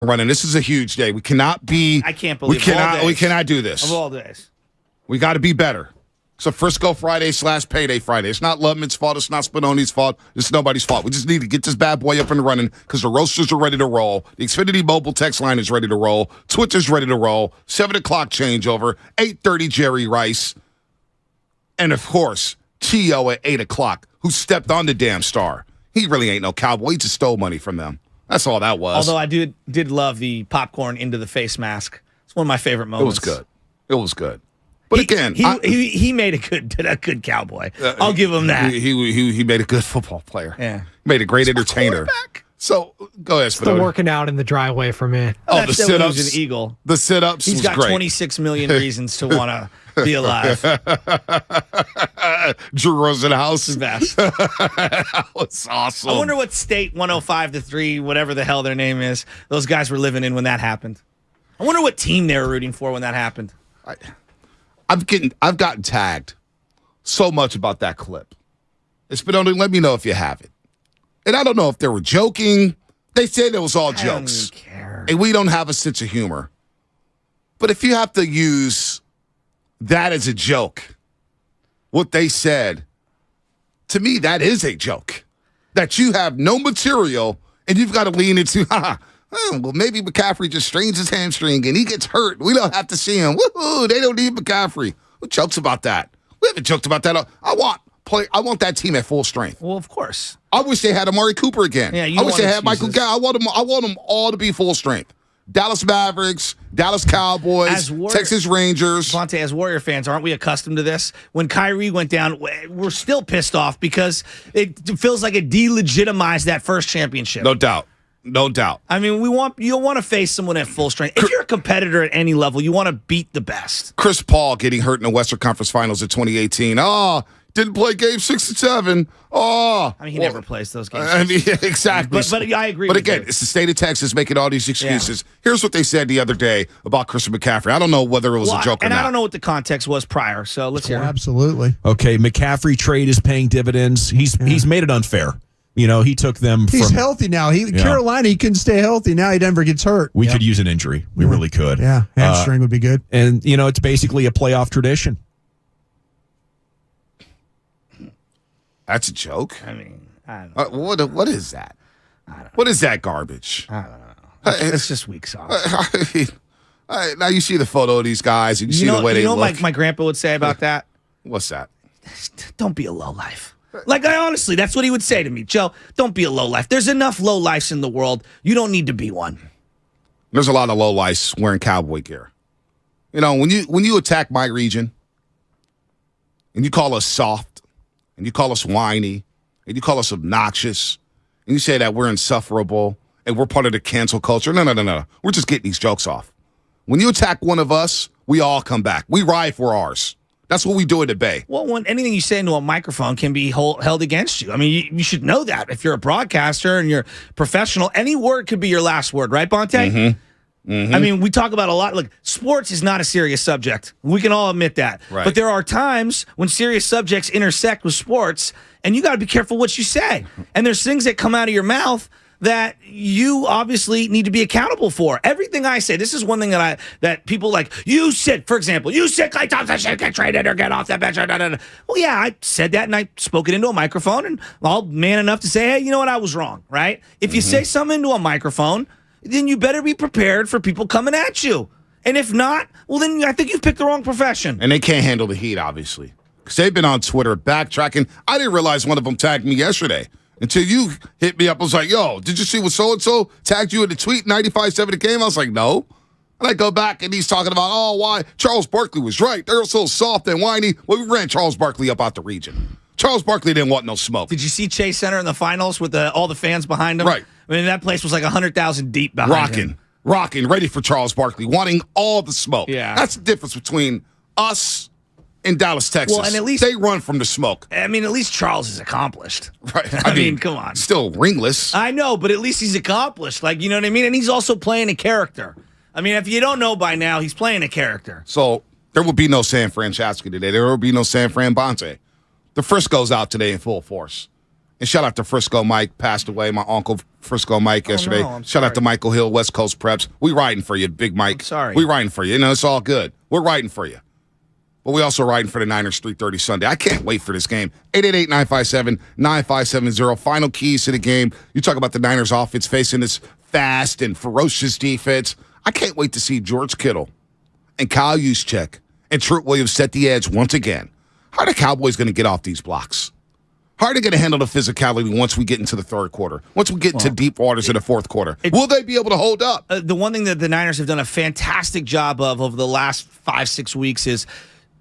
running. This is a huge day. We cannot be. I can't believe we cannot do this. Of all days. We got to be better. So Frisco Friday / Payday Friday. It's not Lubman's fault. It's not Spinoni's fault. It's nobody's fault. We just need to get this bad boy up and running because the roasters are ready to roll. The Xfinity mobile text line is ready to roll. Twitter's ready to roll. 7 o'clock changeover. 8:30 Jerry Rice. And, of course, T.O. at 8 o'clock, who stepped on the damn star. He really ain't no cowboy. He just stole money from them. That's all that was. Although I did love the popcorn into the face mask. It's one of my favorite moments. It was good. But he made a good cowboy. I'll give him that. He made a good football player. Yeah, he made a great entertainer. So go ahead. It's the working out in the driveway for me. Oh, the sit-ups. He's an eagle. The sit-ups. He's got great. 26 million reasons to want to be alive. Drew Rosenhaus. The best. That was awesome. I wonder what state 105-3, whatever the hell their name is, those guys were living in when that happened. I wonder what team they were rooting for when that happened. I've gotten tagged so much about that clip. It's been only let me know if you have it. And I don't know if they were joking. They said it was all jokes. I don't even care. And we don't have a sense of humor. But if you have to use that as a joke, what they said, to me, that is a joke. That you have no material and you've got to lean into, well, maybe McCaffrey just strains his hamstring and he gets hurt. We don't have to see him. Woohoo! They don't need McCaffrey. Who jokes about that? We haven't joked about that. I want that team at full strength. Well, of course. I wish they had Amari Cooper again. Yeah, I wish they had Michael Gallup. I want them all to be full strength. Dallas Mavericks, Dallas Cowboys, Texas Rangers. Vontae, as Warrior fans, aren't we accustomed to this? When Kyrie went down, we're still pissed off because it feels like it delegitimized that first championship. No doubt. No doubt. I mean, you want to face someone at full strength. If you're a competitor at any level, you want to beat the best. Chris Paul getting hurt in the Western Conference Finals of 2018. Didn't play Game 6 and 7. I mean, he never plays those games. I mean, exactly. But I agree. But again, it's the state of Texas making all these excuses. Yeah. Here's what they said the other day about Christian McCaffrey. I don't know whether it was a joke or not. And I don't know what the context was prior. So let's hear it. Absolutely. Okay, McCaffrey trade is paying dividends. He's made it unfair. You know, he took them from... He's healthy now. Carolina, he couldn't stay healthy. Now he never gets hurt. We could use an injury. We really could. Yeah, hamstring would be good. And, you know, it's basically a playoff tradition. That's a joke? I mean, I don't know. What is that? I don't know. What is that garbage? I don't know. It's just weak sauce. Now you see the photo of these guys and you see the way they look. You know what my grandpa would say about that? What's that? Don't be a lowlife. Like, honestly, that's what he would say to me. Joe, don't be a lowlife. There's enough lowlifes in the world. You don't need to be one. There's a lot of lowlifes wearing cowboy gear. You know, when you attack my region and you call us soft and you call us whiny and you call us obnoxious and you say that we're insufferable and we're part of the cancel culture. No. We're just getting these jokes off. When you attack one of us, we all come back. We ride for ours. That's what we do at the Bay. Well, when anything you say into a microphone can be held against you. I mean, you should know that. If you're a broadcaster and you're professional, any word could be your last word, right, Bonte? Mm-hmm. Mm-hmm. I mean, we talk about a lot. Look, sports is not a serious subject. We can all admit that. Right. But there are times when serious subjects intersect with sports, and you got to be careful what you say. And there's things that come out of your mouth that you obviously need to be accountable for. Everything I say, this is one thing that people like, you said, for example, you said Klay Thompson should get traded or get off that bench. Well, yeah, I said that and I spoke it into a microphone and I'm man enough to say, hey, you know what, I was wrong, right? If you say something into a microphone, then you better be prepared for people coming at you. And if not, well, then I think you've picked the wrong profession. And they can't handle the heat, obviously. Because they've been on Twitter backtracking. I didn't realize one of them tagged me yesterday. Until you hit me up, I was like, yo, did you see what so-and-so tagged you in the tweet, 95-7 the game? I was like, no. And I go back, and he's talking about, why Charles Barkley was right. They're so soft and whiny. Well, we ran Charles Barkley up out the region. Charles Barkley didn't want no smoke. Did you see Chase Center in the finals with all the fans behind him? Right. I mean, that place was like 100,000 deep behind him. Rocking, ready for Charles Barkley, wanting all the smoke. Yeah. That's the difference between us in Dallas, Texas. Well, and at least they run from the smoke. I mean, at least Charles is accomplished. Right. I mean, come on. Still ringless. I know, but at least he's accomplished. Like, you know what I mean? And he's also playing a character. I mean, if you don't know by now, he's playing a character. So there will be no San Francesco today. There will be no San Fran Bonte. The Frisco's out today in full force. And shout out to Frisco Mike, passed away. My uncle Frisco Mike yesterday. No, shout out to Michael Hill, West Coast Preps. We riding for you, Big Mike. I'm sorry. We riding for you. You know, it's all good. We're riding for you. But we also riding for the Niners 3:30 Sunday. I can't wait for this game. 888-957-9570. Final keys to the game. You talk about the Niners offense facing this fast and ferocious defense. I can't wait to see George Kittle and Kyle Juszczyk and Trent Williams set the edge once again. How are the Cowboys going to get off these blocks? How are they going to handle the physicality once we get into the third quarter? Once we get into deep waters in the fourth quarter? Will they be able to hold up? The one thing that the Niners have done a fantastic job of over the last 5-6 weeks is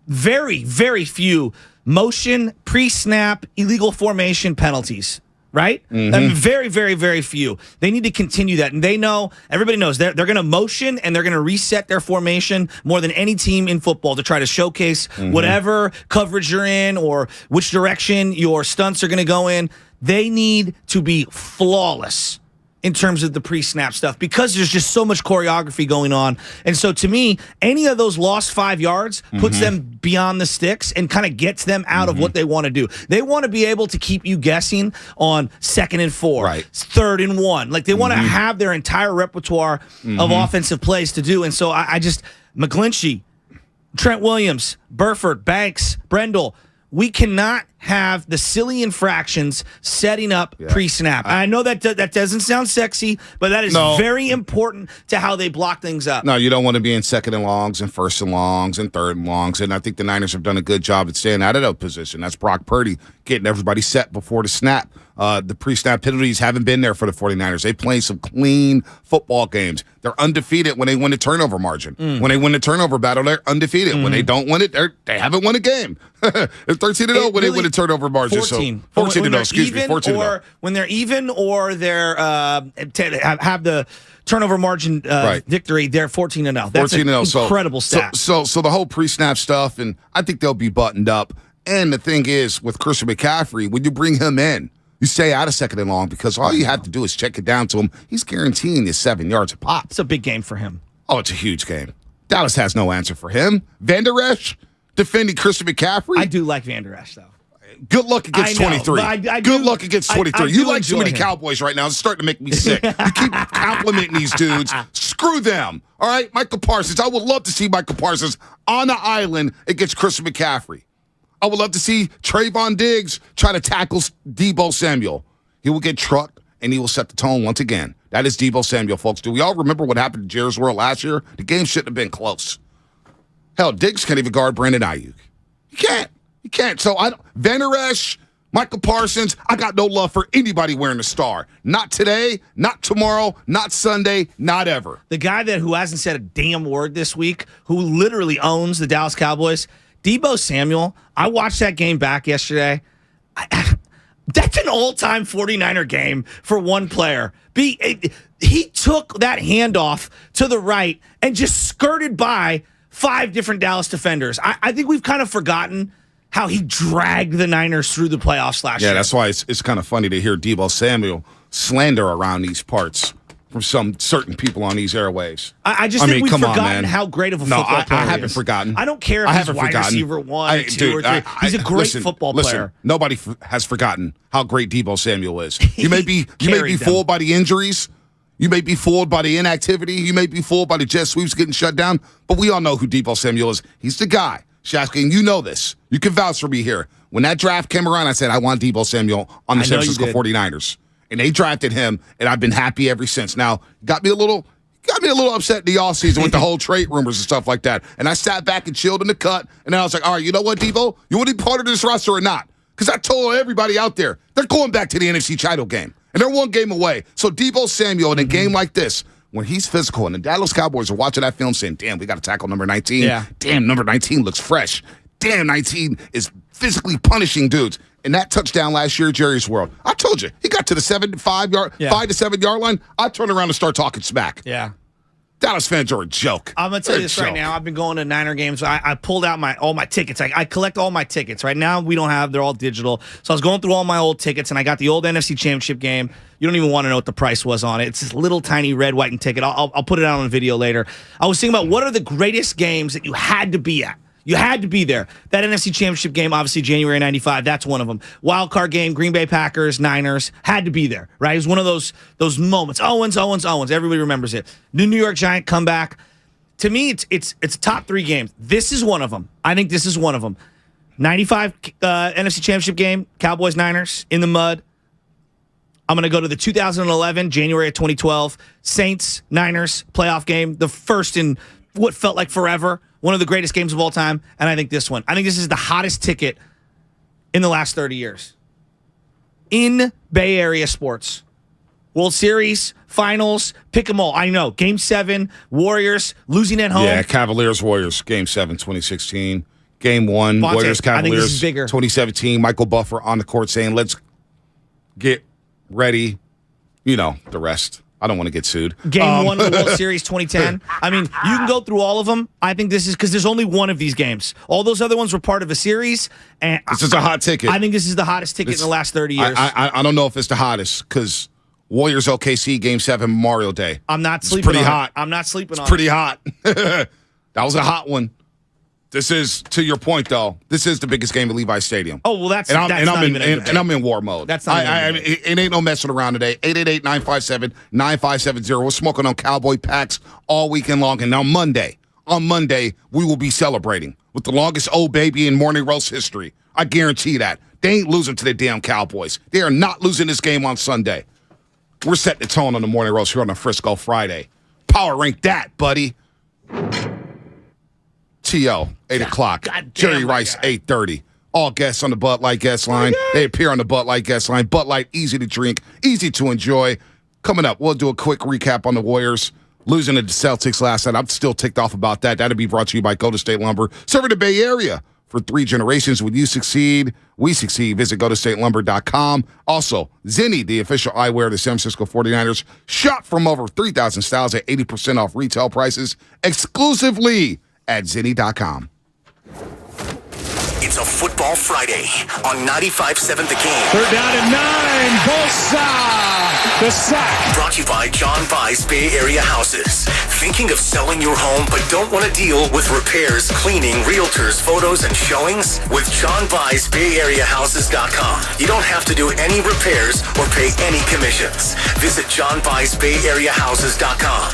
very, very few motion, pre-snap, illegal formation penalties. Right? Very, very, very few. They need to continue that. And they know, everybody knows, they're going to motion and they're going to reset their formation more than any team in football to try to showcase whatever coverage you're in or which direction your stunts are going to go in. They need to be flawless in terms of the pre-snap stuff because there's just so much choreography going on. And so to me, any of those lost 5 yards puts them beyond the sticks and kind of gets them out of what they want to do. They want to be able to keep you guessing on 2nd and 4, right. 3rd and 1. Like they want to have their entire repertoire of offensive plays to do. And so I just, McGlinchey, Trent Williams, Burford, Banks, Brendel, we cannot have the silly infractions setting up pre-snap. I know that doesn't sound sexy, but that is very important to how they block things up. No, you don't want to be in 2nd and longs and 1st and longs and 3rd and longs, and I think the Niners have done a good job at staying out of that position. That's Brock Purdy getting everybody set before the snap. The pre-snap penalties haven't been there for the 49ers. They play some clean football games. They're undefeated when they win the turnover margin. When they win the turnover battle, they're undefeated. When they don't win it, they haven't won a game. They're 13-0 when they win the turnover margin. 14. 14-0, excuse me. 14-0. When they're even or they're have the turnover margin victory, they're 14-0. That's an incredible stat. So the whole pre-snap stuff, and I think they'll be buttoned up. And the thing is, with Christian McCaffrey, when you bring him in, you stay out of 2nd and long because all you have to do is check it down to him. He's guaranteeing you 7 yards a pop. It's a big game for him. Oh, it's a huge game. Dallas has no answer for him. Van Der Esch defending Christian McCaffrey. I do like Van Der Esch, though. Good luck against 23. Good luck against 23. You like too many Cowboys right now. It's starting to make me sick. You keep complimenting these dudes. Screw them. All right? Michael Parsons. I would love to see Michael Parsons on the island against Christian McCaffrey. I would love to see Trayvon Diggs try to tackle Deebo Samuel. He will get trucked, and he will set the tone once again. That is Deebo Samuel, folks. Do we all remember what happened to Jerry's World last year? The game shouldn't have been close. Hell, Diggs can't even guard Brandon Ayuk. He can't. He can't. So Van Der Esch, Michael Parsons, I got no love for anybody wearing a star. Not today, not tomorrow, not Sunday, not ever. The guy who hasn't said a damn word this week, who literally owns the Dallas Cowboys, Deebo Samuel, I watched that game back yesterday. That's an all-time 49er game for one player. He took that handoff to the right and just skirted by 5 different Dallas defenders. I think we've kind of forgotten how he dragged the Niners through the playoffs last year. Yeah, that's why it's kind of funny to hear Deebo Samuel slander around these parts from some certain people on these airwaves. I think we've forgotten how great of a football player he is. I haven't forgotten. I don't care if he's wide receiver 1, 2, or 3. He's a great football player. Nobody has forgotten how great Deebo Samuel is. You may be fooled by the injuries. You may be fooled by the inactivity. You may be fooled by the jet sweeps getting shut down. But we all know who Deebo Samuel is. He's the guy. Shasky, and you know this. You can vouch for me here. When that draft came around, I said, I want Deebo Samuel on the San Francisco 49ers. And they drafted him, and I've been happy ever since. Now, got me a little upset in the offseason with the whole trade rumors and stuff like that. And I sat back and chilled in the cut, and then I was like, all right, you know what, Deebo? You want to be part of this roster or not? Because I told everybody out there, they're going back to the NFC title game. And they're one game away. So Deebo Samuel in a game like this, when he's physical, and the Dallas Cowboys are watching that film saying, damn, we got to tackle number 19. Yeah. Damn, number 19 looks fresh. Damn, 19 is physically punishing dudes. And that touchdown last year, Jerry's World, I told you, he got to the 5 to 7 yard line. I turned around and start talking smack. Yeah. Dallas fans are a joke. I'm going to tell you this right now. I've been going to Niner games. I pulled out all my tickets. I collect all my tickets. Right now, they're all digital. So I was going through all my old tickets, and I got the old NFC Championship game. You don't even want to know what the price was on it. It's this little tiny red, white, and ticket. I'll put it out on a video later. I was thinking about what are the greatest games that you had to be at. You had to be there. That NFC Championship game, obviously January 95, that's one of them. Wild card game, Green Bay Packers, Niners, had to be there, right? It was one of those moments. Owens. Everybody remembers it. The New York Giant comeback. To me, it's top 3 games. This is one of them. I think this is one of them. 95 NFC Championship game, Cowboys, Niners, in the mud. I'm going to go to the 2011, January of 2012, Saints, Niners playoff game, the first in what felt like forever, one of the greatest games of all time, and I think this one. I think this is the hottest ticket in the last 30 years. In Bay Area sports. World Series, finals, pick them all. I know. Game 7, Warriors, losing at home. Yeah, Cavaliers-Warriors, Game 7, 2016. Game 1, Bonte, Warriors-Cavaliers, I think this is bigger. 2017. Michael Buffer on the court saying, let's get ready. You know, the rest. I don't want to get sued. Game 1 of the World Series 2010. I mean, you can go through all of them. I think this is because there's only one of these games. All those other ones were part of a series. And this is a hot ticket. I think this is the hottest ticket in the last 30 years. I don't know if it's the hottest because Warriors OKC Game 7 Memorial Day. I'm not sleeping pretty on hot. it. I'm not sleeping on it. Pretty hot. That was a hot one. This is, to your point, though, this is the biggest game at Levi's Stadium. Oh, well, that's not even a debate. I'm in war mode. That's not I mean, it ain't no messing around today. 888-957-9570. We're smoking on Cowboy packs all weekend long. And now Monday, we will be celebrating with the longest old baby in morning roast history. I guarantee that. They ain't losing to the damn Cowboys. They are not losing this game on Sunday. We're setting the tone on the morning roast here on a Frisco Friday. Power rank that, buddy. T.O., 8 o'clock. Jerry Rice, 8:30. All guests on the Bud Light guest line. They appear on the Bud Light guest line. Bud Light, easy to drink, easy to enjoy. Coming up, we'll do a quick recap on the Warriors losing to the Celtics last night. I'm still ticked off about that. That'll be brought to you by Golden State Lumber. Serving the Bay Area for 3 generations. When you succeed, we succeed. Visit GoldenStateLumber.com. Also, Zenni, the official eyewear of the San Francisco 49ers. Shop from over 3,000 styles at 80% off retail prices exclusively at Zenni.com. It's a football Friday on 95.7 The Game. 3rd down and 9. Bosa. The sack. Brought to you by John Buys Bay Area Houses. Thinking of selling your home but don't want to deal with repairs, cleaning, realtors, photos, and showings? With John Buys Bay Area Houses.com. You don't have to do any repairs or pay any commissions. Visit John Buys Bay Area Houses.com.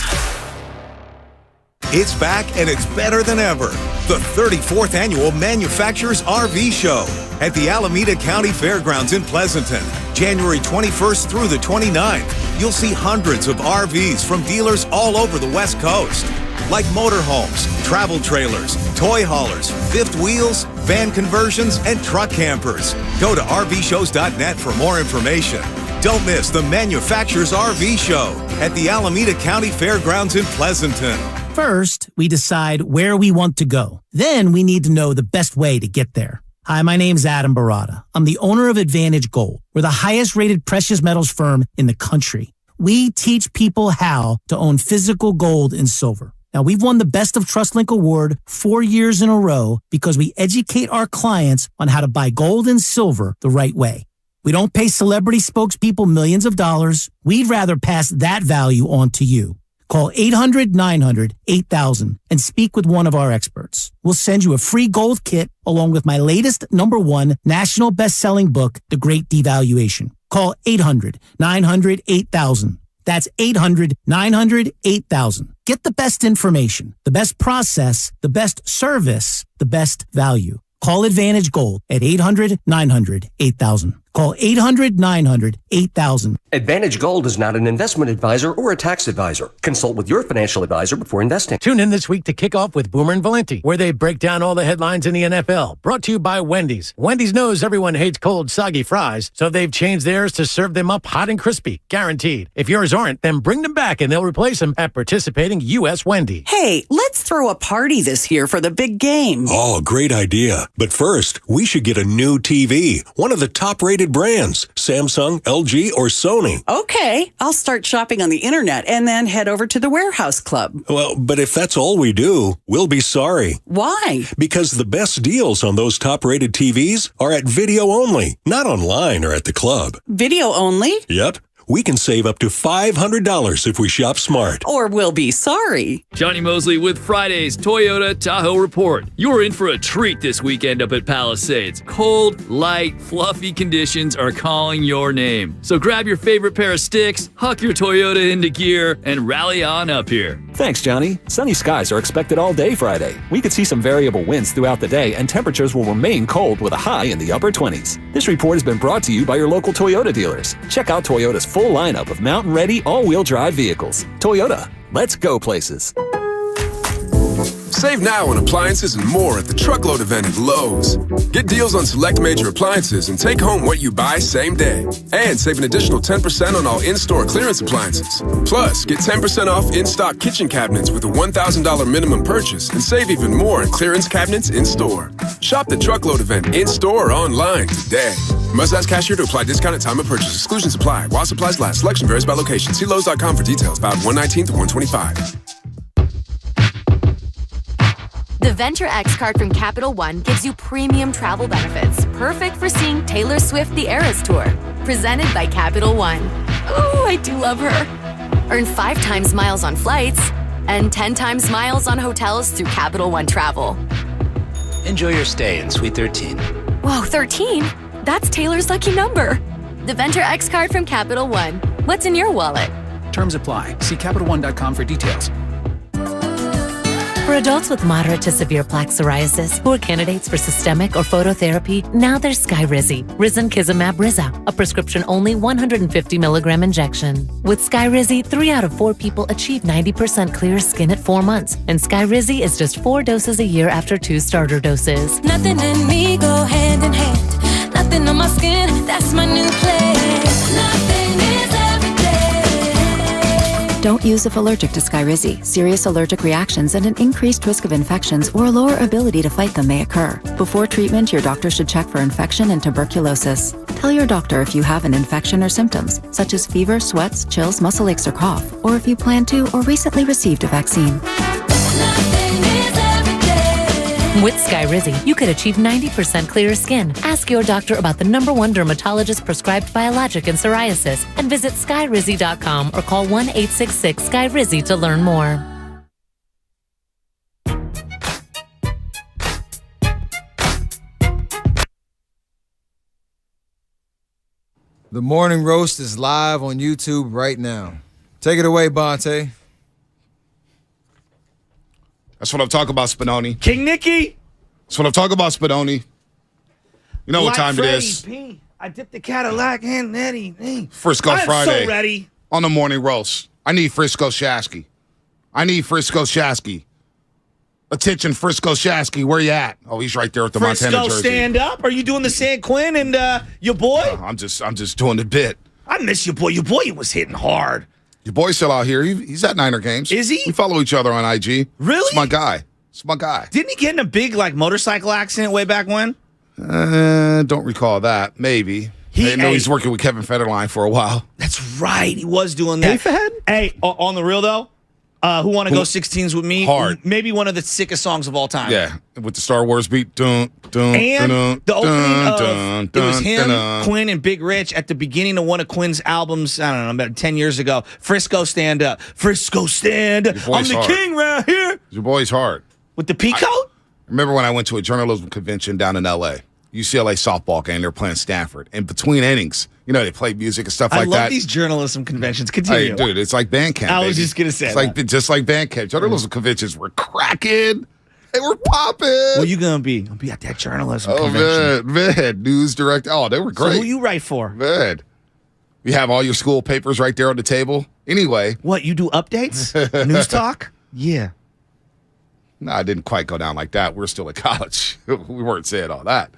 It's back and it's better than ever. The 34th Annual Manufacturers RV Show at the Alameda County Fairgrounds in Pleasanton. January 21st through the 29th. You'll see hundreds of RVs from dealers all over the West Coast. Like motorhomes, travel trailers, toy haulers, fifth wheels, van conversions, and truck campers. Go to RVshows.net for more information. Don't miss the Manufacturers RV Show at the Alameda County Fairgrounds in Pleasanton. First, we decide where we want to go. Then we need to know the best way to get there. Hi, my name's Adam Barada. I'm the owner of Advantage Gold. We're the highest rated precious metals firm in the country. We teach people how to own physical gold and silver. Now, we've won the Best of TrustLink Award 4 years in a row because we educate our clients on how to buy gold and silver the right way. We don't pay celebrity spokespeople millions of dollars. We'd rather pass that value on to you. Call 800-900-8000 and speak with one of our experts. We'll send you a free gold kit along with my latest #1 national best-selling book, The Great Devaluation. Call 800-900-8000. That's 800-900-8000. Get the best information, the best process, the best service, the best value. Call Advantage Gold at 800-900-8000. Call 800-900-8000. Advantage Gold is not an investment advisor or a tax advisor. Consult with your financial advisor before investing. Tune in this week to Kickoff with Boomer and Valenti, where they break down all the headlines in the NFL. Brought to you by Wendy's. Wendy's knows everyone hates cold, soggy fries, so they've changed theirs to serve them up hot and crispy, guaranteed. If yours aren't, then bring them back and they'll replace them at participating U.S. Wendy. Hey, let's throw a party this year for the big game. Oh, great idea. But first, we should get a new TV, one of the top-rated brands, Samsung, LG, or Sony. Okay, I'll start shopping on the internet and then head over to the Warehouse Club. Well, but if that's all we do, we'll be sorry. Why? Because the best deals on those top-rated TVs are at video only, not online or at the club. Video only? Yep. we can save up to $500 if we shop smart. Or we'll be sorry. Johnny Mosley with Friday's Toyota Tahoe Report. You're in for a treat this weekend up at Palisades. Cold, light, fluffy conditions are calling your name. So grab your favorite pair of sticks, huck your Toyota into gear, and rally on up here. Thanks, Johnny. Sunny skies are expected all day Friday. We could see some variable winds throughout the day, and temperatures will remain cold with a high in the upper 20s. This report has been brought to you by your local Toyota dealers. Check out Toyota's full lineup of mountain-ready all-wheel drive vehicles. Toyota, let's go places. Save now on appliances and more at the Truckload event at Lowe's. Get deals on select major appliances and take home what you buy same day. And save an additional 10% on all in-store clearance appliances. Plus, get 10% off in-stock kitchen cabinets with a $1,000 minimum purchase and save even more on clearance cabinets in-store. Shop the Truckload event in-store or online today. Must ask cashier to apply discount at time of purchase. Exclusions apply. While supplies last. Selection varies by location. See Lowe's.com for details. Valid 1/19 to 1/25. The Venture X card from Capital One gives you premium travel benefits, perfect for seeing Taylor Swift The Eras Tour. Presented by Capital One. Ooh, I do love her. Earn 5 times miles on flights and 10 times miles on hotels through Capital One Travel. Enjoy your stay in Suite 13. Whoa, 13? That's Taylor's lucky number. The Venture X card from Capital One. What's in your wallet? Terms apply. See CapitalOne.com for details. For adults with moderate to severe plaque psoriasis who are candidates for systemic or phototherapy, now there's Skyrizi, Risankizumab Riza, a prescription-only 150 milligram injection. With Skyrizi, 3 out of 4 people achieve 90% clear skin at 4 months, and Skyrizi is just 4 doses a year after 2 starter doses. Nothing in me go hand in hand. Nothing on my skin, that's my new place. Nothing is everyday. Don't use if allergic to Skyrizi. Serious allergic reactions and an increased risk of infections or a lower ability to fight them may occur. Before treatment, your doctor should check for infection and tuberculosis. Tell your doctor if you have an infection or symptoms, such as fever, sweats, chills, muscle aches, or cough, or if you plan to or recently received a vaccine. With Skyrizi, you could achieve 90% clearer skin. Ask your doctor about the #1 dermatologist prescribed biologic in psoriasis and visit Skyrizi.com or call 1-866-SKYRIZI to learn more. The Morning Roast is live on YouTube right now. Take it away, Bonte. That's what I'm talking about, Spinoni. King Nicky. That's what I'm talking about, Spinoni. You know what time it is. P. I dipped the Cadillac and Eddie. Frisco Friday. I'm so ready. On the Morning Roast. I need Frisco Shasky. Attention, Frisco Shasky. Where you at? Oh, he's right there with the Montana jersey. Frisco, stand up. Are you doing the San Quinn and your boy? I'm just doing the bit. I miss your boy. Your boy was hitting hard. Your boy's still out here. He's at Niner games. Is he? We follow each other on IG. Really? It's my guy. Didn't he get in a big motorcycle accident way back when? Don't recall that. Maybe. I know he's working with Kevin Federline for a while. That's right. He was doing that. Hey, on the real though, who want to go 16s with me? Hard. Maybe one of the sickest songs of all time. Yeah, with the Star Wars beat. Dun, dun, and dun, the opening of dun, it was him, dun. Quinn, and Big Rich at the beginning of one of Quinn's albums. I don't know, about 10 years ago. Frisco, stand up. Frisco, stand up. I'm the king right here. Your boy's hard. With the peacoat? Remember when I went to a journalism convention down in L.A., UCLA softball game, they're playing Stanford. In between innings, they play music and stuff like that. I love these journalism conventions. Continue. Hey, dude, it's like band camp. I was just going to say it's just like band camp. Journalism conventions were cracking. They were popping. What you going to be? I'll be at that journalism convention. Man. News director. Oh, they were great. So who you write for? Man. You have all your school papers right there on the table. Anyway. What, you do updates? News talk? Yeah. No, I didn't quite go down like that. We're still at college. We weren't saying all that.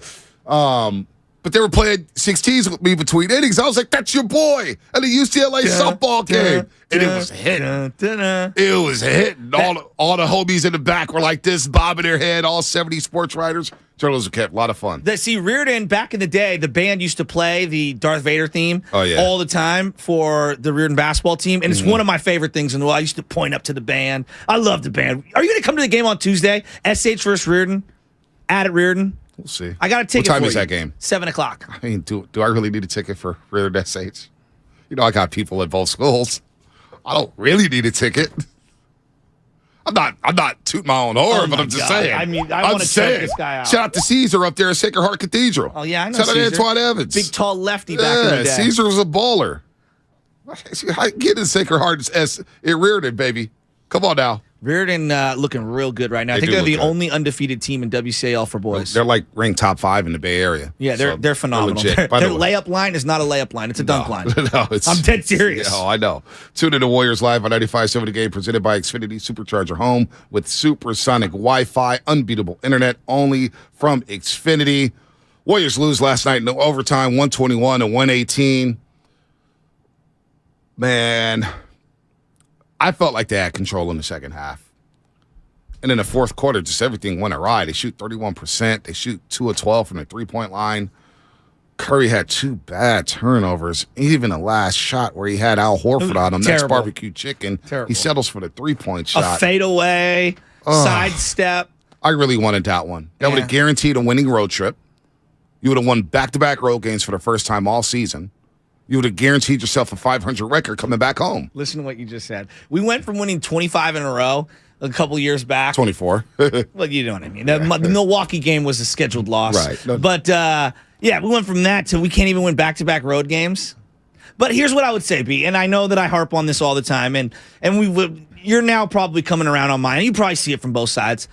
But they were playing 16s with me between innings. I was like, that's your boy at a UCLA softball game. And it was hitting. It was hitting. All the homies in the back were like this, bobbing their head, all 70 sports writers. Journalism camp, a lot of fun. See, Reardon, back in the day, the band used to play the Darth Vader theme all the time for the Reardon basketball team. And it's one of my favorite things in the world. I used to point up to the band. I love the band. Are you going to come to the game on Tuesday? SH versus Reardon? At Reardon? We'll see. I got a ticket. What time is that game? 7 o'clock. I mean, do I really need a ticket for Reardon SH? You know, I got people at both schools. I don't really need a ticket. I'm not tooting my own horn, but I'm just saying. I mean, I want to check this guy out. Shout out to Caesar up there at Sacred Heart Cathedral. Oh, yeah, I know Shout out to Caesar. Antoine Evans. Big, tall lefty back in the day. Caesar was a baller. Get in Sacred Heart at Reardon, baby. Come on now. Reardon looking real good right now. I think they're the only undefeated team in WCAL for boys. They're like ranked top 5 in the Bay Area. Yeah, they're phenomenal. They're Their layup line is not a layup line. It's a dunk line. No, I'm dead serious. Oh, I know. Tune in to Warriors Live on 95.7 The Game, presented by Xfinity Supercharger Home with supersonic Wi-Fi, unbeatable internet only from Xfinity. Warriors lose last night in overtime, 121-118. Man, I felt like they had control in the second half. And in the fourth quarter, just everything went awry. They shoot 31%. They shoot 2 of 12 from the three-point line. Curry had 2 bad turnovers. Even the last shot where he had Al Horford on him, that's barbecue chicken. Terrible. He settles for the three-point shot. A fadeaway, sidestep. I really wanted that one. That would have guaranteed a winning road trip. You would have won back-to-back road games for the first time all season. You would have guaranteed yourself a 500 record coming back home. Listen to what you just said. We went from winning 25 in a row a couple years back. 24. Well, you know what I mean. The Milwaukee game was a scheduled loss. Right. No. But, yeah, we went from that to we can't even win back-to-back road games. But here's what I would say, B, and I know that I harp on this all the time, and you're now probably coming around on mine. You probably see it from both sides.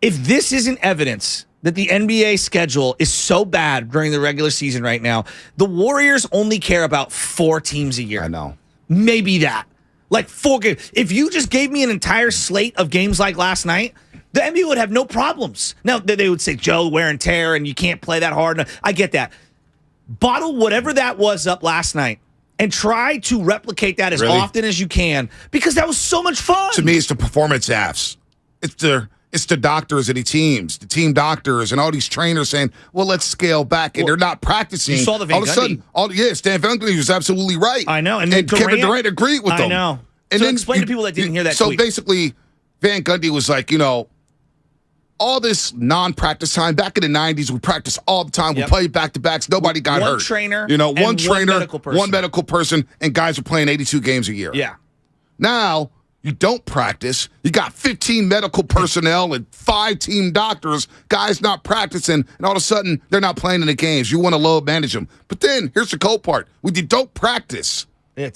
If this isn't evidence that the NBA schedule is so bad during the regular season right now, the Warriors only care about 4 teams a year. I know. Maybe that. Like 4 games. If you just gave me an entire slate of games like last night, the NBA would have no problems. Now, they would say, Joe, wear and tear, and you can't play that hard. I get that. Bottle whatever that was up last night and try to replicate that as often as you can, because that was so much fun. To me, it's the performance apps. It's the doctors of the teams, the team doctors, and all these trainers saying, well, let's scale back. And they're not practicing. You saw the Van all of a sudden, Stan Van Gundy was absolutely right. I know. And Kevin Durant agreed with them. I know. And so then explain to people that didn't hear that So tweet. basically, Van Gundy was like, all this non-practice time. Back in the 90s, we practiced all the time. We played back-to-backs. Nobody got hurt. One trainer one trainer, one medical person. And guys were playing 82 games a year. Yeah. Now, you don't practice. You got 15 medical personnel and 5 team doctors, guys not practicing, and all of a sudden, they're not playing in the games. You want to load manage them. But then, here's the cold part. When you don't practice, then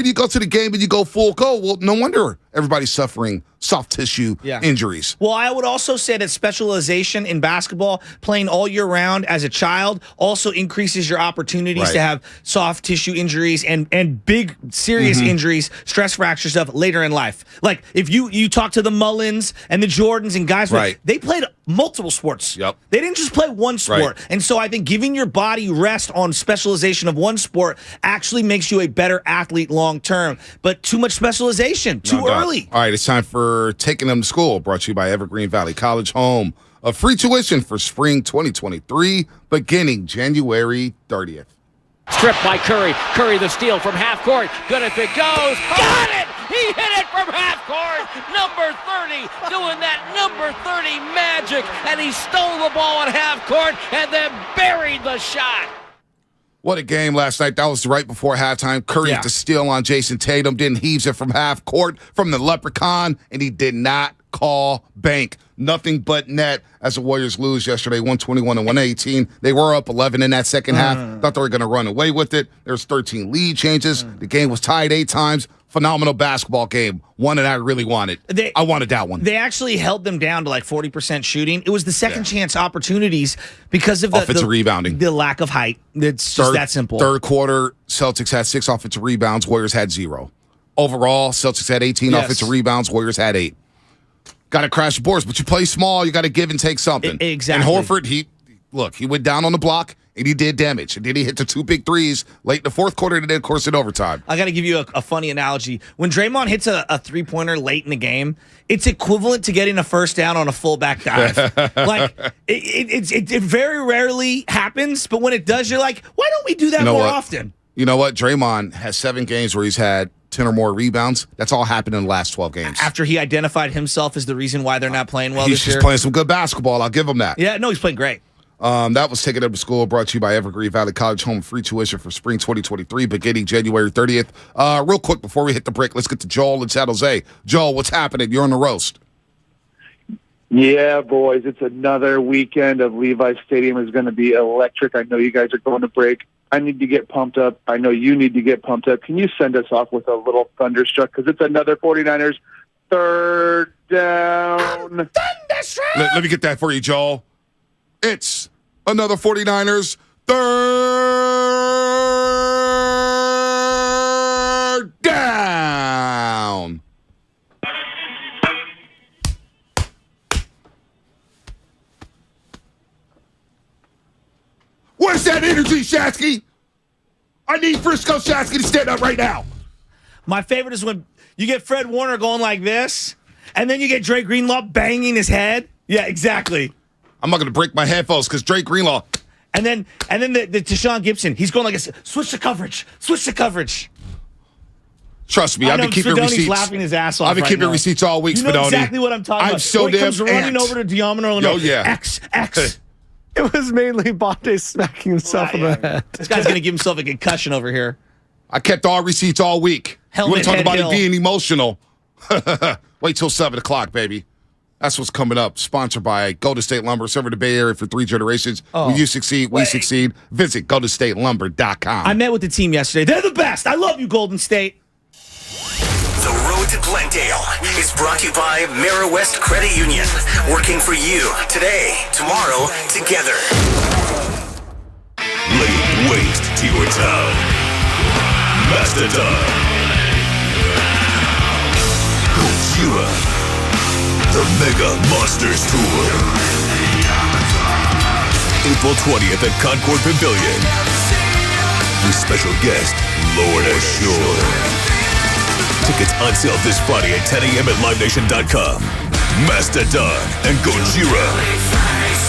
you go to the game and you go full go. Well, no wonder everybody's suffering soft tissue injuries. Well, I would also say that specialization in basketball, playing all year round as a child, also increases your opportunities to have soft tissue injuries and big, serious injuries, stress fracture stuff later in life. Like, if you talk to the Mullins and the Jordans and guys, they played multiple sports. Yep. They didn't just play one sport. And so I think giving your body rest on specialization of one sport actually makes you a better athlete long term. But too much specialization, too early. All right, it's time for Taking Them to School, brought to you by Evergreen Valley College, home of free tuition for spring 2023, beginning January 30th. Stripped by Curry. Curry the steal from half court. Good if it goes. Got it! He hit it from half court. Number 30 doing that number 30 magic. And he stole the ball at half court and then buried the shot. What a game last night. That was right before halftime. Curry with the steal on Jason Tatum. Then heaves it from half court from the Leprechaun, and he did not call bank. Nothing but net as the Warriors lose yesterday, 121-118. They were up 11 in that second half. Thought they were going to run away with it. There's 13 lead changes. The game was tied 8 times. Phenomenal basketball game. One that I really wanted. I wanted that one. They actually held them down to like 40% shooting. It was the second chance opportunities because of the offensive rebounding. The lack of height. It's just that simple. Third quarter, Celtics had 6 offensive rebounds. Warriors had 0. Overall, Celtics had 18 offensive rebounds. Warriors had 8. Got to crash the boards, but you play small. You got to give and take something. Exactly. And Horford, he went down on the block. And he did damage. And then he hit the 2 big threes late in the fourth quarter and then, of course, in overtime. I got to give you a funny analogy. When Draymond hits a three-pointer late in the game, it's equivalent to getting a first down on a fullback dive. Like, it very rarely happens, but when it does, you're like, why don't we do that more often? You know what? Draymond has 7 games where he's had 10 or more rebounds. That's all happened in the last 12 games. After he identified himself as the reason why they're not playing well he's this year. He's just playing some good basketball. I'll give him that. Yeah, no, he's playing great. That was Taking Up to School, brought to you by Evergreen Valley College, home free tuition for spring 2023, beginning January 30th. Real quick, before we hit the break, let's get to Joel in San Jose. Joel, what's happening? You're on the roast. Yeah, boys, it's another weekend of Levi's Stadium is going to be electric. I know you guys are going to break. I need to get pumped up. I know you need to get pumped up. Can you send us off with a little thunderstruck? Because it's another 49ers third down. Thunderstruck! Let me get that for you, Joel. It's another 49ers third down. Where's that energy, Shasky? I need Frisco Shasky to stand up right now. My favorite is when you get Fred Warner going like this, and then you get Drake Greenlaw banging his head. Yeah, exactly. I'm not going to break my headphones because Drake Greenlaw. And then the Deshaun Gibson, he's going like a switch the coverage. Trust me, I've been keeping receipts. Laughing his ass off. I've been keeping receipts all week, Spadoni. You know exactly what I'm talking about. I'm so he damn comes running over to Diamond. Oh, yeah. X. It was mainly Bonte smacking himself in the head. This guy's going to give himself a concussion over here. I kept all receipts all week. Helmet you want to talk head about hill. it being emotional? Wait till 7 o'clock, baby. That's what's coming up. Sponsored by Golden State Lumber, serving the Bay Area for 3 generations. When you succeed, we succeed. Visit GoldenStateLumber.com. I met with the team yesterday. They're the best. I love you, Golden State. The road to Glendale is brought to you by Mara West Credit Union. Working for you today, tomorrow, together. Laying waste to your town. Mastodon. Gojira. The Mega Monsters Tour. April 20th at Concord Pavilion. With special guest, Lorna Shore. Tickets on sale this Friday at 10 a.m. at LiveNation.com. Mastodon and Gojira.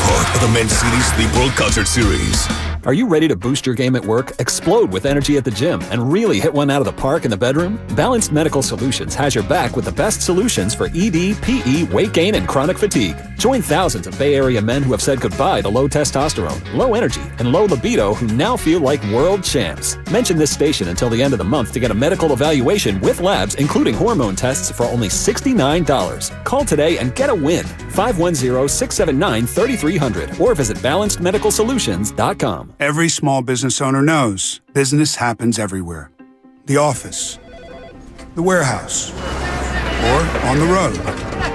Part of the Mancini Sleep World Concert Series. Are you ready to boost your game at work, explode with energy at the gym, and really hit one out of the park in the bedroom? Balanced Medical Solutions has your back with the best solutions for ED, PE, weight gain, and chronic fatigue. Join thousands of Bay Area men who have said goodbye to low testosterone, low energy, and low libido who now feel like world champs. Mention this station until the end of the month to get a medical evaluation with labs, including hormone tests, for only $69. Call today and get a win. 510-679-3300 or visit balancedmedicalsolutions.com. Every small business owner knows business happens everywhere. The office, the warehouse, or on the road.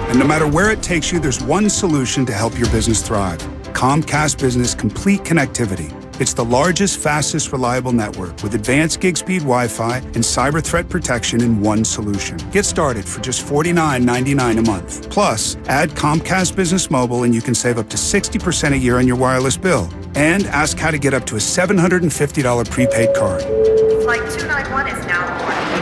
And no matter where it takes you, there's one solution to help your business thrive. Comcast Business Complete Connectivity. It's the largest, fastest, reliable network with advanced gig speed Wi-Fi and cyber threat protection in one solution. Get started for just $49.99 a month. Plus, add Comcast Business Mobile and you can save up to 60% a year on your wireless bill. And ask how to get up to a $750 prepaid card. Flight 291 is now aboard.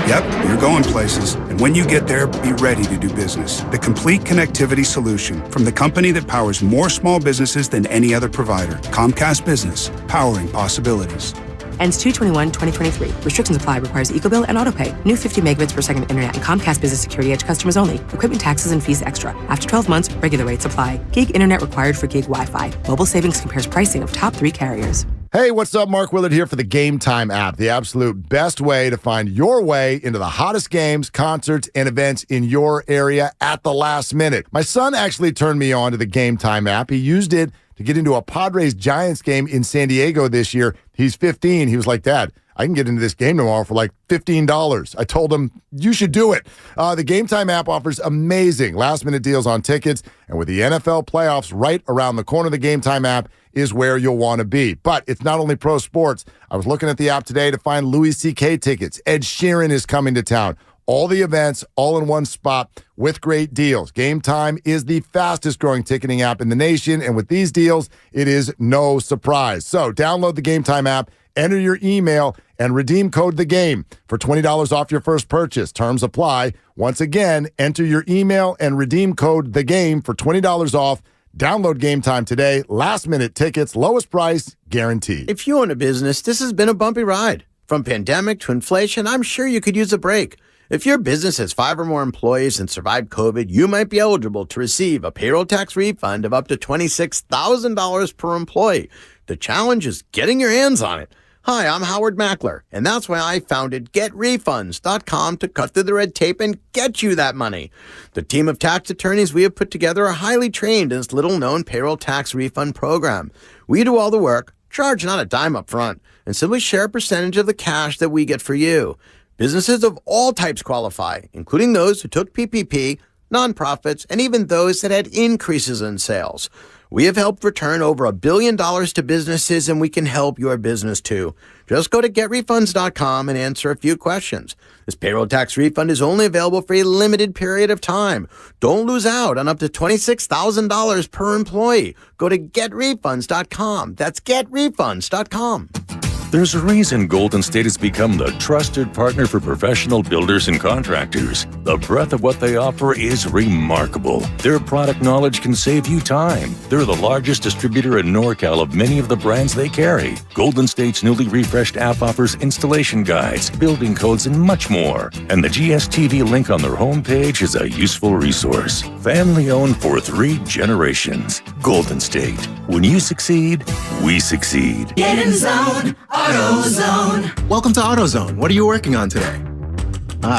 Yep, you're going places. And when you get there, be ready to do business. The complete connectivity solution from the company that powers more small businesses than any other provider. Comcast Business, powering possibilities. Ends 2/21/2023. Restrictions apply. Requires EcoBill and AutoPay. New 50 megabits per second internet and Comcast Business Security Edge customers only. Equipment taxes and fees extra. After 12 months, regular rates apply. Gig internet required for gig Wi-Fi. Mobile savings compares pricing of top 3 carriers. Hey, what's up? Mark Willard here for the Game Time app, the absolute best way to find your way into the hottest games, concerts, and events in your area at the last minute. My son actually turned me on to the Game Time app. He used it to get into a Padres-Giants game in San Diego this year. He's 15. He was like, Dad, I can get into this game tomorrow for like $15. I told him, you should do it. The Game Time app offers amazing last-minute deals on tickets, and with the NFL playoffs right around the corner, the Game Time app is where you'll want to be. But it's not only pro sports. I was looking at the app today to find Louis C.K. tickets. Ed Sheeran is coming to town. All the events, all in one spot with great deals. Game Time is the fastest growing ticketing app in the nation, and with these deals, it is no surprise. So download the Game Time app, enter your email, and redeem code THEGAME for $20 off your first purchase. Terms apply. Once again, enter your email and redeem code THEGAME for $20 off. Download Game Time today. Last minute tickets, lowest price, guaranteed. If you own a business, this has been a bumpy ride. From pandemic to inflation, I'm sure you could use a break. If your business has 5 or more employees and survived COVID, you might be eligible to receive a payroll tax refund of up to $26,000 per employee. The challenge is getting your hands on it. Hi, I'm Howard Mackler, and that's why I founded GetRefunds.com to cut through the red tape and get you that money. The team of tax attorneys we have put together are highly trained in this little-known payroll tax refund program. We do all the work, charge not a dime up front, and simply share a percentage of the cash that we get for you. Businesses of all types qualify, including those who took PPP, nonprofits, and even those that had increases in sales. We have helped return over $1 billion to businesses, and we can help your business too. Just go to getrefunds.com and answer a few questions. This payroll tax refund is only available for a limited period of time. Don't lose out on up to $26,000 per employee. Go to getrefunds.com. That's getrefunds.com. There's a reason Golden State has become the trusted partner for professional builders and contractors. The breadth of what they offer is remarkable. Their product knowledge can save you time. They're the largest distributor in NorCal of many of the brands they carry. Golden State's newly refreshed app offers installation guides, building codes, and much more. And the GSTV link on their homepage is a useful resource. Family owned for 3 generations. Golden State. When you succeed, we succeed. Get in zone. AutoZone. Welcome to AutoZone. What are you working on today?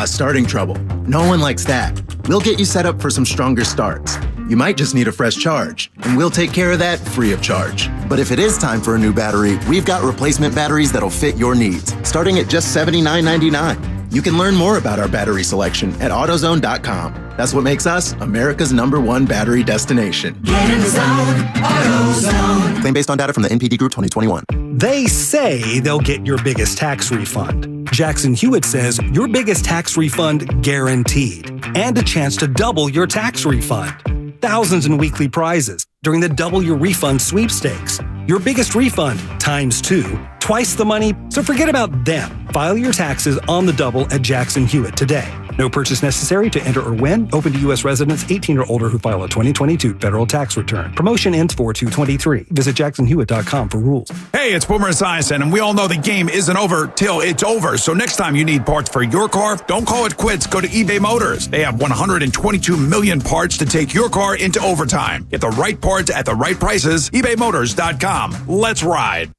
Starting trouble. No one likes that. We'll get you set up for some stronger starts. You might just need a fresh charge, and we'll take care of that free of charge. But if it is time for a new battery, we've got replacement batteries that'll fit your needs, starting at just $79.99. You can learn more about our battery selection at AutoZone.com. That's what makes us America's #1 battery destination. Get in the zone. AutoZone. Claim based on data from the NPD Group 2021. They say they'll get your biggest tax refund. Jackson Hewitt says your biggest tax refund guaranteed, and a chance to double your tax refund. Thousands in weekly prizes during the Double Your Refund sweepstakes. Your biggest refund ×2, twice the money, so forget about them. File your taxes on the double at Jackson Hewitt today. No purchase necessary to enter or win. Open to U.S. residents 18 or older who file a 2022 federal tax return. Promotion ends 4/2/23. Visit jacksonhewitt.com for rules. Hey, it's Boomer Esiason, and we all know the game isn't over till it's over. So next time you need parts for your car, don't call it quits. Go to eBay Motors. They have 122 million parts to take your car into overtime. Get the right parts at the right prices. ebaymotors.com. Let's ride.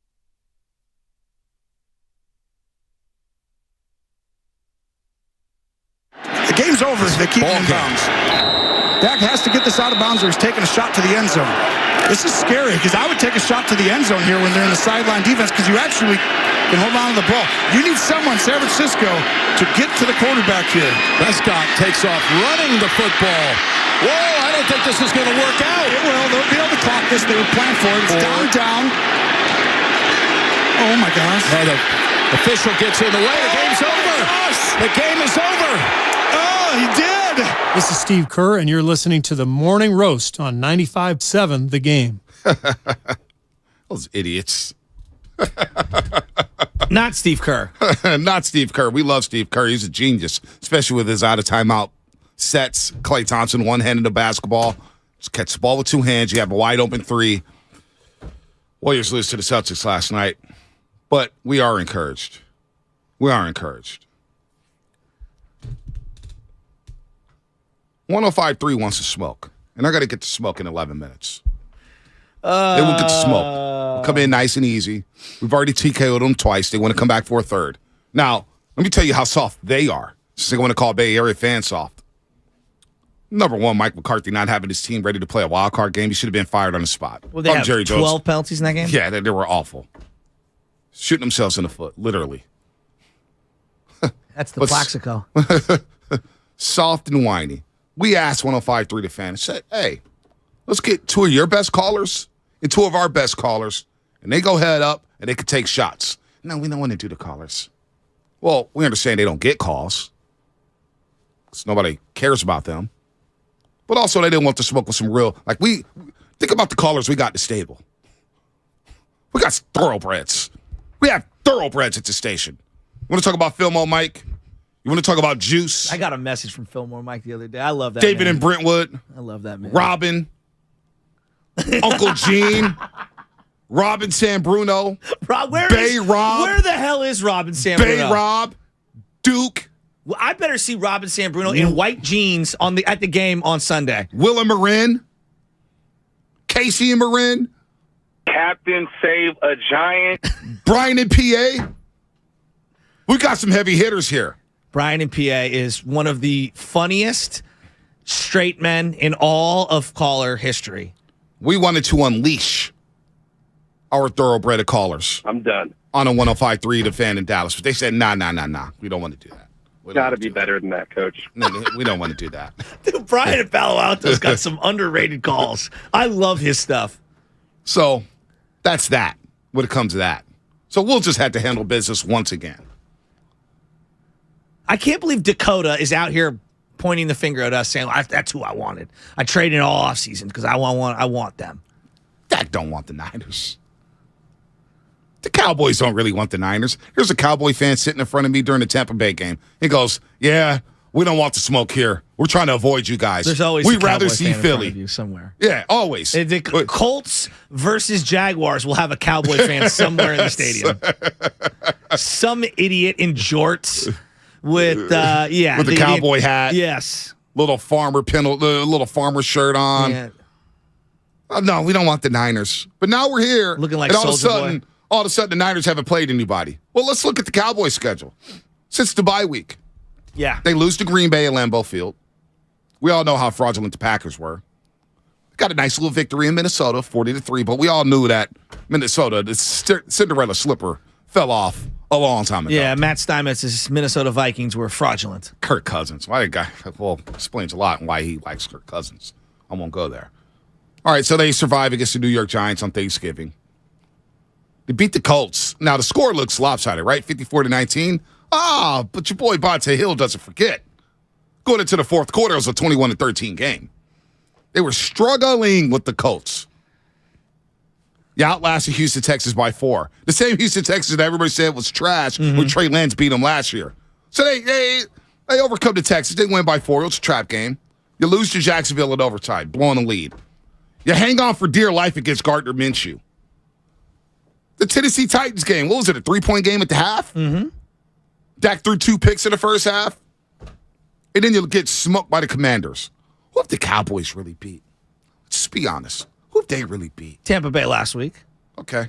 The game's over if they keep him in bounds. Dak has to get this out of bounds or he's taking a shot to the end zone. This is scary because I would take a shot to the end zone here when they're in the sideline defense because you actually can hold on to the ball. You need someone, San Francisco, to get to the quarterback here. Prescott takes off running the football. Whoa, I don't think this is going to work out. It will. They'll be able to clock this. They were planned for it. It's down. Oh, my gosh. Oh, the official gets in the way. The game's over. The game is over. He did. This is Steve Kerr, and you're listening to the Morning Roast on 95.7 The Game. Those idiots. Not Steve Kerr. Not Steve Kerr. We love Steve Kerr. He's a genius, especially with his out-of-timeout sets. Klay Thompson, one-handed the basketball. Just catch the ball with 2 hands. You have a wide-open 3. Warriors lose to the Celtics last night. But we are encouraged. We are encouraged. 105.3 wants to smoke, and I got to get to smoke in 11 minutes. They will get to smoke. We'll come in nice and easy. We've already TKO'd them twice. They want to come back for a third. Now, let me tell you how soft they are. Since they want to call Bay Area fans soft. Number one, Mike McCarthy not having his team ready to play a wild card game. He should have been fired on the spot. Well, they have Jerry 12 Jones. penalties in that game? Yeah, they were awful. Shooting themselves in the foot, literally. That's the Plaxico. Soft and whiny. We asked 105.3 the fan and said, hey, let's get 2 of your best callers and 2 of our best callers, and they go head up and they could take shots. No, we don't want to do the callers. Well, we understand they don't get calls because nobody cares about them. But also they didn't want to smoke with some real, like we, think about the callers we got in the stable. We got thoroughbreds. We have thoroughbreds at the station. You want to talk about Fillmore Mike? You want to talk about Juice? I got a message from Fillmore Mike the other day. I love that David man. and Brentwood. I love that man. Robin. Uncle Gene. Robin San Bruno. Rob, Bay Rob. Where the hell is Robin San Bay Bruno? Rob. Duke. Well, I better see Robin Sambruno in white jeans at the game on Sunday. Will and Marin. Casey and Marin. Captain Save a Giant. Brian and PA. We got some heavy hitters here. Brian and PA is one of the funniest straight men in all of caller history. We wanted to unleash our thoroughbred of callers. I'm done. On a 105.3 The Fan in Dallas. But they said, nah. We don't want to do that. Got to be better than that, Coach. No, we don't want to do that. Dude, Brian at Palo Alto's got some underrated calls. I love his stuff. So that's that when it comes to that. So we'll just have to handle business once again. I can't believe Dakota is out here pointing the finger at us saying, that's who I wanted. I traded all offseason because I want them. Dak don't want the Niners. The Cowboys don't really want the Niners. Here's a Cowboy fan sitting in front of me during the Tampa Bay game. He goes, yeah, we don't want the smoke here. We're trying to avoid you guys. There's always We'd a rather Cowboy see fan in Philly. front of you somewhere. Yeah, always. The Colts versus Jaguars will have a Cowboy fan somewhere in the stadium. Some idiot in jorts with the cowboy hat. Yes. Little farmer little farmer shirt on. Yeah. No, we don't want the Niners. But now we're here. Looking like and all of a sudden the Niners haven't played anybody. Well, let's look at the Cowboys schedule. Since the bye week. Yeah. They lose to Green Bay at Lambeau Field. We all know how fraudulent the Packers were. Got a nice little victory in Minnesota, 40-3, but we all knew that Minnesota, the Cinderella slipper, fell off a long time ago. Yeah, Matt Steinmetz's Minnesota Vikings were fraudulent. Kirk Cousins. Why that guy? Well, explains a lot why he likes Kirk Cousins. I won't go there. All right, so they survive against the New York Giants on Thanksgiving. They beat the Colts. Now, the score looks lopsided, right? 54-19. But your boy Bonte Hill doesn't forget. Going into the fourth quarter, it was a 21-13 game. They were struggling with the Colts. You outlasted Houston, Texas by 4. The same Houston, Texas that everybody said was trash when Trey Lance beat them last year. So they overcome the Texas. They win by 4. It was a trap game. You lose to Jacksonville in overtime, blowing the lead. You hang on for dear life against Gardner Minshew. The Tennessee Titans game, what was it, a 3-point game at the half? Mm-hmm. Dak threw 2 picks in the first half. And then you'll get smoked by the Commanders. Who have the Cowboys really beat? Just be honest. Who have they really beat? Tampa Bay last week. Okay.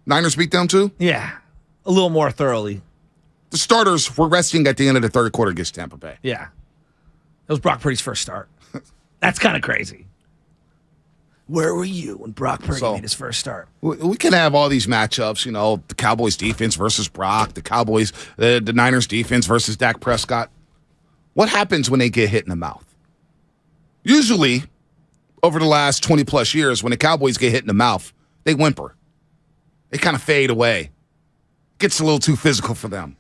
Niners beat them too? Yeah. A little more thoroughly. The starters were resting at the end of the third quarter against Tampa Bay. Yeah. It was Brock Purdy's first start. That's kind of crazy. Where were you when Brock Purdy made his first start? We can have all these matchups, the Cowboys defense versus Brock, the Niners defense versus Dak Prescott. What happens when they get hit in the mouth? Usually, over the last 20-plus years, when the Cowboys get hit in the mouth, they whimper. They kind of fade away. Gets a little too physical for them.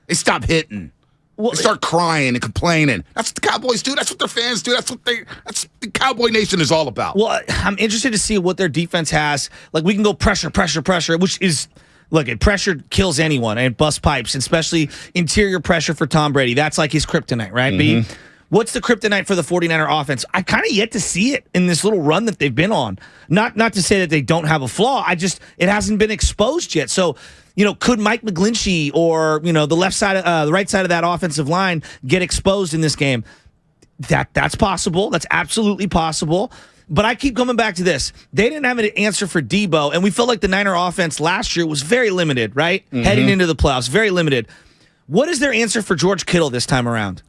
They stop hitting. They start crying and complaining. That's what the Cowboys do. That's what their fans do. That's the Cowboy Nation is all about. Well, I'm interested to see what their defense has. Like, we can go pressure, which is, look, pressure kills anyone and busts pipes, especially interior pressure for Tom Brady. That's like his kryptonite, right, B? What's the kryptonite for the 49er offense? I kind of yet to see it in this little run that they've been on. Not to say that they don't have a flaw. It hasn't been exposed yet. So, could Mike McGlinchey or, the right side of that offensive line get exposed in this game? That's possible. That's absolutely possible. But I keep coming back to this. They didn't have an answer for Debo, and we felt like the Niner offense last year was very limited, right? Heading into the playoffs, very limited. What is their answer for George Kittle this time around?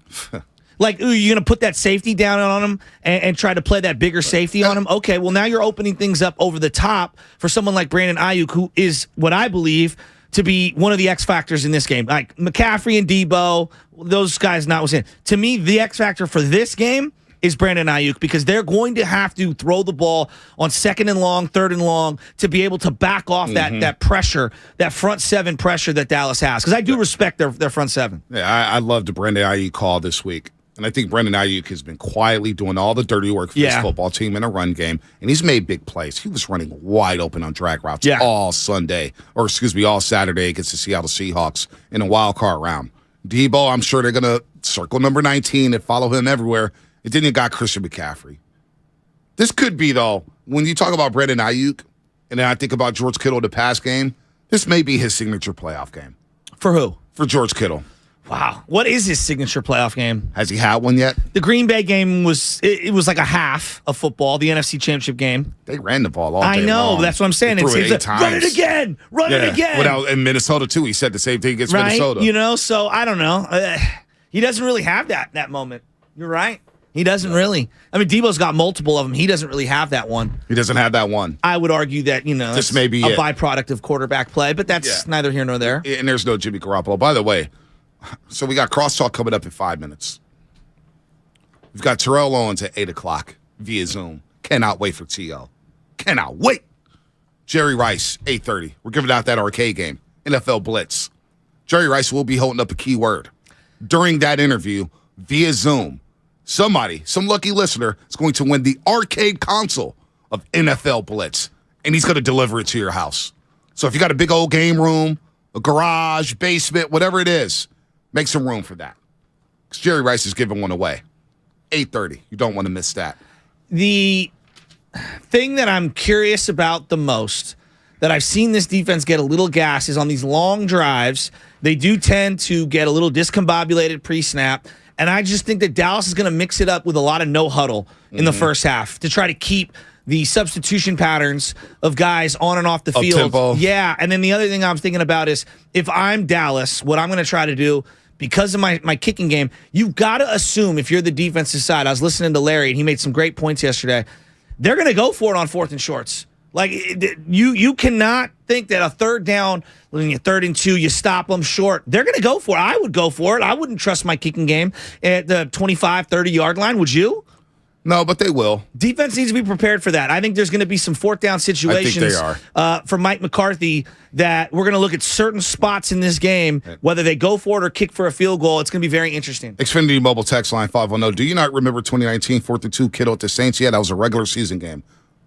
Like, you're going to put that safety down on him and try to play that bigger safety on him? Okay, well, now you're opening things up over the top for someone like Brandon Ayuk, who is what I believe to be one of the X factors in this game. Like McCaffrey and Debo, those guys notwithstanding. To me, the X factor for this game is Brandon Ayuk, because they're going to have to throw the ball on 2nd and long, 3rd and long to be able to back off that pressure, that front 7 pressure that Dallas has. Because I do respect their front 7. Yeah, I love the Brandon Ayuk call this week. And I think Brandon Ayuk has been quietly doing all the dirty work for this football team in a run game. And he's made big plays. He was running wide open on drag routes all Saturday against the Seattle Seahawks in a wild card round. Debo, I'm sure they're going to circle number 19 and follow him everywhere. And then you got Christian McCaffrey. This could be, though, when you talk about Brandon Ayuk, and then I think about George Kittle in the pass game, this may be his signature playoff game. For who? For George Kittle. Wow. What is his signature playoff game? Has he had one yet? The Green Bay game was like a half of football, the NFC Championship game. They ran the ball all day I know, long. that's what I'm saying. They threw it 8 like, times. run it again. Run it again. Well, in Minnesota, too, he said the same thing against Minnesota. You know, so I don't know. He doesn't really have that moment. You're right. He doesn't really. I mean, Debo's got multiple of them. He doesn't really have that one. He doesn't have that one. I would argue that, this may be a byproduct of quarterback play, but that's neither here nor there. And there's no Jimmy Garoppolo. By the way, so we got crosstalk coming up in 5 minutes. We've got Terrell Owens at 8 o'clock via Zoom. Cannot wait for T.O. Cannot wait. Jerry Rice, 8:30. We're giving out that arcade game, NFL Blitz. Jerry Rice will be holding up a key word. During that interview, via Zoom, some lucky listener is going to win the arcade console of NFL Blitz, and he's going to deliver it to your house. So if you got a big old game room, a garage, basement, whatever it is, make some room for that. Because Jerry Rice is giving one away. 8:30. You don't want to miss that. The thing that I'm curious about the most, that I've seen this defense get a little gas, is on these long drives, they do tend to get a little discombobulated pre-snap. And I just think that Dallas is going to mix it up with a lot of no huddle in the first half to try to keep the substitution patterns of guys on and off the field. Up-tempo. Yeah, and then the other thing I'm thinking about is if I'm Dallas, what I'm going to try to do, because of my kicking game, you've got to assume if you're the defensive side, I was listening to Larry, and he made some great points yesterday, they're going to go for it on 4th and shorts. Like, you cannot think that a third down, when you're 3rd and 2, you stop them short. They're going to go for it. I would go for it. I wouldn't trust my kicking game at the 25, 30-yard line. Would you? No, but they will. Defense needs to be prepared for that. I think there's going to be some 4th down situations I think they are. For Mike McCarthy that we're going to look at certain spots in this game, whether they go for it or kick for a field goal. It's going to be very interesting. Xfinity Mobile text line 510. Do you not remember 2019 4th and 2 Kittle at the Saints? Yeah, that was a regular season game.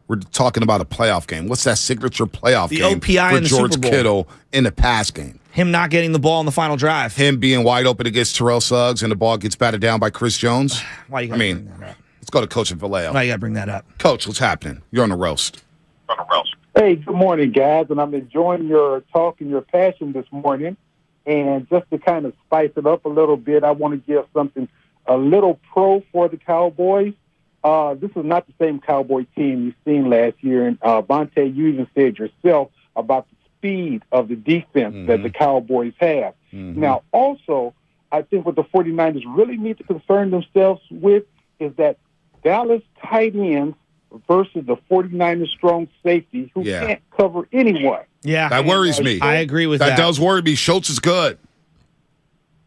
We're talking about a playoff game. What's that signature playoff game OPI for in the George Super Bowl. Kittle in the pass game? Him not getting the ball on the final drive. Him being wide open against Terrell Suggs and the ball gets batted down by Chris Jones. Why you gotta bring that up? Let's go to Coach and Vallejo. Why you got to bring that up? Coach, what's happening? You're on the roast. Hey, good morning, guys, and I'm enjoying your talk and your passion this morning. And just to kind of spice it up a little bit, I want to give something a little pro for the Cowboys. This is not the same Cowboy team you've seen last year. And Bonte, you even said yourself about the speed of the defense that the Cowboys have. Now, also, I think what the 49ers really need to concern themselves with is that Dallas tight ends versus the 49ers strong safety who can't cover anyone. Yeah. That worries me. I agree with that. That does worry me. Schultz is good.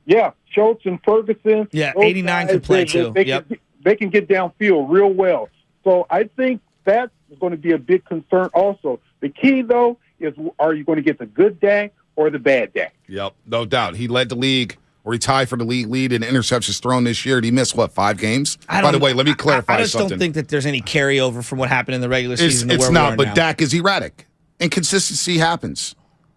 Yeah, Schultz and Ferguson. Yeah, 89 could play too. They can get downfield real well. So I think that's going to be a big concern also. The key, though, is are you going to get the good Dak or the bad Dak? Yep, no doubt. He led the league, or he tied for the league lead in interceptions thrown this year. Did he miss, 5 games? By the way, let me clarify I just something. don't think that there's any carryover from what happened in the regular season. It's not, but Dak is erratic. Inconsistency happens.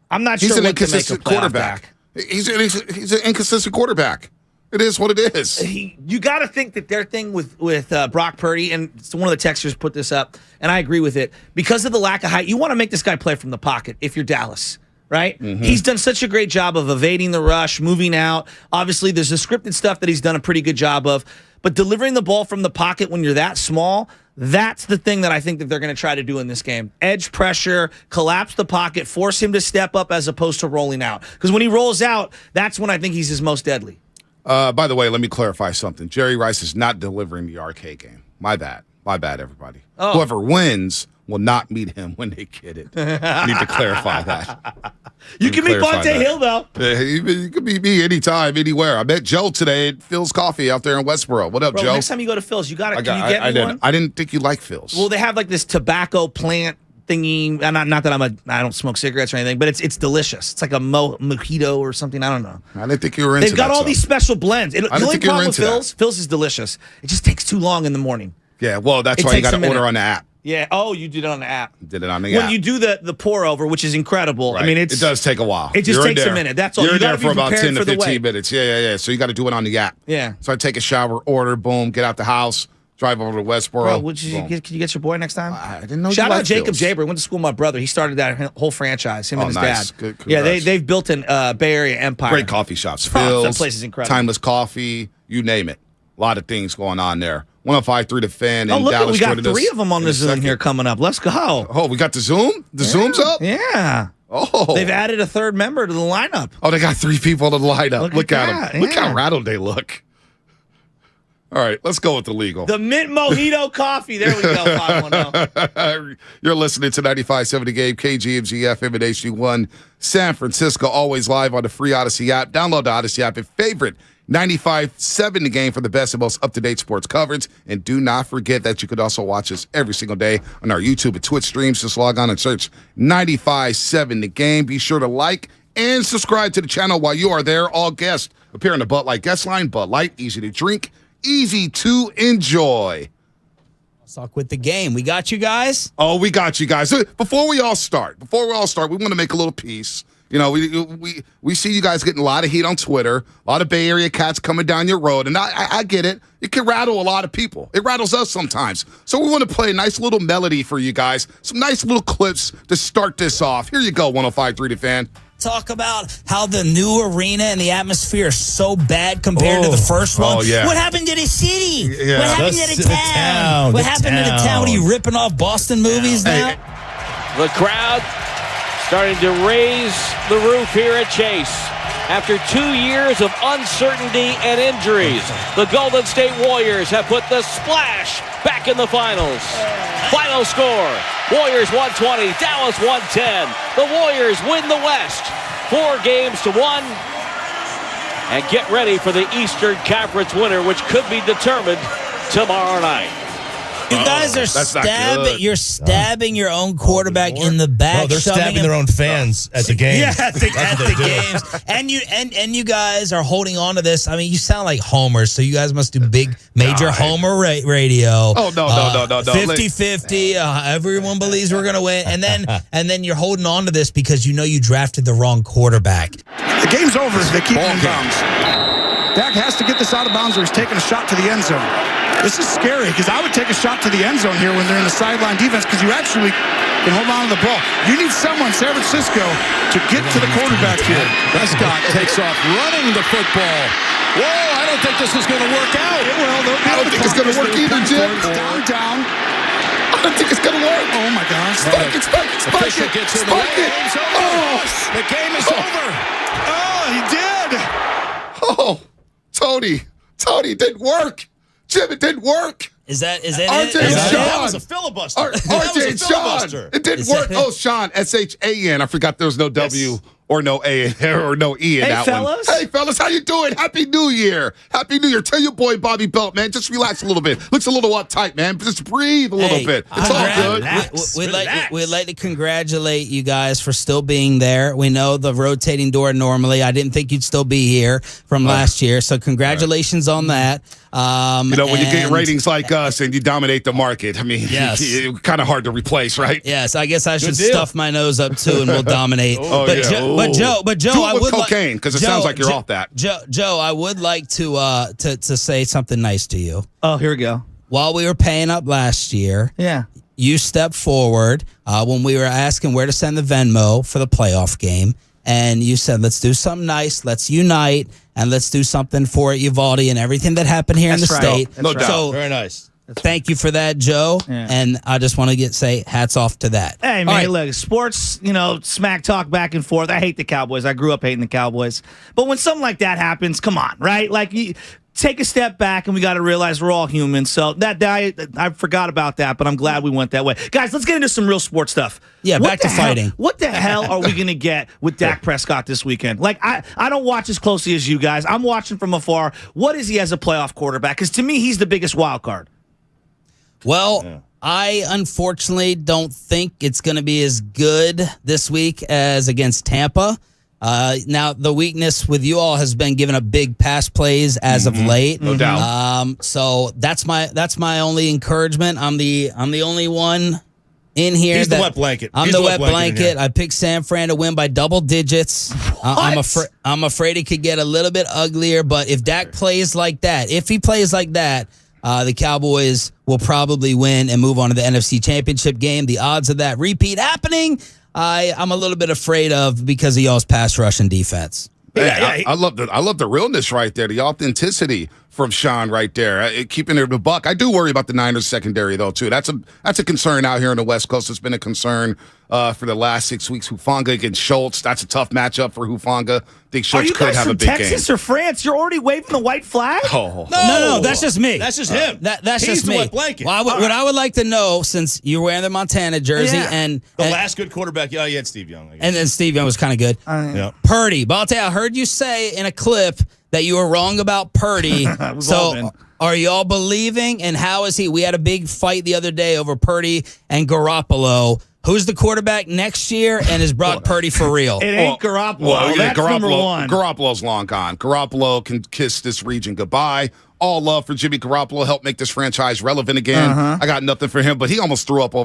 I'm not He's sure an what to make inconsistent of playoff quarterback. Dak. He's an inconsistent quarterback. It is what it is. You got to think that their thing with Brock Purdy, and one of the texters put this up, and I agree with it, because of the lack of height, you want to make this guy play from the pocket if you're Dallas, right? He's done such a great job of evading the rush, moving out. Obviously, there's the scripted stuff that he's done a pretty good job of, but delivering the ball from the pocket when you're that small, that's the thing that I think that they're going to try to do in this game. Edge pressure, collapse the pocket, force him to step up as opposed to rolling out. Because when he rolls out, that's when I think he's his most deadly. By the way, let me clarify something. Jerry Rice is not delivering the arcade game. My bad. My bad, everybody. Oh. Whoever wins will not meet him when they get it. I need to clarify that. You can meet Bonte Hill, though. You can meet me anytime, anywhere. I met Joe today at Phil's Coffee out there in Westboro. What up, Bro, Joe? next time you go to Phil's, you got to, can you get me one? I didn't think you liked Phil's. Well, they have like this tobacco plant thingy. Not that I don't smoke cigarettes or anything, but it's delicious. It's like a mojito or something. I don't know. I didn't think you were into They've got all these special blends. The only problem with Phil's is delicious. It just takes too long in the morning. Yeah, well, that's why you got to order on the app. Yeah. Oh, you did it on the app. Did it on the app. When you do the pour over, which is incredible. Right. I mean, it does take a while. It just takes a minute. That's all. You're You there gotta for be about 10 to prepared for the 15 wait. minutes. Yeah. So you got to do it on the app. Yeah. So I take a shower, order, boom, get out the house, drive over to Westboro. Bro, can you get your boy next time? I didn't know. Shout you out liked Jacob Bills. Jaber. Went to school with my brother. He started that whole franchise. Him and his nice. dad. Good, yeah, congrats. they've built an Bay Area empire. Great coffee shops. Oh, Phil's, that place is incredible. Timeless Coffee, you name it. A lot of things going on there. 105.3 The Fan in look, Dallas. we got 3 of them on the Zoom here coming up. Let's go. Oh, we got the Zoom? The Zoom's up? Yeah. Oh. They've added a 3rd member to the lineup. Oh, they got 3 people in the lineup. Look at that. them. Look Yeah. how rattled they look. All right, let's go with the legal. The Mint Mojito Coffee. There we go, 510. You're listening to 95.7 The Game, KGMG FM and HD1, San Francisco, always live on the free Odyssey app. Download the Odyssey app and favorite 95.7 The Game for the best and most up-to-date sports coverage. And do not forget that you could also watch us every single day on our YouTube and Twitch streams. Just log on and search 95.7 The Game. Be sure to like and subscribe to the channel while you are there. All guests appear on the Bud Light guest line. Bud Light, easy to drink, easy to enjoy. Let's talk with the game. We got you guys? Oh, we got you guys. So before we all start, we want to make a little piece. You know, we see you guys getting a lot of heat on Twitter, a lot of Bay Area cats coming down your road, and I get it. It can rattle a lot of people. It rattles us sometimes. So we want to play a nice little melody for you guys, some nice little clips to start this off. Here you go, 105.3 The Fan. Talk about how the new arena and the atmosphere is so bad compared to the first one. Oh, yeah. What happened to the city? Yeah. What happened to the town? What happened to the town? What are you ripping off Boston movies now? The crowd starting to raise the roof here at Chase. After 2 years of uncertainty and injuries, the Golden State Warriors have put the splash back in the finals. Final score, Warriors 120, Dallas 110. The Warriors win the West 4-1 and get ready for the Eastern Conference winner, which could be determined tomorrow night. You guys are stabbing your own quarterback in the back. No, they're stabbing their own fans at the games. Yeah, at the games. And you guys are holding on to this. I mean, you sound like homers, so you guys must do big, major homer radio. Oh, no. 50-50. Everyone believes we're going to win. And then you're holding on to this because you know you drafted the wrong quarterback. The game's over if they keep him in bounds. Dak has to get this out of bounds or he's taking a shot to the end zone. This is scary because I would take a shot to the end zone here when they're in the sideline defense because you actually can hold on to the ball. You need someone, San Francisco, to get to the quarterback here. Prescott takes off running the football. Whoa, I don't think this is going to work out. I don't think it's going to work either, Jim. Down. I don't think it's going to work. Oh, my gosh. Spike it. Oh, the game is over. Oh, he did. Oh, Tony, it didn't work. Jim, it didn't work. Is that RJ it? and Sean. That was a filibuster. RJ and Sean. It didn't work. Oh, Sean, S-H-A-N. I forgot there was no W or no A or no E in that fellas. one. Hey, fellas, how you doing? Happy New Year. Happy New Year. Tell your boy Bobby Belt, man, just relax a little bit. Looks a little uptight, man. Just breathe a little bit. It's all good. We'd like to congratulate you guys for still being there. We know the rotating door normally. I didn't think you'd still be here from last year, so congratulations on that. When you get ratings like us and you dominate the market, I mean, it's kind of hard to replace, right? Yes, I guess I should stuff my nose up too, and we'll dominate. But Joe, do it with cocaine because it sounds like you're off that. Joe, I would like to say something nice to you. Oh, here we go. While we were paying up last year, you stepped forward when we were asking where to send the Venmo for the playoff game. And you said, let's do something nice, let's unite, and let's do something for Uvalde and everything that happened here in the state. No doubt. So, very nice. Thank you for that, Joe. Yeah. And I just want to say hats off to that. Hey, man, look, sports, smack talk back and forth. I hate the Cowboys. I grew up hating the Cowboys. But when something like that happens, come on, right? Like, take a step back, and we got to realize we're all human. So I forgot about that, but I'm glad we went that way. Guys, let's get into some real sports stuff. Yeah, back to fighting. What the hell are we going to get with Dak Prescott this weekend? Like, I don't watch as closely as you guys. I'm watching from afar. What is he as a playoff quarterback? Because to me, he's the biggest wild card. Well, I unfortunately don't think it's going to be as good this week as against Tampa. Now, the weakness with you all has been giving up big pass plays as of late. No doubt. So that's my only encouragement. I'm the only one in here. He's the wet blanket. I'm the wet blanket. I picked San Fran to win by double digits. I'm afraid it could get a little bit uglier, but if Dak plays like that, the Cowboys will probably win and move on to the NFC Championship game. The odds of that repeat happening, I'm a little bit afraid of because of y'all's pass rush and defense. I love the realness right there, the authenticity from Sean right there, keeping it a buck. I do worry about the Niners secondary though too. That's a concern out here on the West Coast. It's been a concern for the last 6 weeks. Hufanga against Schultz. That's a tough matchup for Hufanga. I think Schultz could have a big game. Are you guys from Texas or France? You're already waving the white flag? Oh. No, that's just me. That's just him. That's He's just the me. wet blanket. Well, what I would like to know, since you're wearing the Montana jersey and the last good quarterback, you had Steve Young. And then Steve Young was kind of good. Yeah. Purdy, but I'll tell you, I heard you say in a clip that you were wrong about Purdy. So are y'all believing? And how is he? We had a big fight the other day over Purdy and Garoppolo. Who's the quarterback next year, and is Brock Purdy for real? It ain't Garoppolo. That's number one. Garoppolo's long gone. Garoppolo can kiss this region goodbye. All love for Jimmy Garoppolo. Helped make this franchise relevant again. I got nothing for him, but he almost threw up.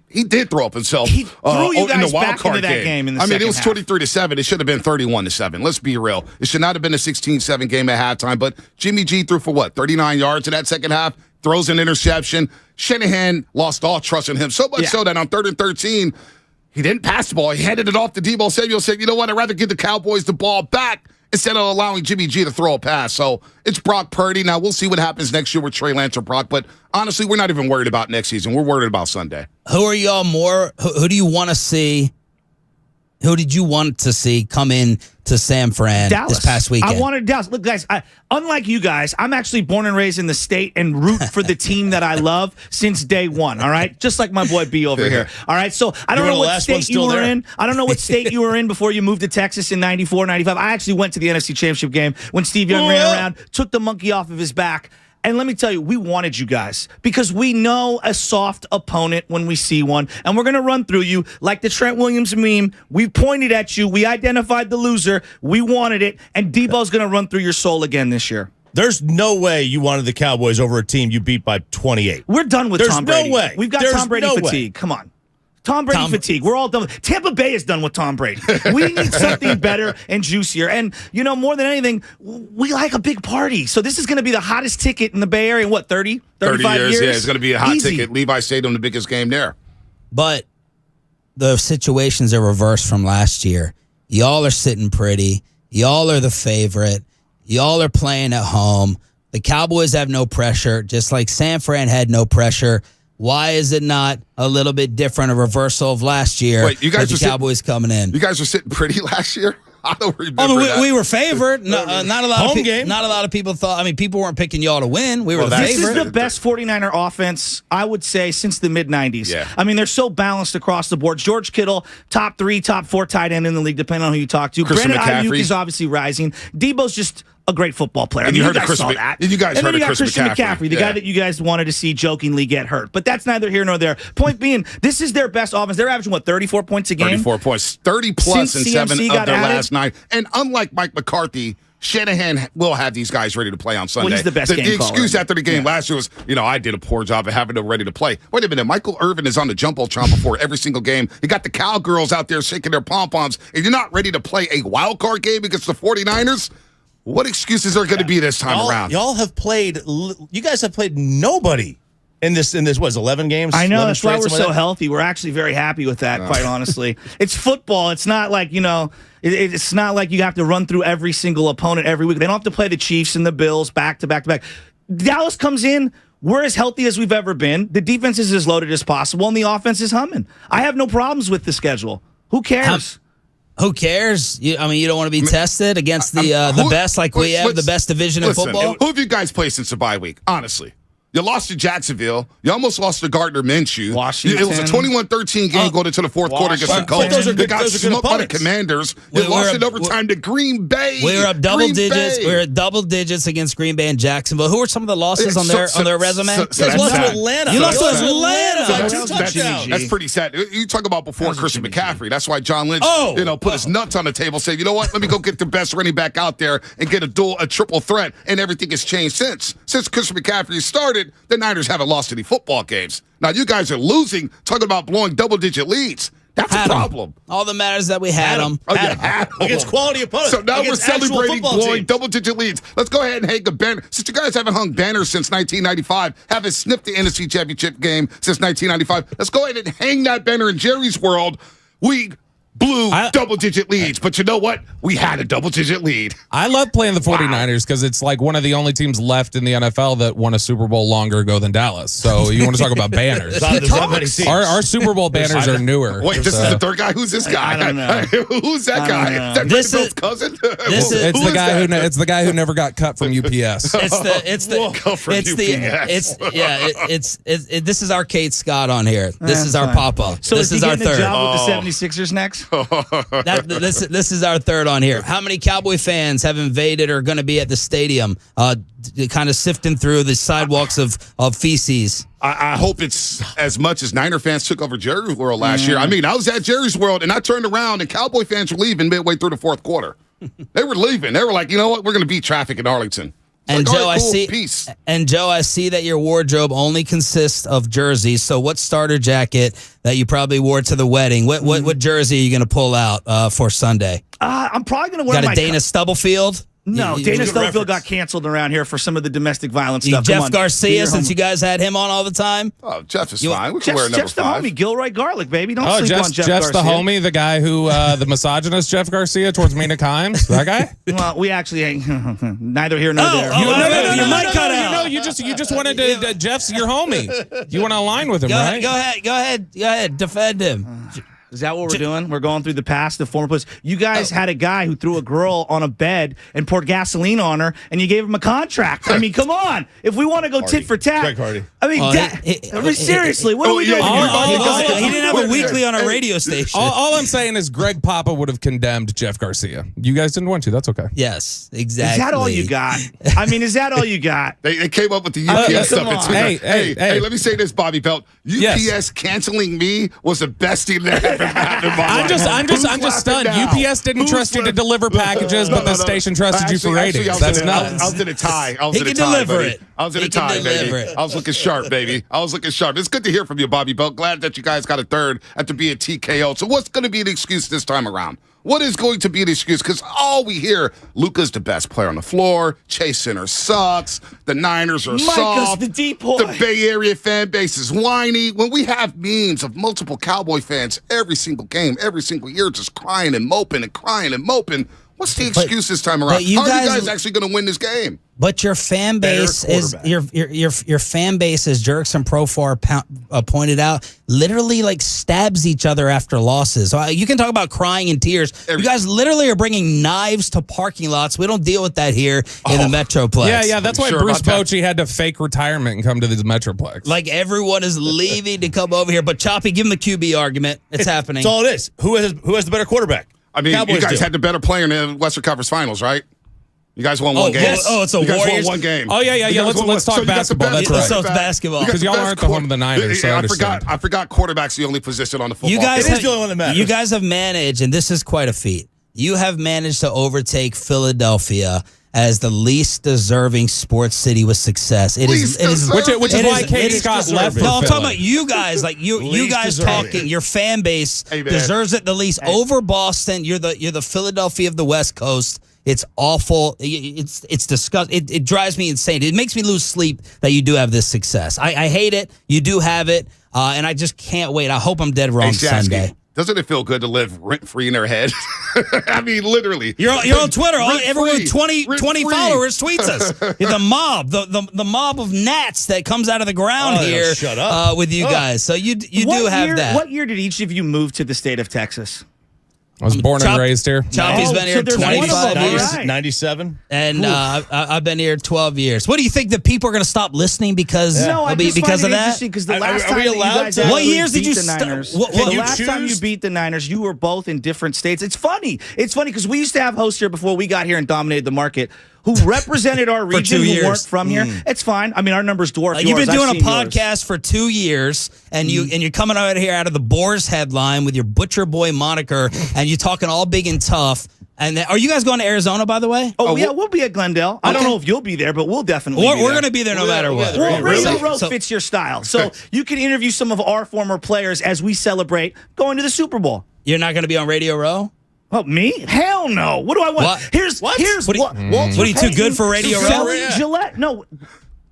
He did throw up himself. He threw you guys in the wild back card into that game in the I mean, it was second 23-7. It should have been 31-7. Let's be real. It should not have been a 16-7 game at halftime. But Jimmy G threw for 39 yards in that second half. Throws an interception. Shanahan lost all trust in him. So much so that on 3rd and 13, he didn't pass the ball. He handed it off to Deebo Samuel. Said, you know what? I'd rather give the Cowboys the ball back instead of allowing Jimmy G to throw a pass. So it's Brock Purdy. Now, we'll see what happens next year with Trey Lance or Brock. But honestly, we're not even worried about next season. We're worried about Sunday. Who are y'all more? Who do you want to see? Who did you want to see come in to San Fran Dallas. this past weekend? I wanted Dallas. Look, guys, unlike you guys, I'm actually born and raised in the state and root for the team that I love since day one, all right? Just like my boy B over here, all right? So I don't know what state you were in. I don't know what state you were in before you moved to Texas in 94, 95. I actually went to the NFC Championship game when Steve Young ran around, took the monkey off of his back. And let me tell you, we wanted you guys because we know a soft opponent when we see one. And we're going to run through you like the Trent Williams meme. We pointed at you. We identified the loser. We wanted it. And Debo's going to run through your soul again this year. There's no way you wanted the Cowboys over a team you beat by 28. We're done with Tom Brady. There's no way. We've got Tom Brady fatigue. Come on. Tom Brady fatigue. We're all done. Tampa Bay is done with Tom Brady. We need something better and juicier. And, you know, more than anything, we like a big party. So this is going to be the hottest ticket in the Bay Area in, 35 years? Yeah, it's going to be a hot ticket. Levi Stadium, the biggest game there. But the situations are reversed from last year. Y'all are sitting pretty. Y'all are the favorite. Y'all are playing at home. The Cowboys have no pressure, just like San Fran had no pressure. Why is it not a little bit different, a reversal of last year? Wait, you guys with the Cowboys coming in. You guys were sitting pretty last year? I don't remember that. We were favored. Not a lot of people thought. I mean, people weren't picking y'all to win. We were the favorite. This is the best 49er offense, I would say, since the mid-'90s. Yeah. I mean, they're so balanced across the board. George Kittle, top 3, top 4 tight end in the league, depending on who you talk to. Brandon Ayuk is obviously rising. Debo's just a great football player. And you heard guys Chris saw that. And you guys heard of Christian McCaffrey, the guy that you guys wanted to see jokingly get hurt. But that's neither here nor there. Point being, this is their best offense. They're averaging, 34 points a game? 34 points. 30-plus in 7 of their last 9. And unlike Mike McCarthy, Shanahan will have these guys ready to play on Sunday. Well, he's the best game caller. The excuse after the game last year was, I did a poor job of having them ready to play. Wait a minute. Michael Irvin is on the Jumbotron before every single game. You got the Cowgirls out there shaking their pom-poms, and you're not ready to play a wild card game against the 49ers? What excuses are going to be this time around? Y'all have played. You guys have played nobody in this. What, 11 games? I know. That's why we're so healthy. We're actually very happy with that. Quite honestly, it's football. It's not like It's not like you have to run through every single opponent every week. They don't have to play the Chiefs and the Bills back to back to back. Dallas comes in. We're as healthy as we've ever been. The defense is as loaded as possible, and the offense is humming. I have no problems with the schedule. Who cares? Who cares? You don't want to be tested against the best, like we have the best division in football? Who have you guys played since the bye week? Honestly. You lost to Jacksonville. You almost lost to Gardner Minshew. Washington. It was a 21-13 game going into the fourth quarter against the Colts. They got smoked by the Commanders. You lost in overtime to Green Bay. We were up double digits. We were at double digits against Green Bay and Jacksonville. Who were some of the losses on their resume? You lost to Atlanta. You lost to Atlanta. That's pretty sad. You talk about before Christian McCaffrey. That's why John Lynch put his nuts on the table, said, you know what, let me go get the best running back out there and get a triple threat, and everything has changed since. Since Christian McCaffrey started, the Niners haven't lost any football games. Now, you guys are losing, talking about blowing double-digit leads. That's a problem. All that matters is that we had them. Against quality opponents. So now we're Against actual celebrating football blowing teams. double-digit leads. Let's go ahead and hang a banner. Since you guys haven't hung banners since 1995, haven't sniffed the NFC Championship game since 1995, let's go ahead and hang that banner in Jerry's world. We blew double-digit leads, but you know what? We had a double-digit lead. I love playing the 49ers because it's like one of the only teams left in the NFL that won a Super Bowl longer ago than Dallas. So you want to talk about banners. Our Super Bowl banners are newer. Wait, this is the third guy? Who's this guy? I don't know. Who's that guy? Is that This Brandon is- Bill's cousin? It's the guy who never got cut from UPS. This is our Kate Scott on here. This is our Papa. So this is is he our getting a third. job with the 76ers next? This is our third on here. How many Cowboy fans have invaded or going to be at the stadium, kind of sifting through the sidewalks of feces? I hope it's as much as Niner fans took over Jerry's World last year. I mean, I was at Jerry's World, and I turned around, and Cowboy fans were leaving midway through the fourth quarter. They were leaving. They were like, you know what? We're going to beat traffic in Arlington. And like, Joe, all right, cool, I see. peace. And Joe, I see that your wardrobe only consists of jerseys. So, what starter jacket that you probably wore to the wedding? What jersey are you going to pull out for Sunday? I'm probably going to wear Got my a Dana Stubblefield? No, Dana Stubblefield got canceled around here for some of the domestic violence stuff. Jeff Garcia, since you guys had him on all the time. Oh, Jeff is fine. We can wear number Jeff's the 5. homie, Gilroy Garlic, baby. Don't sleep on Jeff Jeff's Garcia. the homie, the guy who, the misogynist Jeff Garcia towards Mina Kimes. That guy? Well, we actually ain't neither here nor there. Your mic cut out. No, you just wanted to. Jeff's your homie. You want to align with him, right? Go ahead. Defend him. Is that what we're doing? We're going through the past, the former place. You guys had a guy who threw a girl on a bed and poured gasoline on her, and you gave him a contract. I mean, come on. If we want to go tit for tat. I mean, seriously, what are we doing? He didn't have a weekly on a radio station. All I'm saying is Greg Papa would have condemned Jeff Garcia. You guys didn't want to. That's okay. Yes, exactly. Is that all you got? I mean, is that all you got? They came up with the UPS stuff. Hey, let me say this, Bobby Belt. UPS canceling me was the best thing that ever happened in my life. I'm just stunned. UPS didn't trust you to deliver packages, but the station trusted you for ratings. That's nuts. I was in a tie. I was in a tie, baby. I was in a tie, baby. I was looking sharp, baby. I was looking sharp. It's good to hear from you, Bobby Belt. Glad that you guys got a third after being TKO. So what's going to be the excuse this time around? What is going to be the excuse? Because all we hear, Luka's the best player on the floor. Chase Center sucks. The Niners are soft. the deep boy. The Bay Area fan base is whiny. When we have memes of multiple Cowboy fans every single game, every single year, just crying and moping and crying and moping, what's the excuse this time around? How are you guys actually going to win this game? But your fan base is your fan base, as Jerks and Profar pointed out, literally like stabs each other after losses. So you can talk about crying and tears. You guys literally are bringing knives to parking lots. We don't deal with that here in the Metroplex. Yeah. That's why Bruce Bochy had to fake retirement and come to the Metroplex. Like everyone is leaving to come over here. But Choppy, give him the QB argument. It's happening. That's all it is. Who has the better quarterback? I mean, Cowboys you guys do. had the better player in the Western Conference Finals, right? You guys won one game. It's a you guys Warriors. won one game. Oh, yeah. Let's talk basketball. That's right. So it's basketball. Because y'all aren't the home of the Niners, so I forgot quarterback's the only position on the football team. It is the only one that matters. You guys have managed, and this is quite a feat, you have managed to overtake Philadelphia as the least deserving sports city with success. Which is why Kate Scott left. No, I'm talking about you guys. Like you guys deserving. talking. Your fan base deserves it the least. Over Boston, you're the Philadelphia of the West Coast. It's awful. It's disgusting. It drives me insane. It makes me lose sleep that you do have this success. I hate it. You do have it, and I just can't wait. I hope I'm dead wrong Sunday. Doesn't it feel good to live rent-free in their head? I mean, literally. You're on Twitter. Everyone with 20 Rent-free. followers tweets us. The mob, the mob of gnats that comes out of the ground here shut up. with you guys. So you do have that. What year did each of you move to the state of Texas? I was born and raised here. Choppy's been here 25 years. 97. And I've been here 12 years. What do you think that people are going to stop listening because of that? Because the last time you guys what years did you beat the Niners? the last time you beat the Niners, you were both in different states. It's funny. It's funny because we used to have hosts here before we got here and dominated the market who represented our region who weren't from here. It's fine. I mean, our numbers dwarf yours. You've been doing I've a seen podcast for 2 years, and you're coming out here out of the Boars headline with your Butcher Boy moniker, and you're talking all big and tough. And then, are you guys going to Arizona, by the way? Oh, yeah, we'll be at Glendale. I don't know if you'll be there, but we'll definitely be there. We're going to be there no matter what. Well, Radio Row fits your style. So you can interview some of our former players as we celebrate going to the Super Bowl. You're not going to be on Radio Row? Oh, me? Hell no. What do I want? What? Here's What are you too good for Radio Row? Gillette. No.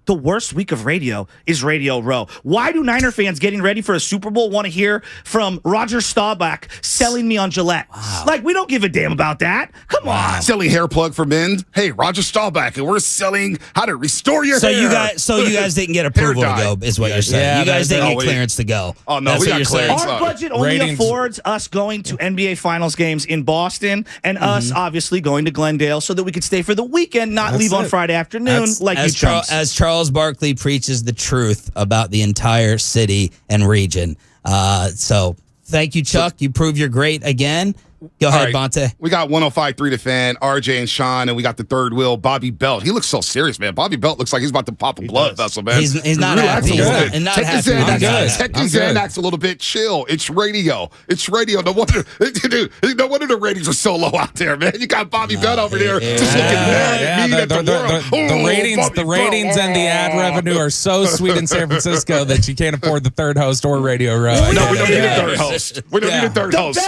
The worst week of radio is Radio Row. Why do Niner fans getting ready for a Super Bowl want to hear from Roger Staubach selling me on Gillette? Wow. Like, we don't give a damn about that. Come on. Selling hair plug for men. Hey, Roger Staubach, and we're selling how to restore your hair. You guys didn't get approval to go, is what you're saying. You guys didn't get clearance to go. Oh, no, That's we what got you're clearance. saying. Our budget only affords us going to NBA Finals games in Boston and us obviously going to Glendale so that we could stay for the weekend, not leave on Friday afternoon like you chumps. As Charles Barkley preaches the truth about the entire city and region. So thank you, Chuck. You prove you're great again. Go ahead, Bonte. We got 105.3 The Fan, RJ and Sean, and we got the third wheel, Bobby Belt. He looks so serious, man. Bobby Belt looks like he's about to pop a blood vessel, man. He's not happy. Take the Xanax a little bit. Chill. It's radio. It's radio. No wonder the ratings are so low out there, man. You got Bobby Belt over there just looking mad at the world. The ratings and the ad revenue are so sweet in San Francisco that you can't afford the third host or Radio Row. No, we don't need a third host. We don't need a third host.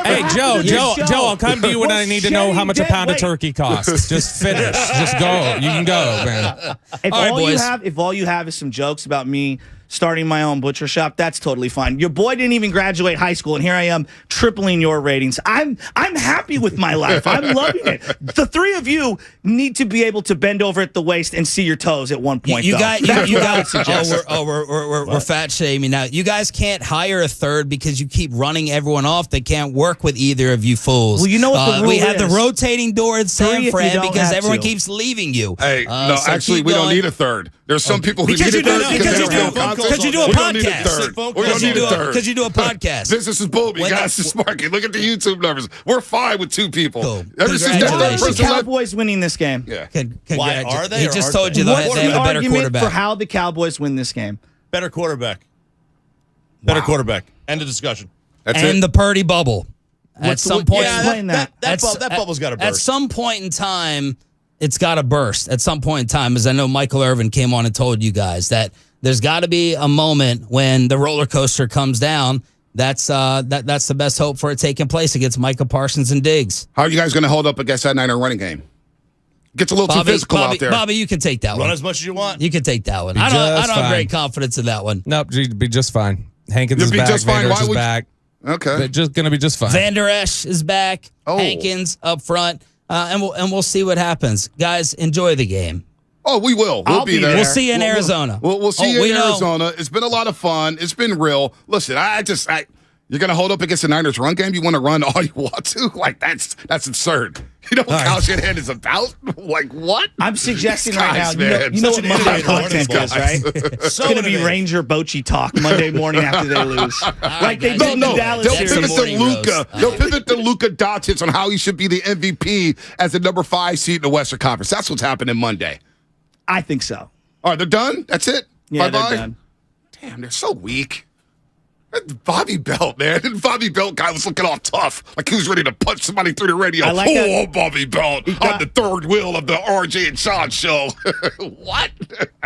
Hey, Joe, I'll come to you when I need to know how much a pound of turkey costs. Just finish. Just go. You can go, man. If all you have is some jokes about me starting my own butcher shop, that's totally fine. Your boy didn't even graduate high school, and here I am tripling your ratings. I'm happy with my life. I'm loving it. The three of you need to be able to bend over at the waist and see your toes at one point. You guys, we're fat shaming now. You guys can't hire a third because you keep running everyone off. They can't work with either of you fools. Well, you know what the rule we have is. the rotating door at San Fran because everyone to. keeps leaving you. Hey, no, so actually, we don't need a third. There's some people who need a third because you do a podcast. Because you do a podcast. Business is booming, guys. It's market. Look at the YouTube numbers. We're fine with two people. Cool. Ever since that Why is the Cowboys winning this game? Yeah. Why are they? He just told you they have a better quarterback. For how the Cowboys win this game? Better quarterback. Better quarterback. End of discussion. That's and it. the Purdy bubble. At some point, explain that. That bubble's got to burst. At some point in time, it's got to burst. At some point in time, as I know Michael Irvin came on and told you guys that there's got to be a moment when the roller coaster comes down. That's the best hope for it taking place against Micah Parsons and Diggs. How are you guys going to hold up against that Niner running game? Gets a little too physical out there. Bobby, you can take that one. Run as much as you want. You can take that one. I don't have great confidence in that one. Nope, you'd be just fine. Hankins is back. Vander Esch is back. Okay. They're just going to be just fine. Vander Esch is back. Hankins up front. And we'll see what happens. Guys, enjoy the game. Oh, we will. We'll be there. We'll see you in Arizona. We'll see you in Arizona. It's been a lot of fun. It's been real. Listen, you're going to hold up against the Niners run game? You want to run all you want to? Like, that's absurd. You know what Kyle Shanahan is about? Like, what? I'm suggesting right now, you know what Monday content is, right? It's going to be Ranger Bochy talk Monday morning after they lose. Like they did in the Dallas series. They'll pivot to Luka Doncic on how he should be the MVP as the number 5 seed in the Western Conference. That's what's happening Monday. I think so. All right, they're done? That's it? Yeah, Bye-bye? they're done. Damn, they're so weak. Bobby Belt, man. The Bobby Belt guy was looking all tough, like he was ready to punch somebody through the radio. Bobby Belt on the third wheel of the RJ and Sean show. What?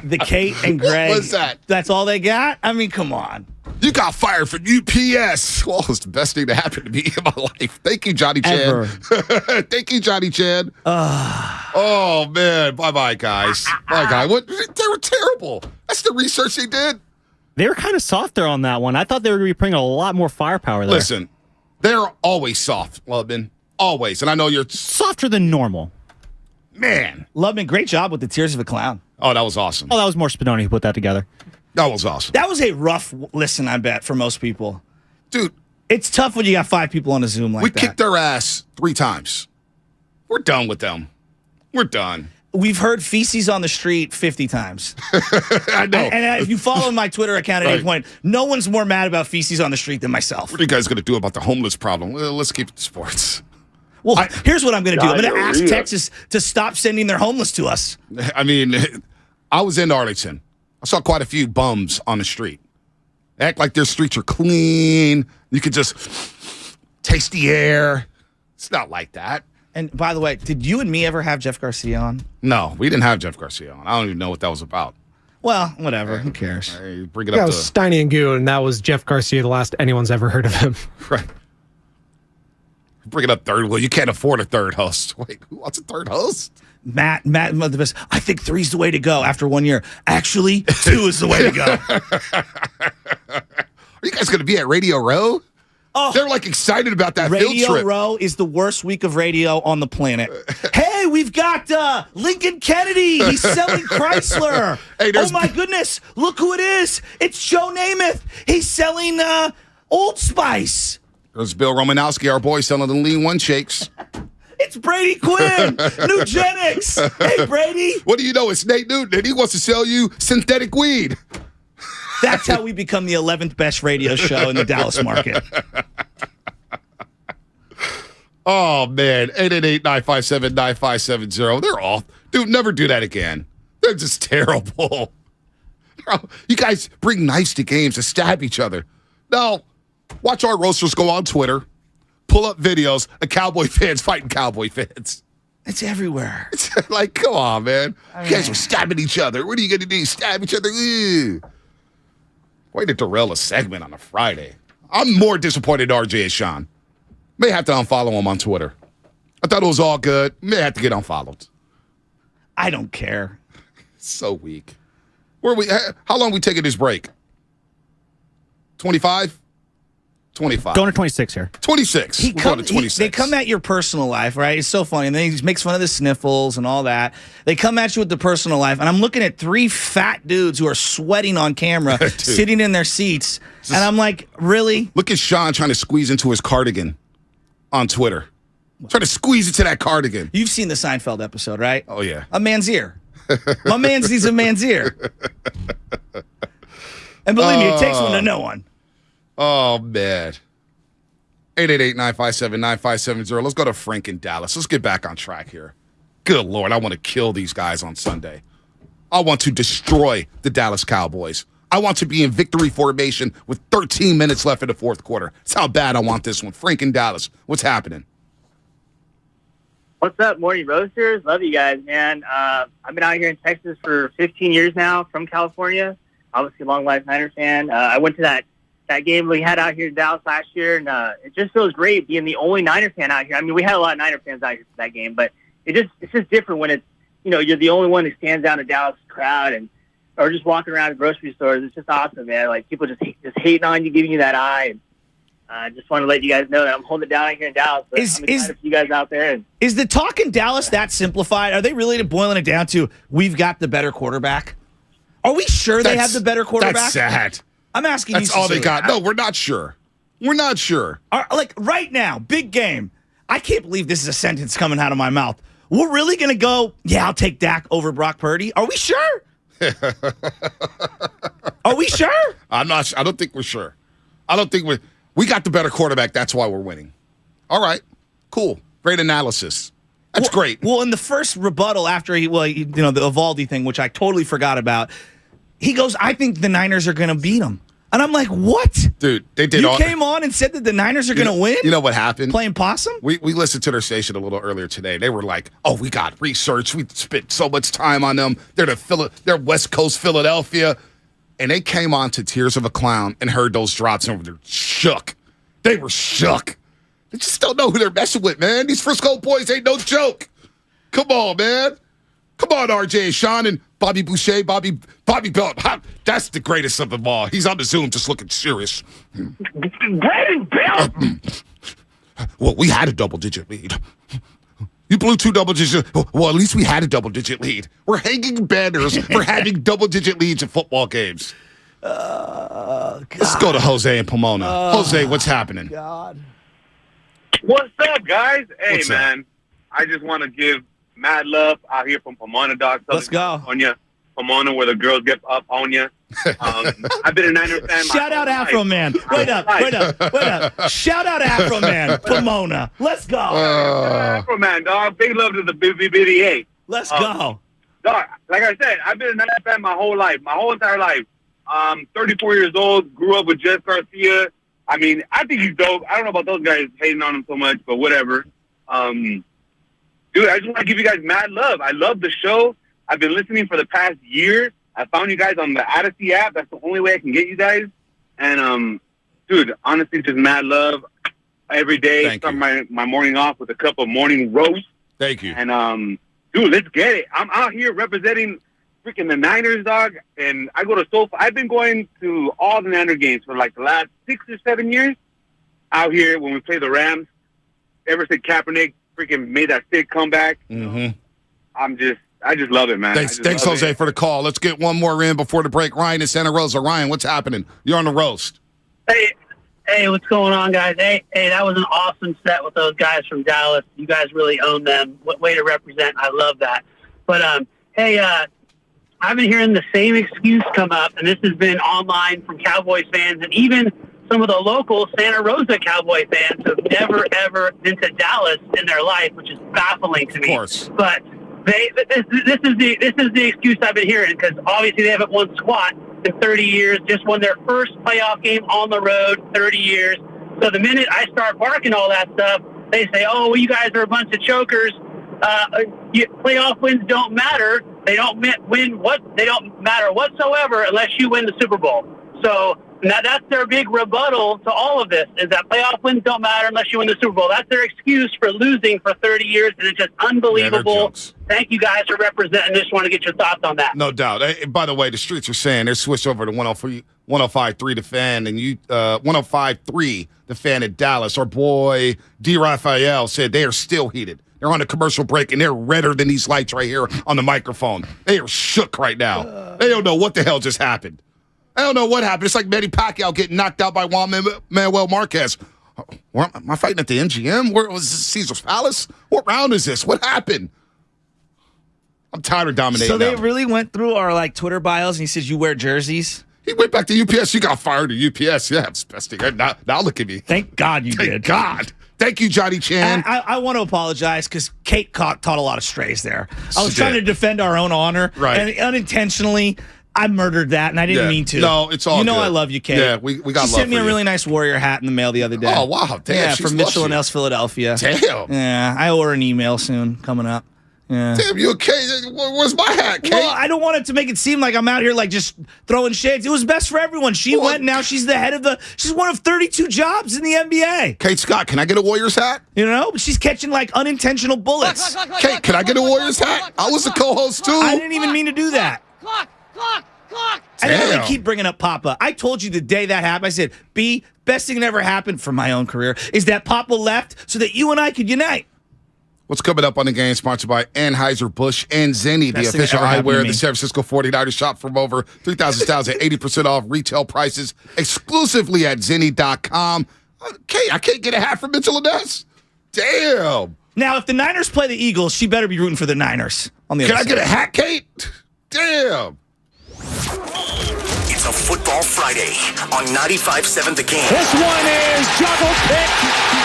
The Kate and Greg. What was that? That's all they got? I mean, come on. You got fired from UPS. Well, it's the best thing to happen to me in my life. Thank you, Johnny Chan. Thank you, Johnny Chan. Oh, man. Bye-bye, guys. Bye, guys. They were terrible. That's the research they did. They were kind of soft there on that one. I thought they were going to be bringing a lot more firepower there. Listen, they're always soft, Lubman. Always. And I know you're softer than normal. Man. Lubman, great job with the Tears of a Clown. Oh, that was awesome. Oh, that was more Spinoni who put that together. That was awesome. That was a rough listen, I bet, for most people. Dude. It's tough when you got 5 people on a Zoom like that. We kicked their ass 3 times. We're done with them. We're done. We've heard feces on the street 50 times. I know. And if you follow my Twitter account at any point, no one's more mad about feces on the street than myself. What are you guys going to do about the homeless problem? Well, let's keep it to sports. Well, here's what I'm going to do. I'm going to ask Texas to stop sending their homeless to us. I mean, I was in Arlington. I saw quite a few bums on the street. Act like their streets are clean. You could just taste the air. It's not like that. And by the way, did you and me ever have Jeff Garcia on? No, we didn't have Jeff Garcia on. I don't even know what that was about. Well, whatever. Who cares? Bring it Yeah, up it was Steiny and Goo, and that was Jeff Garcia, the last anyone's ever heard of him. Right. Bring it up third. Well, you can't afford a third host. Wait, who wants a third host? Matt, the best. I think 3's the way to go after 1 year. Actually, 2 is the way to go. Are you guys going to be at Radio Row? Oh, they're like excited about that field trip. Radio Row is the worst week of radio on the planet. Hey, we've got Lincoln Kennedy. He's selling Chrysler. Hey, oh my goodness! Look who it is. It's Joe Namath. He's selling Old Spice. There's Bill Romanowski, our boy, selling the Lean One shakes. It's Brady Quinn, Nugenics. Hey, Brady. What do you know? It's Nate Newton, and he wants to sell you synthetic weed. That's how we become the 11th best radio show in the Dallas market. Oh, man. 888-957-9570. They're off. Dude, never do that again. They're just terrible. You guys bring knives to games to stab each other. No. Watch our roasters go on Twitter, pull up videos of Cowboy fans fighting Cowboy fans. It's everywhere. It's like, come on, man. You guys are stabbing each other. What are you going to do? Stab each other? Ew. Way to derail a segment on a Friday. I'm more disappointed in RJ and Sean. May have to unfollow him on Twitter. I thought it was all good. May have to get unfollowed. I don't care. So weak. Where are we? How long are we taking this break? 25? 25. Going to 26 here. 26. We're going to 26. They come at your personal life, right? It's so funny. And then he makes fun of the sniffles and all that. They come at you with the personal life. And I'm looking at 3 fat dudes who are sweating on camera, sitting in their seats. And I'm like, really? Look at Sean trying to squeeze into his cardigan on Twitter. Trying to squeeze into that cardigan. You've seen the Seinfeld episode, right? Oh, yeah. A man's ear. My man's needs a man's ear. And believe me, it takes one to know one. Oh, man. 888-957-9570. Let's go to Frank in Dallas. Let's get back on track here. Good Lord, I want to kill these guys on Sunday. I want to destroy the Dallas Cowboys. I want to be in victory formation with 13 minutes left in the fourth quarter. That's how bad I want this one. Frank in Dallas, what's happening? What's up, Morning Roasters? Love you guys, man. I've been out here in Texas for 15 years now from California. Obviously, a long life Niner fan. I went to that game we had out here in Dallas last year, and it just feels great being the only Niner fan out here. I mean, we had a lot of Niner fans out here for that game, but it's just different when it's, you're the only one who stands out in a Dallas crowd or just walking around the grocery stores. It's just awesome, man. Like, people just hating on you, giving you that eye. And I just want to let you guys know that I'm holding it down out here in Dallas. But I'm excited for you guys out there. Is the talk in Dallas that simplified? Are they really boiling it down to we've got the better quarterback? Are we sure they have the better quarterback? That's sad. I'm asking you. That's all they got. No, we're not sure. We're not sure. Like right now, big game. I can't believe this is a sentence coming out of my mouth. We're really going to go, yeah, I'll take Dak over Brock Purdy. Are we sure? Are we sure? I'm not. I don't think we're sure. I don't think we got the better quarterback. That's why we're winning. All right. Cool. Great analysis. That's great. Well, in the first rebuttal after the Evaldi thing, which I totally forgot about, he goes, I think the Niners are going to beat them. And I'm like, what? Dude, they did. You came on and said that the Niners are going to win? You know what happened? Playing possum? We listened to their station a little earlier today. They were like, oh, we got research. We spent so much time on them. They're West Coast Philadelphia. And they came on to Tears of a Clown and heard those drops and they're shook. They were shook. They just don't know who they're messing with, man. These Frisco boys ain't no joke. Come on, man. Come on, RJ and Sean and Bobby Boucher, Bobby Belt. That's the greatest of them all. He's on the Zoom just looking serious. Brandon Belt! Well, we had a double-digit lead. You blew 2 double-digit. Well, at least we had a double-digit lead. We're hanging banners for having double-digit leads in football games. Let's go to Jose and Pomona. Jose, what's happening? God. What's up, guys? Hey, What's man. I just want to give mad love out here from Pomona, dog. Let's go. California. Pomona, where the girls get up on you. I've been a Niner fan. Shout out Afro Man. Wait up. Shout out Afro Man. Pomona. Let's go. Afro Man, dog. Big love to the BBBDA. Let's go. Dog, like I said, I've been a Niner fan my whole life, my whole entire life. 34 years old, grew up with Jeff Garcia. I mean, I think he's dope. I don't know about those guys hating on him so much, but whatever. dude, I just want to give you guys mad love. I love the show. I've been listening for the past year. I found you guys on the Odyssey app. That's the only way I can get you guys. And, dude, honestly, just mad love. Every day, start my morning off with a cup of morning roast. Thank you. And, dude, let's get it. I'm out here representing freaking the Niners, dog. And I go to SoFi. I've been going to all the Niner games for like the last 6 or 7 years. Out here when we play the Rams. Ever since Kaepernick freaking made that sick comeback. Mm-hmm. I just love it, man. Thanks, Jose, for the call. Let's get one more in before the break. Ryan in Santa Rosa. Ryan, what's happening? You're on the roast. Hey, what's going on, guys? Hey, that was an awesome set with those guys from Dallas. You guys really own them. What way to represent. I love that. But, I've been hearing the same excuse come up, and this has been online from Cowboys fans and even some of the local Santa Rosa Cowboy fans who have never, ever been to Dallas in their life, which is baffling to me. Of course. But this is the excuse I've been hearing, because obviously they haven't won squat in 30 years, just won their first playoff game on the road, 30 years. So the minute I start barking all that stuff, they say, oh, well, you guys are a bunch of chokers. Playoff wins don't matter. They don't matter whatsoever unless you win the Super Bowl. So now that's their big rebuttal to all of this, is that playoff wins don't matter unless you win the Super Bowl. That's their excuse for losing for 30 years, and it's just unbelievable. Thank you guys for representing. Just want to get your thoughts on that. No doubt. Hey, by the way, the streets are saying they're switched over to 105.3 The Fan, and 105.3 The Fan at Dallas. Our boy D. Raphael said they are still heated. They're on a commercial break, and they're redder than these lights right here on the microphone. They are shook right now. They don't know what the hell just happened. I don't know what happened. It's like Manny Pacquiao getting knocked out by Juan Manuel Marquez. Am I fighting at the MGM? Where was this, Caesar's Palace? What round is this? What happened? I'm tired of dominating. So they really went through our Twitter bios, and he says you wear jerseys. He went back to UPS. You got fired at UPS. Yeah, it's best thing. Now look at me. Thank God you did. Thank God. Thank you, Johnny Chan. I want to apologize because Kate taught a lot of strays there. I was trying to defend our own honor, and unintentionally, I murdered that, and I didn't mean to. No, it's all good. I love you, Kate. Yeah, we got love She sent me for a you. really nice Warrior hat in the mail the other day. Oh, wow. Damn, yeah, she's from Mitchell and lucky. Else, Philadelphia. Damn. Yeah, I owe her an email soon coming up. Yeah. Damn, you okay? Where's my hat, Kate? Well, I don't want it to make it seem like I'm out here just throwing shades. It was best for everyone. She went, now she's the head of she's one of 32 jobs in the NBA. Kate Scott, can I get a Warriors hat? But she's catching unintentional bullets. Kate, can I get a Warriors hat? I was the co-host too. I didn't even mean to do that. Clock. I didn't really keep bringing up Papa. I told you the day that happened, I said, best thing that ever happened for my own career is that Papa left so that you and I could unite. What's coming up on the game? Sponsored by Anheuser-Busch and Zenni, the official eyewear of the San Francisco 49ers. Shop from over 3,000 styles at 80% off retail prices exclusively at Zenni.com. Kate, I can't get a hat from Mitchell and Ness? Damn. Now, if the Niners play the Eagles, she better be rooting for the Niners. On the Can I get a hat, Kate? Damn. It's a Football Friday on 95.7 The Game. This one is juggle pick.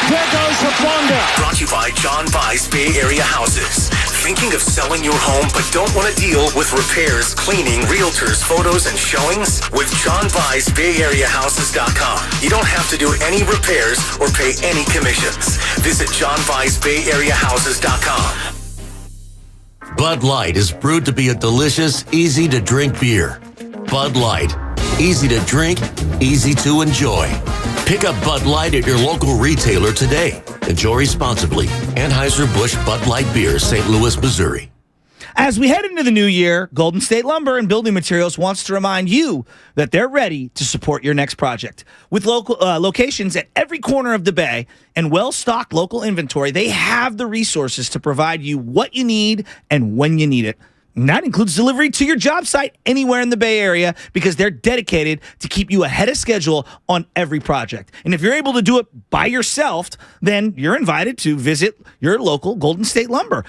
There goes the blunder. Brought to you by John Vai's Bay Area Houses. Thinking of selling your home but don't want to deal with repairs, cleaning, realtors, photos, and showings? With John Vai's BayAreaHouses.com. You don't have to do any repairs or pay any commissions. Visit John Vai's BayAreaHouses.com. Bud Light is brewed to be a delicious, easy-to-drink beer. Bud Light. Easy to drink, easy to enjoy. Pick up Bud Light at your local retailer today. Enjoy responsibly. Anheuser-Busch Bud Light Beer, St. Louis, Missouri. As we head into the new year, Golden State Lumber and Building Materials wants to remind you that they're ready to support your next project. With local locations at every corner of the Bay and well-stocked local inventory, they have the resources to provide you what you need and when you need it. And that includes delivery to your job site anywhere in the Bay Area because they're dedicated to keep you ahead of schedule on every project. And if you're able to do it by yourself, then you're invited to visit your local Golden State Lumber.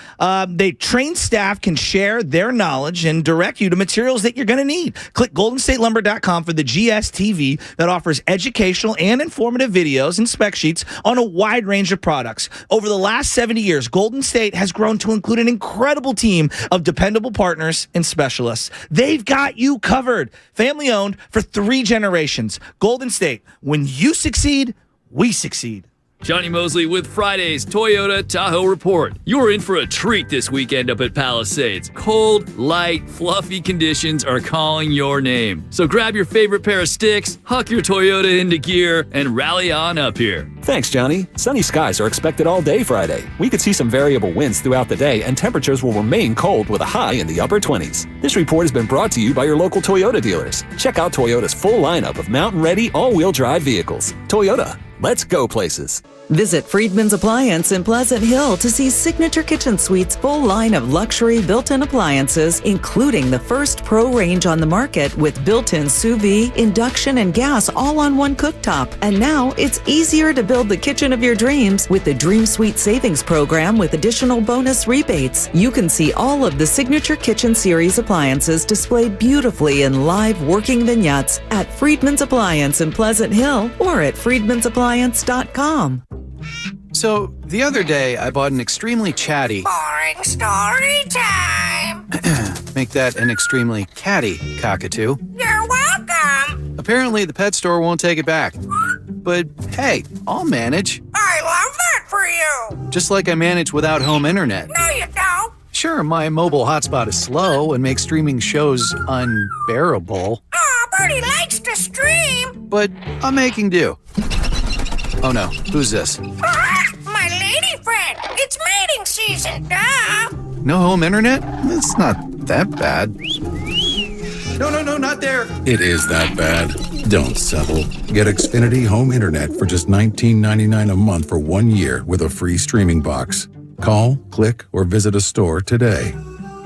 They trained staff can share their knowledge and direct you to materials that you're going to need. Click goldenstatelumber.com for the GSTV that offers educational and informative videos and spec sheets on a wide range of products. Over the last 70 years, Golden State has grown to include an incredible team of dependable partners and specialists. They've got you covered. Family owned for 3 generations. Golden State, when you succeed, we succeed. Johnny Mosley with Friday's Toyota Tahoe Report. You're in for a treat this weekend up at Palisades. Cold, light, fluffy conditions are calling your name. So grab your favorite pair of sticks, huck your Toyota into gear, and rally on up here. Thanks, Johnny. Sunny skies are expected all day Friday. We could see some variable winds throughout the day, and temperatures will remain cold with a high in the upper 20s. This report has been brought to you by your local Toyota dealers. Check out Toyota's full lineup of mountain-ready, all-wheel drive vehicles. Toyota, let's go places. Visit Friedman's Appliance in Pleasant Hill to see Signature Kitchen Suite's full line of luxury built-in appliances, including the first Pro range on the market with built-in sous vide, induction, and gas all on one cooktop. And now it's easier to build the kitchen of your dreams with the Dream Suite Savings Program with additional bonus rebates. You can see all of the Signature Kitchen Series appliances displayed beautifully in live working vignettes at Friedman's Appliance in Pleasant Hill or at friedmansappliance.com. So, the other day, I bought an extremely chatty... Boring story time! Make that an extremely catty cockatoo. You're welcome! Apparently, the pet store won't take it back. But, hey, I'll manage. I love that for you! Just like I manage without home internet. No, you don't! Sure, my mobile hotspot is slow and makes streaming shows unbearable. Aw, Bertie likes to stream! But I'm making do. Oh no, who's this? My lady friend! It's mating season, duh! No home internet? It's not that bad. No, not there! It is that bad. Don't settle. Get Xfinity Home Internet for just $19.99 a month for 1 year with a free streaming box. Call, click, or visit a store today.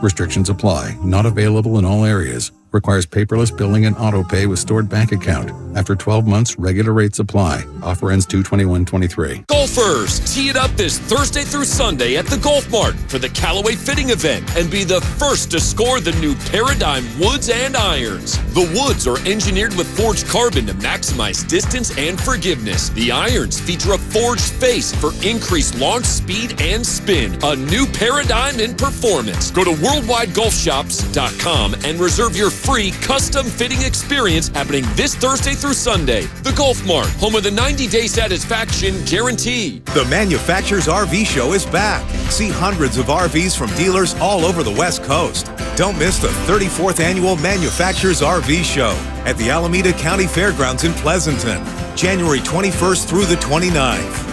Restrictions apply. Not available in all areas. Requires paperless billing and auto pay with stored bank account. After 12 months, regular rates apply. Offer ends 2/21/23. Golfers, tee it up this Thursday through Sunday at the Golf Mart for the Callaway Fitting event and be the first to score the new Paradigm woods and irons. The woods are engineered with forged carbon to maximize distance and forgiveness. The irons feature a forged face for increased launch speed and spin. A new paradigm in performance. Go to worldwidegolfshops.com and reserve your free custom fitting experience happening this Thursday through Sunday. The Golf Mart, home of the 90-day satisfaction guarantee. The Manufacturers RV Show is back. See hundreds of RVs from dealers all over the West Coast. Don't miss the 34th Annual Manufacturers RV Show at the Alameda County Fairgrounds in Pleasanton, January 21st through the 29th.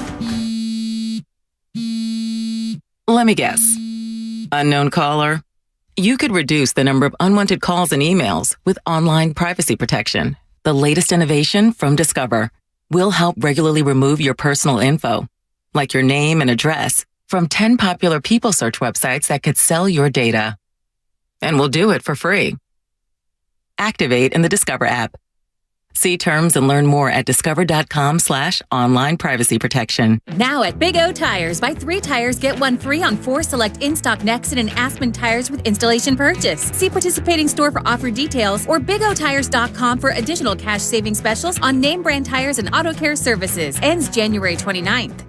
Let me guess. Unknown caller? You could reduce the number of unwanted calls and emails with online privacy protection. The latest innovation from Discover will help regularly remove your personal info, like your name and address, from 10 popular people search websites that could sell your data. And we'll do it for free. Activate in the Discover app. See terms and learn more at discover.com/online privacy protection. Now at Big O Tires, buy 3 tires, get 1 free on 4 select in-stock Nexon and Aspen tires with installation purchase. See participating store for offer details or bigotires.com for additional cash saving specials on name brand tires and auto care services. Ends January 29th.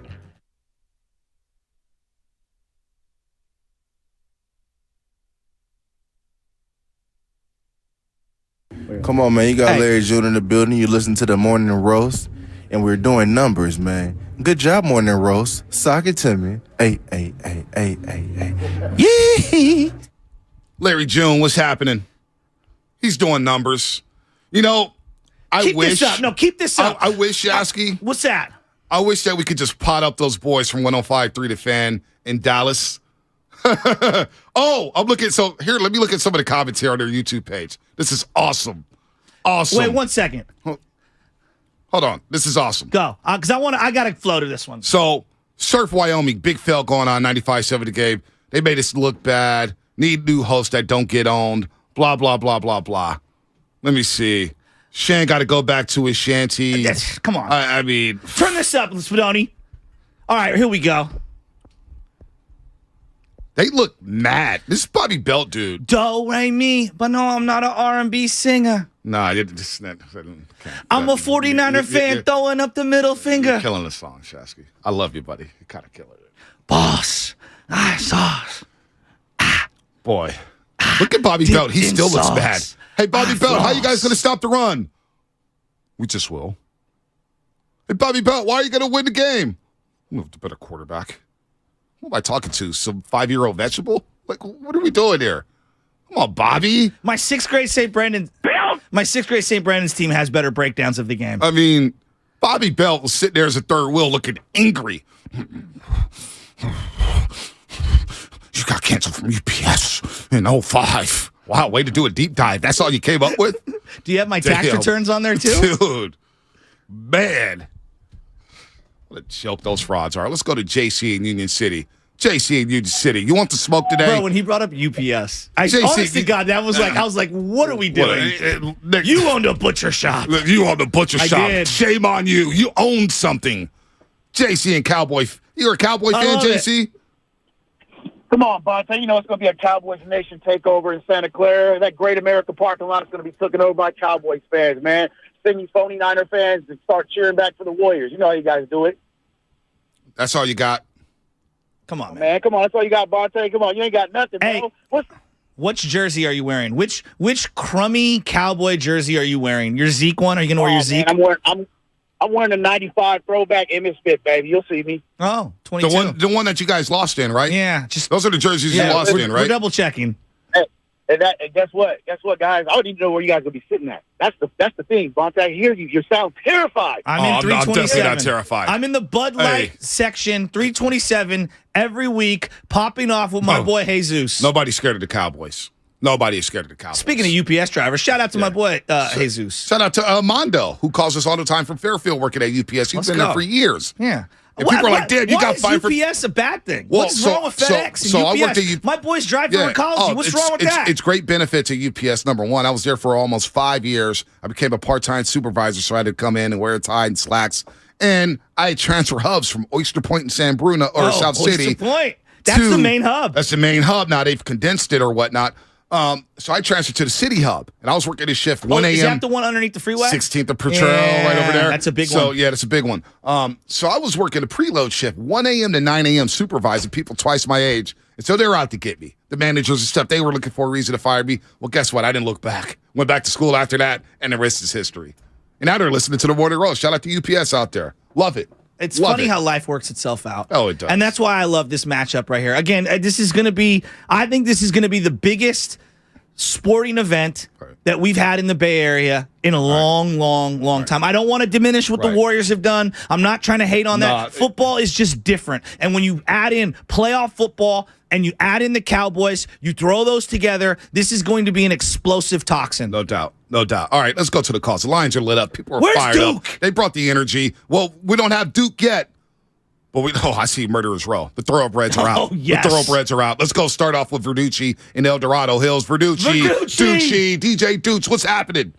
Come on, man. You got Larry June in the building. You listen to the Morning Roast, and we're doing numbers, man. Good job, Morning Roast. Sock it to me. Hey. Yee! Larry June, what's happening? He's doing numbers. You know, I wish. Keep this up. No, keep this up. I wish, Yasky. What's that? I wish that we could just pot up those boys from 105.3 The Fan in Dallas. Oh, I'm looking. So here, let me look at some of the comments here on their YouTube page. This is awesome. Awesome. Wait 1 second. Hold on. This is awesome. Go. Because I got to flow to this one. So, Surf Wyoming, big fail going on 95.7 The Game. They made us look bad. Need new hosts that don't get owned. Blah, blah, blah, blah, blah. Let me see. Shan got to go back to his shanty. Come on. I mean. Turn this up, Spadoni. All right, here we go. They look mad. This is Bobby Belt, dude. Do, re, mi. But no, I'm not an R&B singer. No, I'm a 49er fan throwing up the middle finger. You're killing the song, Shasky. I love you, buddy. You're kind of killing it. Boss. Sauce. Boy. Look at Bobby Belt. He still looks bad. Hey, Bobby Belt, how you guys going to stop the run? We just will. Hey, Bobby Belt, why are you going to win the game? Move the better quarterback. Who am I talking to? Some 5-year-old vegetable? Like, what are we doing here? Come on, Bobby. My sixth grade St. Brandon's team has better breakdowns of the game. I mean, Bobby Belt was sitting there as a third wheel looking angry. You got canceled from UPS in 05. Wow, way to do a deep dive. That's all you came up with? Do you have my tax returns on there, too? Dude, man. What a joke those frauds are. Let's go to JC in Union City. JC in Union City. You want the smoke today? Bro, when he brought up UPS, honest to God, that was like, I was like, what are we doing? You owned a butcher shop. You owned a butcher shop. Did. Shame on you. You owned something. JC and Cowboy. You're a Cowboy fan, JC? Come on, Bonta. You know it's going to be a Cowboys Nation takeover in Santa Clara. That Great America parking lot is going to be taken over by Cowboys fans, man. Send you phony Niner fans and start cheering back for the Warriors. You know how you guys do it. That's all you got? Come on, man. Come on. That's all you got, Bonta. Come on. You ain't got nothing, hey, bro. Which jersey are you wearing? Which crummy Cowboy jersey are you wearing? Your Zeke one? Are you going to wear your Zeke? Man, I'm wearing a 95 throwback Emmitt Smith, baby. You'll see me. Oh, 22. The one that you guys lost in, right? Yeah. Those are the jerseys you lost in, right? We're double checking. And guess what? Guess what, guys? I don't even know where you guys will be sitting at. That's the thing, Bonta. I hear you. You sound terrified. I'm in 327. I'm definitely not terrified. I'm in the Bud Light section, 327, every week, popping off with my boy Jesus. Nobody's scared of the Cowboys. Nobody is scared of the Cowboys. Speaking of UPS drivers, shout out to my boy Jesus. Shout out to Mondo, who calls us all the time from Fairfield working at UPS. He's been there for years. Yeah. And people are like, damn, you got fired for... Why is UPS a bad thing? What's wrong with FedEx and UPS? I worked my boys drive for Recology. What's wrong with that? It's great benefit to UPS, number one. I was there for almost 5 years. I became a part-time supervisor, so I had to come in and wear a tie and slacks. And I transfer hubs from Oyster Point and San Bruno, or South City. Oyster Point. That's the main hub. That's the main hub. Now, they've condensed it or whatnot. So I transferred to the city hub, and I was working a shift 1 a.m. Is that the one underneath the freeway? 16th of Potrero, right over there. That's a big one. So, yeah, that's a big one. So I was working a preload shift, 1 a.m. to 9 a.m., supervising people twice my age. And so they were out to get me. The managers and stuff, they were looking for a reason to fire me. Well, guess what? I didn't look back. Went back to school after that, and the rest is history. And now they're listening to the Morning Roast. Shout out to UPS out there. Love it. It's funny how life works itself out. Oh, it does. And that's why I love this matchup right here. Again, this is going to be, I think this is going to be the biggest sporting event that we've had in the Bay Area in a long time. I don't want to diminish what the Warriors have done. I'm not trying to hate on that. Football is just different. And when you add in playoff football and you add in the Cowboys, you throw those together, this is going to be an explosive toxin. No doubt. No doubt. All right, let's go to the calls. The lines are lit up. People are fired up. They brought the energy. Well, we don't have Duke yet. But I see Murderers Row. The Thoroughbreds are out. Oh, yes. The Thoroughbreds are out. Let's go start off with Verducci in El Dorado Hills. Verducci, DJ Dukes, what's happening?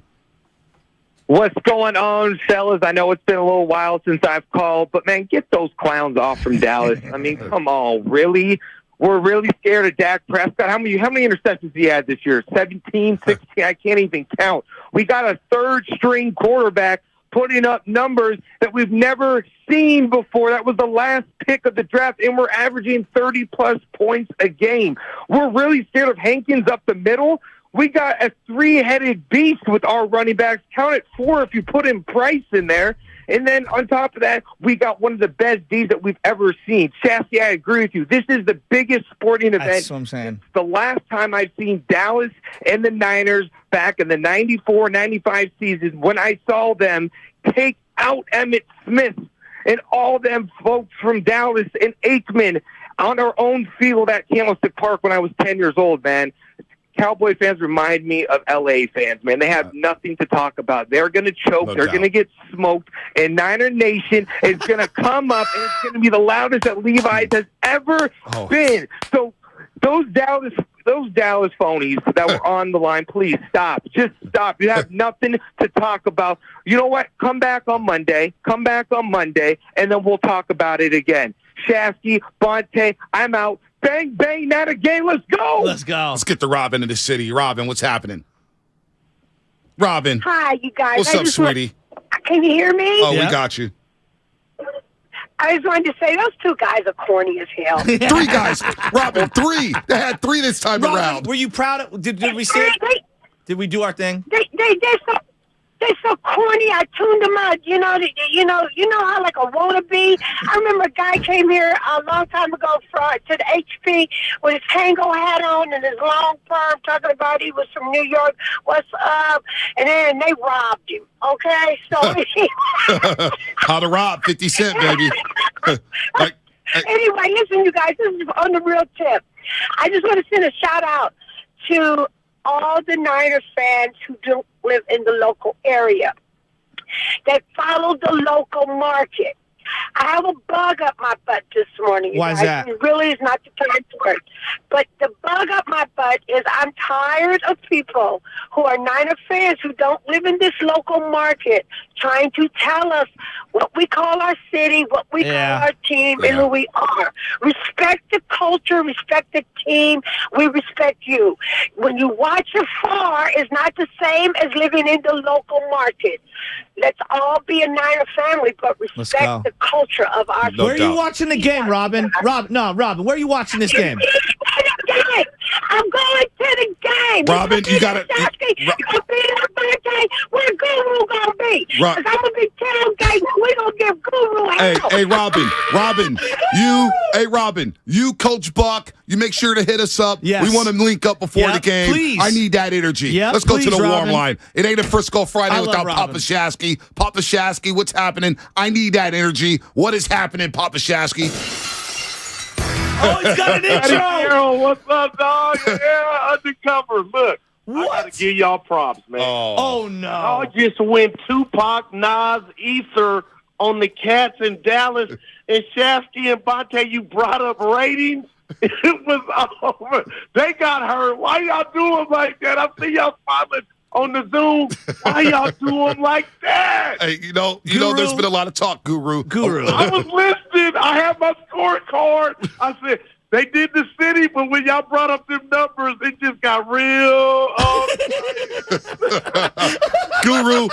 What's going on, fellas? I know it's been a little while since I've called, but, man, get those clowns off from Dallas. I mean, come on, really? We're really scared of Dak Prescott. How many interceptions he had this year? 17, 16? I can't even count. We got a third-string quarterback putting up numbers that we've never seen before. That was the last pick of the draft, and we're averaging 30-plus points a game. We're really scared of Hankins up the middle. We got a three-headed beast with our running backs. Count it 4 if you put in Price in there. And then on top of that, we got one of the best Ds that we've ever seen. Shasky, I agree with you. This is the biggest sporting event. That's what I'm saying. It's the last time I've seen Dallas and the Niners back in the 94-95 season when I saw them take out Emmitt Smith and all them folks from Dallas and Aikman on our own field at Candlestick Park when I was 10 years old, man. Cowboy fans remind me of L.A. fans, man. They have nothing to talk about. They're going to choke. They're going to get smoked. And Niner Nation is going to come up, and it's going to be the loudest that Levi's has ever been. So those Dallas phonies that were on the line, please stop. Just stop. You have nothing to talk about. You know what? Come back on Monday, and then we'll talk about it again. Shasky, Bonte, I'm out. Bang, bang, not a game. Let's go. Let's go. Let's get the Robin in the city. Robin, what's happening? Robin. Hi, you guys. What's up, sweetie? Can you hear me? Oh, we got you. I was going to say, those two guys are corny as hell. 3 guys. Robin, 3. They had 3 this time Robin, around. Were you proud of, did we say, did we do our thing? They They so corny. I tuned them out. You know how like a wannabe. I remember a guy came here a long time ago to the HP with his tango hat on and his long perm, talking about he was from New York. What's up? And then they robbed him. Okay, so how to rob 50 Cent, baby. Anyway, listen, you guys. This is on the real tip. I just want to send a shout out to all the Niners fans who don't live in the local area, that follow the local market. I have a bug up my butt this morning. Why is that? It really is not the time for it. But the bug up my butt is I'm tired of people who are Niner fans who don't live in this local market trying to tell us what we call our city, what we call our team, and who we are. Respect the culture, respect the team. We respect you. When you watch afar, it's not the same as living in the local market. Let's all be a Niner family, but respect the culture of our Where are you watching the game, Robin? Robin, where are you watching this game? I'm going to the game. Robin, you got to... Where Guru going to be? Because I'm going to be tailgating. We're going to give Guru hell. Hey, Robin, you Coach Buck, you make sure to hit us up. Yes. We want to link up before the game. Please. I need that energy. Let's go to the warm line. It ain't a Frisco Friday without Papa Shasky. Papa Shasky, what's happening? I need that energy. What is happening, Papa Shasky? Oh, he's got an intro. What's up, dog? Yeah, undercover. Look, I got to give y'all props, man. Oh, no. Y'all just went Tupac, Nas, Ether on the Cats in Dallas. And Shasky and Banter, you brought up ratings. It was over. They got hurt. Why y'all doing like that? I see y'all smiling on the Zoom. Why y'all doing like that? Hey, you know, there's been a lot of talk, Guru. I was listening. I have my scorecard. I said, they did the city, but when y'all brought up them numbers, it just got real. Guru,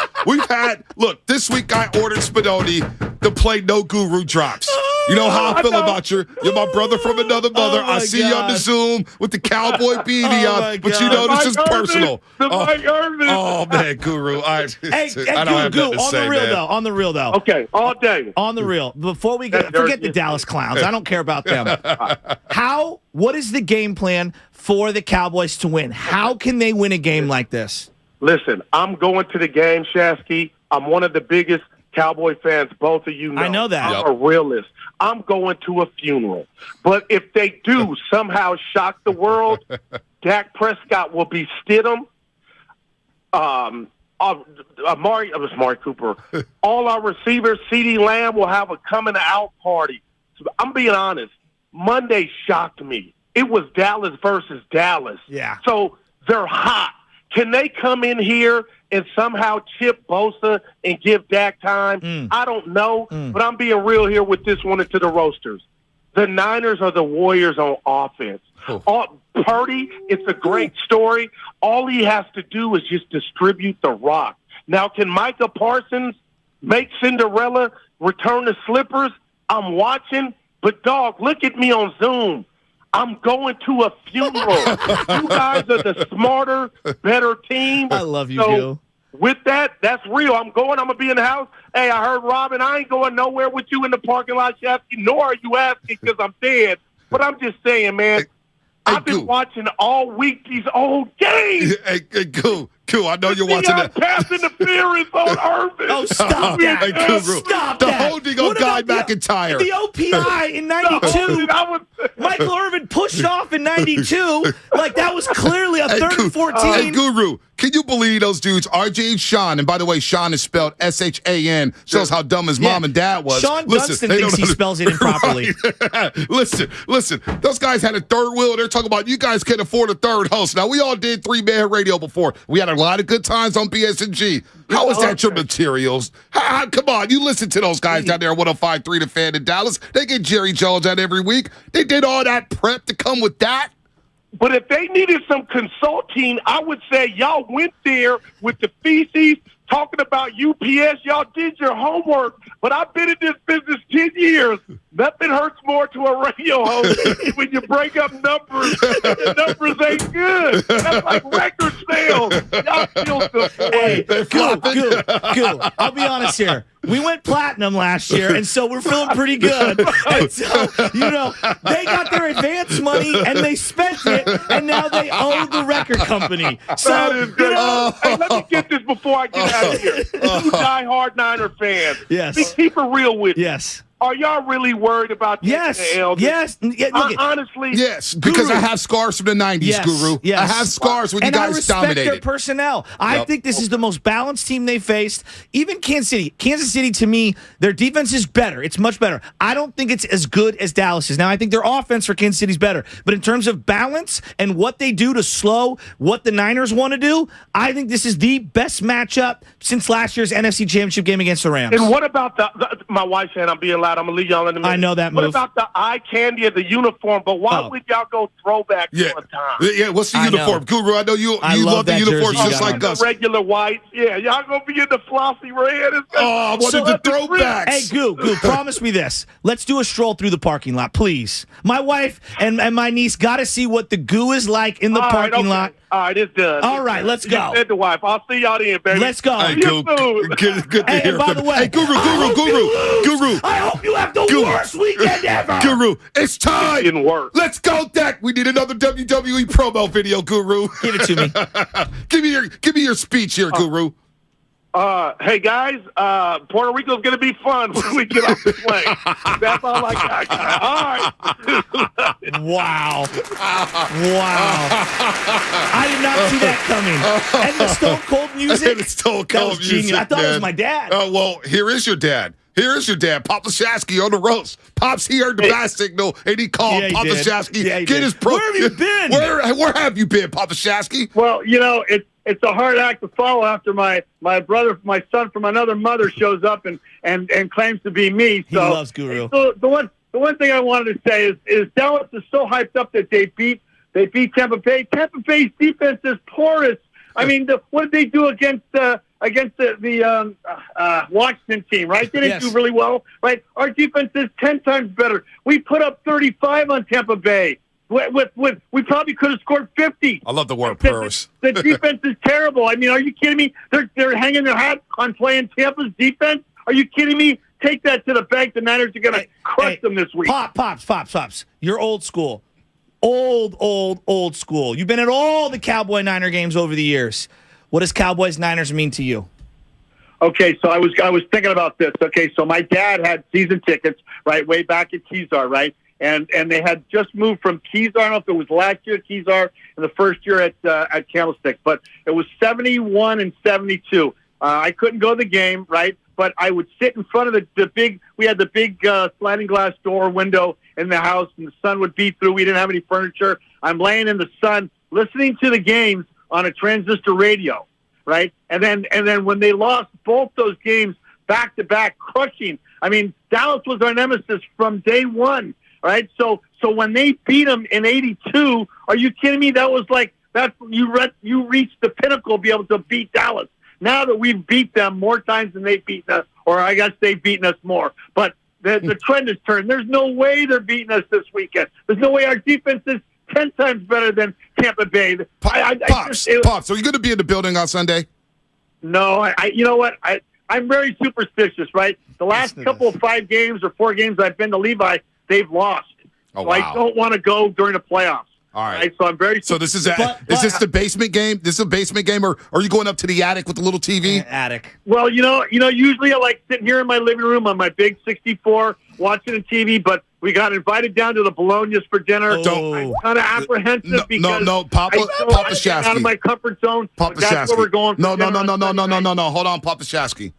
look, this week I ordered Spinoni to play no Guru drops. You know how I feel about you. You're my brother from another mother. I see you on the Zoom with the cowboy beanie on, but you know this is personal. Oh, man, Guru. Hey, Guru, on the real though. Okay, all day. On the real. Before we forget the Dallas Clowns. I don't care about them. What is the game plan for the Cowboys to win? How can they win a game like this? Listen, I'm going to the game, Shasky. I'm one of the biggest Cowboy fans, both of you know. I know that. I'm a realist. I'm going to a funeral. But if they do somehow shock the world, Dak Prescott will be Stidham. Amari Cooper. All our receivers, CeeDee Lamb, will have a coming-out party. So I'm being honest. Monday shocked me. It was Dallas versus Dallas. Yeah. So they're hot. Can they come in here and somehow chip Bosa and give Dak time? I don't know, but I'm being real here with this one to the roasters. The Niners are the Warriors on offense. Purdy, it's a great story. All he has to do is just distribute the rock. Now, can Micah Parsons make Cinderella return the slippers? I'm watching, but, dog, look at me on Zoom. I'm going to a funeral. You guys are the smarter, better team. I love you, Joe. With that, that's real. I'm going to be in the house. Hey, I heard Robin, I ain't going nowhere with you in the parking lot, Shasky, nor are you asking because I'm dead. But I'm just saying, man, I've been watching all week these old games. Hey, Cool, I know you're watching that. Pass interference on Irvin. Oh, stop that. Hey, Stop that. The holding of Guy McIntyre. The OPI in 92. Michael Irvin pushed off in 92. Like, that was clearly a 3rd and 14. Hey, Guru, can you believe those dudes, RJ and Sean, and by the way, Sean is spelled S-H-A-N, shows how dumb his mom and dad was. Sean Dunston thinks he spells it improperly. Right. Listen, those guys had a third wheel. They're talking about you guys can't afford a third host. Now, we all did 3-man radio before. We had a lot of good times on BS&G. How is that your materials? Come on, you listen to those guys down there at 105.3 The Fan in Dallas. They get Jerry Jones out every week. They did all that prep to come with that. But if they needed some consulting, I would say y'all went there with the feces talking about UPS. Y'all did your homework. But I've been in this business 10 years. Nothing hurts more to a radio host when you break up numbers and the numbers ain't good. That's like record sales. Y'all feel good. Hey, Goo. I'll be honest here. We went platinum last year, and so we're feeling pretty good. And so, they got their advance money, and they spent it, and now they owe the record company. So, That is good. Hey, let me get this before I get out of here. You diehard Niner fans. Yes. Keep it real with you. Yes. Are y'all really worried about taking the L? Yes. Honestly. Yes, because I have scars from the 90s, Guru. Yes. I have scars when you guys And I respect dominated. their personnel. I think this is the most balanced team they faced. Even Kansas City. Kansas City, to me, their defense is better. It's much better. I don't think it's as good as Dallas is. Now, I think their offense for Kansas City is better. But in terms of balance and what they do to slow what the Niners want to do, I think this is the best matchup since last year's NFC Championship game against the Rams. And what about my wife saying I'm being loud? I'm going to leave y'all in a minute. I know that What move. about the eye candy of the uniform? But why would y'all go throwback one time? Yeah, what's the uniform? Guru, I know you I love the that uniforms jersey just like us. Regular whites. Yeah, y'all going to be in the flossy red. I wanted the throwbacks. Hey, Goo, promise me this. Let's do a stroll through the parking lot, please. My wife and my niece got to see what the Goo is like in the parking lot. All right, it's done. All right, let's go. Said the wife. I'll see y'all then, baby. Let's go. Hey, See you soon. Good to Hey, hear and by from the way, Hey, Guru. I hope you have the worst weekend ever. Guru, it's time. It didn't work. Let's go, Dak. We need another WWE promo video, Guru. Give it to me. Give me your speech here, Guru. Hey guys, Puerto Rico's gonna be fun when we get off the plane. That's all I got. All right. Wow. I did not see that coming. And the Stone Cold music. And the Stone That Cold was genius. music, I thought it was man. my dad. Oh, well, here is your dad. Pop Lashaski on the roast. Pops, he heard the bat signal, and he called Yeah, he Pop did. Lashaski. Yeah, he Get did. his pro. Where have you been? Where have you been, Pop Lashaski? Well, it's a hard act to follow after my son from another mother shows up and claims to be me. So He loves Guru. So the one thing I wanted to say is Dallas is so hyped up that they beat Tampa Bay. Tampa Bay's defense is porous. I mean, what did they do against the Washington team? Right? They didn't do really well. Right? Our defense is 10 times better. We put up 35 on Tampa Bay. We probably could have scored 50. I love the word porous. The defense is terrible. I mean, are you kidding me? They're hanging their hat on playing Tampa's defense. Are you kidding me? Take that to the bank. The Niners are going to crush them this week. Pops. You're old school. Old school. You've been at all the Cowboy Niner games over the years. What does Cowboys Niners mean to you? Okay, so I was thinking about this. Okay, so my dad had season tickets, right, way back at Kezar, right? And they had just moved from Kezar. I don't know if it was last year at Kezar and the first year at Candlestick, but it was 71 and 72. I couldn't go to the game, right? But I would sit in front of the big. We had the big sliding glass door window in the house, and the sun would beat through. We didn't have any furniture. I'm laying in the sun, listening to the games on a transistor radio, right? And then when they lost both those games back to back, crushing. I mean, Dallas was our nemesis from day one. Right, so when they beat them in '82, are you kidding me? That was like you reached the pinnacle of be able to beat Dallas. Now that we've beat them more times than they've beaten us, or I guess they've beaten us more. But the trend has turned. There's no way they're beating us this weekend. There's no way our defense is 10 times better than Tampa Bay. Pops, are you going to be in the building on Sunday? No, you know what? I'm very superstitious, right? The last couple of 5 games or 4 games I've been to Levi, they've lost. Oh, so wow. I don't want to go during the playoffs. All right. So I'm very. So this is this the basement game? This is a basement game, or are you going up to the attic with the little TV? Attic. Well, usually I like sitting here in my living room on my big 64 watching the TV, but we got invited down to the Bolognas for dinner. I'm kind of apprehensive because Papa I get out of Shasky. my comfort zone. Papa That's where we're going. No. Hold on, Papa Shasky.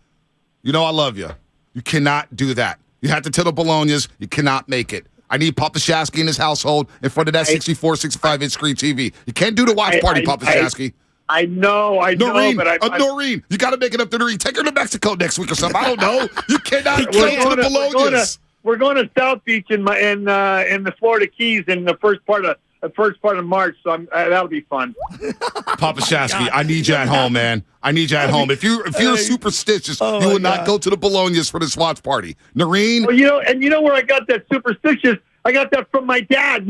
You know I love you. You cannot do that. You have to tell the Bolognas you cannot make it. I need Papa Shasky in his household in front of that 64, 65-inch screen TV. You can't do the watch party, Papa Shasky. I know, but Noreen, you got to make it up to Noreen. Take her to Mexico next week or something. I don't know. You cannot go to the Bolognas. We're going to South Beach in the Florida Keys in the first part the first part of March, so that'll be fun. Papa Shasky, I need you at home, man. I need you at home. If you're superstitious, you will not go to the Bolognas for this watch party. Noreen? Well, you know where I got that superstitious? I got that from my dad.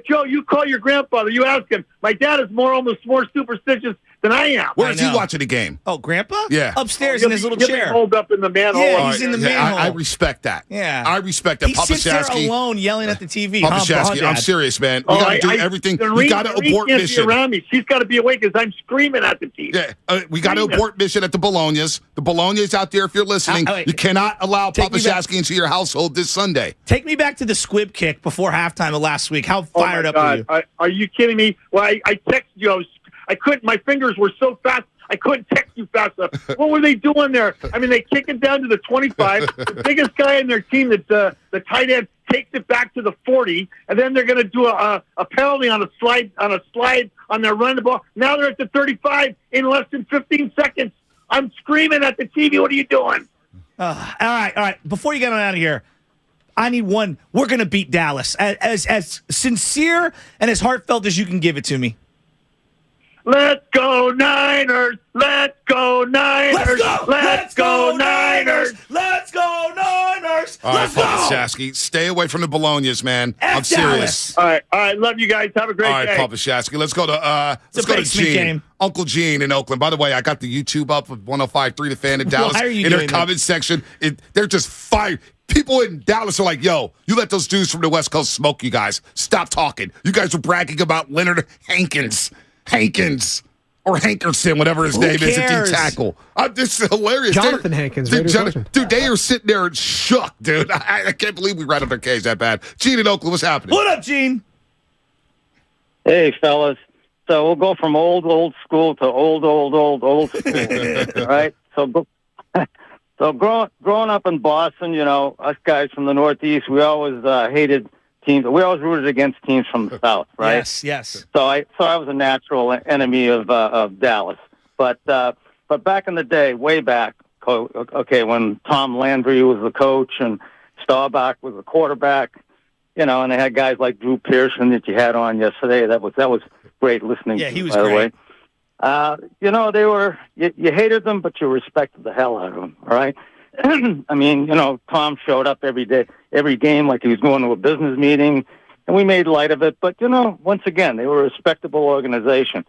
Joe, you call your grandfather. You ask him. My dad is almost more superstitious than I am. Where's he watching the game? Oh, Grandpa? Yeah. Upstairs in his little chair. Holed up in the manhole. Yeah, he's in the manhole. I respect that. Yeah. I respect that. He Papa sits there Shasky, alone yelling at the TV. Papa Shasky, I'm serious, man. We got to do everything. We got to abort mission. Around me. She's got to be awake because I'm screaming at the TV. Yeah, we got to abort mission at the Bolognas. The Bolognas out there, if you're listening, you cannot allow Papa Shasky into your household this Sunday. Take me back to the squib kick before halftime of last week. How fired up were you? Are you kidding me? Well, I texted you. I couldn't. My fingers were so fast. I couldn't text you fast enough. What were they doing there? I mean, they kick it down to the 25. The biggest guy in their team, the tight end, takes it back to the 40, and then they're going to do a penalty on a slide on their run the ball. Now they're at the 35 in less than 15 seconds. I'm screaming at the TV. What are you doing? All right. Before you get on out of here, I need one. We're going to beat Dallas. As sincere and as heartfelt as you can give it to me. Let's go Niners! Let's go Niners! Let's go Niners! Let's go Niners! All right, Papa Shasky, stay away from the Bolognas, man. I'm serious. All right. Love you guys. Have a great day. All right, Papa Shasky. Let's go to Gene. Game. Uncle Gene in Oakland. By the way, I got the YouTube up with 105.3 The Fan in Dallas. Why are you in their doing comment section, they're just fired. People in Dallas are like, yo, you let those dudes from the West Coast smoke you guys. Stop talking. You guys are bragging about Leonard Hankins or Hankerson, whatever his name is, at D tackle. This is hilarious. Jonathan Hankins. Dude, they are sitting there shook, dude. I can't believe we rattled their cage that bad. Gene in Oakland, what's happening? What up, Gene? Hey, fellas. So we'll go from old school to old school, right? So growing up in Boston, us guys from the Northeast, we always hated teams. We always rooted against teams from the South, right? Yes. So I was a natural enemy of Dallas. But back in the day, way back, when Tom Landry was the coach and Staubach was the quarterback, and they had guys like Drew Pearson that you had on yesterday. That was great listening to, he was by great. The way. They were, you hated them, but you respected the hell out of them, all right? I mean, Tom showed up every day, every game, like he was going to a business meeting, and we made light of it. But, once again, they were a respectable organization.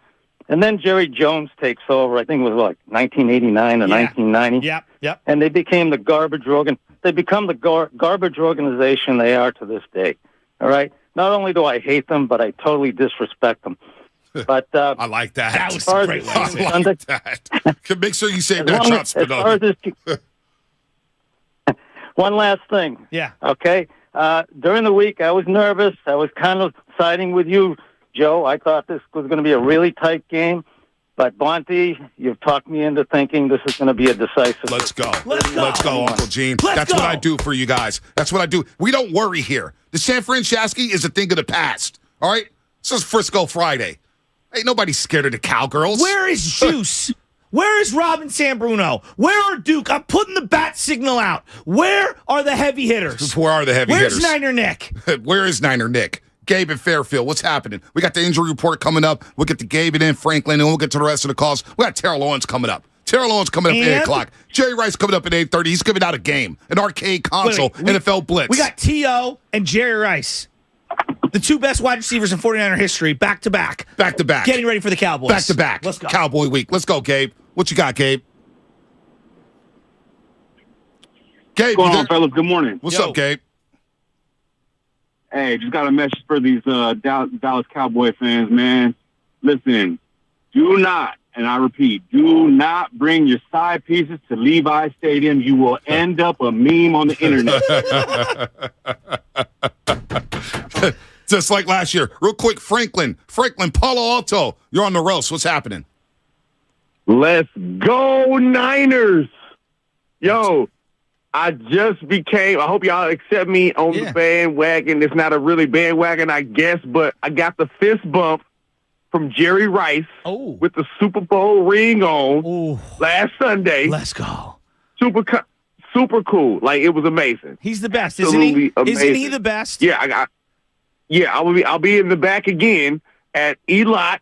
And then Jerry Jones takes over, I think it was 1989 or 1990. Yep. And they became the garbage garbage organization they are to this day. All right? Not only do I hate them, but I totally disrespect them. But I like that. That was a great way to say it. I like that. Make sure you save that chop spin. One last thing. Yeah. Okay? During the week, I was nervous. I was kind of siding with you, Joe. I thought this was going to be a really tight game. But, Bonte, you've talked me into thinking this is going to be a decisive. Let's go, Uncle Gene. That's what I do for you guys. That's what I do. We don't worry here. The San Fran Shasky is a thing of the past. All right? This is Frisco Friday. Ain't nobody scared of the Cowgirls. Where is Juice? Where is Robin Sambruno? Where are Duke? I'm putting the bat signal out. Where are the heavy hitters? Where are the heavy hitters? Where's Niner Nick? Where is Niner Nick? Gabe and Fairfield, what's happening? We got the injury report coming up. We'll get to Gabe and then Franklin, and we'll get to the rest of the calls. We got Terrell Owens coming up. Terrell Owens coming up at 8 o'clock. Jerry Rice coming up at 8:30. He's giving out a game, an arcade console, NFL Blitz. We got T.O. and Jerry Rice. The two best wide receivers in 49er history, back-to-back. Back-to-back. Getting ready for the Cowboys. Back-to-back. Let's go. Cowboy week. Let's go, Gabe. What you got, Gabe? Gabe, what's going on, fellas? Good morning. What's up, Gabe? Hey, just got a message for these Dallas Cowboy fans, man. Listen, do not, and I repeat, do not bring your side pieces to Levi Stadium. You will end up a meme on the internet. Just like last year. Real quick, Franklin, Palo Alto, you're on the roast. What's happening? Let's go Niners. Yo, I hope y'all accept me on the bandwagon. It's not a really bandwagon, I guess, but I got the fist bump from Jerry Rice with the Super Bowl ring on last Sunday. Let's go. Super cool. Like, it was amazing. He's the best, Absolutely isn't he? amazing. Isn't he the best? Yeah, Yeah, I'll be in the back again at E-Lot,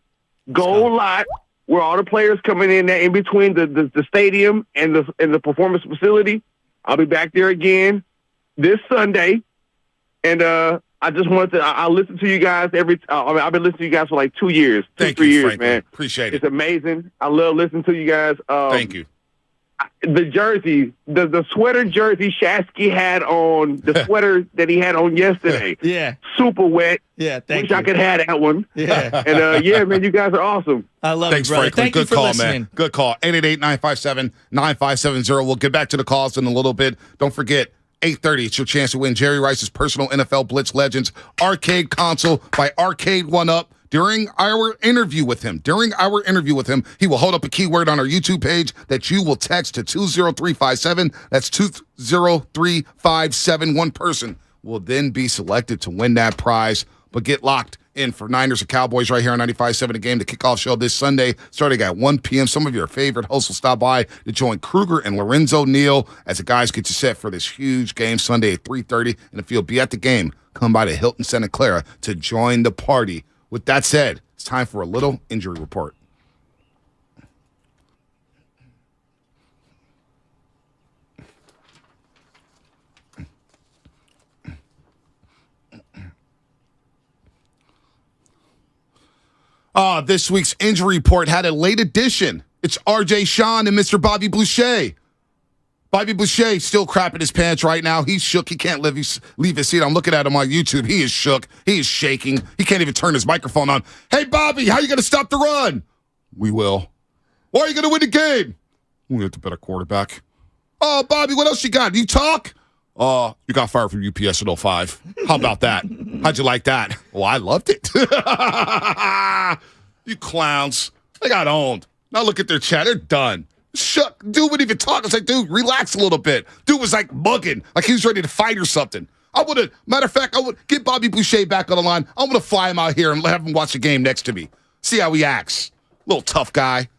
Gold Lot, where all the players coming in between the stadium and the performance facility. I'll be back there again this Sunday. And I just wanted to. I listen to you guys I've been listening to you guys for like 2 years, 3 years, Franklin. man. Appreciate it. It's amazing. I love listening to you guys. Thank you. The jersey, the sweater jersey Shasky had on, the sweater that he had on yesterday. Yeah. Super wet. Yeah, Wish I could have that one. Yeah. And yeah, man, you guys are awesome. I love Thanks, it, brother. Franklin. Thank Good you for call, listening. man. Good call. 888-957-9570. We'll get back to the calls in a little bit. Don't forget, 8:30, it's your chance to win Jerry Rice's personal NFL Blitz Legends arcade console by Arcade 1UP. During our interview with him, he will hold up a keyword on our YouTube page that you will text to 20357. That's 20357. One person will then be selected to win that prize. But get locked in for Niners and Cowboys right here on 95.7 The Game, the kickoff show this Sunday, starting at 1 p.m. Some of your favorite hosts will stop by to join Kruger and Lorenzo Neal as the guys get you set for this huge game Sunday at 3:30. And if you'll be at the game, come by to Hilton Santa Clara to join the party. With that said, it's time for a little injury report. This week's injury report had a late addition. It's RJ Sean and Mr. Bobby Boucher. Bobby Boucher still crapping his pants right now. He's shook. He can't leave his seat. I'm looking at him on YouTube. He is shook. He is shaking. He can't even turn his microphone on. Hey, Bobby, how are you going to stop the run? We will. Why are you going to win the game? We have the better quarterback. Oh, Bobby, what else you got? Do you talk? You got fired from UPS in 05. How about that? How'd you like that? Well, I loved it. You clowns. They got owned. Now look at their chat. They're done. Shook. Dude wouldn't even talk. I was like, dude, relax a little bit. Dude was like bugging, like he was ready to fight or something. Matter of fact, I would get Bobby Boucher back on the line. I'm going to fly him out here and have him watch the game next to me. See how he acts. Little tough guy.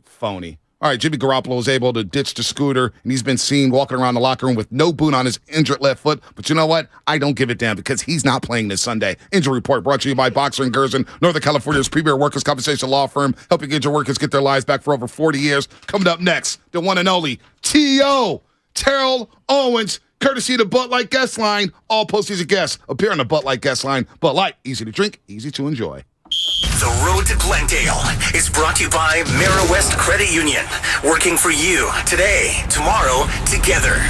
Phony. All right, Jimmy Garoppolo was able to ditch the scooter, and he's been seen walking around the locker room with no boot on his injured left foot. But you know what? I don't give a damn because he's not playing this Sunday. Injury report brought to you by Boxer & Gerson, Northern California's premier workers' compensation law firm, helping injured workers get their lives back for over 40 years. Coming up next, the one and only T.O. Terrell Owens, courtesy of the Bud Light guest line. All postseason guests appear on the Bud Light guest line. Bud Light, easy to drink, easy to enjoy. The Road to Glendale is brought to you by West Credit Union. Working for you today, tomorrow, together.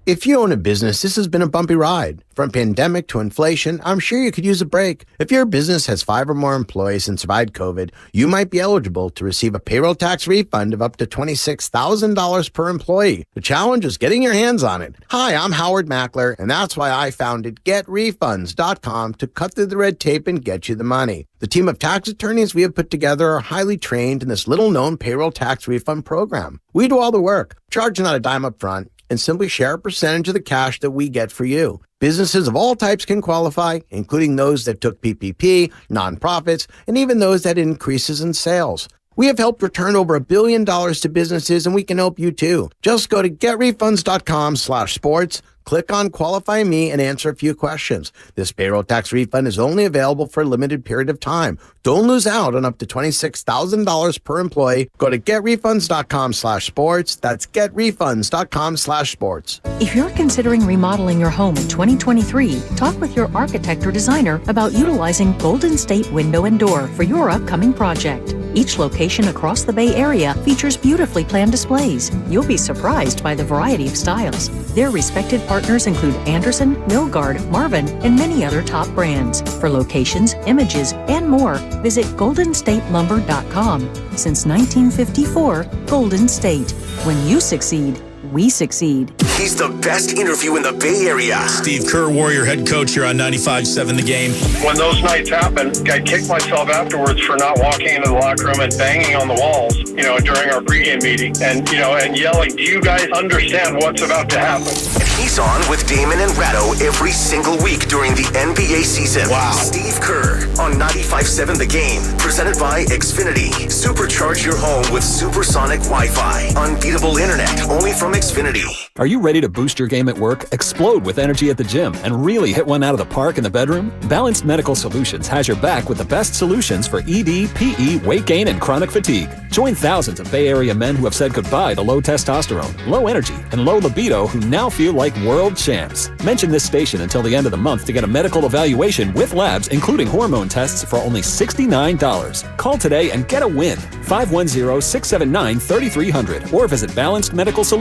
If you own a business, this has been a bumpy ride. From pandemic to inflation, I'm sure you could use a break. If your business has 5 or more employees and survived COVID, you might be eligible to receive a payroll tax refund of up to $26,000 per employee. The challenge is getting your hands on it. Hi, I'm Howard Mackler, and that's why I founded GetRefunds.com to cut through the red tape and get you the money. The team of tax attorneys we have put together are highly trained in this little-known payroll tax refund program. We do all the work, charge not a dime up front, and simply share a percentage of the cash that we get for you. Businesses of all types can qualify, including those that took PPP, nonprofits, and even those that had increases in sales. We have helped return over $1 billion to businesses, and we can help you too. Just go to getrefunds.com/sports, click on Qualify Me, and answer a few questions. This payroll tax refund is only available for a limited period of time. Don't lose out on up to $26,000 per employee. Go to getrefunds.com/sports. That's getrefunds.com/sports. If you're considering remodeling your home in 2023, talk with your architect or designer about utilizing Golden State Window and Door for your upcoming project. Each location across the Bay Area features beautifully planned displays. You'll be surprised by the variety of styles. Their respected partners include Anderson, Milgard, Marvin, and many other top brands. For locations, images, and more, visit goldenstatelumber.com. Since 1954, Golden State. When you succeed, we succeed. He's the best interview in the Bay Area. Steve Kerr, Warrior head coach here on 95.7 The Game. When those nights happen, I kick myself afterwards for not walking into the locker room and banging on the walls, during our pregame meeting and yelling, do you guys understand what's about to happen? And he's on with Damon and Ratto every single week during the NBA season. Wow. Steve Kerr on 95.7 The Game. Presented by Xfinity. Supercharge your home with supersonic Wi-Fi. Unbeatable internet. Only only from Xfinity. Are you ready to boost your game at work, explode with energy at the gym, and really hit one out of the park in the bedroom? Balanced Medical Solutions has your back with the best solutions for ED, PE, weight gain, and chronic fatigue. Join thousands of Bay Area men who have said goodbye to low testosterone, low energy, and low libido who now feel like world champs. Mention this station until the end of the month to get a medical evaluation with labs, including hormone tests, for only $69. Call today and get a win. 510-679-3300 or visit balancedmedicalsolutions.com.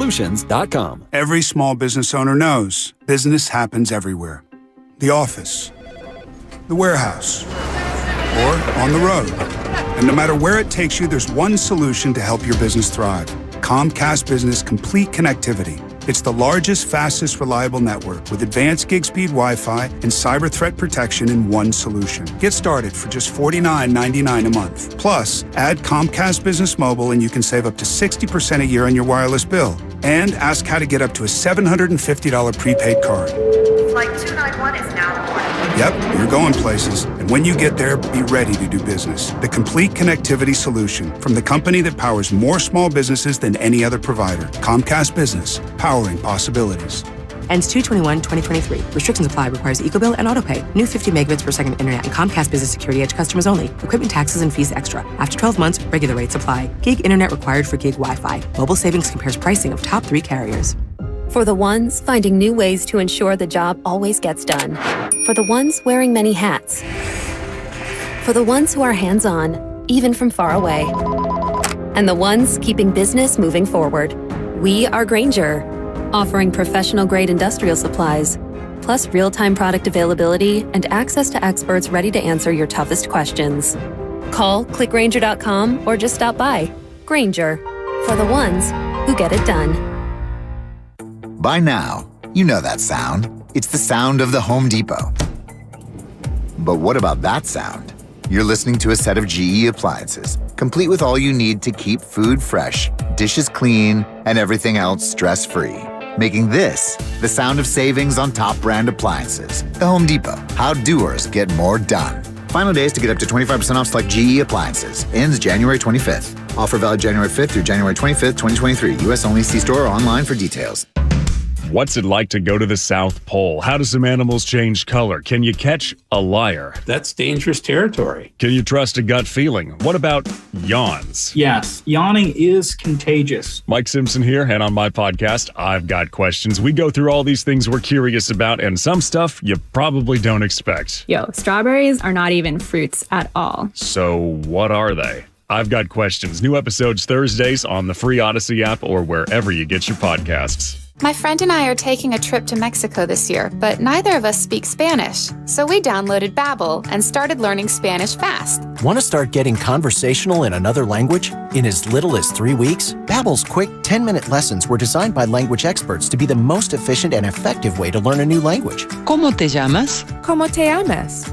Every small business owner knows business happens everywhere. The office, the warehouse, or on the road. And no matter where it takes you, there's one solution to help your business thrive. Comcast Business Complete Connectivity. It's the largest, fastest, reliable network with advanced gig speed Wi-Fi and cyber threat protection in one solution. Get started for just $49.99 a month. Plus, add Comcast Business Mobile and you can save up to 60% a year on your wireless bill. And ask how to get up to a $750 prepaid card. Flight 291 is now boarding. Yep, you're going places. And when you get there, be ready to do business. The complete connectivity solution from the company that powers more small businesses than any other provider. Comcast Business, powering possibilities. Ends 2/21/2023. Restrictions apply. Requires EcoBill and AutoPay. New 50 megabits per second internet and Comcast Business Security Edge customers only. Equipment taxes and fees extra. After 12 months, regular rates apply. Gig internet required for gig Wi-Fi. Mobile Savings compares pricing of top 3 carriers. For the ones finding new ways to ensure the job always gets done. For the ones wearing many hats. For the ones who are hands-on, even from far away. And the ones keeping business moving forward. We are Grainger, offering professional-grade industrial supplies, plus real-time product availability and access to experts ready to answer your toughest questions. Call, click Grainger.com, or just stop by. Grainger, for the ones who get it done. By now, you know that sound. It's the sound of the Home Depot. But what about that sound? You're listening to a set of GE appliances, complete with all you need to keep food fresh, dishes clean, and everything else stress-free. Making this the sound of savings on top brand appliances. The Home Depot. How doers get more done. Final days to get up to 25% off select GE appliances. Ends January 25th. Offer valid January 5th through January 25th, 2023. U.S. only. See store or online for details. What's it like to go to the South Pole? How do some animals change color? Can you catch a liar? That's dangerous territory. Can you trust a gut feeling? What about yawns? Yes, yawning is contagious. Mike Simpson here, and on my podcast, I've Got Questions. We go through all these things we're curious about and some stuff you probably don't expect. Yo, strawberries are not even fruits at all. So what are they? I've Got Questions. New episodes Thursdays on the free Odyssey app or wherever you get your podcasts. My friend and I are taking a trip to Mexico this year, but neither of us speak Spanish. So we downloaded Babbel and started learning Spanish fast. Want to start getting conversational in another language? In as little as 3 weeks? Babbel's quick 10-minute lessons were designed by language experts to be the most efficient and effective way to learn a new language. ¿Cómo te llamas? ¿Cómo te llamas?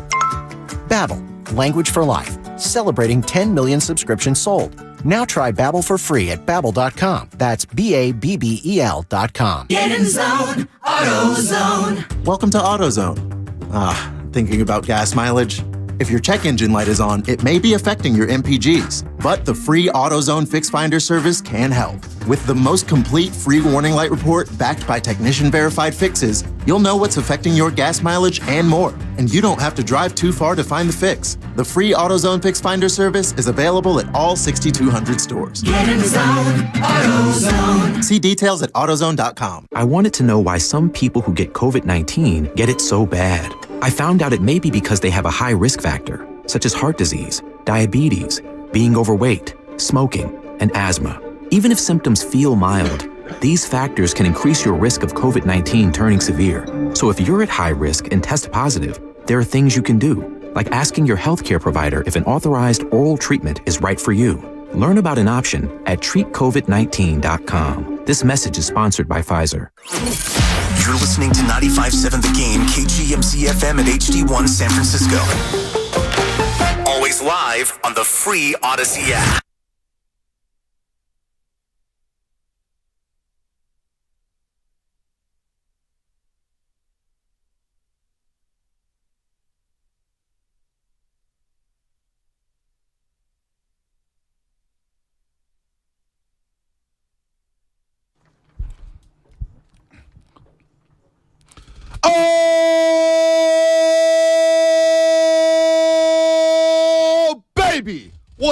Babbel, language for life. Celebrating 10 million subscriptions sold. Now try Babbel for free at Babbel.com. That's BABBEL.com. Get in zone, AutoZone. Welcome to AutoZone. Thinking about gas mileage? If your check engine light is on, it may be affecting your MPGs, but the free AutoZone Fix Finder service can help. With the most complete free warning light report backed by technician-verified fixes, you'll know what's affecting your gas mileage and more, and you don't have to drive too far to find the fix. The free AutoZone Fix Finder service is available at all 6,200 stores. Get in the zone, AutoZone. See details at AutoZone.com. I wanted to know why some people who get COVID-19 get it so bad. I found out it may be because they have a high risk factor, such as heart disease, diabetes, being overweight, smoking, and asthma. Even if symptoms feel mild, these factors can increase your risk of COVID-19 turning severe. So if you're at high risk and test positive, there are things you can do, like asking your healthcare provider if an authorized oral treatment is right for you. Learn about an option at treatcovid19.com. This message is sponsored by Pfizer. You're listening to 95.7 The Game, KGMC FM at HD1 San Francisco. Always live on the free Odyssey app.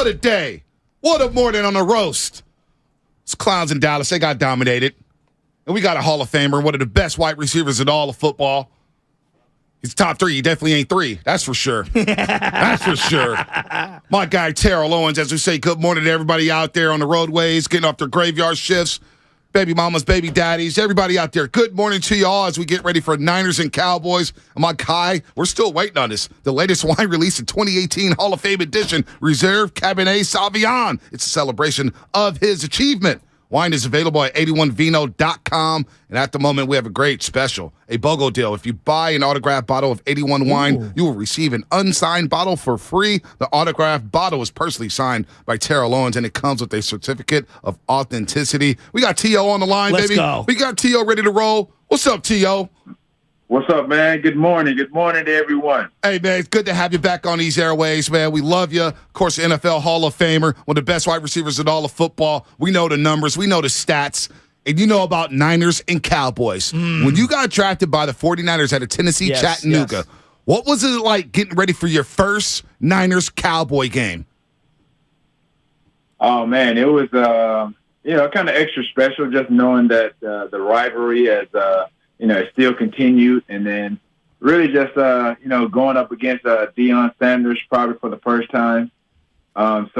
What a day. What a morning on the roast. It's Clowns in Dallas. They got dominated. And we got a Hall of Famer, one of the best wide receivers in all of football. He's top 3. He definitely ain't 3. That's for sure. That's for sure. My guy, Terrell Owens, as we say, good morning to everybody out there on the roadways, getting off their graveyard shifts, baby mamas, baby daddies, everybody out there. Good morning to you all as we get ready for Niners and Cowboys. My guy, we're still waiting on this. The latest wine release in 2018 Hall of Fame edition, Reserve Cabernet Sauvignon. It's a celebration of his achievement. Wine is available at 81vino.com, and at the moment, we have a great special, a BOGO deal. If you buy an autographed bottle of 81 wine, you will receive an unsigned bottle for free. The autographed bottle is personally signed by Terrell Owens, and it comes with a certificate of authenticity. We got T.O. on the line, Let's baby. Go. We got T.O. ready to roll. What's up, T.O.? What's up, man? Good morning. Good morning to everyone. Hey, man, it's good to have you back on these airways, man. We love you. Of course, NFL Hall of Famer, one of the best wide receivers in all of football. We know the numbers. We know the stats. And you know about Niners and Cowboys. When you got drafted by the 49ers out of Tennessee, Chattanooga, what was it like getting ready for your first Niners-Cowboy game? Oh, man, it was, kind of extra special just knowing that the rivalry has it still continued, and then really just, going up against Deion Sanders probably for the first time. It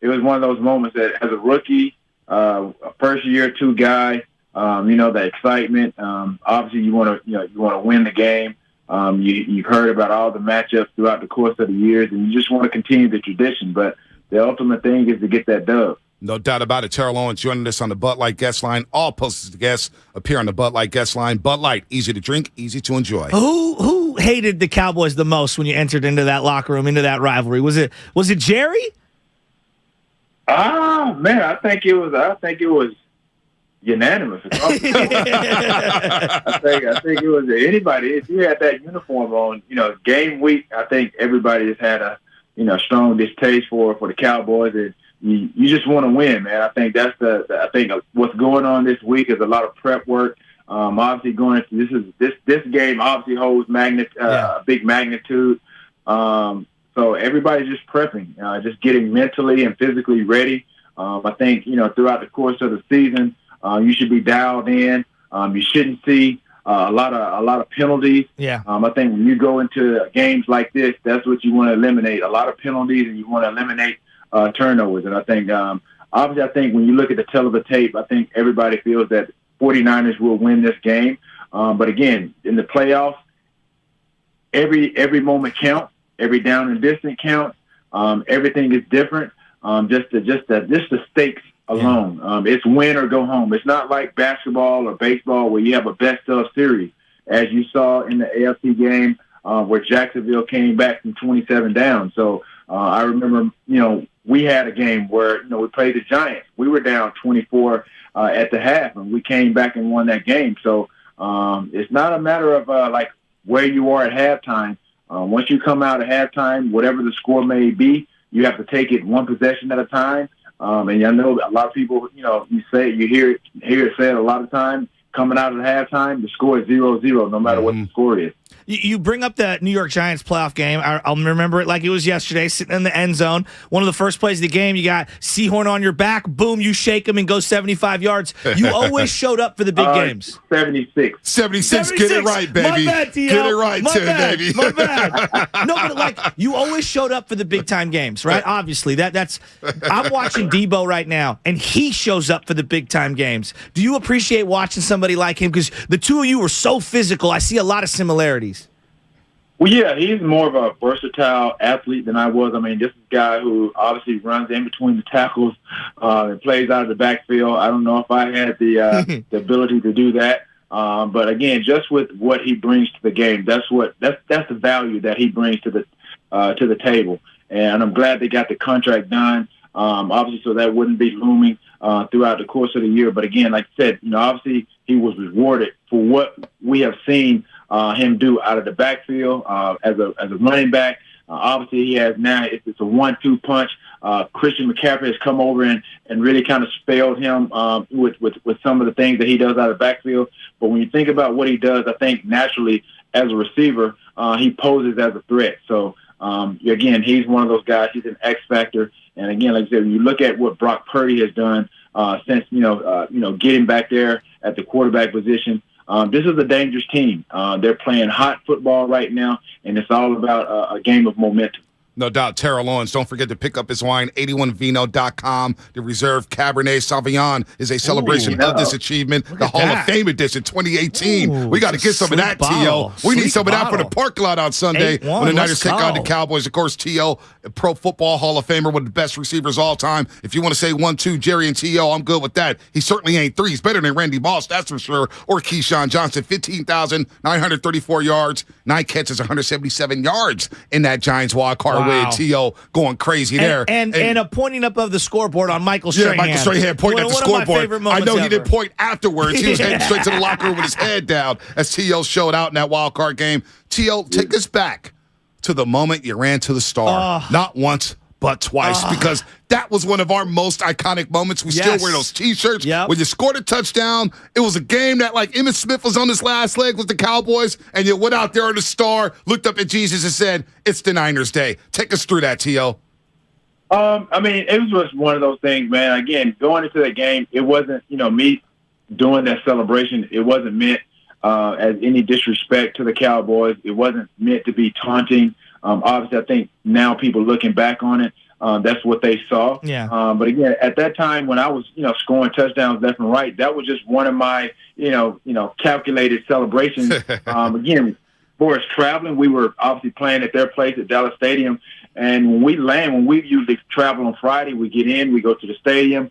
was one of those moments that as a rookie, a first year 2 guy, the excitement. Obviously, you want to win the game. You've heard about all the matchups throughout the course of the years, and you just want to continue the tradition. But the ultimate thing is to get that dub. No doubt about it. Terrell Owens joining us on the Bud Light guest line. All posted guests appear on the Bud Light guest line. Bud Light, easy to drink, easy to enjoy. Who hated the Cowboys the most when you entered into that locker room, into that rivalry? Was it Jerry? Man, I think it was unanimous. I think it was anybody. If you had that uniform on, game week, I think everybody has had a strong distaste for the Cowboys, and you just want to win, man. I think that's I think what's going on this week is a lot of prep work. Obviously going into this game obviously holds big magnitude. So everybody's just prepping, just getting mentally and physically ready. I think, throughout the course of the season, you should be dialed in. You shouldn't see a lot of penalties. Yeah. I think when you go into games like this, that's what you want to eliminate. A lot of penalties, and you want to eliminate turnovers. And I think, obviously, when you look at the tail of the tape, I think everybody feels that 49ers will win this game. But again, in the playoffs, every moment counts. Every down and distance counts. Everything is different. Just the stakes alone. It's win or go home. It's not like basketball or baseball where you have a best of series, as you saw in the AFC game where Jacksonville came back from 27 down. So I remember, we had a game where we played the Giants. We were down 24 at the half, and we came back and won that game. So it's not a matter of where you are at halftime. Once you come out at halftime, whatever the score may be, you have to take it one possession at a time. And I know a lot of people, you hear it said a lot of times, coming out at halftime, the score is 0-0, no matter what the score is. You bring up the New York Giants playoff game. I'll remember it like it was yesterday, sitting in the end zone. One of the first plays of the game, you got Seahorn on your back. Boom, you shake him and go 75 yards. You always showed up for the big games. 76. 76. Get it right, baby. My bad, T.O. Get it right, baby. My bad. No, but you always showed up for the big time games, right? Obviously, that's. I'm watching Debo right now, and he shows up for the big time games. Do you appreciate watching somebody like him? Because the two of you were so physical. I see a lot of similarities. Well, yeah, he's more of a versatile athlete than I was. I mean, this is a guy who obviously runs in between the tackles and plays out of the backfield. I don't know if I had the ability to do that. But again, just with what he brings to the game, that's the value that he brings to the table. And I'm glad they got the contract done. Obviously, so that wouldn't be looming throughout the course of the year. But again, like I said, obviously he was rewarded for what we have seen him do out of the backfield as a running back. Obviously, he has now it's a 1-2 punch. Christian McCaffrey has come over and really kind of spelled him with some of the things that he does out of the backfield. But when you think about what he does, I think naturally as a receiver, he poses as a threat. So Again, he's one of those guys. He's an X factor. And again, like I said, when you look at what Brock Purdy has done since getting back there at the quarterback position, this is a dangerous team. They're playing hot football right now, and it's all about a game of momentum. No doubt. Terrell Owens, don't forget to pick up his wine, 81vino.com. The Reserve Cabernet Sauvignon is a celebration of this achievement. The Hall of Fame edition 2018. We got to get some of that, T.O. We need some of that for the parking lot on Sunday when the Niners take on the Cowboys. Of course, T.O., Pro Football Hall of Famer, one of the best receivers all time. If you want to say 1-2, Jerry and T.O., I'm good with that. He certainly ain't 3. He's better than Randy Moss, that's for sure, or Keyshawn Johnson. 15,934 yards, 9 catches, 177 yards in that Giants wild card. Wow. T.O. going crazy there. And a pointing up of the scoreboard on Michael Strahan. Yeah, Michael Strahan pointing at the scoreboard. I know he didn't point afterwards. He was heading straight to the locker room with his head down as T.O. showed out in that wild card game. T.O., take us back to the moment you ran to the star. Not once, but twice, because that was one of our most iconic moments. We still wear those T-shirts. When you scored a touchdown, it was a game that, like, Emmitt Smith was on his last leg with the Cowboys, and you went out there on the star, looked up at Jesus and said, it's the Niners' day. Take us through that, T.O. I mean, it was just one of those things, man. Again, going into that game, it wasn't, me doing that celebration. It wasn't meant as any disrespect to the Cowboys. It wasn't meant to be taunting. Obviously, I think now people looking back on it, that's what they saw. Yeah. But again, at that time when I was, scoring touchdowns left and right, that was just one of my, calculated celebrations. Again, for us traveling, we were obviously playing at their place at Dallas Stadium. And when we usually travel on Friday, we get in, we go to the stadium,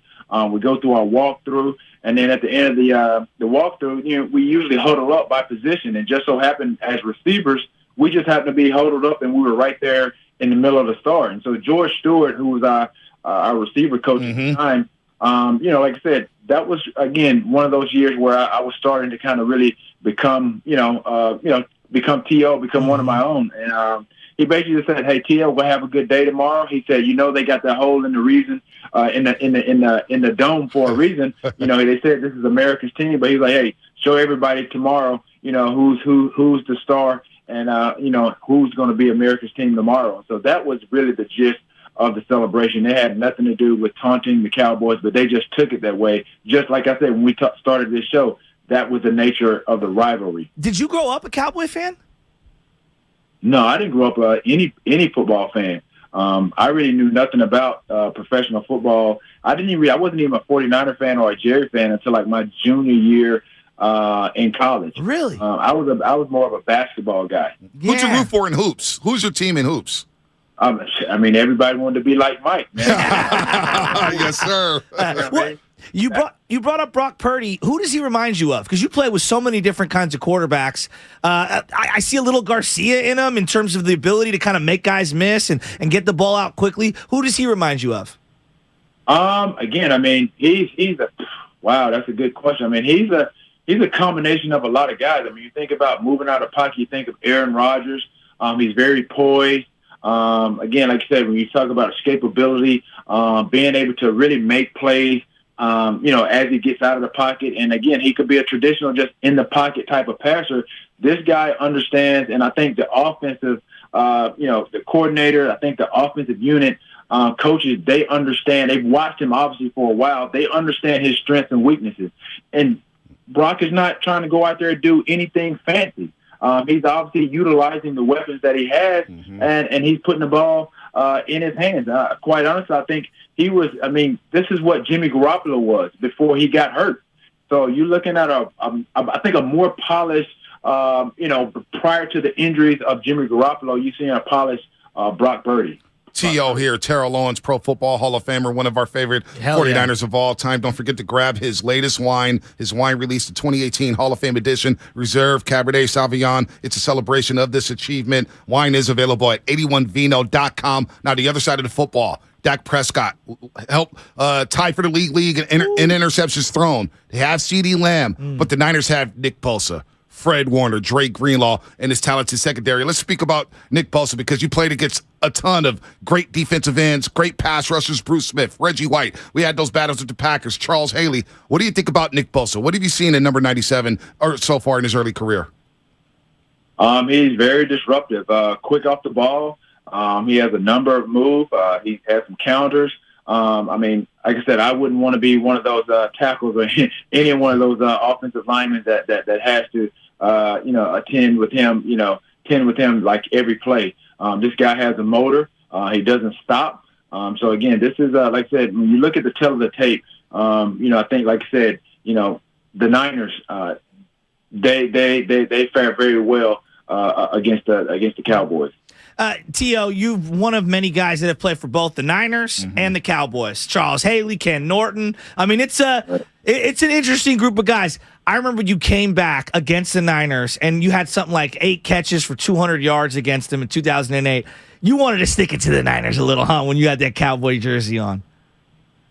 we go through our walkthrough. And then at the end of the walkthrough, we usually huddle up by position. And just so happened as receivers, we just happened to be huddled up, and we were right there in the middle of the star. And so George Stewart, who was our receiver coach at the time, like I said, that was, again, one of those years where I was starting to kind of really become, become T.O., become one of my own. And he basically just said, hey, T.O., we'll have a good day tomorrow. He said, they got that hole in the reason, in the dome for a reason. They said this is America's team, but he's like, hey, show everybody tomorrow, who's the star. And, who's going to be America's team tomorrow. So that was really the gist of the celebration. It had nothing to do with taunting the Cowboys, but they just took it that way. Just like I said, when we started this show, that was the nature of the rivalry. Did you grow up a Cowboy fan? No, I didn't grow up any football fan. I really knew nothing about professional football. I wasn't even a 49er fan or a Jerry fan until like my junior year in college. Really? I was more of a basketball guy. Who'd you root for in hoops? Who's your team in hoops? Everybody wanted to be like Mike, man. Yes, sir. You brought up Brock Purdy. Who does he remind you of? Because you play with so many different kinds of quarterbacks. I see a little Garcia in him in terms of the ability to kind of make guys miss and get the ball out quickly. Who does he remind you of? Again, he's a wow. That's a good question. He's a combination of a lot of guys. You think about moving out of pocket, you think of Aaron Rodgers. He's very poised. Again, like I said, when you talk about escapability, being able to really make plays, as he gets out of the pocket. And again, he could be a traditional just in the pocket type of passer. This guy understands, and I think the offensive, the coordinator, I think the offensive unit, coaches, they understand. They've watched him obviously for a while. They understand his strengths and weaknesses. And Brock is not trying to go out there and do anything fancy. He's obviously utilizing the weapons that he has, and he's putting the ball in his hands. Quite honestly, I think he was. This is what Jimmy Garoppolo was before he got hurt. So you're looking at I think a more polished, prior to the injuries of Jimmy Garoppolo, you're seeing a polished Brock Purdy. T.O. here, Terrell Owens, Pro Football Hall of Famer, one of our favorite 49ers of all time. Don't forget to grab his latest wine. His wine released the 2018 Hall of Fame edition, Reserve Cabernet Sauvignon. It's a celebration of this achievement. Wine is available at 81vino.com. Now, the other side of the football, Dak Prescott helped tie for the league in interceptions thrown. They have CeeDee Lamb, but the Niners have Nick Bosa, Fred Warner, Drake Greenlaw, and his talented secondary. Let's speak about Nick Bosa because you played against a ton of great defensive ends, great pass rushers, Bruce Smith, Reggie White. We had those battles with the Packers, Charles Haley. What do you think about Nick Bosa? What have you seen in number 97 or so far in his early career? He's very disruptive, quick off the ball. He has a number of moves. He has some counters. I mean, like I said, I wouldn't want to be one of those tackles or any one of those offensive linemen that has to, attend with him like every play. This guy has a motor. He doesn't stop. So again, this is like I said, when you look at the tail of the tape, I think, like I said, the Niners, they fare very well against the Cowboys. T.O., you're one of many guys that have played for both the Niners and the Cowboys. Charles Haley, Ken Norton. I mean, it's an interesting group of guys. I remember you came back against the Niners, and you had something like 8 catches for 200 yards against them in 2008. You wanted to stick it to the Niners a little, huh, when you had that Cowboy jersey on?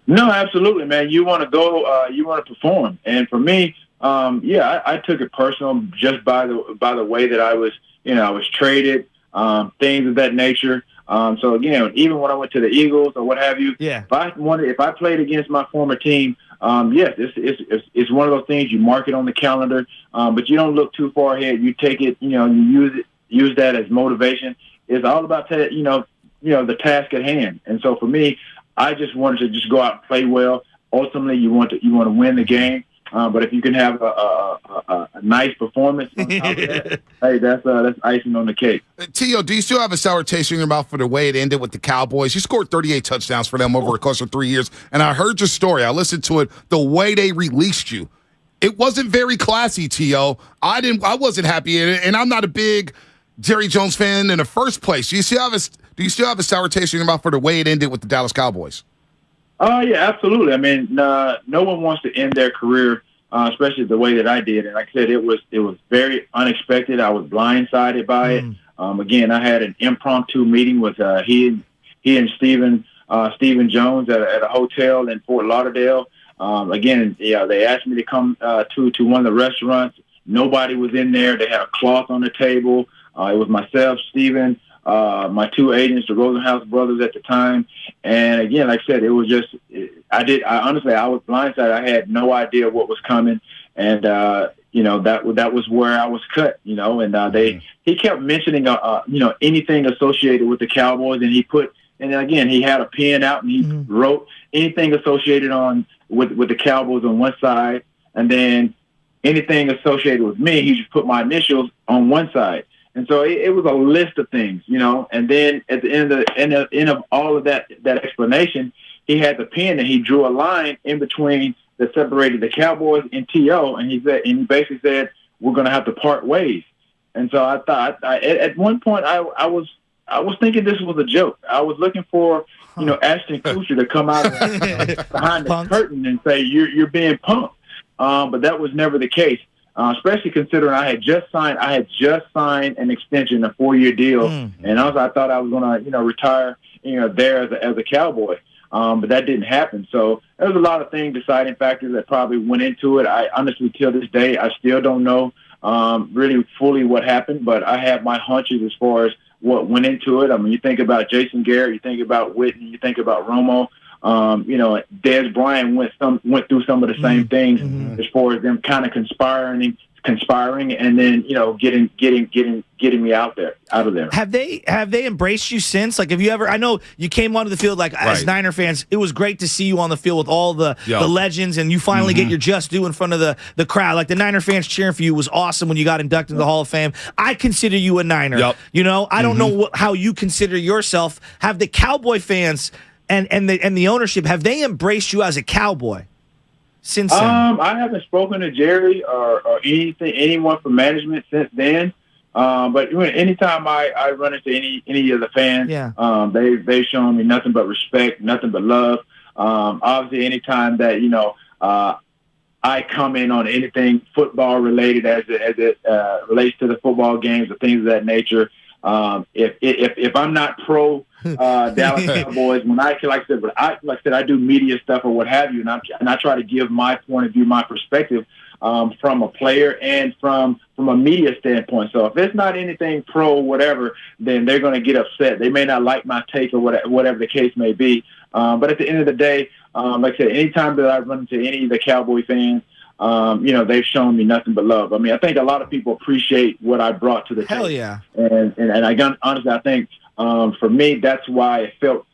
No, absolutely, man. You want to go, you want to perform. And for me, I took it personal just by the way that I was traded. Things of that nature. So again, even when I went to the Eagles or what have you, if I played against my former team, yes, it's one of those things you mark it on the calendar, but you don't look too far ahead. You take it, you use that as motivation. It's all about the task at hand. And so for me, I just wanted to just go out and play well. Ultimately, you want to win the game. But if you can have a nice performance on top of that, hey, that's icing on the cake. T.O., do you still have a sour taste in your mouth for the way it ended with the Cowboys? You scored 38 touchdowns for them over a course of 3 years, and I heard your story. I listened to it. The way they released you, it wasn't very classy, T.O. I wasn't happy in it, and I'm not a big Jerry Jones fan in the first place. Do you still have a sour taste in your mouth for the way it ended with the Dallas Cowboys? Yeah, absolutely. I mean, no one wants to end their career, especially the way that I did. And like I said, it was very unexpected. I was blindsided by it. Again, I had an impromptu meeting with he and Stephen Jones at a hotel in Fort Lauderdale. Again, they asked me to come to one of the restaurants. Nobody was in there. They had a cloth on the table. It was myself, Stephen, my 2 agents, the Rosenhaus brothers at the time. And again, like I said, it was just, I was blindsided. I had no idea what was coming. And, that was where I was cut, and he kept mentioning, anything associated with the Cowboys. And again, he had a pen out and he wrote anything associated with the Cowboys on one side. And then anything associated with me, he just put my initials on one side. And so it was a list of things, and then at the end of all of that explanation, he had the pen and he drew a line in between that separated the Cowboys and T.O. And he basically said, we're going to have to part ways. And so I thought at one point I was thinking this was a joke. I was looking for, Ashton Kutcher to come out behind the curtain and say, you're being punked. But that was never the case. Especially considering I had just signed an extension, a 4-year deal, and I thought I was going to, retire, there as a Cowboy, but that didn't happen. So there was a lot of things, deciding factors that probably went into it. I honestly, till this day, I still don't know really fully what happened, but I have my hunches as far as what went into it. I mean, you think about Jason Garrett, you think about Whitney, you think about Romo. Des Bryant went through some of the same things as far as them kind of conspiring, and then getting me out of there. Have they embraced you since? Like, have you ever? I know you came onto the field as Niner fans. It was great to see you on the field with all the legends, and you finally get your just due in front of the crowd. Like, the Niner fans cheering for you was awesome when you got inducted into the Hall of Fame. I consider you a Niner. I don't know how you consider yourself. Have the Cowboy fans and the ownership, have they embraced you as a Cowboy since then? I haven't spoken to Jerry or anyone from management since then. But anytime I run into any of the fans, they've shown me nothing but respect, nothing but love. Obviously, anytime that I comment on anything football related as it relates to the football games or things of that nature, if I'm not pro Dallas Cowboys, when I I do media stuff or what have you, and I try to give my point of view, my perspective from a player and from a media standpoint. So if it's not anything pro whatever, then they're going to get upset. They may not like my take or whatever the case may be. But at the end of the day, like I said, anytime that I run into any of the Cowboy fans, they've shown me nothing but love. I mean, I think a lot of people appreciate what I brought to the table. Hell yeah. And honestly, I think For me, that's why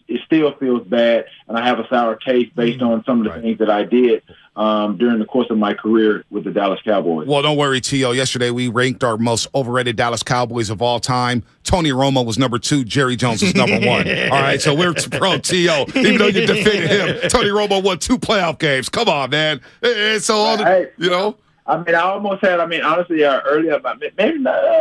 it still feels bad, and I have a sour taste based on some of the things that I did during the course of my career with the Dallas Cowboys. Well, don't worry, T.O. Yesterday we ranked our most overrated Dallas Cowboys of all time. Tony Romo was number 2. Jerry Jones was number 1. All right, so we're pro T.O. Even though you defended him, Tony Romo won 2 playoff games. Come on, man. And so, you know. I mean, I almost had. I mean, honestly, earlier,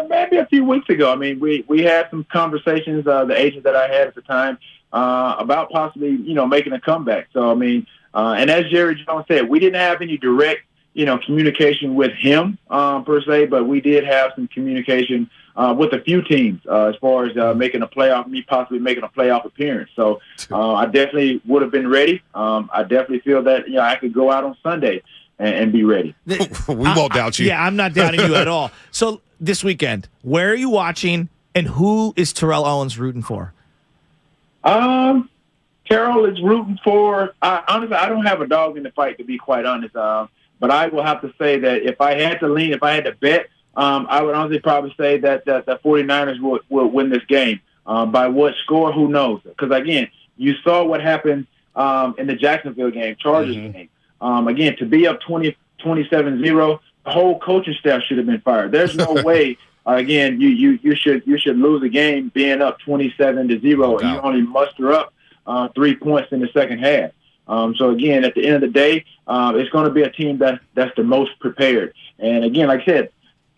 maybe a few weeks ago. I mean, we had some conversations. The agent that I had at the time about possibly, making a comeback. So, I mean, and as Jerry Jones said, we didn't have any direct, communication with him per se, but we did have some communication with a few teams as far as making a playoff, me possibly making a playoff appearance. So, I definitely would have been ready. I definitely feel that I could go out on Sunday and be ready. We won't doubt you. Yeah, I'm not doubting you at all. So this weekend, where are you watching, and who is Terrell Owens rooting for? Terrell is rooting for. Honestly, I don't have a dog in the fight, to be quite honest. But I will have to say that if I had to bet, I would honestly probably say that the 49ers will win this game. By what score? Who knows? Because again, you saw what happened in the Jacksonville game, Chargers game. Again, to be up 27-0, the whole coaching staff should have been fired. There's no way. Again, you should lose a game being up 27-0, and you only muster up 3 points in the second half. So again, at the end of the day, it's going to be a team that's the most prepared. And again, like I said,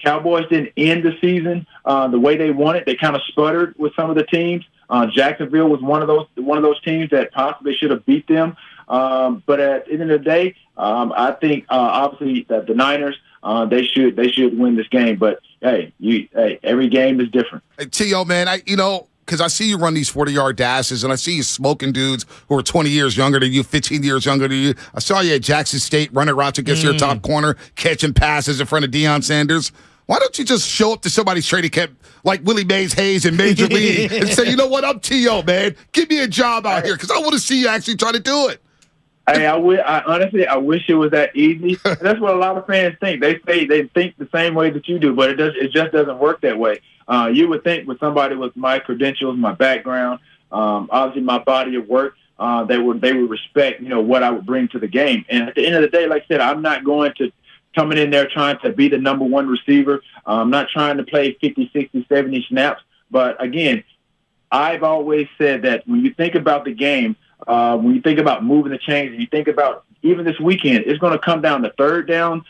Cowboys didn't end the season the way they wanted. They kind of sputtered with some of the teams. Jacksonville was one of those teams that possibly should have beat them. But at the end of the day, I think obviously that the Niners they should win this game. But hey, every game is different. Hey, T.O., man, because I see you run these 40-yard dashes, and I see you smoking dudes who are 20 years younger than you, 15 years younger than you. I saw you at Jackson State running routes against your top corner, catching passes in front of Deion Sanders. Why don't you just show up to somebody's training camp like Willie Mays Hayes in Major League and say, you know what, I'm T.O., man. Give me a job out here, because I want to see you actually try to do it. Hey, honestly, I wish it was that easy. And that's what a lot of fans think. They say they think the same way that you do, but it just doesn't work that way. You would think with somebody with my credentials, my background, obviously my body of work, they would respect, what I would bring to the game. And at the end of the day, like I said, I'm not going to coming in there trying to be the number one receiver. I'm not trying to play 50, 60, 70 snaps. But again, I've always said that when you think about the game, when you think about moving the chains, and you think about even this weekend, it's going to come down to third down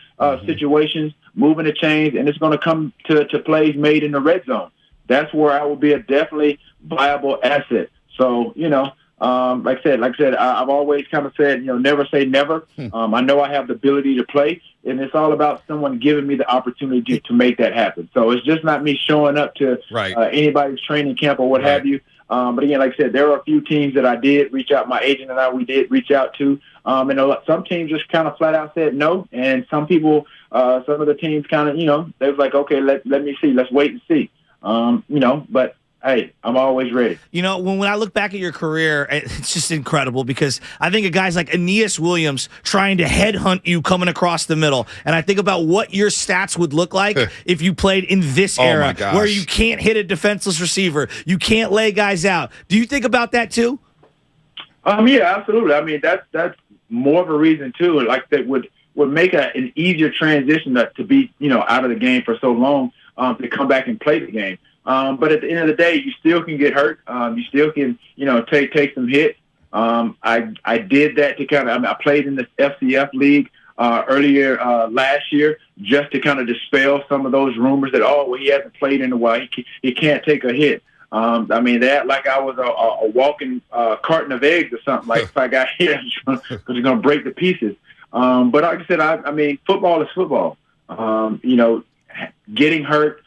situations, moving the chains, and it's going to come to plays made in the red zone. That's where I will be a definitely viable asset. So, like I said, I've always kind of said, never say never. I know I have the ability to play, and it's all about someone giving me the opportunity to make that happen. So it's just not me showing up to anybody's training camp or what have you. But again, like I said, there are a few teams that I did reach out. My agent and we did reach out to. And some teams just kind of flat out said no. And some people, some of the teams kind of, they was like, okay, let me see. Let's wait and see. But hey, I'm always ready. When I look back at your career, it's just incredible because I think of guys like Aeneas Williams trying to headhunt you coming across the middle. And I think about what your stats would look like if you played in this era where you can't hit a defenseless receiver. You can't lay guys out. Do you think about that too? Yeah, absolutely. I mean, that's more of a reason too. Like that would make an easier transition to be, out of the game for so long to come back and play the game. But at the end of the day, you still can get hurt. You still can, take some hits. I did that to I played in the FCF league earlier last year just to kind of dispel some of those rumors that, he hasn't played in a while. He can't take a hit. They act like I was a walking carton of eggs or something. Like if I got hit, because it's going to break the pieces. But like I said, football is football. Getting hurt,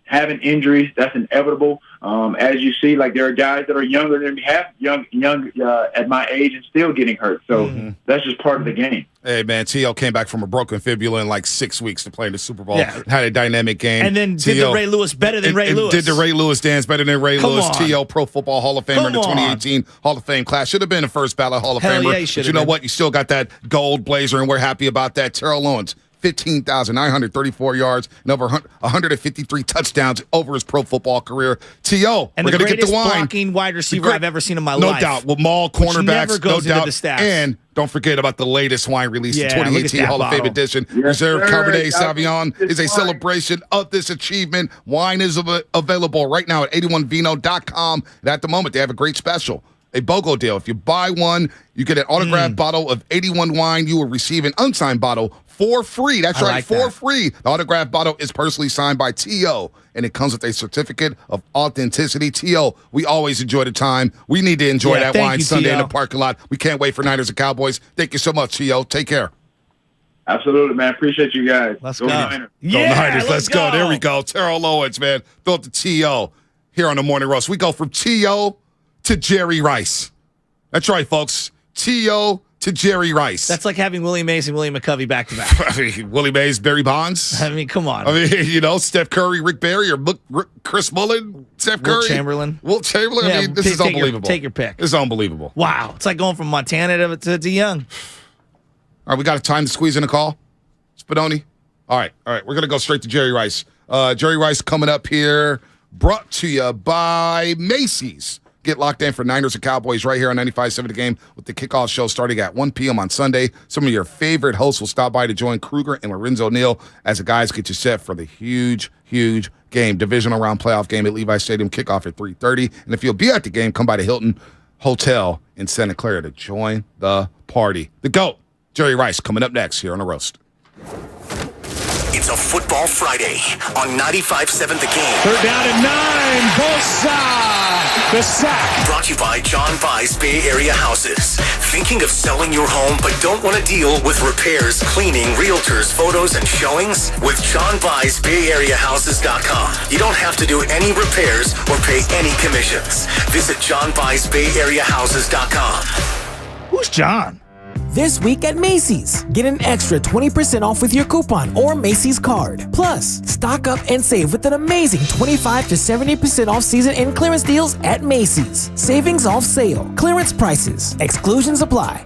having injuries, that's inevitable. As you see, like there are guys that are younger than me, young at my age and still getting hurt. So that's just part of the game. Hey, man, T.O. came back from a broken fibula in like 6 weeks to play in the Super Bowl. Yeah. Had a dynamic game. And then did the Ray Lewis better than Ray Lewis. Did the Ray Lewis dance better than Ray Lewis. T.O. Pro Football Hall of Famer in the 2018 Hall of Fame class. Should have been a first ballot Hall of Famer. Yeah, but you know what? You still got that gold blazer, and we're happy about that. Terrell Owens, 15,934 yards, and over 153 touchdowns over his pro football career. T.O., and we're the going to get the wine. blocking wide receiver I've ever seen in my life. No doubt. With Mall cornerbacks, never goes no doubt. into the stats. And don't forget about the latest wine release, the 2018 Hall of Fame edition. Reserve Cabernet Sauvignon is a celebration of this achievement. Wine is available right now at 81vino.com. And at the moment, they have a great special. A BOGO deal. If you buy one, you get an autographed bottle of 81 wine. You will receive an unsigned bottle for free. That's right, for free. The autographed bottle is personally signed by T.O., and it comes with a certificate of authenticity. T.O., we always enjoy the time. We need to enjoy that wine Sunday in the parking lot. We can't wait for Niners and Cowboys. Thank you so much, T.O. Take care. Absolutely, man. Appreciate you guys. Let's go. Niners. Go Niners. Let's go. There we go. Terrell Owens, man. Built the T.O. here on the Morning Roast. We go from T.O. to Jerry Rice. That's right, folks. T.O. to Jerry Rice. That's like having Willie Mays and William McCovey back to back. I mean, Willie Mays, Barry Bonds. I mean, come on. I mean, Steph Curry, Rick Barry, or Chris Mullen, Steph Curry. Wilt Chamberlain. I mean, this is unbelievable. Take your pick. This is unbelievable. Wow. It's like going from Montana to Young. All right, we got a time to squeeze in a call. Spadoni. All right. We're going to go straight to Jerry Rice. Jerry Rice coming up here, brought to you by Macy's. Get locked in for Niners and Cowboys right here on 95.7 The Game with the kickoff show starting at 1 p.m. on Sunday. Some of your favorite hosts will stop by to join Kruger and Lorenzo Neal as the guys get you set for the huge game, divisional round playoff game at Levi Stadium, kickoff at 3:30. And if you'll be at the game, come by the Hilton Hotel in Santa Clara to join the party. The GOAT, Jerry Rice, coming up next here on The Roast. It's a Football Friday on 95.7 The Game. Third down and 9. Bosa. The sack. Brought to you by John Vai's Bay Area Houses. Thinking of selling your home but don't want to deal with repairs, cleaning, realtors, photos, and showings? With John Vai's Bay Area Houses.com. You don't have to do any repairs or pay any commissions. Visit John Vai's Bay Area Houses.com. Who's John? This week at Macy's, get an extra 20% off with your coupon or Macy's card. Plus, stock up and save with an amazing 25 to 70% off season and clearance deals at Macy's. Savings off sale, clearance prices, exclusions apply.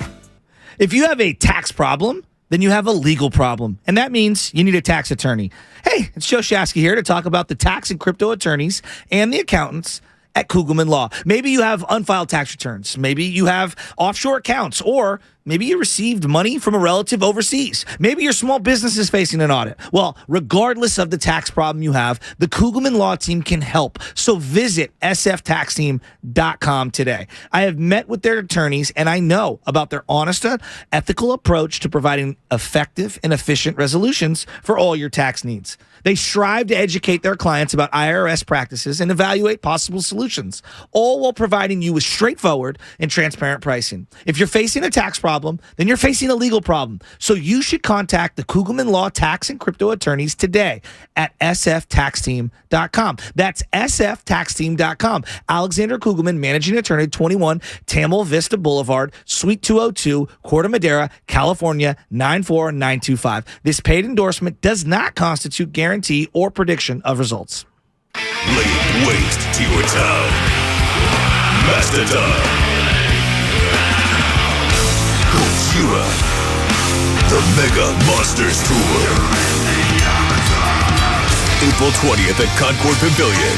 If you have a tax problem, then you have a legal problem, and that means you need a tax attorney. Hey, it's Joe Shasky here to talk about the tax and crypto attorneys and the accountants at Kugelman Law. Maybe you have unfiled tax returns. Maybe you have offshore accounts, or maybe you received money from a relative overseas. Maybe your small business is facing an audit. Well, regardless of the tax problem you have, the Kugelman Law team can help. So visit sftaxteam.com today. I have met with their attorneys, and I know about their honest, ethical approach to providing effective and efficient resolutions for all your tax needs. They strive to educate their clients about IRS practices and evaluate possible solutions, all while providing you with straightforward and transparent pricing. If you're facing a tax problem, then you're facing a legal problem. So you should contact the Kugelman Law tax and crypto attorneys today at sftaxteam.com. That's sftaxteam.com. Alexander Kugelman, managing attorney, 21 Tamil Vista Boulevard, Suite 202, Corte Madera, California, 94925. This paid endorsement does not constitute guarantee or prediction of results. Laying waste to your town. Mastodon. Gojira. The Mega Monsters Tour. April 20th at Concord Pavilion.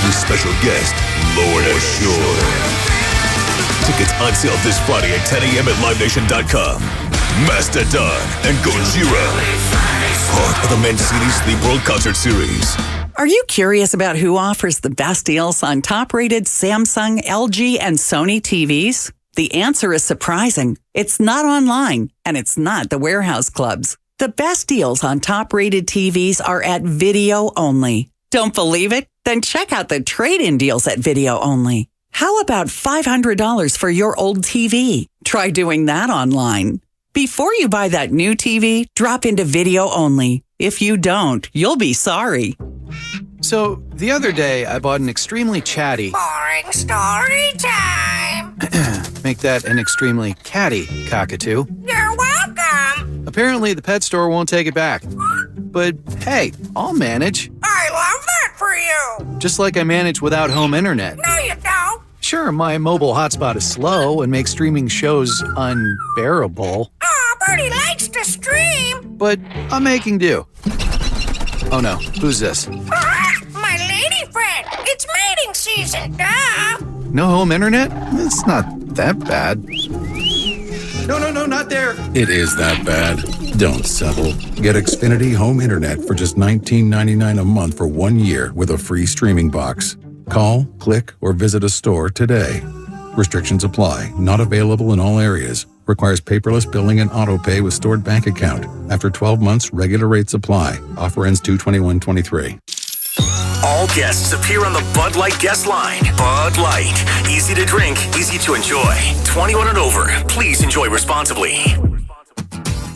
With special guest, Lord Ashore. Tickets on sale this Friday at 10 a.m. at LiveNation.com. Mastodon and Gojira. Part of the Mancini Sleep World Concert Series. Are you curious about who offers the best deals on top-rated Samsung, LG, and Sony TVs? The answer is surprising. It's not online, and it's not the warehouse clubs. The best deals on top-rated TVs are at Video Only. Don't believe it? Then check out the trade-in deals at Video Only. How about $500 for your old TV? Try doing that online. Before you buy that new TV, drop into Video Only. If you don't, you'll be sorry. So, the other day, I bought an extremely chatty... Boring story time! Make that an extremely catty cockatoo. You're welcome! Apparently, the pet store won't take it back. But, hey, I'll manage. I love that for you! Just like I manage without home internet. No, you don't! Sure, my mobile hotspot is slow and makes streaming shows unbearable. Aw, Bertie likes to stream! but I'm making do. Oh no, who's this? My lady friend. It's mating season. No home internet? It's not that bad. No, not there. It is that bad. Don't settle. Get Xfinity Home Internet for just $19.99 a month for 1 year with a free streaming box. Call, click, or visit a store today. Restrictions apply. Not available in all areas. Requires paperless billing and auto pay with stored bank account. After 12 months, regular rates apply. Offer ends 2/21/23. All guests appear on the Bud Light guest line. Bud Light. Easy to drink, easy to enjoy. 21 and over. Please enjoy responsibly.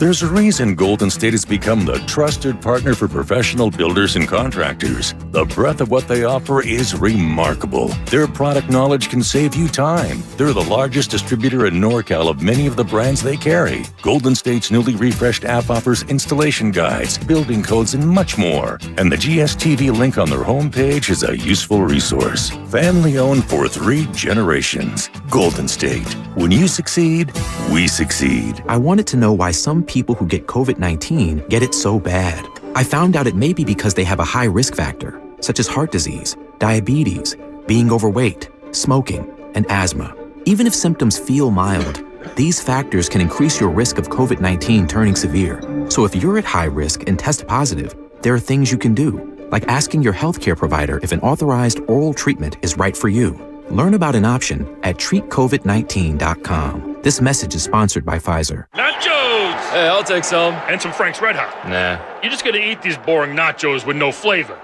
There's a reason Golden State has become the trusted partner for professional builders and contractors. The breadth of what they offer is remarkable. Their product knowledge can save you time. They're the largest distributor in NorCal of many of the brands they carry. Golden State's newly refreshed app offers installation guides, building codes, and much more. And the GSTV link on their homepage is a useful resource. Family owned for 3 generations. Golden State. When you succeed, we succeed. I wanted to know why some people who get COVID-19 get it so bad. I found out it may be because they have a high risk factor, such as heart disease, diabetes, being overweight, smoking, and asthma. Even if symptoms feel mild, these factors can increase your risk of COVID-19 turning severe. So if you're at high risk and test positive, there are things you can do, like asking your healthcare provider if an authorized oral treatment is right for you. Learn about an option at treatcovid19.com. This message is sponsored by Pfizer. Nachos! Hey, I'll take some. And some Frank's Red Hot. Nah. You're just gonna eat these boring nachos with no flavor.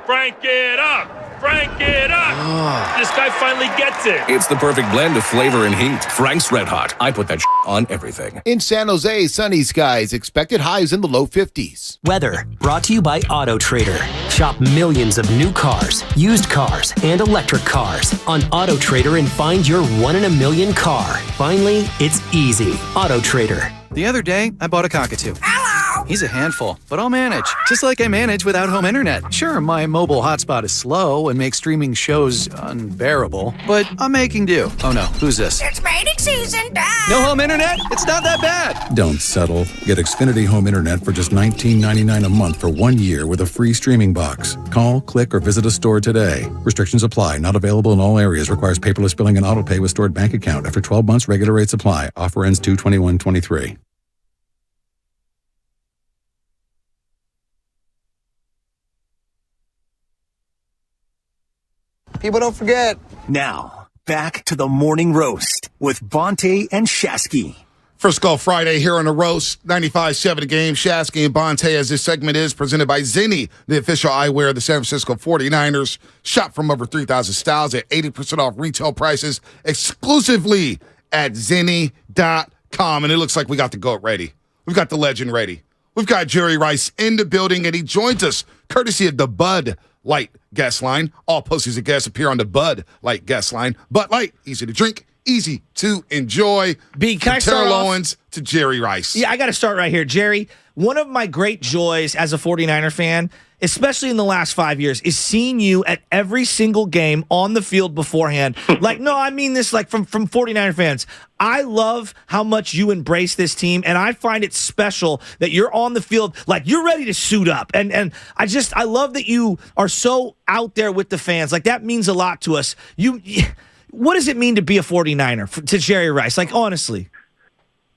Frank it up! Frank it up! This guy finally gets it. It's the perfect blend of flavor and heat. Frank's Red Hot. I put that on everything. In San Jose, sunny skies. Expected highs in the low 50s. Weather brought to you by Auto Trader. Shop millions of new cars, used cars, and electric cars on Auto Trader and find your 1 in a million car. Finally, it's easy. Auto Trader. The other day, I bought a cockatoo. Hello! He's a handful, but I'll manage. Just like I manage without home internet. Sure, my mobile hotspot is slow and makes streaming shows unbearable, but I'm making do. Oh no, who's this? It's mating season. No home internet? It's not that bad. Don't settle. Get Xfinity Home Internet for just $19.99 a month for 1 year with a free streaming box. Call, click, or visit a store today. Restrictions apply. Not available in all areas. Requires paperless billing and auto pay with stored bank account. After 12 months, regular rates apply. Offer ends 2/21/23. People don't forget. Now, back to the morning roast with Bonte and Shasky. Frisco Friday here on the roast, 95.7 The Game. Shasky and Bonte, as this segment is presented by Zenni, the official eyewear of the San Francisco 49ers. Shop from over 3,000 styles at 80% off retail prices exclusively at Zenni.com. And it looks like we got the GOAT ready. We've got the legend ready. We've got Jerry Rice in the building, and he joins us courtesy of the Bud Light guest line. All posters and guests appear on the Bud Light guest line. Bud Light, easy to drink, easy to enjoy. B, can I start Terrell off? Owens to Jerry Rice. Yeah, I got to start right here. Jerry, one of my great joys as a 49er fan, especially in the last 5 years, is seeing you at every single game on the field beforehand. Like, no, I mean this like from 49er fans. I love how much you embrace this team, and I find it special that you're on the field like you're ready to suit up. And I love that you are so out there with the fans. Like, that means a lot to us. What does it mean to be a 49er to Jerry Rice? Like, honestly.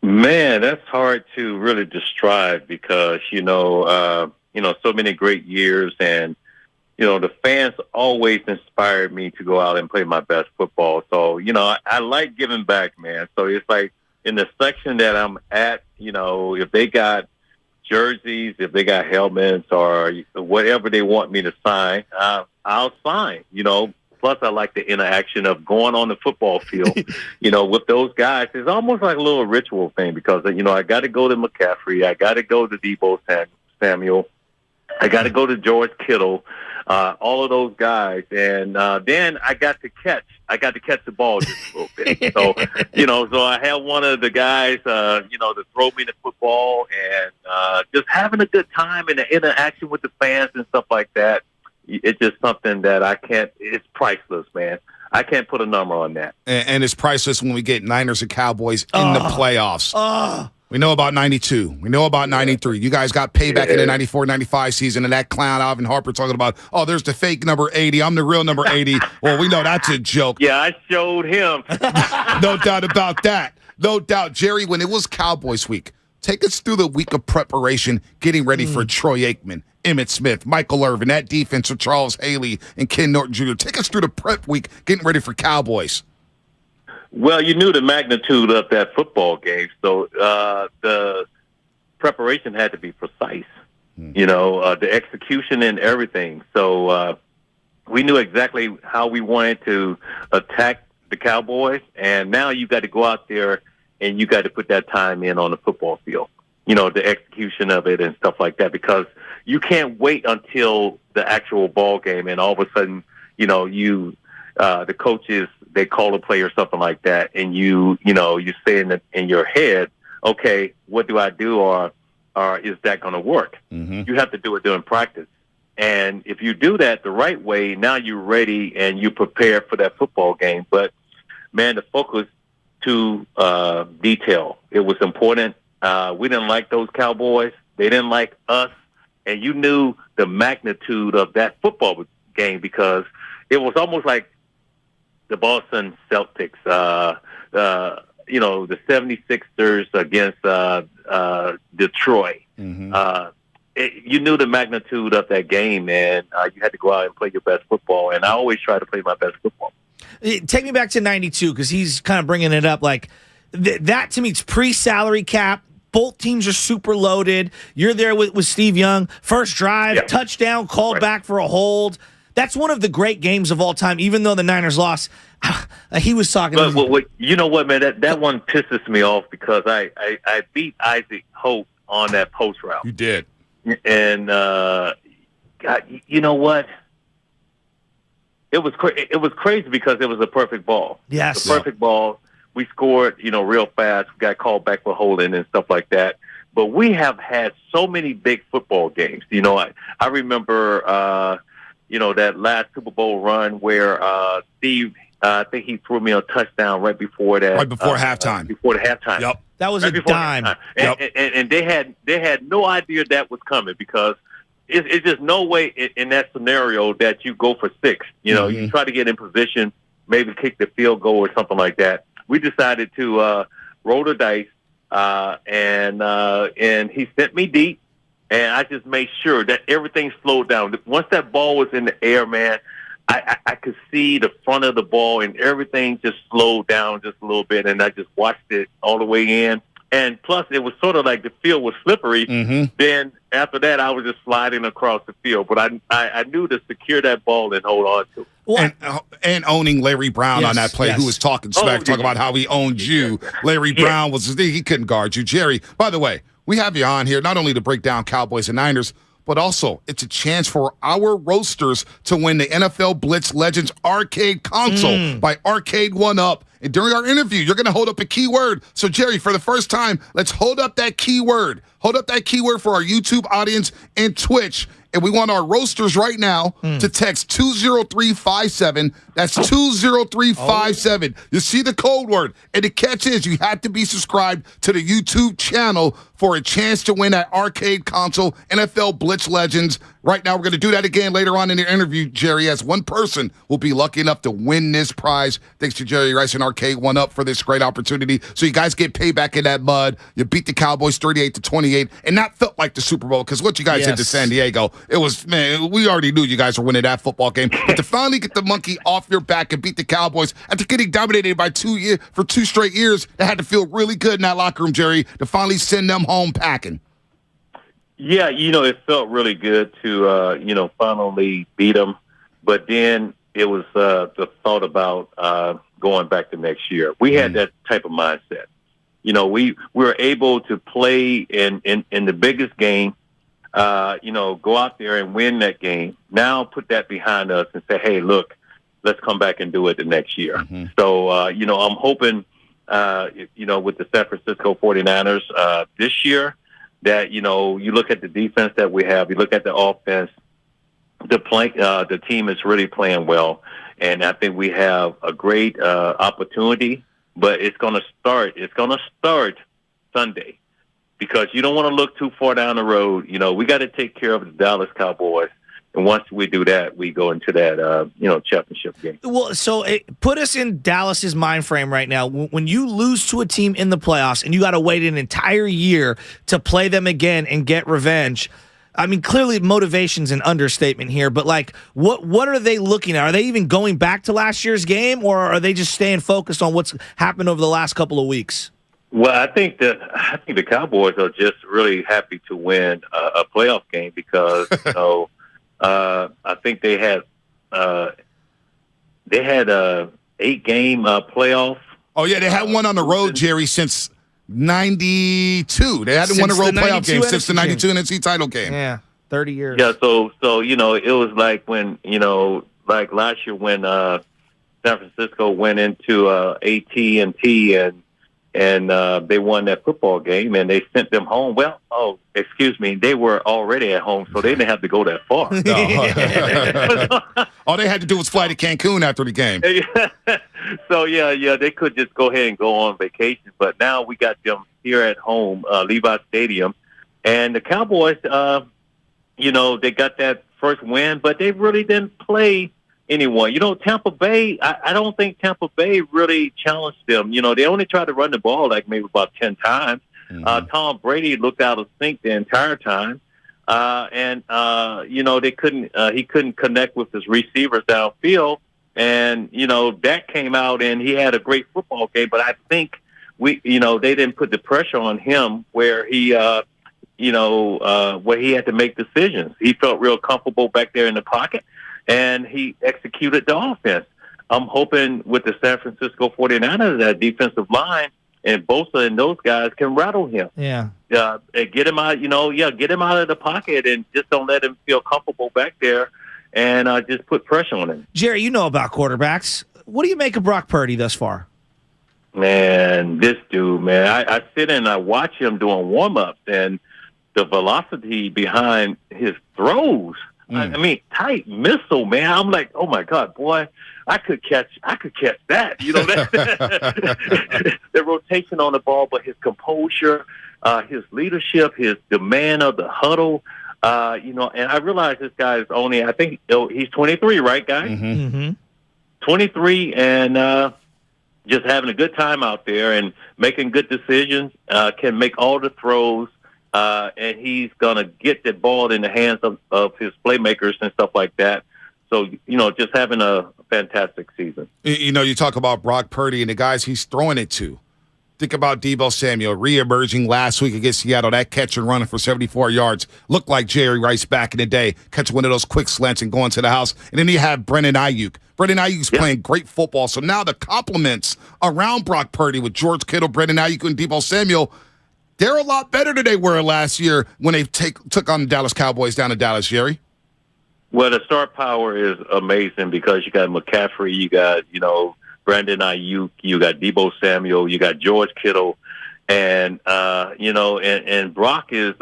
Man, that's hard to really describe because, so many great years, and the fans always inspired me to go out and play my best football. So I like giving back, man. So it's like in the section that I'm at, if they got jerseys, if they got helmets or whatever they want me to sign, I'll sign. Plus, I like the interaction of going on the football field, with those guys. It's almost like a little ritual thing because, I got to go to McCaffrey. I got to go to Deebo Samuel. I got to go to George Kittle, all of those guys. And then I got to catch the ball just a little bit. So, so I had one of the guys, to throw me the football and just having a good time and the interaction with the fans and stuff like that. It's just something that it's priceless, man. I can't put a number on that. And it's priceless when we get Niners and Cowboys in the playoffs. We know about 92. We know about 93. You guys got payback in the 94-95 season, and that clown Alvin Harper talking about, oh, there's the fake number 80. I'm the real number 80. Well, we know that's a joke. Yeah, I showed him. No doubt about that. No doubt. Jerry, when it was Cowboys week, take us through the week of preparation, getting ready for Troy Aikman, Emmitt Smith, Michael Irvin, that defense of Charles Haley and Ken Norton Jr. Take us through the prep week, getting ready for Cowboys. Well, you knew the magnitude of that football game, so the preparation had to be precise. The execution and everything. So we knew exactly how we wanted to attack the Cowboys, and now you got to go out there and you got to put that time in on the football field. The execution of it and stuff like that, because you can't wait until the actual ball game and all of a sudden, the coaches, they call a play or something like that, and you say in your head, okay, what do I do, or is that going to work? You have to do it during practice. And if you do that the right way, now you're ready and you prepare for that football game. But, man, the focus to detail, it was important. We didn't like those Cowboys. They didn't like us. And you knew the magnitude of that football game because it was almost like the Boston Celtics, the 76ers against Detroit. You knew the magnitude of that game, and you had to go out and play your best football. And I always try to play my best football. Take me back to 92 because he's kind of bringing it up. Like that to me, it's pre-salary cap. Both teams are super loaded. You're there with Steve Young. First drive, touchdown, called back for a hold. That's one of the great games of all time, even though the Niners lost. He was talking. But you know what, man? That one pisses me off because I beat Isaac Hope on that post route. You did. And, God, you know what? It was crazy because it was a perfect ball. Yes. The perfect ball. We scored, real fast. We got called back for holding and stuff like that. But we have had so many big football games. I remember, that last Super Bowl run where Steve, I think he threw me a touchdown right before that. Right before halftime. Before the halftime. Yep. That was a dime. And they had no idea that was coming because it's just no way in that scenario that you go for 6. You try to get in position, maybe kick the field goal or something like that. We decided to roll the dice, and he sent me deep, and I just made sure that everything slowed down. Once that ball was in the air, man, I could see the front of the ball, and everything just slowed down just a little bit, and I just watched it all the way in. And plus, it was sort of like the field was slippery. Then after that, I was just sliding across the field. But I knew to secure that ball and hold on to it. And owning Larry Brown on that play, who was talking smack, talking about how he owned you. Larry Brown he couldn't guard you. Jerry, by the way, we have you on here not only to break down Cowboys and Niners, but also it's a chance for our roasters to win the NFL Blitz Legends Arcade Console by Arcade 1UP. And during our interview, you're going to hold up a keyword. So, Jerry, for the first time, let's hold up that keyword. Hold up that keyword for our YouTube audience and Twitch. And we want our roasters right now to text 20357. That's 20357. You see the code word. And the catch is you have to be subscribed to the YouTube channel for a chance to win that Arcade Console NFL Blitz Legends. Right now, we're going to do that again later on in the interview, Jerry, as one person will be lucky enough to win this prize. Thanks to Jerry Rice and Arcade 1UP for this great opportunity. So you guys get paid back in that mud. You beat the Cowboys 38-28, and that felt like the Super Bowl because what you guys did to San Diego, it was, man, we already knew you guys were winning that football game. But to finally get the monkey off your back and beat the Cowboys after getting dominated by 2 straight years, that had to feel really good in that locker room, Jerry, to finally send them home packing. Yeah, it felt really good to, finally beat them. But then it was the thought about going back to next year. We had that type of mindset. We were able to play in the biggest game, go out there and win that game. Now put that behind us and say, hey, look, let's come back and do it the next year. So, I'm hoping, with the San Francisco 49ers this year, that, you look at the defense that we have, you look at the offense, the team is really playing well. And I think we have a great opportunity, but it's going to start Sunday. because you don't want to look too far down the road. You know, we got to take care of the Dallas Cowboys. And once we do that, we go into that, championship game. Well, so put us in Dallas's mind frame right now. When you lose to a team in the playoffs and you got to wait an entire year to play them again and get revenge, I mean, clearly motivation's an understatement here, but like, what are they looking at? Are they even going back to last year's game, or are they just staying focused on what's happened over the last couple of weeks? Well, I think the Cowboys are just really happy to win a playoff game because I think they had a 8-game playoff. Oh yeah, they had one on the road, Jerry, since '92. They hadn't won a road playoff game since the '92 NFC title game. Yeah, 30 years. Yeah, so it was like when like last year when San Francisco went into AT&T and they won that football game and they sent them home. Well, they were already at home, so they didn't have to go that far. All they had to do was fly to Cancun after the game. So yeah, they could just go ahead and go on vacation. But now we got them here at home, Levi Stadium, and the Cowboys. They got that first win, but they really didn't play anyone. Tampa Bay, I don't think Tampa Bay really challenged them. They only tried to run the ball like maybe about 10 times. Tom Brady looked out of sync the entire time. They couldn't, he couldn't connect with his receivers downfield. And, that came out and he had a great football game, but I think they didn't put the pressure on him where he, where he had to make decisions. He felt real comfortable back there in the pocket, and he executed the offense. I'm hoping with the San Francisco 49ers, that defensive line and Bosa and those guys can rattle him. Yeah. Get him out, get him out of the pocket and just don't let him feel comfortable back there and just put pressure on him. Jerry, you know about quarterbacks. What do you make of Brock Purdy thus far? Man, this dude, man, I sit and I watch him doing warm-ups, and the velocity behind his throws, I mean, tight missile, man. I'm like, oh my God, boy, I could catch that. The rotation on the ball, but his composure, his leadership, his demand of the huddle, and I realize this guy is only, I think he's 23, right, guys? Mm-hmm. 23, and just having a good time out there and making good decisions, can make all the throws. And he's going to get the ball in the hands of his playmakers and stuff like that. So, just having a fantastic season. You talk about Brock Purdy and the guys he's throwing it to. Think about Deebo Samuel reemerging last week against Seattle. That catch and running for 74 yards. Looked like Jerry Rice back in the day. Catching one of those quick slants and going to the house. And then you have Brandon Ayuk. Brandon Ayuk's playing great football. So now the compliments around Brock Purdy with George Kittle, Brandon Ayuk, and Deebo Samuel, they're a lot better than they were last year when they took on the Dallas Cowboys down in Dallas, Jerry. Well, the star power is amazing because you got McCaffrey, you got, Brandon Ayuk, you got Deebo Samuel, you got George Kittle, and, and Brock is,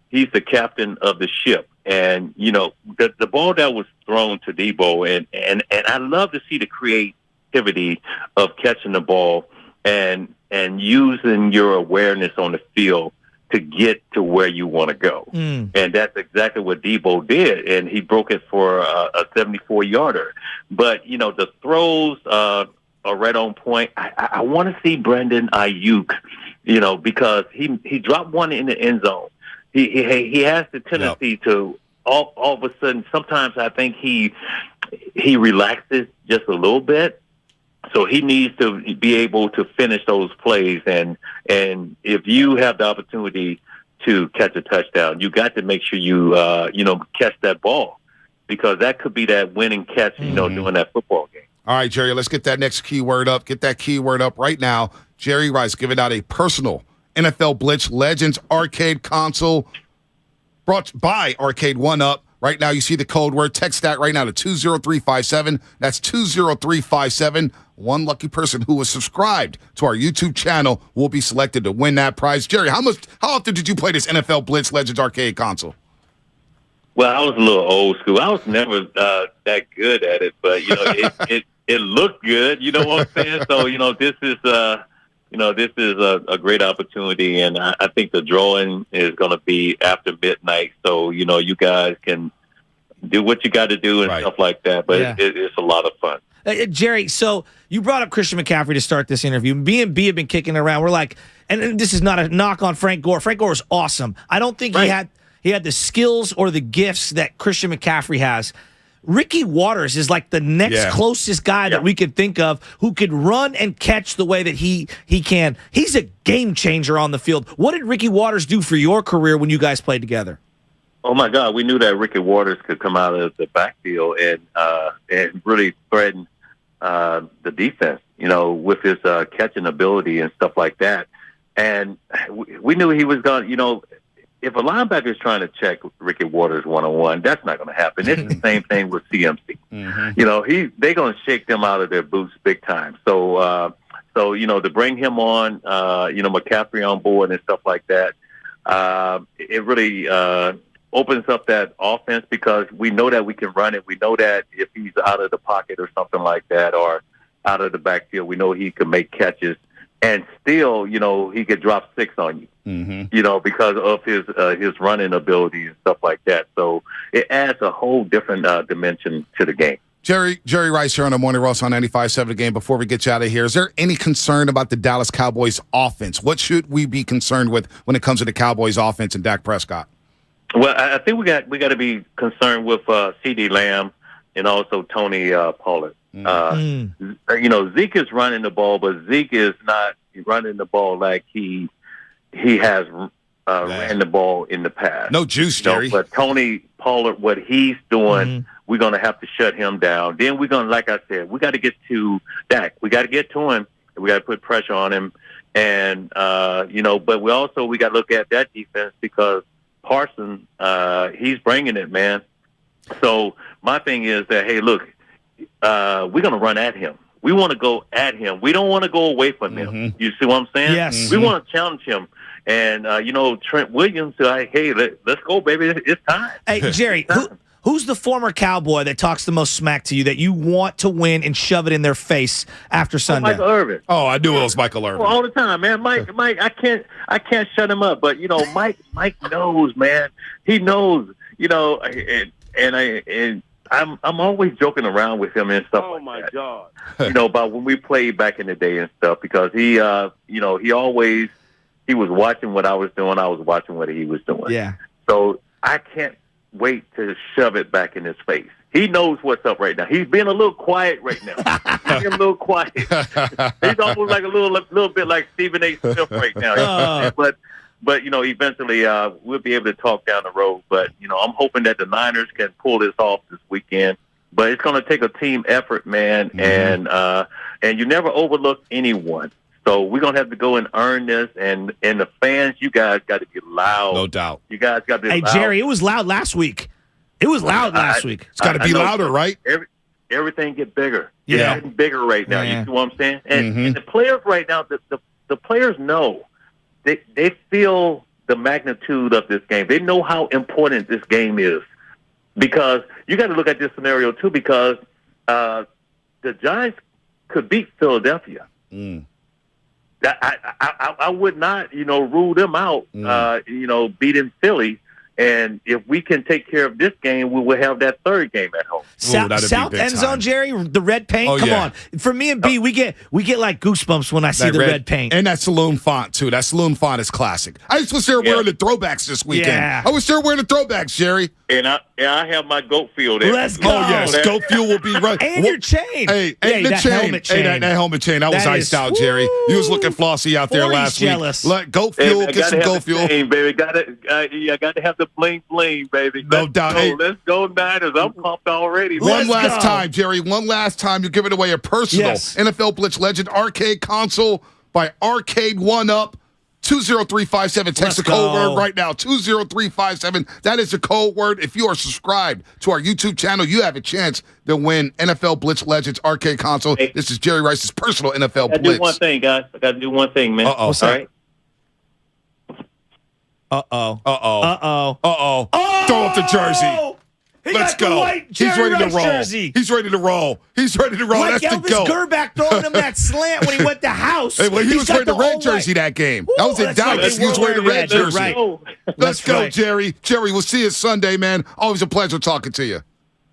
he's the captain of the ship. And, the ball that was thrown to Deebo, and I love to see the creativity of catching the ball and using your awareness on the field to get to where you want to go. And that's exactly what Deebo did, and he broke it for a 74-yarder. But, the throws are right on point. I want to see Brandon Ayuk, because he dropped one in the end zone. He has the tendency to all of a sudden, sometimes I think he relaxes just a little bit. So he needs to be able to finish those plays, and if you have the opportunity to catch a touchdown, you got to make sure you catch that ball, because that could be that winning catch, during that football game. All right, Jerry, let's get that next keyword up. Get that keyword up right now. Jerry Rice giving out a personal NFL Blitz Legends arcade console brought by Arcade 1-Up. Right now, you see the code word. Text that right now to 20357. That's 20357. One lucky person who was subscribed to our YouTube channel will be selected to win that prize. Jerry, how often did you play this NFL Blitz Legends arcade console? Well, I was a little old school. I was never that good at it, but it looked good. You know what I'm saying? So this is this is a great opportunity, and I think the drawing is going to be after midnight. So, you guys can do what you got to do and stuff like that. But it's a lot of fun. Jerry, so you brought up Christian McCaffrey to start this interview. B&B have been kicking around. We're like, and this is not a knock on Frank Gore. Frank Gore is awesome. I don't think he had the skills or the gifts that Christian McCaffrey has. Ricky Waters is like the next closest guy that we could think of who could run and catch the way that he can. He's a game changer on the field. What did Ricky Waters do for your career when you guys played together? Oh, my God. We knew that Ricky Waters could come out of the backfield and really threaten the defense, with his catching ability and stuff like that. And we knew he was going to, if a linebacker is trying to check Ricky Waters one-on-one, that's not going to happen. It's the same thing with CMC. They're going to shake them out of their boots big time. So to bring him on, McCaffrey on board and stuff like that, it really opens up that offense because we know that we can run it. We know that if he's out of the pocket or something like that or out of the backfield, we know he can make catches. And still, he could drop 6 on you, because of his running ability and stuff like that. So it adds a whole different dimension to the game. Jerry Rice here on the Morning Roast on 95.7 The Game. Before we get you out of here, is there any concern about the Dallas Cowboys offense? What should we be concerned with when it comes to the Cowboys offense and Dak Prescott? Well, I think we got to be concerned with CeeDee Lamb and also Tony Pollard. Zeke is running the ball, but Zeke is not running the ball like he has ran the ball in the past. No juice, Jerry. But Tony Pollard, what he's doing, we're going to have to shut him down. Then we're going to, like I said, we got to get to Dak. We got to get to him. We got to put pressure on him. And, but we got to look at that defense because Parsons, he's bringing it, man. So my thing is that, hey, look, we're going to run at him. We want to go at him. We don't want to go away from him. You see what I'm saying? Yes. We want to challenge him. And, Trent Williams, hey, let's go, baby. It's time. Hey, Jerry, who's the former Cowboy that talks the most smack to you that you want to win and shove it in their face after Sunday? Michael Irvin. Oh, I knew it was Michael Irvin. All the time, man. Mike, I can't shut him up. But, Mike knows, man. He knows, and I'm always joking around with him and stuff like that. Oh, my God. About when we played back in the day and stuff because he was watching what I was doing. I was watching what he was doing. Yeah. So I can't wait to shove it back in his face. He knows what's up right now. He's being a little quiet right now. He's being a little quiet. He's almost like a little bit like Stephen A. Smith right now. But eventually we'll be able to talk down the road. But, I'm hoping that the Niners can pull this off this weekend. But it's going to take a team effort, man, and you never overlook anyone. So we're going to have to go and earn this, and the fans, you guys got to be loud. No doubt. You guys got to be loud. Hey, Jerry, it was loud last week. It's got to be louder, right? Everything get bigger. It's getting bigger right now. Yeah. You see what I'm saying? And the players right now, the players know. They feel the magnitude of this game. They know how important this game is. Because you got to look at this scenario, too, because the Giants could beat Philadelphia. I would not, rule them out, beating Philly. And if we can take care of this game, we will have that third game at home. South end zone, Jerry, the red paint. Oh, Come on, for me and B, we get like goosebumps when I see the red paint and that saloon font too. That saloon font is classic. I was there wearing the throwbacks this weekend. Yeah. I was there wearing the throwbacks, Jerry. And I have my goat fuel there. Let's go. Oh yes, goat fuel will be right. And your chain. Hey, the that chain. Helmet chain. Hey, that helmet chain. That was iced out, Jerry. You was looking flossy out there last jealous. week. Goat fuel. Get some goat fuel. Chain, baby. I got to have the bling bling, baby. No doubt. Hey, let's go, Niners. I'm pumped already. One last time, Jerry. One last time. You're giving away a personal NFL Blitz Legend arcade console by Arcade 1UP. 20357. Text the code word right now. 20357. That is the code word. If you are subscribed to our YouTube channel, you have a chance to win NFL Blitz Legends arcade console. Hey, this is Jerry Rice's personal NFL Blitz. I got to do one thing, guys. I got to do one thing, man. Uh-oh. All right. Uh-oh. Throw up the jersey. Let's got the go. white He's Jerry ready to Rice roll. jersey. He's ready to roll. He's ready to roll. Like That's Elvis the goat. Gerback throwing him that slant when he went to House. Hey, well, he was wearing the red jersey that game. That was in Dallas. He was wearing the red jersey. Right. Let's go, Jerry. Jerry, we'll see you Sunday, man. Always a pleasure talking to you.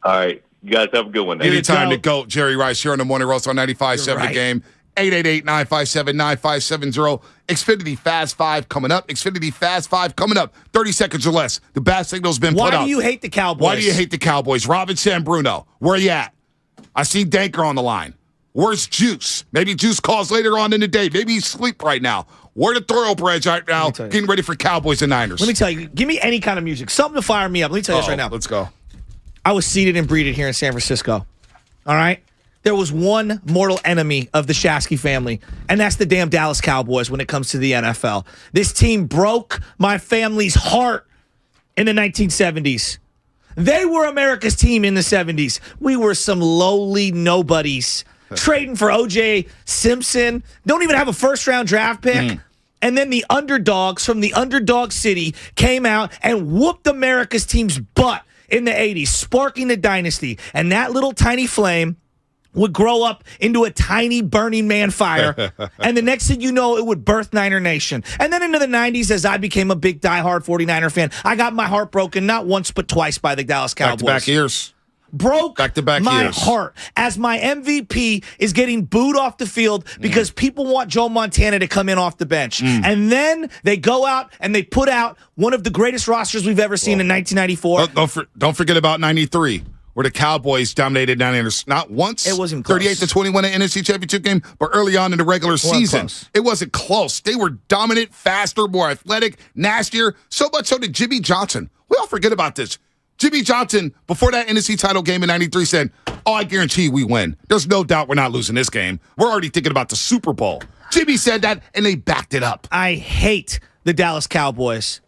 All right. You guys have a good one. Anytime to go. Jerry Rice here on the Morning Roast on 95.7 right. The Game. 888-957-9570. Xfinity Fast 5 coming up. Xfinity Fast 5 coming up. 30 seconds or less. The bat signal's been put up. Why do you hate the Cowboys? Why do you hate the Cowboys? Robin San Bruno, where you at? I see Danker on the line. Where's Juice? Maybe Juice calls later on in the day. Maybe he's asleep right now. Where the Thoroughbreds right now getting ready for Cowboys and Niners. Let me tell you, give me any kind of music. Something to fire me up. Let me tell you this right now. Let's go. I was seated and breeded here in San Francisco. All right? There was one mortal enemy of the Shasky family, and that's the damn Dallas Cowboys when it comes to the NFL. This team broke my family's heart in the 1970s. They were America's team in the 70s. We were some lowly nobodies trading for O.J. Simpson. Don't even have a first-round draft pick. And then the underdogs from the underdog city came out and whooped America's team's butt in the 80s, sparking the dynasty. And that little tiny flame would grow up into a tiny Burning Man fire. And the next thing you know, it would birth Niner Nation. And then into the 90s, as I became a big diehard 49er fan, I got my heart broken not once but twice by the Dallas Cowboys. Back-to-back years. Broke Back-to-back my years. heart as my MVP is getting booed off the field because people want Joe Montana to come in off the bench. And then they go out and they put out one of the greatest rosters we've ever seen in 1994. Don't forget about 93. Where the Cowboys dominated Niners not once. It wasn't close. 38-21 in NFC Championship game, but early on in the regular season, it wasn't close. They were dominant, faster, more athletic, nastier. So much so that Jimmy Johnson, we all forget about this. Jimmy Johnson, before that NFC title game in 93, said, I guarantee we win. There's no doubt we're not losing this game. We're already thinking about the Super Bowl. Jimmy said that, and they backed it up. I hate the Dallas Cowboys.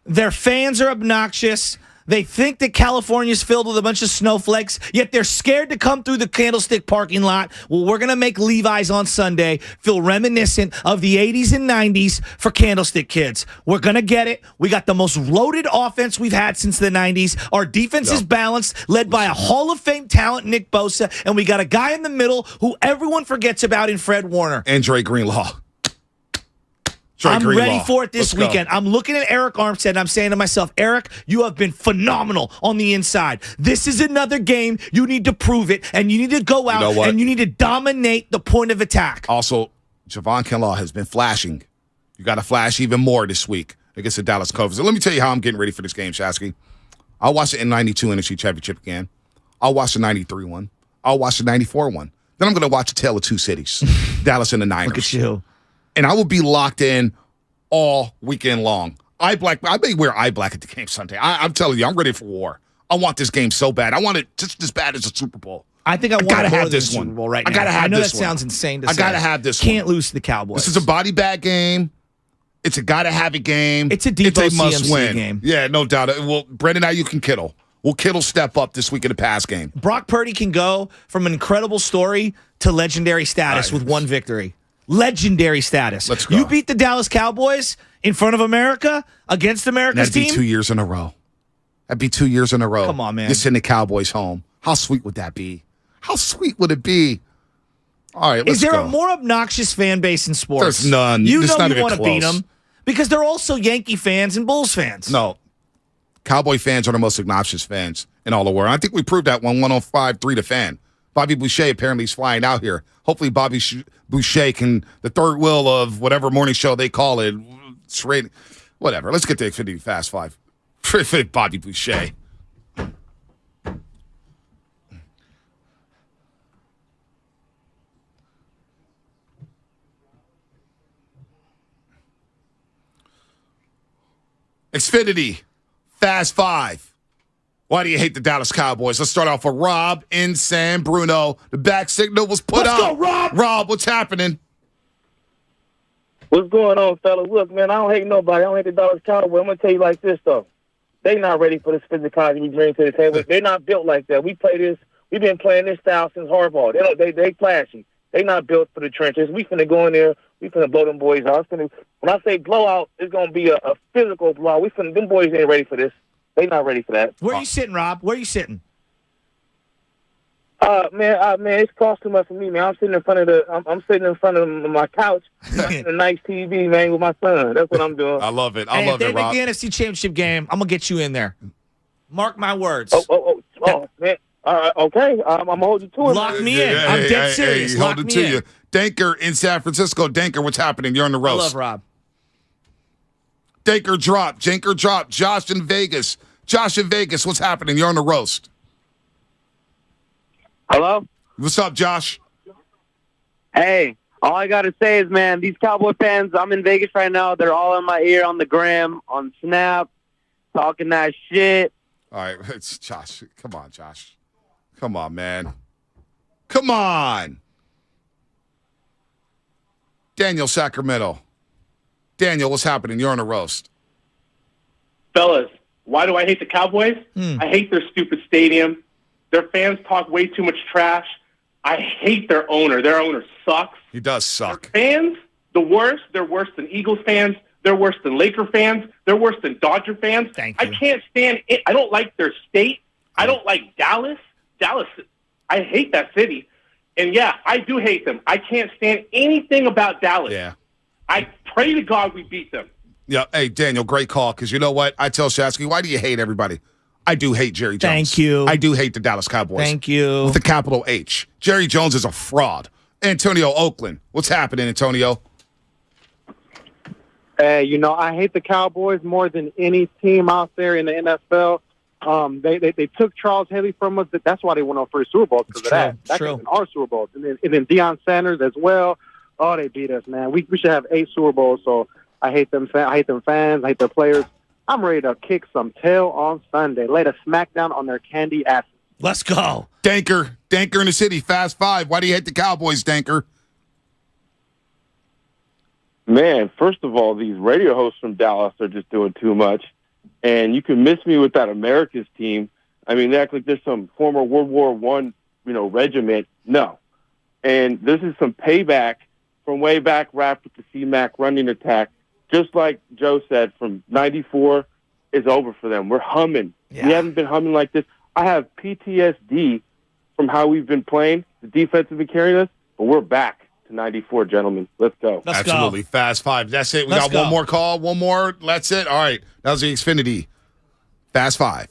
Their fans are obnoxious. They think that California's filled with a bunch of snowflakes, yet they're scared to come through the Candlestick parking lot. Well, we're going to make Levi's on Sunday feel reminiscent of the 80s and 90s for Candlestick kids. We're going to get it. We got the most loaded offense we've had since the 90s. Our defense is balanced, led by a Hall of Fame talent, Nick Bosa, and we got a guy in the middle who everyone forgets about in Fred Warner. And Dre Greenlaw. I'm ready for it this weekend. I'm looking at Eric Armstead, and I'm saying to myself, Eric, you have been phenomenal on the inside. This is another game. You need to prove it, and you need to go out and you need to dominate the point of attack. Also, Javon Kinlaw has been flashing. You got to flash even more this week against the Dallas Cowboys. So let me tell you how I'm getting ready for this game, Shasky. I'll watch it in 92 NFC Championship again. I'll watch the 93 one. I'll watch the 94 one. Then I'm going to watch the Tale of Two Cities, Dallas and the Niners. Look at you. And I will be locked in all weekend long. I may wear eye black at the game Sunday. I'm telling you, I'm ready for war. I want this game so bad. I want it just as bad as the Super Bowl. I think I want gotta to have this one. Super Bowl right now. I gotta have I know this that one. sounds insane to say. I gotta have this one. Can't lose to the Cowboys. This is a body bag game. It's a gotta have it game. It's a Debo must CMC win game. Yeah, no doubt. Well, Brandon Ayuk and Kittle. Will Kittle step up this week in the pass game? Brock Purdy can go from an incredible story to legendary status with one victory. Legendary status. Let's go. You beat the Dallas Cowboys in front of America against America's That'd be team? 2 years in a row. That'd be 2 years in a row. Come on, man. You send the Cowboys home. How sweet would that be? How sweet would it be? All right, let's Is there go. a more obnoxious fan base in sports? There's none. You It's know not you even want to beat close. them because they're also Yankee fans and Bulls fans. No. Cowboy fans are the most obnoxious fans in all the world. I think we proved that when 105.3 The Fan. Bobby Boucher apparently is flying out here. Hopefully Bobby Boucher can, the third wheel of whatever morning show they call it, whatever. Let's get to Xfinity Fast 5. Bobby Boucher. Xfinity Fast 5. Why do you hate the Dallas Cowboys? Let's start off with Rob in San Bruno. The back signal was put up. Let's go, Rob! Rob, what's happening? What's going on, fellas? Look, man, I don't hate nobody. I don't hate the Dallas Cowboys. I'm going to tell you like this, though. They not ready for this physicality we bring to the table. They're not built like that. We play this. We've been playing this style since Harbaugh. They flashy. They not built for the trenches. We finna go in there. We finna blow them boys out. When I say blowout, it's going to be a physical blowout. Them boys ain't ready for this. They not ready for that. Where are you sitting, Rob? Where are you sitting? Man, it's cost too much for me, man. I'm sitting in front of my couch, watching a nice TV, man, with my son. That's what I'm doing. I love it. If they make the NFC Championship game, I'm gonna get you in there. Mark my words. Oh, man. Okay. I'm gonna hold you to it. Lock me in. I'm dead serious. Lock hold it me to in. you. Danker in San Francisco. Danker, what's happening? You're on the roast. I love Rob. Danker drop. Janker drop. Josh in Vegas. Josh in Vegas, what's happening? You're on the roast. Hello? What's up, Josh? Hey, all I got to say is, man, these Cowboy fans, I'm in Vegas right now. They're all in my ear on the gram, on Snap, talking that shit. All right, it's Josh. Come on, Josh. Come on, man. Come on. Daniel, Sacramento. Daniel, what's happening? You're on the roast. Fellas, why do I hate the Cowboys? I hate their stupid stadium. Their fans talk way too much trash. I hate their owner. Their owner sucks. He does suck. Fans, the worst. They're worse than Eagles fans. They're worse than Laker fans. They're worse than Dodger fans. Thank you. I can't stand it. I don't like their state. I don't like Dallas. I hate that city. And, yeah, I do hate them. I can't stand anything about Dallas. Yeah. I pray to God we beat them. Yeah. Hey, Daniel, great call. Because you know what? I tell Shasky, why do you hate everybody? I do hate Jerry Jones. Thank you. I do hate the Dallas Cowboys. Thank you. With a capital H. Jerry Jones is a fraud. Antonio Oakland. What's happening, Antonio? Hey, I hate the Cowboys more than any team out there in the NFL. They took Charles Haley from us. That's why they won our first Super Bowl, because of that. That could have been our Super Bowl. And then Deion Sanders as well. Oh, they beat us, man. We should have 8 Super Bowls. So I hate them. I hate them fans. I hate their players. I'm ready to kick some tail on Sunday. Lay a smackdown on their candy asses. Let's go. Danker in the city, Fast Five. Why do you hate the Cowboys, Danker? Man, first of all, these radio hosts from Dallas are just doing too much. And you can miss me with that America's team. I mean, they act like there's some former World War I, regiment. No. And this is some payback from way back wrapped with the C-Mac running attack. Just like Joe said, from 94, it's over for them. We're humming. Yeah. We haven't been humming like this. I have PTSD from how we've been playing. The defense has been carrying us, but we're back to 94, gentlemen. Let's go. Absolutely. Fast Five. That's it. We got one more call. One more. That's it. All right. That was the Xfinity Fast Five.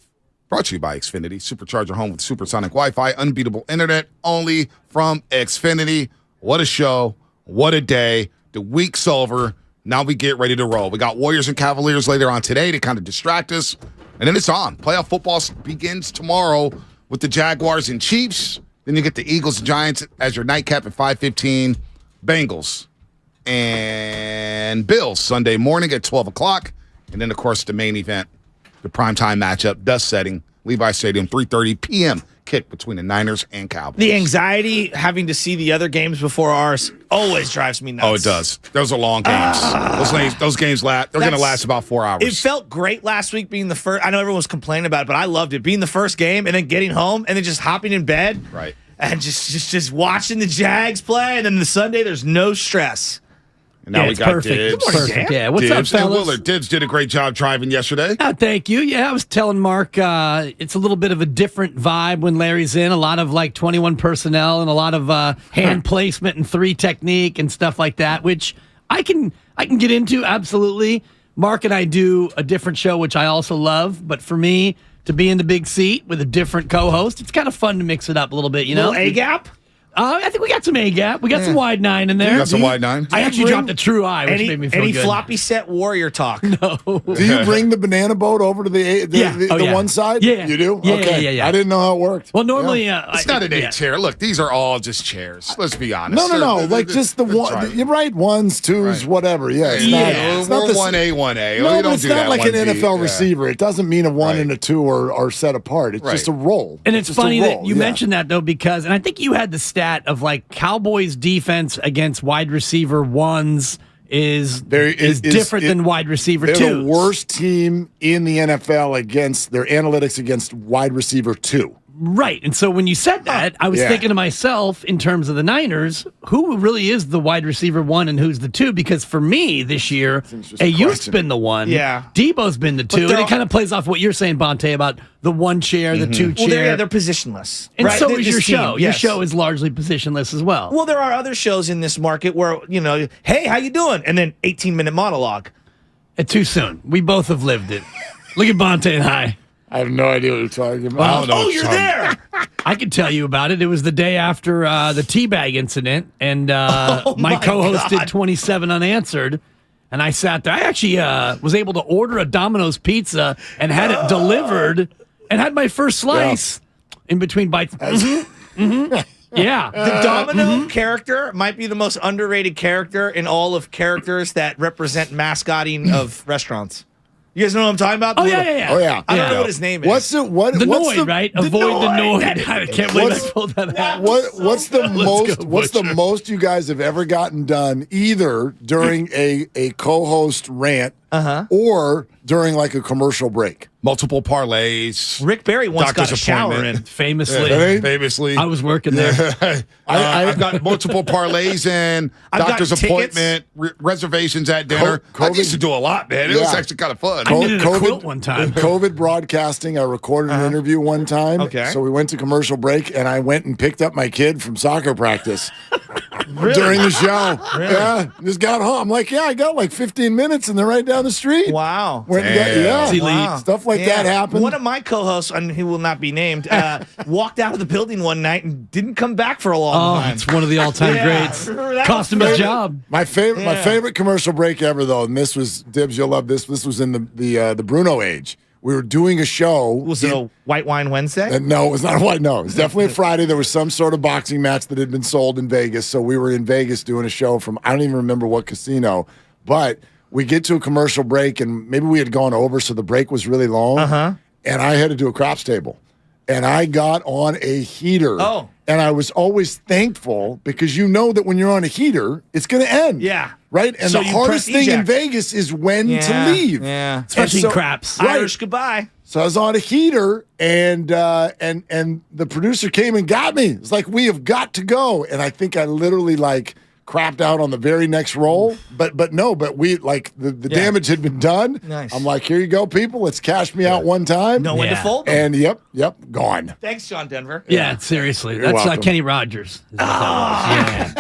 Brought to you by Xfinity. Supercharge your home with supersonic Wi-Fi. Unbeatable internet only from Xfinity. What a show. What a day. The week's over. Now we get ready to roll. We got Warriors and Cavaliers later on today to kind of distract us. And then it's on. Playoff football begins tomorrow with the Jaguars and Chiefs. Then you get the Eagles and Giants as your nightcap at 5:15. Bengals and Bills Sunday morning at 12 o'clock. And then, of course, the main event, the primetime matchup, dust setting, Levi Stadium, 3:30 p.m. kick between the Niners and Cowboys. The anxiety having to see the other games before ours always drives me nuts. Oh, it does. Those are long games. Those games they're going to last about 4 hours. It felt great last week being the first. I know everyone was complaining about it, but I loved it. Being the first game and then getting home and then just hopping in bed. Right. And just watching the Jags play. And then the Sunday, there's no stress. And now we got perfect. Dibs. Perfect. Yeah. What's Dibs up, and fellas? Willard. Dibs did a great job driving yesterday. Oh, thank you. Yeah, I was telling Mark it's a little bit of a different vibe when Larry's in. A lot of 21 personnel and a lot of hand placement and 3 technique and stuff like that, which I can get into, absolutely. Mark and I do a different show, which I also love. But for me, to be in the big seat with a different co-host, it's kind of fun to mix it up a little bit, Little A-gap? I think we got some A-gap. We got some wide 9 in there. You got some wide 9? I actually dropped a true eye, which made me feel any good. floppy set warrior talk? No. Do you bring the banana boat over to the one side? Yeah. You do? Yeah, okay. yeah. I didn't know how it worked. Well, normally... it's not an A chair. Look, these are all just chairs. Let's be honest. No. Just the one. You're right. 1s, 2s, whatever. Yeah. It's not we're 1A, 1A. No, we but it's not like an NFL receiver. It doesn't mean a 1 and a 2 are set apart. It's just a role. And it's funny that you mentioned that, though, because... And I think you had the stat of, Cowboys defense against wide receiver 1s is different than wide receiver 2s. They're the worst team in the NFL against their analytics against wide receiver 2. Right. And so when you said that, I was thinking to myself, in terms of the Niners, who really is the wide receiver 1 and who's the 2? Because for me this year, Ayuk's been the 1. Yeah. Debo's been the 2. And it kind of plays off what you're saying, Bonte, about the 1 chair, the 2 chair. Well, they're positionless. And right? so is your team, show. yes. Your show is largely positionless as well. Well, there are other shows in this market where, hey, how you doing? And then 18-minute monologue. Too soon. We both have lived it. Look at Bonte and I. I have no idea what you're talking about. Oh, you're there. I can tell you about it. It was the day after the teabag incident, and my co-host did 27 unanswered, and I sat there. I actually was able to order a Domino's pizza and had it delivered and had my first slice in between bites. Yeah. The Domino character might be the most underrated character in all of characters that represent mascotting of restaurants. You guys know what I'm talking about? Oh, yeah. I don't know what his name is. What's the Noid, right? Avoid the Noid. I can't believe I pulled that out. What's the most you guys have ever gotten done, either during a co-host rant or during like a commercial break? Multiple parlays. Rick Barry once got a shower in. Famously. I was working there. I've got multiple parlays and doctor's appointment, reservations at dinner. I used to do a lot, man. It was actually kind of fun. I needed a quilt one time. COVID broadcasting, I recorded an interview one time. Okay. So we went to commercial break, and I went and picked up my kid from soccer practice during the show. Really? Yeah, just got home. I'm like, I got like 15 minutes, and they're right down the street. Wow. Stuff like that happened. One of my co-hosts, and he will not be named, walked out of the building one night and didn't come back for a long time. It's one of the all-time greats. Cost him his job. My favorite commercial break ever, though, and this was, Dibs, you'll love this. This was in the Bruno age. We were doing a show. Was it a White Wine Wednesday? No, it was not a white. No, it was definitely a Friday. There was some sort of boxing match that had been sold in Vegas. So we were in Vegas doing a show from, I don't even remember what casino, but we get to a commercial break, and maybe we had gone over, so the break was really long. And I had to do a craps table. And I got on a heater. Oh. And I was always thankful because you know that when you're on a heater, it's going to end. Yeah. Right? And So the you hardest press thing in eject. Vegas is when to leave. Yeah. Especially And so- craps. Right. Irish goodbye. So I was on a heater, and the producer came and got me. It's like, we have got to go. And I think I literally crapped out on the very next roll. But we the damage had been done. Nice. I'm like, here you go, people. Let's cash me out one time. Know when to fold them. And yep, gone. Thanks, John Denver. Yeah, seriously. You're That's welcome. Kenny Rogers. Yeah.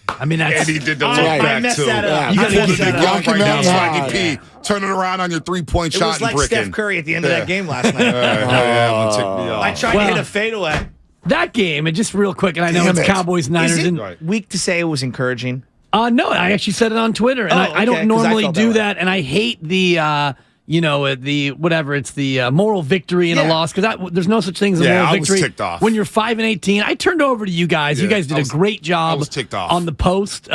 I mean, that's... And he did the look I back, messed too. that up. You I pulled messed the big that up. rock right now, Rocky Swaggy Mountain P. Turning around on your three-point It shot was and like bricking. Steph Curry at the end of that game last night. I tried to hit a fadeaway. That game, and just real quick, and I know Damn it's it. Cowboys, Niners, Is it and weak to say it was encouraging? no, I actually said it on Twitter, and I okay, don't 'cause I normally felt do that way. that, and I hate the the whatever, it's the moral victory in a loss, because there's no such thing as a moral I was victory. ticked off. When you're 5-18, I turned over to you guys. You Yeah, guys did I was- a great job I was ticked off. on the post.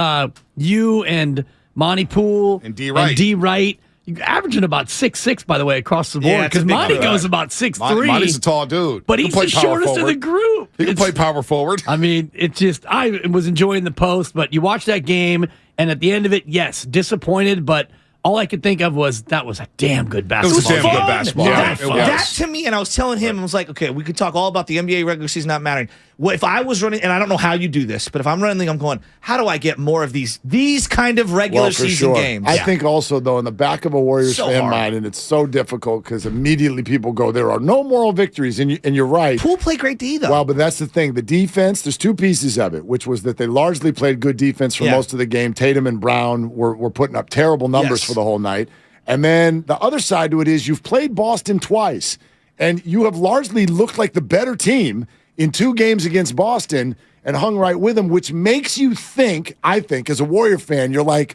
You and Monty Poole And D. Wright. You're averaging about 6'6", by the way, across the board, Yeah, it's a because big Monty number. goes about 6'3". Monty's a tall dude. But He he's can the play power shortest of the forward. group. He can play power forward. I mean, it's just, I was enjoying the post, but you watch that game, and at the end of it, yes, disappointed, but all I could think of was that was a damn good basketball. It was a damn game. good basketball. Yeah, game. It That was. to me, and I was telling him, I was like, okay, we could talk all about the NBA regular season not mattering. Well, if I was running, and I don't know how you do this, but if I'm running, I'm going, how do I get more of these kind of regular For season sure. games? I think also, though, in the back of a Warriors So fan hard. mind, and it's so difficult because immediately people go, there are no moral victories, and you're right. Poole played great D, though. Well, but that's the thing. The defense, there's two pieces of it, which was that they largely played good defense for most of the game. Tatum and Brown were putting up terrible numbers for the whole night. And then the other side to it is you've played Boston twice, and you have largely looked like the better team in 2 games against Boston and hung right with them, which makes you think, I think, as a Warrior fan, you're like,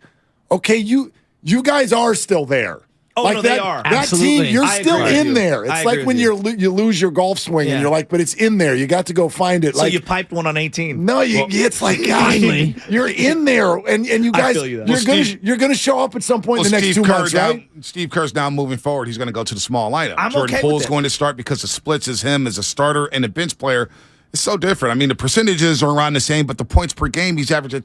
okay, you guys are still there. Oh, like no, that, they are. That Absolutely. team, you're I still agree with in you. there. I It's agree like with when you. you lose your golf swing and Yeah. you're like, but it's in there. You got to go find it. So like you piped one on 18. no, it's like finally. you're in there, and you I guys, feel you there. you're gonna show up at some point in the next Steve 2 Kerr months, now, right? Steve Kerr's now moving forward. He's going to go to the small lineup. I'm Jordan okay with Poole's it. going to start because the splits is him as a starter and a bench player. It's so different. I mean, the percentages are around the same, but the points per game, he's averaging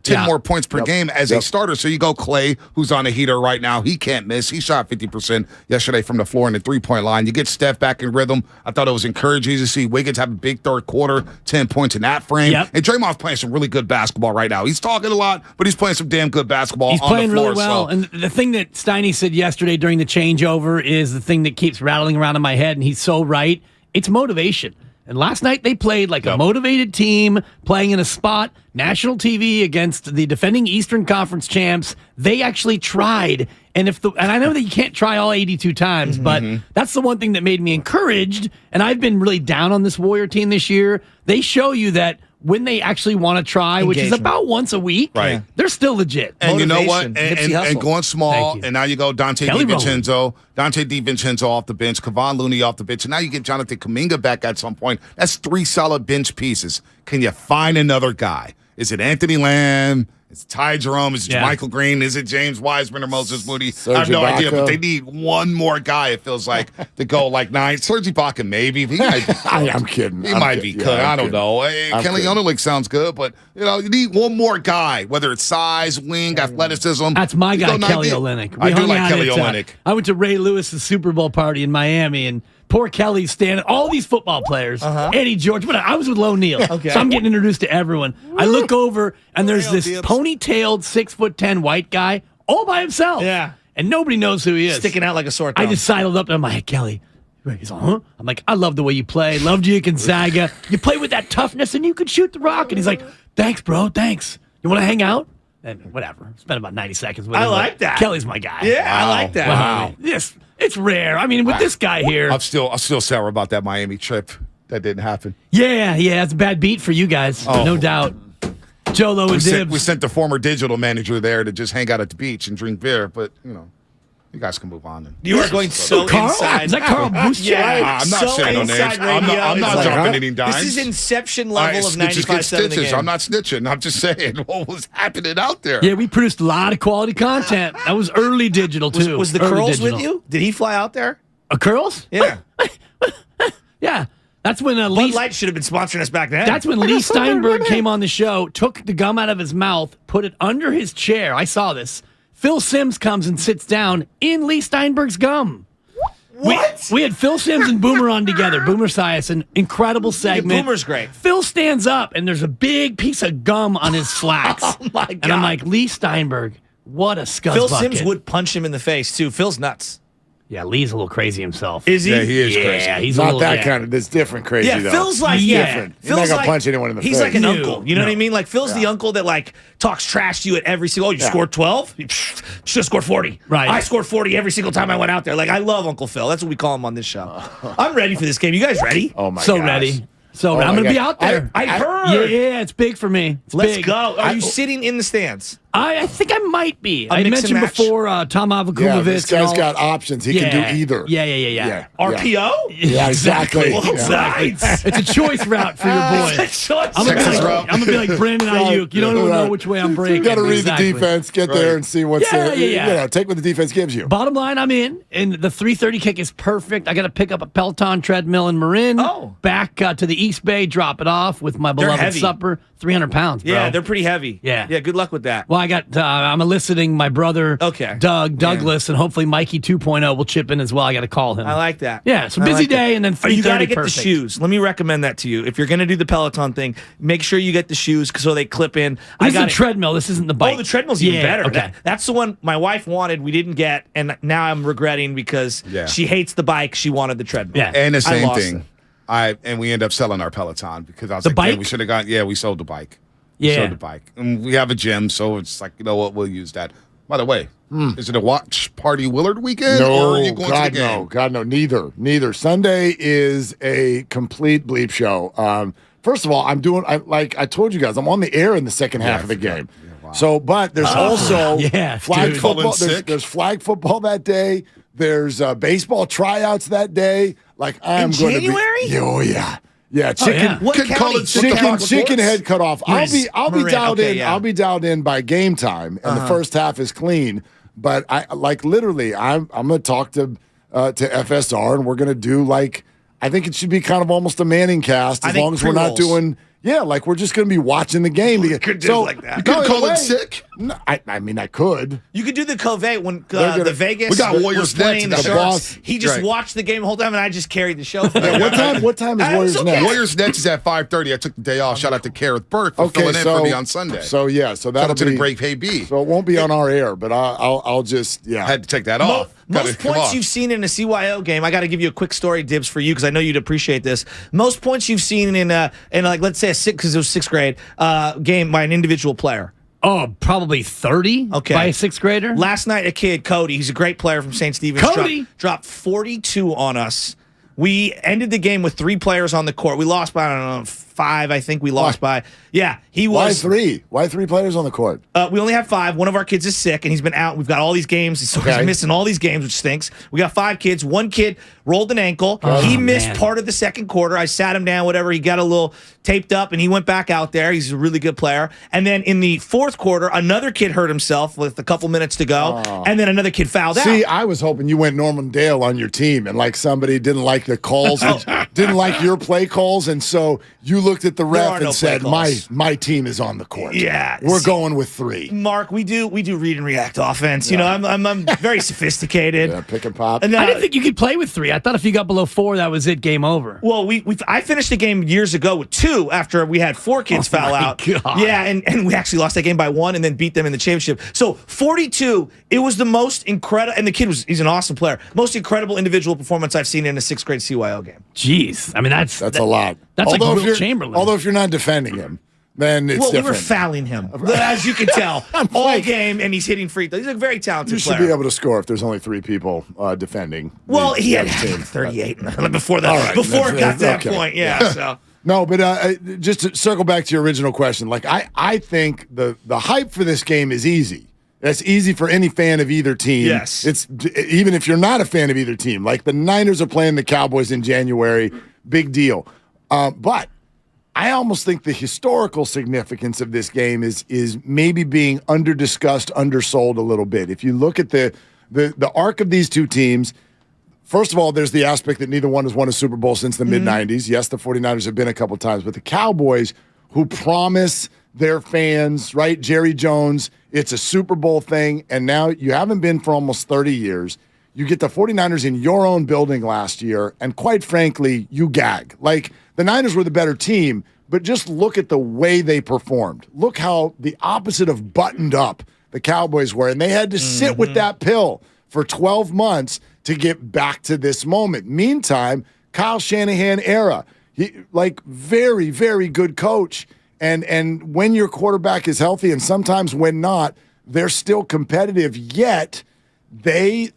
10 more points per game as a starter. So you go Clay, who's on a heater right now. He can't miss. He shot 50% yesterday from the floor in the three-point line. You get Steph back in rhythm. I thought it was encouraging to see Wiggins have a big third quarter, 10 points in that frame. Yep. And Draymond's playing some really good basketball right now. He's talking a lot, but he's playing some damn good basketball on the floor. He's playing really well. And the thing that Steiny said yesterday during the changeover is the thing that keeps rattling around in my head, and he's so right. It's motivation. And last night they played like a motivated team playing in a spot, national TV against the defending Eastern Conference champs. They actually tried. And I know that you can't try all 82 times, but that's the one thing that made me encouraged. And I've been really down on this Warrior team this year. They show you that when they actually want to try, which is about once a week, they're still legit. And you know what? And going small, and now you go Dante DiVincenzo off the bench, Kevon Looney off the bench, and now you get Jonathan Kuminga back at some point. That's 3 solid bench pieces. Can you find another guy? Is it Anthony Lamb? Is it Ty Jerome? Is it Michael Green? Is it James Wiseman or Moses Moody? I have no idea, but they need one more guy, it feels like, to go like 9. Serge Ibaka, maybe. He might be I'm kidding. He might be good. I don't know. Kelly Olynyk sounds good, but you need one more guy, whether it's size, wing, athleticism. That's my guy, Kelly Olynyk. I do like Kelly Olynyk. I went to Ray Lewis's Super Bowl party in Miami, and poor Kelly's standing. All these football players, Eddie George, but I was with Lo Neal, so I'm getting introduced to everyone. I look over, and there's this ponytailed 6'10" white guy all by himself. Yeah. And nobody knows who he is. Sticking out like a sore thumb. I just sidled up, and I'm like, hey, Kelly. He's like, huh? I'm like, I love the way you play. Loved you at Gonzaga. You play with that toughness, and you could shoot the rock. And he's like, thanks, bro. Thanks. You want to hang out? And whatever. Spent about 90 seconds with him. I like that. Kelly's my guy. Yeah, I like that. Wow. Yes. It's rare. I mean, with this guy here. I'm still sour about that Miami trip. That didn't happen. Yeah. It's a bad beat for you guys. No doubt. Jolo and Dibs. We sent the former digital manager there to just hang out at the beach and drink beer, but, you guys can move on. You are going so Carl? inside. Is that Carl Booster? Yeah, I'm not saying no names. I'm not jumping any dimes. This is Inception level of 95.7 the game. I'm not snitching. I'm just saying what was happening out there. Yeah, we produced a lot of quality content. That was early digital, too. Was the Curls with you? Did he fly out there? Curls? Yeah. Yeah. That's when Bud Light should have been sponsoring us back then. That's when Lee Steinberg came on the show, took the gum out of his mouth, put it under his chair. I saw this. Phil Simms comes and sits down in Lee Steinberg's gum. What? We had Phil Simms and Boomer on together. Boomer Esiason, incredible segment. Yeah, Boomer's great. Phil stands up, and there's a big piece of gum on his slacks. Oh, my God. And I'm like, Lee Steinberg, what a scuzzbucket. Phil Simms would punch him in the face, too. Phil's nuts. Yeah, Lee's a little crazy himself. Is he? Yeah, he is crazy. Yeah, he's not a little, that kind of. It's different crazy, though. Phil's like, different. He's not going to punch anyone in the face. He's like an uncle. You know what I mean? Like, Phil's the uncle that, like, talks trash to you at every single, you scored 12? You should have scored 40. Right. I scored 40 every single time I went out there. Like, I love Uncle Phil. That's what we call him on this show. I'm ready for this game. You guys ready? Oh, my God. So ready. So I'm going to be out there. I heard. Yeah, it's big for me. Let's go. Are you sitting in the stands? I think I might be. I mix and mentioned match? before Tom Avakumovich. Yeah, this guy's got options. He can do either. Yeah. RPO? Yeah, exactly. It's a choice route for your boy. I'm going to be like Brandon Ayuk. You don't even know which way I'm breaking. You got to read the defense, get there, and see what's there. Yeah. Take what the defense gives you. Bottom line, I'm in, and the 3:30 kick is perfect. I got to pick up a Peloton treadmill in Marin. Back to the East Bay, drop it off with my beloved supper. 300 pounds, bro. Yeah, they're pretty heavy. Yeah. Yeah, good luck with that. Well, I got. I'm eliciting my brother, Douglas, and hopefully Mikey 2.0 will chip in as well. I got to call him. I like that. Yeah, so busy day, and then 3:30. You got to get perfect. the shoes. Let me recommend that to you. If you're going to do the Peloton thing, make sure you get the shoes so they clip in. This is the treadmill. This isn't the bike. Oh, the treadmill's even better. Okay. That's the one my wife wanted. We didn't get, and now I'm regretting because she hates the bike. She wanted the treadmill. Yeah, and the same thing. And we end up selling our Peloton because I was like, bike? we should have gone. Yeah, we sold the bike. Yeah. Sold the bike. And we have a gym, so it's like, you know what, we'll use that. By the way, is it a watch party Willard weekend? No, or are you going to the game? no. God, no. Neither. Sunday is a complete bleep show. First of all, like I told you guys, I'm on the air in the second half of the game. Yeah, wow. So, but there's also flag football. There's flag football that day. There's baseball tryouts that day. Like I'm in going January? to be. Oh yeah. Yeah, chicken. What county? Chicken head cut off. I'll be dialed in. Yeah. I'll be dialed in by game time, and the first half is clean. But I like literally, I'm gonna talk to FSR, and we're gonna do like I think it should be kind of almost a Manning cast as long as we're not doing. Yeah, like we're just going to be watching the game. Could do it like that. You could call it sick. No, I mean, I could. You could do the Covey when the Vegas we got Warriors was playing the Nets. Sharks. He just watched the game the whole time, and I just carried the show. What time is Warriors Nets? Warriors Nets is at 5:30. I took the day off. Shout out to Kareth Burke for filling in for me on Sunday. So that'll Shout out to be the great KB. So it won't be on our air, but I'll just I had to take that off. Most points you've seen in a CYO game, I got to give you a quick story, Dibs, for you because I know you'd appreciate this. Most points you've seen in like let's say because it was sixth grade game by an individual player. Oh, probably 30 by a sixth grader. Last night, a kid, Cody, he's a great player from St. Stephen's. Cody dropped 42 on us. We ended the game with 3 players on the court. We lost by, I don't know, 5, I think we lost by. Yeah, he was. Why 3? Why 3 players on the court? We only have 5. One of our kids is sick, and he's been out. We've got all these games, so he's missing all these games, which stinks. We got 5 kids. One kid rolled an ankle. He missed part of the second quarter. I sat him down, whatever. He got a little taped up, and he went back out there. He's a really good player. And then in the fourth quarter, another kid hurt himself with a couple minutes to go, and then another kid fouled out. See, I was hoping you went Norman Dale on your team, and like somebody didn't like the calls, didn't like your play calls, and so you looked at the ref and said, "My team is on the court. Yeah, we're going with 3." Mark, we do read and react offense. You know, I'm very sophisticated. Yeah, pick and pop. And I didn't think you could play with 3. I thought if you got below 4, that was it. Game over. Well, I finished the game years ago with 2 after we had 4 kids foul out. God. Yeah, and we actually lost that game by 1 and then beat them in the championship. So 42, it was the most incredible, and the kid he's an awesome player. Most incredible individual performance I've seen in a 6th grade CYO game. Jeez, I mean that's a lot. That's although like Wilt Chamberlain. Although if you're not defending him, then it's different. We were fouling him, as you can tell, all game, and he's hitting free throws. He's a very talented player. You should be able to score if there's only 3 people defending. Well, he had 38 before that. Before it got to that point, yeah. So. No, but just to circle back to your original question, like I think the hype for this game is easy. That's easy for any fan of either team. Yes. It's even if you're not a fan of either team. Like the Niners are playing the Cowboys in January, big deal. But I almost think the historical significance of this game is maybe being under-discussed, undersold a little bit. If you look at the arc of these two teams, first of all, there's the aspect that neither one has won a Super Bowl since the mid-'90s. Yes, the 49ers have been a couple times, but the Cowboys, who promise their fans, right, Jerry Jones, it's a Super Bowl thing, and now you haven't been for almost 30 years. You get the 49ers in your own building last year, and quite frankly, you gag. Like, the Niners were the better team, but just look at the way they performed. Look how the opposite of buttoned up the Cowboys were, and they had to sit with that pill for 12 months to get back to this moment. Meantime, Kyle Shanahan era, very, very good coach. And when your quarterback is healthy and sometimes when not, they're still competitive, yet they,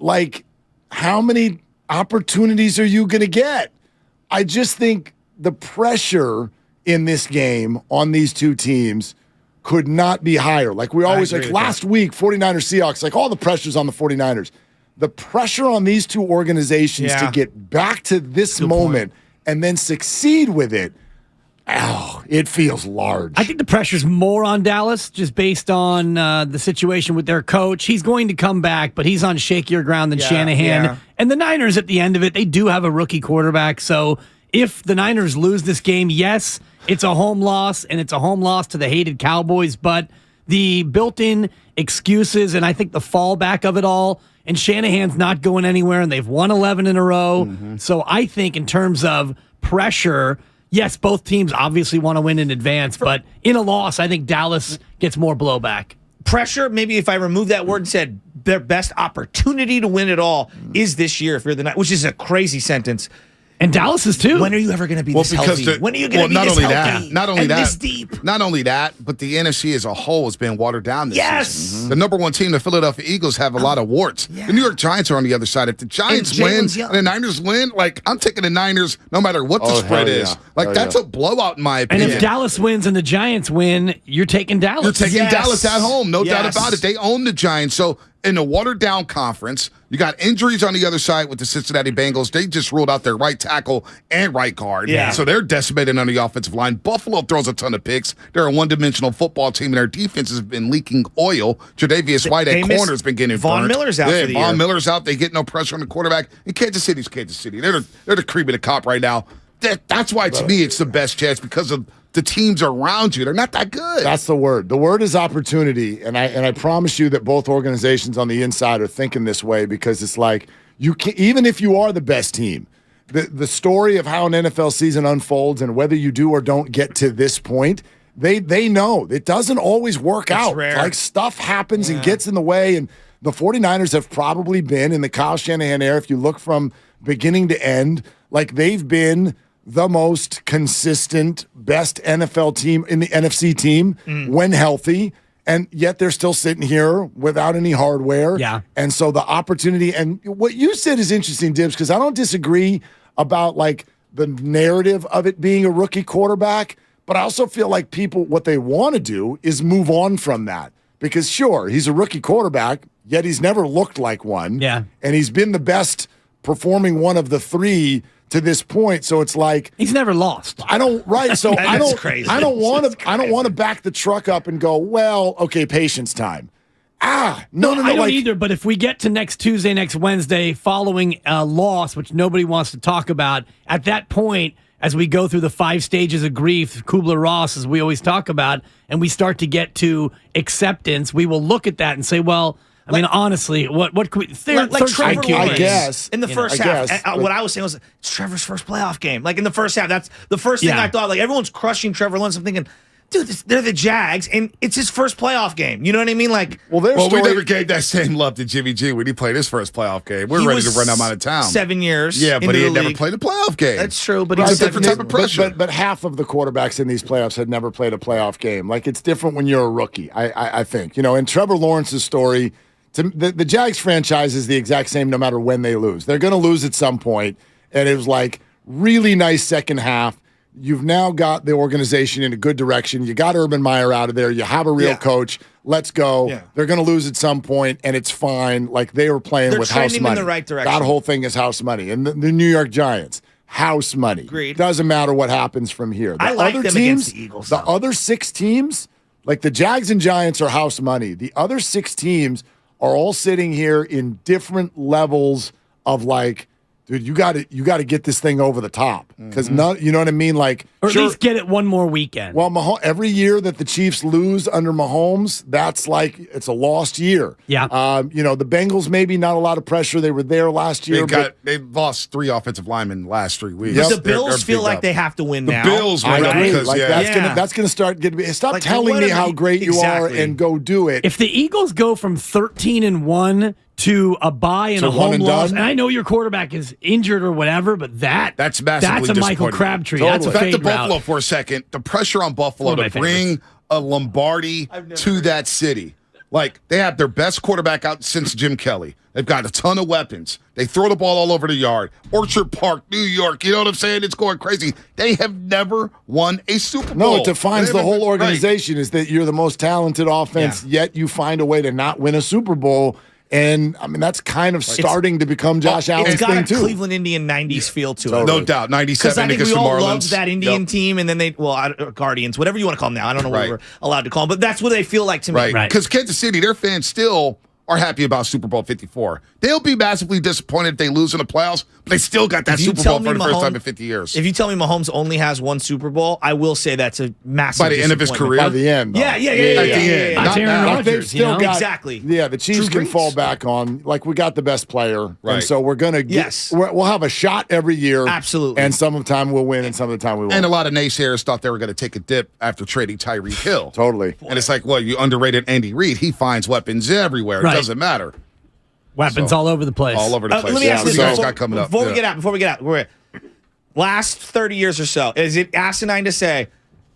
how many opportunities are you going to get? I just think the pressure in this game on these two teams could not be higher. Like we always, last week, 49ers Seahawks, all the pressure's on the 49ers. The pressure on these two organizations to get back to this moment and then succeed with it, it feels large. I think the pressure's more on Dallas just based on the situation with their coach. He's going to come back, but he's on shakier ground than Shanahan. Yeah. And the Niners, at the end of it, they do have a rookie quarterback. So if the Niners lose this game, yes, it's a home loss, and it's a home loss to the hated Cowboys. But the built-in excuses and I think the fallback of it all, and Shanahan's not going anywhere, and they've won 11 in a row. So I think in terms of pressure, yes, both teams obviously want to win in advance, but in a loss, I think Dallas gets more blowback. Pressure, maybe if I remove that word and said their best opportunity to win it all is this year if you're the Niners, which is a crazy sentence. And Dallas is too. When are you ever going to be this healthy? When are you going to be this healthy? Not only that, this deep? Not only that, but the NFC as a whole has been watered down this season. Yes. The number one team, the Philadelphia Eagles, have a lot of warts. The New York Giants are on the other side. If the Giants win and the Niners win, I'm taking the Niners no matter what the spread is. That's a blowout in my opinion. And if Dallas wins and the Giants win, you're taking Dallas. You're taking Dallas at home, no doubt about it. They own the Giants. So in a watered-down conference. You got injuries on the other side with the Cincinnati Bengals. They just ruled out their right tackle and right guard. Yeah. So they're decimated on the offensive line. Buffalo throws a ton of picks. They're a one-dimensional football team, and their defense has been leaking oil. Tre'Davious White at corner has been getting Von burnt. Miller's out for the Von year. Miller's out. They get no pressure on the quarterback. And Kansas City's Kansas City. They're the cream of the cop right now. That's why, to me, it's the best chance because of the teams around you. They're not that good. That's the word. The word is opportunity, and I promise you that both organizations on the inside are thinking this way because it's like you can, even if you are the best team, the story of how an NFL season unfolds and whether you do or don't get to this point, they know it doesn't always work out. Rare. Like stuff happens and gets in the way, and the 49ers have probably been in the Kyle Shanahan era, if you look from beginning to end, like they've been the most consistent, best NFL team in the NFC team when healthy, and yet they're still sitting here without any hardware. Yeah. And so the opportunity, and what you said is interesting, Dibs, because I don't disagree about like the narrative of it being a rookie quarterback, but I also feel like people, what they want to do is move on from that. Because sure, he's a rookie quarterback, yet he's never looked like one. Yeah. And he's been the best performing one of the three to this point, so it's like he's never lost. I don't So I don't. crazy. I don't want to. I don't want to back the truck up and go. Well, okay, patience time. No. I don't either. But if we get to next Tuesday, next Wednesday, following a loss, which nobody wants to talk about, at that point, as we go through the 5 stages of grief, Kubler-Ross, as we always talk about, and we start to get to acceptance, we will look at that and say, well. I mean, honestly, what could we? Like Trevor Lawrence, I guess in the first half. What I was saying was, it's Trevor's first playoff game. Like in the first half, that's the first thing I thought. Like everyone's crushing Trevor Lawrence. I'm thinking, dude, they're the Jags, and it's his first playoff game. You know what I mean? Like, we never gave that same love to Jimmy G when he played his first playoff game. We're ready to run him out of town. 7 years. Yeah, but he had never played a playoff game. That's true, but it's he's a different type of pressure. But half of the quarterbacks in these playoffs had never played a playoff game. Like it's different when you're a rookie. I think and Trevor Lawrence's story. The Jags franchise is the exact same no matter when they lose. They're going to lose at some point, and it was like really nice second half. You've now got the organization in a good direction. You got Urban Meyer out of there. You have a real coach. Let's go. Yeah. They're going to lose at some point, and it's fine. Like they were playing with house money. In the right direction. That whole thing is house money. And the New York Giants, house money. Agreed. Doesn't matter what happens from here. I like them against the Eagles. The other 6 teams, like the Jags and Giants, are house money. The other 6 teams are all sitting here in different levels of like, dude, you got to get this thing over the top because you know what I mean, like, or at least get it one more weekend. Well, every year that the Chiefs lose under Mahomes, that's like it's a lost year. Yeah, the Bengals maybe not a lot of pressure. They were there last year. They lost 3 offensive linemen the last 3 weeks. But the Bills feel like they have to win now. The Bills, I agree. Because, that's gonna start getting. Stop telling me how great you are and go do it. If the Eagles go from 13-1 to a bye and a home loss, and I know your quarterback is injured or whatever, but that's massively a Michael Crabtree. Totally. That's a back to fade Buffalo route. for a second. The pressure on Buffalo to bring a Lombardi to that city. Like, they have their best quarterback out since Jim Kelly. They've got a ton of weapons. They throw the ball all over the yard. Orchard Park, New York. You know what I'm saying? It's going crazy. They have never won a Super Bowl. No, it defines the whole organization is that you're the most talented offense, yet you find a way to not win a Super Bowl. And, I mean, that's kind of starting to become Josh Allen's thing, too. It's got a Cleveland Indian 90s feel to it. Totally. No doubt. 97 against the Marlins. Because I think we all loved that Indian team, and then Guardians, whatever you want to call them now. I don't know what we're allowed to call them, but that's what they feel like to me. Right. Because Kansas City, their fans still are happy about Super Bowl 54. They'll be massively disappointed if they lose in the playoffs, but they still got that Super Bowl for the first time in 50 years. If you tell me Mahomes only has 1 Super Bowl, I will say that's a massive by the end of his career? By the end. Though. Yeah. At the end. Aaron Rodgers, they've still got, exactly. Yeah, the Chiefs can fall back on, like, we got the best player. Right. And so we're going to get, we'll have a shot every year. Absolutely. And some of the time we'll win and some of the time we won't. And a lot of naysayers thought they were going to take a dip after trading Tyreek Hill. Totally. And it's like, well, you underrated Andy Reid. He finds weapons everywhere. It doesn't matter. Weapons all over the place. All over the place. Let me ask you this before we get out. We're last 30 years or so, is it asinine to say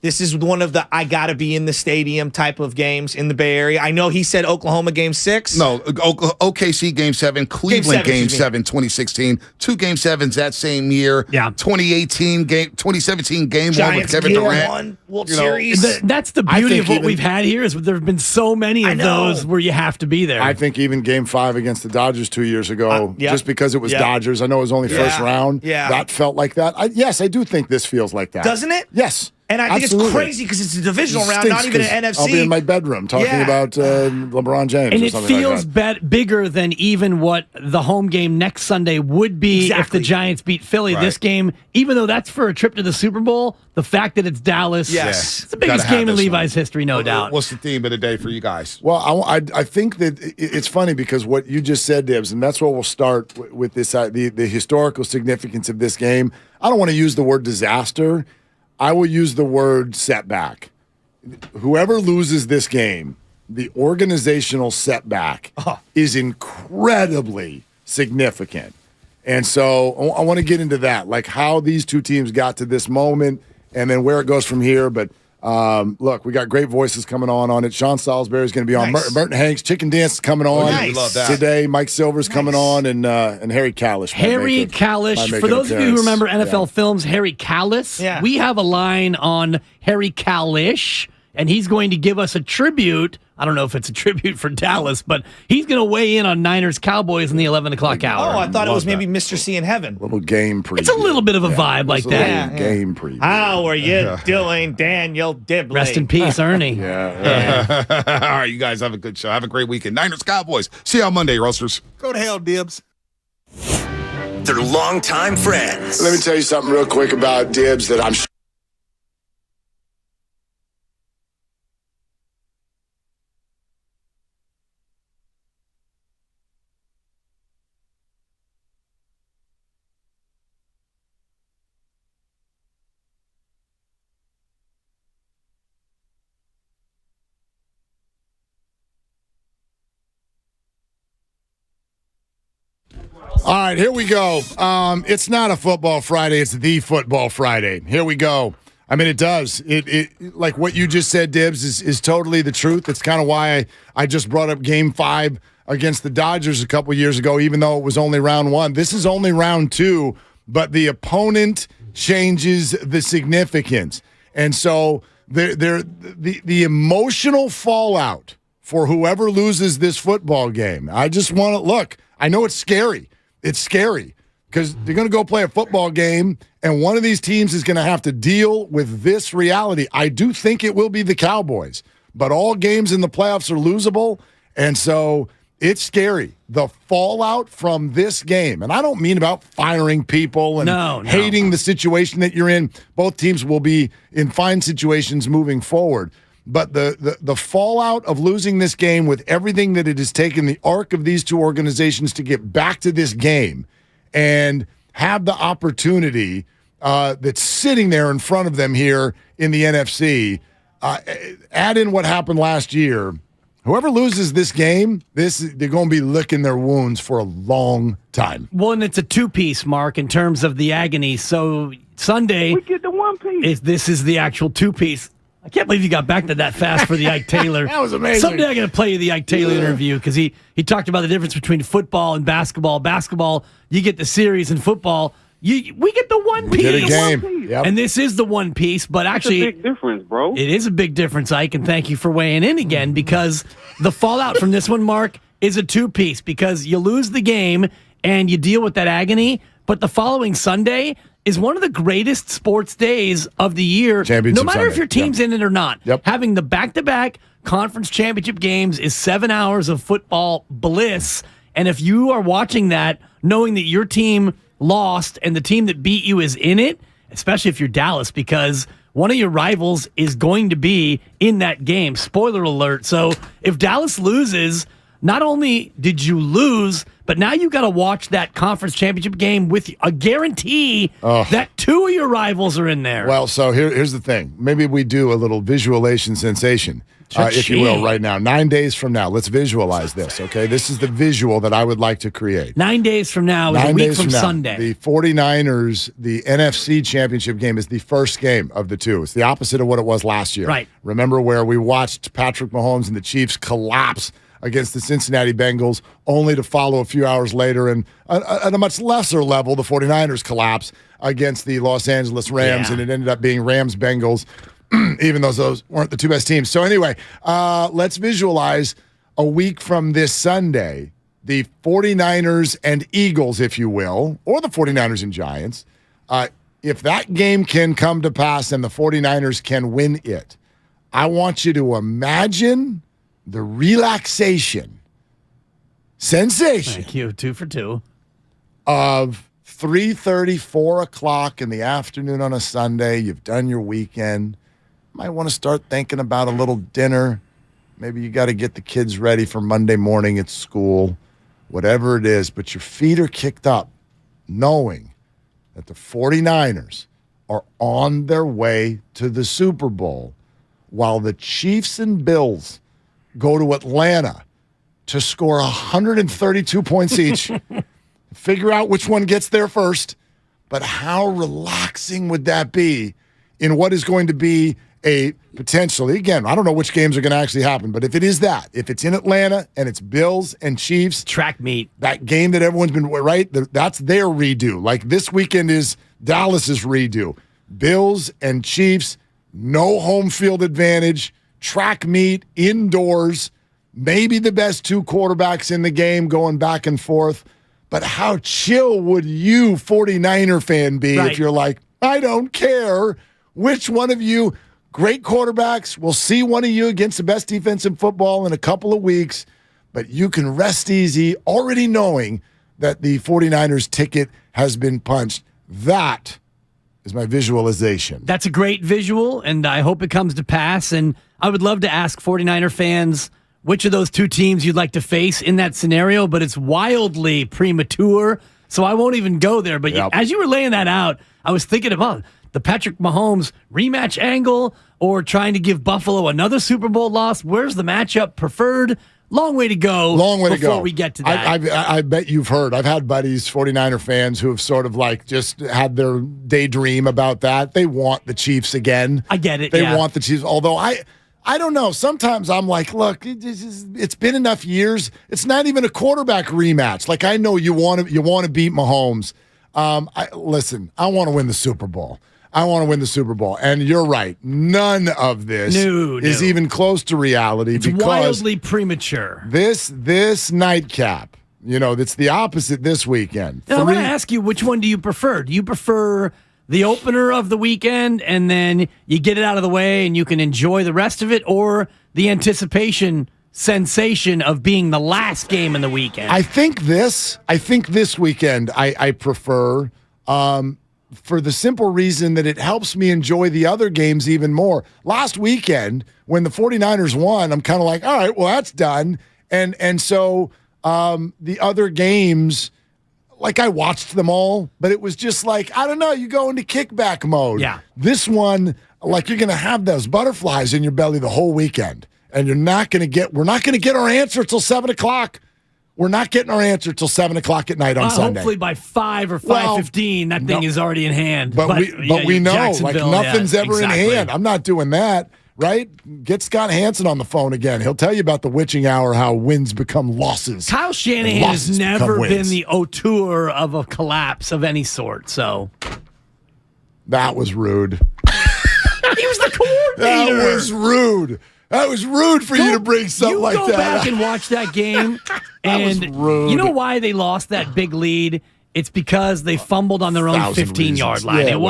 This is one of the I gotta be in the stadium type of games in the Bay Area. I know he said Oklahoma Game 6. No, OKC Game 7, Cleveland Game 7, 2016. 2 Game 7s that same year. Yeah. 2017 Game 1 with Giants Kevin Game Durant. 1 World Series. That's the beauty of what we've had here is there have been so many of those where you have to be there. I think even Game 5 against the Dodgers 2 years ago, just because it was Dodgers, I know it was only first round. Yeah. That felt like that. Yes, I do think this feels like that. Doesn't it? Yes. And I think absolutely. it's crazy because it's a divisional round, not even an NFC. I'll be in my bedroom talking about LeBron James. And or it something feels like that. bigger than even what the home game next Sunday would be if the Giants beat Philly. Right. This game, even though that's for a trip to the Super Bowl, the fact that it's Dallas, it's the biggest game in Levi's history, no doubt. What's the theme of the day for you guys? Well, I think that it's funny because what you just said, Dibs, and that's where we'll start with this the historical significance of this game. I don't want to use the word disaster. I will use the word setback. Whoever loses this game, the organizational setback is incredibly significant. And so I want to get into that, like how these two teams got to this moment and then where it goes from here. But look, we got great voices coming on it. Sean Salisbury is going to be on. Merton Hanks, Chicken Dance is coming on today. Mike Silver's coming on, and Harry Kalish. Harry Kalish. For those of you who remember NFL Films, Harry Kalish, we have a line on Harry Kalish, and he's going to give us a tribute. I don't know if it's a tribute for Dallas, but he's going to weigh in on Niners Cowboys in the 11 o'clock hour. Oh, I thought it was maybe Mr. C in heaven. Little game preview. It's a little bit of a vibe like that. Game preview. How are you doing, Daniel Dibley? Rest in peace, Ernie. All right, you guys have a good show. Have a great weekend. Niners Cowboys. See you on Monday, Roasters. Go to hell, Dibs. They're longtime friends. Let me tell you something real quick about Dibs that I'm All right, here we go. It's not a football Friday. It's the football Friday. Here we go. I mean, it does. It like what you just said, Dibs, is totally the truth. It's kind of why I just brought up Game 5 against the Dodgers a couple years ago, even though it was only round 1. This is only round 2, but the opponent changes the significance. And so the emotional fallout for whoever loses this football game, I just want to look. I know it's scary. It's scary because they're going to go play a football game, and one of these teams is going to have to deal with this reality. I do think it will be the Cowboys, but all games in the playoffs are losable, and so it's scary. The fallout from this game, and I don't mean about firing people and hating the situation that you're in. Both teams will be in fine situations moving forward. But the fallout of losing this game with everything that it has taken the arc of these two organizations to get back to this game and have the opportunity that's sitting there in front of them here in the NFC, add in what happened last year. Whoever loses this game, they're going to be licking their wounds for a long time. Well, and it's a two-piece, Mark, in terms of the agony. So Sunday, We get the one piece. this is the actual two-piece. I can't believe you got back to that fast for the Ike Taylor. That was amazing. Someday I'm going to play you the Ike Taylor interview because he talked about the difference between football and basketball. Basketball, you get the series, and football, we get the one piece. Get a game. Yep. And this is the one piece, but actually, It's a big difference, bro. it is a big difference, Ike, and thank you for weighing in again because the fallout from this one, Mark, is a two-piece because you lose the game and you deal with that agony, but the following Sunday is one of the greatest sports days of the year, no matter if your team's in it or not. Having the back-to-back conference championship games is 7 hours of football bliss, and if you are watching that, knowing that your team lost and the team that beat you is in it, especially if you're Dallas, because one of your rivals is going to be in that game. Spoiler alert. So if Dallas loses, not only did you lose, but now you got to watch that conference championship game with a guarantee that two of your rivals are in there. Well, so here's the thing. Maybe we do a little visualization sensation. if you will, right now. 9 days from now. Let's visualize this, okay? This is the visual that I would like to create. 9 days from now is a week from Sunday. The 49ers, the NFC Championship game is the first game of the two. It's the opposite of what it was last year. Right. Remember where we watched Patrick Mahomes and the Chiefs collapse against the Cincinnati Bengals, only to follow a few hours later and at a much lesser level, the 49ers collapse against the Los Angeles Rams, and it ended up being Rams-Bengals, even though those weren't the two best teams. So anyway, let's visualize a week from this Sunday, the 49ers and Eagles, if you will, or the 49ers and Giants. If that game can come to pass and the 49ers can win it, I want you to imagine the relaxation, sensation. Thank you. 2 for 2. Of 3:30, 4 o'clock in the afternoon on a Sunday. You've done your weekend. Might want to start thinking about a little dinner. Maybe you got to get the kids ready for Monday morning at school, whatever it is. But your feet are kicked up, knowing that the 49ers are on their way to the Super Bowl, while the Chiefs and Bills go to Atlanta to score 132 points each. Figure out which one gets there first. But how relaxing would that be in what is going to be a potentially, again, I don't know which games are going to actually happen, but if it is that, if it's in Atlanta and it's Bills and Chiefs. Track meet. That game that everyone's been, right? That's their redo. Like this weekend is Dallas's redo. Bills and Chiefs, no home field advantage. Track meet, indoors, maybe the best two quarterbacks in the game going back and forth. But how chill would you, 49er fan, be if you're like, I don't care which one of you, great quarterbacks, we'll see one of you against the best defense in football in a couple of weeks, but you can rest easy already knowing that the 49ers ticket has been punched. That is my visualization. That's a great visual, and I hope it comes to pass. And I would love to ask 49er fans which of those two teams you'd like to face in that scenario, but it's wildly premature, so I won't even go there. But as you were laying that out, I was thinking about the Patrick Mahomes rematch angle or trying to give Buffalo another Super Bowl loss. Where's the matchup preferred? Long way to go before we get to that. I bet you've heard. I've had buddies, 49er fans, who have sort of like just had their daydream about that. They want the Chiefs again. I get it. They want the Chiefs. Although I don't know. Sometimes I'm like, look, it's been enough years. It's not even a quarterback rematch. Like I know you want to beat Mahomes. Listen, I want to win the Super Bowl. I want to win the Super Bowl. And you're right. None of this is even close to reality. It's wildly premature. This nightcap, it's the opposite this weekend. Now, I want to ask you, which one do you prefer? Do you prefer the opener of the weekend and then you get it out of the way and you can enjoy the rest of it, or the anticipation sensation of being the last game in the weekend? I think this weekend I prefer, for the simple reason that it helps me enjoy the other games even more. Last weekend, when the 49ers won, I'm kind of like, all right, well, that's done. And so the other games, like I watched them all, but it was just like, I don't know, you go into kickback mode. Yeah. This one, like you're going to have those butterflies in your belly the whole weekend. And we're not going to get our answer till 7 o'clock. We're not getting our answer till 7 o'clock at night on Sunday. Hopefully by 5 or 5:15, that thing is already in hand. But we know, like nothing's ever in hand. I'm not doing that, right? Get Scott Hansen on the phone again. He'll tell you about the witching hour, how wins become losses. Kyle Shanahan has never been the auteur of a collapse of any sort. So that was rude. He was the coordinator. That was rude. That was rude for you to bring something like that. You go back and watch that game, and you know why they lost that big lead? It's because they fumbled on their own 15-yard line. Yeah, it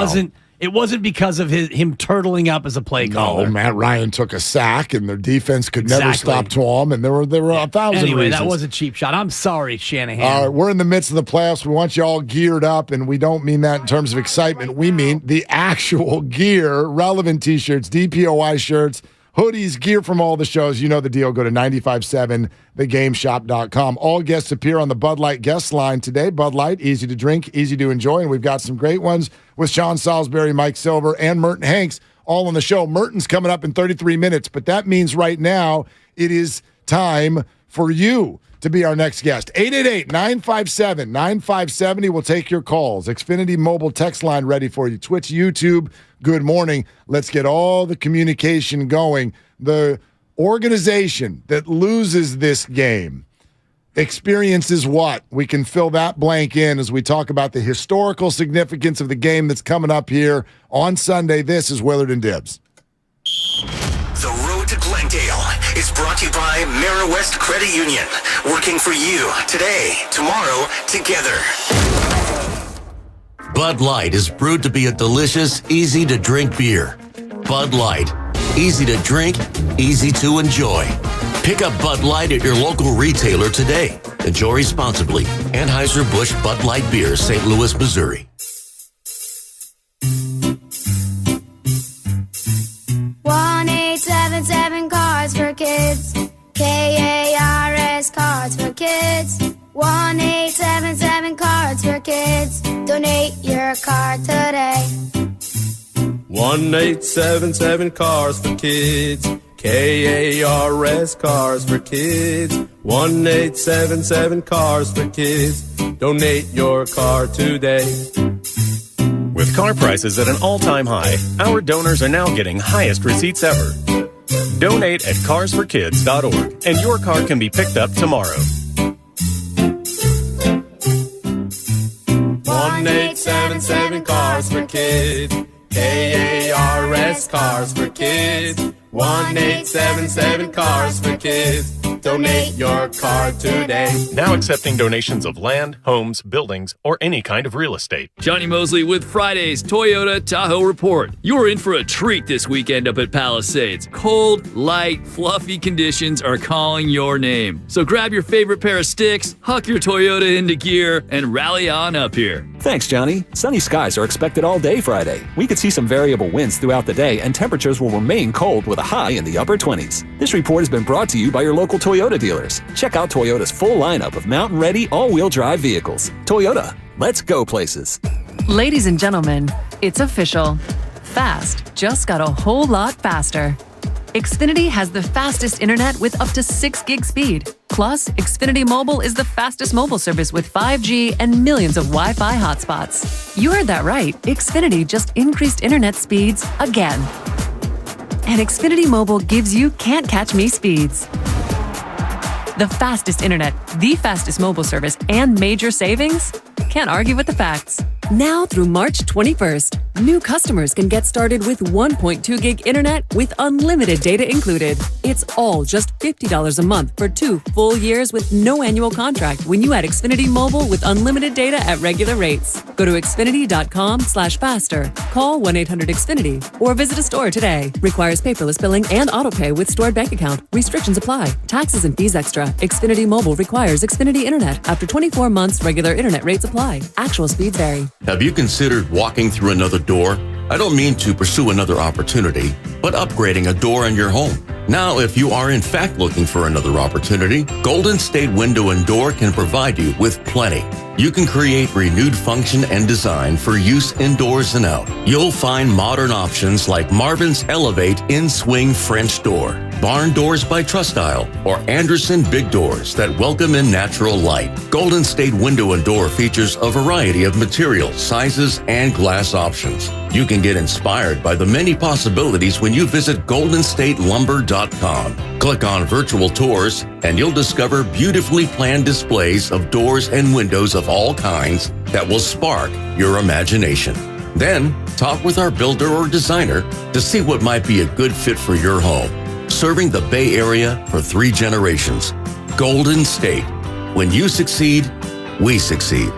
wasn't because of him turtling up as a play caller. No, Matt Ryan took a sack, and their defense could never stop Tom, and there were 1,000 Anyway, reasons. that was a cheap shot. I'm sorry, Shanahan. All right, we're in the midst of the playoffs. We want you all geared up, and we don't mean that in terms of excitement. We mean the actual gear, relevant T-shirts, DPOI shirts, hoodies, gear from all the shows. You know the deal. Go to 957thegameshop.com. All guests appear on the Bud Light guest line today. Bud Light, easy to drink, easy to enjoy, and we've got some great ones with Sean Salisbury, Mike Silver, and Merton Hanks. all on the show. Merton's coming up in 33 minutes, but that means right now it is time for you to be our next guest. 888-957-9570. We'll take your calls. Xfinity mobile text line ready for you. Twitch, YouTube, good morning. Let's get all the communication going. The organization that loses this game experiences what? We can fill that blank in as we talk about the historical significance of the game that's coming up here on Sunday. This is Willard and Dibs. The road to Glendale is brought to you by Mara West Credit Union. Working for you today, tomorrow, together. Bud Light is brewed to be a delicious, easy-to-drink beer. Bud Light. Easy to drink, easy to enjoy. Pick up Bud Light at your local retailer today. Enjoy responsibly. Anheuser-Busch Bud Light Beer, St. Louis, Missouri. 1877 Cards for Kids. KARS Cards for Kids. 1877 Cards for Kids. Donate your card today. 1877 Cars for Kids. KARS Cars for Kids. 1877 Cars for Kids. Donate your car today. With car prices at an all-time high, our donors are now getting highest receipts ever. Donate at carsforkids.org and your car can be picked up tomorrow. 1877 Cars for Kids. KARS Cars for Kids. 1877 Cars for Kids. Donate your card today. Now accepting donations of land, homes, buildings, or any kind of real estate. Johnny Mosley with Friday's Toyota Tahoe Report. You're in for a treat this weekend up at Palisades. Cold, light, fluffy conditions are calling your name. So grab your favorite pair of sticks, huck your Toyota into gear, and rally on up here. Thanks, Johnny. Sunny skies are expected all day Friday. We could see some variable winds throughout the day, and temperatures will remain cold with a high in the upper 20s. This report has been brought to you by your local Toyota dealers. Check out Toyota's full lineup of mountain-ready, all-wheel drive vehicles. Toyota, let's go places. Ladies and gentlemen, it's official. Fast just got a whole lot faster. Xfinity has the fastest internet with up to 6 gig speed. Plus, Xfinity Mobile is the fastest mobile service with 5G and millions of Wi-Fi hotspots. You heard that right. Xfinity just increased internet speeds again. And Xfinity Mobile gives you can't-catch-me speeds. The fastest internet, the fastest mobile service, and major savings? Can't argue with the facts. Now through March 21st, new customers can get started with 1.2 gig internet with unlimited data included. It's all just $50 a month for 2 full years with no annual contract when you add Xfinity Mobile with unlimited data at regular rates. Go to Xfinity.com/faster. Call 1-800-XFINITY or visit a store today. Requires paperless billing and autopay with stored bank account. Restrictions apply. Taxes and fees extra. Xfinity Mobile requires Xfinity Internet. After 24 months, regular internet rates apply. Actual speeds vary. Have you considered walking through another door? I don't mean to pursue another opportunity, but upgrading a door in your home. Now, if you are in fact looking for another opportunity, Golden State Window and Door can provide you with plenty. You can create renewed function and design for use indoors and out. You'll find modern options like Marvin's Elevate In-Swing French Door, Barn Doors by Trustyle, or Anderson Big Doors that welcome in natural light. Golden State Window and Door features a variety of materials, sizes, and glass options. You can get inspired by the many possibilities when you visit goldenstatelumber.com. Click on virtual tours and you'll discover beautifully planned displays of doors and windows of all kinds that will spark your imagination. Then, talk with our builder or designer to see what might be a good fit for your home. Serving the Bay Area for 3 generations. Golden State. When you succeed, we succeed.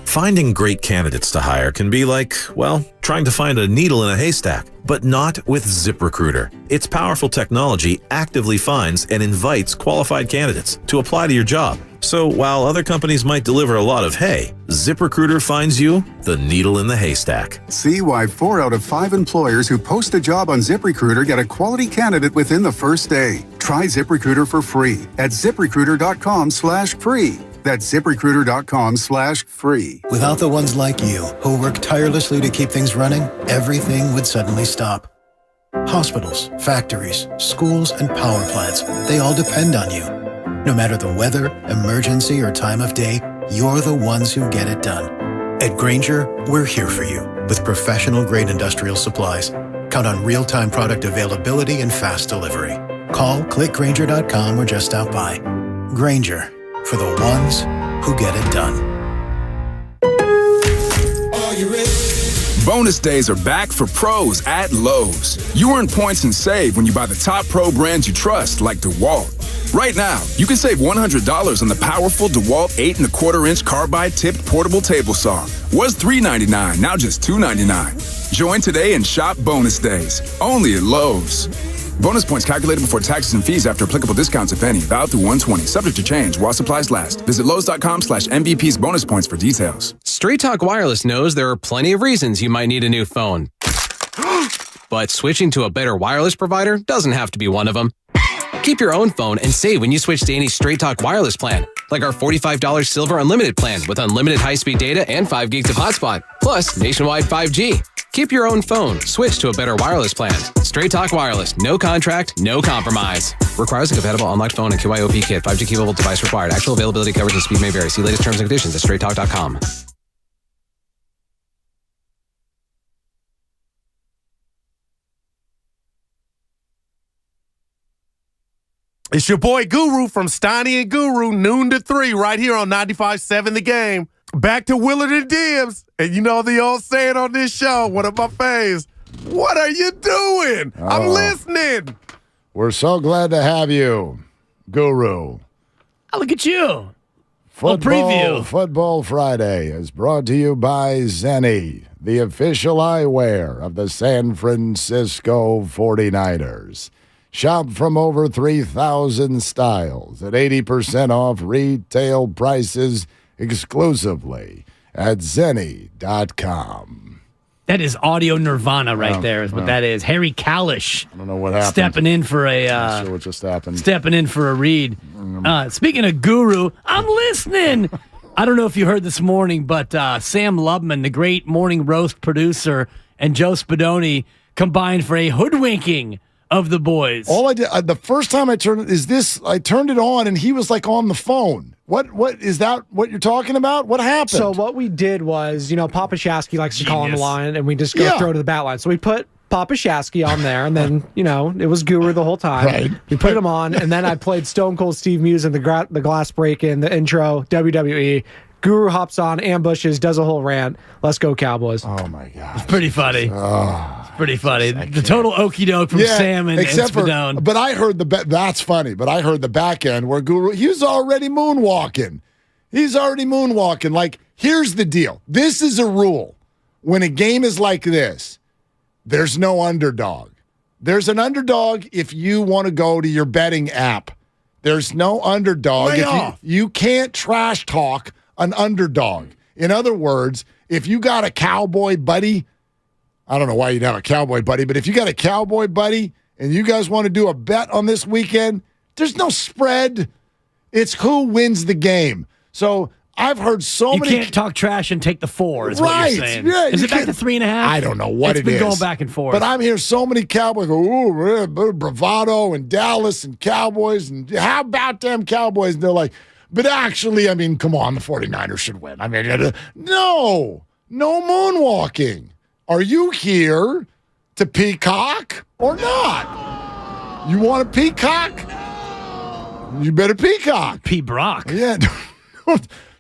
Finding great candidates to hire can be like, well, trying to find a needle in a haystack, but not with ZipRecruiter. Its powerful technology actively finds and invites qualified candidates to apply to your job. So while other companies might deliver a lot of hay, ZipRecruiter finds you the needle in the haystack. See why 4 out of 5 employers who post a job on ZipRecruiter get a quality candidate within the first day. Try ZipRecruiter for free at ZipRecruiter.com/free. That's ZipRecruiter.com/free. Without the ones like you, who work tirelessly to keep things running, everything would suddenly stop. Hospitals, factories, schools, and power plants, they all depend on you. No matter the weather, emergency, or time of day, you're the ones who get it done. At Grainger, we're here for you with professional-grade industrial supplies. Count on real-time product availability and fast delivery. Call, clickgrainger.com, or just stop by. Grainger, for the ones who get it done. Are you ready? Bonus days are back for pros at Lowe's. You earn points and save when you buy the top pro brands you trust, like DeWalt. Right now, you can save $100 on the powerful DeWalt 8 1/4-inch carbide tipped portable table saw. Was $399, now just $299. Join today and shop bonus days, only at Lowe's. Bonus points calculated before taxes and fees after applicable discounts, if any. Valid through 1/20, subject to change while supplies last. Visit Lowes.com/MVPs bonus points for details. Straight Talk Wireless knows there are plenty of reasons you might need a new phone. But switching to a better wireless provider doesn't have to be one of them. Keep your own phone and save when you switch to any Straight Talk Wireless plan, like our $45 Silver Unlimited plan with unlimited high-speed data and 5 gigs of hotspot, plus nationwide 5G. Keep your own phone. Switch to a better wireless plan. Straight Talk Wireless. No contract, no compromise. Requires a compatible unlocked phone and KYOP kit. 5G capable device required. Actual availability, coverage, and speed may vary. See latest terms and conditions at straighttalk.com. It's your boy Guru from Steiny and Guru, noon to 3, right here on 95.7 The Game. Back to Willard and Dibbs. And you know the old saying on this show, one of my faves, what are you doing? I'm listening. We're so glad to have you, Guru. Oh, look at you. Football Friday is brought to you by Zenni, the official eyewear of the San Francisco 49ers. Shop from over 3,000 styles at 80% off retail prices exclusively at Zenni.com. That is audio nirvana right there is what that is. Harry Kalish. I don't know what happened. Stepping in for a not sure what just happened. Stepping in for a read. Speaking of Guru, I'm listening. I don't know if you heard this morning, but Sam Lubman, the great morning roast producer, and Joe Spadoni combined for a hoodwinking of the boys. All I did the first time I turned it I turned it on and he was like on the phone. What is that? What you're talking about? What happened? So what we did was, Papa Shasky likes to call on the line, and we just go throw to the bat line. So we put Papa Shasky on there, and then it was Guru the whole time. Right. We put him on, and then I played Stone Cold Steve Muse in the glass break in the intro WWE. Guru hops on, ambushes, does a whole rant. Let's go Cowboys. Oh my God, it's pretty funny. It's pretty funny. The total okie doke from Sam and Spadone. But I heard that's funny. But I heard the back end where Guru, he was already moonwalking. Like, here's the deal. This is a rule. When a game is like this, there's no underdog. There's an underdog if you want to go to your betting app. There's no underdog. You can't trash talk an underdog. In other words, if you got a cowboy buddy, I don't know why you'd have a cowboy buddy, but if you got a cowboy buddy and you guys want to do a bet on this weekend, there's no spread. It's who wins the game. So I've heard so many. You can't talk trash and take the 4, is what you're saying. Yeah, is it back to 3.5? I don't know what it's it been is. going back and forth. But I'm hearing so many Cowboys go, ooh, bravado and Dallas and Cowboys. And how about them Cowboys? And they're like, but actually, I mean, come on, the 49ers should win. I mean, no moonwalking. Are you here to peacock or not? You want to peacock? You better peacock. Brock. Yeah.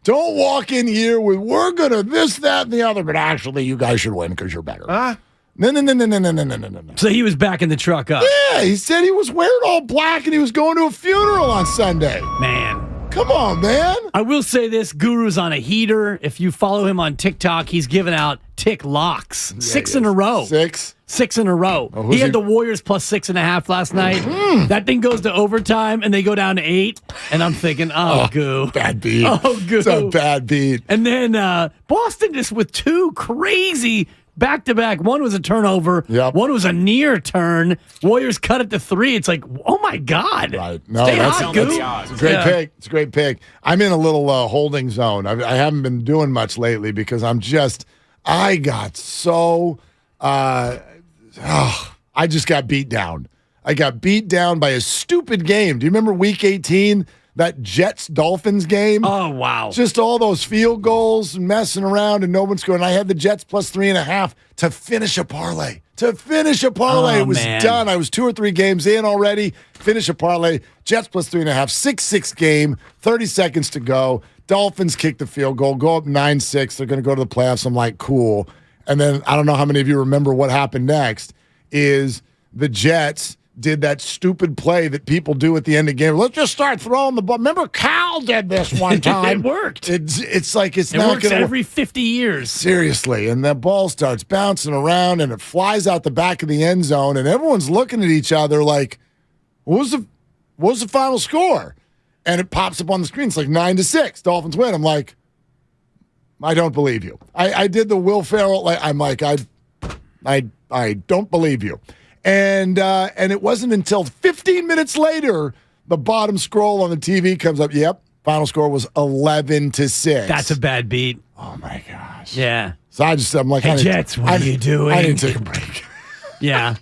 Don't walk in here with, we're going to this, that, and the other, but actually you guys should win because you're better. No. So he was backing the truck up. Yeah, he said he was wearing all black and he was going to a funeral on Sunday. Man. Come on, man. I will say this, Guru's on a heater. If you follow him on TikTok, he's giving out tick locks. Yeah, 6 in a row. 6 in a row. Oh, he had the Warriors plus 6.5 last night. That thing goes to overtime, and they go down to 8. And I'm thinking, Goo. Bad beat. Oh, Goo. It's a bad beat. And then Boston just with 2 crazy back-to-back. One was a turnover. Yep. One was a near turn. Warriors cut it to 3. It's like, oh, my God. Right. No, Stay that's hot, Goo. it's a great pick. It's a great pick. I'm in a little holding zone. I haven't been doing much lately because I got so I just got beat down. I got beat down by a stupid game. Do you remember Week 18? That Jets-Dolphins game? Oh, wow. Just all those field goals and messing around and no one's scoring. I had the Jets plus 3.5 to finish a parlay. It was done. I was 2 or 3 games in already. Finish a parlay. Jets plus 3.5. 6-6 game. 30 seconds to go. Dolphins kick the field goal. Go up 9-6. They're going to go to the playoffs. I'm like, cool. And then I don't know how many of you remember what happened next is the Jets did that stupid play that people do at the end of the game. Let's just start throwing the ball. Remember, Cal did this one time. It worked. It's like it's not works going to every 50 years. Seriously, and that ball starts bouncing around and it flies out the back of the end zone, and everyone's looking at each other like, what was the final score? And it pops up on the screen. It's like 9-6. Dolphins win. I'm like, I don't believe you. I did the Will Ferrell. I'm like, I don't believe you. And it wasn't until 15 minutes later, the bottom scroll on the TV comes up. Yep, final score was 11-6. That's a bad beat. Oh my gosh. Yeah. So I'm like, hey, Jets, what are you doing? I didn't take a break. Yeah.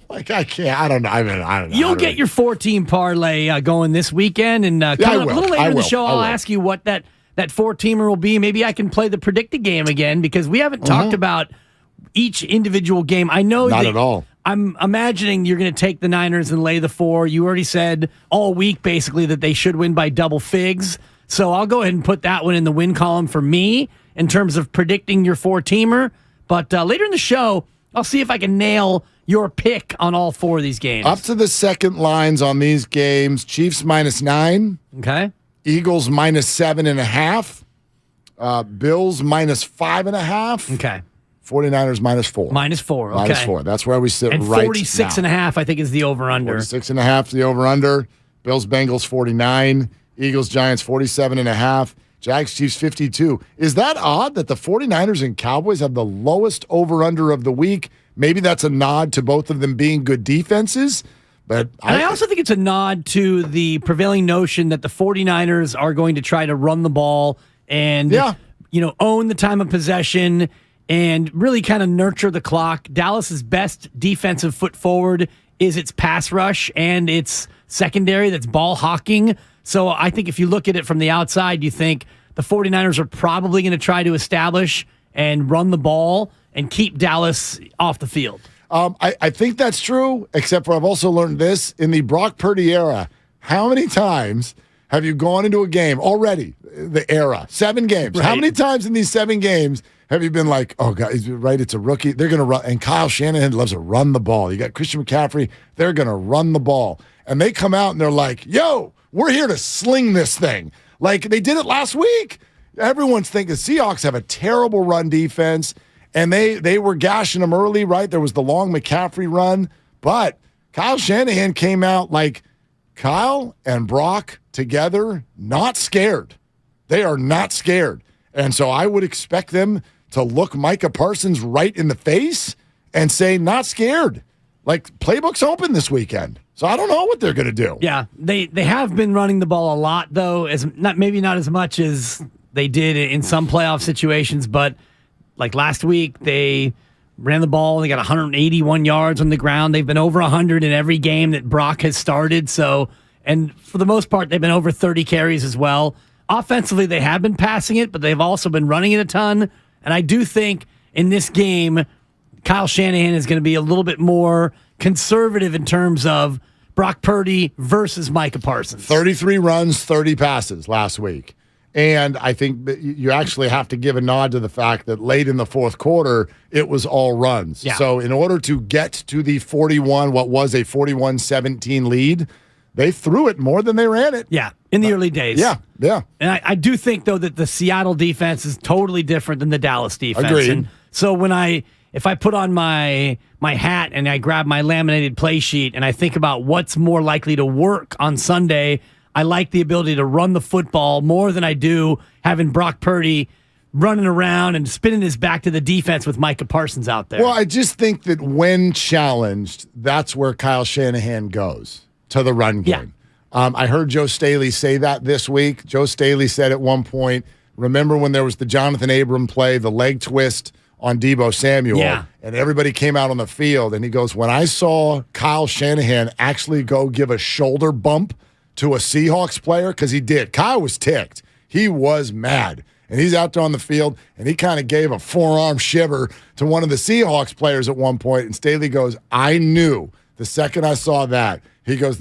Like I can't. I don't know. I don't know. You'll get your 4-team parlay going this weekend, and coming up a little later in the show, I'll ask you what that 4-teamer will be. Maybe I can play the predicted game again because we haven't talked about each individual game. I know not at all. I'm imagining you're going to take the Niners and lay the 4. You already said all week, basically, that they should win by double figs. So I'll go ahead and put that one in the win column for me in terms of predicting your 4-teamer. But later in the show, I'll see if I can nail your pick on all 4 of these games. Up to the second lines on these games, Chiefs -9. Okay. Eagles -7.5. Bills -5.5. Okay. 49ers -4. -4, okay. -4. That's where we sit and right 46.5, I think, is the over-under. 46.5 the over-under. Bills, Bengals, 49. Eagles, Giants, 47.5. Jags, Chiefs, 52. Is that odd that the 49ers and Cowboys have the lowest over-under of the week? Maybe that's a nod to both of them being good defenses. But I also think it's a nod to the prevailing notion that the 49ers are going to try to run the ball and own the time of possession and really kind of nurture the clock. Dallas's best defensive foot forward is its pass rush and its secondary that's ball hawking. So I think if you look at it from the outside, you think the 49ers are probably going to try to establish and run the ball and keep Dallas off the field. I think that's true, except for I've also learned this. In the Brock Purdy era, how many times have you gone into a game already, the era, 7 games? Right. How many times in these 7 games have you been like, oh, God, right, it's a rookie. They're going to run. And Kyle Shanahan loves to run the ball. You got Christian McCaffrey. They're going to run the ball. And they come out and they're like, yo, we're here to sling this thing. Like they did it last week. Everyone's thinking the Seahawks have a terrible run defense, and they were gashing them early, right? There was the long McCaffrey run. But Kyle Shanahan came out like Kyle and Brock together, not scared. They are not scared. And so I would expect them to look Micah Parsons right in the face and say, not scared. Like, playbook's open this weekend. So I don't know what they're going to do. Yeah, they have been running the ball a lot, though, maybe not as much as they did in some playoff situations, but like last week, they ran the ball. They got 181 yards on the ground. They've been over 100 in every game that Brock has started. So, and for the most part, they've been over 30 carries as well. Offensively, they have been passing it, but they've also been running it a ton. And I do think in this game, Kyle Shanahan is going to be a little bit more conservative in terms of Brock Purdy versus Micah Parsons. 33 runs, 30 passes last week. And I think that you actually have to give a nod to the fact that late in the fourth quarter, it was all runs. Yeah. So in order to get to the 41-17 lead, they threw it more than they ran it. Yeah, in the early days. Yeah. And I do think, though, that the Seattle defense is totally different than the Dallas defense. Agreed. And so if I put on my hat and I grab my laminated play sheet and I think about what's more likely to work on Sunday, I like the ability to run the football more than I do having Brock Purdy running around and spinning his back to the defense with Micah Parsons out there. Well, I just think that when challenged, that's where Kyle Shanahan goes, to the run game. I heard Joe Staley say that this week. Joe Staley said at one point, remember when there was the Jonathan Abram play, the leg twist on Deebo Samuel, and everybody came out on the field, and he goes, when I saw Kyle Shanahan actually go give a shoulder bump to a Seahawks player, because he did. Kyle was ticked. He was mad. And he's out there on the field, and he kind of gave a forearm shiver to one of the Seahawks players at one point, and Staley goes, I knew the second I saw that. He goes,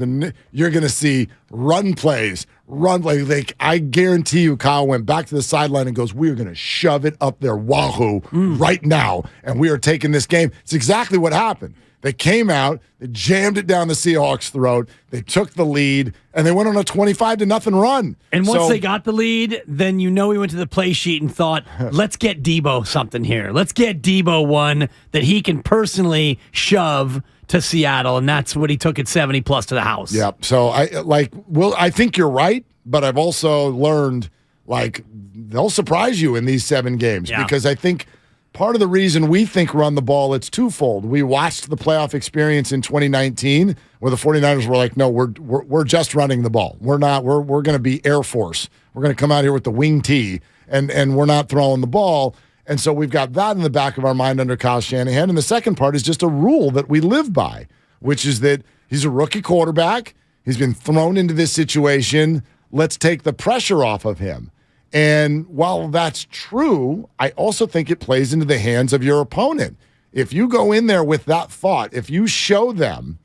you're going to see run plays. Like, I guarantee you Kyle went back to the sideline and goes, we're going to shove it up their wahoo right now, and we are taking this game. It's exactly what happened. They came out, they jammed it down the Seahawks' throat, they took the lead, and they went on a 25-0 run. And once they got the lead, then we went to the play sheet and thought, let's get Deebo something here. Let's get Deebo one that he can personally shove to Seattle, and that's what he took at 70+ to the house. Yep. So I think you're right, but I've also learned, they'll surprise you in these 7 games because I think part of the reason we think run the ball, it's twofold. We watched the playoff experience in 2019 where the 49ers were like, no, we're just running the ball. We're not. We're going to be Air Force. We're going to come out here with the wing tee, and we're not throwing the ball. And so we've got that in the back of our mind under Kyle Shanahan. And the second part is just a rule that we live by, which is that he's a rookie quarterback. He's been thrown into this situation. Let's take the pressure off of him. And while that's true, I also think it plays into the hands of your opponent. If you go in there with that thought, if you show them,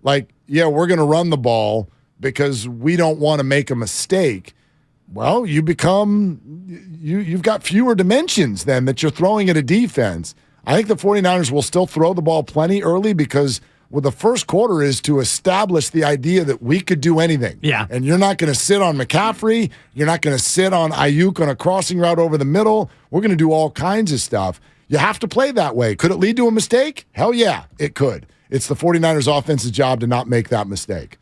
we're going to run the ball because we don't want to make a mistake, well, you've got fewer dimensions then that you're throwing at a defense. I think the 49ers will still throw the ball plenty early because the first quarter is to establish the idea that we could do anything. Yeah. And you're not going to sit on McCaffrey. You're not going to sit on Ayuk on a crossing route over the middle. We're going to do all kinds of stuff. You have to play that way. Could it lead to a mistake? Hell yeah, it could. It's the 49ers offense's job to not make that mistake.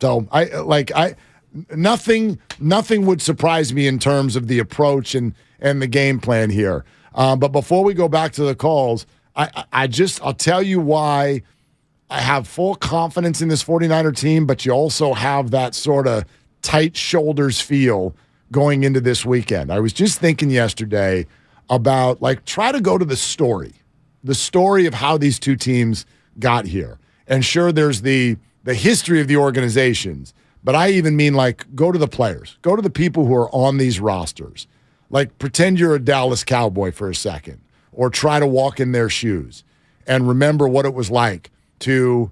So nothing would surprise me in terms of the approach and the game plan here. But before we go back to the calls, I'll tell you why I have full confidence in this 49er team, but you also have that sort of tight shoulders feel going into this weekend. I was just thinking yesterday about, try to go to the story of how these two teams got here. And sure, there's the history of the organizations, but I even mean, go to the players. Go to the people who are on these rosters. Pretend you're a Dallas Cowboy for a second, or try to walk in their shoes and remember what it was like to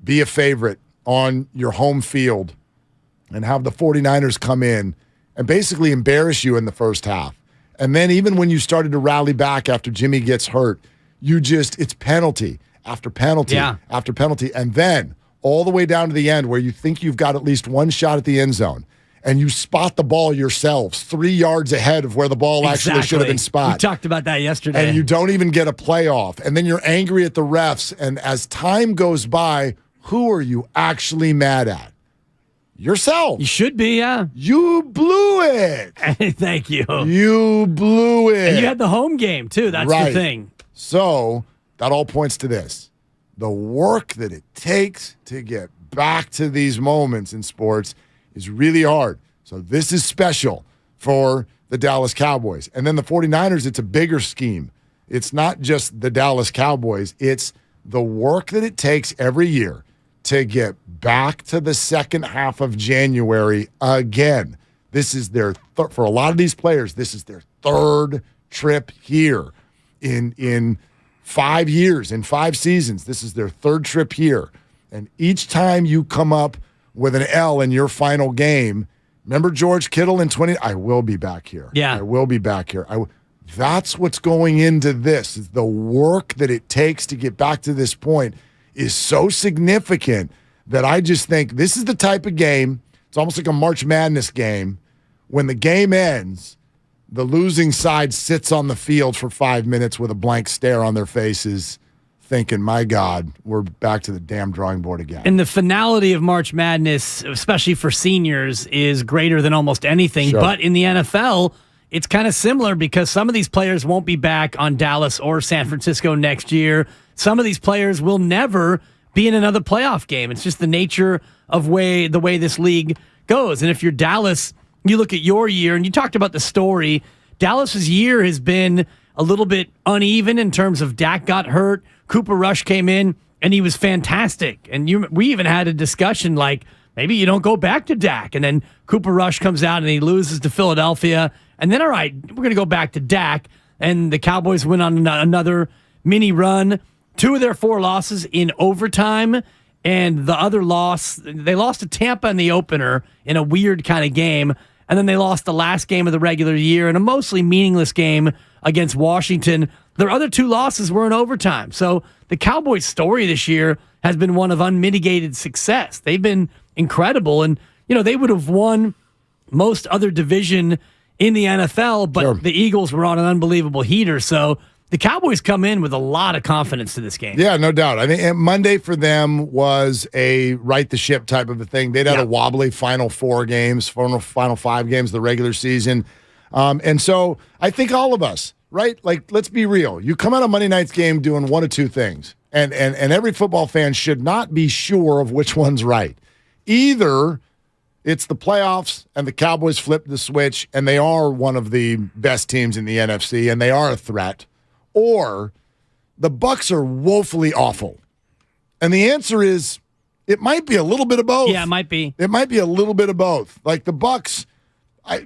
be a favorite on your home field and have the 49ers come in and basically embarrass you in the first half. And then even when you started to rally back after Jimmy gets hurt, it's penalty after penalty after penalty. And then all the way down to the end where you think you've got at least one shot at the end zone and you spot the ball yourselves 3 yards ahead of where the ball actually should have been spotted. We talked about that yesterday. And you don't even get a playoff. And then you're angry at the refs. And as time goes by, who are you actually mad at? Yourself. You should be, yeah. You blew it. Thank you. You blew it. And you had the home game, too. That's the thing. So that all points to this. The work that it takes to get back to these moments in sports is really hard. So this is special for the Dallas Cowboys. And then the 49ers, it's a bigger scheme. It's not just the Dallas Cowboys. It's the work that it takes every year to get back to the second half of January again. This is their, for a lot of these players, this is their third trip here in 5 years, in 5 seasons. This is their third trip here. And each time you come up with an L in your final game, remember George Kittle in 20? I will be back here. Yeah. I will be back here. That's what's going into this. Is the work that it takes to get back to this point is so significant that I just think this is the type of game, it's almost like a March Madness game. When the game ends, the losing side sits on the field for 5 minutes with a blank stare on their faces, thinking, my God, we're back to the damn drawing board again. And the finality of March Madness, especially for seniors, is greater than almost anything. Sure. But in the NFL, it's kind of similar because some of these players won't be back on Dallas or San Francisco next year. Some of these players will never be in another playoff game. It's just the nature of the way this league goes. And if you're Dallas, you look at your year, and you talked about the story. Dallas's year has been a little bit uneven in terms of Dak got hurt. Cooper Rush came in, and he was fantastic. And we even had a discussion like, maybe you don't go back to Dak. And then Cooper Rush comes out, and he loses to Philadelphia. And then, all right, we're going to go back to Dak. And the Cowboys went on another mini run. 2 of their 4 losses in overtime. And the other loss, they lost to Tampa in the opener in a weird kind of game. And then they lost the last game of the regular year in a mostly meaningless game against Washington. Their other 2 losses were in overtime. So the Cowboys' story this year has been one of unmitigated success. They've been incredible. And, they would have won most other division in the NFL, but the Eagles were on an unbelievable heater. So the Cowboys come in with a lot of confidence to this game. Yeah, no doubt. I think Monday for them was a right the ship type of a thing. They'd had a wobbly final 5 games of the regular season. And so I think all of us, right? Like, let's be real. You come out of Monday night's game doing one of 2 things. And every football fan should not be sure of which one's right. Either it's the playoffs and the Cowboys flip the switch and they are one of the best teams in the NFC and they are a threat, or the Bucs are woefully awful. And the answer is it might be a little bit of both. Yeah, it might be. It might be a little bit of both. Like the Bucs, I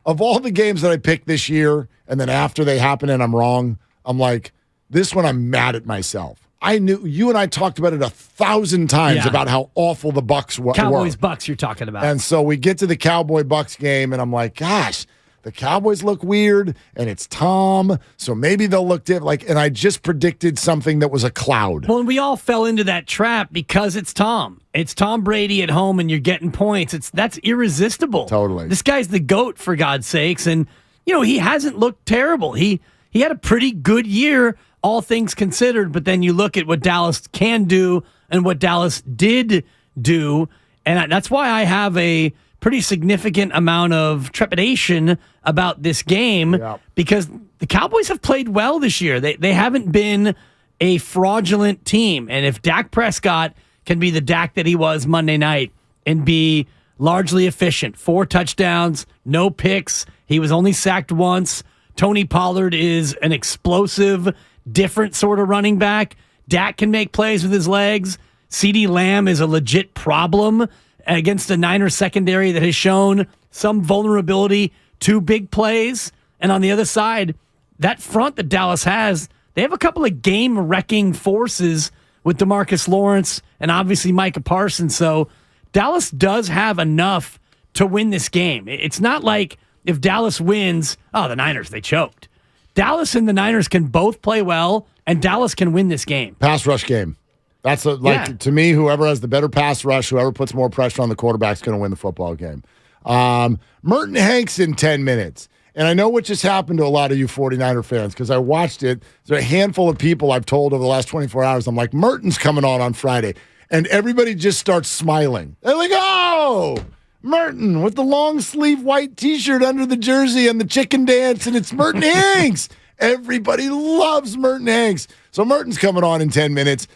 of all the games that I picked this year, and then after they happen and I'm wrong, I'm like, this one I'm mad at myself. I knew you and I talked about it 1,000 times about how awful the Bucs were. Cowboys Bucs you're talking about. And so we get to the Cowboy Bucs game, and I'm like, gosh, the Cowboys look weird, and it's Tom, so maybe they'll look different. And I just predicted something that was a cloud. Well, and we all fell into that trap because it's Tom. It's Tom Brady at home, and you're getting points. That's irresistible. Totally. This guy's the GOAT, for God's sakes, and he hasn't looked terrible. He had a pretty good year, all things considered, but then you look at what Dallas can do and what Dallas did do, and that's why I have a pretty significant amount of trepidation about this game because the Cowboys have played well this year. They haven't been a fraudulent team, and if Dak Prescott can be the Dak that he was Monday night and be largely efficient, 4 touchdowns, no picks, he was only sacked once, Tony Pollard is an explosive, different sort of running back. Dak can make plays with his legs. CeeDee Lamb is a legit problem against a Niners secondary that has shown some vulnerability to big plays. And on the other side, that front that Dallas has, they have a couple of game-wrecking forces with DeMarcus Lawrence and obviously Micah Parsons. So Dallas does have enough to win this game. It's not like if Dallas wins, the Niners, they choked. Dallas and the Niners can both play well, and Dallas can win this game. Pass rush game. That's to me, whoever has the better pass rush, whoever puts more pressure on the quarterback is going to win the football game. Merton Hanks in 10 minutes. And I know what just happened to a lot of you 49er fans because I watched it. There's a handful of people I've told over the last 24 hours. I'm like, Merton's coming on Friday. And everybody just starts smiling. They're like, oh, Merton with the long sleeve white T-shirt under the jersey and the chicken dance, and it's Merton Hanks. Everybody loves Merton Hanks. So Merton's coming on in 10 minutes.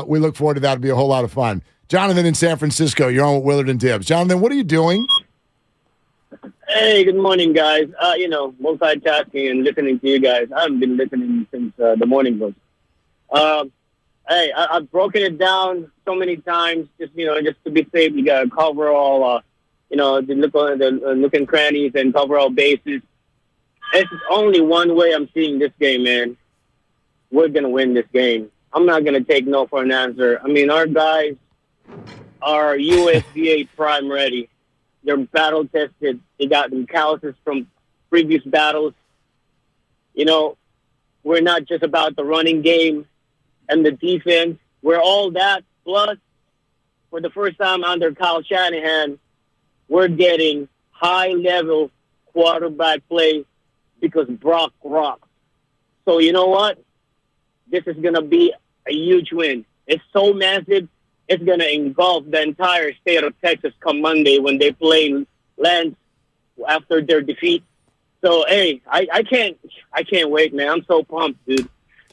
We look forward to that. It'll be a whole lot of fun. Jonathan in San Francisco, you're on with Willard and Dibbs. Jonathan, what are you doing? Hey, good morning, guys. Multitasking and listening to you guys. I haven't been listening since the morning books. I've broken it down so many times. Just to be safe, you got to cover all, the nook and crannies and cover all bases. It's only one way I'm seeing this game, man. We're gonna win this game. I'm not gonna take no for an answer. I mean, our guys are USDA prime ready. They're battle tested. They got them calluses from previous battles. We're not just about the running game and the defense. We're all that. Plus, for the first time under Kyle Shanahan, we're getting high-level quarterback play because Brock rocks. So you know what? This is going to be a huge win. It's so massive, it's going to engulf the entire state of Texas come Monday when they play Lance after their defeat. So, hey, I can't wait, man. I'm so pumped, dude.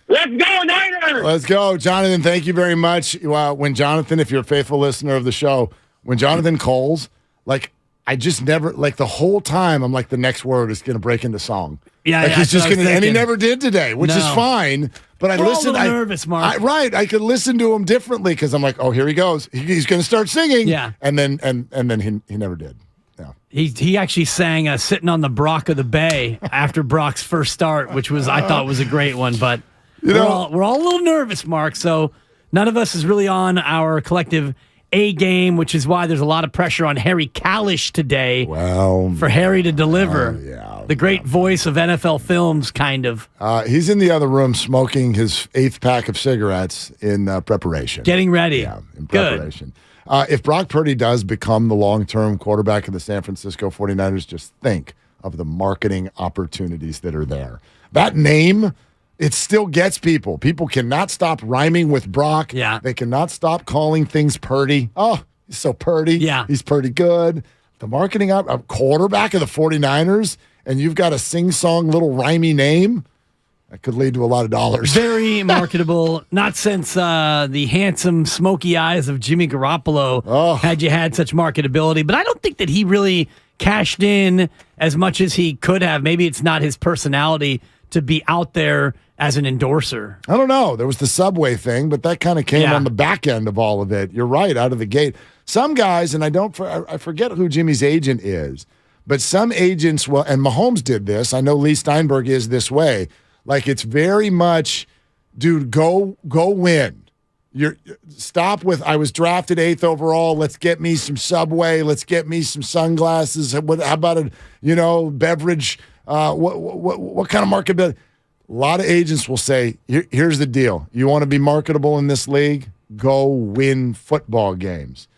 Let's go, Niners! Let's go. Jonathan, thank you very much. When Jonathan, if you're a faithful listener of the show, when Jonathan calls, like, I just never, like, the whole time, I'm like, the next word is going to break into song. Yeah, like, yeah, he's just going to, and he never did today, which is No. fine. But I We're listened. all a little nervous, Mark. I could listen to him differently because I'm like, oh, here he goes. He's going to start singing. Yeah. And then he never did. Yeah. He actually sang "Sitting on the Brock of the Bay" after Brock's first start, which was I thought was a great one. But we're all a little nervous, Mark. So none of us is really on our collective A game, which is why there's a lot of pressure on Harry Kalish today. Well, for Harry to deliver. The great voice of NFL films, kind of. He's in the other room smoking his 8th pack of cigarettes in preparation. Getting ready. Yeah, in preparation. If Brock Purdy does become the long-term quarterback of the San Francisco 49ers, just think of the marketing opportunities that are there. That name, it still gets people. People cannot stop rhyming with Brock. Yeah. They cannot stop calling things Purdy. Oh, he's so Purdy. Yeah. He's pretty good. The marketing quarterback of the 49ers, and you've got a sing-song little rhymey name, that could lead to a lot of dollars. Very marketable. Not since the handsome, smoky eyes of Jimmy Garoppolo had you had such marketability. But I don't think that he really cashed in as much as he could have. Maybe it's not his personality to be out there as an endorser. I don't know. There was the Subway thing, but that kind of came on the back end of all of it. You're right, out of the gate. Some guys, and I forget who Jimmy's agent is, but some agents, and Mahomes did this. I know Lee Steinberg is this way. Like, it's very much, dude, go win. Stop with, I was drafted 8th overall. Let's get me some Subway. Let's get me some sunglasses. How about a, beverage? What kind of marketability? A lot of agents will say, here's the deal. You want to be marketable in this league? Go win football games.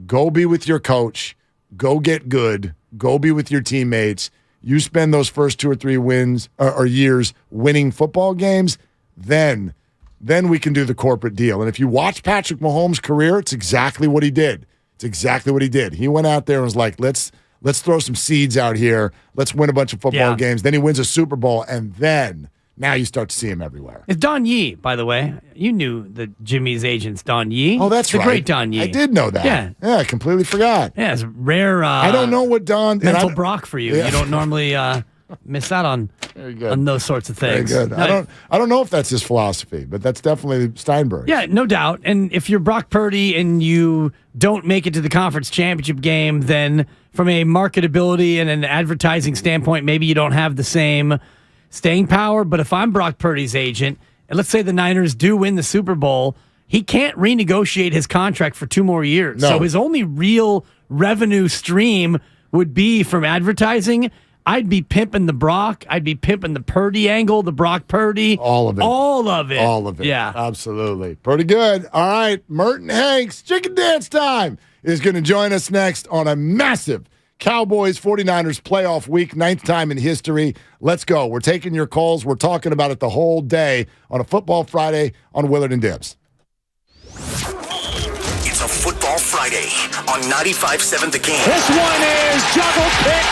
Go be with your coach. Go get good. Go be with your teammates. You spend those first 2 or 3 wins or years winning football games, then we can do the corporate deal. And if you watch Patrick Mahomes' career, it's exactly what he did. He went out there and was like, let's throw some seeds out here. Let's win a bunch of football games. Then he wins a Super Bowl, and then now you start to see him everywhere. It's Don Yee, by the way. You knew that Jimmy's agent's Don Yee. Oh, that's the right. great Don Yee. I did know that. Yeah. I completely forgot. Yeah, it's rare. I don't know what Don... mental Brock for you. Yeah. You don't normally miss out on those sorts of things. Very good. No, I don't know if that's his philosophy, but that's definitely Steinberg. Yeah, no doubt. And if you're Brock Purdy and you don't make it to the conference championship game, then from a marketability and an advertising standpoint, maybe you don't have the same staying power. But if I'm Brock Purdy's agent, and let's say the Niners do win the Super Bowl, he can't renegotiate his contract for 2 more years. No. So his only real revenue stream would be from advertising. I'd be pimping the Brock. I'd be pimping the Purdy angle, the Brock Purdy. All of it. All of it. All of it. Yeah. Absolutely. Pretty good. All right. Merton Hanks, Chicken Dance Time, is going to join us next on a massive Cowboys 49ers playoff week, 9th time in history. Let's go. We're taking your calls. We're talking about it the whole day on a Football Friday on Willard and Dibs. It's a Football Friday on 95.7 The Game. This one is juggle pick.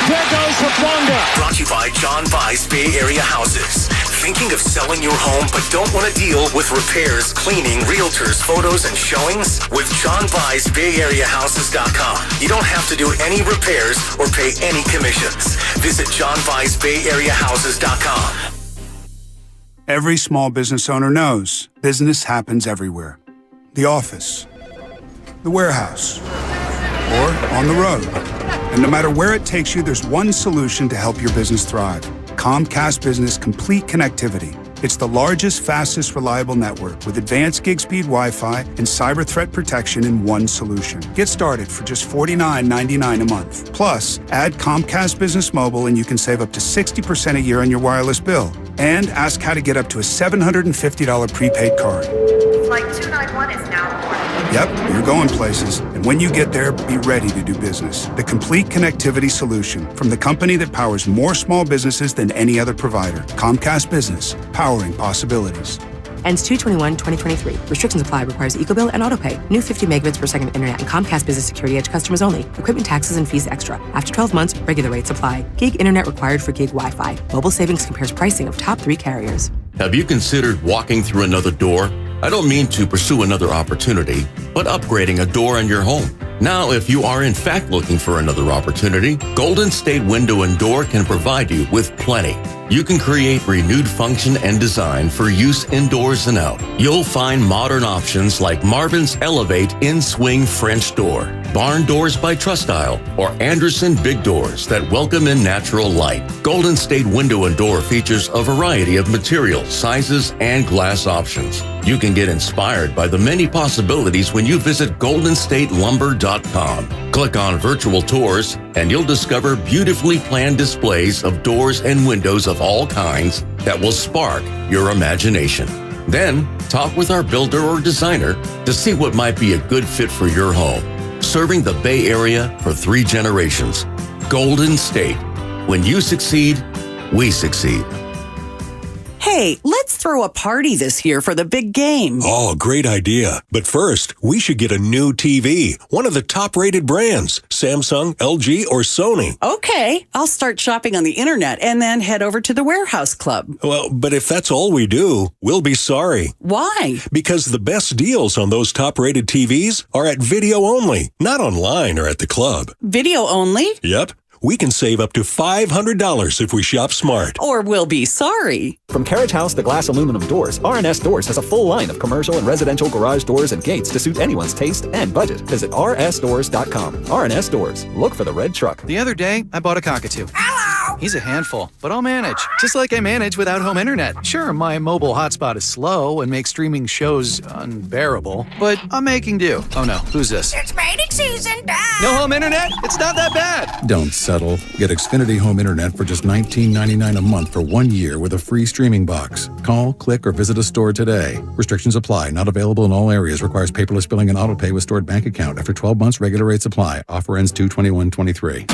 There goes Hufanga. Brought to you by John Vai's Bay Area Houses. Thinking of selling your home but don't want to deal with repairs, cleaning, realtors, photos, and showings? With John Vai's BayAreaHouses.com. You don't have to do any repairs or pay any commissions. Visit John Vai's BayAreaHouses.com. Every small business owner knows business happens everywhere. The office, the warehouse, or on the road. And no matter where it takes you, there's one solution to help your business thrive. Comcast Business Complete Connectivity. It's the largest, fastest, reliable network with advanced gig speed Wi-Fi and cyber threat protection in one solution. Get started for just $49.99 a month. Plus, add Comcast Business Mobile and you can save up to 60% a year on your wireless bill. And ask how to get up to a $750 prepaid card. Flight 291 is now boarding. Yep, you're going places. And when you get there, be ready to do business. The complete connectivity solution from the company that powers more small businesses than any other provider. Comcast Business, powering possibilities. Ends 2/21/2023. Restrictions apply. Requires EcoBill and AutoPay. New 50 megabits per second internet and Comcast Business Security Edge customers only. Equipment taxes and fees extra. After 12 months, regular rates apply. Gig internet required for gig Wi-Fi. Mobile Savings compares pricing of top 3 carriers. Have you considered walking through another door? I don't mean to pursue another opportunity, but upgrading a door in your home. Now, if you are in fact looking for another opportunity, Golden State Window and Door can provide you with plenty. You can create renewed function and design for use indoors and out. You'll find modern options like Marvin's Elevate In-Swing French Door, Barn Doors by Trustyle, or Anderson Big Doors that welcome in natural light. Golden State Window and Door features a variety of materials, sizes, and glass options. You can get inspired by the many possibilities when you visit goldenstatelumber.com. Click on virtual tours and you'll discover beautifully planned displays of doors and windows of all kinds that will spark your imagination. Then, talk with our builder or designer to see what might be a good fit for your home. Serving the Bay Area for 3 generations. Golden State. When you succeed, we succeed. Hey, let's throw a party this year for the big game. Oh, great idea. But first, we should get a new TV. One of the top-rated brands. Samsung, LG, or Sony. Okay, I'll start shopping on the internet and then head over to the Warehouse Club. Well, but if that's all we do, we'll be sorry. Why? Because the best deals on those top-rated TVs are at video only, not online or at the club. Video only? Yep. We can save up to $500 if we shop smart. Or we'll be sorry. From Carriage House to Glass Aluminum Doors, RNS Doors has a full line of commercial and residential garage doors and gates to suit anyone's taste and budget. Visit rsdoors.com. RNS Doors. Look for the red truck. The other day, I bought a cockatoo. Hello! He's a handful, but I'll manage. Just like I manage without home internet. Sure, my mobile hotspot is slow and makes streaming shows unbearable, but I'm making do. Oh no, who's this? It's mating season, Dad! No home internet? It's not that bad! Don't settle. Get Xfinity Home Internet for just $19.99 a month for 1 year with a free streaming box. Call, click, or visit a store today. Restrictions apply. Not available in all areas. Requires paperless billing and auto pay with stored bank account. After 12 months, regular rates apply. Offer ends 2/21/23.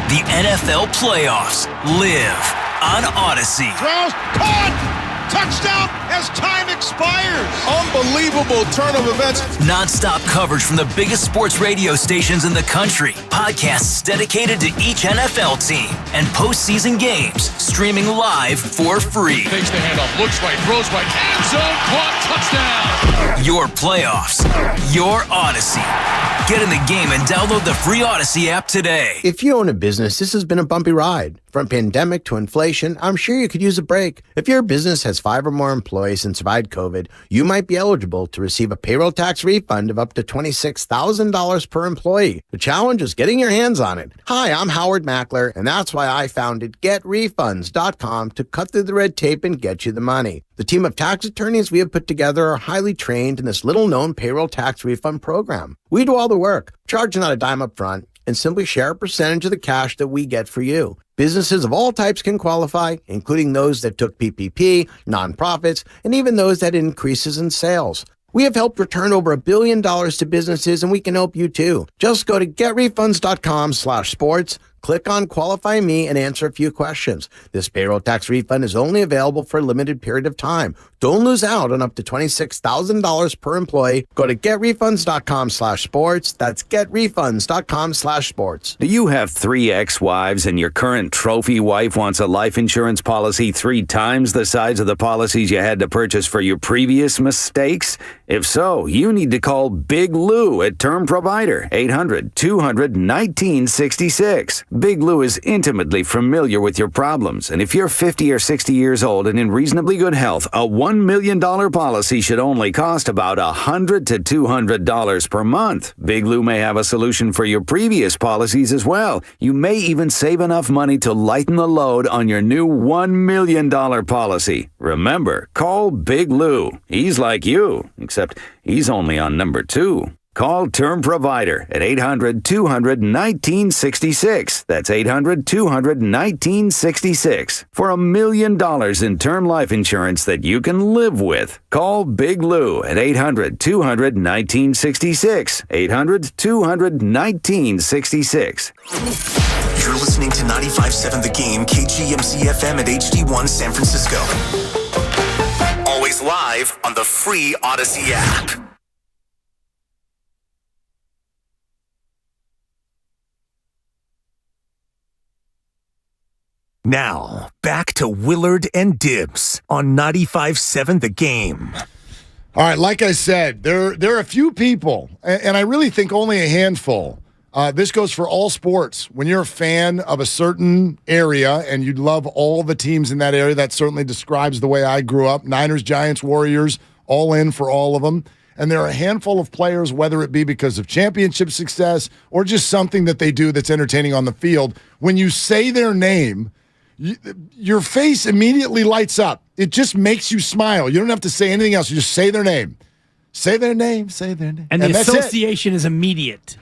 The NFL playoffs live on Odyssey. Throws, caught! Touchdown as time expires. Unbelievable turn of events. Non-stop coverage from the biggest sports radio stations in the country. Podcasts dedicated to each NFL team and postseason games streaming live for free. Takes the handoff, looks right, throws right, end zone, caught, touchdown. Your playoffs, your Odyssey. Get in the game and download the free Odyssey app today. If you own a business, this has been a bumpy ride. From pandemic to inflation, I'm sure you could use a break. If your business has 5 or more employees and survived COVID, you might be eligible to receive a payroll tax refund of up to $26,000 per employee. The challenge is getting your hands on it. Hi, I'm Howard Mackler, and that's why I founded GetRefunds.com to cut through the red tape and get you the money. The team of tax attorneys we have put together are highly trained in this little-known payroll tax refund program. We do all the work, charge not a dime up front, and simply share a percentage of the cash that we get for you. Businesses of all types can qualify, including those that took PPP, nonprofits, and even those that had increases in sales. We have helped return over $1 billion to businesses, and we can help you too. Just go to getrefunds.com/sports, click on Qualify Me, and answer a few questions. This payroll tax refund is only available for a limited period of time. Don't lose out on up to $26,000 per employee. Go to getrefunds.com/sports. That's getrefunds.com/sports. Do you have 3 ex-wives and your current trophy wife wants a life insurance policy 3 times the size of the policies you had to purchase for your previous mistakes? If so, you need to call Big Lou at Term Provider, 800-200-1966. Big Lou is intimately familiar with your problems, and if you're 50 or 60 years old and in reasonably good health, a $1 million policy should only cost about $100 to $200 per month. Big Lou may have a solution for your previous policies as well. You may even save enough money to lighten the load on your new $1 million policy. Remember, call Big Lou. He's like you, except he's only on number 2. Call Term Provider at 800-200-1966. That's 800-200-1966 for $1 million in term life insurance that you can live with. Call Big Lou at 800-200-1966. 800-200-1966. You're listening to 95.7 The Game, KGMC FM at HD1 San Francisco. Always live live on the free Odyssey app. Now, back to Willard and Dibs on 95.7 The Game. All right, like I said, there are a few people, and I really think only a handful. This goes for all sports. When you're a fan of a certain area and you love all the teams in that area, that certainly describes the way I grew up. Niners, Giants, Warriors, all in for all of them. And there are a handful of players, whether it be because of championship success or just something that they do that's entertaining on the field. When you say their name, your face immediately lights up. It just makes you smile. You don't have to say anything else. You just say their name. Say their name. Say their name. And the association is immediate.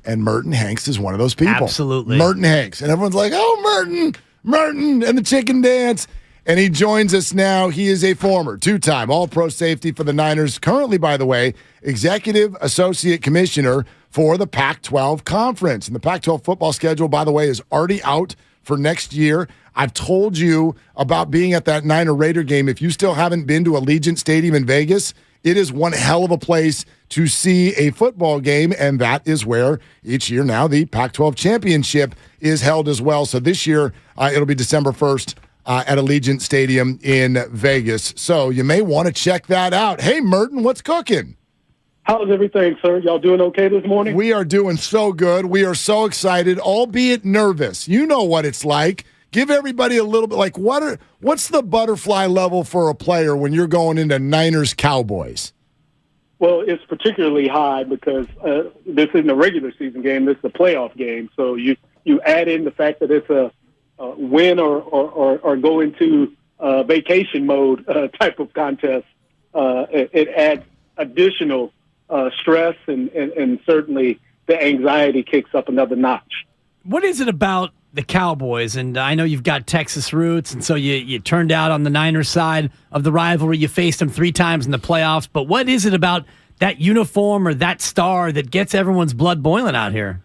And Merton Hanks is one of those people. Absolutely. Merton Hanks. And everyone's like, oh, Merton, and the chicken dance. And he joins us now. He is a former two-time All-Pro safety for the Niners. Currently, by the way, Executive Associate Commissioner for the Pac-12 Conference. And the Pac-12 football schedule, by the way, is already out for next year. I've told you about being at that Niner Raider game. If you still haven't been to Allegiant Stadium in Vegas, it is one hell of a place to see a football game, and that is where each year now the Pac-12 championship is held as well. So this year, it'll be December 1st at Allegiant Stadium in Vegas. So you may want to check that out. Hey, Merton, what's cooking? How's everything, sir? Y'all doing okay this morning? We are doing so good. We are so excited, albeit nervous. You know what it's like. Give everybody a little bit, like, what's the butterfly level for a player when you're going into Niners Cowboys? Well, it's particularly high because this isn't a regular season game. This is a playoff game. So you add in the fact that it's a win or go into vacation mode type of contest. It adds additional stress and certainly the anxiety kicks up another notch. What is it about the Cowboys? And I know you've got Texas roots, and so you turned out on the Niners side of the rivalry. You faced them 3 times in the playoffs. But what is it about that uniform or that star that gets everyone's blood boiling out here?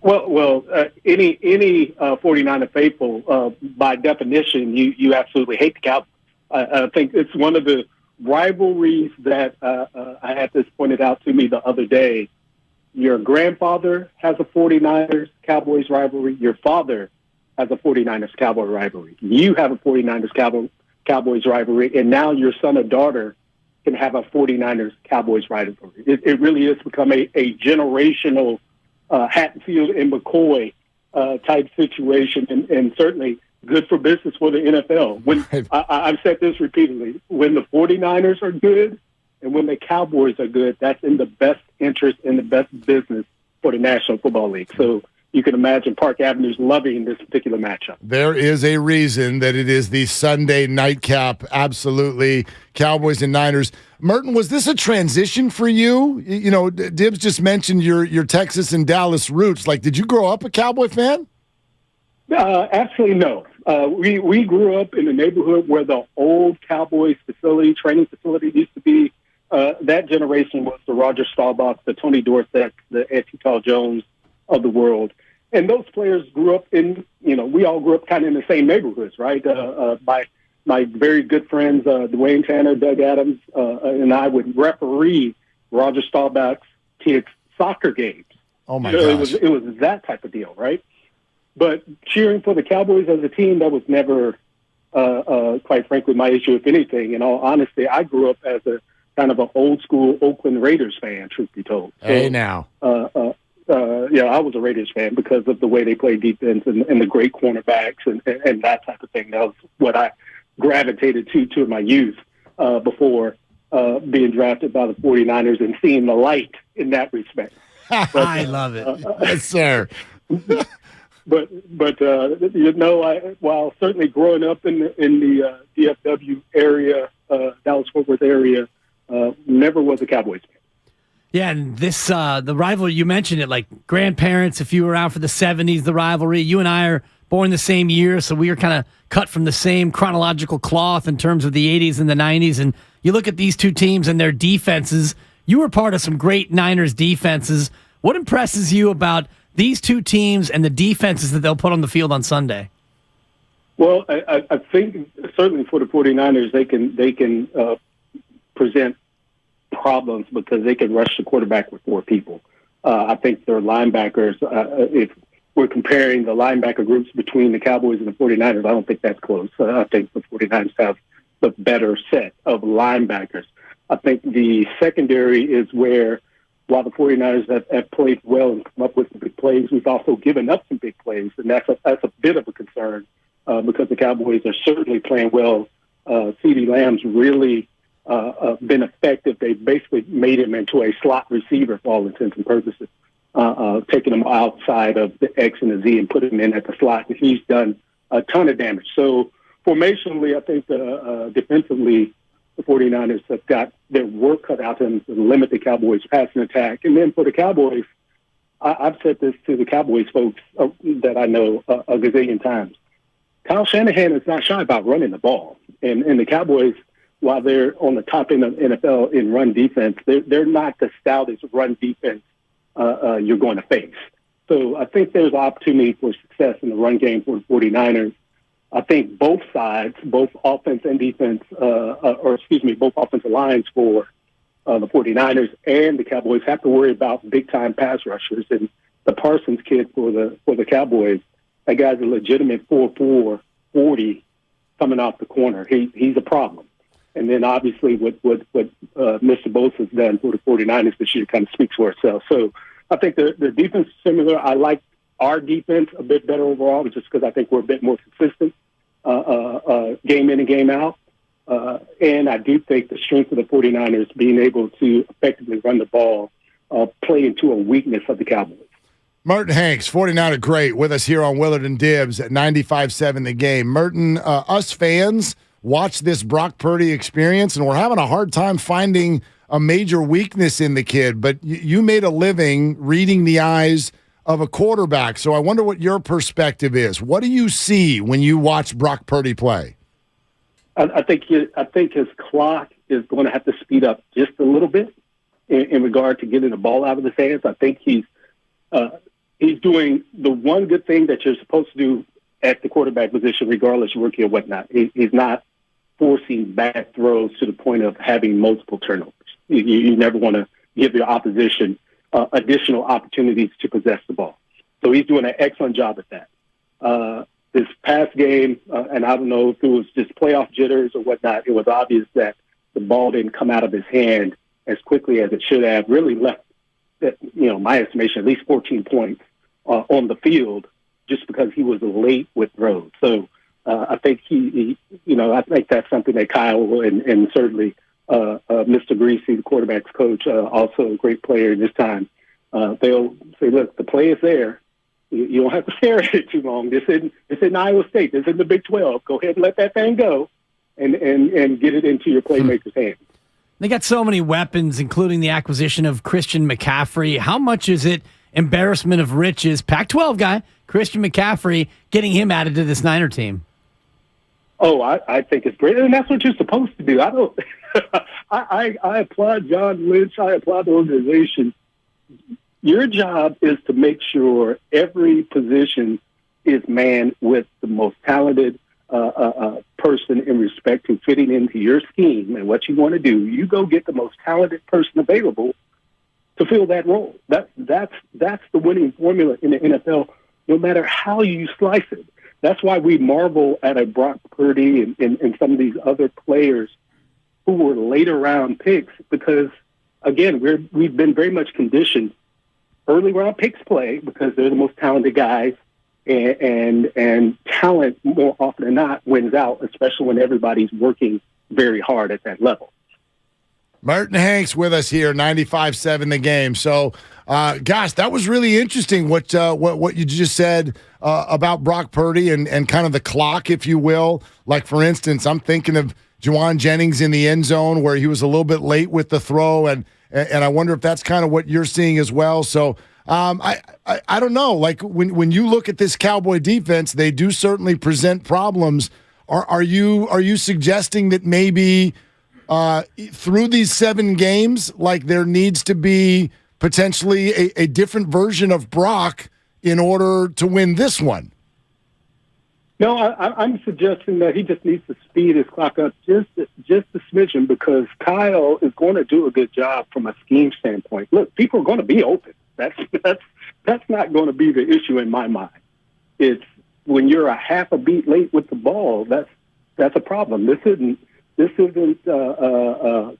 Well, any 49er faithful, by definition, you absolutely hate the Cowboys. I think it's one of the rivalries that I had this pointed out to me the other day. Your grandfather has a 49ers Cowboys rivalry. Your father has a 49ers Cowboy rivalry. You have a 49ers Cowboys rivalry. And now your son or daughter can have a 49ers Cowboys rivalry. It really has become a generational Hatfield and McCoy type situation, and certainly good for business for the NFL. When I've said this repeatedly, when the 49ers are good, and when the Cowboys are good, that's in the best interest and the best business for the National Football League. So you can imagine Park Avenue's loving this particular matchup. There is a reason that it is the Sunday nightcap. Absolutely. Cowboys and Niners. Merton, was this a transition for you? You know, Dibs just mentioned your Texas and Dallas roots. Like, did you grow up a Cowboy fan? Absolutely no. We grew up in a neighborhood where the old Cowboys training facility used to be. That generation was the Roger Staubach, the Tony Dorsett, the Ed Tall Jones of the world. And those players grew up in, we all grew up kind of in the same neighborhoods, right? My very good friends, Dwayne Tanner, Doug Adams, and I would referee Roger Staubach's kids' soccer games. Oh, my gosh. It was that type of deal, right? But cheering for the Cowboys as a team, that was never, quite frankly, my issue, if anything. In all honesty, I grew up as a kind of an old-school Oakland Raiders fan, truth be told. So, hey, now. I was a Raiders fan because of the way they played defense and the great cornerbacks and that type of thing. That was what I gravitated to in my youth before being drafted by the 49ers and seeing the light in that respect. But, I love it. Yes, sir. But while certainly growing up in the DFW area, Dallas-Fort Worth area, never was a Cowboys fan. Yeah, and this the rivalry, you mentioned it, like grandparents, if you were around for the 70s, the rivalry, you and I are born the same year, so we were kind of cut from the same chronological cloth in terms of the 80s and the 90s, and you look at these two teams and their defenses. You were part of some great Niners defenses. What impresses you about these two teams and the defenses that they'll put on the field on Sunday? Well, I think certainly for the 49ers, they can present problems because they can rush the quarterback with 4 people. I think their linebackers, if we're comparing the linebacker groups between the Cowboys and the 49ers, I don't think that's close. I think the 49ers have the better set of linebackers. I think the secondary is where, while the 49ers have played well and come up with some big plays, we've also given up some big plays, and that's a bit of a concern because the Cowboys are certainly playing well. CeeDee Lamb's really been effective. They basically made him into a slot receiver for all intents and purposes, taking him outside of the X and the Z and putting him in at the slot. And he's done a ton of damage. So formationally, I think defensively, the 49ers have got their work cut out to them to limit the Cowboys' passing attack. And then for the Cowboys, I've said this to the Cowboys folks that I know a gazillion times. Kyle Shanahan is not shy about running the ball. And the Cowboys, while they're on the top end of NFL in run defense, they're not the stoutest run defense you're going to face. So I think there's opportunity for success in the run game for the 49ers. I think both sides, both offense and defense, both offensive lines for the 49ers and the Cowboys have to worry about big-time pass rushers. And the Parsons kid for the Cowboys, that guy's a legitimate 4'4", 40 coming off the corner. He's a problem. And then obviously what Mr. Bosa's done for the 49ers this year kind of speaks for itself. So I think the defense is similar. I like our defense a bit better overall just because I think we're a bit more consistent game in and game out. And I do think the strength of the 49ers being able to effectively run the ball play into a weakness of the Cowboys. Merton Hanks, 49er great, with us here on Willard and Dibbs at 95.7 The Game. Merton, us fans watch this Brock Purdy experience, and we're having a hard time finding a major weakness in the kid. But you made a living reading the eyes of a quarterback, so I wonder what your perspective is. What do you see when you watch Brock Purdy play? I think his clock is going to have to speed up just a little bit in regard to getting the ball out of his hands. I think he's doing the one good thing that you're supposed to do at the quarterback position, regardless of rookie or whatnot. He's not forcing bad throws to the point of having multiple turnovers. You never want to give your opposition additional opportunities to possess the ball. So he's doing an excellent job at that. This past game, and I don't know if it was just playoff jitters or whatnot, it was obvious that the ball didn't come out of his hand as quickly as it should have. Really left, my estimation, at least 14 points on the field just because he was late with throws. So I think I think that's something that Kyle and certainly Mr. Greasy, the quarterback's coach, also a great player in this time, they'll say, look, the play is there. You don't have to stare at it too long. This isn't Iowa State. This is the Big 12. Go ahead and let that thing go and get it into your playmaker's hands. They got so many weapons, including the acquisition of Christian McCaffrey. How much is it embarrassment of riches? Pac-12 guy, Christian McCaffrey, getting him added to this Niner team. Oh, I think it's great, and that's what you're supposed to do. I applaud John Lynch. I applaud the organization. Your job is to make sure every position is manned with the most talented person in respect to fitting into your scheme and what you want to do. You go get the most talented person available to fill that role. That's the winning formula in the NFL, no matter how you slice it. That's why we marvel at a Brock Purdy and some of these other players who were later round picks because, again, we've been very much conditioned. Early round picks play because they're the most talented guys, and talent more often than not wins out, especially when everybody's working very hard at that level. Merton Hanks with us here, 95.7 The Game. So, gosh, that was really interesting what you just said about Brock Purdy and kind of the clock, if you will. Like, for instance, I'm thinking of Juwan Jennings in the end zone where he was a little bit late with the throw, and I wonder if that's kind of what you're seeing as well. So I don't know. Like when you look at this Cowboy defense, they do certainly present problems. Are you suggesting that maybe through these 7 games, like there needs to be potentially a different version of Brock in order to win this one? No, I'm suggesting that he just needs to speed his clock up just a smidgen, because Kyle is going to do a good job from a scheme standpoint. Look, people are going to be open. That's not going to be the issue in my mind. It's when you're a half a beat late with the ball, that's a problem. This isn't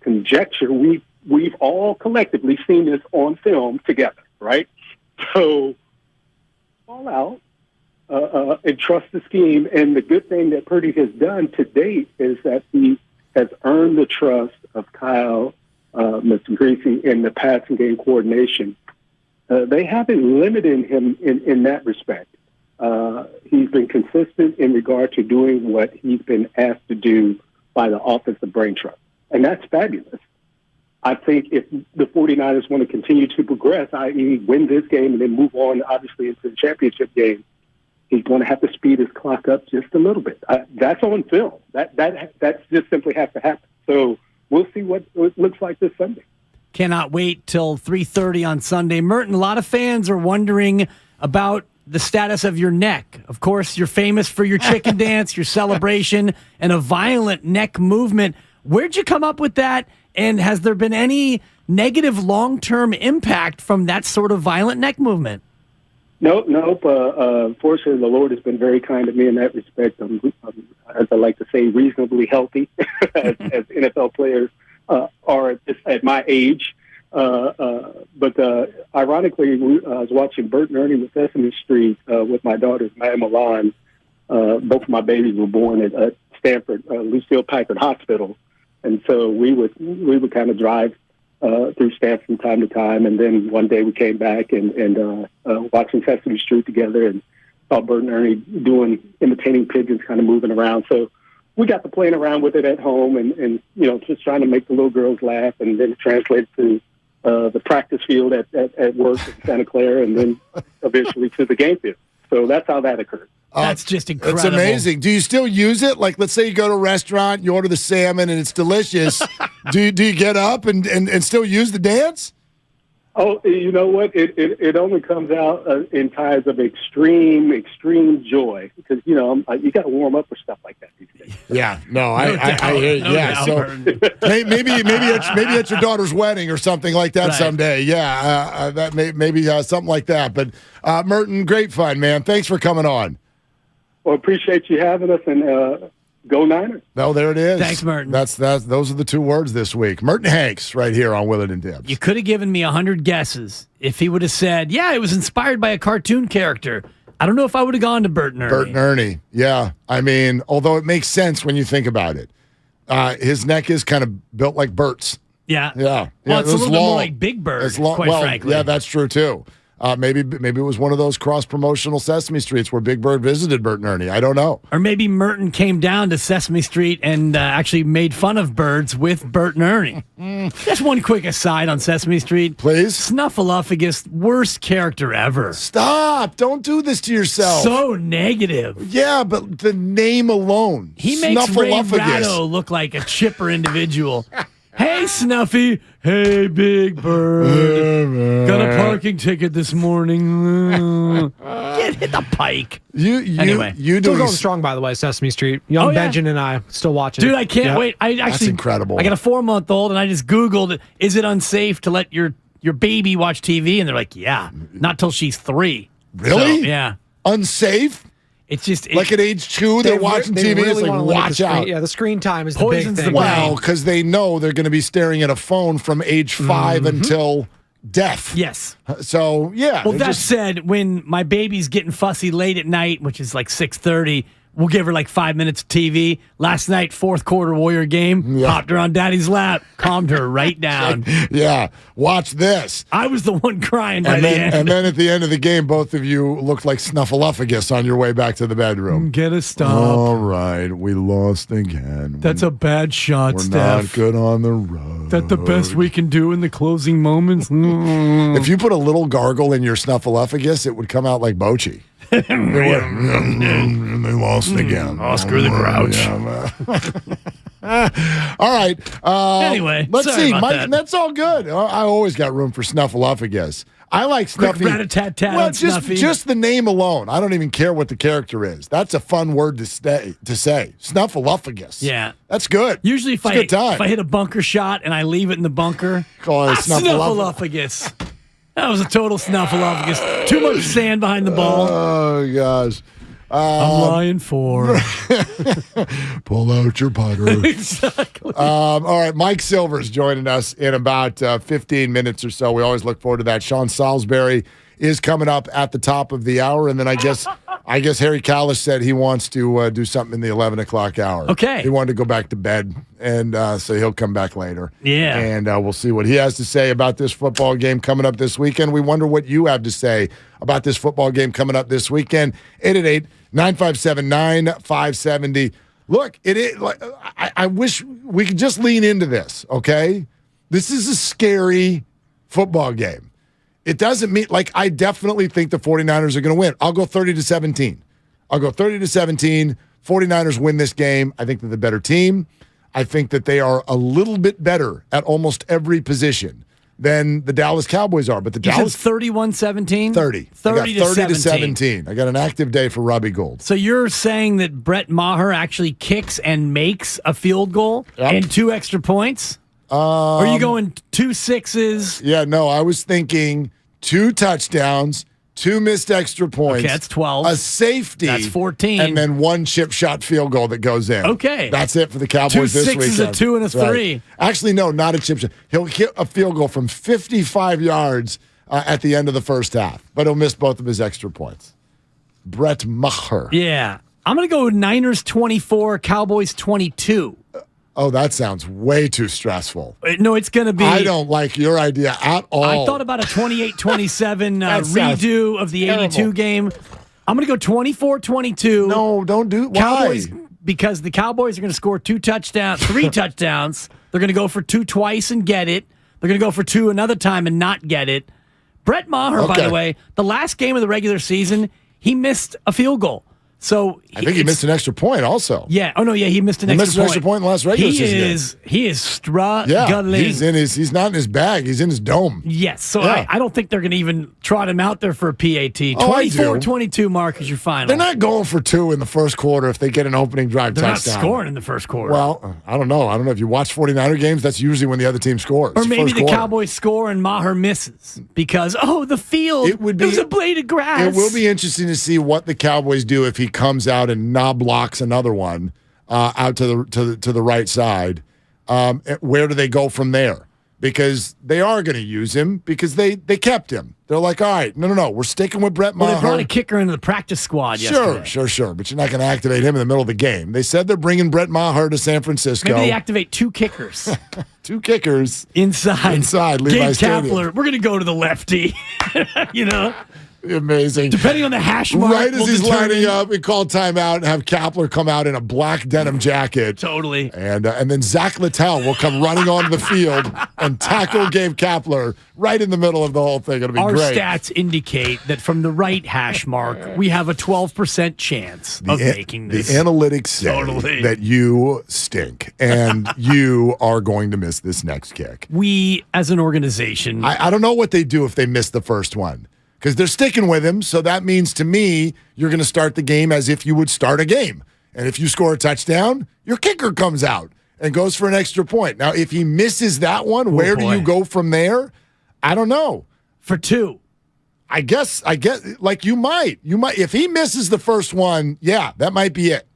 conjecture. We've all collectively seen this on film together, right? So all out. And trust the scheme. And the good thing that Purdy has done to date is that he has earned the trust of Kyle, Mr. Greasy, in the passing game coordination. They haven't limited him in that respect. He's been consistent in regard to doing what he's been asked to do by the offensive brain trust. And that's fabulous. I think if the 49ers want to continue to progress, i.e. win this game and then move on, obviously, into the championship game, he's going to have to speed his clock up just a little bit. That's on film. That just simply has to happen. So we'll see what it looks like this Sunday. Cannot wait till 3:30 on Sunday. Merton, a lot of fans are wondering about the status of your neck. Of course, you're famous for your chicken dance, your celebration, and a violent neck movement. Where'd you come up with that? And has there been any negative long-term impact from that sort of violent neck movement? Nope. Fortunately, the Lord has been very kind to me in that respect. I'm as I like to say, reasonably healthy, as NFL players are at my age. But ironically, I was watching Bert and Ernie with Sesame Street with my daughters, Maya and Milan. Both of my babies were born at Stanford, Lucille Packard Hospital. And so we would kind of drive through Stanford from time to time, and then one day we came back and watching Sesame Street together, and saw Bert and Ernie imitating pigeons, kind of moving around. So we got to playing around with it at home, and just trying to make the little girls laugh, and then translate to the practice field at work in Santa Clara, and then eventually to the game field. So that's how that occurred. That's just incredible. It's amazing. Do you still use it? Like, let's say you go to a restaurant, you order the salmon, and it's delicious. do you get up and still use the dance? Oh, you know what? It only comes out in times of extreme joy, because you got to warm up for stuff like that these days. Yeah, I hear you. Yeah, so maybe at your daughter's wedding or something like that someday. Yeah, that maybe something like that. But Merton, great fun, man. Thanks for coming on. Well, appreciate you having us, and go Niners. No, there it is. Thanks, Merton. Those are the two words this week. Merton Hanks right here on Willard and Dibs. You could have given me 100 guesses if he would have said, yeah, it was inspired by a cartoon character. I don't know if I would have gone to Bert and Ernie. Bert and Ernie, yeah. I mean, although it makes sense when you think about it. His neck is kind of built like Bert's. Yeah. Yeah. Well, it's a little bit more like Big Bird, quite frankly. Yeah, that's true, too. Maybe it was one of those cross-promotional Sesame Streets where Big Bird visited Bert and Ernie. I don't know. Or maybe Merton came down to Sesame Street and actually made fun of birds with Bert and Ernie. Just one quick aside on Sesame Street. Please. Snuffleupagus, worst character ever. Stop. Don't do this to yourself. So negative. Yeah, but the name alone. He makes Ray Ratto look like a chipper individual. Hey, Snuffy. Hey, Big Bird. Got a parking ticket this morning. Get hit the pike. Anyway. Still going strong, by the way, Sesame Street. Young Benjamin and I still watching. Dude, I can't wait. That's incredible. I got a 4-month-old, and I just Googled, is it unsafe to let your baby watch TV? And they're like, yeah, not till she's 3. Really? So, yeah. Unsafe? It's just like at age 2, they're watching TV. Really it's like, watch out. Yeah, the screen time is the big thing. Well, because they know they're going to be staring at a phone from age 5 until death. Yes. So, yeah. Well, that said, when my baby's getting fussy late at night, which is like 6:30, we'll give her like 5 minutes of TV. Last night, 4th quarter Warrior game, popped her on Daddy's lap, calmed her right down. Yeah, watch this. I was the one crying by the end. And then at the end of the game, both of you looked like Snuffleupagus on your way back to the bedroom. Get a stop. All right, we lost again. That's a bad shot, Steph. We're not good on the road. That's the best we can do in the closing moments. If you put a little gargle in your Snuffleupagus, it would come out like Bochy. And they lost again. Oscar the Grouch. All right. Anyway, let's see. Mike, that's all good. I always got room for Snuffleupagus. I like Snuffy. Rat-a-tat-tat Well, on Snuffy. just the name alone. I don't even care what the character is. That's a fun word to say. Snuffleupagus. Yeah. That's good. Usually if I hit a bunker shot and I leave it in the bunker, call it Snuffleupagus. That was a total Snuffleupagus. Too much sand behind the ball. Oh, gosh. I'm lying for. Pull out your putter. Exactly. All right, Mike Silver's joining us in about 15 minutes or so. We always look forward to that. Sean Salisbury is coming up at the top of the hour, and then I guess Harry Callis said he wants to do something in the 11 o'clock hour. Okay. He wanted to go back to bed, and so he'll come back later. Yeah. And we'll see what he has to say about this football game coming up this weekend. We wonder what you have to say about this football game coming up this weekend. 888-957-9570. Look, I wish we could just lean into this, okay? This is a scary football game. It doesn't mean, I definitely think the 49ers are going to win. I'll go 30-17. 49ers win this game. I think they're the better team. I think that they are a little bit better at almost every position than the Dallas Cowboys are. But the Dallas 31-17? 30. 30-17. I got an active day for Robbie Gould. So you're saying that Brett Maher actually kicks and makes a field goal and 2 extra points? Or are you going 2 sixes? Yeah, no, I was thinking 2 touchdowns, 2 missed extra points. Okay, that's 12. A safety. That's 14. And then 1 chip shot field goal that goes in. Okay. That's it for the Cowboys this weekend. 2 sixes, a 2, and a 3. Right. Actually, no, not a chip shot. He'll hit a field goal from 55 yards at the end of the first half, but he'll miss both of his extra points. Brett Maher. Yeah. I'm going to go Niners 24, Cowboys 22. Oh, that sounds way too stressful. No, it's going to be. I don't like your idea at all. I thought about a 28-27 redo of the 82 game. I'm going to go 24-22. No, don't do it. Cowboys, Why? because the Cowboys are going to score 3 touchdowns. They're going to go for 2 twice and get it. They're going to go for 2 another time and not get it. Brett Maher, by the way, the last game of the regular season, he missed a field goal. So I think he missed an extra point also. Yeah. Oh, no, yeah, he missed an extra point. In the last regular season. He is struggling. Yeah, he's not in his bag. He's in his dome. Yes. So I don't think they're going to even trot him out there for a PAT. 24-22, Mark, is your final. They're not going for 2 in the first quarter if they get an opening drive touchdown. They're not scoring in the first quarter. Well, I don't know. If you watch 49er games, that's usually when the other team scores. Or maybe the Cowboys score and Maher misses because, the field, it was a blade of grass. It will be interesting to see what the Cowboys do if he comes out and knob blocks another one out to the right side. Where do they go from there? Because they are going to use him because they kept him. They're like, all right, no, we're sticking with Brett Maher. Well, they brought a kicker into the practice squad yesterday. Sure. But you're not going to activate him in the middle of the game. They said they're bringing Brett Maher to San Francisco. Maybe they activate 2 kickers. 2 kickers. Inside Levi Gabe Stadium. Kapler, we're going to go to the lefty. Amazing. Depending on the hash mark. Right as he's lining up, we call timeout and have Kapler come out in a black denim jacket. Totally. And then Zach Littell will come running onto the field and tackle Gabe Kapler right in the middle of the whole thing. It'll be great. Our stats indicate that from the right hash mark, we have a 12% chance of making this. The analytics say that you stink and you are going to miss this next kick. We, as an organization. I don't know what they do if they miss the first one. Because they're sticking with him, so that means to me, you're going to start the game as if you would start a game. And if you score a touchdown, your kicker comes out and goes for an extra point. Now, if he misses that one, where do you go from there? I don't know. For 2. I guess, you might. If he misses the first one, yeah, that might be it.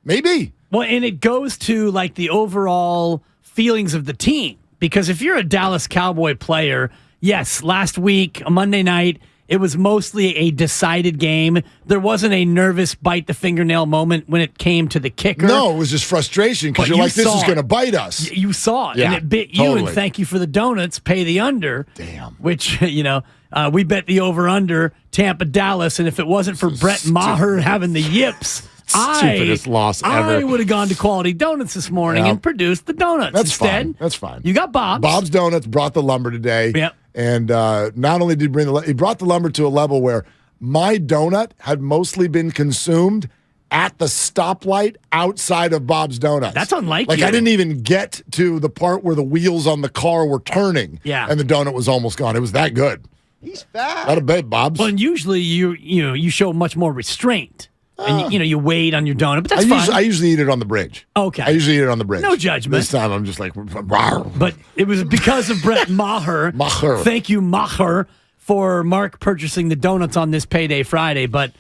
Maybe. Well, and it goes to, the overall feelings of the team. Because if you're a Dallas Cowboy player, yes, last week, a Monday night, it was mostly a decided game. There wasn't a nervous bite the fingernail moment when it came to the kicker. No, it was just frustration because you're like, this is going to bite us. You saw it, yeah, and it bit you, and thank you for the donuts, pay the under. Damn. Which, we bet the over-under, Tampa-Dallas, and if it wasn't for Brett Maher having the yips, stupidest loss ever. I would have gone to Quality Donuts this morning and produced the donuts. That's fine. You got Bob's. Bob's Donuts brought the lumber today. Yep. And not only did he brought the lumber to a level where my donut had mostly been consumed at the stoplight outside of Bob's Donuts. That's unlike you. I didn't even get to the part where the wheels on the car were turning. Yeah. And the donut was almost gone. It was that good. He's fat. Not a bad Bob's. Well, and usually you show much more restraint. And you wait on your donut, but that's fine. I usually eat it on the bridge. Okay. I usually eat it on the bridge. No judgment. This time I'm just like, rawr. But it was because of Brett Maher. Maher. Thank you, Maher, for Mark purchasing the donuts on this Payday Friday. But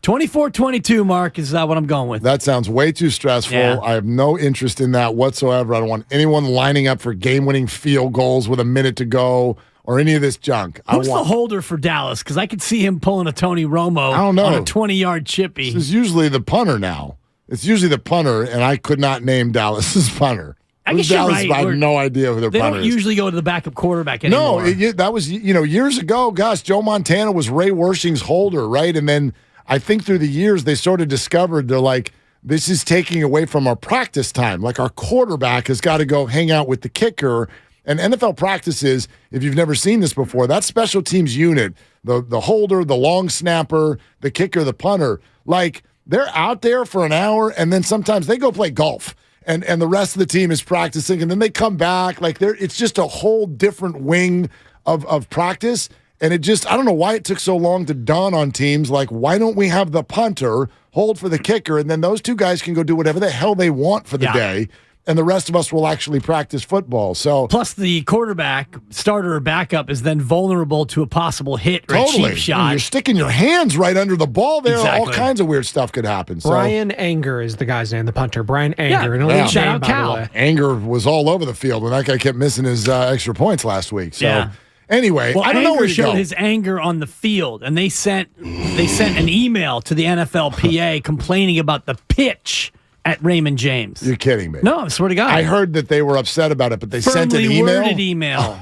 24-22, Mark, is what I'm going with. That sounds way too stressful. Yeah. I have no interest in that whatsoever. I don't want anyone lining up for game-winning field goals with a minute to go or any of this junk. Who's the holder for Dallas? Because I could see him pulling a Tony Romo I don't know. on a 20-yard chippy. This is usually the punter now. It's usually the punter, and I could not name Dallas's punter. I guess you're right. I have no idea who their punter is. They don't usually go to the backup quarterback anymore. No, that was years ago. Gosh, Joe Montana was Ray Wersching's holder, right? And then I think through the years they sort of discovered they're like, this is taking away from our practice time. Like our quarterback has got to go hang out with the kicker. And NFL practices, if you've never seen this before, that special teams unit, the holder, the long snapper, the kicker, the punter, like they're out there for an hour and then sometimes they go play golf and the rest of the team is practicing and then they come back. Like it's just a whole different wing of practice. And it just, I don't know why it took so long to dawn on teams. Like, why don't we have the punter hold for the kicker and then those two guys can go do whatever the hell they want for the day. And the rest of us will actually practice football. So plus, the quarterback, starter or backup, is then vulnerable to a possible hit or a cheap shot. You're sticking your hands right under the ball there. Exactly. All kinds of weird stuff could happen. So. Brian Anger is the guy's name, the punter. Brian Anger. Shout out Cal. Anger was all over the field when that guy kept missing his extra points last week. So anyway, well, I don't know where to showed go. his anger on the field, and they sent an email to the NFLPA complaining about the pitch at Raymond James. You're kidding me. No, I swear to God. I heard that they were upset about it, but they sent an email? Worded email.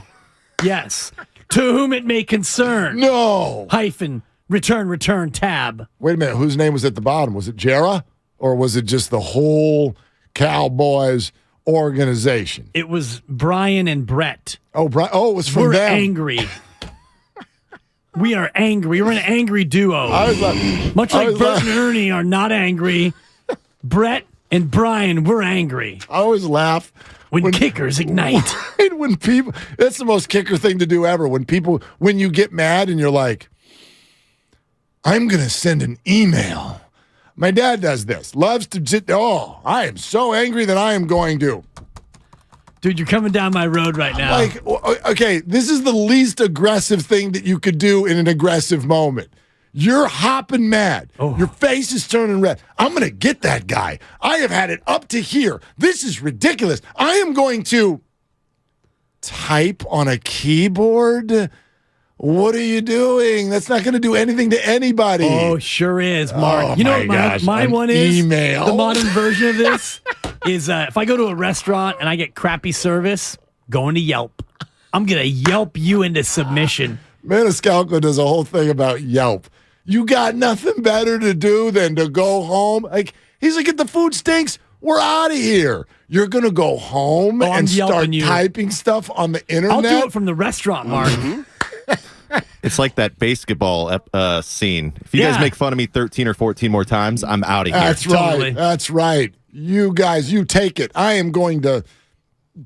Yes. To whom it may concern. No. - return tab. Wait a minute. Whose name was at the bottom? Was it Jera? Or was it just the whole Cowboys organization? It was Brian and Brett. Oh, it was from We're them. angry. We are angry. We're an angry duo. Much like Bert and Ernie are not angry. Brett and Brian, we're angry. I always laugh when kickers ignite. When people, that's the most kicker thing to do ever. When you get mad and you're like, I'm going to send an email. My dad does this. Loves to sit, I am so angry that I am going to. Dude, you're coming down my road right now. Like, okay, this is the least aggressive thing that you could do in an aggressive moment. You're hopping mad. Your face is turning red. I'm going to get that guy. I have had it up to here. This is ridiculous. I am going to type on a keyboard. What are you doing? That's not going to do anything to anybody. Oh, sure is, Mark. Oh, you know what my one is? Email. The modern version of this is if I go to a restaurant and I get crappy service, going to Yelp. I'm going to Yelp you into submission. Maniscalco does a whole thing about Yelp. You got nothing better to do than to go home. Like he's like, if the food stinks, we're out of here. You're gonna go home and start typing stuff on the internet. I'll do it from the restaurant, Mark. It's like that basketball scene. If you guys make fun of me 13 or 14 more times, I'm out of here. That's right. That's right. You guys, you take it. I am going to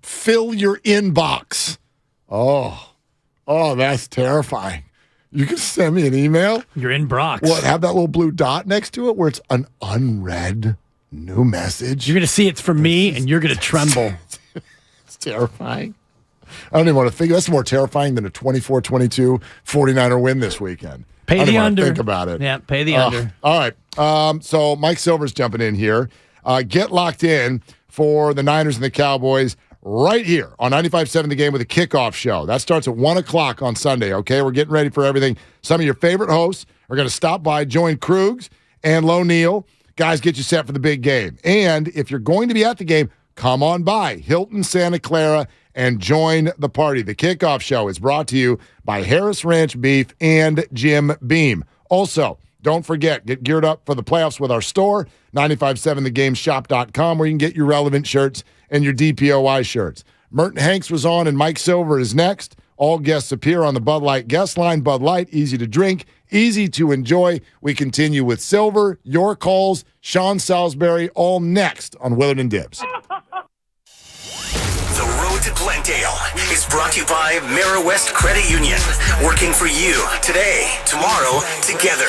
fill your inbox. Oh, that's terrifying. You can send me an email. You're in Brox. What? Have that little blue dot next to it where it's an unread new message. You're going to see it's from me, and you're going to tremble. It's terrifying. I don't even want to think. That's more terrifying than a 24-22 49er win this weekend. Pay the under. Think about it. Yeah, pay the under. All right. So Mike Silver's jumping in here. Get locked in for the Niners and the Cowboys right here on 95.7 The Game with a kickoff show. That starts at 1 o'clock on Sunday, okay? We're getting ready for everything. Some of your favorite hosts are going to stop by, join Krugs and Lo Neal. Guys, get you set for the big game. And if you're going to be at the game, come on by Hilton Santa Clara and join the party. The kickoff show is brought to you by Harris Ranch Beef and Jim Beam. Also, don't forget, get geared up for the playoffs with our store, 957thegameshop.com, where you can get your relevant shirts and your DPOY shirts. Merton Hanks was on, and Mike Silver is next. All guests appear on the Bud Light guest line. Bud Light, easy to drink, easy to enjoy. We continue with Silver, your calls, Sean Salisbury, all next on Willard and Dibs. The road to Glendale is brought to you by Mara West Credit Union. Working for you today, tomorrow, together.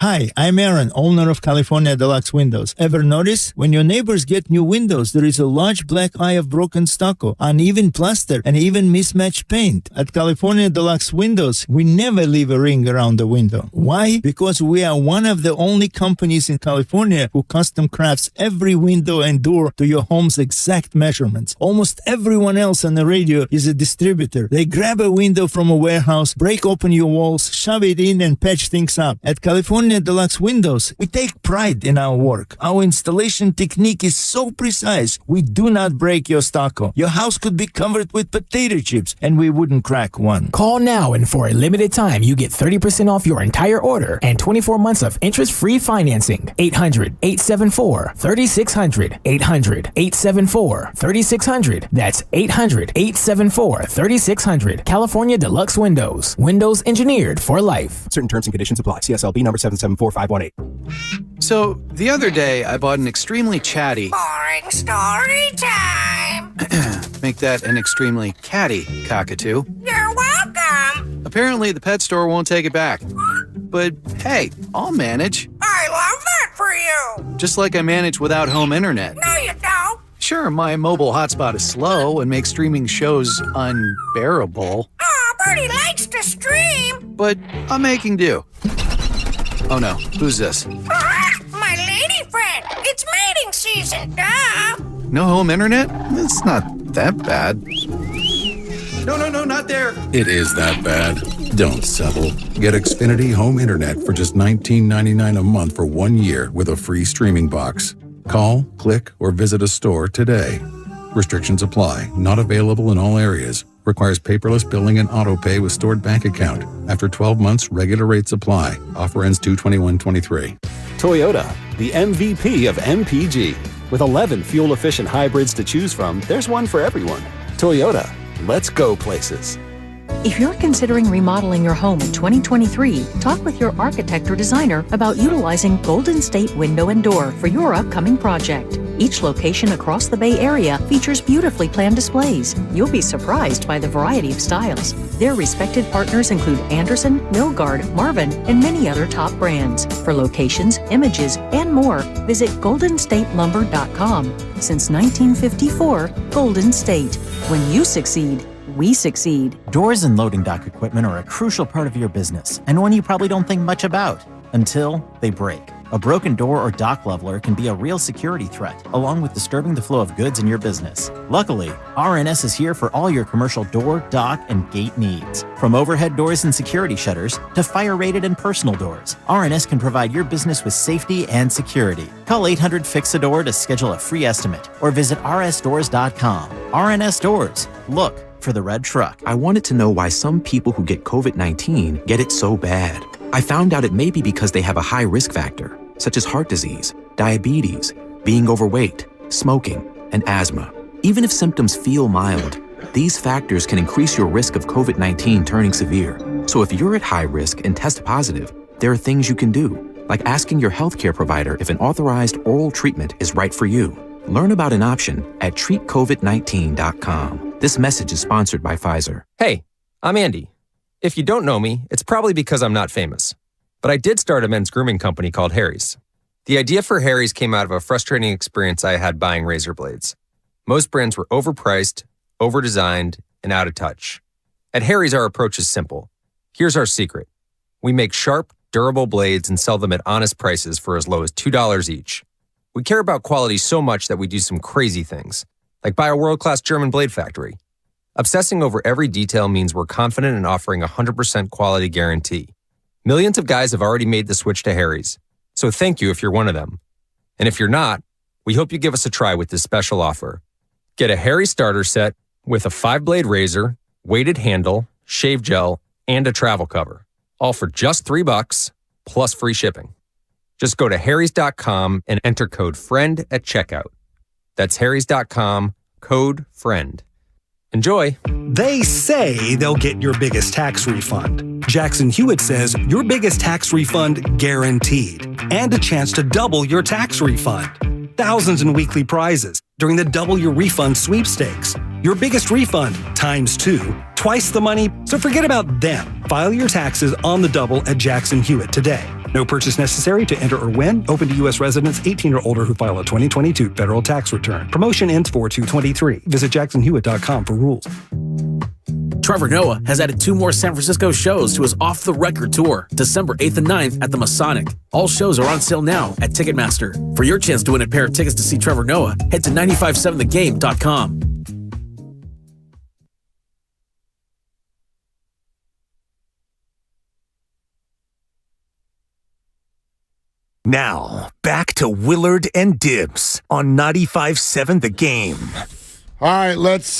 Hi, I'm Aaron, owner of California Deluxe Windows. Ever notice? When your neighbors get new windows, there is a large black eye of broken stucco, uneven plaster, and even mismatched paint. At California Deluxe Windows, we never leave a ring around the window. Why? Because we are one of the only companies in California who custom crafts every window and door to your home's exact measurements. Almost everyone else on the radio is a distributor. They grab a window from a warehouse, break open your walls, shove it in, and patch things up. At California Deluxe Windows, we take pride in our work. Our installation technique is so precise, we do not break your stucco. Your house could be covered with potato chips, and we wouldn't crack one. Call now, and for a limited time, you get 30% off your entire order and 24 months of interest-free financing. 800-874-3600. 800-874-3600. That's 800-874-3600. California Deluxe Windows. Windows engineered for life. Certain terms and conditions apply. CSLB number 774518. So, the other day, I bought an extremely chatty... Boring story time. Make that an extremely catty cockatoo. You're welcome. Apparently, the pet store won't take it back. But, hey, I'll manage. I love that for you. Just like I manage without home internet. No, you don't. Sure, my mobile hotspot is slow and makes streaming shows unbearable. Aw, Bertie likes to stream. But I'm making do. Oh no, who's this? My lady friend. It's mating season, duh. No home internet? It's not that bad. No, not there. It is that bad. Don't settle. Get Xfinity Home Internet for just $19.99 a month for 1 year with a free streaming box. Call, click, or visit a store today. Restrictions apply. Not available in all areas. Requires paperless billing and auto pay with stored bank account. After 12 months, regular rates apply. Offer ends 2/21/23. Toyota, the MVP of MPG. With 11 fuel-efficient hybrids to choose from, there's one for everyone. Toyota, let's go places. If you're considering remodeling your home in 2023, talk with your architect or designer about utilizing Golden State Window and Door for your upcoming project. Each location across the Bay Area features beautifully planned displays. You'll be surprised by the variety of styles. Their respected partners include Anderson, Milgard, Marvin, and many other top brands. For locations, images, and more, visit goldenstatelumber.com. Since 1954, Golden State. When you succeed, we succeed. Doors and loading dock equipment are a crucial part of your business, and one you probably don't think much about until they break. A broken door or dock leveler can be a real security threat, along with disturbing the flow of goods in your business. Luckily, RNS is here for all your commercial door, dock, and gate needs. From overhead doors and security shutters to fire-rated and personal doors, RNS can provide your business with safety and security. Call 800-FIX-A-DOOR to schedule a free estimate or visit rsdoors.com. RNS Doors. Look for the red truck. I wanted to know why some people who get COVID-19 get it so bad. I found out it may be because they have a high risk factor, such as heart disease, diabetes, being overweight, smoking, and asthma. Even if symptoms feel mild, these factors can increase your risk of COVID-19 turning severe. So if you're at high risk and test positive, there are things you can do, like asking your healthcare provider if an authorized oral treatment is right for you. Learn about an option at treatcovid19.com. This message is sponsored by Pfizer. Hey, I'm Andy. If you don't know me, it's probably because I'm not famous. But I did start a men's grooming company called Harry's. The idea for Harry's came out of a frustrating experience I had buying razor blades. Most brands were overpriced, overdesigned, and out of touch. At Harry's, our approach is simple. Here's our secret. We make sharp, durable blades and sell them at honest prices for as low as $2 each. We care about quality so much that we do some crazy things, like buy a world-class German blade factory. Obsessing over every detail means we're confident in offering a 100% quality guarantee. Millions of guys have already made the switch to Harry's, so thank you if you're one of them. And if you're not, we hope you give us a try with this special offer. Get a Harry's starter set with a 5-blade razor, weighted handle, shave gel, and a travel cover, all for just $3 plus free shipping. Just go to harrys.com and enter code FRIEND at checkout. That's harrys.com, code FRIEND. Enjoy. They say they'll get your biggest tax refund. Jackson Hewitt says your biggest tax refund guaranteed, and a chance to double your tax refund. thousands in weekly prizes during the Double Your Refund sweepstakes. Your biggest refund times 2, twice the money, so forget about them. File your taxes on the double at Jackson Hewitt today. No purchase necessary to enter or win. Open to U.S. residents 18 or older who file a 2022 federal tax return. Promotion ends 4/2/23. Visit jacksonhewitt.com for rules. Trevor Noah has added 2 more San Francisco shows to his Off the Record tour, December 8th and 9th at the Masonic. All shows are on sale now at Ticketmaster. For your chance to win a pair of tickets to see Trevor Noah, head to 957thegame.com. Now, back to Willard and Dibs on 95.7 The Game. All right, let's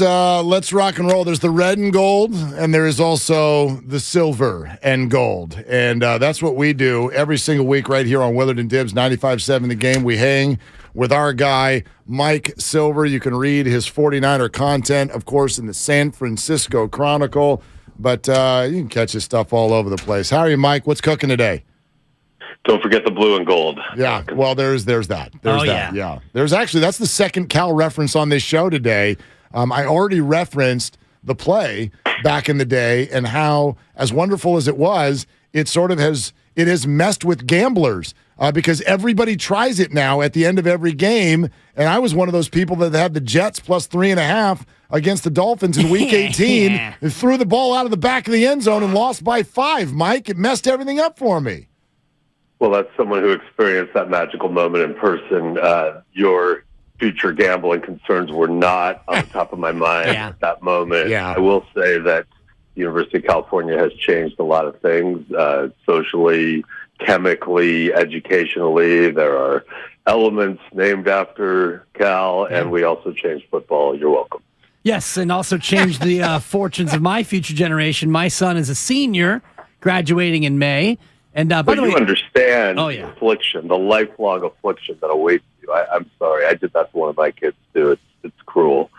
rock and roll. There's the red and gold, and there is also the silver and gold. And that's what we do every single week right here on Willard and Dibs, 95.7 The Game. We hang with our guy, Mike Silver. You can read his 49er content, of course, in the San Francisco Chronicle. But you can catch his stuff all over the place. How are you, Mike? What's cooking today? Don't forget the blue and gold. Yeah, well, there's that. There's that. Yeah. There's actually, that's the second Cal reference on this show today. I already referenced the play back in the day and how, as wonderful as it was, it has messed with gamblers because everybody tries it now at the end of every game. And I was one of those people that had the Jets plus 3.5 against the Dolphins in Week 18 and threw the ball out of the back of the end zone and lost by 5. Mike, it messed everything up for me. Well, that's someone who experienced that magical moment in person. Your future gambling concerns were not on the top of my mind at that moment. Yeah. I will say that the University of California has changed a lot of things, socially, chemically, educationally. There are elements named after Cal, and we also changed football. You're welcome. Yes, and also changed the fortunes of my future generation. My son is a senior, graduating in May. And by the way, you understand the affliction, the lifelong affliction that awaits you. I'm sorry, I did that to one of my kids too. It's cruel.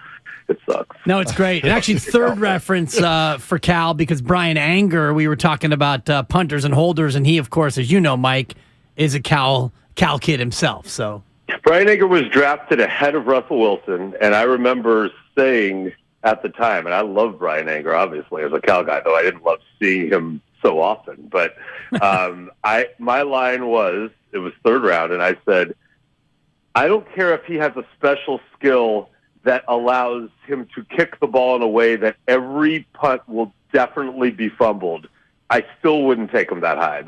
It sucks. No, it's great. And actually, third reference for Cal, because Brian Anger, we were talking about punters and holders, and he, of course, as you know, Mike, is a Cal kid himself. So Brian Anger was drafted ahead of Russell Wilson, and I remember saying at the time, and I love Brian Anger, obviously, as a Cal guy, though I didn't love seeing him so often, but my line was, it was third round, and I said, I don't care if he has a special skill that allows him to kick the ball in a way that every punt will definitely be fumbled. I still wouldn't take him that high.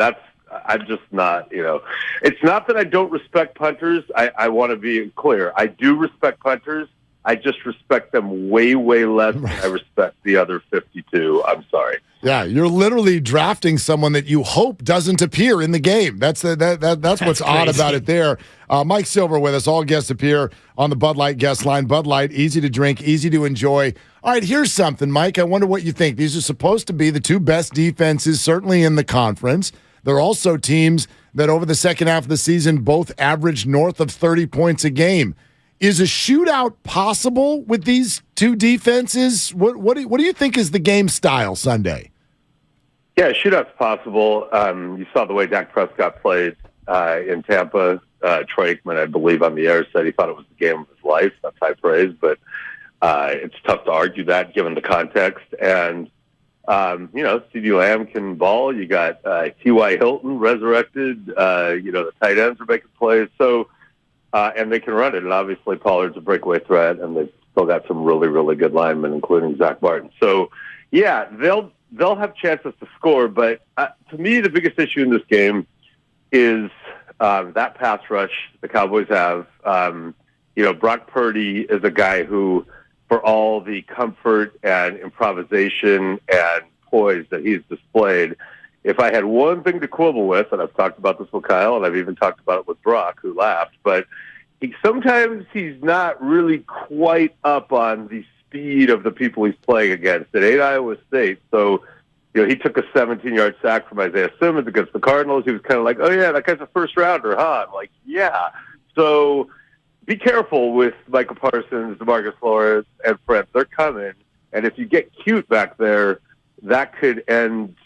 I'm just not, it's not that I don't respect punters. I want to be clear. I do respect punters. I just respect them way, way less than I respect the other 52. I'm sorry. Yeah, you're literally drafting someone that you hope doesn't appear in the game. That's what's odd about it there. Mike Silver with us. All guests appear on the Bud Light guest line. Bud Light, easy to drink, easy to enjoy. All right, here's something, Mike. I wonder what you think. These are supposed to be the 2 best defenses, certainly in the conference. They're also teams that over the second half of the season both averaged north of 30 points a game. Is a shootout possible with these 2 defenses? What do you think is the game style Sunday? Yeah, shootout's possible. You saw the way Dak Prescott played in Tampa. Troy Aikman, I believe, on the air said he thought it was the game of his life. That's high praise, but it's tough to argue that given the context. And, CeeDee Lamb can ball. You got T.Y. Hilton resurrected. The tight ends are making plays. So, and they can run it. And obviously Pollard's a breakaway threat, and they've still got some really, really good linemen, including Zach Martin. So, yeah, they'll have chances to score. But to me, the biggest issue in this game is that pass rush the Cowboys have. Brock Purdy is a guy who, for all the comfort and improvisation and poise that he's displayed, if I had one thing to quibble with, and I've talked about this with Kyle, and I've even talked about it with Brock, who laughed, but sometimes he's not really quite up on the speed of the people he's playing against. It ain't Iowa State, so he took a 17-yard sack from Isaiah Simmons against the Cardinals. He was kind of like, oh, yeah, that guy's a first-rounder, huh? I'm like, yeah. So be careful with Michael Parsons, DeMarcus Lawrence, and Fred. They're coming, and if you get cute back there, that could end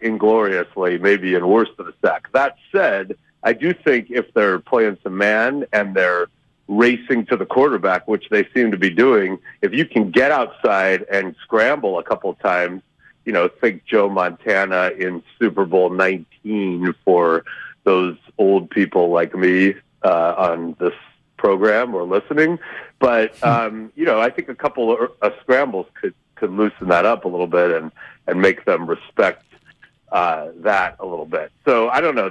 ingloriously, maybe in worse than a sack. That said, I do think if they're playing some man and they're racing to the quarterback, which they seem to be doing, if you can get outside and scramble a couple of times, think Joe Montana in Super Bowl 19 for those old people like me on this program or listening. But, I think a couple of scrambles could loosen that up a little bit and make them respect that a little bit. So I don't know.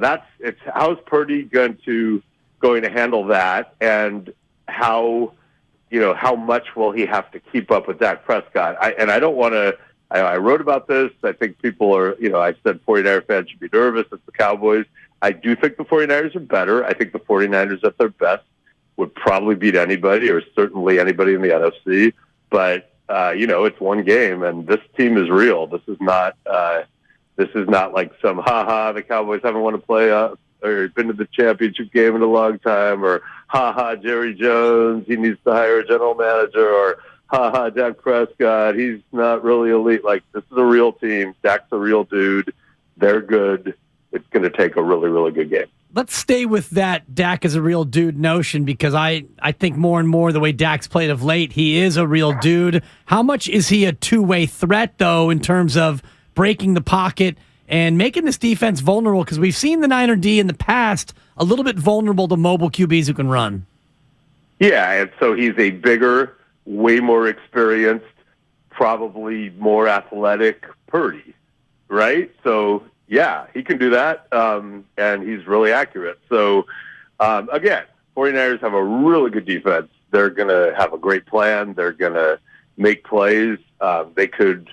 How's Purdy going to handle that, and how much will he have to keep up with Dak Prescott? I don't want to. I wrote about this. I think people are. I said 49er fans should be nervous. It's the Cowboys. I do think the 49ers are better. I think the 49ers at their best would probably beat anybody, or certainly anybody in the NFC. But it's one game, and this team is real. This is not like some the Cowboys haven't won a playoff or been to the championship game in a long time, or Jerry Jones, he needs to hire a general manager, or Dak Prescott, he's not really elite. Like, this is a real team. Dak's a real dude. They're good. It's going to take a really, really good game. Let's stay with that Dak is a real dude notion, because I think more and more the way Dak's played of late, he is a real dude. How much is he a two-way threat, though, in terms of breaking the pocket and making this defense vulnerable? Because we've seen the Niner D in the past a little bit vulnerable to mobile QBs who can run. Yeah, and so he's a bigger, way more experienced, probably more athletic Purdy, right? So, yeah, he can do that, and he's really accurate. So, again, 49ers have a really good defense. They're going to have a great plan. They're going to make plays. They could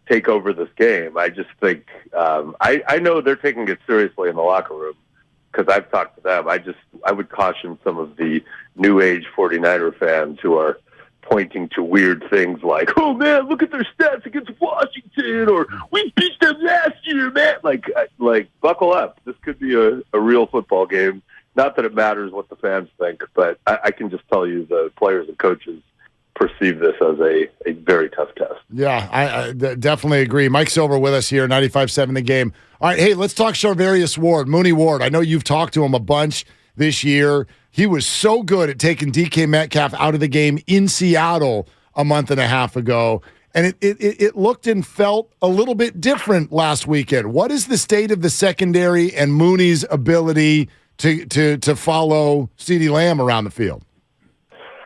take over this game. I just think I know they're taking it seriously in the locker room, because I've talked to them. I would caution some of the new age 49er fans who are pointing to weird things like, oh man, look at their stats against Washington, or we beat them last year, man. Like buckle up. This could be a real football game. Not that it matters what the fans think, but I can just tell you the players and coaches perceive this as a very tough test. Yeah, I definitely agree. Mike Silver with us here, 95.7 The Game. All right, hey, let's talk Charvarius Ward, Mooney Ward. I know you've talked to him a bunch this year. He was so good at taking DK Metcalf out of the game in Seattle a month and a half ago, and it looked and felt a little bit different last weekend. What is the state of the secondary and Mooney's ability to follow CeeDee Lamb around the field?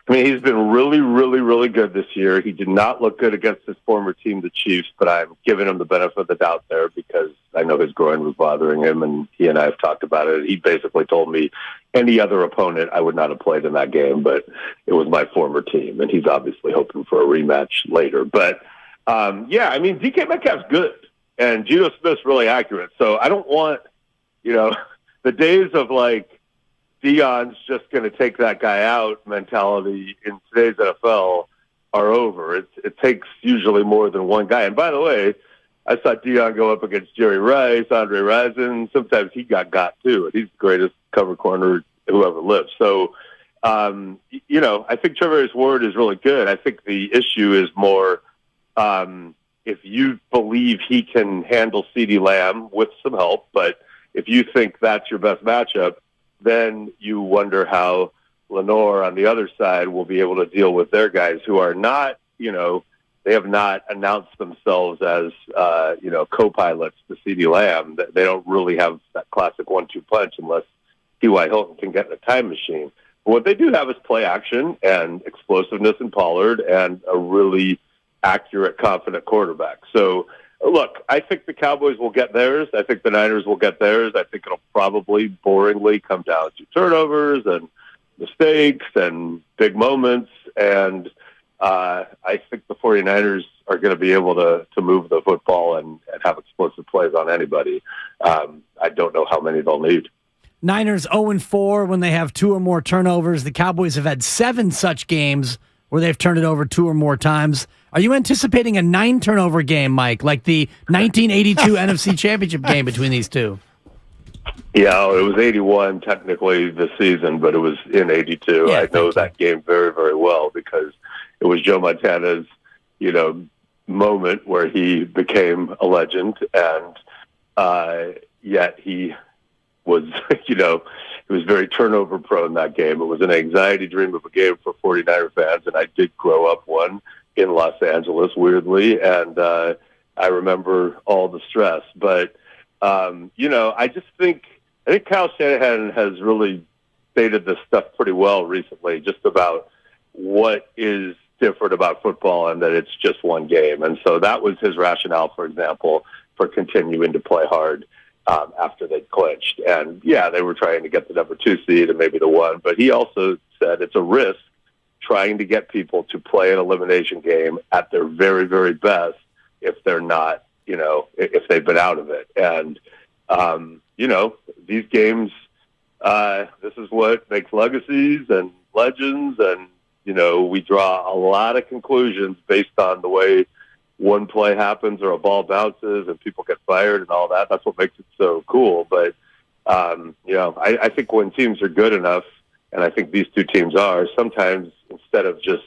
I mean, he's been really, really, really good this year. He did not look good against his former team, the Chiefs, but I'm giving him the benefit of the doubt there because I know his groin was bothering him, and he and I have talked about it. He basically told me any other opponent I would not have played in that game, but it was my former team, and he's obviously hoping for a rematch later. But, yeah, I mean, DK Metcalf's good, and Geno Smith's really accurate. So I don't want, the days of, Deion's just going to take that guy out mentality in today's NFL are over. It takes usually more than one guy. And by the way, I saw Deion go up against Jerry Rice, Andre Rison. Sometimes he got too, and he's the greatest cover corner who ever lived. So, I think Charvarius Ward is really good. I think the issue is more if you believe he can handle CeeDee Lamb with some help, but if you think that's your best matchup, then you wonder how Lenore on the other side will be able to deal with their guys who are not, they have not announced themselves as, co-pilots to CeeDee Lamb. They don't really have that classic 1-2 punch unless T.Y. Hilton can get in a time machine. But what they do have is play action and explosiveness in Pollard and a really accurate, confident quarterback. So, look, I think the Cowboys will get theirs. I think the Niners will get theirs. I think it'll probably boringly come down to turnovers and mistakes and big moments. And I think the 49ers are going to be able to move the football and have explosive plays on anybody. I don't know how many they'll need. Niners 0-4 when they have 2 or more turnovers. The Cowboys have had 7 such games where they've turned it over 2 or more times. Are you anticipating a 9-turnover game, Mike, like the 1982 NFC Championship game between these two? Yeah, it was 81 technically this season, but it was in 82. Yeah, I know that game very, very well because it was Joe Montana's, moment where he became a legend, and yet he was, It was very turnover prone, that game. It was an anxiety dream of a game for 49er fans, and I did grow up one in Los Angeles, weirdly, and I remember all the stress. But, I think Kyle Shanahan has really stated this stuff pretty well recently, just about what is different about football and that it's just one game. And so that was his rationale, for example, for continuing to play hard after they clinched. And, they were trying to get the number 2 seed and maybe the 1, but he also said it's a risk trying to get people to play an elimination game at their very, very best if they're not, if they've been out of it. And, these games, this is what makes legacies and legends, and, we draw a lot of conclusions based on the way one play happens or a ball bounces and people get fired and all that. That's what makes it so cool. But, I think when teams are good enough, and I think these two teams are, sometimes instead of just,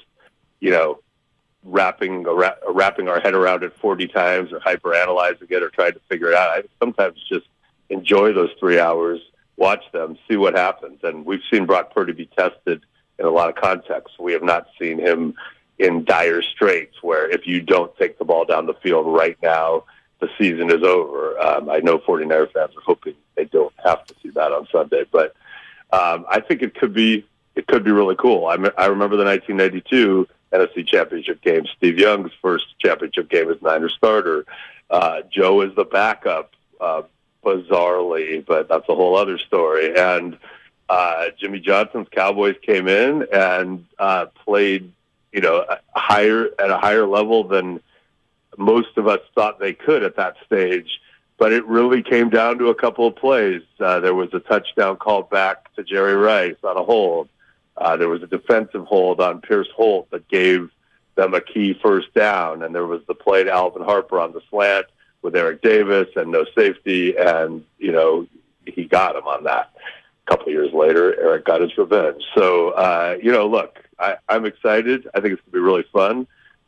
wrapping our head around it 40 times or hyper-analyzing it or trying to figure it out, I sometimes just enjoy those 3 hours, watch them, see what happens. And we've seen Brock Purdy be tested in a lot of contexts. We have not seen him in dire straits where if you don't take the ball down the field right now, the season is over. I know 49er fans are hoping they don't have to see that on Sunday, but I think it could be really cool. I remember the 1992 NFC Championship game. Steve Young's first championship game as Niner starter. Joe is the backup, bizarrely, but that's a whole other story. And Jimmy Johnson's Cowboys came in and played, at a higher level than most of us thought they could at that stage. But it really came down to a couple of plays. There was a touchdown called back to Jerry Rice on a hold. There was a defensive hold on Pierce Holt that gave them a key first down. And there was the play to Alvin Harper on the slant with Eric Davis and no safety. And, he got him on that. A couple of years later, Eric got his revenge. So, look, I'm excited. I think it's going to be really fun.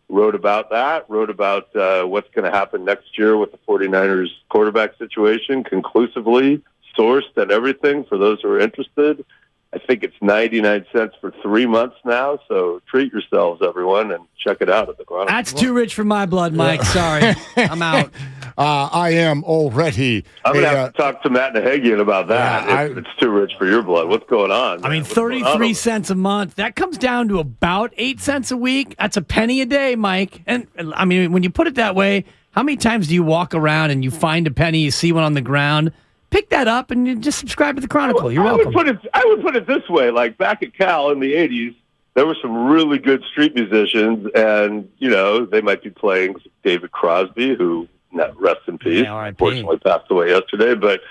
Wrote about what's going to happen next year with the 49ers quarterback situation, conclusively sourced and everything for those who are interested. I think it's 99 cents for 3 months now, so treat yourselves, everyone, and check it out at the Chronicle. That's too rich for my blood, Mike. Sorry. I'm out. I am already. I'm going to have to talk to Matt Nahagian about that. If it's too rich for your blood. What's going on? Man? I mean, 33 cents a month. That comes down to about 8 cents a week. That's a penny a day, Mike. And, I mean, when you put it that way, how many times do you walk around and you find a penny, you see one on the ground, pick that up and you just subscribe to the Chronicle? You're welcome. I would put it this way. Like back at Cal in the 80s, there were some really good street musicians, and, they might be playing David Crosby, who, rest in peace, unfortunately passed away yesterday. But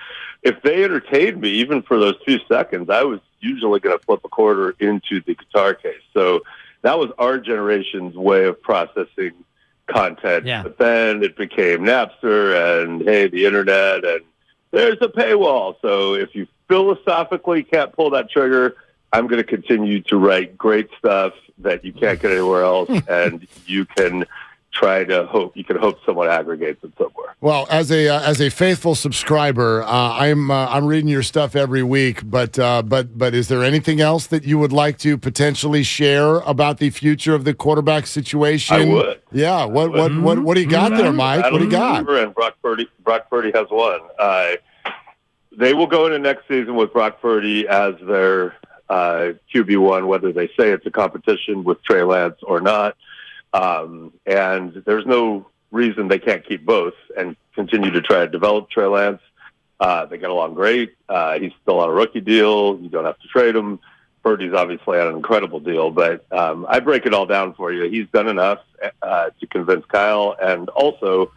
if they entertained me, even for those few seconds, I was usually going to flip a quarter into the guitar case. So that was our generation's way of processing content. Yeah. But then it became Napster and, hey, the internet, and there's a paywall. So if you philosophically can't pull that trigger, I'm going to continue to write great stuff that you can't get anywhere else, and you can hope someone aggregates it somewhere. Well, as a faithful subscriber, I'm reading your stuff every week. But is there anything else that you would like to potentially share about the future of the quarterback situation? I would. Yeah. What do you got there, Mike? What do you got? And Brock Purdy has one. They will go into next season with Brock Purdy as their QB1, whether they say it's a competition with Trey Lance or not. And there's no reason they can't keep both and continue to try to develop Trey Lance. They get along great. He's still on a rookie deal. You don't have to trade him. Purdy's obviously on an incredible deal, but I break it all down for you. He's done enough to convince Kyle, and also,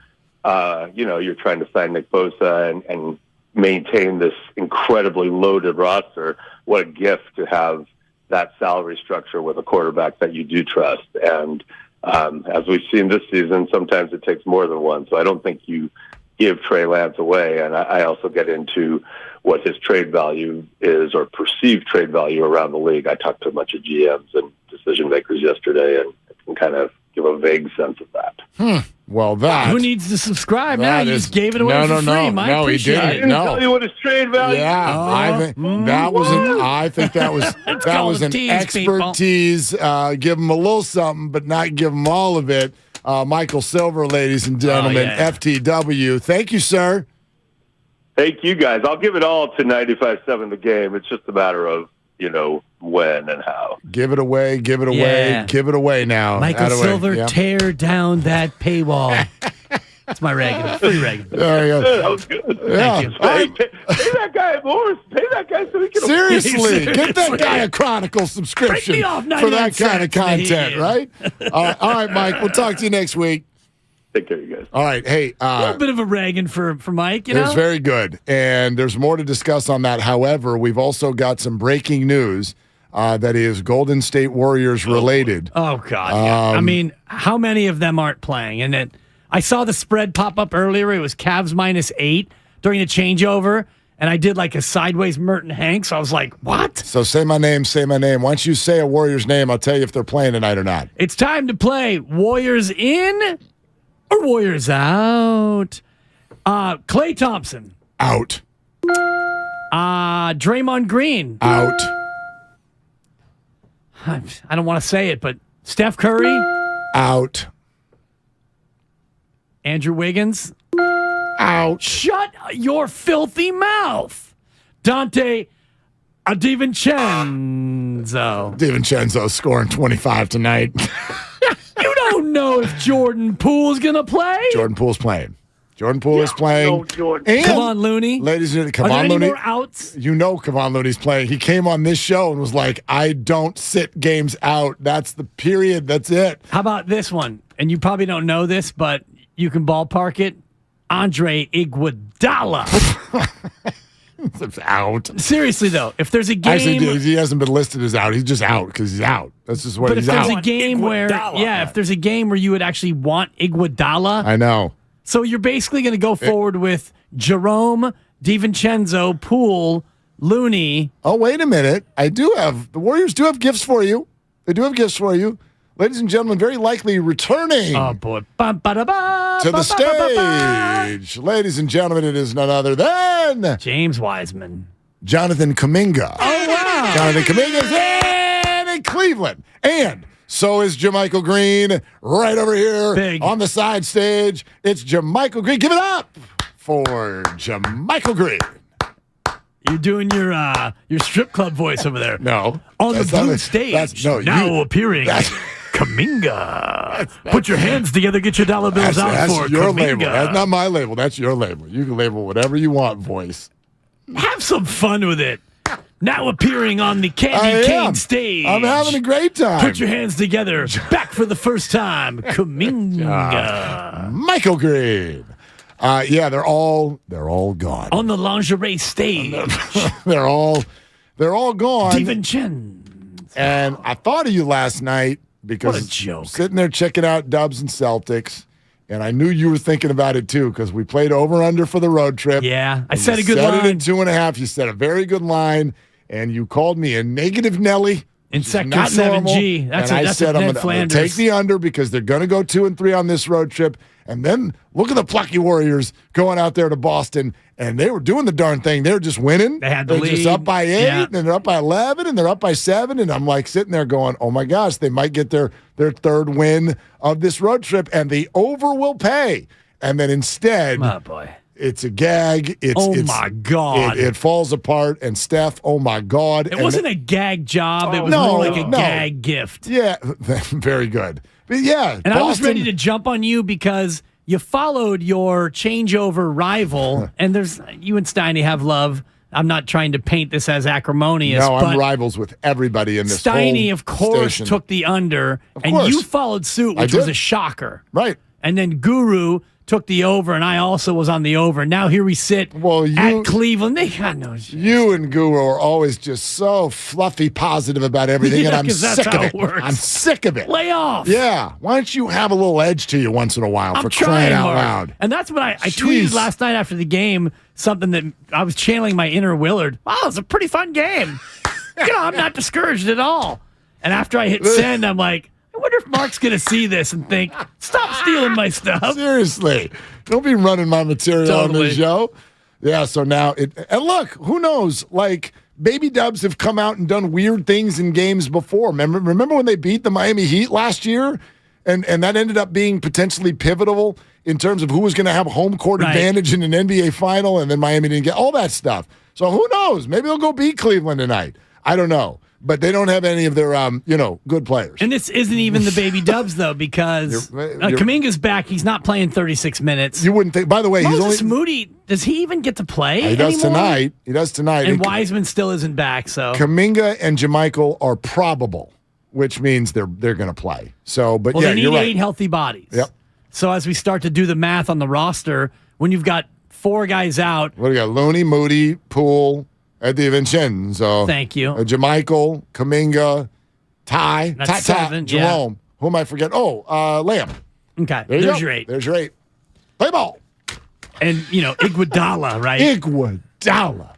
you're trying to sign Nick Bosa and maintain this incredibly loaded roster. What a gift to have that salary structure with a quarterback that you do trust. And as we've seen this season, sometimes it takes more than one. So I don't think you give Trey Lance away. And I also get into what his trade value is, or perceived trade value around the league. I talked to a bunch of GMs and decision makers yesterday, and I can kind of give a vague sense of that. Well, that. Who needs to subscribe now? You just gave it away for free, Mike. No, he didn't. I didn't tell you what his trade value Yeah, I think that was an expertise. Give him a little something, but not give him all of it. Michael Silver, ladies and gentlemen, FTW. Thank you, sir. Thank you, guys. I'll give it all to 95.7 The Game. It's just a matter of, when and how. Give it away now. Michael Silver, tear down that paywall. That's my Reagan. Free Reagan. There you go. That was good. Yeah. Thank you. Pay that guy more. Pay that guy so he can Seriously, get that guy a Chronicle subscription Break me off for that kind of 99 content, right? All right, Mike. We'll talk to you next week. Take care, you guys. All right. Hey, a little bit of a Reagan for Mike, It was very good, and there's more to discuss on that. However, we've also got some breaking news that is Golden State Warriors related. Oh, God. Yeah. I mean, how many of them aren't playing? And I saw the spread pop up earlier. It was Cavs -8 during the changeover, and I did like a sideways Merton Hanks. So I was like, what? So say my name. Why don't you say a Warriors name? I'll tell you if they're playing tonight or not. It's time to play Warriors in or Warriors out. Klay Thompson. Out. Draymond Green. Out. I don't want to say it, but Steph Curry. Out. Andrew Wiggins. Out. Shut your filthy mouth. Dante DiVincenzo. DiVincenzo scoring 25 tonight. You don't know if Jordan Poole's going to play. Jordan Poole's playing. Jordan Poole is playing. No, Jordan. And, Kevon Looney. Ladies and Are there gentlemen, any more outs? You know Kevon Looney's playing. He came on this show and was like, I don't sit games out. That's the period. That's it. How about this one? And you probably don't know this, but you can ballpark it. Andre Iguodala. It's out. Seriously, though, if there's a game... Actually, he hasn't been listed as out. He's just out because he's out. That's just what he's out. But if there's a game if there's a game where you would actually want Iguodala... I know. So you're basically going to go forward with Jerome, DiVincenzo, Poole, Looney. Oh, wait a minute. The Warriors do have gifts for you. They do have gifts for you. Ladies and gentlemen, very likely returning to the stage. Ladies and gentlemen, it is none other than James Wiseman. Jonathan Kuminga. Oh, wow. Jonathan Kuminga is in Cleveland. And so is JaMychal Green right over here on the side stage. It's JaMychal Green. Give it up for JaMychal Green. You're doing your strip club voice over there. No. On the blue stage. Appearing. Kaminga. Put your hands together, get your dollar bills out for your Kaminga. label. That's not my label. That's your label. You can label whatever you want, voice. Have some fun with it. Now appearing on the Candy Cane stage. I'm having a great time. Put your hands together. Back for the first time. Kaminga. Michael Green. They're all gone. On the lingerie stage. They're all gone. DiVincenzo. And I thought of you last night because what a joke. Sitting there checking out Dubs and Celtics, and I knew you were thinking about it too because we played over-under for the road trip. Yeah, I said a good line. line. It at 2.5. You said a very good line, and you called me a negative Nelly. In Sector 7G. That's I'm going to take the under because they're going to go 2-3 on this road trip. And then look at the plucky Warriors going out there to Boston, and they were doing the darn thing. They were just winning. They had the lead. They're just up by 8, and they're up by 11, and they're up by 7. And I'm like sitting there going, oh, my gosh, they might get their third win of this road trip, and the over will pay. And then instead, oh, boy. It's a gag. My God. It falls apart. And Steph, oh, my God. It wasn't a gag job. It was more like a gag gift. Yeah, very good. But yeah. And Boston, I was ready to jump on you because you followed your changeover rival. And you and Steiny have love. I'm not trying to paint this as acrimonious. No, I'm rivals with everybody in this Steiny, whole of course, station. took the under. And you followed suit, which was a shocker. Right. And then Guru took the over, and I also was on the over. Now here we sit at Cleveland. You and Guru are always just so fluffy positive about everything, and I'm sick of it. I'm sick of it. Lay off. Yeah. Why don't you have a little edge to you once in a while for crying out loud? And that's what I tweeted last night after the game, something that I was channeling my inner Willard. Wow, it was a pretty fun game. I'm not discouraged at all. And after I hit send, I'm like, I wonder if Mark's going to see this and think, stop stealing my stuff. Seriously. Don't be running my material on this show. Yeah, so now and look, who knows? Like, Baby Dubs have come out and done weird things in games before. Remember when they beat the Miami Heat last year? And that ended up being potentially pivotal in terms of who was going to have home court advantage in an NBA final, and then Miami didn't get all that stuff. So who knows? Maybe they'll go beat Cleveland tonight. I don't know. But they don't have any of their, good players. And this isn't even the Baby Dubs, though, because Kuminga's back. He's not playing 36 minutes. You wouldn't think. By the way, Moses Moody, does he even get to play He does anymore? tonight. And Wiseman still isn't back. So Kuminga and JaMychal are probable, which means they're going to play. So, but they need you're right. 8 healthy bodies. Yep. So as we start to do the math on the roster, when you've got 4 guys out. What do you got? Looney, Moody, Poole, Eddie Vincenzo. Thank you. JaMychal, Kuminga, Ty. That's 7, Jerome. Who am I forgetting? Lamb. Okay. There's your 8. There's your 8. Play ball. And, Iguodala, right? Iguodala.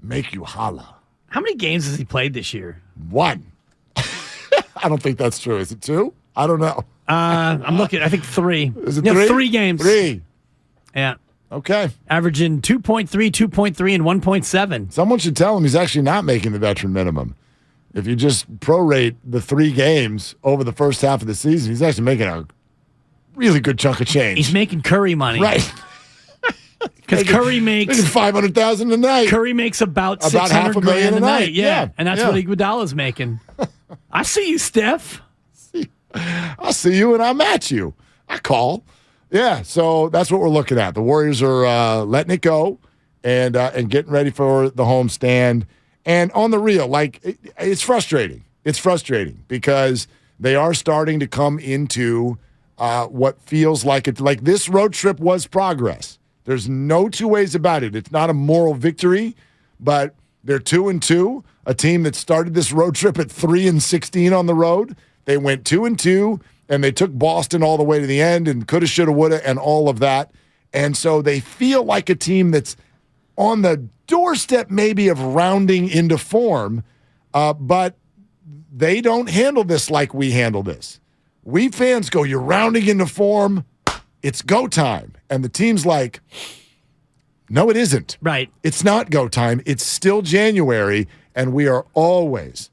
Make you holla. How many games has he played this year? 1. I don't think that's true. Is it 2? I don't know. I'm looking. I think 3. Is it 3? 3 games. 3. Yeah. Okay. Averaging 2.3, 2.3, and 1.7. Someone should tell him he's actually not making the veteran minimum. If you just prorate the 3 games over the first half of the season, he's actually making a really good chunk of change. He's making Curry money. Right. Because Curry makes $500,000 a night. Curry makes about $600,000 a night. Yeah. And that's what Iguodala's making. I see you, Steph. I'll see you and I'll match you. I call. Yeah, so that's what we're looking at. The Warriors are letting it go and getting ready for the homestand. And on the real, it's frustrating. It's frustrating because they are starting to come into what feels like it. Like this road trip was progress. There's no 2 ways about it. It's not a moral victory, but they're 2-2. A team that started this road trip at 3-16 on the road. They went 2-2. And they took Boston all the way to the end and coulda, shoulda, woulda, and all of that. And so they feel like a team that's on the doorstep maybe of rounding into form, but they don't handle this like we handle this. We fans go, you're rounding into form, it's go time. And the team's like, no, it isn't. Right. It's not go time. It's still January, and we are always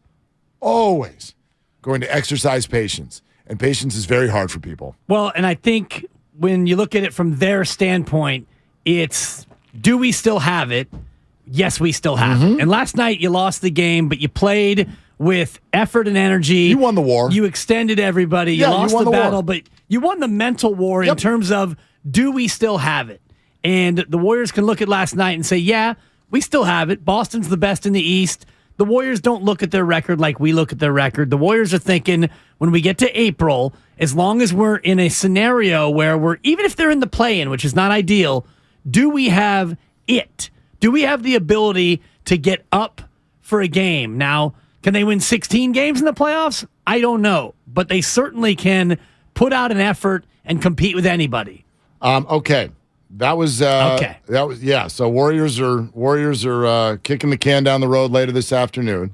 going to exercise patience. And patience is very hard for people. Well, and I think when you look at it from their standpoint, it's, do we still have it? Yes, we still have it. And last night you lost the game, but you played with effort and energy. You won the war. You extended everybody. You lost the battle, but you won the mental war in terms of, do we still have it? And the Warriors can look at last night and say, yeah, we still have it. Boston's the best in the East. The Warriors don't look at their record like we look at their record. The Warriors are thinking, when we get to April, as long as we're in a scenario where we're, even if they're in the play-in, which is not ideal, do we have it? Do we have the ability to get up for a game? Now, can they win 16 games in the playoffs? I don't know. But they certainly can put out an effort and compete with anybody. Okay. That was okay. So Warriors are kicking the can down the road later this afternoon.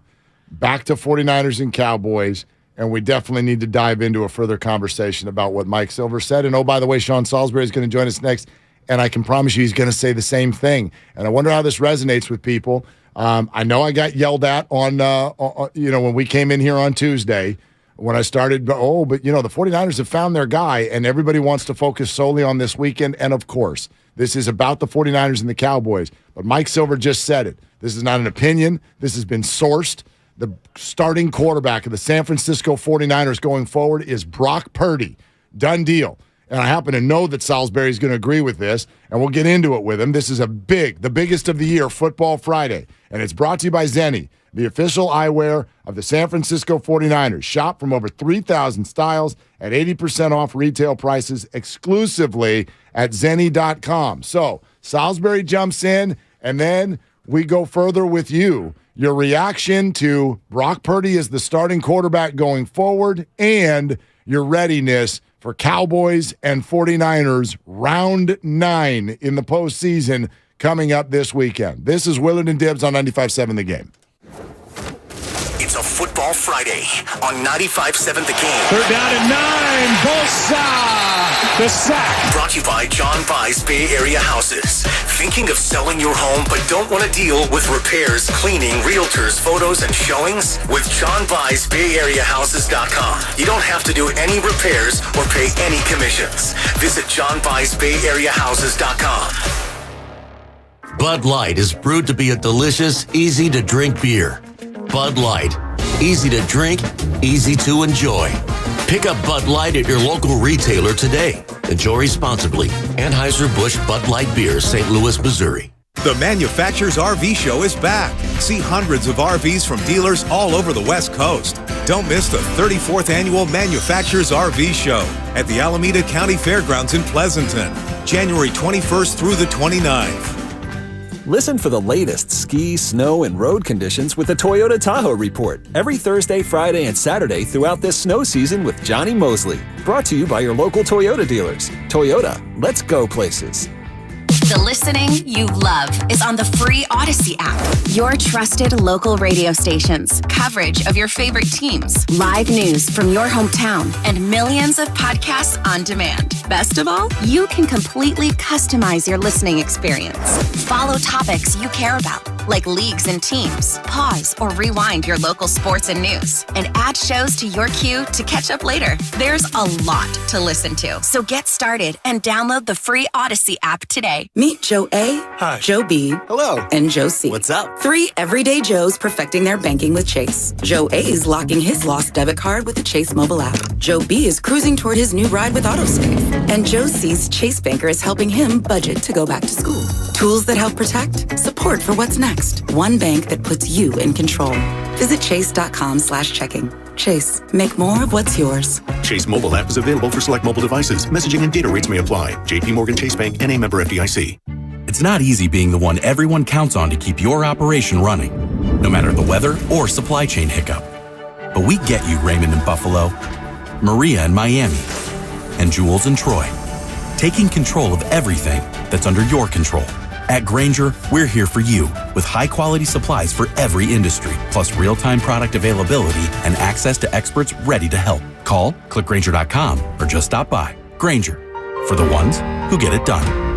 Back to 49ers and Cowboys, and we definitely need to dive into a further conversation about what Mike Silver said. And by the way, Sean Salisbury is going to join us next, and I can promise you he's going to say the same thing. And I wonder how this resonates with people. I know I got yelled at on when we came in here on Tuesday. When I started, but the 49ers have found their guy, and everybody wants to focus solely on this weekend. And, of course, this is about the 49ers and the Cowboys. But Mike Silver just said it. This is not an opinion. This has been sourced. The starting quarterback of the San Francisco 49ers going forward is Brock Purdy. Done deal. And I happen to know that Salisbury is going to agree with this, and we'll get into it with him. This is the biggest of the year, Football Friday. And it's brought to you by Zenni, the official eyewear of the San Francisco 49ers. Shop from over 3,000 styles at 80% off retail prices exclusively at Zenni.com. So Salisbury jumps in, and then we go further with you. Your reaction to Brock Purdy as the starting quarterback going forward and your readiness for Cowboys and 49ers round 9 in the postseason coming up this weekend. This is Willard and Dibbs on 95.7 The Game. It's a Football Friday on 95.7 The Game. Third down and 9. Bosa, the sack. Brought to you by John Vai's Bay Area Houses. Thinking of selling your home but don't want to deal with repairs, cleaning, realtors, photos, and showings? With John Vai's BayAreaHouses.com. You don't have to do any repairs or pay any commissions. Visit John Vai's BayAreaHouses.com. Bud Light is brewed to be a delicious, easy-to-drink beer. Bud Light. Easy to drink, easy to enjoy. Pick up Bud Light at your local retailer today. Enjoy responsibly. Anheuser-Busch Bud Light Beer, St. Louis, Missouri. The Manufacturers RV Show is back. See hundreds of RVs from dealers all over the West Coast. Don't miss the 34th Annual Manufacturers RV Show at the Alameda County Fairgrounds in Pleasanton, January 21st through the 29th. Listen for the latest ski, snow, and road conditions with the Toyota Tahoe Report every Thursday, Friday, and Saturday throughout this snow season with Johnny Mosley. Brought to you by your local Toyota dealers. Toyota, let's go places. The listening you love is on the free Odyssey app. Your trusted local radio stations, coverage of your favorite teams, live news from your hometown, and millions of podcasts on demand. Best of all, you can completely customize your listening experience. Follow topics you care about, like leagues and teams. Pause or rewind your local sports and news, and add shows to your queue to catch up later. There's a lot to listen to, so get started and download the free Odyssey app today. Meet Joe A, Hi. Joe B, Hello. and Joe C. What's up? 3 everyday Joes perfecting their banking with Chase. Joe A is locking his lost debit card with the Chase mobile app. Joe B is cruising toward his new ride with AutoSave. And Joe C's Chase banker is helping him budget to go back to school. Tools that help protect, support for what's next. One bank that puts you in control. Visit chase.com/checking. Chase, make more of what's yours. Chase mobile app is available for select mobile devices. Messaging and data rates may apply. JP Morgan Chase Bank, N.A. member FDIC. It's not easy being the one everyone counts on to keep your operation running, no matter the weather or supply chain hiccup. But we get you, Raymond in Buffalo, Maria in Miami, and Jules in Troy, taking control of everything that's under your control. At Grainger, we're here for you with high-quality supplies for every industry, plus real-time product availability and access to experts ready to help. Call, click Grainger.com, or just stop by. Grainger, for the ones who get it done.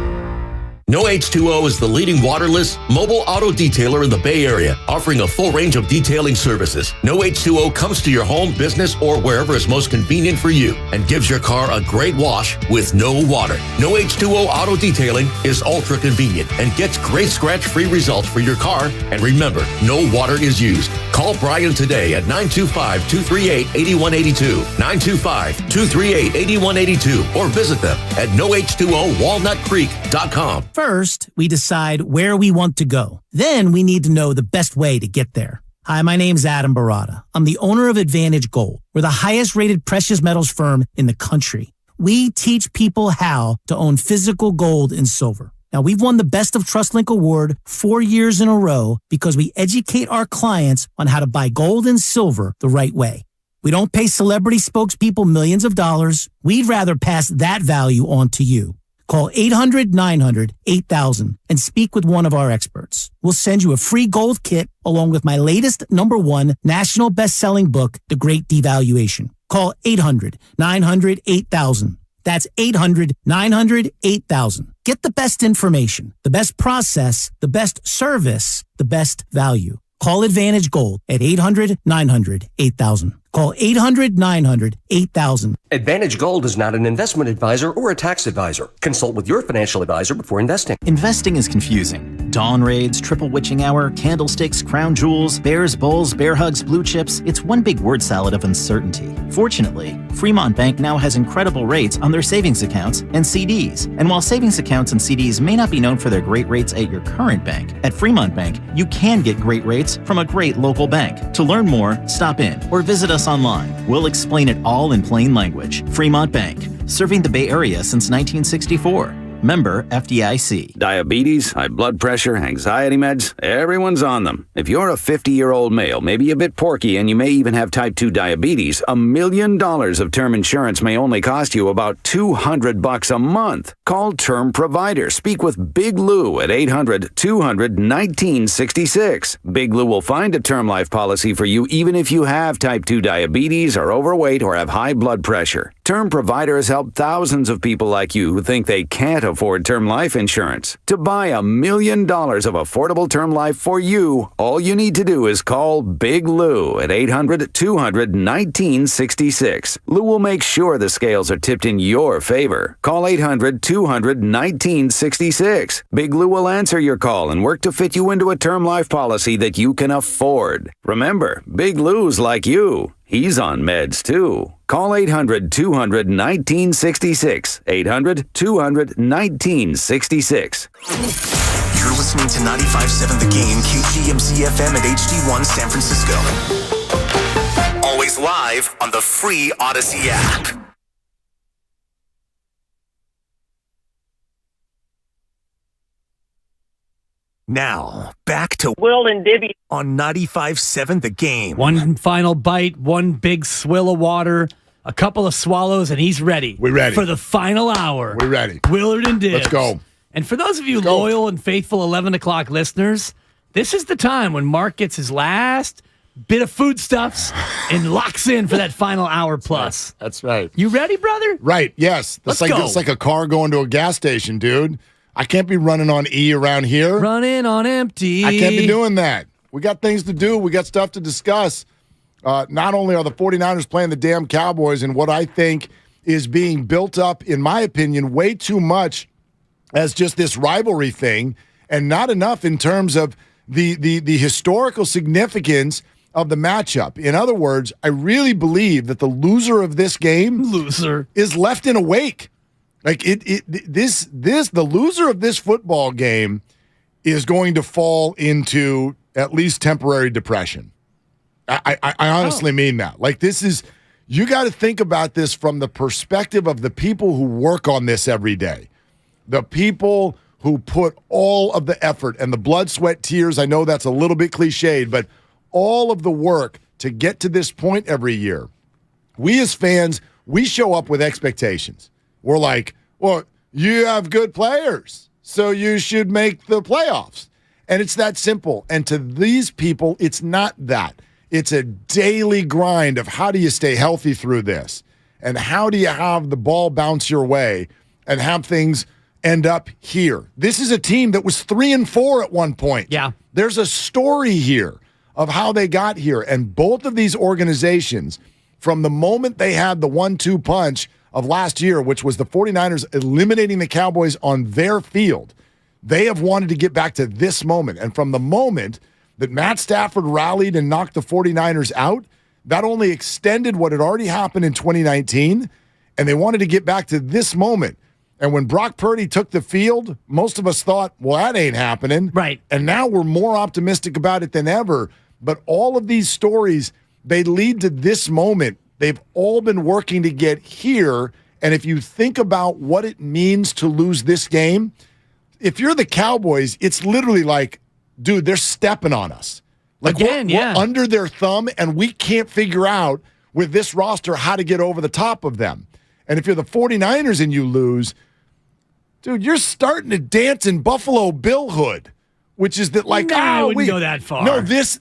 No H2O is the leading waterless mobile auto detailer in the Bay Area, offering a full range of detailing services. No H2O comes to your home, business, or wherever is most convenient for you and gives your car a great wash with no water. No H2O auto detailing is ultra convenient and gets great scratch-free results for your car. And remember, no water is used. Call Brian today at 925-238-8182, 925-238-8182, or visit them at noh2owalnutcreek.com. First, we decide where we want to go. Then we need to know the best way to get there. Hi, my name's Adam Barada. I'm the owner of Advantage Gold. We're the highest rated precious metals firm in the country. We teach people how to own physical gold and silver. Now, we've won the Best of TrustLink Award 4 years in a row because we educate our clients on how to buy gold and silver the right way. We don't pay celebrity spokespeople millions of dollars. We'd rather pass that value on to you. Call 800-900-8000 and speak with one of our experts. We'll send you a free gold kit along with my latest #1 national best-selling book, The Great Devaluation. Call 800-900-8000. That's 800-900-8000. Get the best information, the best process, the best service, the best value. Call Advantage Gold at 800-900-8000. Call 800-900-8000. Advantage Gold is not an investment advisor or a tax advisor. Consult with your financial advisor before investing. Investing is confusing. Dawn raids, triple witching hour, candlesticks, crown jewels, bears, bulls, bear hugs, blue chips. It's one big word salad of uncertainty. Fortunately, Fremont Bank now has incredible rates on their savings accounts and CDs. And while savings accounts and CDs may not be known for their great rates at your current bank, at Fremont Bank, you can get great rates from a great local bank. To learn more, stop in or visit us online. We'll explain it all in plain language. Fremont Bank, serving the Bay Area since 1964. Member FDIC. Diabetes, high blood pressure, anxiety meds, everyone's on them. If you're a 50-year-old male, maybe a bit porky, and you may even have type 2 diabetes, $1 million of term insurance may only cost you about $200 a month. Call Term Provider. Speak with Big Lou at 800-200-1966. Big Lou will find a term life policy for you even if you have type 2 diabetes, are overweight, or have high blood pressure. Term Provider has helped thousands of people like you who think they can't afford term life insurance. To buy $1 million of affordable term life for you, all you need to do is call Big Lou at 800-200-1966. Lou will make sure the scales are tipped in your favor. Call 800-200-1966. Big Lou will answer your call and work to fit you into a term life policy that you can afford. Remember, Big Lou's like you. He's on meds, too. Call 800-200-1966. 800-200-1966. You're listening to 95.7 The Game, KGMZ FM at HD1 San Francisco. Always live on the free Odyssey app. Now, back to Will and Dibby on 95.7 The Game. One final bite, one big swill of water, a couple of swallows, and he's ready. We're ready. For the final hour. We're ready. Willard and Dibs. Let's go. And for those of you loyal and faithful 11 o'clock listeners, this is the time when Mark gets his last bit of foodstuffs and locks in for that final hour plus. That's right. You ready, brother? Right, yes. Let's go. It's like a car going to a gas station, dude. I can't be running on E around here. Running on empty. I can't be doing that. We got things to do. We got stuff to discuss. Not only are the 49ers playing the damn Cowboys and what I think is being built up, in my opinion, way too much as just this rivalry thing and not enough in terms of the historical significance of the matchup. In other words, I really believe that the loser of this game is left in a wake. Like the loser of this football game is going to fall into at least temporary depression. I honestly mean that. Like you got to think about this from the perspective of the people who work on this every day, the people who put all of the effort and the blood, sweat, tears. I know that's a little bit cliched, but all of the work to get to this point every year. We as fans, we show up with expectations. We're like, well, you have good players, so you should make the playoffs. And it's that simple. And to these people, it's not that. It's a daily grind of how do you stay healthy through this? And how do you have the ball bounce your way and have things end up here? This is a team that was 3-4 at one point. Yeah. There's a story here of how they got here. And both of these organizations, from the moment they had the 1-2 punch of last year, which was the 49ers eliminating the Cowboys on their field, they have wanted to get back to this moment. And from the moment that Matt Stafford rallied and knocked the 49ers out, that only extended what had already happened in 2019, and they wanted to get back to this moment. And when Brock Purdy took the field, most of us thought, well, that ain't happening. Right. And now we're more optimistic about it than ever. But all of these stories, they lead to this moment. They've all been working to get here. And if you think about what it means to lose this game, if you're the Cowboys, it's literally like, dude, they're stepping on us. Like we're under their thumb, and we can't figure out with this roster how to get over the top of them. And if you're the 49ers and you lose, dude, you're starting to dance in Buffalo Bill hood. Which is that, like, I wouldn't go that far. No, this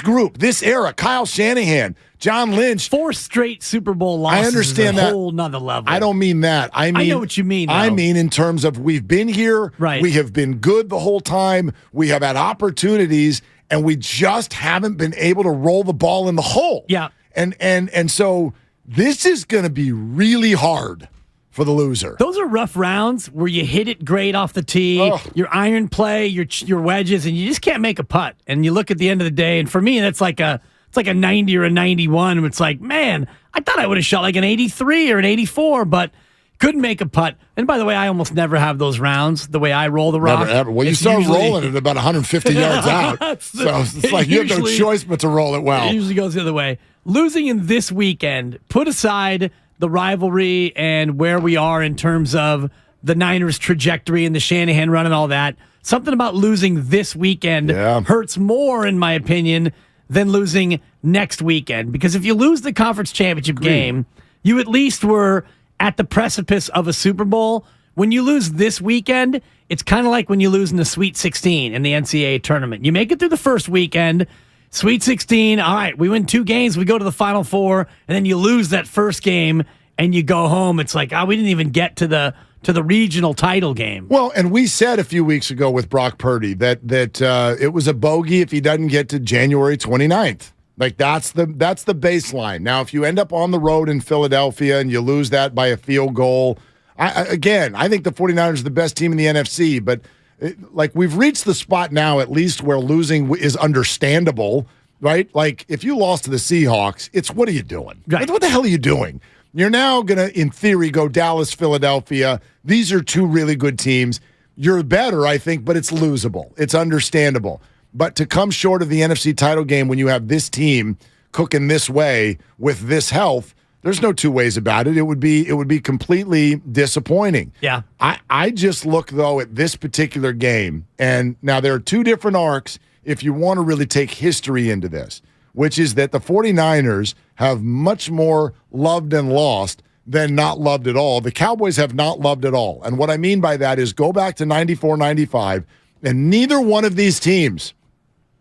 group, this era, Kyle Shanahan, John Lynch, 4 straight Super Bowl losses. I understand is a that. whole nother level. I don't mean that. I know what you mean. I mean in terms of we've been here, right? We have been good the whole time. We have had opportunities, and we just haven't been able to roll the ball in the hole. Yeah, and so this is going to be really hard for the loser. Those are rough rounds where you hit it great off the tee, your iron play, your wedges, and you just can't make a putt. And you look at the end of the day, and for me, that's like a 90 or a 91. It's like, man, I thought I would have shot like an 83 or an 84, but couldn't make a putt. And by the way, I almost never have those rounds the way I roll the rock. Never, ever. Well, you start rolling it about 150 yards out. So it's like you have no choice but to roll it well. It usually goes the other way. Losing in this weekend, put aside the rivalry and where we are in terms of the Niners' trajectory and the Shanahan run and all that. Something about losing this weekend hurts more, in my opinion, than losing next weekend. Because if you lose the conference championship game, you at least were at the precipice of a Super Bowl. When you lose this weekend, it's kind of like when you lose in the Sweet 16 in the NCAA tournament. You make it through the first weekend, Sweet 16, all right, we win 2 games, we go to the Final Four, and then you lose that first game, and you go home. It's like, we didn't even get to the regional title game. Well, and we said a few weeks ago with Brock Purdy that it was a bogey if he doesn't get to January 29th. Like, that's the baseline. Now, if you end up on the road in Philadelphia and you lose that by a field goal, I think the 49ers are the best team in the NFC, but we've reached the spot now at least where losing is understandable, right? Like, if you lost to the Seahawks, it's what are you doing? Right. What the hell are you doing? You're now going to, in theory, go Dallas, Philadelphia. These are 2 really good teams. You're better, I think, but it's losable. It's understandable. But to come short of the NFC title game when you have this team cooking this way with this health, there's no 2 ways about it. It would be completely disappointing. Yeah. I just look, though, at this particular game, and now there are 2 different arcs if you want to really take history into this, which is that the 49ers have much more loved and lost than not loved at all. The Cowboys have not loved at all. And what I mean by that is go back to 94-95, and neither one of these teams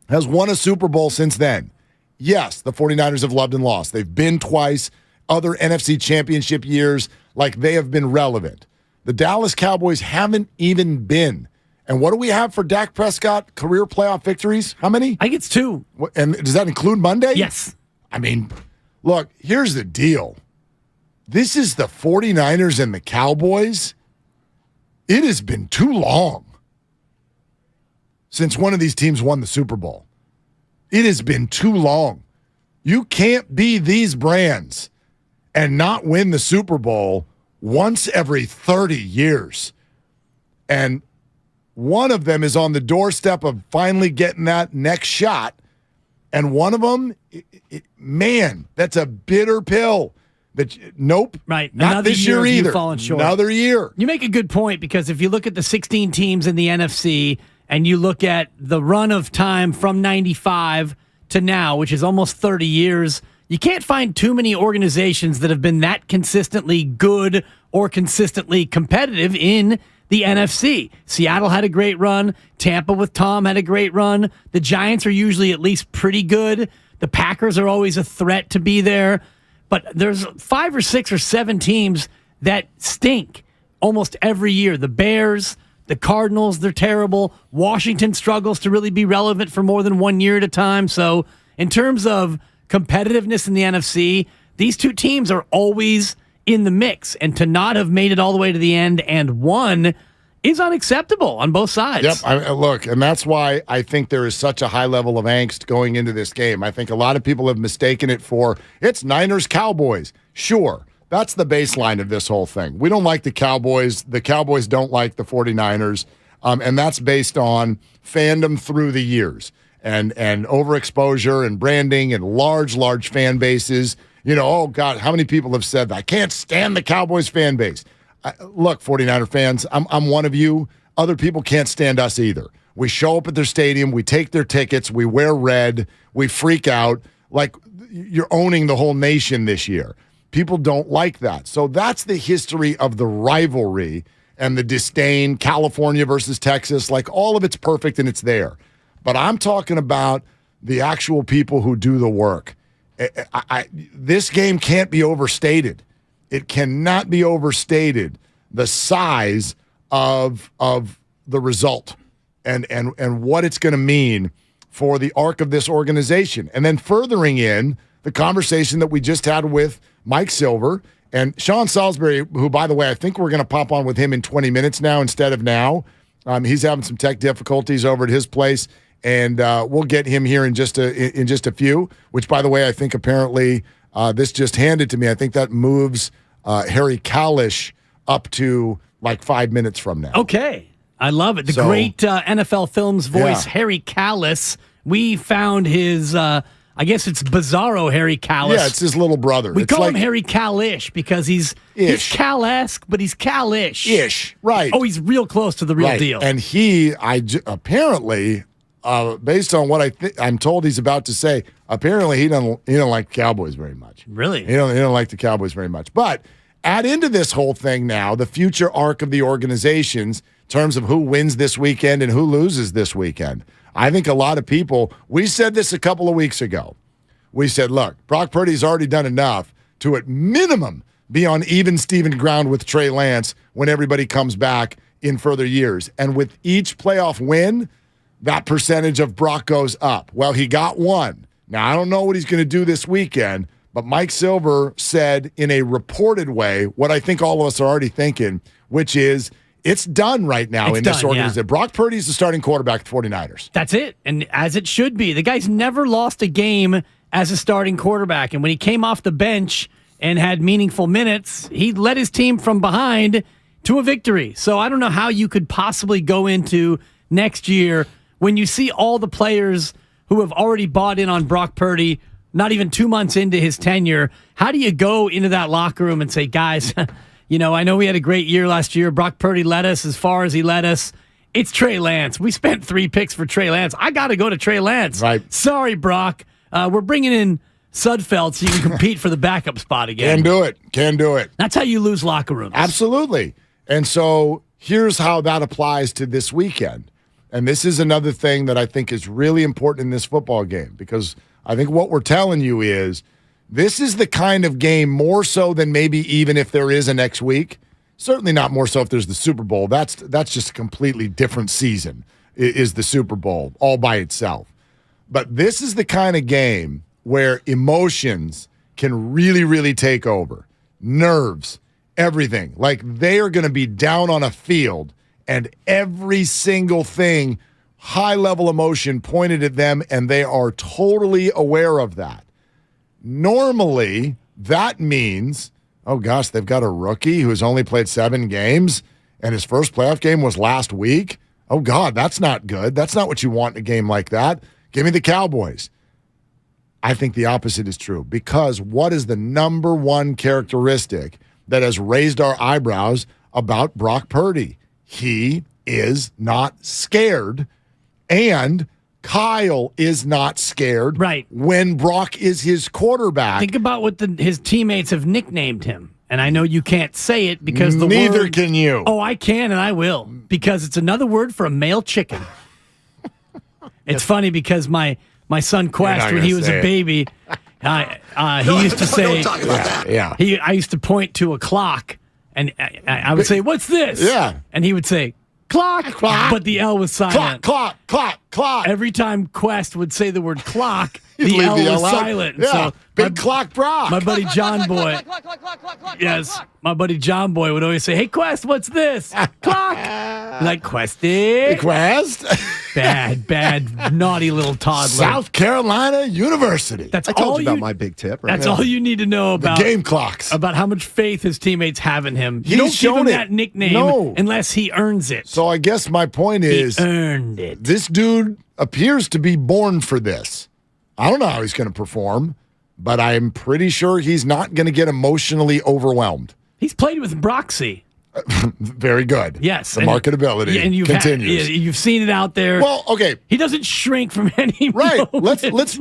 has won a Super Bowl since then. Yes, the 49ers have loved and lost. They've been twice. Other NFC championship years, they have been relevant. The Dallas Cowboys haven't even been. And what do we have for Dak Prescott career playoff victories? How many? I think it's 2. And does that include Monday? Yes. I mean, look, here's the deal. This is the 49ers and the Cowboys. It has been too long since one of these teams won the Super Bowl. It has been too long. You can't be these brands and not win the Super Bowl once every 30 years. And one of them is on the doorstep of finally getting that next shot. And one of them, man, that's a bitter pill. But nope, right? Not Another this year either. Fallen short. Another year. You make a good point, because if you look at the 16 teams in the NFC and you look at the run of time from 95 to now, which is almost 30 years, you can't find too many organizations that have been that consistently good or consistently competitive in the NFC. Seattle had a great run. Tampa with Tom had a great run. The Giants are usually at least pretty good. The Packers are always a threat to be there. But there's 5 or 6 or 7 teams that stink almost every year. The Bears, the Cardinals, they're terrible. Washington struggles to really be relevant for more than 1 year at a time. So in terms of competitiveness in the NFC, these 2 teams are always in the mix. And to not have made it all the way to the end and won is unacceptable on both sides. Yep, look, and that's why I think there is such a high level of angst going into this game. I think a lot of people have mistaken it for, it's Niners-Cowboys. Sure, that's the baseline of this whole thing. We don't like the Cowboys. The Cowboys don't like the 49ers, and that's based on fandom through the years and overexposure and branding and large fan bases. Oh, God, how many people have said that? I can't stand the Cowboys fan base. Look, 49er fans, I'm one of you. Other people can't stand us either. We show up at their stadium. We take their tickets. We wear red. We freak out like you're owning the whole nation this year. People don't like that. So that's the history of the rivalry and the disdain, California versus Texas. Like, all of it's perfect and it's there. But I'm talking about the actual people who do the work. This game can't be overstated. It cannot be overstated, the size of the result and what it's going to mean for the arc of this organization. And then furthering in the conversation that we just had with Mike Silver and Sean Salisbury, who, by the way, I think we're going to pop on with him in 20 minutes now instead of now. He's having some tech difficulties over at his place, and we'll get him here in just a few, which, by the way, I think apparently this just handed to me. I think that moves Harry Kalish up to like 5 minutes from now. Okay. I love it. The great NFL Films voice, Harry Kalas. We found his I guess it's Bizarro Harry Callis. Yeah, it's his little brother. We it's call like, him Harry Cal-ish because he's Cal-esque, but he's Cal-ish. Ish, right. Oh, he's real close to the real deal. And apparently, based on what I'm told he's about to say, apparently he don't like the Cowboys very much. Really? He don't like the Cowboys very much. But add into this whole thing now the future arc of the organizations in terms of who wins this weekend and who loses this weekend. I think a lot of people, we said this a couple of weeks ago. We said, look, Brock Purdy's already done enough to, at minimum, be on even Steven ground with Trey Lance when everybody comes back in further years. And with each playoff win, that percentage of Brock goes up. Well, he got one. Now, I don't know what he's going to do this weekend, but Mike Silver said in a reported way what I think all of us are already thinking, which is it's done right now in this organization. Yeah. Brock Purdy's the starting quarterback of the 49ers. That's it, and as it should be. The guy's never lost a game as a starting quarterback, and when he came off the bench and had meaningful minutes, he led his team from behind to a victory. So I don't know how you could possibly go into next year when you see all the players who have already bought in on Brock Purdy, not even 2 months into his tenure. How do you go into that locker room and say, guys, I know we had a great year last year. Brock Purdy led us as far as he led us. It's Trey Lance. We spent 3 picks for Trey Lance. I got to go to Trey Lance. Right. Sorry, Brock. We're bringing in Sudfeld so you can compete for the backup spot again. Can do it. That's how you lose locker rooms. Absolutely. And so here's how that applies to this weekend. And this is another thing that I think is really important in this football game, because I think what we're telling you is this is the kind of game, more so than maybe even if there is a next week. Certainly not more so if there's the Super Bowl. That's just a completely different season, is the Super Bowl all by itself. But this is the kind of game where emotions can really, really take over. Nerves, everything. Like they are going to be down on a field and every single thing, high-level emotion pointed at them, and they are totally aware of that. Normally, that means, oh gosh, they've got a rookie who's only played 7 games, and his first playoff game was last week. Oh God, that's not good. That's not what you want in a game like that. Give me the Cowboys. I think the opposite is true, because what is the number one characteristic that has raised our eyebrows about Brock Purdy? He is not scared, and Kyle is not scared when Brock is his quarterback. Think about what his teammates have nicknamed him. And I know you can't say it because neither can you. Oh, I can and I will, because it's another word for a male chicken. It's funny because my son Quest, when he was a baby, he used to say, don't talk about that. Yeah. I used to point to a clock, and I would say, "What's this?" Yeah. And he would say, "Clock," but the L was silent. Clock. Every time Quest would say the word clock, the L was silent. Yeah. So Big clock Brock. My buddy John Boy. Yes. My buddy John Boy would always say, "Hey, Quest, what's this?" Clock. Like, Questy. Quest. Bad, naughty little toddler. South Carolina University. That's I told all you about my big tip. Right? That's all you need to know about the game clocks. About how much faith his teammates have in him. You He's don't give him shown that nickname unless he earns it. So I guess my point is, he earned it. This dude appears to be born for this. I don't know how he's going to perform, but I'm pretty sure he's not going to get emotionally overwhelmed. He's played with Broxy. Very good. Yes. The marketability and continues. You've seen it out there. Well, okay. He doesn't shrink from any right. moment. Let's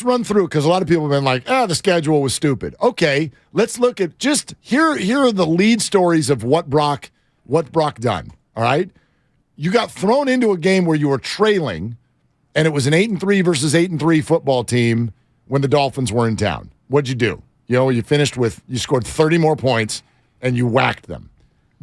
run through, because a lot of people have been like, the schedule was stupid. Okay, let's look at just here are the lead stories of what Brock done. All right? You got thrown into a game where you were trailing, and it was an 8-3 versus 8-3 football team when the Dolphins were in town. What'd you do? You scored 30 more points and you whacked them.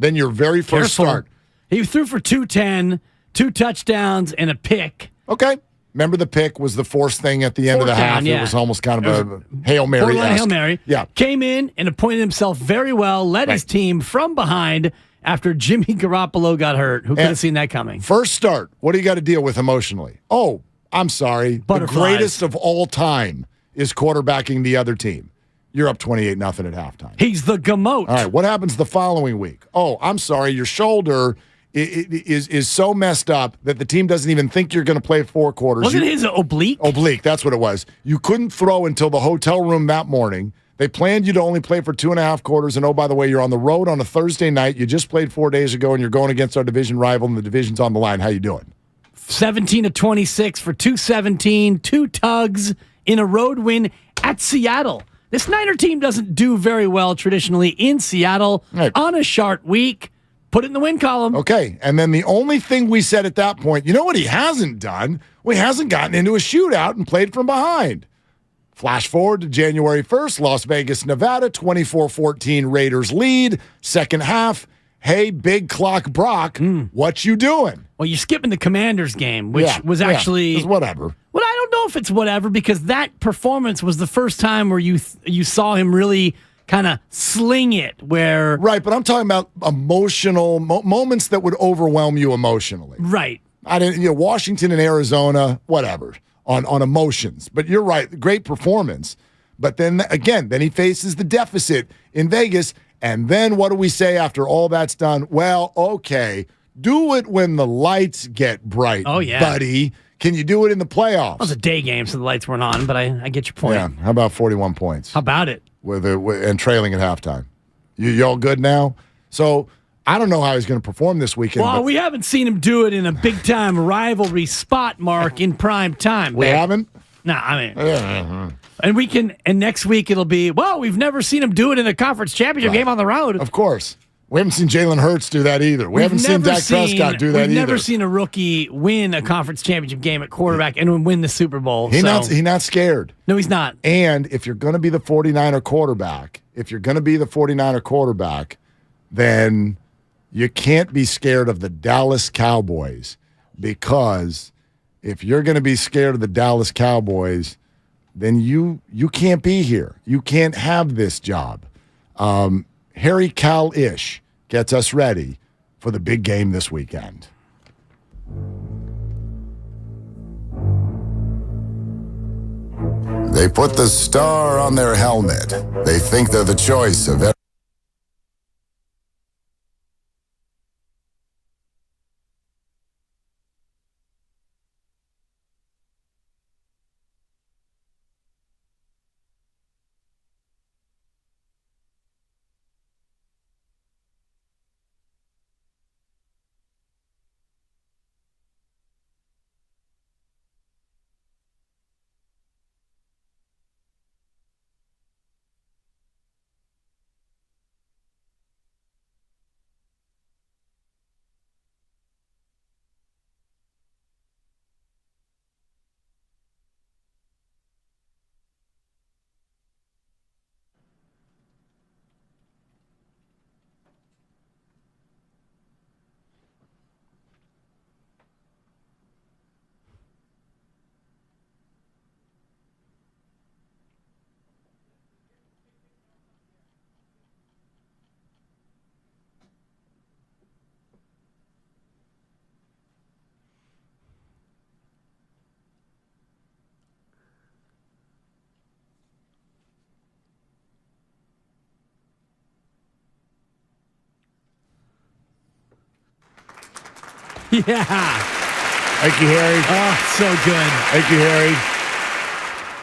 Then your very first start. He threw for 210, 2 touchdowns, and a pick. Okay. Remember the pick was the forced thing at the end of the half. Yeah. It was almost kind of a Hail Mary. Hail Mary. Yeah. Came in and appointed himself very well, led his team from behind after Jimmy Garoppolo got hurt. Who could have seen that coming? First start. What do you got to deal with emotionally? Oh, I'm sorry. Butterflies. The greatest of all time is quarterbacking the other team. You're up 28-0 at halftime. He's the GMOT. All right, what happens the following week? Oh, I'm sorry, your shoulder is so messed up that the team doesn't even think you're going to play 4 quarters. Wasn't his oblique? Oblique, that's what it was. You couldn't throw until the hotel room that morning. They planned you to only play for 2.5 quarters, and oh, by the way, you're on the road on a Thursday night. You just played 4 days ago, and you're going against our division rival, and the division's on the line. How you doing? 17-26 for 217, 2 tugs in a road win at Seattle. This Niner team doesn't do very well traditionally in Seattle on a short week. Put it in the win column. Okay, and then the only thing we said at that point, you know what he hasn't done? Well, he hasn't gotten into a shootout and played from behind. Flash forward to January 1st, Las Vegas, Nevada, 24-14 Raiders lead. Second half, hey, big clock Brock, what you doing? Well, you're skipping the Commanders game, which was actually... It's whatever. Well, I don't know if it's whatever, because that performance was the first time where you saw him really kind of sling it, where... Right, but I'm talking about emotional moments that would overwhelm you emotionally. Right. I didn't, Washington and Arizona, whatever. On emotions. But you're right, great performance. But then again, then he faces the deficit in Vegas. And then what do we say after all that's done? Well, okay, do it when the lights get bright, buddy. Can you do it in the playoffs? It was a day game, so the lights weren't on, but I get your point. Yeah, how about 41 points? How about it? And trailing at halftime. You all good now? So I don't know how he's going to perform this weekend. Well, we haven't seen him do it in a big-time rivalry spot, Mark, in prime time. We haven't? No, I mean... And next week it'll be, well, we've never seen him do it in a conference championship game on the road. Of course. We haven't seen Jalen Hurts do that either. We haven't seen Dak Prescott do that either. We've never seen a rookie win a conference championship game at quarterback and win the Super Bowl. He's not scared. No, he's not. And if you're going to be the 49er quarterback, then you can't be scared of the Dallas Cowboys, because if you're going to be scared of the Dallas Cowboys, then you can't be here. You can't have this job. Harry Cal-ish gets us ready for the big game this weekend. They put the star on their helmet. They think they're the choice of every... Yeah. Thank you, Harry. Oh, so good. Thank you, Harry.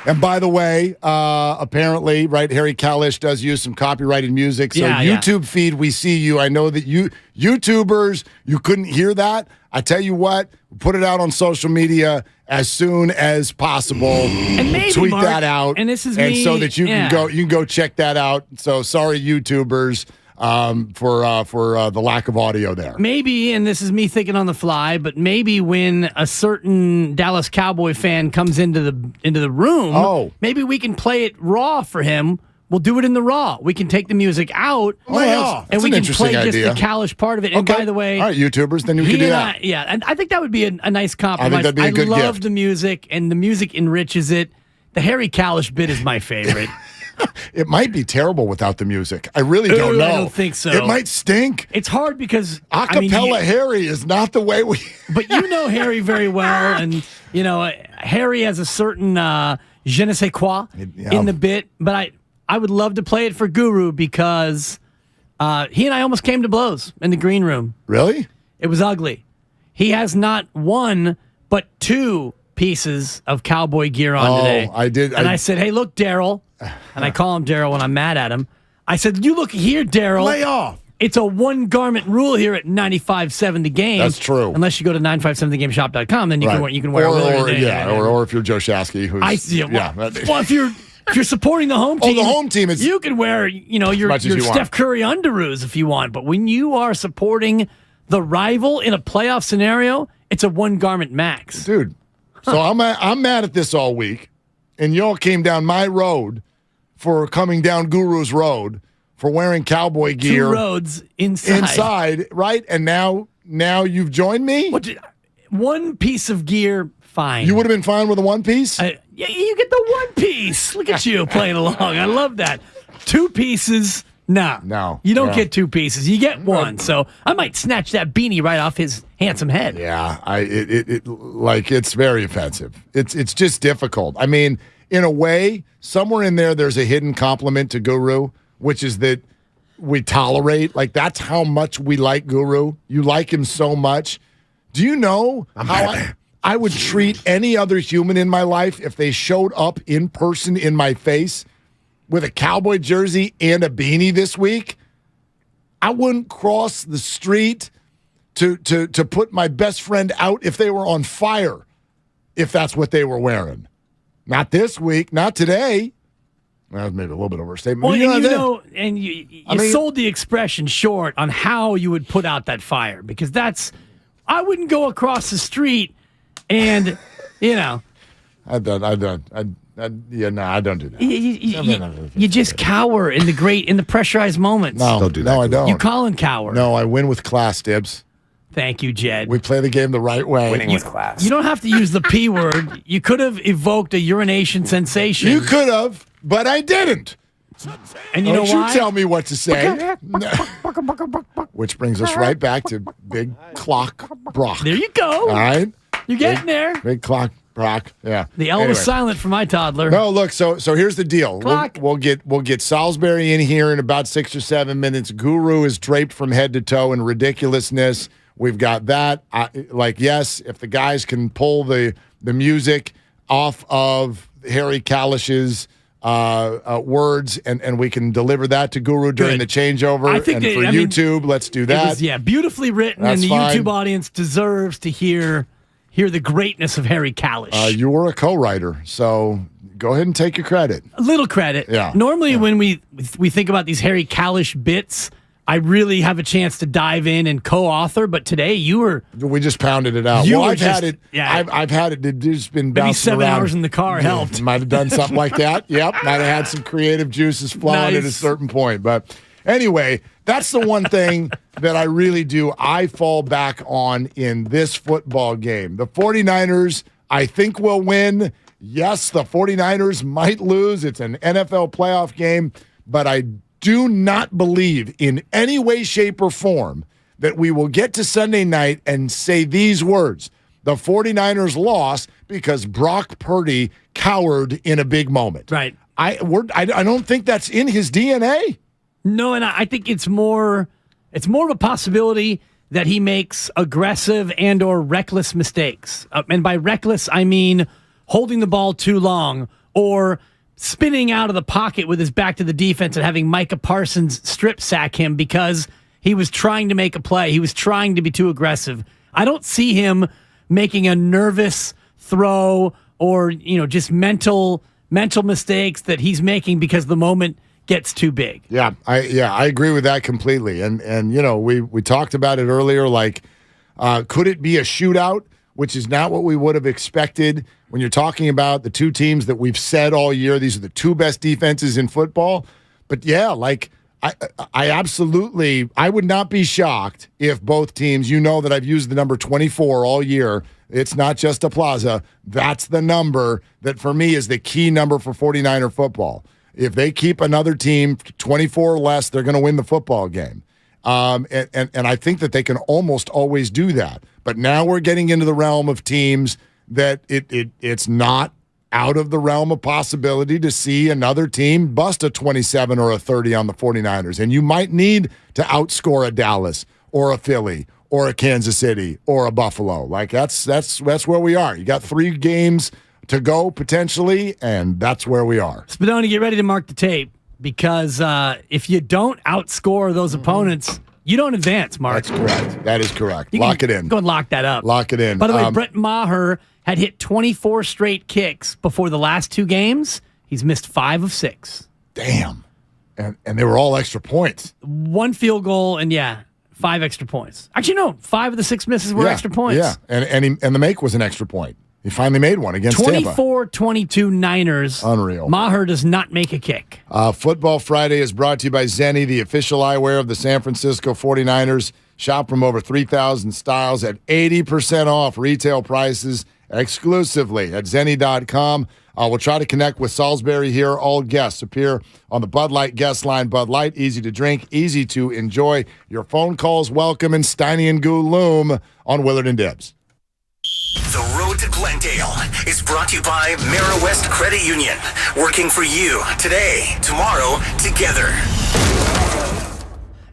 And by the way, apparently, right, Harry Cal-ish does use some copyrighted music. So YouTube feed, we see you. I know that YouTubers, you couldn't hear that. I tell you what, put it out on social media as soon as possible. And maybe, tweet Mark, that out. And this is and me. so that you can go check that out. So sorry, YouTubers. For the lack of audio there. Maybe, and this is me thinking on the fly, but maybe when a certain Dallas Cowboy fan comes into the room, maybe we can play it raw for him. We'll do it in the raw. We can take the music out, and we can play just the Cal-ish part of it. And by the way, all right, YouTubers, then you can do that. And I think that would be a nice compromise. I think that'd be a good love gift. the music, and the music enriches it. The Harry Cal-ish bit is my favorite. It might be terrible without the music. I really don't know. I don't think so. It might stink. It's hard because acapella Harry is not the way we. But you know Harry very well, and Harry has a certain je ne sais quoi in the bit. But I would love to play it for Guru because he and I almost came to blows in the green room. Really? It was ugly. He has not one but 2 pieces of cowboy gear on today. I did. And I said, hey, look, Daryl. And I call him Daryl when I'm mad at him. I said, you look here, Daryl. Lay off. It's a 1-garment rule here at 95.7 The Game. That's true. Unless you go to 957thegameshop.com, then you can wear a or if you're Joe Shasky, who's well, if you're supporting the home team, the home team is you can wear your Steph Curry underoos if you want. But when you are supporting the rival in a playoff scenario, it's a 1-garment max, dude. So I'm mad at this all week, and y'all came down my road for coming down Guru's road for wearing cowboy gear. 2 roads inside, right? And now you've joined me. One piece of gear, fine. You would have been fine with a 1 piece. Yeah, you get the 1 piece. Look at you playing along. I love that. 2 pieces. No. You don't get 2 pieces. You get 1. So I might snatch that beanie right off his handsome head. Yeah, it's very offensive. It's just difficult. I mean, in a way, somewhere in there's a hidden compliment to Guru, which is that we tolerate. Like, that's how much we like Guru. You like him so much. Do you know how I would treat any other human in my life if they showed up in person in my face with a Cowboy jersey and a beanie this week? I wouldn't cross the street to put my best friend out if they were on fire, if that's what they were wearing. Not this week, not today. That was maybe a little bit of a statement. Well, you sold the expression short on how you would put out that fire, because I wouldn't go across the street and, I don't do that. You just cower in the pressurized moments. No, don't do that. No, I don't. You call and cower. No, I win with class, Dibs. Thank you, Jed. We play the game the right way. Winning with class. You don't have to use the P word. You could have evoked a urination sensation. You could have, but I didn't. And you know why? You tell me what to say. Which brings us right back to Big Clock Brock. There you go. All right? You're getting there. Big Clock Brock. Yeah. The L was silent for my toddler. No, look, so here's the deal. Clock. We'll get Salisbury in here in about 6 or 7 minutes. Guru is draped from head to toe in ridiculousness. We've got that. Yes, if the guys can pull the music off of Harry Kalish's words and we can deliver that to Guru during the changeover. I think YouTube, let's do that. It was, beautifully written, That's and the fine. YouTube audience deserves to hear the greatness of Harry Kalish. You were a co-writer, so go ahead and take your credit. A little credit. Yeah. Normally when we think about these Harry Kalish bits, I really have a chance to dive in and co-author, but today we just pounded it out. I've had it. It's just been maybe bouncing 7 around. hours in the car helped. Might have done something like that. Yep. Might have had some creative juices flowing at a certain point. But anyway, that's the one thing that I really do. I fall back on in this football game. The 49ers, I think, will win. Yes, the 49ers might lose. It's an NFL playoff game, but I do not believe in any way, shape, or form that we will get to Sunday night and say these words: the 49ers lost because Brock Purdy cowered in a big moment. Right. I don't think that's in his DNA. No, and I think it's more of a possibility that he makes aggressive and or reckless mistakes. And by reckless, I mean holding the ball too long or spinning out of the pocket with his back to the defense and having Micah Parsons strip sack him because he was trying to make a play. He was trying to be too aggressive. I don't see him making a nervous throw or, just mental mistakes that he's making because the moment gets too big. Yeah, I agree with that completely. And we talked about it earlier, could it be a shootout, which is not what we would have expected when you're talking about the two teams that we've said all year, these are the two best defenses in football. But yeah, I absolutely, I would not be shocked if both teams, that I've used the number 24 all year. It's not just a plaza. That's the number that for me is the key number for 49er football. If they keep another team 24 or less, they're going to win the football game. And I think that they can almost always do that. But now we're getting into the realm of teams that it's not out of the realm of possibility to see another team bust a 27 or a 30 on the 49ers. And you might need to outscore a Dallas or a Philly or a Kansas City or a Buffalo. Like that's where we are. You got 3 games to go potentially, and that's where we are. Spadoni, get ready to mark the tape because if you don't outscore those opponents, you don't advance, Mark. That's correct. That is correct. Lock it in. Go and lock that up. Lock it in. By the way, Brett Maher had hit 24 straight kicks before the last 2 games. He's missed 5 of 6. Damn. And they were all extra points. 1 field goal and 5 extra points. Actually, no, 5 of the 6 misses were extra points. Yeah, and the make was an extra point. He finally made one against Tampa. 24-22 Niners. Unreal. Maher does not make a kick. Football Friday is brought to you by Zenni, the official eyewear of the San Francisco 49ers. Shop from over 3,000 styles at 80% off retail prices exclusively at Zenni.com. We'll try to connect with Salisbury here. All guests appear on the Bud Light guest line. Bud Light, easy to drink, easy to enjoy. Your phone calls welcome, and Steiny and Goo loom on Willard and Dibbs. The Road to Glendale is brought to you by West Credit Union. Working for you today, tomorrow, together.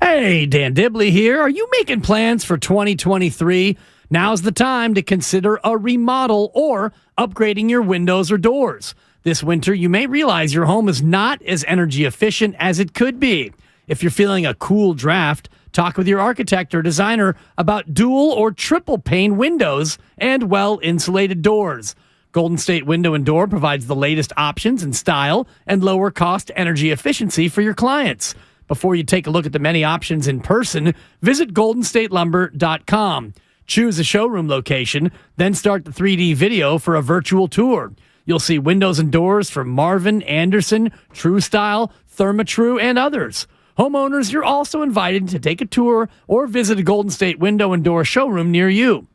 Hey, Dan Dibley here. Are you making plans for 2023? Now's the time to consider a remodel or upgrading your windows or doors. This winter, you may realize your home is not as energy efficient as it could be. If you're feeling a cool draft, talk with your architect or designer about dual or triple pane windows and well-insulated doors. Golden State Window and Door provides the latest options in style and lower cost energy efficiency for your clients. Before you take a look at the many options in person, visit goldenstatelumber.com. Choose a showroom location, then start the 3D video for a virtual tour. You'll see windows and doors from Marvin, Anderson, True Style, Therma-Tru, and others. Homeowners, you're also invited to take a tour or visit a Golden State Window and Door showroom near you.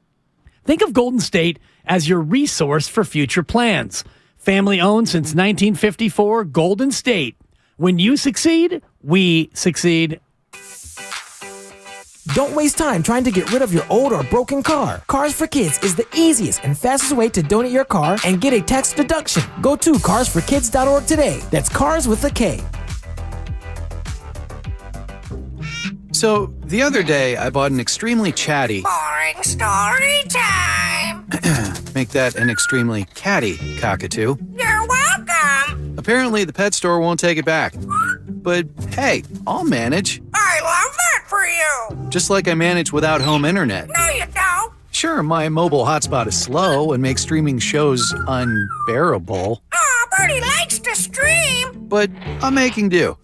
Think of Golden State as your resource for future plans. Family owned since 1954, Golden State. When you succeed, we succeed. Don't waste time trying to get rid of your old or broken car. Cars for Kids is the easiest and fastest way to donate your car and get a tax deduction. Go to carsforkids.org today. That's cars with a K. So, the other day, I bought an extremely chatty... Boring story time! Make that an extremely catty cockatoo. You're welcome! Apparently, the pet store won't take it back. But, hey, I'll manage. I love that for you! Just like I manage without home internet. No, you don't! Sure, my mobile hotspot is slow and makes streaming shows unbearable. Aw, Bertie likes to stream! But I'm making do.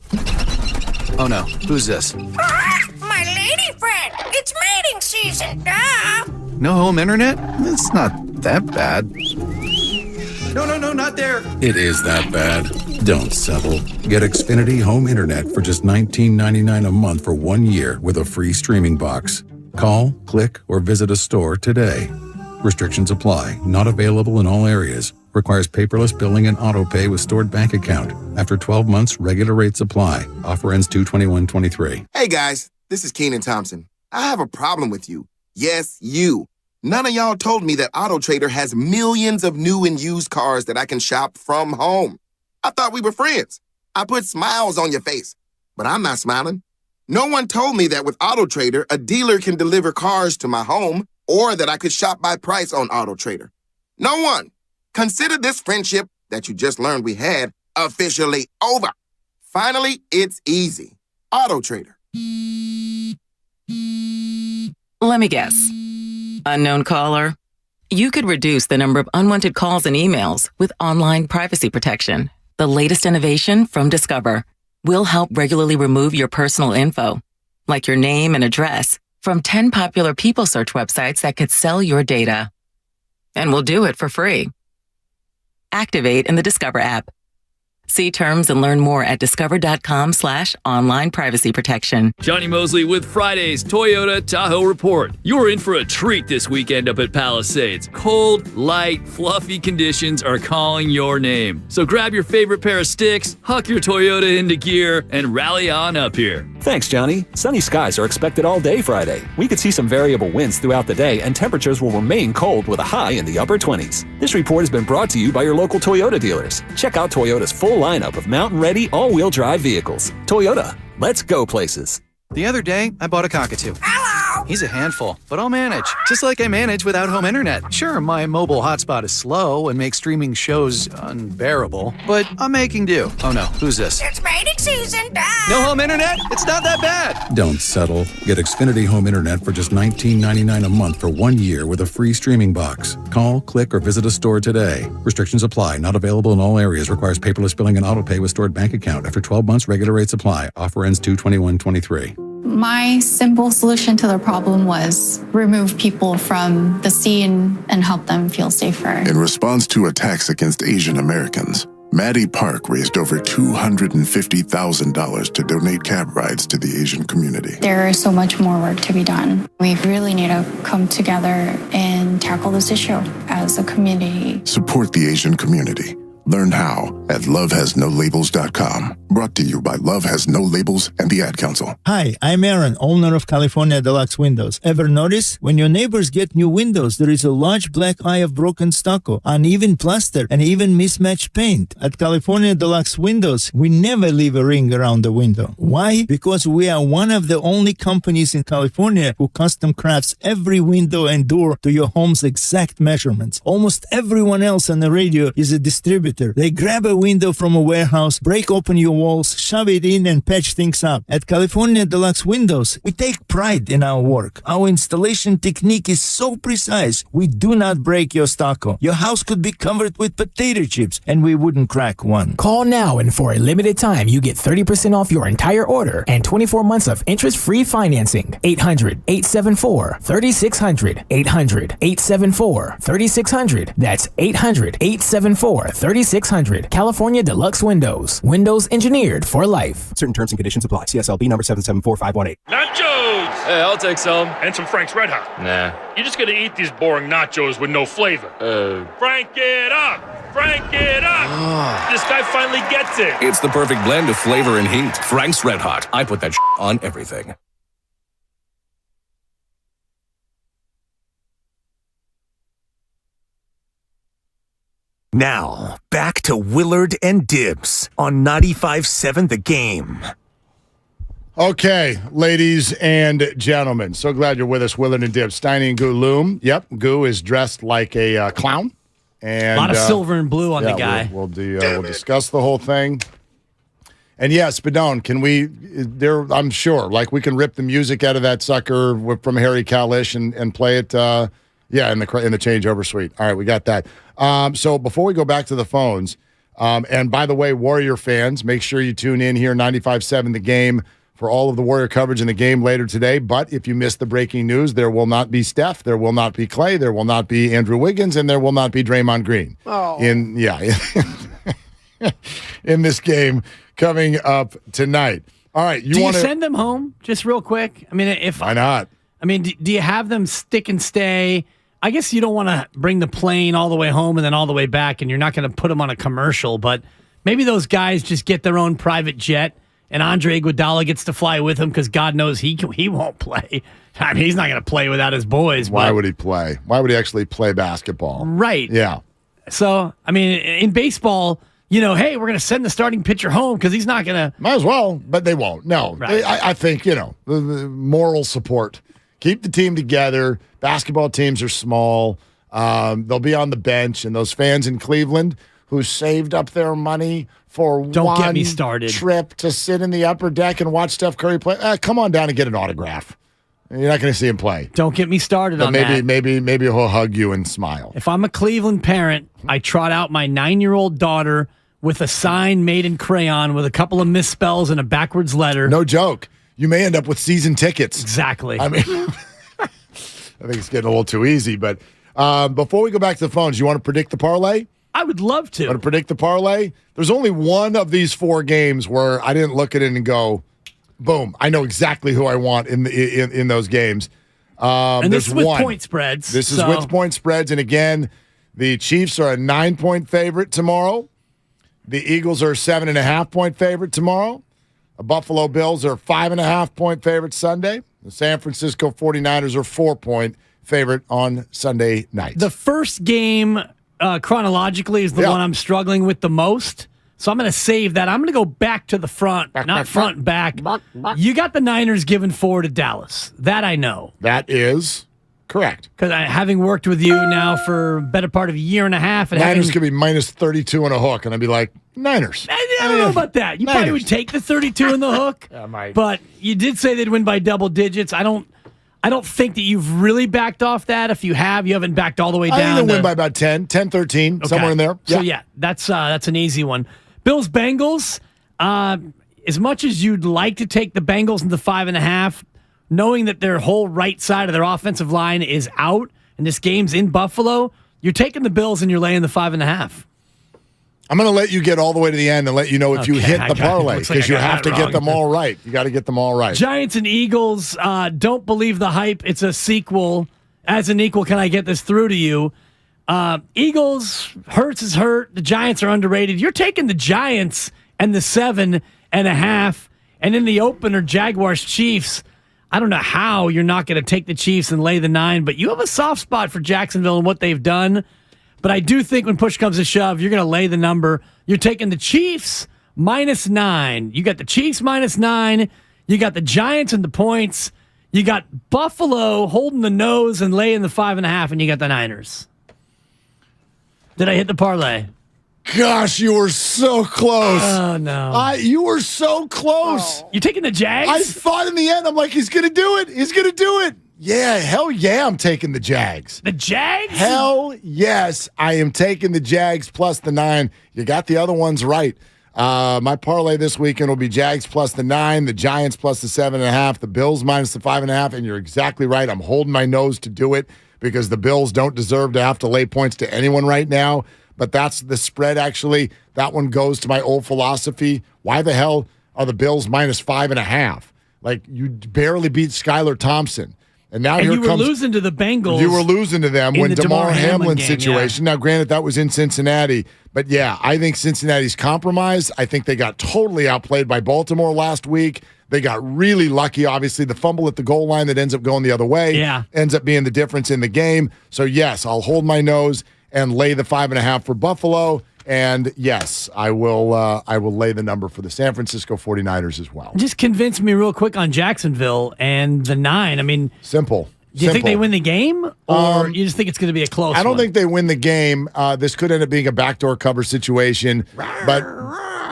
Oh no, who's this? My lady friend! It's mating season, duh! No home internet? It's not that bad. No, not there! It is that bad. Don't settle. Get Xfinity Home Internet for just $19.99 a month for 1 year with a free streaming box. Call, click, or visit a store today. Restrictions apply. Not available in all areas. Requires paperless billing and auto pay with stored bank account. After 12 months, regular rates apply. Offer ends 2/21/23. Hey guys, this is Keenan Thompson. I have a problem with you. Yes, you. None of y'all told me that AutoTrader has millions of new and used cars that I can shop from home. I thought we were friends. I put smiles on your face, but I'm not smiling. No one told me that with AutoTrader, a dealer can deliver cars to my home or that I could shop by price on AutoTrader. No one. Consider this friendship that you just learned we had officially over. Finally, it's easy. AutoTrader. Let me guess. Unknown caller? You could reduce the number of unwanted calls and emails with online privacy protection. The latest innovation from Discover. We'll help regularly remove your personal info, like your name and address, from 10 popular people search websites that could sell your data. And we'll do it for free. Activate in the Discover app. See terms and learn more at discover.com/online privacy protection. Johnny Mosley with Friday's Toyota Tahoe Report. You're in for a treat this weekend up at Palisades. Cold, light, fluffy conditions are calling your name. So grab your favorite pair of sticks, huck your Toyota into gear, and rally on up here. Thanks, Johnny. Sunny skies are expected all day Friday. We could see some variable winds throughout the day, and temperatures will remain cold with a high in the upper 20s. This report has been brought to you by your local Toyota dealers. Check out Toyota's full lineup of mountain-ready, all-wheel drive vehicles. Toyota, let's go places. The other day, I bought a cockatoo. Hello! now. He's a handful, but I'll manage. Just like I manage without home internet. Sure, my mobile hotspot is slow and makes streaming shows unbearable, but I'm making do. Oh no, who's this? It's mating season. Ah. No home internet? It's not that bad. Don't settle. Get Xfinity Home Internet for just $19.99 a month for 1 year with a free streaming box. Call, click, or visit a store today. Restrictions apply. Not available in all areas. Requires paperless billing and auto pay with stored bank account. After 12 months, regular rates apply. Offer ends 2/21/23. My simple solution to the problem was remove people from the scene and help them feel safer. In response to attacks against Asian Americans, Maddie Park raised over $250,000 to donate cab rides to the Asian community. There is so much more work to be done. We really need to come together and tackle this issue as a community. Support the Asian community. Learn how at lovehasnolabels.com. Brought to you by Love Has No Labels and the Ad Council. Hi, I'm Aaron, owner of California Deluxe Windows. Ever notice? When your neighbors get new windows, there is a large black eye of broken stucco, uneven plaster, and even mismatched paint. At California Deluxe Windows, we never leave a ring around the window. Why? Because we are one of the only companies in California who custom crafts every window and door to your home's exact measurements. Almost everyone else on the radio is a distributor. They grab a window from a warehouse, break open your walls, shove it in, and patch things up. At California Deluxe Windows, we take pride in our work. Our installation technique is so precise, we do not break your stucco. Your house could be covered with potato chips, and we wouldn't crack one. Call now, and for a limited time, you get 30% off your entire order and 24 months of interest-free financing. 800-874-3600. 800-874-3600. That's 800-874-3600. California Deluxe Windows. Windows engineered for life. Certain terms and conditions apply. CSLB number 774518. Nachos! Hey, I'll take some. And some Frank's Red Hot. Nah. You're just gonna eat these boring nachos with no flavor. Frank it up! Frank it up! This guy finally gets it. It's the perfect blend of flavor and heat. Frank's Red Hot. I put that on everything. Now, back to Willard and Dibs on 95.7 The Game. Okay, ladies and gentlemen, so glad you're with us, Willard and Dibs. Steiny and Goo loom. Yep, Goo is dressed like a clown. And, a lot of silver and blue on the guy. We'll discuss the whole thing. And yes, Spadone, can we? I'm sure, like we can rip the music out of that sucker from Harry Kalish and play it. In the changeover suite. All right, we got that. So before we go back to the phones, and by the way, Warrior fans, make sure you tune in here, 95.7 The Game, for all of the Warrior coverage in the game later today. But if you missed the breaking news, there will not be Steph, there will not be Clay, there will not be Andrew Wiggins, and there will not be Draymond Green. In this game coming up tonight. All right, do you send them home just real quick? I mean, why not? I mean, do you have them stick and stay? I guess you don't want to bring the plane all the way home and then all the way back, and you're not going to put them on a commercial, but maybe those guys just get their own private jet, and Andre Iguodala gets to fly with them because God knows he won't play. I mean, he's not going to play without his boys. Why would he play? Why would he actually play basketball? Right. Yeah. So, I mean, in baseball, hey, we're going to send the starting pitcher home because he's not going to. Might as well, but they won't. No. Right. I think, the moral support. Keep the team together. Basketball teams are small. They'll be on the bench, and those fans in Cleveland who saved up their money for Don't get me started. Trip to sit in the upper deck and watch Steph Curry play. Come on down and get an autograph. You're not going to see him play. Don't get me started on that. Maybe he'll hug you and smile. If I'm a Cleveland parent, I trot out my 9-year-old daughter with a sign made in crayon with a couple of misspells and a backwards letter. No joke. You may end up with season tickets. Exactly. I mean, I think it's getting a little too easy. But before we go back to the phones, you want to predict the parlay? I would love to. Want to predict the parlay? There's only one of these 4 games where I didn't look at it and go, boom, I know exactly who I want in those games. And this is with point spreads. This is with point spreads. And again, the Chiefs are a 9-point favorite tomorrow. The Eagles are a 7.5-point favorite tomorrow. The Buffalo Bills are a 5.5-point favorite Sunday. The San Francisco 49ers are a 4-point favorite on Sunday night. The first game chronologically is the one I'm struggling with the most. So I'm going to save that. I'm going to go back to the front, not front, back. You got the Niners giving 4 to Dallas. That I know. That is correct. Because having worked with you now for a better part of a year and a half. And Niners could be minus 32 and a hook, and I'd be like, Niners. I don't know about that. You probably would take the 32 in the hook. Yeah, I might. But you did say they'd win by double digits. I don't think that you've really backed off that. If you have, you haven't backed all the way down. I think they'll win by about 10, 13, okay. somewhere in there. So, yeah, that's an easy one. Bills-Bengals, as much as you'd like to take the Bengals into 5.5, knowing that their whole right side of their offensive line is out and this game's in Buffalo, you're taking the Bills and you're laying the 5.5. I'm going to let you get all the way to the end and let you know if you hit the parlay, because you have to get them all right. You got to get them all right. Giants and Eagles, don't believe the hype. It's a sequel. As an equal, can I get this through to you? Eagles, Hurts is hurt. The Giants are underrated. You're taking the Giants and the 7.5. And in the opener, Jaguars, Chiefs. I don't know how you're not going to take the Chiefs and lay the 9, but you have a soft spot for Jacksonville and what they've done. But I do think when push comes to shove, you're going to lay the number. You're taking the Chiefs -9. You got the Chiefs -9. You got the Giants and the points. You got Buffalo holding the nose and laying the 5.5, and you got the Niners. Did I hit the parlay? Gosh, you were so close. Oh, no. You were so close. You taking the Jags? I thought in the end, I'm like, he's going to do it. He's going to do it. Yeah, hell yeah, I'm taking the Jags. The Jags? Hell yes, I am taking the Jags plus the 9. You got the other ones right. My parlay this weekend will be Jags plus the 9, the Giants plus the 7.5, the Bills minus the 5.5, and you're exactly right. I'm holding my nose to do it because the Bills don't deserve to have to lay points to anyone right now. But that's the spread, actually. That one goes to my old philosophy. Why the hell are the Bills minus 5.5? Like, you barely beat Skylar Thompson. And now and here you were comes, losing to the Bengals. You were losing to them when DeMar Hamlin game, situation. Now, granted, that was in Cincinnati. But, yeah, I think Cincinnati's compromised. I think they got totally outplayed by Baltimore last week. They got really lucky. Obviously, the fumble at the goal line that ends up going the other way ends up being the difference in the game. So, yes, I'll hold my nose and lay the 5.5 for Buffalo. And yes, I will lay the number for the San Francisco 49ers as well. Just convince me real quick on Jacksonville and the 9. I mean, simple. Do you think they win the game, or you just think it's going to be a close one? I don't think they win the game. This could end up being a backdoor cover situation. But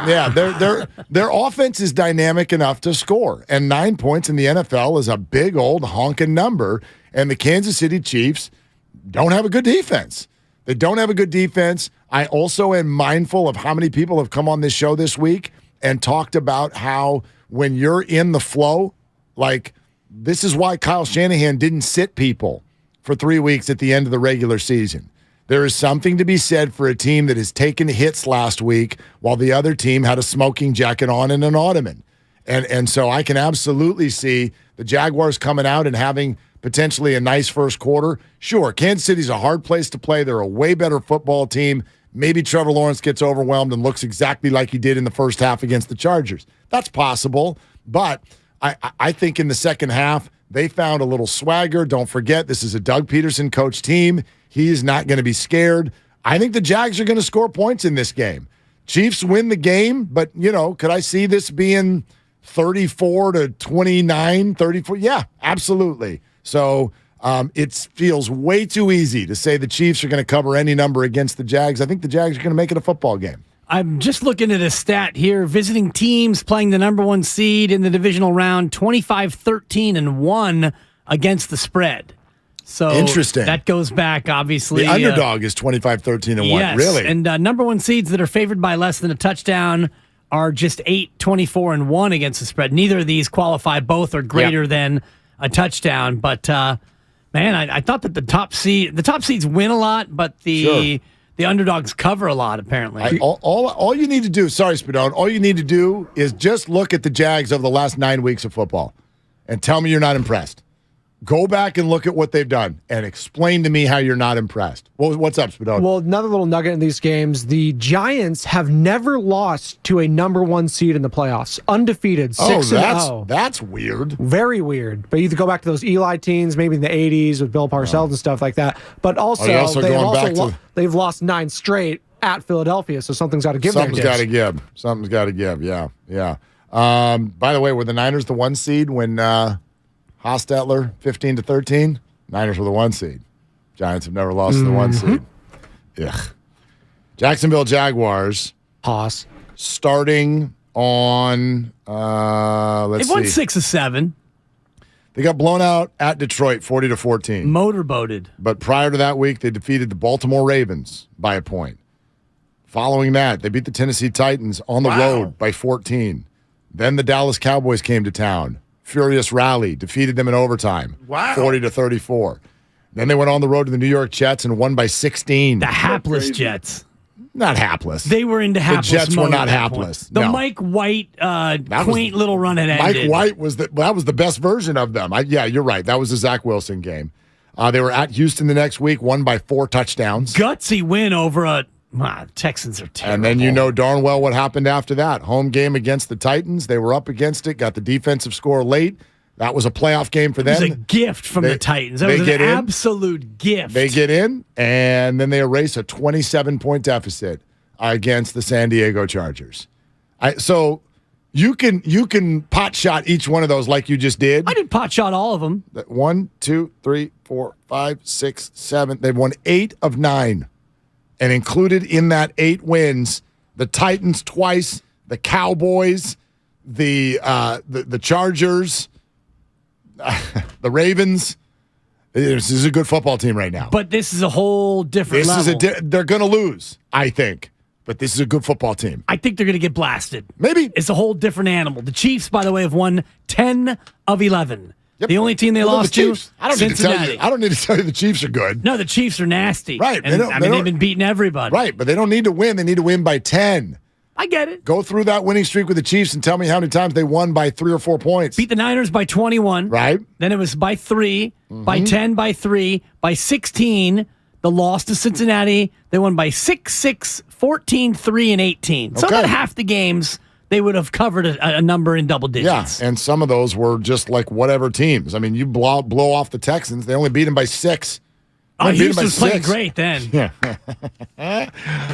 yeah, their offense is dynamic enough to score. And 9 points in the NFL is a big old honking number. And the Kansas City Chiefs don't have a good defense. They don't have a good defense. I also am mindful of how many people have come on this show this week and talked about how when you're in the flow, like this is why Kyle Shanahan didn't sit people for 3 weeks at the end of the regular season. There is something to be said for a team that has taken hits last week while the other team had a smoking jacket on and an ottoman. And so I can absolutely see the Jaguars coming out and having potentially a nice first quarter. Sure, Kansas City's a hard place to play. They're a way better football team. Maybe Trevor Lawrence gets overwhelmed and looks exactly like he did in the first half against the Chargers. That's possible. But I think in the second half, they found a little swagger. Don't forget, this is a Doug Peterson coach team. He is not going to be scared. I think the Jags are going to score points in this game. Chiefs win the game, but, could I see this being 34-29, 34? Yeah, absolutely. So it feels way too easy to say the Chiefs are going to cover any number against the Jags. I think the Jags are going to make it a football game. I'm just looking at a stat here. Visiting teams playing the number 1 seed in the divisional round, 25-13-1 against the spread. So interesting. That goes back, obviously. The underdog is 25-13-1. Yes, really? And number 1 seeds that are favored by less than a touchdown are just 8-24-1 against the spread. Neither of these qualify. Both are greater than a touchdown. But, man, I thought that the top seeds win a lot, but the underdogs cover a lot, apparently. All you need to do, sorry, Spadone, all you need to do is just look at the Jags over the last 9 weeks of football and tell me you're not impressed. Go back and look at what they've done and explain to me how you're not impressed. Well, what's up, Spadone? Well, another little nugget in these games. The Giants have never lost to a number 1 seed in the playoffs. Undefeated, 6-0. That's weird. Very weird. But you could go back to those Eli teams, maybe in the 80s with Bill Parcells and stuff like that. But also, they've lost 9 straight at Philadelphia, so something's got to give. Something's got to give. Something's got to give. Yeah. By the way, were the Niners the 1 seed when Hostetler 15-13? Niners were the 1 seed. Giants have never lost to the 1 seed. Ugh. Jacksonville Jaguars. Hoss. Starting on, let's see. They won 6 of 7. They got blown out at Detroit 40-14. Motorboated. But prior to that week, they defeated the Baltimore Ravens by a point. Following that, they beat the Tennessee Titans on the road by 14. Then the Dallas Cowboys came to town. Furious rally, defeated them in overtime. 40-34. Then they went on the road to the New York Jets and won by 16. The hapless Jets. Not hapless. They were into hapless. The Jets mode were not at that hapless. point. The No. Mike White quaint little run it ended. Mike White was the best version of them. Yeah, you're right. That was the Zach Wilson game. They were at Houston the next week, won by 4 touchdowns. Gutsy win over a Texans are terrible. And then you know darn well what happened after that. Home game against the Titans. They were up against it, got the defensive score late. That was a playoff game for them. It was a gift from the Titans. That was an absolute gift. They get in, and then they erase a 27-point deficit against the San Diego Chargers. So you can pot shot each one of those like you just did. I did pot shot all of them. 1, 2, 3, 4, 5, 6, 7. They've won 8 of 9. And included in that 8 wins, the Titans twice, the Cowboys, the Chargers, the Ravens. This is a good football team right now. But this is a whole different level. They're going to lose, I think. But this is a good football team. I think they're going to get blasted. Maybe. It's a whole different animal. The Chiefs, by the way, have won 10 of 11. Yep. The only team they lost to, Cincinnati. I don't need to tell you the Chiefs are good. No, the Chiefs are nasty. Right. And, they've been beating everybody. Right, but they don't need to win. They need to win by 10. I get it. Go through that winning streak with the Chiefs and tell me how many times they won by 3 or 4 points. Beat the Niners by 21. Right. Then it was by 3, by 10, by 3, by 16. The loss to Cincinnati, they won by 6, 14, 3, and 18. So about half the games, they would have covered a number in double digits. Yeah, and some of those were just like whatever teams. I mean, you blow off the Texans. They only beat them by 6. Houston was playing great then. Yeah.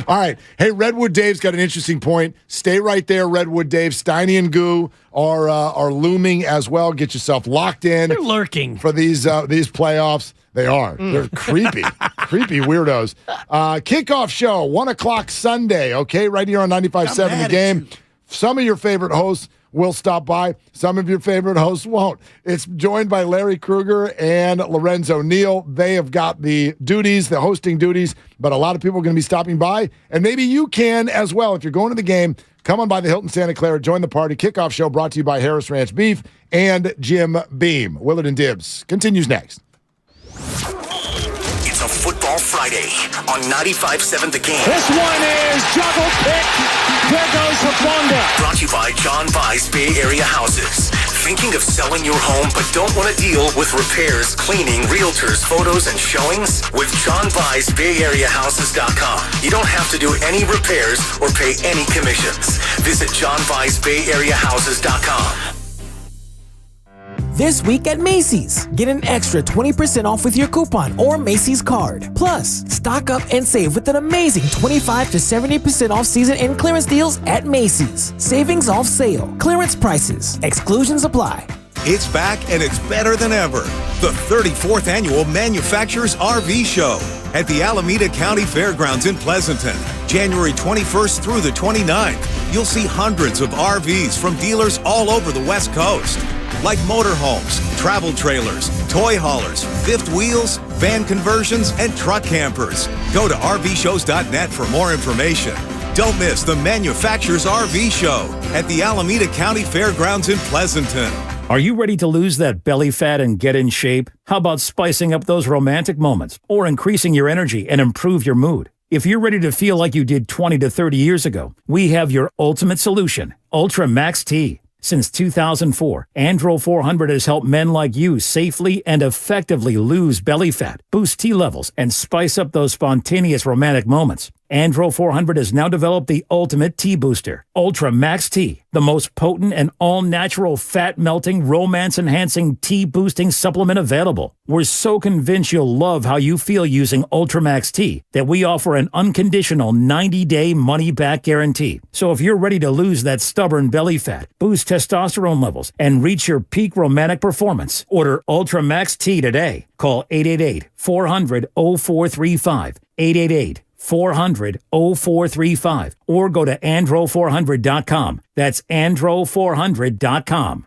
All right. Hey, Redwood Dave's got an interesting point. Stay right there, Redwood Dave. Steiny and Goo are looming as well. Get yourself locked in. They're lurking for these playoffs. They are. They're creepy, creepy weirdos. Kickoff show, 1 o'clock Sunday, okay? Right here on 95.7 The Game. Some of your favorite hosts will stop by. Some of your favorite hosts won't. It's joined by Larry Krueger and Lorenzo Neal. They have got the duties, the hosting duties, but a lot of people are going to be stopping by, and maybe you can as well. If you're going to the game, come on by the Hilton Santa Clara. Join the party. Kickoff show brought to you by Harris Ranch Beef and Jim Beam. Willard and Dibbs continues next. It's a Football Friday on 95.7 The Game. This one is juggle pick. There goes Hafunda. Brought to you by John Vai's Bay Area Houses. Thinking of selling your home but don't want to deal with repairs, cleaning, realtors, photos, and showings? With John Vai's BayAreaHouses.com. You don't have to do any repairs or pay any commissions. Visit John Vai's BayAreaHouses.com. This week at Macy's, get an extra 20% off with your coupon or Macy's card. Plus, stock up and save with an amazing 25 to 70% off season and clearance deals at Macy's. Savings off sale, clearance prices, exclusions apply. It's back and it's better than ever. The 34th Annual Manufacturers RV Show at the Alameda County Fairgrounds in Pleasanton. January 21st through the 29th. You'll see hundreds of RVs from dealers all over the West Coast. Like motorhomes, travel trailers, toy haulers, fifth wheels, van conversions, and truck campers. Go to RVshows.net for more information. Don't miss the Manufacturers RV Show at the Alameda County Fairgrounds in Pleasanton. Are you ready to lose that belly fat and get in shape? How about spicing up those romantic moments or increasing your energy and improve your mood? If you're ready to feel like you did 20 to 30 years ago, we have your ultimate solution, Ultra Max T. Since 2004, Andro 400 has helped men like you safely and effectively lose belly fat, boost T levels, and spice up those spontaneous romantic moments. Andro 400 has now developed the ultimate tea booster, Ultra Max Tea, the most potent and all-natural fat-melting, romance-enhancing tea-boosting supplement available. We're so convinced you'll love how you feel using Ultra Max Tea that we offer an unconditional 90-day money-back guarantee. So if you're ready to lose that stubborn belly fat, boost testosterone levels, and reach your peak romantic performance, order Ultra Max Tea today. Call 888-400-0435, 888-400-0435, or go to andro400.com. That's andro400.com.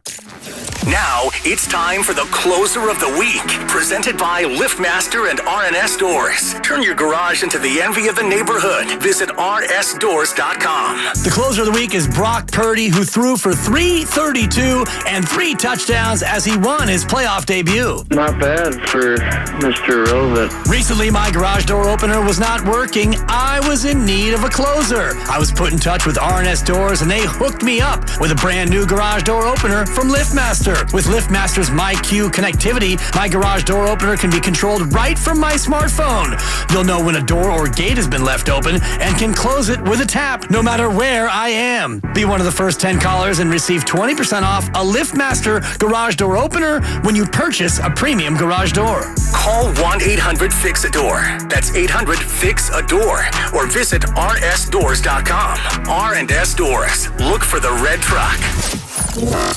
Now, it's time for the closer of the week, presented by LiftMaster and RNS Doors. Turn your garage into the envy of the neighborhood. Visit rsdoors.com. The closer of the week is Brock Purdy, who threw for 332 and 3 touchdowns as he won his playoff debut. Not bad for Mr. Relevant. Recently, my garage door opener was not working. I was in need of a closer. I was put in touch with RNS Doors, and they hooked me up with a brand new garage door opener from LiftMaster. With LiftMaster's MyQ connectivity, my garage door opener can be controlled right from my smartphone. You'll know when a door or gate has been left open and can close it with a tap, no matter where I am. Be one of the first 10 callers and receive 20% off a LiftMaster garage door opener when you purchase a premium garage door. Call 1-800-FIX-A-DOOR. That's 800-FIX-A-DOOR. Or visit rsdoors.com. R&S Doors. Look for the red truck.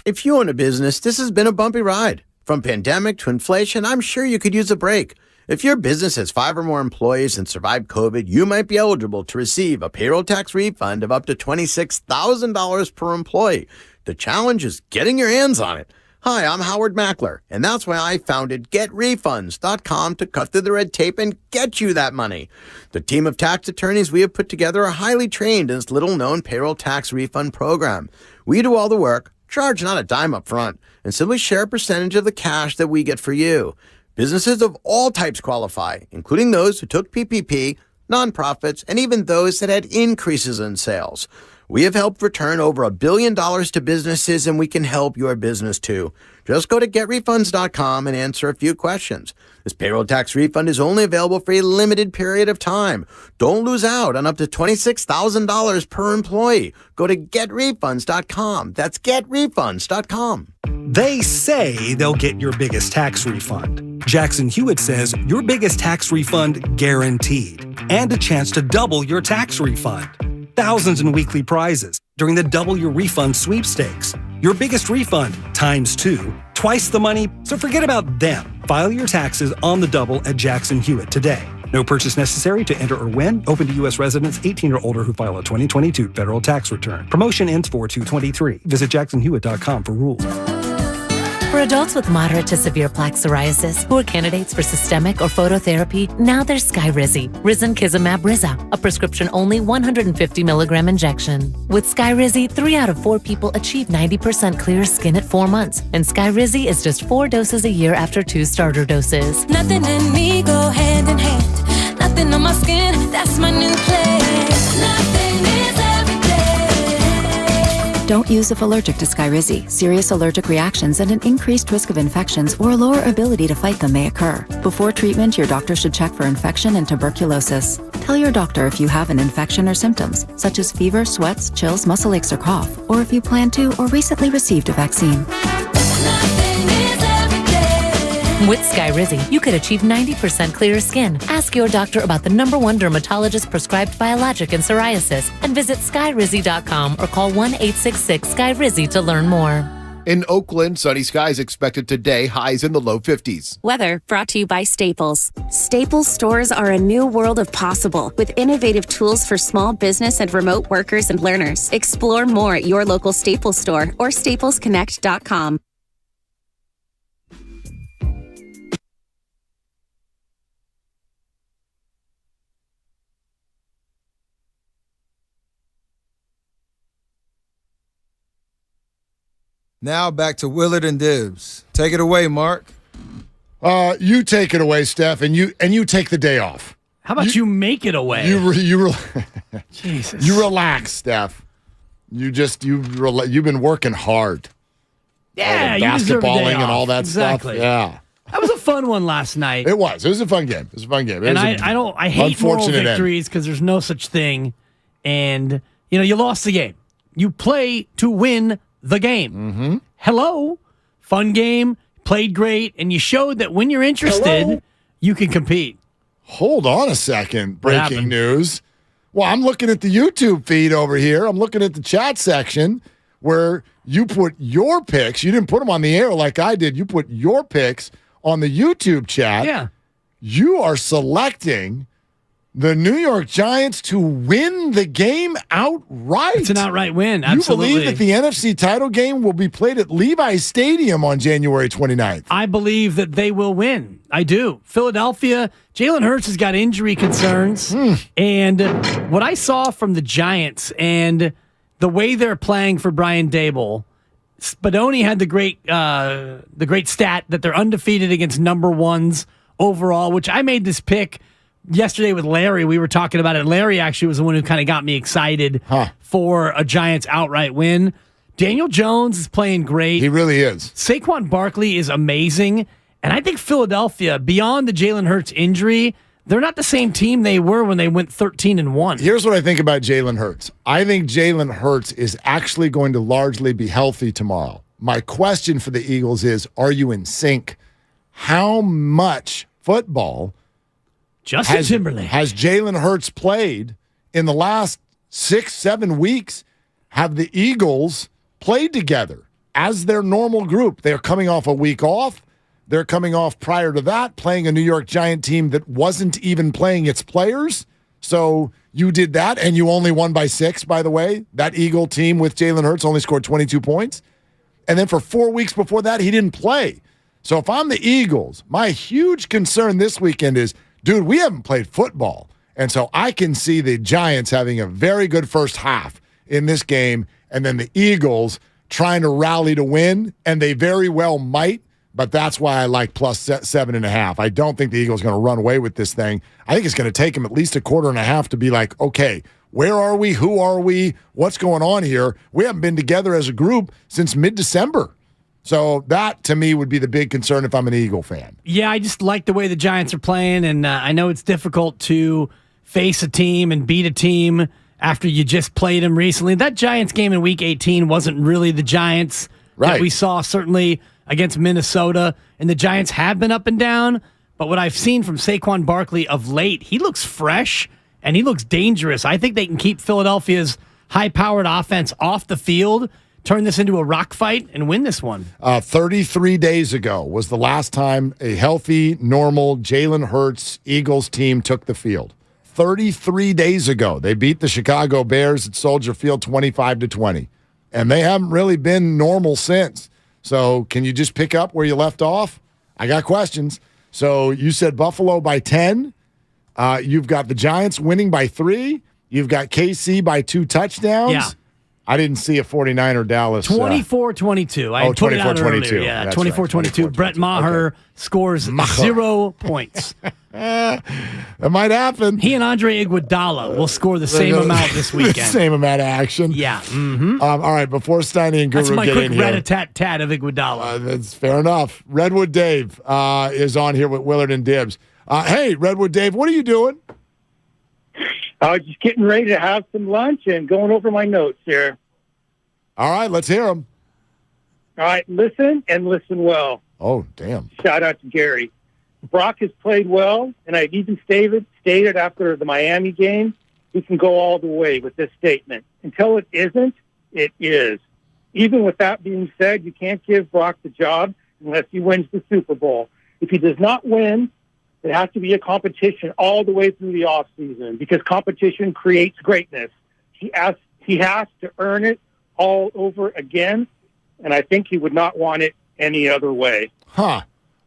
If you own a business, this has been a bumpy ride. From pandemic to inflation, I'm sure you could use a break. If your business has 5 or more employees and survived COVID, you might be eligible to receive a payroll tax refund of up to $26,000 per employee. The challenge is getting your hands on it. Hi, I'm Howard Mackler, and that's why I founded GetRefunds.com to cut through the red tape and get you that money. The team of tax attorneys we have put together are highly trained in this little-known payroll tax refund program. We do all the work, charge not a dime up front, and simply share a percentage of the cash that we get for you. Businesses of all types qualify, including those who took PPP, nonprofits, and even those that had increases in sales. We have helped return over $1 billion to businesses, and we can help your business too. Just go to getrefunds.com and answer a few questions. This payroll tax refund is only available for a limited period of time. Don't lose out on up to $26,000 per employee. Go to getrefunds.com. That's getrefunds.com. They say they'll get your biggest tax refund. Jackson Hewitt says your biggest tax refund guaranteed, and a chance to double your tax refund. Thousands in weekly prizes during the Double Your Refund sweepstakes. Your biggest refund times 2, twice the money, so forget about them. File your taxes on the double at Jackson Hewitt today. No purchase necessary to enter or win. Open to U.S. residents 18 or older who file a 2022 federal tax return. Promotion ends 4/2/23. Visit jacksonhewitt.com for rules. For adults with moderate to severe plaque psoriasis who are candidates for systemic or phototherapy, now there's Skyrizi, Risankizumab Riza, a prescription-only 150 milligram injection. With Skyrizi, 3 out of 4 people achieve 90% clear skin at 4 months, and Skyrizi is just 4 doses a year after 2 starter doses. Nothing in me go hand in hand. Nothing on my skin, that's my new place. Nothing is every day. Don't use if allergic to Skyrizi. Serious allergic reactions and an increased risk of infections or a lower ability to fight them may occur. Before treatment, your doctor should check for infection and tuberculosis. Tell your doctor if you have an infection or symptoms, such as fever, sweats, chills, muscle aches, or cough, or if you plan to or recently received a vaccine. With Skyrizi, you could achieve 90% clearer skin. Ask your doctor about the #1 dermatologist prescribed biologic in psoriasis and visit skyrizi.com or call 1-866-SKYRIZI to learn more. In Oakland, sunny skies expected today, highs in the low 50s. Weather brought to you by Staples. Staples stores are a new world of possible with innovative tools for small business and remote workers and learners. Explore more at your local Staples store or staplesconnect.com. Now back to Willard and Dibbs. Take it away, Mark. You take it away, Steph, and you take the day off. How about you make it away? Jesus. You relax, Steph. You've been working hard. Yeah, basketballing and all that stuff. Yeah. That was a fun one last night. It was. It was a fun game. It was a fun game. And I hate moral victories because there's no such thing. And, you lost the game. You play to win the game. Mm-hmm. Hello. Fun game. Played great. And you showed that when you're interested, you can compete. Hold on a second. Breaking news. Well, I'm looking at the YouTube feed over here. I'm looking at the chat section where you put your picks. You didn't put them on the air like I did. You put your picks on the YouTube chat. Yeah. You are selecting the New York Giants to win the game outright. It's an outright win. Absolutely. You believe that the NFC title game will be played at Levi Stadium on January 29th? I believe that they will win. I do. Philadelphia, Jalen Hurts has got injury concerns. And what I saw from the Giants and the way they're playing for Brian Daboll, Spadoni had the great stat that they're undefeated against number ones overall, which I made this pick yesterday with Larry. We were talking about it. Larry actually was the one who kind of got me excited for a Giants outright win. Daniel Jones is playing great. He really is. Saquon Barkley is amazing. And I think Philadelphia, beyond the Jalen Hurts injury, they're not the same team they were when they went 13-1. Here's what I think about Jalen Hurts. I think Jalen Hurts is actually going to largely be healthy tomorrow. My question for the Eagles is, are you in sync? How much football Justin Timberlake has Jalen Hurts played in the last 6-7 weeks? Have the Eagles played together as their normal group? They're coming off a week off. They're coming off prior to that, playing a New York Giant team that wasn't even playing its players. So you did that, and you only won by 6, by the way. That Eagle team with Jalen Hurts only scored 22 points. And then for 4 weeks before that, he didn't play. So if I'm the Eagles, my huge concern this weekend is, dude, we haven't played football. And so I can see the Giants having a very good first half in this game, and then the Eagles trying to rally to win, and they very well might. But that's why I like plus 7.5. I don't think the Eagles are going to run away with this thing. I think it's going to take them at least a quarter and a half to be like, okay, where are we? Who are we? What's going on here? We haven't been together as a group since mid-December. So that, to me, would be the big concern if I'm an Eagle fan. Yeah, I just like the way the Giants are playing, and I know it's difficult to face a team and beat a team after you just played them recently. That Giants game in Week 18 wasn't really the Giants that we saw, certainly against Minnesota, and the Giants have been up and down, but what I've seen from Saquon Barkley of late, he looks fresh and he looks dangerous. I think they can keep Philadelphia's high-powered offense off the field, turn this into a rock fight, and win this one. 33 days ago was the last time a healthy, normal Jalen Hurts Eagles team took the field. 33 days ago, they beat the Chicago Bears at Soldier Field 25-20, and they haven't really been normal since. So can you just pick up where you left off? I got questions. So you said Buffalo by 10. You've got the Giants winning by 3. You've got KC by 2 touchdowns. Yeah. I didn't see a 49er Dallas. 24-22. I put it out earlier. Yeah, 24-22. Right. Brett Maher scores 0 points. That might happen. He and Andre Iguodala will score the same amount this weekend. Same amount of action. Yeah. Mm-hmm. All right, before Steiny and Guru get in here. That's my quick rat-a-tat-tat of Iguodala. That's fair enough. Redwood Dave is on here with Willard and Dibbs. Hey, Redwood Dave, what are you doing? I was just getting ready to have some lunch and going over my notes here. All right, let's hear them. All right, listen and listen well. Oh, damn. Shout out to Gary. Brock has played well, and I've even stated after the Miami game, we can go all the way with this statement. Until it isn't, it is. Even with that being said, you can't give Brock the job unless he wins the Super Bowl. If he does not win, it has to be a competition all the way through the offseason because competition creates greatness. He has to earn it all over again, and I think he would not want it any other way.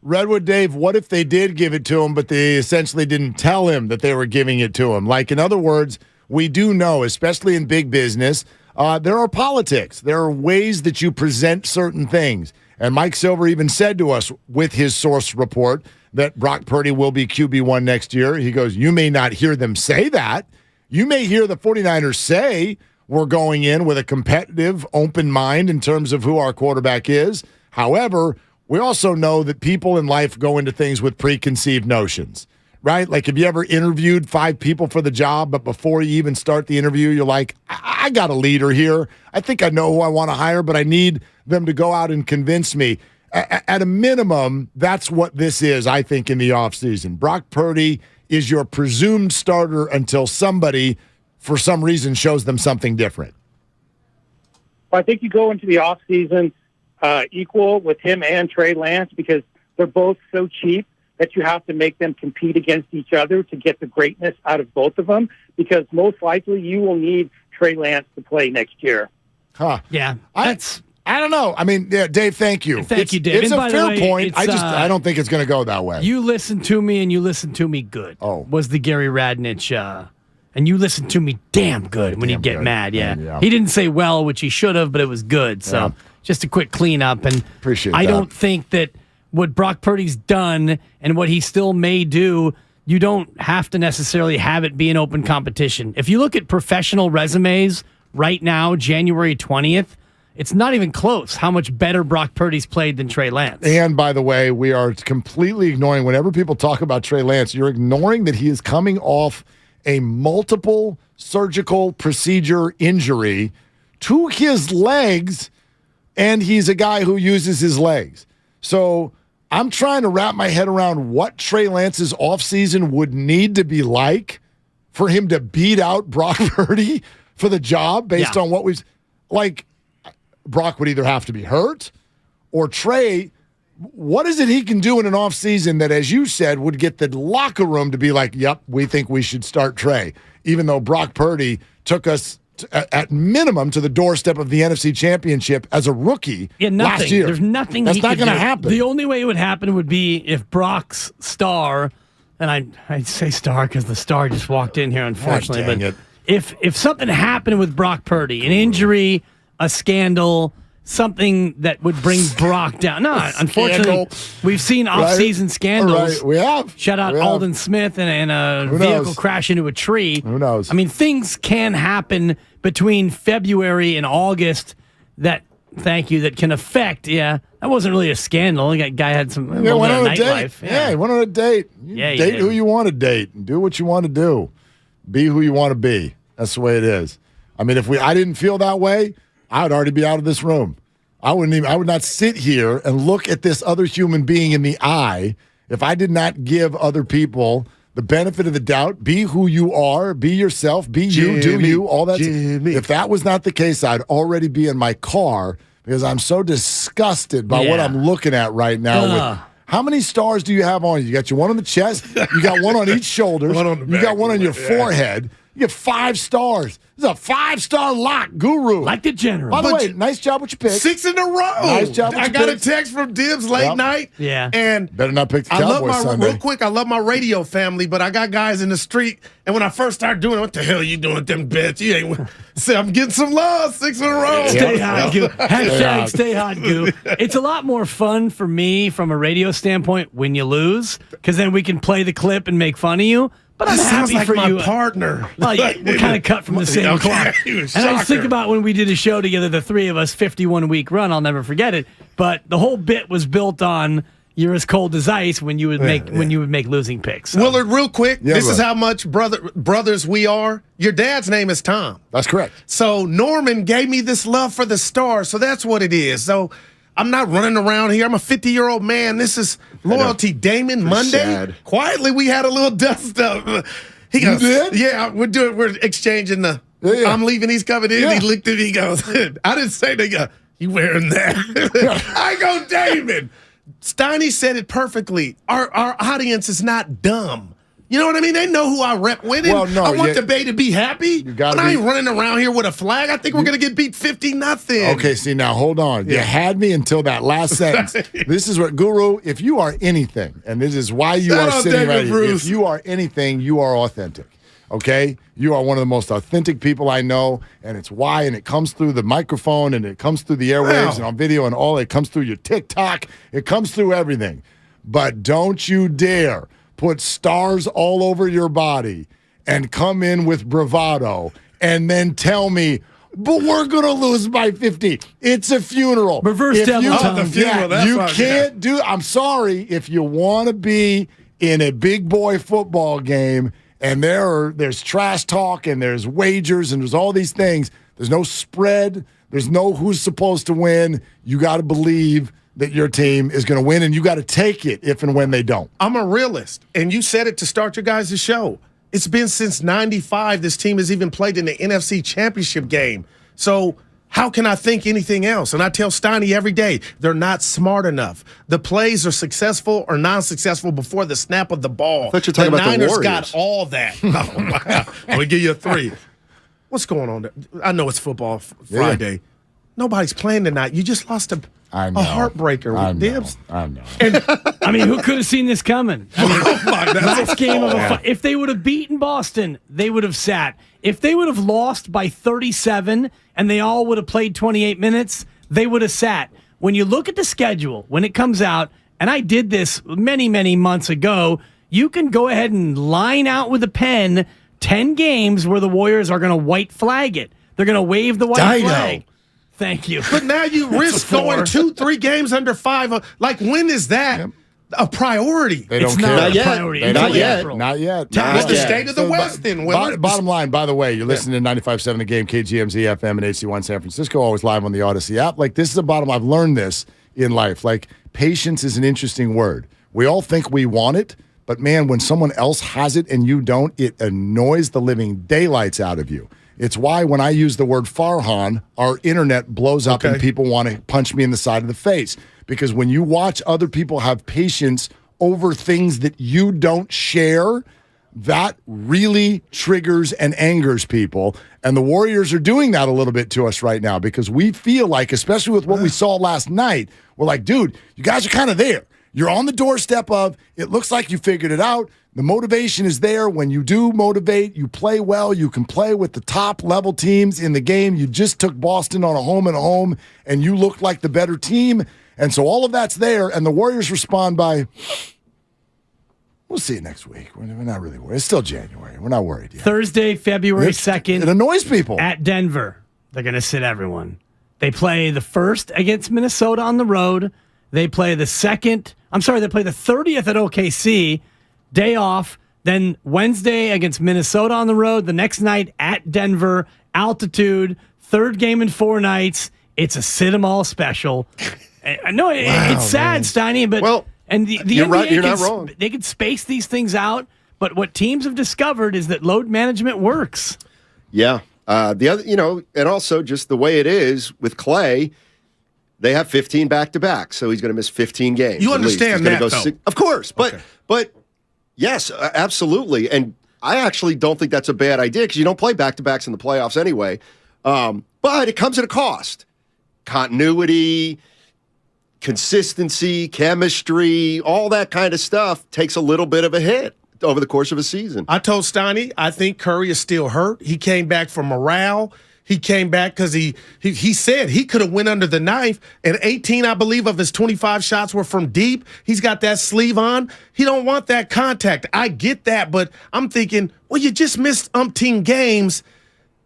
Redwood Dave, what if they did give it to him, but they essentially didn't tell him that they were giving it to him? Like, in other words, we do know, especially in big business, there are politics. There are ways that you present certain things. And Mike Silver even said to us with his source report that Brock Purdy will be QB1 next year. He goes, you may not hear them say that. You may hear the 49ers say we're going in with a competitive, open mind in terms of who our quarterback is. However, we also know that people in life go into things with preconceived notions, right? Like, have you ever interviewed 5 people for the job, but before you even start the interview, you're like, I got a leader here. I think I know who I want to hire, but I need them to go out and convince me. At a minimum, that's what this is, I think, in the offseason. Brock Purdy is your presumed starter until somebody, for some reason, shows them something different. Well, I think you go into the offseason equal with him and Trey Lance because they're both so cheap that you have to make them compete against each other to get the greatness out of both of them, because most likely you will need Trey Lance to play next year. Huh. Yeah. I don't know. I mean, yeah, Dave, thank you. Thank you, Dave. It's And a by fair the way, point. I don't think it's going to go that way. You listened to me, and you listened to me good. Was the Gary Radnich, and you listened to me damn good when you get mad. Yeah. He didn't say well, which he should have, but it was good. So just a quick cleanup. And appreciate I that. don't think that what Brock Purdy's done and what he still may do, you don't have to necessarily have it be an open competition. If you look at professional resumes right now, January 20th, it's not even close how much better Brock Purdy's played than Trey Lance. And by the way, we are completely ignoring, whenever people talk about Trey Lance, you're ignoring that he is coming off a multiple surgical procedure injury to his legs, and he's a guy who uses his legs. So I'm trying to wrap my head around what Trey Lance's offseason would need to be like for him to beat out Brock Purdy for the job based on what we've like. Brock would either have to be hurt or Trey. What is it he can do in an offseason that, as you said, would get the locker room to be like, yep, we think we should start Trey, even though Brock Purdy took us at minimum to the doorstep of the NFC Championship as a rookie last year. There's nothing that's he not could going to do. happen. The only way it would happen would be if Brock's star, and I'd say star because the star just walked in here, unfortunately. God, dang but it. if something happened with Brock Purdy, an injury, a scandal, something that would bring Brock down. No, unfortunately, we've seen off-season scandals. Right. We have. Shout out Alden Smith and a vehicle crash into a tree. Who knows? I mean, things can happen between February and August that can affect. Yeah, that wasn't really a scandal. That guy had some went on a date. nightlife. Yeah, he went on a date. Date who you want to date and do what you want to do. Be who you want to be. That's the way it is. I mean, if I didn't feel that way, I would already be out of this room. I would not sit here and look at this other human being in the eye if I did not give other people the benefit of the doubt. Be who you are, be yourself, be you, do you, all that. If that was not the case, I'd already be in my car because I'm so disgusted by what I'm looking at right now. How many stars do you have on you? You got your one on the chest, you got one on each shoulder, you got one on your forehead. You get 5 stars. This is a 5-star lock, Guru. Like the general. By the way, nice job with your picks. 6 in a row. Nice job with I your got picks. a text from Dibs late night. Yeah. And better not pick the Cowboys Sunday. Real quick, I love my radio family, but I got guys in the street, and when I first started doing it, what the hell are you doing with them bets? You ain't. So I'm getting some love, 6 in a row. Stay hot, Goo. Hashtag stay hot, Goo. It's a lot more fun for me from a radio standpoint when you lose, because then we can play the clip and make fun of you. But I'm happy like for my you. partner. Well, yeah, we're kind of cut from the same cloth. And I just think about when we did a show together, the 3 of us, 51-week run. I'll never forget it. But the whole bit was built on you're as cold as ice when you would make losing picks. So. Willard, real quick, this is how much brothers we are. Your dad's name is Tom. That's correct. So Norman gave me this love for the Stars. So that's what it is. So I'm not running around here. I'm a 50-year-old man. This is loyalty. Damon, Monday. Sad. Quietly, we had a little dust up. He goes, you did? Yeah, we're exchanging the, I'm leaving, he's coming in. He looked at me, he goes, I didn't say that. Go, you wearing that? I go, Damon. Steiny said it perfectly. Our audience is not dumb. You know what I mean? They know who I rep with. Well, no, I want the Bay to be happy. But I ain't running around here with a flag. I think we're going to get beat 50-0. Okay, see, now hold on. You had me until that last sentence. This is what, Guru, if you are anything, and this is why you are sitting right here, if you are anything, you are authentic. Okay? You are one of the most authentic people I know, and it's why, and it comes through the microphone, and it comes through the airwaves, and on video, and all. It comes through your TikTok. It comes through everything. But don't you dare put stars all over your body and come in with bravado and then tell me, but we're going to lose by 50. It's a funeral. Reverse devil tongue. The funeral. Yeah, you can't do. I'm sorry if you want to be in a big boy football game and there's trash talk and there's wagers and there's all these things. There's no spread. There's no who's supposed to win. You got to believe that your team is going to win, and you got to take it if and when they don't. I'm a realist, and you said it to start your guys' show. It's been since 95 this team has even played in the NFC Championship game. So how can I think anything else? And I tell Steiny every day, they're not smart enough. The plays are successful or non-successful before the snap of the ball. I thought you were talking about the Niners Warriors. got all that. Oh, wow. I'm going to give you a 3. What's going on there? I know it's football Friday. Yeah. Nobody's playing tonight. You just lost a heartbreaker with Dibs. I know. And I mean, who could have seen this coming? I mean, last game of if they would have beaten Boston, they would have sat. If they would have lost by 37 and they all would have played 28 minutes, they would have sat. When you look at the schedule, when it comes out, and I did this many, many months ago, you can go ahead and line out with a pen 10 games where the Warriors are going to white flag it. They're going to wave the white flag. Thank you. But now you risk going 2-3 games under 5. Like, when is that a priority? They don't care. Not a priority. Not yet. It's the state of the West then. Bottom line, by the way, you're listening to 95.7 The Game, KGMZ FM, and HD1 San Francisco, always live on the Odyssey app. Like, this is the bottom line. I've learned this in life. Like, patience is an interesting word. We all think we want it, but, man, when someone else has it and you don't, it annoys the living daylights out of you. It's why when I use the word Farhan, our internet blows up and people want to punch me in the side of the face. Because when you watch other people have patience over things that you don't share, that really triggers and angers people. And the Warriors are doing that a little bit to us right now because we feel like, especially with what we saw last night, we're like, dude, you guys are kind of there. You're on the doorstep of, it looks like you figured it out. The motivation is there. When you do motivate, you play well. You can play with the top-level teams in the game. You just took Boston on a home, and you looked like the better team. And so all of that's there, and the Warriors respond by, we'll see you next week. We're not really worried. It's still January. We're not worried yet. Thursday, February 2nd. It annoys people. At Denver. They're going to sit everyone. They play the 1st against Minnesota on the road. They play the 30th at OKC. Day off, then Wednesday against Minnesota on the road, the next night at Denver, altitude, 3rd game in 4 nights. It's a sit-em-all special. I know it's sad, Steiny, but the you're NBA right. You're not wrong. They can space these things out, but what teams have discovered is that load management works. Yeah. The other, and also just the way it is with Clay, they have 15 back-to-back, so he's going to miss 15 games. You understand that, though. Of course, but yes, absolutely. And I actually don't think that's a bad idea because you don't play back-to-backs in the playoffs anyway. But it comes at a cost. Continuity, consistency, chemistry, all that kind of stuff takes a little bit of a hit over the course of a season. I told Steiny, I think Curry is still hurt. He came back for morale. He came back because he said he could have went under the knife, and 18, I believe, of his 25 shots were from deep. He's got that sleeve on. He don't want that contact. I get that, but I'm thinking, well, you just missed umpteen games.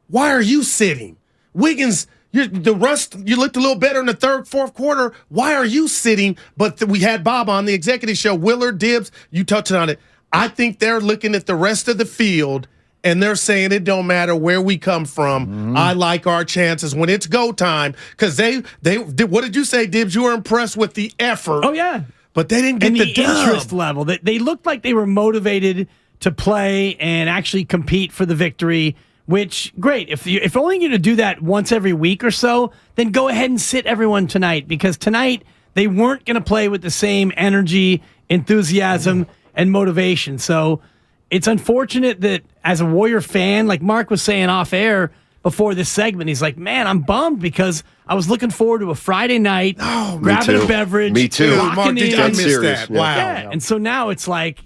Why are you sitting? Wiggins, you looked a little better in the 3rd, 4th quarter. Why are you sitting? But we had Bob on the executive show. Willard, Dibs, you touched on it. I think they're looking at the rest of the field, and they're saying it don't matter where we come from. Mm-hmm. I like our chances when it's go time. Because they what did you say, Dibs? You were impressed with the effort. Oh, yeah. But they didn't get the interest level. They looked like they were motivated to play and actually compete for the victory, which, great. If only you're going to do that once every week or so, then go ahead and sit everyone tonight. Because tonight, they weren't going to play with the same energy, enthusiasm, and motivation. So it's unfortunate that as a Warrior fan, like Mark was saying off air before this segment, he's like, man, I'm bummed because I was looking forward to a Friday night, grabbing a beverage. Me too. Mark, I missed that. Yeah. Wow. Yeah. And so now it's like,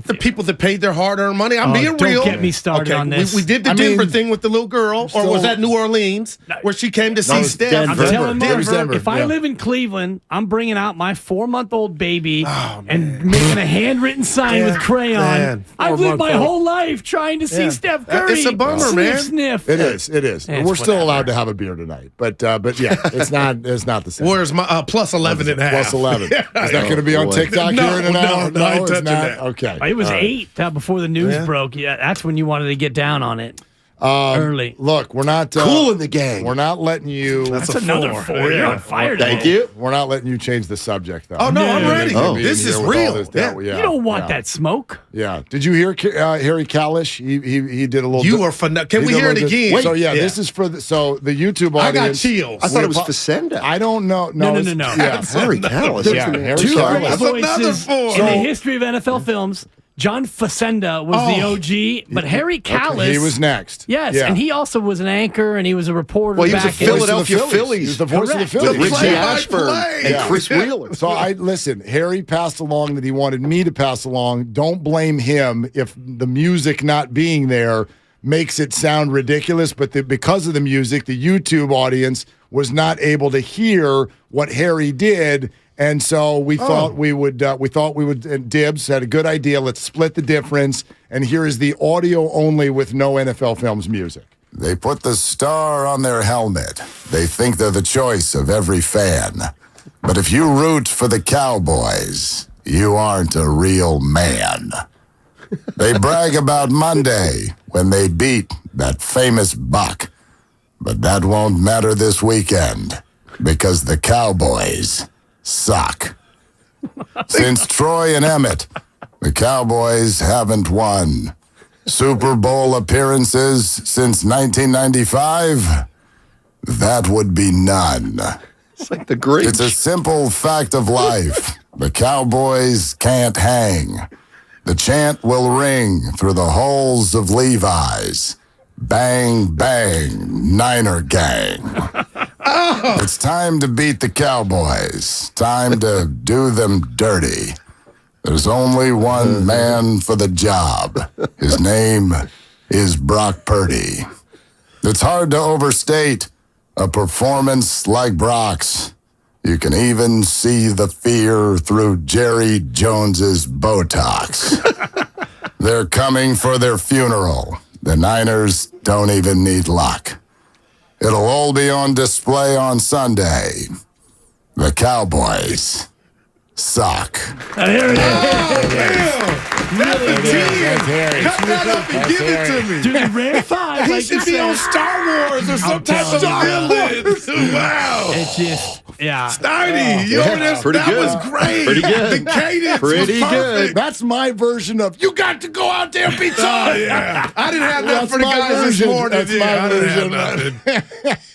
the people that paid their hard-earned money. I'm being real. Don't get me started on this. We did the Denver thing with the little girl, or was that New Orleans, where she came to see Steph? I'm telling Denver, if I live in Cleveland, I'm bringing out my 4-month-old baby and making a handwritten sign with crayon. I've lived my whole life trying to see Steph Curry. It's a bummer, man. Sniff. It is. We're still allowed to have a beer tonight, but yeah, it's not the same. Where's my plus 11 and a half? Plus 11. Is that going to be on TikTok here in an hour? No, I ain't touching that. Okay. It was 8 before the news broke. Yeah, that's when you wanted to get down on it. Early. Look, we're not cool in the gang. We're not letting you. That's another 4. You're on fire. Thank you. We're not letting you change the subject, though. Oh no, I'm ready. This is real. You don't want that smoke. Yeah. Did you hear Harry Kalish? He did a little. You are fun. Can we hear it again? So this is for the YouTube audience. I got chills. I thought it was Facenda. I don't know. No. Yeah, Harry Kalish. Yeah, Harry Two Kalish. great voices in the history of NFL films. John Facenda was the OG, but Harry Kalish. He was next. Yes, and he also was an anchor, and he was a reporter. Well, he was back a Philadelphia Phillies. He was the voice of the Phillies. With Richie Ashburn and Chris Wheeler. So listen, Harry passed along that he wanted me to pass along. Don't blame him if the music not being there makes it sound ridiculous, but because of the music, the YouTube audience was not able to hear what Harry did. And so we thought we would. And Dibs had a good idea. Let's split the difference. And here is the audio only with no NFL Films music. They put the star on their helmet. They think they're the choice of every fan. But if you root for the Cowboys, you aren't a real man. They brag about Monday when they beat that famous Buck. But that won't matter this weekend because the Cowboys suck. Since Troy and Emmett, the Cowboys haven't won. Super Bowl appearances since 1995? That would be none. It's like the Grinch. It's a simple fact of life. The Cowboys can't hang. The chant will ring through the holes of Levi's. Bang, bang, Niner gang. It's time to beat the Cowboys. Time to do them dirty. There's only one man for the job. His name is Brock Purdy. It's hard to overstate a performance like Brock's. You can even see the fear through Jerry Jones's Botox. They're coming for their funeral. The Niners don't even need luck. It'll all be on display on Sunday. The Cowboys suck. There it is. That's the team. Cut that up and give it to me. Dude, Rare 5. He should be on Star Wars or some type of villain. Wow. It's just, Steiny, you over there? That was great. Pretty good. The cadence was Pretty perfect. good. That's my version of you got to go out there and be tough. Oh, yeah. I didn't have that for the guys this morning. That's my version.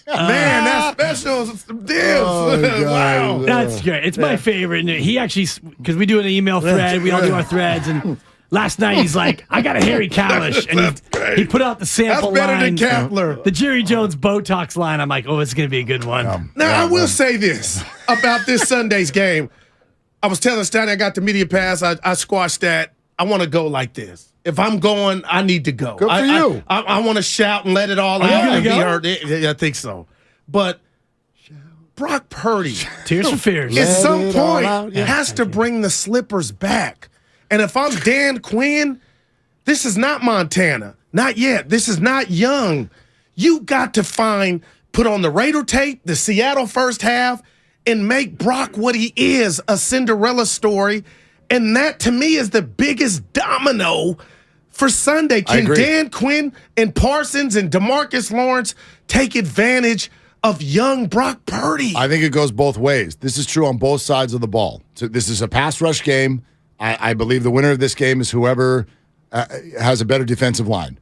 Man, that special is some dibs. Wow. That's great. It's my favorite. And he actually, because we do an email thread, we all do our threads, and last night he's like, I got a Harry Kalish, and he put out the sample That's better line, than Kepler. the Jerry Jones Botox line. I'm like, oh, it's going to be a good one. Now, I will say this about this Sunday's game. I was telling Steiny I got the media pass. I squashed that. I want to go like this. If I'm going, I need to go. Good for you. I want to shout and let it all out and be heard. I think so. But Brock Purdy, Tears for Fears, at some point, has to bring the slippers back. And if I'm Dan Quinn, this is not Montana. Not yet. This is not young. You got to put on the Raider tape, the Seattle first half, and make Brock what he is, a Cinderella story. And that, to me, is the biggest domino for Sunday. Can Dan Quinn and Parsons and DeMarcus Lawrence take advantage of young Brock Purdy? I think it goes both ways. This is true on both sides of the ball. So this is a pass rush game. I believe the winner of this game is whoever has a better defensive line.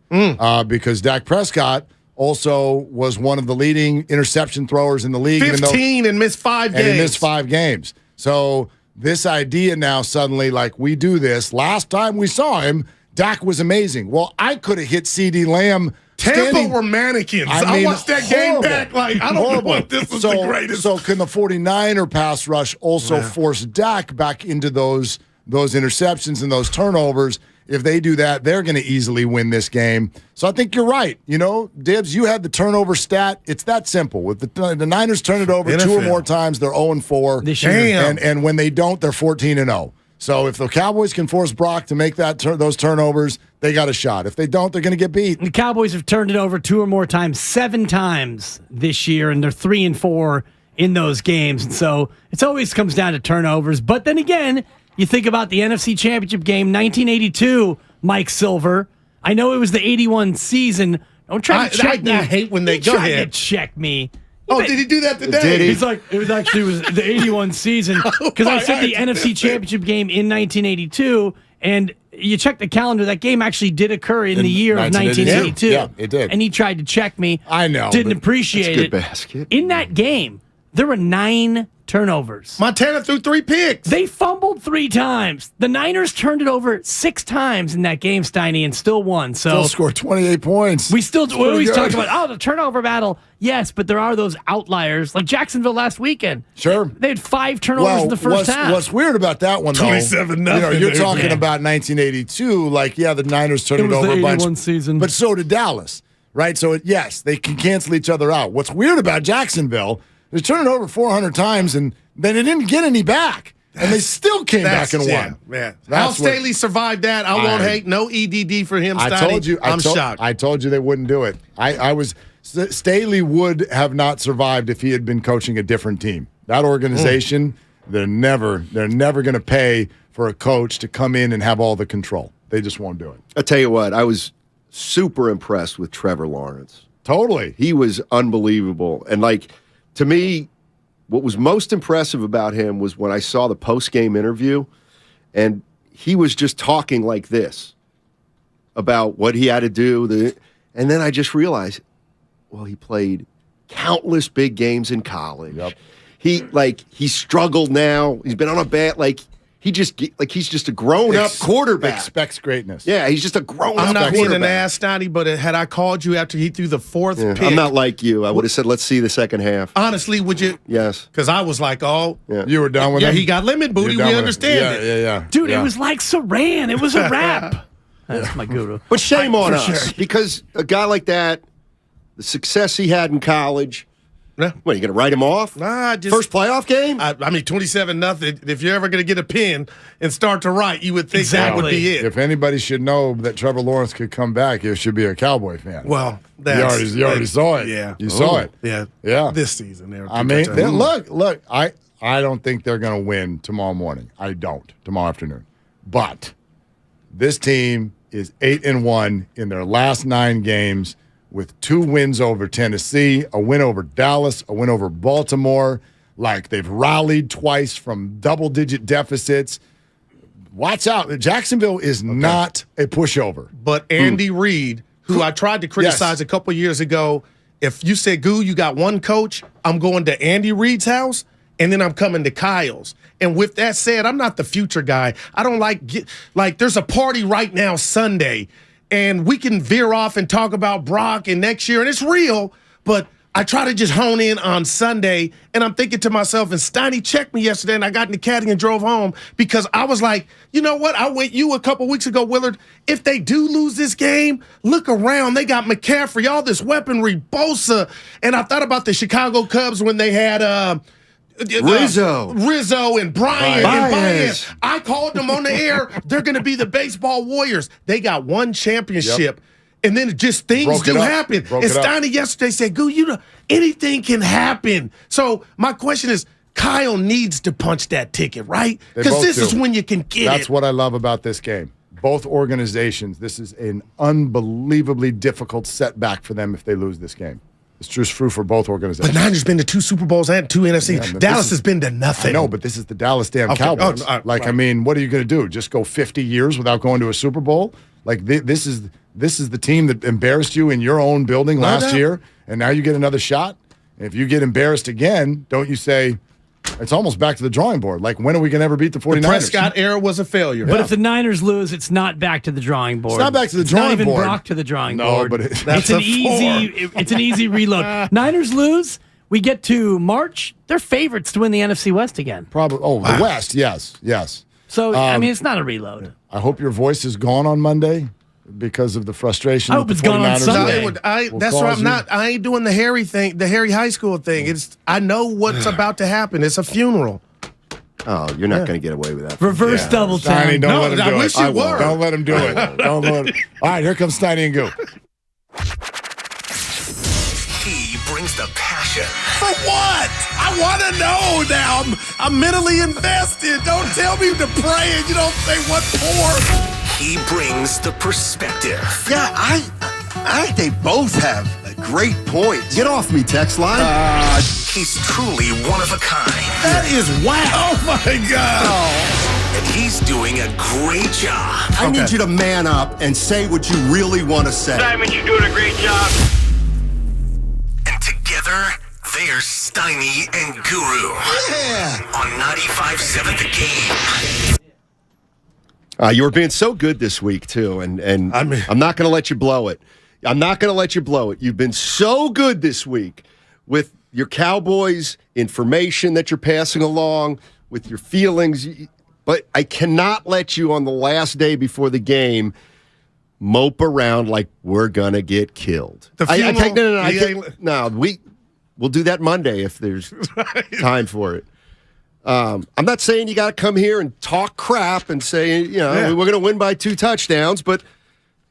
Because Dak Prescott also was one of the leading interception throwers in the league. 15 and missed 5 games. And he missed 5 games. So this idea now suddenly, like, we do this. Last time we saw him, Dak was amazing. Well, I could have hit CeeDee Lamb. Tampa were mannequins. I watched that game back like, I don't know what this was the greatest. So can the 49er pass rush also force Dak back into those those interceptions and those turnovers. If they do that, they're going to easily win this game. So I think you're right. You know, Dibs, you had the turnover stat. It's that simple. With the Niners turn it over 2 or more times, they're 0-4 this year. And when they don't, they're 14-0. So if the Cowboys can force Brock to make those turnovers, they got a shot. If they don't, they're going to get beat. The Cowboys have turned it over 2 or more times, 7 times this year, and they're 3-4 in those games. And so it always comes down to turnovers. But then again, you think about the NFC Championship game, 1982, Mike Silver. I know it was the 81 season. Don't try to check me. I hate when they go ahead. To check me. Did he do that today? Did he? He's like, it was the 81 season. Because I said the NFC Championship game in 1982, and you check the calendar, that game actually did occur in the year of 1982. Yeah, it did. And he tried to check me. I know. Didn't appreciate it. Good basket. In that game, there were 9 turnovers. Montana threw 3 picks. They fumbled 3 times. The Niners turned it over 6 times in that game, Steiny, and still won. So Still scored 28 points. we always talk about, the turnover battle. Yes, but there are those outliers, like Jacksonville last weekend. Sure. They had 5 turnovers in the first half. What's weird about that one, though, 27-0. you're talking about 1982. Like, the Niners turned it over a bunch. Season. But so did Dallas, right? So, yes, they can cancel each other out. What's weird about Jacksonville, they turned it over 400 times, and then they didn't get any back. And they still came back and won. Yeah. Al Staley survived that. I won't hate. No EDD for him, Steiny. I told you. I'm shocked. I told you they wouldn't do it. Staley would have not survived if he had been coaching a different team. That organization, they're never going to pay for a coach to come in and have all the control. They just won't do it. I'll tell you what, I was super impressed with Trevor Lawrence. Totally. He was unbelievable. And, to me, what was most impressive about him was when I saw the post-game interview, and he was just talking like this about what he had to do. And then I just realized, well, he played countless big games in college. Yep. He struggled now. He's been on a bad, he's just a grown-up quarterback. Expects greatness. Yeah, he's just a grown-up I'm not quarterback. being an ass, Steiny, but had I called you after he threw the 4th pick. I'm not like you. I would have said, let's see the second half. Honestly, would you? Yes. Because I was like, You were done with him? he got limit booty. We understand it. Yeah. Dude, it was like Saran. It was a wrap. That's my guru. But shame on us, sure. because a guy like that, the success he had in college, Yeah. what, are you going to write him off? Nah, First playoff game? I mean, 27-0. If you're ever going to get a pin and start to write, you would think that would be it. If anybody should know that Trevor Lawrence could come back, it should be a Cowboy fan. Well, you already saw it. Yeah. You saw it. Yeah. This season. Look, I don't think they're going to win tomorrow morning. I don't. Tomorrow afternoon. But this team is 8-1 in their last 9 games, with 2 wins over Tennessee, a win over Dallas, a win over Baltimore. They've rallied twice from double-digit deficits. Watch out. Jacksonville is not a pushover. But Andy Reid, who I tried to criticize a couple years ago, if you said, Goo, you got one coach, I'm going to Andy Reid's house, and then I'm coming to Kyle's. And with that said, I'm not the future guy. I don't like there's a party right now Sunday, and we can veer off and talk about Brock and next year, and it's real, but I try to just hone in on Sunday, and I'm thinking to myself, and Steiny checked me yesterday, and I got in the caddy and drove home because I was like, you know what? I went you a couple weeks ago, Willard. If they do lose this game, look around. They got McCaffrey, all this weaponry, Bosa, and I thought about the Chicago Cubs when they had Rizzo and Bryant and Baez. I called them on the air. They're going to be the baseball warriors. They got 1 championship. And then just things do happen. And Steiny yesterday said, Goo, anything can happen. So my question is, Kyle needs to punch that ticket, right? Because this is when you can get it. That's what I love about this game. Both organizations, this is an unbelievably difficult setback for them if they lose this game. It's true for both organizations. But Niners been to 2 Super Bowls and 2 NFC. Yeah, Dallas has been to nothing. I know, but this is the Dallas Cowboys. I mean, what are you going to do? Just go 50 years without going to a Super Bowl? This is the team that embarrassed you in your own building last year, and now you get another shot? And if you get embarrassed again, don't you say, it's almost back to the drawing board. When are we going to ever beat the 49ers? The Prescott era was a failure. But if the Niners lose, it's not back to the drawing board. It's not back to the drawing board. Not even Brock to the drawing board. No, but it's an easy reload. Niners lose, we get to March. They're favorites to win the NFC West again. Probably. Oh, the West, yes. So, I mean, it's not a reload. I hope your voice is gone on Monday because of the frustration. I hope it's gone on Sunday. That's why I'm not. I ain't doing the Harry thing, the Harry High School thing. I know what's about to happen. It's a funeral. Oh, you're not going to get away with that. Reverse double tap. Steiny, don't let him do I wish it. you were. Don't let him do it. Don't let him. All right, here comes Steiny and Goo. He brings the passion. For what? I want to know now. I'm mentally invested. Don't tell me to pray and you don't say what for. He brings the perspective. Yeah, I think they both have great points. Get off me, text line. He's truly one of a kind. That is wow. Oh, my God. And he's doing a great job. I need you to man up and say what you really want to say. Simon, you're doing a great job. And together, they're Steiny and Guru. Yeah. On 95.7 The Game. You were being so good this week, too, and I'm not going to let you blow it. I'm not going to let you blow it. You've been so good this week with your Cowboys information that you're passing along, with your feelings, but I cannot let you on the last day before the game mope around like we're going to get killed. We'll do that Monday if there's time for it. I'm not saying you got to come here and talk crap and say, we're going to win by 2 touchdowns, but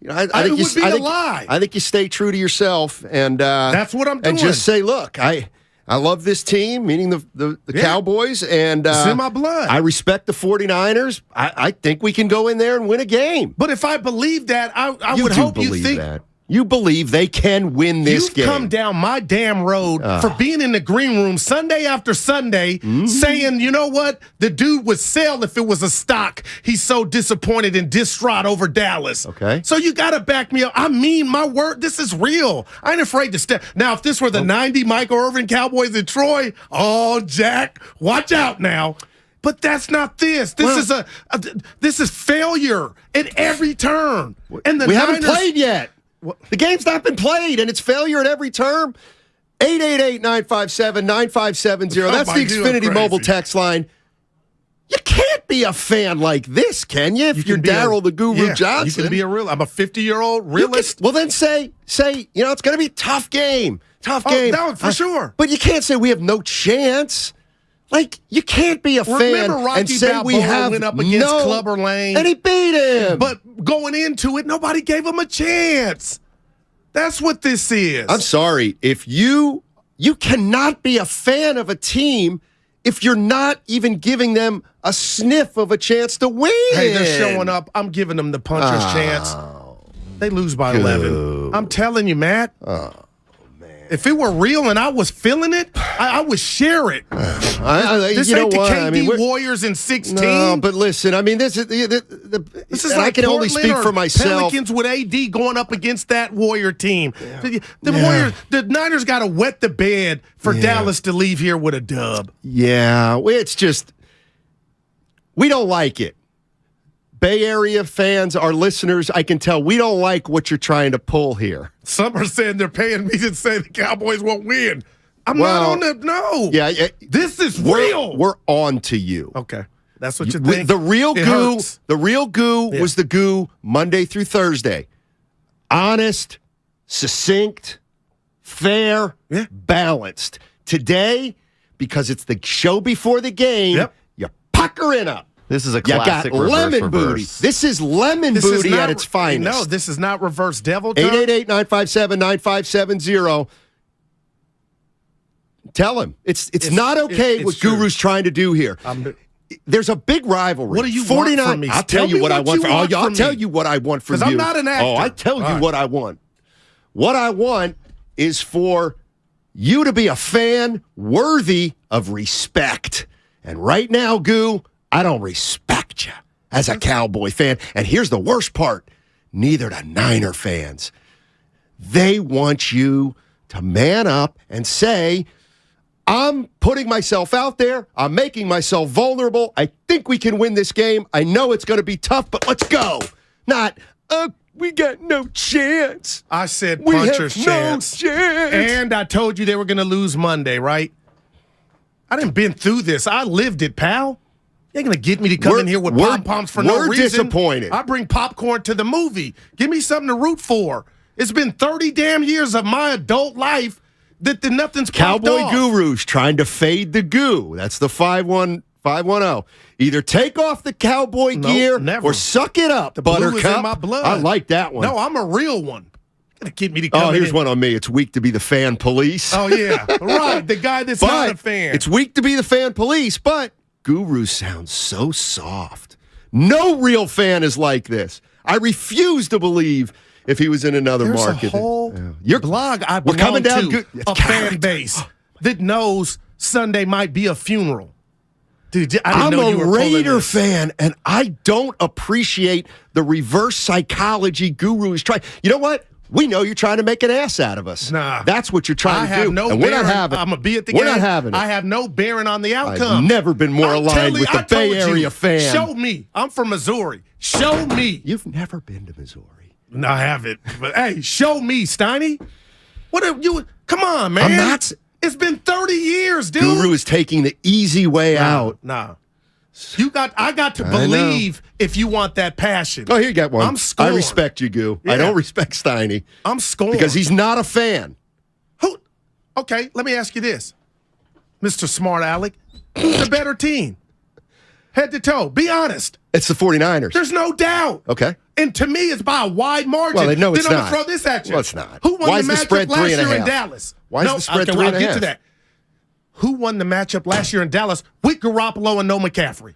I think it would be a lie. I think you stay true to yourself, and that's what I'm doing. And just say, look, I love this team, meaning the Cowboys, and it's in my blood. I respect the 49ers. I think we can go in there and win a game. But if I believe that, I would hope you think that. You believe they can win this game. You've come down my damn road for being in the green room Sunday after Sunday saying, you know what? The dude would sell if it was a stock. He's so disappointed and distraught over Dallas. Okay. So you got to back me up. I mean my word. This is real. I ain't afraid to step. Now, if this were the 90 Michael Irvin Cowboys in Troy, oh, Jack, watch out now. But that's not this. This is failure at every turn. And we haven't played yet. The game's not been played, and it's failure at every term. 888-957-9570. That's the Xfinity mobile text line. You can't be a fan like this, can you? If you're Darryl the Guru Johnson. You can be I'm a 50-year-old realist. Well, then say, it's going to be a tough game. Tough game. No, for sure. But you can't say we have no chance. Like, you can't be a fan and say Balboa we have went up against Clubber Lane. And he beat him. But going into it, nobody gave him a chance. That's what this is. I'm sorry. If you cannot be a fan of a team if you're not even giving them a sniff of a chance to win. Hey, they're showing up. I'm giving them the puncher's chance. They lose by 11. I'm telling you, Matt. Oh. If it were real and I was feeling it, I would share it. This ain't the KD Warriors in 16. No, but listen, I mean, this is like I can only speak for myself. Pelicans with AD going up against that Warrior team. Yeah. Warriors, the Niners got to wet the bed for Dallas to leave here with a dub. Yeah, it's just we don't like it. Bay Area fans, our listeners, I can tell we don't like what you're trying to pull here. Some are saying they're paying me to say the Cowboys won't win. I'm not on the no. Yeah, this is real. We're on to you. Okay, that's what you think. The real goo was the goo Monday through Thursday. Honest, succinct, fair, balanced. Today, because it's the show before the game, you're puckering up. This is a classic lemon booty. This is lemon booty at its finest. No, this is not reverse devil time. 888-957-9570. Tell him. It's not okay what Guru's trying to do here. There's a big rivalry. What do you want from me? I'll tell you what I want. I'll tell you what I want from you. Because I'm not an actor. Oh, I tell you what I want. What I want is for you to be a fan worthy of respect. And right now, Goo, I don't respect you as a Cowboy fan. And here's the worst part. Neither do Niner fans. They want you to man up and say, I'm putting myself out there. I'm making myself vulnerable. I think we can win this game. I know it's going to be tough, but let's go. Not, we got no chance. I said puncher's chance. No chance. And I told you they were going to lose Monday, right? I didn't been through this. I lived it, pal. You ain't going to get me to come in here with pom-poms for no reason. We're disappointed. I bring popcorn to the movie. Give me something to root for. It's been 30 damn years of my adult life that nothing's popped Cowboy off. Gurus trying to fade the goo. That's the 510. Either take off the cowboy gear or suck it up, Buttercup. Blue is in my blood. I like that one. No, I'm a real one. Gonna get me to come here's one on me. It's weak to be the fan police. Oh, yeah. Right. The guy that's not a fan. It's weak to be the fan police, but Guru sounds so soft. No real fan is like this. I refuse to believe if he was in another market. There's a whole blog I belong to, a fan base that knows Sunday might be a funeral. Dude, I didn't know you were I'm a Raider fan, and I don't appreciate the reverse psychology Guru is trying. You know what? We know you're trying to make an ass out of us. Nah. That's what you're trying to do. No and we're not having it. I'm going to be at the game. We're not having it. I have no bearing on the outcome. I've never been more aligned with the Bay Area fan. Show me. I'm from Missouri. Show me. You've never been to Missouri. No, I haven't. But, hey, show me, Steiny. What are you? Come on, man. I'm not. It's been 30 years, dude. Guru is taking the easy way out. Nah. I got to believe if you want that passion. Oh, here you got one. I'm scorned. I respect you, Goo. Yeah. I don't respect Steiny. I'm scorned. Because he's not a fan. Who? Okay, let me ask you this. Mr. Smart Alec, who's the better team? Head to toe. Be honest. It's the 49ers. There's no doubt. Okay. And to me, it's by a wide margin. Well, no, it's not. Then I'm going to throw this at you. Well, it's not. Who won Why the is the matchup spread last 3.5? year in Dallas? Why is the spread 3.5? I'll get to that. Who won the matchup last year in Dallas with Garoppolo and no McCaffrey?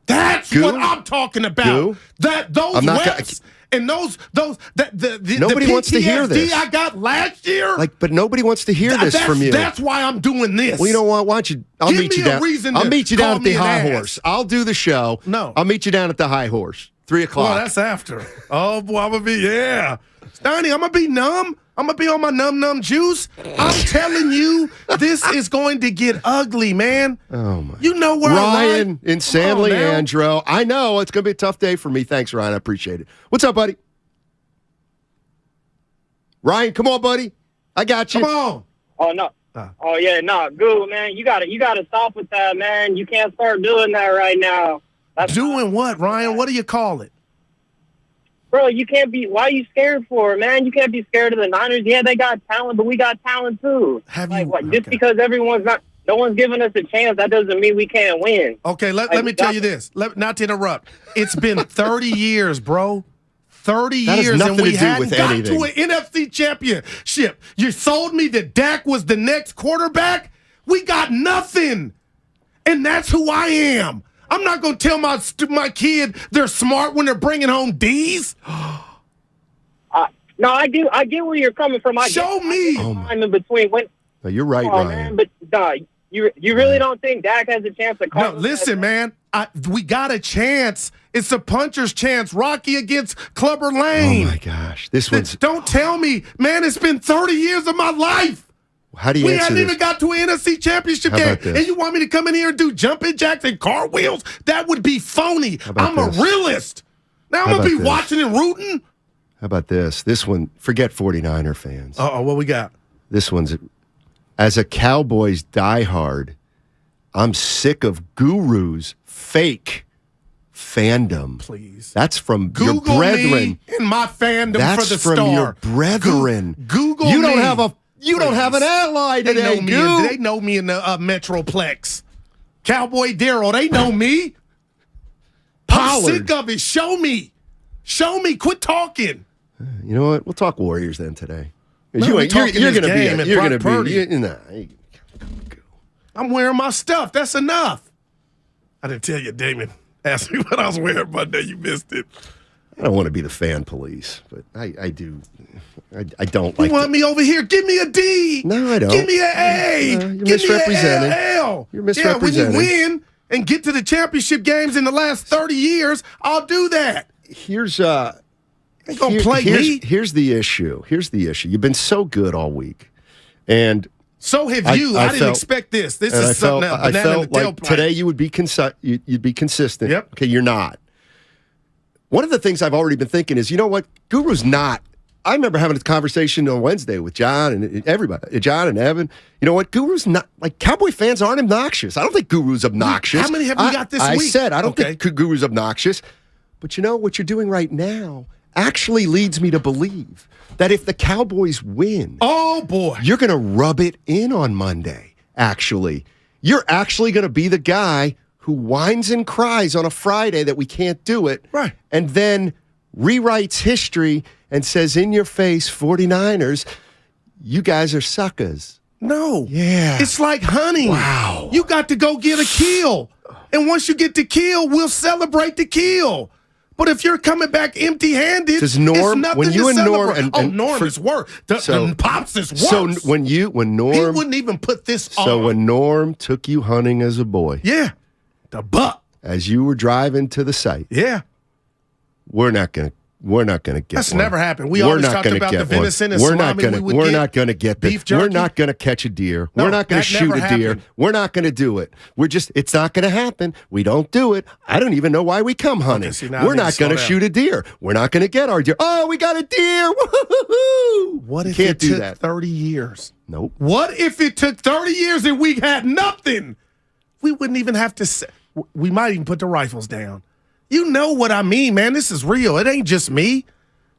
That's what I'm talking about. Those reps and those the nobody wants to hear this. I got last year. But nobody wants to hear this from you. That's why I'm doing this. Well, you know what? Why don't you? I'll meet you down. I'll meet you down at the High Horse. I'll do the show. No, I'll meet you down at the High Horse. 3:00. Well, that's after. Oh boy, I'm gonna be Steiny, I'm gonna be numb. I'm going to be on my num juice. I'm telling you, this is going to get ugly, man. Oh, my. You know where Ryan in San Leandro. I know. It's going to be a tough day for me. Thanks, Ryan. I appreciate it. What's up, buddy? Ryan, come on, buddy. I got you. Come on. Oh, no. Oh, yeah, no. Good, man. You gotta stop with that, man. You can't start doing that right now. Doing what, Ryan? What do you call it? Bro, you can't be. Why are you scared for it, man? You can't be scared of the Niners. Yeah, they got talent, but we got talent too. Just because no one's giving us a chance, that doesn't mean we can't win. Okay, let me tell you this. Not to interrupt. It's been 30 years, bro. 30 years, and we hadn't got to an NFC championship. You sold me that Dak was the next quarterback. We got nothing, and that's who I am. I'm not going to tell my kid they're smart when they're bringing home D's. No, I do. I get where you're coming from. Show me. I'm in between. No, you're right, Ryan. Man, but you really don't think Dak has a chance to call? No, listen, man. We got a chance. It's a puncher's chance. Rocky against Clubber Lane. Oh, my gosh. This one's... Don't tell me. Man, it's been 30 years of my life. How do you we answer hadn't this? even got to an NFC championship game. And you want me to come in here and do jumping jacks and cartwheels? That would be phony. I'm a realist. Now I'm going to be watching and rooting. How about this? This one, forget 49er fans. Uh-oh, what we got? This one's, as a Cowboys diehard, I'm sick of Guru's fake fandom. Please. That's from Google your brethren. Me in my fandom That's for the from star. Your brethren. Google you me. You don't have an ally today, They know me in the Metroplex. Cowboy Daryl, they know me. I'm sick of it. Show me. Show me. Quit talking. You know what? We'll talk Warriors then today. No, you're going to be. I'm wearing my stuff. That's enough. I didn't tell you, Damon. Ask me what I was wearing Monday. You missed it. I don't want to be the fan police, but I do. I don't like. You want me over here? Give me a D. No, I don't. Give me an A. You're misrepresenting. You're misrepresenting. Yeah, when you win and get to the championship games in the last 30 years, I'll do that. Here's ain't gonna play me. Here's the issue. You've been so good all week, and so have you. I didn't expect this. This is something else. I felt like today you would be you'd be consistent. Yep. Okay, you're not. One of the things I've already been thinking is, you know what? Guru's not I remember having a conversation on Wednesday with John and everybody, John and Evan. You know what? Guru's not, like, Cowboy fans aren't obnoxious. I don't think Guru's obnoxious. How many have we got this week? I said, I don't think Guru's obnoxious. But you know, what you're doing right now actually leads me to believe that if the Cowboys win, oh boy, you're going to rub it in on Monday, actually. You're actually going to be the guy who whines and cries on a Friday that we can't do it. Right. And then rewrites history and says in your face, 49ers, you guys are suckers. No. Yeah. It's like hunting. Wow. You got to go get a kill. And once you get the kill, we'll celebrate the kill. But if you're coming back empty-handed, does Norm, it's nothing when you to and Norm celebrate. and Norm is worse. The Pops is worse. So when Norm, he wouldn't even put this on. So when Norm took you hunting as a boy, yeah, the buck, as you were driving to the site, yeah, we're not gonna get. That's one. never happened. We always talked about the venison and salami. We're not gonna get this. Beef jerky. We're not gonna catch a deer. No, we're not gonna shoot a deer. Happened. We're not gonna do it. It's not gonna happen. We don't do it. I don't even know why we come hunting. We're not gonna shoot a deer. We're not gonna get our deer. Oh, we got a deer! Woo-hoo-hoo-hoo! What if Can't it do took that. 30 years? Nope. What if it took 30 years and we had nothing? We wouldn't even have to say. We might even put the rifles down. You know what I mean, man. This is real. It ain't just me.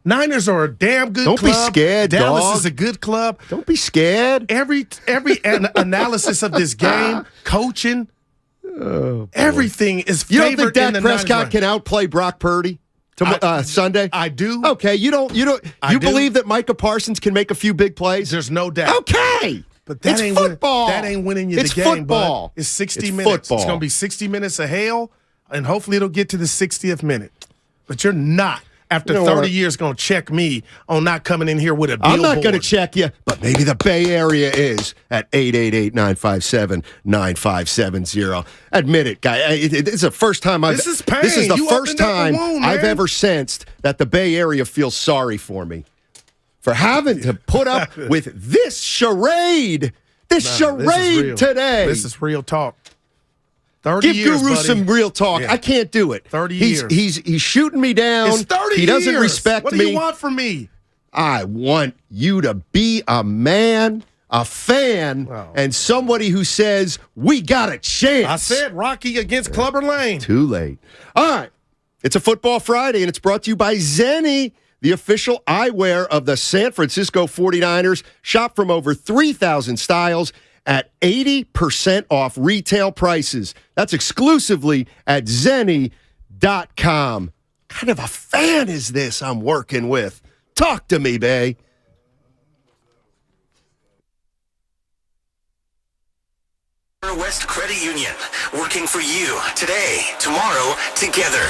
Niners are a damn good club. Don't be scared, Dallas dog. is a good club. Don't be scared. Every analysis of this game, coaching, everything is favored. You don't think in Dak the Prescott Niners. can outplay Brock Purdy Sunday? I do. Okay, you believe that Micah Parsons can make a few big plays? There's no doubt. Okay. But that it's ain't football. That ain't winning you it's the game, football. bud. It's 60 it's minutes. Football. It's going to be 60 minutes of hell, and hopefully it'll get to the 60th minute. But you're not, after 30 years, going to check me on not coming in here with a billboard. I'm not going to check you, but maybe the Bay Area is at 888-957-9570. Admit it, guy. It's the first time This is pain. This is the You first opened up a time wound, I've man. ever sensed that the Bay Area feels sorry for me for having to put up with this charade. This charade today. This is real talk. 30 Give years, Guru buddy. some real talk. Yeah. I can't do it. 30 years. He's shooting me down. It's 30 He doesn't years. respect What me. do you want from me? I want you to be a man, a fan, and somebody who says, we got a chance. I said Rocky against Clubber Lane. Too late. All right. It's a Football Friday, and it's brought to you by Zenni, the official eyewear of the San Francisco 49ers. Shop from over 3,000 styles at 80% off retail prices. That's exclusively at Zenni.com. What kind of a fan is this I'm working with? Talk to me, Bay. West Credit Union, working for you today, tomorrow, together.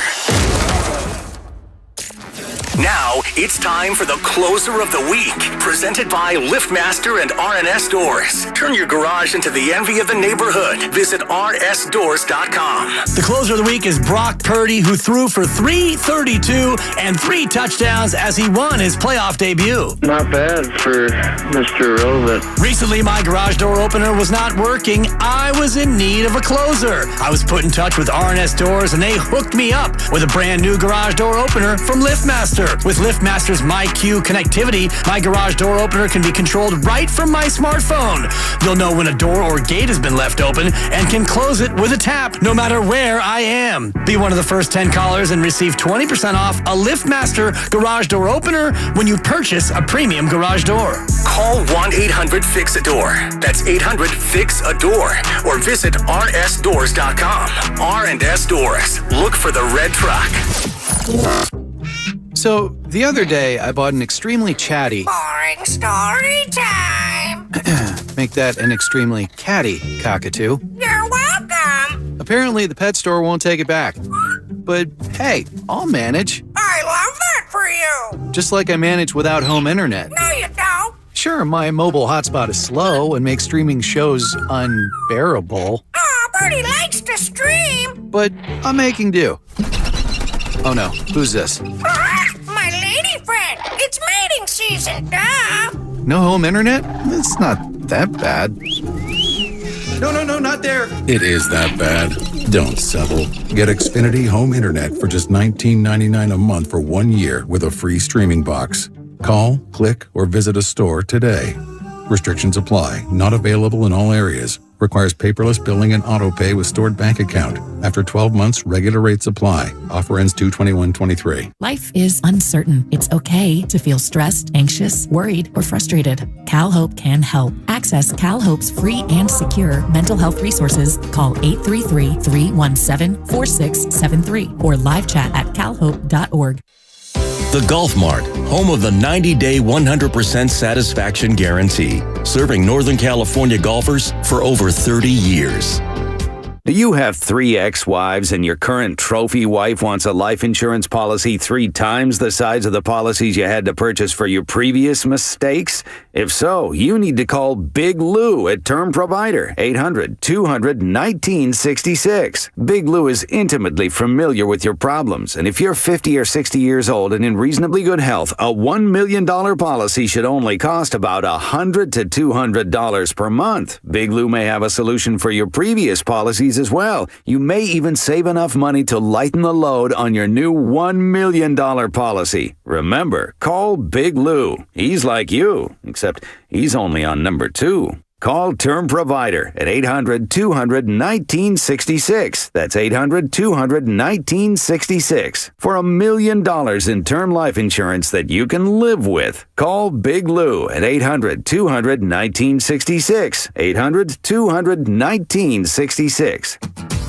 Now, it's time for the Closer of the Week, presented by LiftMaster and RNS Doors. Turn your garage into the envy of the neighborhood. Visit rsdoors.com. The Closer of the Week is Brock Purdy, who threw for 332 and 3 touchdowns as he won his playoff debut. Not bad for Mr. Rovit. Recently, my garage door opener was not working. I was in need of a closer. I was put in touch with RNS Doors, and they hooked me up with a brand new garage door opener from LiftMaster. With LiftMaster's MyQ connectivity, my garage door opener can be controlled right from my smartphone. You'll know when a door or gate has been left open and can close it with a tap, no matter where I am. Be one of the first 10 callers and receive 20% off a LiftMaster garage door opener when you purchase a premium garage door. Call 1-800-FIX-A-DOOR. That's 800-FIX-A-DOOR. Or visit rsdoors.com. R&S Doors. Look for the red truck. So, the other day, I bought an extremely chatty... Boring story time. Make that an extremely catty cockatoo. You're welcome. Apparently, the pet store won't take it back. But, hey, I'll manage. I love that for you. Just like I manage without home internet. No, you don't. Sure, my mobile hotspot is slow and makes streaming shows unbearable. Oh, Bertie likes to stream. But I'm making do. Oh no, who's this? My lady friend. It's mating season, duh. No home internet? It's not that bad. No, not there. It is that bad. Don't settle. Get Xfinity Home Internet for just $19.99 a month for 1 year with a free streaming box. Call, click, or visit a store today. Restrictions apply. Not available in all areas. Requires paperless billing and auto pay with stored bank account. After 12 months, regular rates apply. Offer ends 2/21/23. Life is uncertain. It's okay to feel stressed, anxious, worried, or frustrated. CalHope can help. Access CalHope's free and secure mental health resources. Call 833-317-4673 or live chat at calhope.org. The Golf Mart, home of the 90-day 100% satisfaction guarantee, serving Northern California golfers for over 30 years. Do you have 3 ex-wives and your current trophy wife wants a life insurance policy 3 times the size of the policies you had to purchase for your previous mistakes? If so, you need to call Big Lou at Term Provider, 800-200-1966. Big Lou is intimately familiar with your problems, and if you're 50 or 60 years old and in reasonably good health, a $1 million policy should only cost about $100 to $200 per month. Big Lou may have a solution for your previous policies as well. You may even save enough money to lighten the load on your new $1 million policy. Remember, call Big Lou. He's like you, except he's only on number 2. Call Term Provider at 800-200-1966. That's 800-200-1966 for $1 million in term life insurance that you can live with. Call Big Lou at 800-200-1966. 800-200-1966.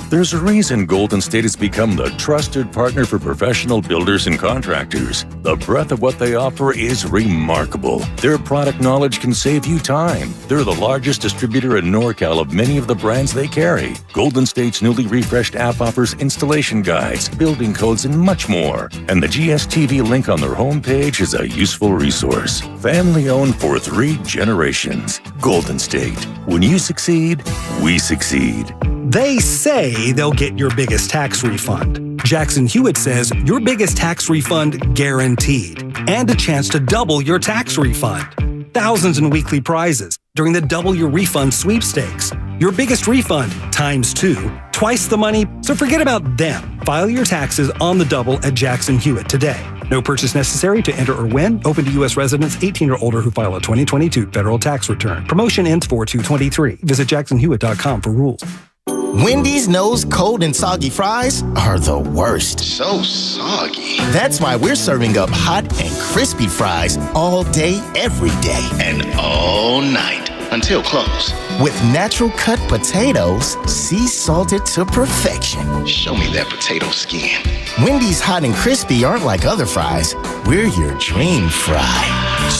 There's a reason Golden State has become the trusted partner for professional builders and contractors. The breadth of what they offer is remarkable. Their product knowledge can save you time. They're the largest distributor in NorCal of many of the brands they carry. Golden State's newly refreshed app offers installation guides, building codes, and much more. And the GSTV link on their homepage is a useful resource. Family owned for 3 generations. Golden State. When you succeed, we succeed. They say they'll get your biggest tax refund. Jackson Hewitt says your biggest tax refund guaranteed, and a chance to double your tax refund. Thousands in weekly prizes during the Double Your Refund sweepstakes. Your biggest refund times 2, twice the money, so forget about them. File your taxes on the double at Jackson Hewitt today. No purchase necessary to enter or win. Open to U.S. residents 18 or older who file a 2022 federal tax return. Promotion ends 4/2/23. Visit jacksonhewitt.com for rules. Wendy's knows cold and soggy fries are the worst. So soggy. That's why we're serving up hot and crispy fries all day, every day. And all night until close. With natural cut potatoes, sea salted to perfection. Show me that potato skin. Wendy's hot and crispy aren't like other fries. We're your dream fry.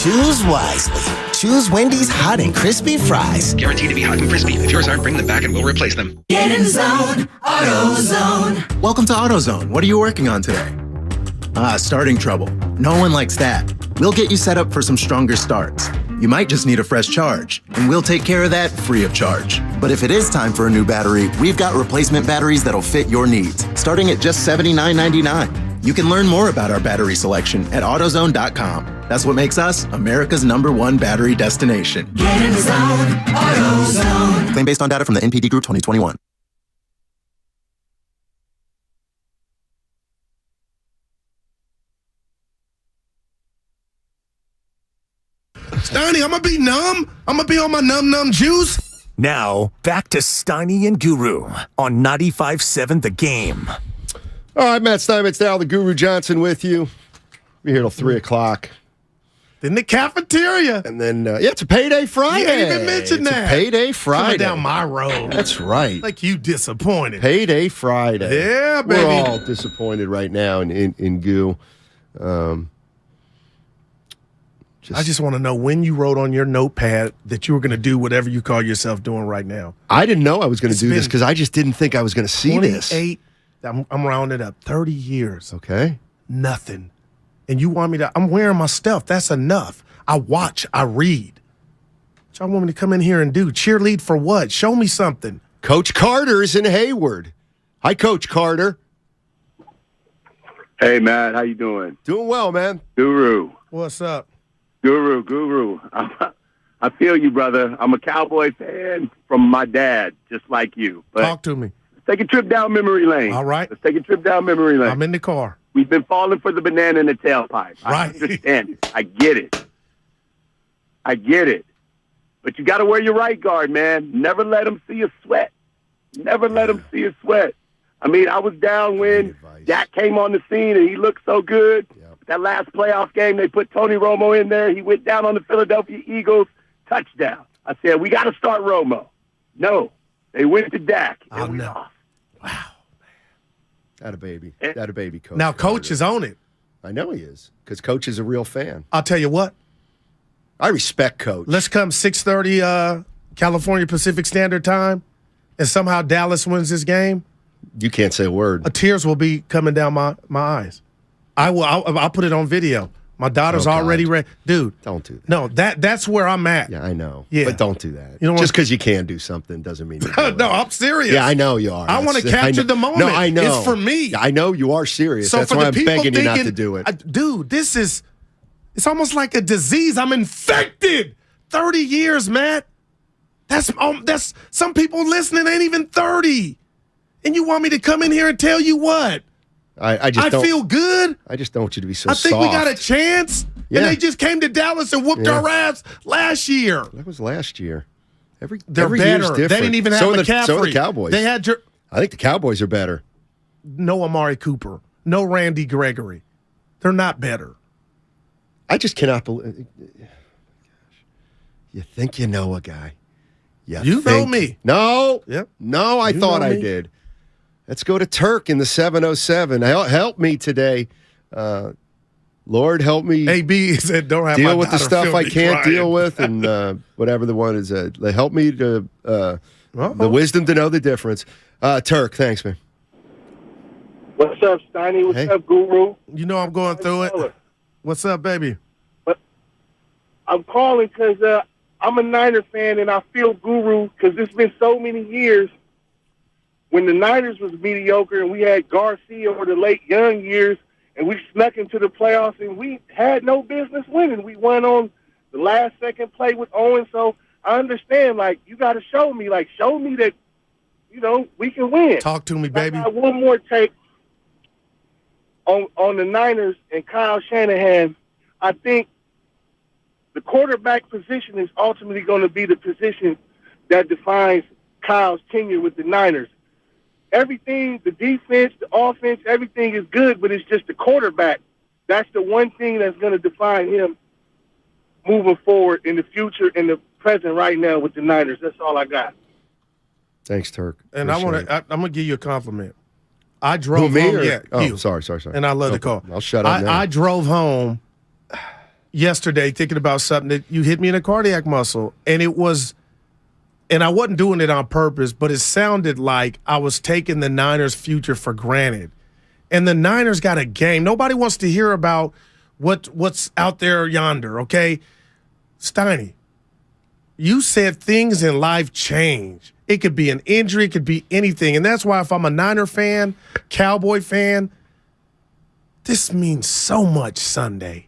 Choose wisely. Choose Wendy's hot and crispy fries. Guaranteed to be hot and crispy. If yours aren't, bring them back and we'll replace them. Get in the zone, AutoZone. Welcome to AutoZone. What are you working on today? Starting trouble. No one likes that. We'll get you set up for some stronger starts. You might just need a fresh charge, and we'll take care of that free of charge. But if it is time for a new battery, we've got replacement batteries that'll fit your needs, starting at just $79.99. You can learn more about our battery selection at AutoZone.com. That's what makes us America's #1 battery destination. Get in the zone, AutoZone. Claim based on data from the NPD Group 2021. Steiny, I'm going to be numb. I'm going to be on my numb juice. Now, back to Steiny and Guru on 95.7 The Game. All right, Matt Steinmetz, Al the Guru Johnson with you. We're here till 3 o'clock. In the cafeteria. And then, it's a payday Friday. You didn't even mention that. It's a payday Friday. Coming down my road. That's right. Like you disappointed. Payday Friday. Yeah, baby. We're all disappointed right now in Goo. I just want to know when you wrote on your notepad that you were going to do whatever you call yourself doing right now. I didn't know I was going to do this because I just didn't think I was going to see this. 28, I'm rounding up, 30 years. Okay. Nothing. And you want me to, I'm wearing my stuff. That's enough. I watch, I read. What y'all want me to come in here and do? Cheerlead for what? Show me something. Coach Carter is in Hayward. Hi, Coach Carter. Hey, Matt. How you doing? Doing well, man. Guru. What's up? Guru. I feel you, brother. I'm a Cowboy fan from my dad, just like you. But talk to me. Let's take a trip down memory lane. All right. Let's take a trip down memory lane. I'm in the car. We've been falling for the banana in the tailpipe. Right. I understand it. I get it. But you got to wear your right guard, man. Never let them see you sweat. Never let them see you sweat. I mean, I was down when Dak came on the scene and he looked so good. Yep. That last playoff game, they put Tony Romo in there. He went down on the Philadelphia Eagles, touchdown. I said, we got to start Romo. No, they went to Dak. Oh, no. Off. Wow. That a baby, coach. Now, coach is on it. I know he is, because coach is a real fan. I'll tell you what. I respect coach. Let's come 6:30 California Pacific Standard Time, and somehow Dallas wins this game. You can't say a word. Tears will be coming down my eyes. I'll put it on video. My daughter's already ready. Dude. Don't do that. No, that's where I'm at. Yeah, I know. Yeah. But don't do that. Just because you can do something doesn't mean you do No, I'm serious. Yeah, I know you are. I want to capture the moment. No, I know. It's for me. I know you are serious. So that's for why the I'm people begging you not thinking, to do it. Dude, it's almost like a disease. I'm infected. 30 years, Matt. That's some people listening ain't even 30. And you want me to come in here and tell you what? I feel good. I just don't want you to be so I think soft. we got a chance. Yeah. And they just came to Dallas and whooped our ass last year. That was last year. They're better. year's different. They didn't even have McCaffrey. So are the Cowboys. They had I think the Cowboys are better. No Amari Cooper. No Randy Gregory. They're not better. I just cannot believe. You think you know a guy. You know me. No. Yep. No, I thought I did. Let's go to Turk in the 707. Help me today. Lord, help me. AB said, "Don't have deal my with the stuff I can't crying. deal with," and whatever the one is. Help me to the wisdom to know the difference. Turk, thanks, man. What's up, Steiny? What's up, Guru? You know I'm going through it. What's up, baby? I'm calling because I'm a Niner fan, and I feel Guru because it's been so many years when the Niners was mediocre and we had Garcia or the late young years, and we snuck into the playoffs, and we had no business winning. We won on the last-second play with Owens, so I understand, you got to show me that, we can win. Talk to me, baby. I got one more take on the Niners and Kyle Shanahan. I think the quarterback position is ultimately going to be the position that defines Kyle's tenure with the Niners. Everything, the defense, the offense, everything is good, but it's just the quarterback. That's the one thing that's going to define him moving forward in the future and the present right now with the Niners. That's all I got. Thanks, Turk. And I'm going to give you a compliment. I drove home. Yeah, sorry. And I love the call. I'll shut up now. I drove home yesterday thinking about something that you hit me in a cardiac muscle, and it was. And I wasn't doing it on purpose, but it sounded like I was taking the Niners' future for granted. And the Niners got a game. Nobody wants to hear about what's out there yonder, okay? Steiny, you said things in life change. It could be an injury. It could be anything. And that's why if I'm a Niner fan, Cowboy fan, this means so much Sunday.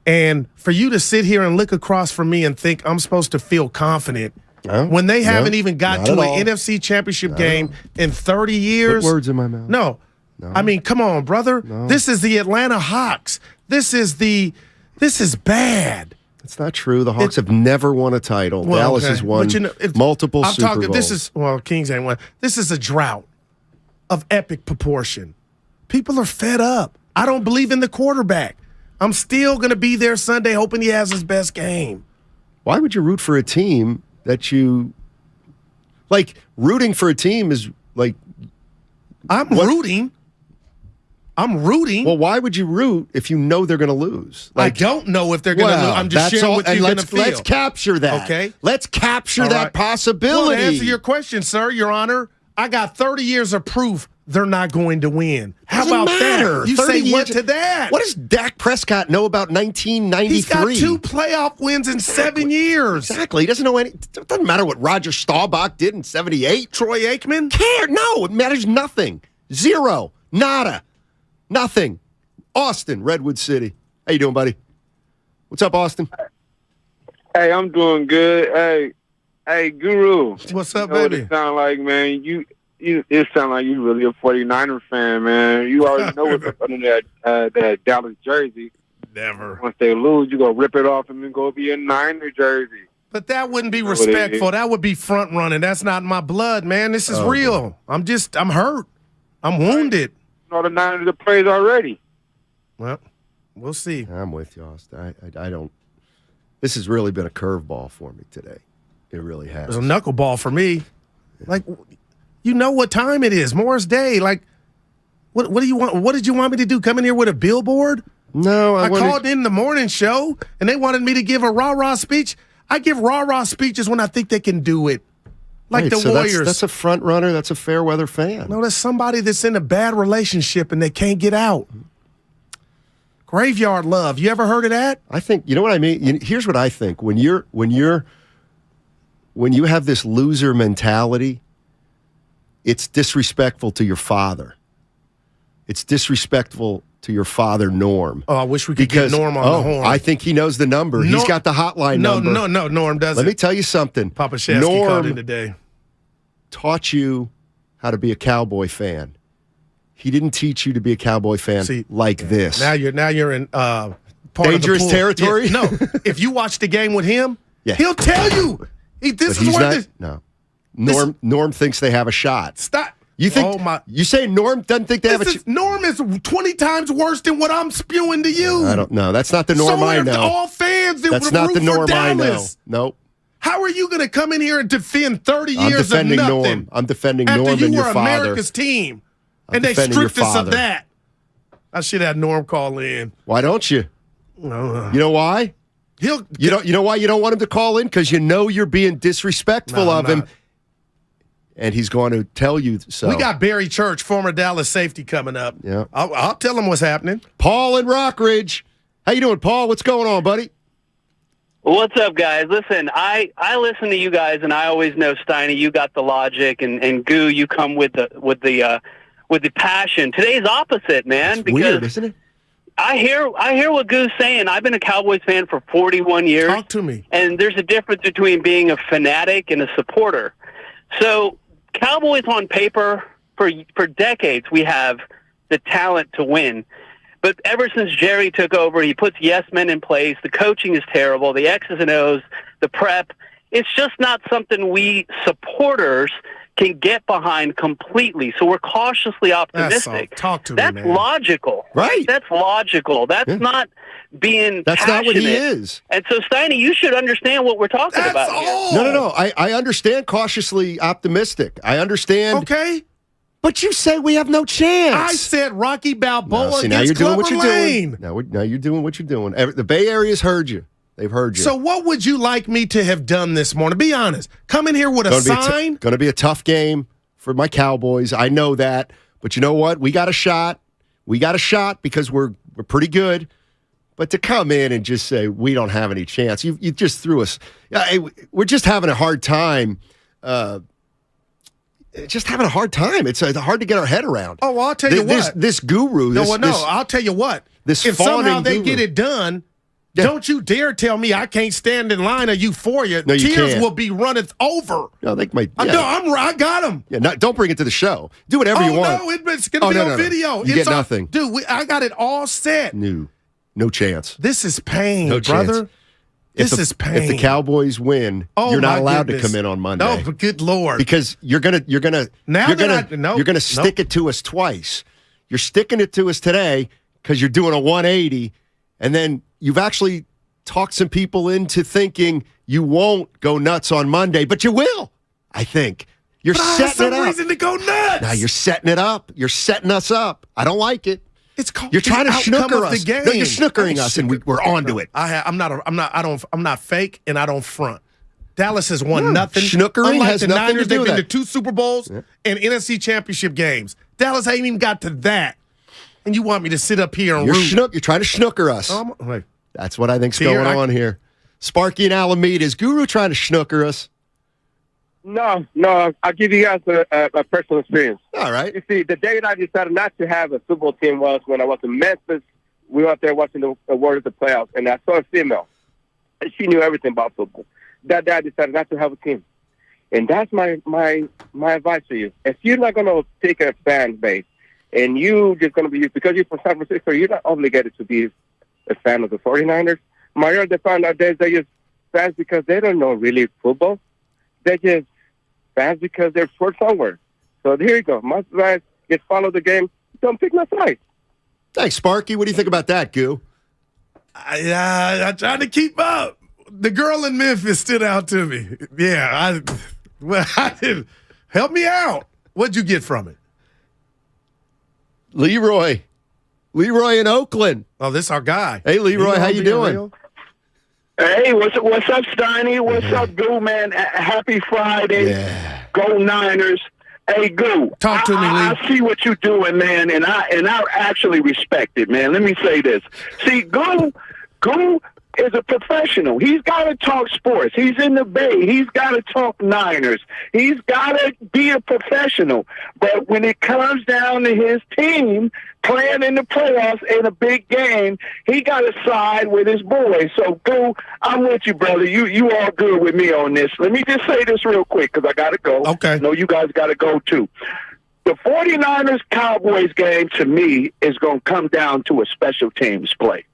And for you to sit here and look across from me and think I'm supposed to feel confident when they haven't even got to an NFC Championship game in 30 years. Put words in my mouth. No. I mean, come on, brother. No. This is the Atlanta Hawks. This is bad. It's not true. The Hawks have never won a title. Dallas has won multiple Super Bowls. Kings ain't won. This is a drought of epic proportion. People are fed up. I don't believe in the quarterback. I'm still going to be there Sunday hoping he has his best game. Why would you root for a team that you rooting for a team is like I'm rooting. Well, why would you root if you know they're going to lose? I don't know if they're going to lose. I'm just sharing what you're going to feel. Let's capture that. Okay. Let's capture that possibility. Well, to answer your question, sir, Your Honor, I got 30 years of proof they're not going to win. How about that? You say what to that? What does Dak Prescott know about 1993? He's got 2 playoff wins in 7 years. Exactly. He doesn't know any. It doesn't matter what Roger Staubach did in 78. Troy Aikman? No, it matters nothing. Zero. Nada. Nothing. Austin, Redwood City. How you doing, buddy? What's up, Austin? Hey, I'm doing good. Hey, Guru. What's up, baby? baby? What it sound like, man? You It sounds like you really a 49er fan, man. You already know what's up under that Dallas jersey. Never. Once they lose, you go rip it off and then go be a Niner jersey. But that wouldn't be respectful. That would be front running. That's not in my blood, man. This is real. I'm hurt. I'm wounded. You know the Niners have played already. Well, we'll see. I'm with you, Austin. I don't. This has really been a curveball for me today. It really has. It was a knuckleball for me. Like, you know what time it is? Morris Day. Like, what do you want? What did you want me to do? Come in here with a billboard? No, I called in the morning show, and they wanted me to give a rah-rah speech. I give rah-rah speeches when I think they can do it. Like the Warriors. That's a front runner. That's a fair weather fan. No, that's somebody that's in a bad relationship and they can't get out. Graveyard love. You ever heard of that? I think, you know what I mean? Here's what I think. When you have this loser mentality, it's disrespectful to your father. It's disrespectful to your father, Norm. Oh, I wish we could get Norm on the horn. I think he knows the number. He's got the hotline number. No, Norm doesn't. Let me tell you something. Papa Shasky called in today. Taught you how to be a Cowboy fan. He didn't teach you to be a Cowboy fan like this. Now you're in part dangerous of the pool. territory. Yeah, no, if you watch the game with him, he'll tell you. Norm thinks they have a shot. Stop. You think? You say Norm doesn't think they have a shot? Norm is 20 times worse than what I'm spewing to you. I don't know. That's not the Norm I know. All fans that That's root not the for Norm I know. Dallas. Nope. How are you going to come in here and defend 30 years of defending nothing? Norm. I'm defending after Norm you and were your father. America's team, I'm and they defending your stripped us of father. that. I should have Norm call in. Why don't you? You know why? You know why you don't want him to call in? Because you know you're being disrespectful of him. And he's going to tell you so. We got Barry Church, former Dallas safety, coming up. Yeah, I'll tell him what's happening. Paul in Rockridge. How you doing, Paul? What's going on, buddy? What's up, guys? Listen, I listen to you guys, and I always know, Steiny, you got the logic, and Goo, you come with the passion. Today's opposite, man. It's because weird, isn't it? I hear what Goo's saying. I've been a Cowboys fan for 41 years. Talk to me. And there's a difference between being a fanatic and a supporter. So Cowboys on paper, for decades, we have the talent to win. But ever since Jerry took over, he puts yes men in place. The coaching is terrible. The X's and O's, the prep. It's just not something we supporters can get behind completely. So we're cautiously optimistic. Talk to me, That's man. logical. Right. That's logical. That's not being That's not what he passionate. is. And so, Steiny, you should understand what we're talking about here. No. I understand cautiously optimistic. I understand. Okay. But you say we have no chance. I said Rocky Balboa now against you're doing Clubber what you're Lane. doing. Now you're doing what you're doing. The Bay Area's heard you. They've heard you. So what would you like me to have done this morning? Be honest. Come in here with a sign. Going to be a tough game for my Cowboys. I know that. But you know what? We got a shot. We got a shot because we're pretty good. But to come in and just say we don't have any chance, you just threw us. We're just having a hard time. Just having a hard time. It's hard to get our head around. Oh, well, I'll tell you what. This guru. I'll tell you what. This if somehow they guru. get it done, don't you dare tell me I can't stand in line of euphoria. No, you Tears can't. will be running over. No, they might. I got them. Yeah, don't bring it to the show. Do whatever you want. No, it's going to be on video. You get nothing. Dude, I got it all set. No chance. This is pain, No brother. chance. This is pain. If the Cowboys win, you're not allowed to come in on Monday. No, but good Lord. Because you're gonna stick it to us twice. You're sticking it to us today because you're doing a 180, and then you've actually talked some people into thinking you won't go nuts on Monday, but you will. I think you're setting it up. I have some reason to go nuts. Now you're setting it up. You're setting us up. I don't like it. It's called. You're trying to snooker us. The game. No, you're snookering us, and we're onto it. I'm not fake, and I don't front. Dallas has won nothing. Snookering Unlike has the nothing Niners, to do with they've been that. to 2 Super Bowls and NFC Championship games. Dallas ain't even got to that, and you want me to sit up here and root? You're trying to snooker us. That's what I think's going on here. Sparky and Alameda, is Guru trying to snooker us? No. I'll give you guys a personal experience. All right. You see, the day that I decided not to have a Super Bowl team was when I was in Memphis. We were out there watching the Warriors of the playoffs, and I saw a female. And she knew everything about football. That day I decided not to have a team. And that's my advice to you. If you're not going to take a fan base and you just going to be, because you're from San Francisco, you're not obligated to be a fan of the 49ers. Majority of the fan nowadays, they're just fans because they don't know really football. They're just fans because they're for somewhere. So here you go. My advice, just follow the game. Don't pick my side. Thanks, Sparky. What do you think about that, Goo? I tried to keep up. The girl in Memphis stood out to me. Yeah, I did. Help me out. What'd you get from it? Leroy in Oakland. Oh, this our guy. Hey, Leroy, how you doing? Hey, what's up, Steiny? What's up, Goo, man? Happy Friday. Yeah. Go Niners. Hey, Goo. Talk to me, Lee. I see what you're doing, man, and I actually respect it, man. Let me say this. See, Goo is a professional. He's got to talk sports. He's in the Bay. He's got to talk Niners. He's got to be a professional. But when it comes down to his team playing in the playoffs in a big game, he got to side with his boys. So, Goo, I'm with you, brother. You all good with me on this. Let me just say this real quick because I got to go. Okay. I know you guys got to go, too. The 49ers-Cowboys game, to me, is going to come down to a special teams play.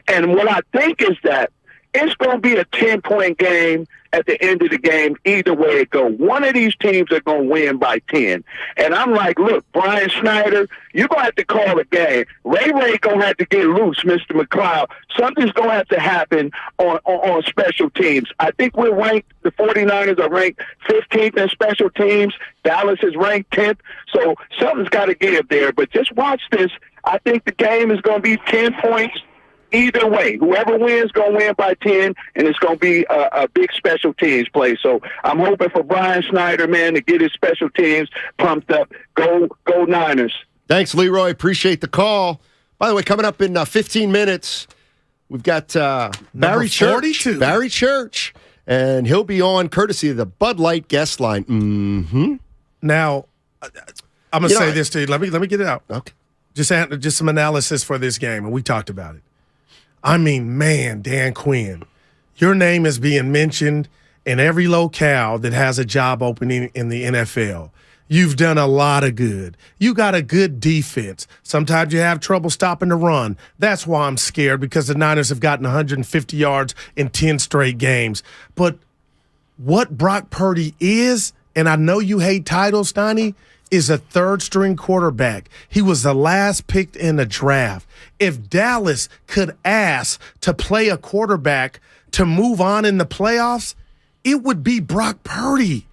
And what I think is that it's going to be a 10-point game at the end of the game, either way it goes. One of these teams are going to win by 10. And I'm like, look, Brian Schneider, you're going to have to call a game. Ray going to have to get loose, Mr. McLeod. Something's going to have to happen on special teams. I think we're ranked, the 49ers are ranked 15th in special teams. Dallas is ranked 10th. So something's got to give there. But just watch this. I think the game is going to be 10 points. Either way, whoever wins going to win by 10, and it's going to be a big special teams play. So I'm hoping for Brian Schneider, man, to get his special teams pumped up. Go Niners. Thanks, Leroy. Appreciate the call. By the way, coming up in 15 minutes, we've got Barry Church, and he'll be on courtesy of the Bud Light guest line. Mm-hmm. Now, I'm going to say this to you. Let me get it out. Okay. Just some analysis for this game, and we talked about it. I mean, man, Dan Quinn, your name is being mentioned in every locale that has a job opening in the NFL. You've done a lot of good. You got a good defense. Sometimes you have trouble stopping the run. That's why I'm scared, because the Niners have gotten 150 yards in 10 straight games. But what Brock Purdy is, and I know you hate titles, Steiny, is a third-string quarterback. He was the last picked in the draft. If Dallas could ask to play a quarterback to move on in the playoffs, it would be Brock Purdy.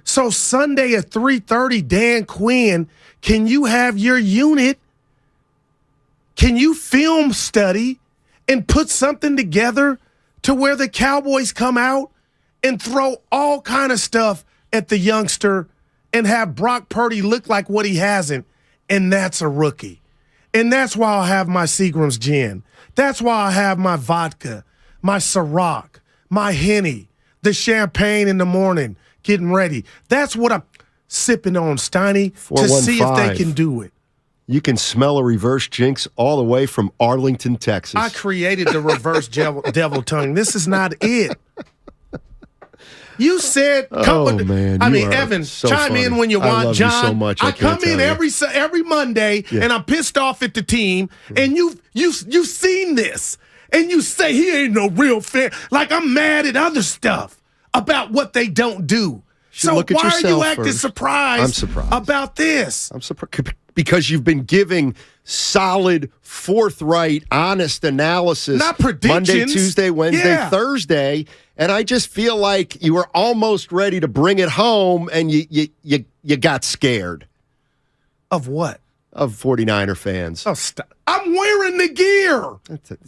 So Sunday at 3:30, Dan Quinn, can you have your unit? Can you film study and put something together to where the Cowboys come out and throw all kind of stuff at the youngster and have Brock Purdy look like what he hasn't, and that's a rookie. And that's why I have my Seagram's gin. That's why I have my vodka, my Ciroc, my Henny, the champagne in the morning, getting ready. That's what I'm sipping on, Steiny, to see if they can do it. You can smell a reverse jinx all the way from Arlington, Texas. I created the reverse devil tongue. This is not it. You said, man, I mean, Evan, so chime funny. in when you want, I love John. You so much. I come in every Monday, and I'm pissed off at the team, and you've seen this, and you say he ain't no real fan. Like, I'm mad at other stuff about what they don't do. So look at why are you yourself acting first. surprised, I'm surprised about this? I'm surprised because you've been giving solid, forthright, honest analysis. Not predictions. Monday, Tuesday, Wednesday, Thursday. And I just feel like you were almost ready to bring it home, and you got scared. Of what? Of 49er fans. Oh, stop. I'm wearing the gear.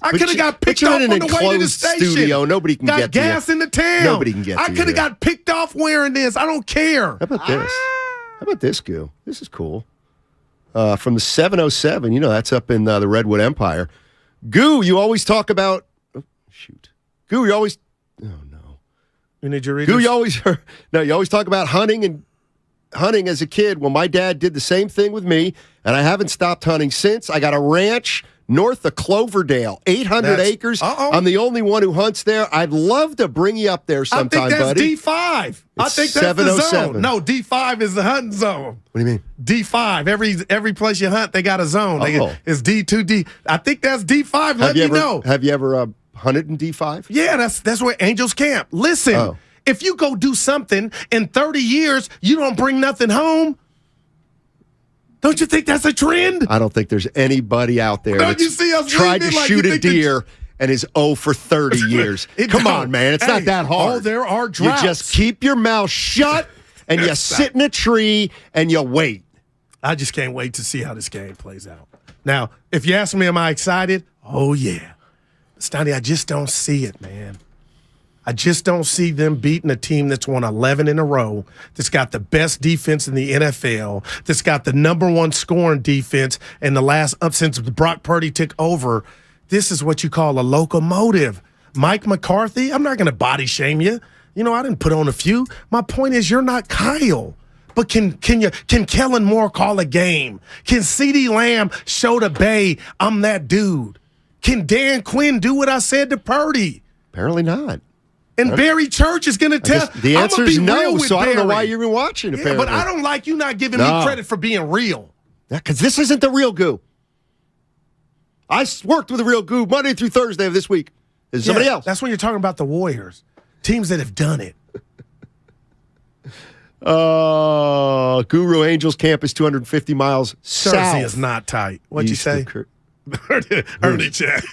I could have got picked off on the way to the station. Studio. Nobody can get to you. Got gas in the town. Nobody can get to you. I could have got picked off wearing this. I don't care. How about this? How about this, Goo? This is cool. From the 707, that's up in the Redwood Empire. Goo, you always talk about... Oh, shoot. Goo, you always... Oh, no. You need your readers? Goo, you always talk about hunting as a kid. Well, my dad did the same thing with me, and I haven't stopped hunting since. I got a ranch north of Cloverdale, 800 acres. I'm the only one who hunts there. I'd love to bring you up there sometime, buddy. I think that's D5. I think that's the zone. No, D5 is the hunting zone. What do you mean? D5. Every place you hunt, they got a zone. It's D2D. I think that's D5. Let me know. Have you ever hunted in D5? Yeah, that's where Angels camp. Listen, if you go do something in 30 years, you don't bring nothing home. Don't you think that's a trend? I don't think there's anybody out there Don't you see us tried to like shoot a deer and is 0 for 30 years. Come on, man. It's not that hard. Oh, there are droughts. You just keep your mouth shut and you sit in a tree and you wait. I just can't wait to see how this game plays out. Now, if you ask me, am I excited? Oh, yeah. Stoney, I just don't see it, man. I just don't see them beating a team that's won 11 in a row, that's got the best defense in the NFL, that's got the #1 scoring defense in the last since Brock Purdy took over. This is what you call a locomotive. Mike McCarthy, I'm not going to body shame you. You know, I didn't put on a few. My point is, you're not Kyle. But can Kellen Moore call a game? Can CeeDee Lamb show the Bay, I'm that dude? Can Dan Quinn do what I said to Purdy? Apparently not. And Barry Church is going to tell. The answer is no, so I don't know why you're even watching. Yeah, but I don't like you not giving me credit for being real. Yeah, because this isn't the real goo. I worked with the real goo Monday through Thursday of this week. Is somebody else? That's when you're talking about the Warriors, teams that have done it. Guru Angels camp is 250 miles south. Jersey is not tight. What'd you say? Ernie Chat.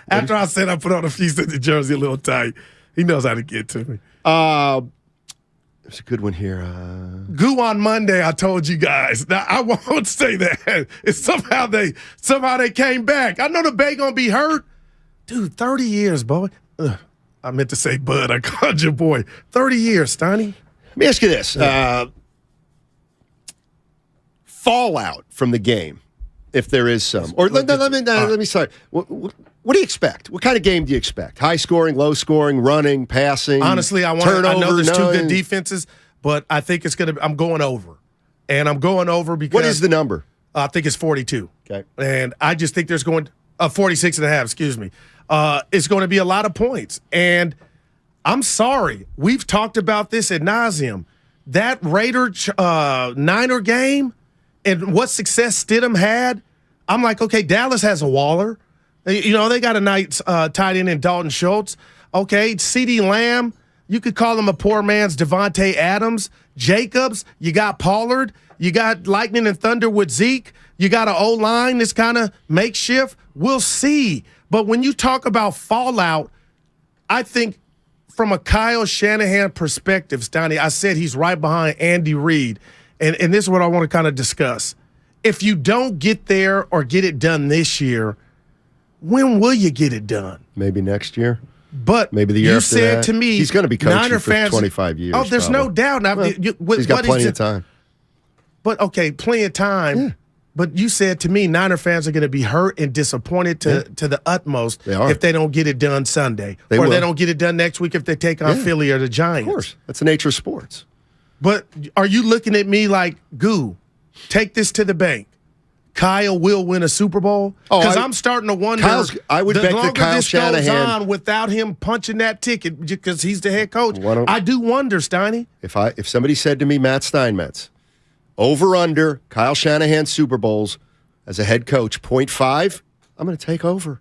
After I said I put on a few cents in Jersey a little tight. He knows how to get to me. There's a good one here. Goo on Monday, I told you guys. Now, I won't say that. It's somehow they came back. I know the Bay going to be hurt. Dude, 30 years, boy. I meant to say Bud. I called you boy. 30 years, Stoney. Let me ask you this. Fallout from the game, if there is some. Or let me start. What do you expect? What kind of game do you expect? High scoring, low scoring, running, passing? Honestly, I know there's two good defenses, but I think I'm going over. And I'm going over because what is the number? I think it's 42. Okay. And I just think there's 46 and a half, excuse me. It's going to be a lot of points. And I'm sorry. We've talked about this ad nauseum. That Niner game and what success Stidham had, I'm like, okay, Dallas has a Waller. You know, they got a nice tight end in Dalton Schultz. Okay, CeeDee Lamb, you could call him a poor man's Devontae Adams. Jacobs, you got Pollard. You got Lightning and Thunder with Zeke. You got an O-line that's kind of makeshift. We'll see. But when you talk about fallout, I think from a Kyle Shanahan perspective, Stoney, I said he's right behind Andy Reid. And this is what I want to kind of discuss. If you don't get there or get it done this year, when will you get it done? Maybe next year. But maybe the year after that. You said to me, he's going to be coaching for 25 years. Oh, there's no doubt. Now, he's got plenty of time. But, okay, plenty of time. Yeah. But you said to me, Niner fans are going to be hurt and disappointed to the utmost if they don't get it done Sunday. They don't get it done next week if they take on Philly or the Giants. Of course. That's the nature of sports. But are you looking at me like, Goo, take this to the bank? Kyle will win a Super Bowl? Because I'm starting to wonder. I would bet that Kyle Shanahan goes on without him punching that ticket because he's the head coach. I do wonder, Steiny. If somebody said to me, Matt Steinmetz, over under Kyle Shanahan Super Bowls as a head coach, 0.5, I'm going to take over.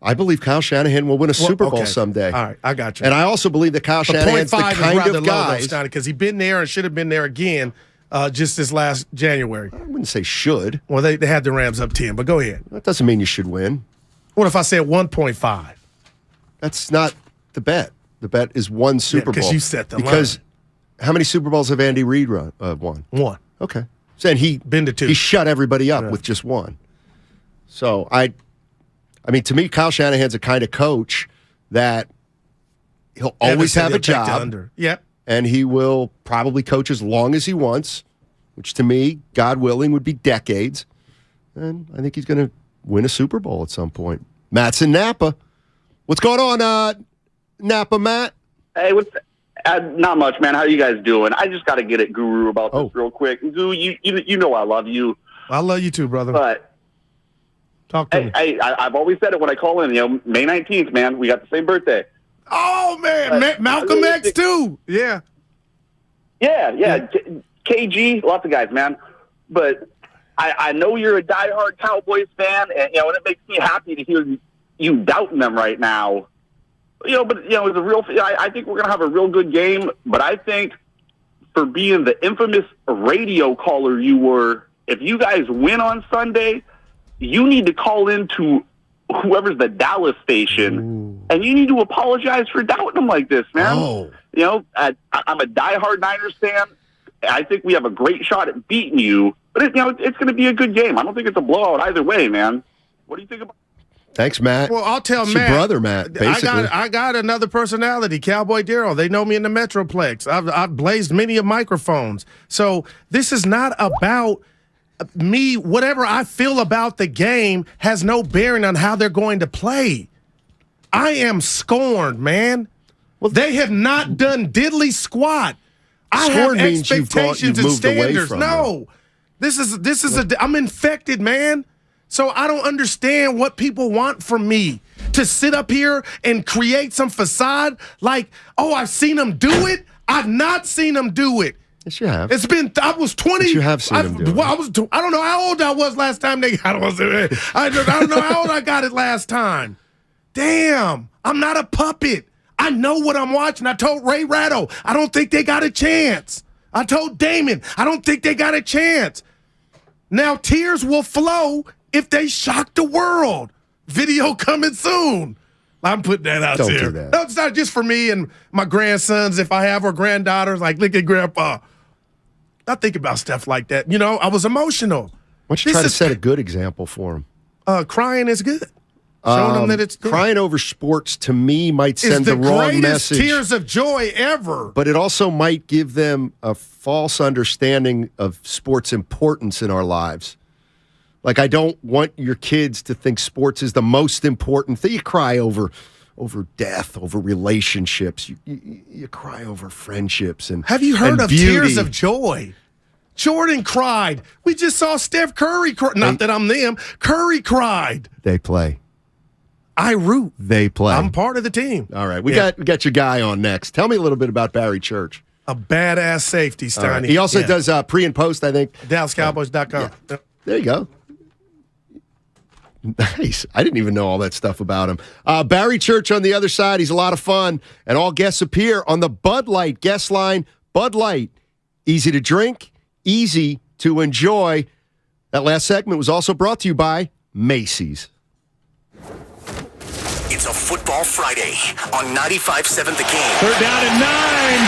I believe Kyle Shanahan will win a Super Bowl someday. All right, I got you. And I also believe that Kyle Shanahan's the kind of guy because he's been there and should have been there again. Just this last January. I wouldn't say should. Well, they had the Rams up 10, but go ahead. That doesn't mean you should win. What if I said 1.5? That's not the bet. The bet is one Super Bowl. Because you set the line. Because how many Super Bowls have Andy Reid won? One. Okay. So, and he been to two. He shut everybody up with just one. So I mean, to me, Kyle Shanahan's a kind of coach that he'll always have a job. Yep. And he will probably coach as long as he wants, which to me, God willing, would be decades. And I think he's going to win a Super Bowl at some point. Matt's in Napa. What's going on, Napa, Matt? Hey, not much, man. How you guys doing? I just got to get at Guru about this real quick. Guru, you know I love you. I love you too, brother. But Talk to me. I've always said it when I call in. May 19th, man. We got the same birthday. Oh man, Malcolm X too. Yeah. KG, lots of guys, man. But I know you're a diehard Cowboys fan, and and it makes me happy to hear you doubting them right now. It's a real. I think we're gonna have a real good game. But I think for being the infamous radio caller you were, if you guys win on Sunday, you need to call into whoever's the Dallas station, and you need to apologize for doubting them like this, man. I'm a diehard Niners fan. I think we have a great shot at beating you, but it's going to be a good game. I don't think it's a blowout either way, man. What do you think about? Thanks, Matt. Well, I'll tell it's Matt. Your brother, Matt. Basically, I got another personality, Cowboy Darryl. They know me in the Metroplex. I've blazed many of microphones. So this is not about me. Whatever I feel about the game has no bearing on how they're going to play. I am scorned, man. Well, they have not done diddly squat. I have expectations and standards. No, this is I'm infected, man. So I don't understand what people want from me to sit up here and create some facade like, oh, I've seen them do it. I've not seen them do it. Yes, you have. It's been. I was 20. But you have seen them do it. I don't know how old I was last time they got it. I don't know how old I got it last time. Damn, I'm not a puppet. I know what I'm watching. I told Ray Ratto, I don't think they got a chance. I told Damon, I don't think they got a chance. Now tears will flow if they shock the world. Video coming soon. I'm putting that out there. Don't do that. No, it's not just for me and my grandsons, if I have, or granddaughters, like, look at Grandpa. I think about stuff like that. I was emotional. Why don't you try to set a good example for them? Crying is good. Showing them that it's good. Crying over sports, to me, might send the wrong message. Tears of joy ever. But it also might give them a false understanding of sports' importance in our lives. Like, I don't want your kids to think sports is the most important thing. You cry over death, over relationships. You cry over friendships and have you heard of beauty. Tears of joy? Jordan cried. We just saw Steph Curry cry. Not that I'm them. Curry cried. They play. I root. They play. I'm part of the team. All right. We got your guy on next. Tell me a little bit about Barry Church. A badass safety, Steiny. Right. He also does pre and post, I think. DallasCowboys.com. Yeah. There you go. Nice. I didn't even know all that stuff about him. Barry Church on the other side. He's a lot of fun. And all guests appear on the Bud Light guest line. Bud Light. Easy to drink, easy to enjoy. That last segment was also brought to you by Macy's. It's a Football Friday on 95.7 The Game. Third down and 9.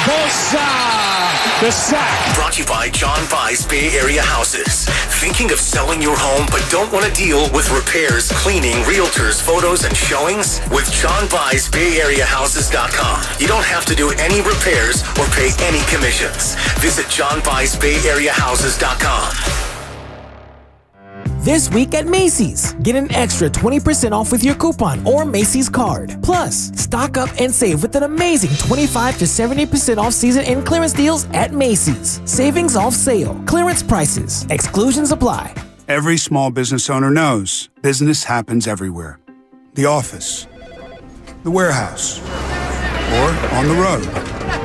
Bosa, the sack. Brought to you by John Vai's Bay Area Houses. Thinking of selling your home but don't want to deal with repairs, cleaning, realtors, photos, and showings? With John Vai's Bay Area Houses.com. You don't have to do any repairs or pay any commissions. Visit John Vai's Bay Area Houses.com. This week at Macy's, get an extra 20% off with your coupon or Macy's card. Plus, stock up and save with an amazing 25 to 70% off season and clearance deals at Macy's. Savings off sale, clearance prices, exclusions apply. Every small business owner knows business happens everywhere. The office, the warehouse, or on the road.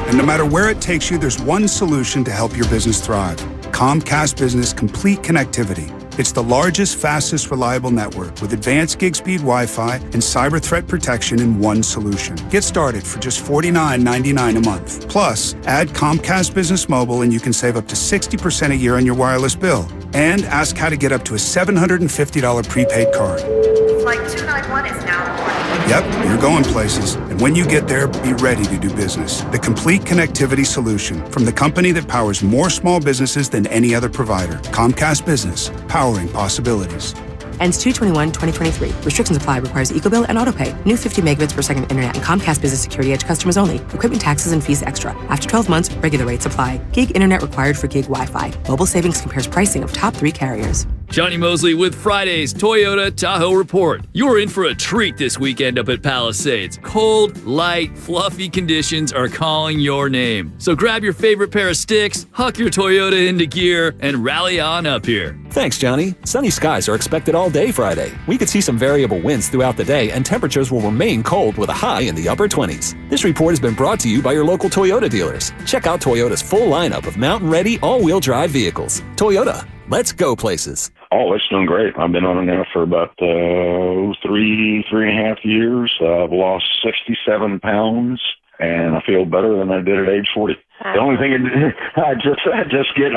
And no matter where it takes you, there's one solution to help your business thrive. Comcast Business Complete Connectivity. It's the largest, fastest, reliable network with advanced gig speed Wi-Fi and cyber threat protection in one solution. Get started for just $49.99 a month. Plus, add Comcast Business Mobile and you can save up to 60% a year on your wireless bill. And ask how to get up to a $750 prepaid card. Flight 291 is now boarding. Yep, you're going places. And when you get there, be ready to do business. The complete connectivity solution from the company that powers more small businesses than any other provider. Comcast Business, powering possibilities. Ends 2/21/2023. Restrictions apply. Requires EcoBill and AutoPay. New 50 megabits per second internet and Comcast Business Security Edge customers only. Equipment taxes and fees extra. After 12 months, regular rates apply. Gig internet required for gig Wi-Fi. Mobile Savings compares pricing of top 3 carriers. Johnny Mosley with Friday's Toyota Tahoe Report. You're in for a treat this weekend up at Palisades. Cold, light, fluffy conditions are calling your name. So grab your favorite pair of sticks, huck your Toyota into gear, and rally on up here. Thanks, Johnny. Sunny skies are expected all day Friday. We could see some variable winds throughout the day, and temperatures will remain cold with a high in the upper 20s. This report has been brought to you by your local Toyota dealers. Check out Toyota's full lineup of mountain-ready, all-wheel drive vehicles. Toyota, let's go places. Oh, it's doing great. I've been on it now for about 3.5 years. I've lost 67 pounds, and I feel better than I did at age 40. The only thing I'm just getting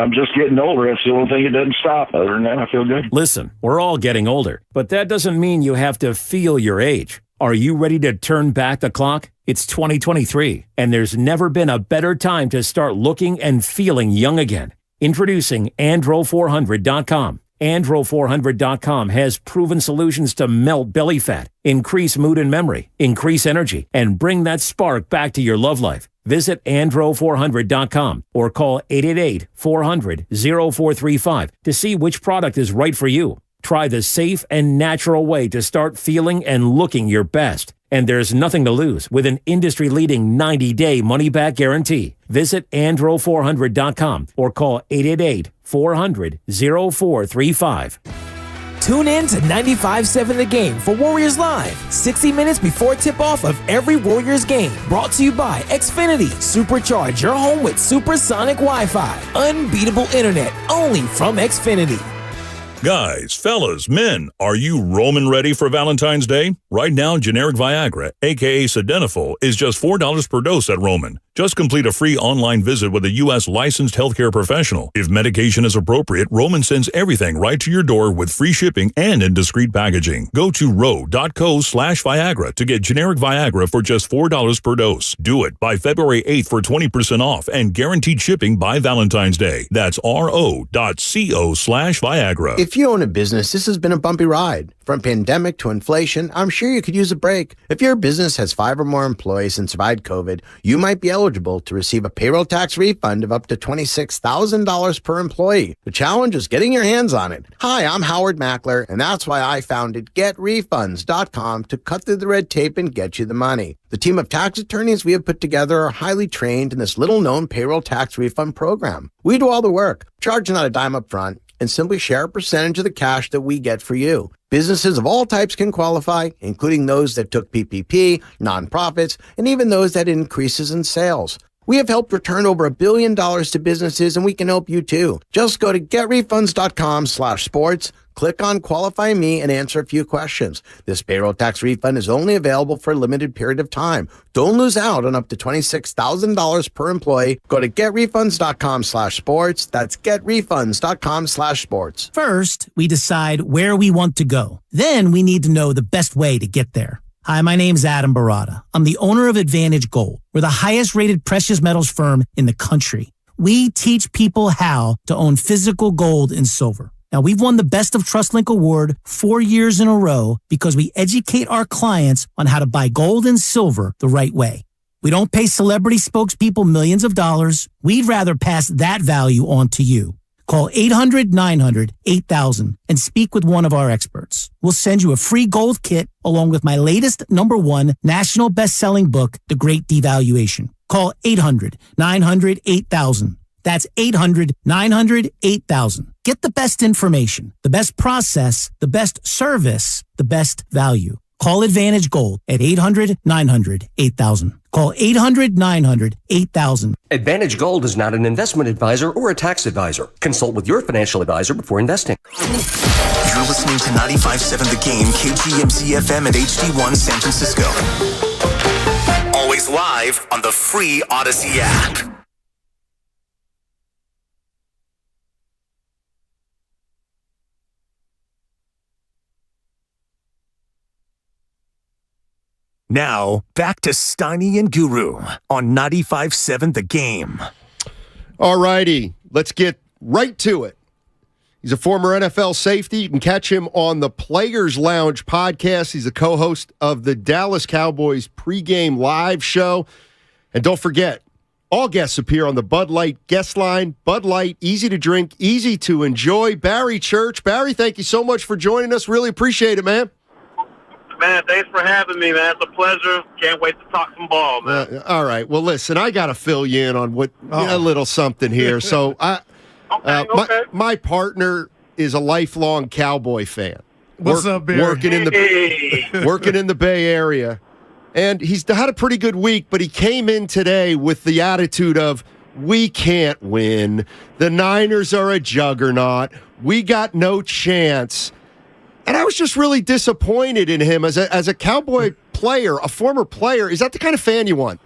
older. That's the only thing that doesn't stop. Other than that, I feel good. Listen, we're all getting older, but that doesn't mean you have to feel your age. Are you ready to turn back the clock? It's 2023, and there's never been a better time to start looking and feeling young again. Introducing Andro400.com. Andro400.com has proven solutions to melt belly fat, increase mood and memory, increase energy, and bring that spark back to your love life. Visit Andro400.com or call 888-400-0435 to see which product is right for you. Try the safe and natural way to start feeling and looking your best. And there's nothing to lose with an industry-leading 90-day money-back guarantee. Visit Andro400.com or call 888-400-0435. Tune in to 95.7 The Game for Warriors Live, 60 minutes before tip-off of every Warriors game. Brought to you by Xfinity. Supercharge your home with supersonic Wi-Fi. Unbeatable internet only from Xfinity. Guys, fellas, men, are you Roman ready for Valentine's Day? Right now, generic Viagra, aka Sildenafil, is just $4 per dose at Roman. Just complete a free online visit with a U.S. licensed healthcare professional. If medication is appropriate, Roman sends everything right to your door with free shipping and in discreet packaging. Go to ro.co/Viagra to get generic Viagra for just $4 per dose. Do it by February 8th for 20% off and guaranteed shipping by Valentine's Day. That's ro.co/Viagra. If you own a business, this has been a bumpy ride. From pandemic to inflation, I'm sure you could use a break. If your business has 5 or more employees and survived COVID, you might be eligible to receive a payroll tax refund of up to $26,000 per employee. The challenge is getting your hands on it. Hi, I'm Howard Mackler, and that's why I founded GetRefunds.com to cut through the red tape and get you the money. The team of tax attorneys we have put together are highly trained in this little-known payroll tax refund program. We do all the work, charge not a dime up front, and simply share a percentage of the cash that we get for you. Businesses of all types can qualify, including those that took PPP, nonprofits, and even those that had increases in sales. We have helped return over $1 billion to businesses, and we can help you too. Just go to getrefunds.com/sports, click on Qualify Me, and answer a few questions. This payroll tax refund is only available for a limited period of time. Don't lose out on up to $26,000 per employee. Go to getrefunds.com/sports. That's getrefunds.com/sports. First, we decide where we want to go. Then we need to know the best way to get there. Hi, my name's Adam Barada. I'm the owner of Advantage Gold. We're the highest rated precious metals firm in the country. We teach people how to own physical gold and silver. Now, we've won the Best of TrustLink Award 4 years in a row because we educate our clients on how to buy gold and silver the right way. We don't pay celebrity spokespeople millions of dollars. We'd rather pass that value on to you. Call 800-900-8000 and speak with one of our experts. We'll send you a free gold kit along with my latest #1 national best-selling book, The Great Devaluation. Call 800-900-8000. That's 800-900-8000. Get the best information, the best process, the best service, the best value. Call Advantage Gold at 800-900-8000. Call 800-900-8000. Advantage Gold is not an investment advisor or a tax advisor. Consult with your financial advisor before investing. You're listening to 95.7 The Game, KGMZ FM and HD1 San Francisco. Always live on the free Odyssey app. Now, back to Steiny and Guru on 95.7 The Game. All righty, let's get right to it. He's a former NFL safety. You can catch him on the Players Lounge podcast. He's a co-host of the Dallas Cowboys pregame live show. And don't forget, All guests appear on the Bud Light guest line. Bud Light, easy to drink, easy to enjoy. Barry Church. Barry, thank you so much for joining us. Really appreciate it, man. Man, thanks for having me, man. It's a pleasure. Can't wait to talk some ball, man. All right. Well, listen, I got to fill you in on a little something here. So, my partner is a lifelong Cowboy fan. What's up, Barry? Working in the Bay Area. And he's had a pretty good week, but he came in today with the attitude of, we can't win. The Niners are a juggernaut. We got no chance. And I was just really disappointed in him as a Cowboy player, a former player. Is that the kind of fan you want?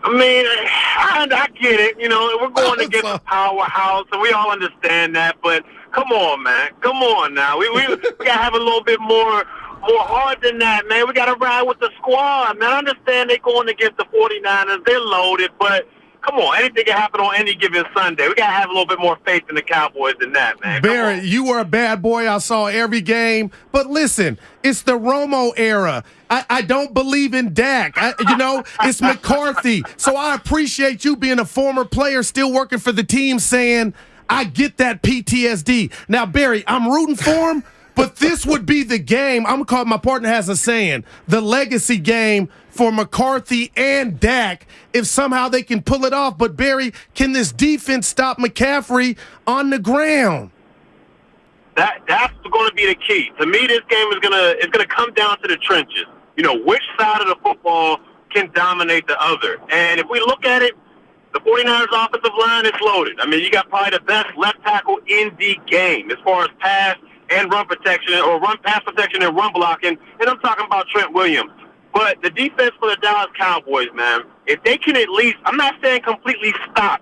I mean, I get it. You know, we're going against a powerhouse, and we all understand that. But come on, man. Come on now. We got to have a little bit more heart than that, man. We got to ride with the squad, man. I understand they're going against the 49ers. They're loaded, but come on, anything can happen on any given Sunday. We got to have a little bit more faith in the Cowboys than that, man. Barry, you were a bad boy. I saw every game. But listen, it's the Romo era. I don't believe in Dak. It's McCarthy. So I appreciate you being a former player still working for the team saying, I get that PTSD. Now, Barry, I'm rooting for him. But this would be the game. I'm calling, my partner has a saying, the legacy game for McCarthy and Dak if somehow they can pull it off. But, Barry, can this defense stop McCaffrey on the ground? That's going to be the key. To me, this game is gonna come down to the trenches. You know, which side of the football can dominate the other. And if we look at it, the 49ers offensive line is loaded. I mean, you got probably the best left tackle in the game as far as pass and run protection, or pass protection and run blocking, and I'm talking about Trent Williams. But the defense for the Dallas Cowboys, man, if they can at least, I'm not saying completely stop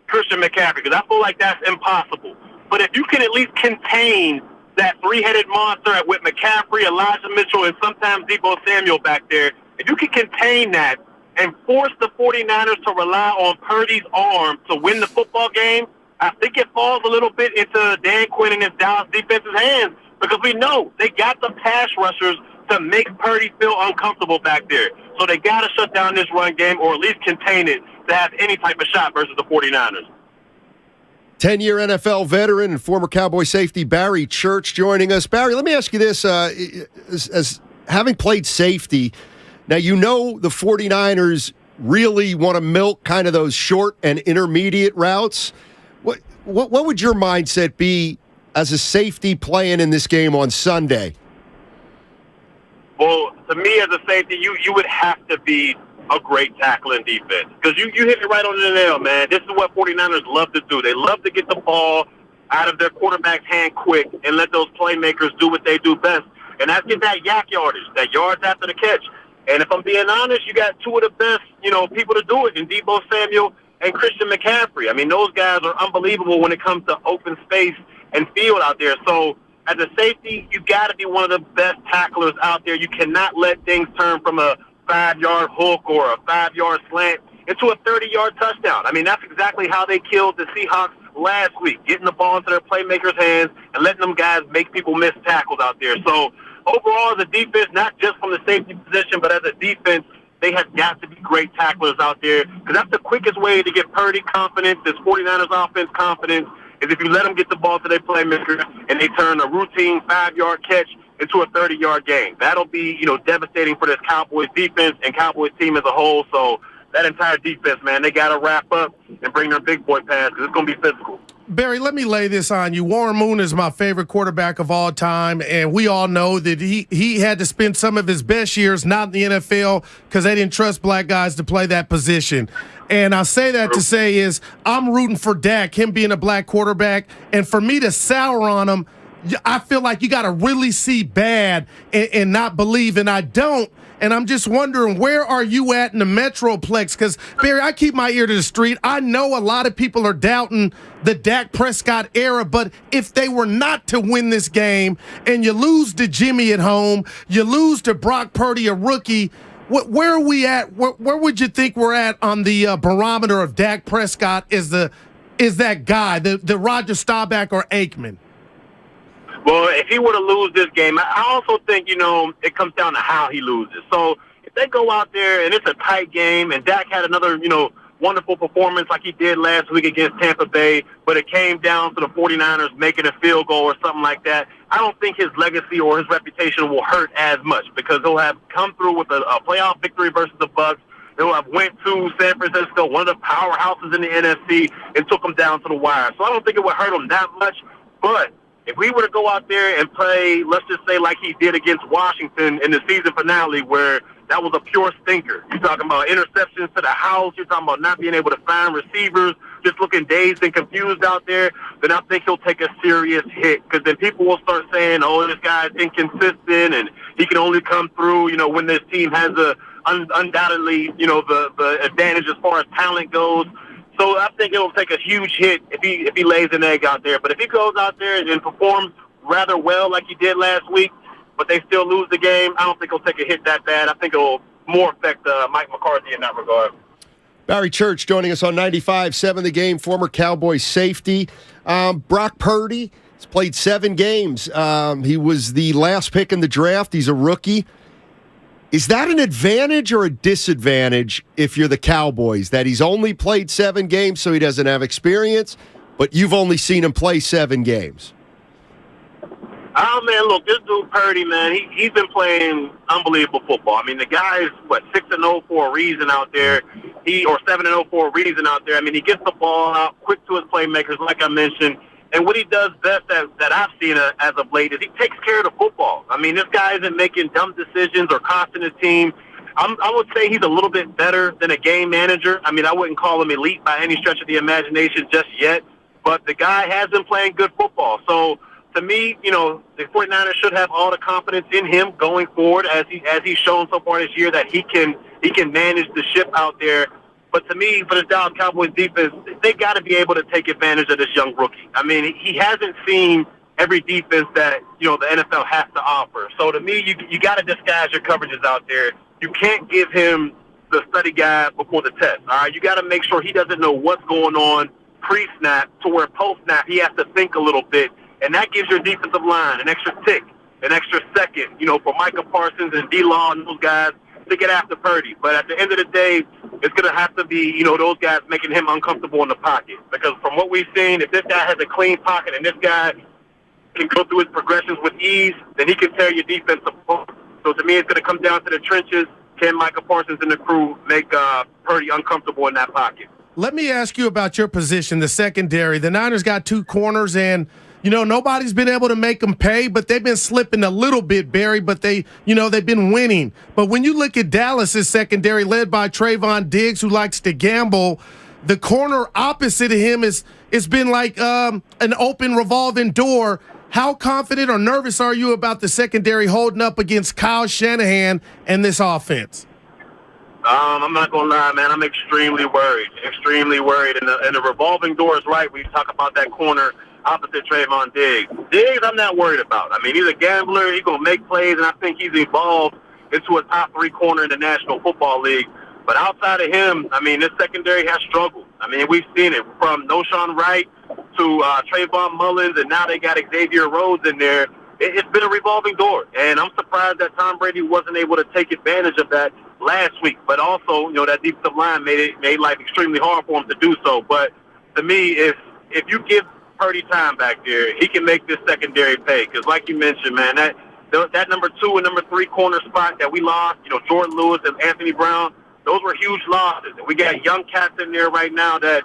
Christian McCaffrey, because I feel like that's impossible. But if you can at least contain that three-headed monster with McCaffrey, Elijah Mitchell, and sometimes Deebo Samuel back there, if you can contain that and force the 49ers to rely on Purdy's arm to win the football game, I think it falls a little bit into Dan Quinn and his Dallas defense's hands, because we know they got the pass rushers to make Purdy feel uncomfortable back there. So they got to shut down this run game, or at least contain it to have any type of shot versus the 49ers. 10-year NFL veteran and former Cowboy safety Barry Church joining us. Barry, let me ask you this. As having played safety, now you know the 49ers really want to milk kind of those short and intermediate routes. What would your mindset be as a safety playing in this game on Sunday? Well, to me as a safety, you would have to be a great tackling defense, because you hit it right on the nail, man. This is what 49ers love to do. They love to get the ball out of their quarterback's hand quick and let those playmakers do what they do best, and that's get that yak yardage, that yards after the catch. And if I'm being honest, you got two of the best, people to do it in Deebo Samuel and Christian McCaffrey. I mean, those guys are unbelievable when it comes to open space and field out there. So as a safety, you got to be one of the best tacklers out there. You cannot let things turn from a 5-yard hook or a 5-yard slant into a 30-yard touchdown. I mean, that's exactly how they killed the Seahawks last week, getting the ball into their playmakers' hands and letting them guys make people miss tackles out there. So overall, as a defense, not just from the safety position, but as a defense, they have got to be great tacklers out there, because that's the quickest way to get Purdy confidence, this 49ers offense confidence, is if you let them get the ball to their playmaker and they turn a routine 5-yard catch into a 30-yard game. That'll be, devastating for this Cowboys defense and Cowboys team as a whole. So that entire defense, man, they got to wrap up and bring their big boy pass, because it's going to be physical. Barry, let me lay this on you. Warren Moon is my favorite quarterback of all time, and we all know that he had to spend some of his best years not in the NFL because they didn't trust black guys to play that position. And I say that to say is I'm rooting for Dak, him being a black quarterback, and for me to sour on him, I feel like you got to really see bad and not believe, and I don't. And I'm just wondering, where are you at in the Metroplex? Because, Barry, I keep my ear to the street. I know a lot of people are doubting the Dak Prescott era, but if they were not to win this game and you lose to Jimmy at home, you lose to Brock Purdy, a rookie, where are we at? Where would you think we're at on the barometer of Dak Prescott is that guy, the Roger Staubach or Aikman? Well, if he were to lose this game, I also think, it comes down to how he loses. So if they go out there and it's a tight game and Dak had another, wonderful performance like he did last week against Tampa Bay, but it came down to the 49ers making a field goal or something like that, I don't think his legacy or his reputation will hurt as much because he'll have come through with a playoff victory versus the Bucs. He'll have went to San Francisco, one of the powerhouses in the NFC, and took them down to the wire. So I don't think it would hurt him that much. But if we were to go out there and play, let's just say like he did against Washington in the season finale where that was a pure stinker. You're talking about interceptions to the house. You're talking about not being able to find receivers, just looking dazed and confused out there. Then I think he'll take a serious hit because then people will start saying, oh, this guy's inconsistent and he can only come through, when this team has undoubtedly, the advantage as far as talent goes. So I think it'll take a huge hit if he lays an egg out there. But if he goes out there and performs rather well like he did last week, but they still lose the game, I don't think he'll take a hit that bad. I think it'll more affect Mike McCarthy in that regard. Barry Church joining us on 95.7 The Game, former Cowboys safety. Brock Purdy has played 7 games. He was the last pick in the draft. He's a rookie. Is that an advantage or a disadvantage if you're the Cowboys, that he's only played 7 games so he doesn't have experience, but you've only seen him play 7 games? Oh, man, look, this dude Purdy, man, he's been playing unbelievable football. I mean, the guy is, 6-0 for a reason out there, or 7-0 for a reason out there. I mean, he gets the ball out quick to his playmakers, like I mentioned. And what he does best that I've seen as of late is he takes care of the football. I mean, this guy isn't making dumb decisions or costing his team. I would say he's a little bit better than a game manager. I mean, I wouldn't call him elite by any stretch of the imagination just yet, but the guy has been playing good football. So, to me, the 49ers should have all the confidence in him going forward as he's shown so far this year that he can manage the ship out there. But to me, for the Dallas Cowboys defense, they got to be able to take advantage of this young rookie. I mean, he hasn't seen every defense that, the NFL has to offer. So to me, you got to disguise your coverages out there. You can't give him the study guide before the test, all right? You got to make sure he doesn't know what's going on pre-snap to where post-snap he has to think a little bit. And that gives your defensive line an extra tick, an extra second, for Micah Parsons and D-Law and those guys to get after Purdy. But at the end of the day, it's going to have to be, those guys making him uncomfortable in the pocket. Because from what we've seen, if this guy has a clean pocket and this guy can go through his progressions with ease, then he can tear your defense apart. So to me, it's going to come down to the trenches. Can Micah Parsons and the crew make Purdy uncomfortable in that pocket? Let me ask you about your position, the secondary. The Niners got 2 corners and nobody's been able to make them pay, but they've been slipping a little bit, Barry, but they've been winning. But when you look at Dallas's secondary led by Trayvon Diggs, who likes to gamble, the corner opposite of him it's been like an open revolving door. How confident or nervous are you about the secondary holding up against Kyle Shanahan and this offense? I'm not going to lie, man. I'm extremely worried. And the revolving door is right. We talk about that corner opposite Trayvon Diggs. Diggs, I'm not worried about. I mean, he's a gambler. He's going to make plays, and I think he's evolved into a top 3 corner in the National Football League. But outside of him, I mean, this secondary has struggled. I mean, we've seen it from Noshawn Wright to Trayvon Mullins, and now they got Xavier Rhodes in there. It's been a revolving door, and I'm surprised that Tom Brady wasn't able to take advantage of that last week. But also, that defensive line made life extremely hard for him to do so. But to me, if you give Purdy time back there, he can make this secondary pay. Because like you mentioned, man, that number 2 and number 3 corner spot that we lost, Jordan Lewis and Anthony Brown, those were huge losses. And we got young cats in there right now that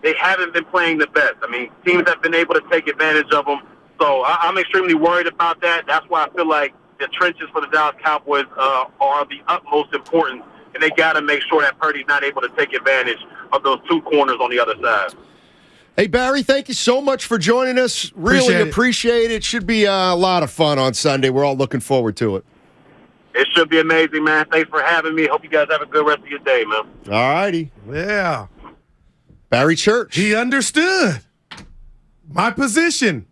they haven't been playing the best. I mean, teams have been able to take advantage of them. So I'm extremely worried about that. That's why I feel like the trenches for the Dallas Cowboys are of the utmost importance, and they got to make sure that Purdy's not able to take advantage of those 2 corners on the other side. Hey, Barry, thank you so much for joining us. Really appreciate it. Should be a lot of fun on Sunday. We're all looking forward to it. It should be amazing, man. Thanks for having me. Hope you guys have a good rest of your day, man. All righty. Yeah. Barry Church. He understood my position.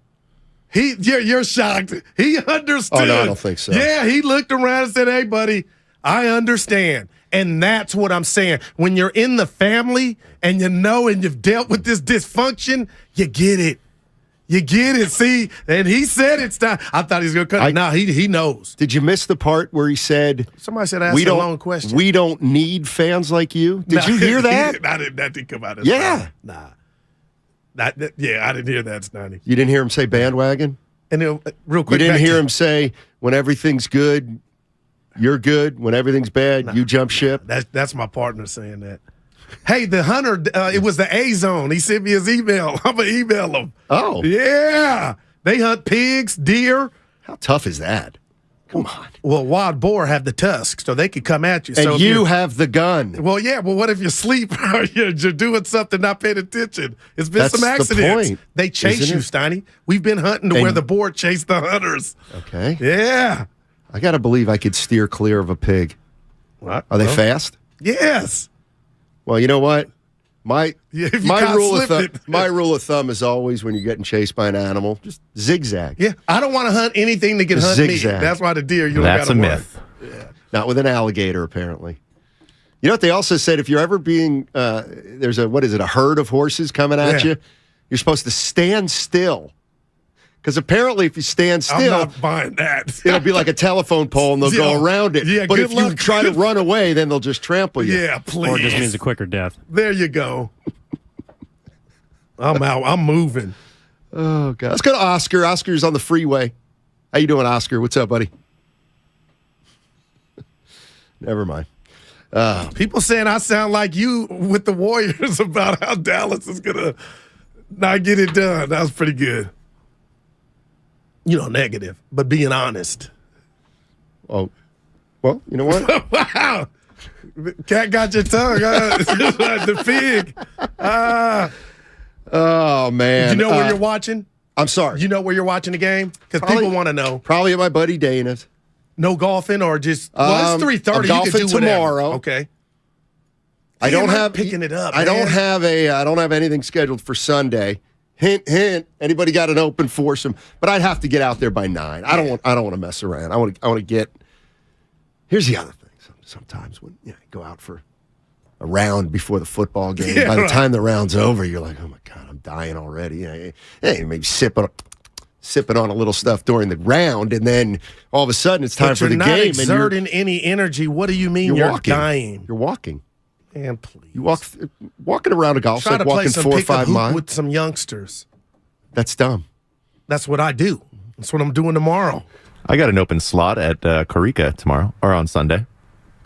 You're shocked. He understood. Oh, no, I don't think so. Yeah, he looked around and said, hey, buddy, I understand. And that's what I'm saying. When you're in the family and and you've dealt with this dysfunction, you get it. You get it, see? And he said it's time. I thought he was going to cut it. No, he knows. Did you miss the part where he said, somebody said ask a long question. We don't need fans like you? Did you hear that? That didn't come out of his mouth. Nah. I didn't hear that, Stoney. You didn't hear him say bandwagon? And real quick, you didn't hear him say, when everything's good, you're good. When everything's bad, you jump ship? That's my partner saying that. Hey, the hunter, it was the A-Zone. He sent me his email. I'm going to email him. Oh. Yeah. They hunt pigs, deer. How tough is that? Come on. Well, wild boar have the tusks, so they could come at you. And so you have the gun. Well, yeah. Well, what if you sleep or you're doing something, not paying attention? It's been some accidents. The point, they chase you, Steiny. We've been hunting to where the boar chased the hunters. Okay. Yeah. I got to believe I could steer clear of a pig. What? Are they fast? Yes. Well, you know what? My rule of thumb is always when you're getting chased by an animal, just zigzag. Yeah, I don't want to hunt anything that can hunt zigzag. me. That's why the deer, That's a myth. Yeah. Not with an alligator, apparently. You know what they also said? If you're ever being, there's a herd of horses coming at you, you're supposed to stand still. Because apparently if you stand still, I'm not buying that. It'll be like a telephone pole and they'll go around it. Yeah, but if you try to run away, then they'll just trample you. Yeah, please. Or it just means a quicker death. There you go. I'm out. I'm moving. Oh, God. Let's go to Oscar. Oscar's on the freeway. How you doing, Oscar? What's up, buddy? Never mind. People saying I sound like you with the Warriors about how Dallas is going to not get it done. That was pretty good. Negative, but being honest. Oh, well, you know what? Wow. Cat got your tongue. The pig. Oh, man. You know where you're watching? I'm sorry. You know where you're watching the game? Because people want to know. Probably at my buddy Dana's. No golfing or just, well, it's 3:30. I'm golfing tomorrow. Okay. I don't have picking it up. I don't have anything scheduled for Sunday. Hint, hint. Anybody got an open foursome? But I'd have to get out there by 9. I don't want to mess around. I want to get. Here's the other thing. Sometimes when you go out for a round before the football game, by the time the round's over, you're like, oh my God, I'm dying already. Hey, maybe sipping on a little stuff during the round, and then all of a sudden it's time for the game. You're not exerting any energy. What do you mean you're dying? You're walking. Man, please. You walking around a golf Try like walking 4 or 5 miles with some youngsters. That's dumb. That's what I do. That's what I'm doing tomorrow. I got an open slot at Corica tomorrow or on Sunday.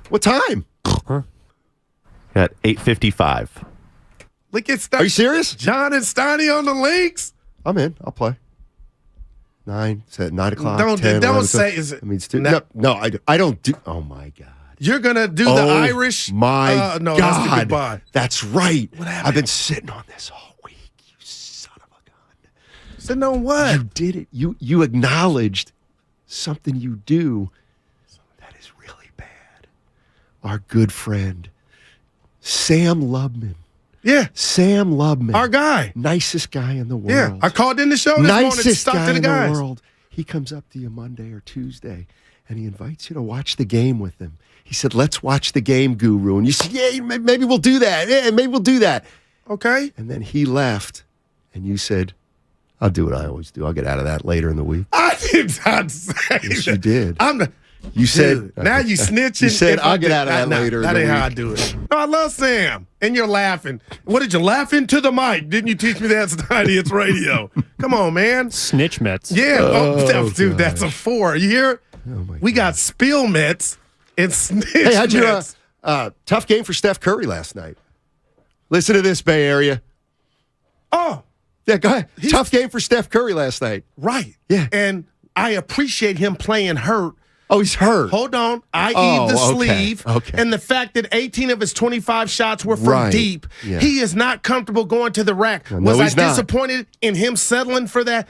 What time? At 8:55. Look at Are you serious? John and Steiny on the links. I'm in. I'll play. 9. It's at 9 o'clock. Don't 10, say. Is it? I mean, no, I don't do. Oh my God. You're gonna do the Irish. My no, God. that's the goodbye. That's right. I've been sitting on this all week. You son of a gun. Sitting on what? You did it. You acknowledged something you do that is really bad. Our good friend, Sam Lubman. Yeah. Sam Lubman. Our guy. Nicest guy in the world. Yeah. I called in the show this morning to talk to the guys. In the world. He comes up to you Monday or Tuesday, and he invites you to watch the game with him. He said, let's watch the game, Guru. And you said, yeah, maybe we'll do that. Yeah, maybe we'll do that. Okay. And then he left, and you said, I'll do what I always do. I'll get out of that later in the week. I did not say yes, that. you did. You said. Now you snitching. You said, I'll get out of that later That in the ain't week. how I do it. No, I love Sam. And you're laughing. What did you laugh into the mic? Didn't you teach me that, Steiny? It's radio. Come on, man. Snitch Mets. Yeah. Dude, that's a 4. You hear? We got spill Mets and snitch Hey, how'd Mets. you, tough game for Steph Curry last night. Listen to this, Bay Area. Oh. Yeah, go ahead. Tough game for Steph Curry last night. Right. Yeah. And I appreciate him playing hurt. Oh, he's hurt. Hold on. I.e. the sleeve. Okay. And the fact that 18 of his 25 shots were from deep. Yeah. He is not comfortable going to the rack. No, was I he's not. disappointed in him settling for that?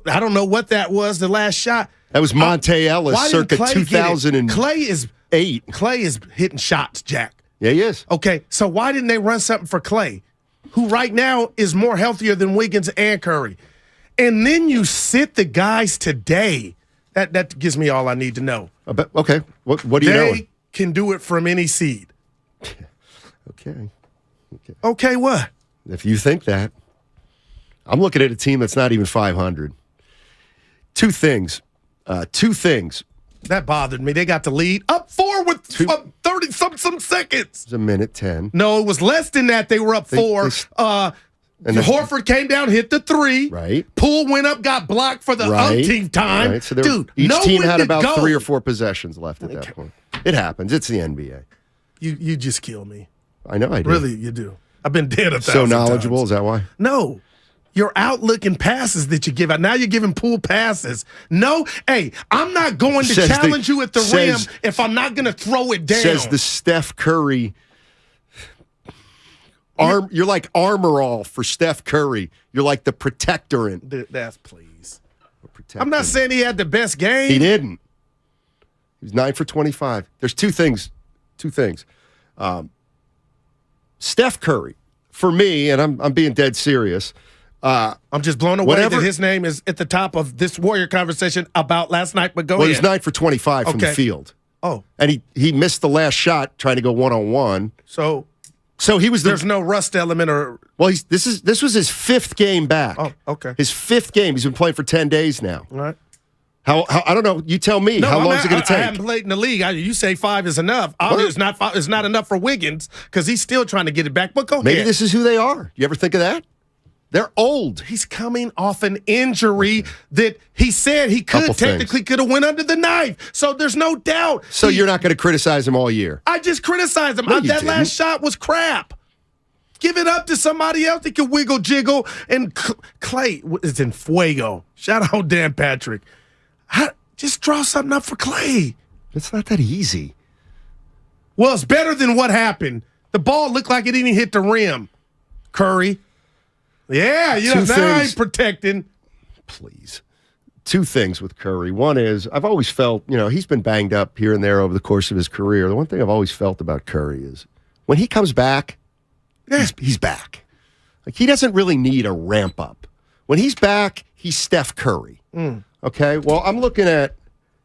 I don't know what that was, the last shot. That was Monte Ellis Why didn't circa Clay 2008. Clay is hitting shots, Jack. Yeah, he is. Okay, so why didn't they run something for Clay, who right now is more healthier than Wiggins and Curry? And then you sit the guys today. That gives me all I need to know. Okay, what do you know? They can do it from any seed. Okay. Okay, what? If you think that. I'm looking at a team that's not even 500. Two things. That bothered me. They got the lead up 4 with 30-some seconds. It was a minute 10. No, it was less than that. They were up 4. Horford came down, hit the 3. Right. Poole went up, got blocked for the umpteenth time. Right. So Dude, each team had about go. 3 or 4 possessions left at that point. It happens. It's the NBA. You just kill me. I know I do. Really, you do. I've been dead 1,000 So knowledgeable, times. is that why? No. Your outlook and passes that you give out. Now you're giving Poole passes. No. Hey, I'm not going to challenge you at the rim if I'm not going to throw it down. Says the Steph Curry. You're like armor all for Steph Curry. You're like the protectorant. That's please. I'm not saying he had the best game. He didn't. He was 9 for 25. There's two things. Steph Curry, for me, and I'm being dead serious. I'm just blown away that his name is at the top of this Warrior conversation about last night, but go ahead. Well, he's 9 for 25 from the field. Oh. And he missed the last shot trying to go one-on-one. So he was there's no rust element or well, this was his 5th game back. Oh, okay. His 5th game. He's been playing for 10 days now. All right. How I don't know. You tell me. How long is it going to take? I haven't played in the league. You say 5 is enough. It's not enough for Wiggins because he's still trying to get it back. But go ahead. Maybe this is who they are. You ever think of that? They're old. He's coming off an injury that he said he could have went under the knife. So there's no doubt. So you're not going to criticize him all year? I just criticized him. No, you that didn't. last shot was crap. Give it up to somebody else that can wiggle, jiggle. And Clay is in fuego. Shout out Dan Patrick. Just draw something up for Clay. It's not that easy. Well, it's better than what happened. The ball looked like it didn't hit the rim. Curry. Yeah, now he's protecting. Please. 2 things with Curry. One is I've always felt, he's been banged up here and there over the course of his career. The one thing I've always felt about Curry is when he comes back, he's back. Like he doesn't really need a ramp up. When he's back, he's Steph Curry. Okay? Well,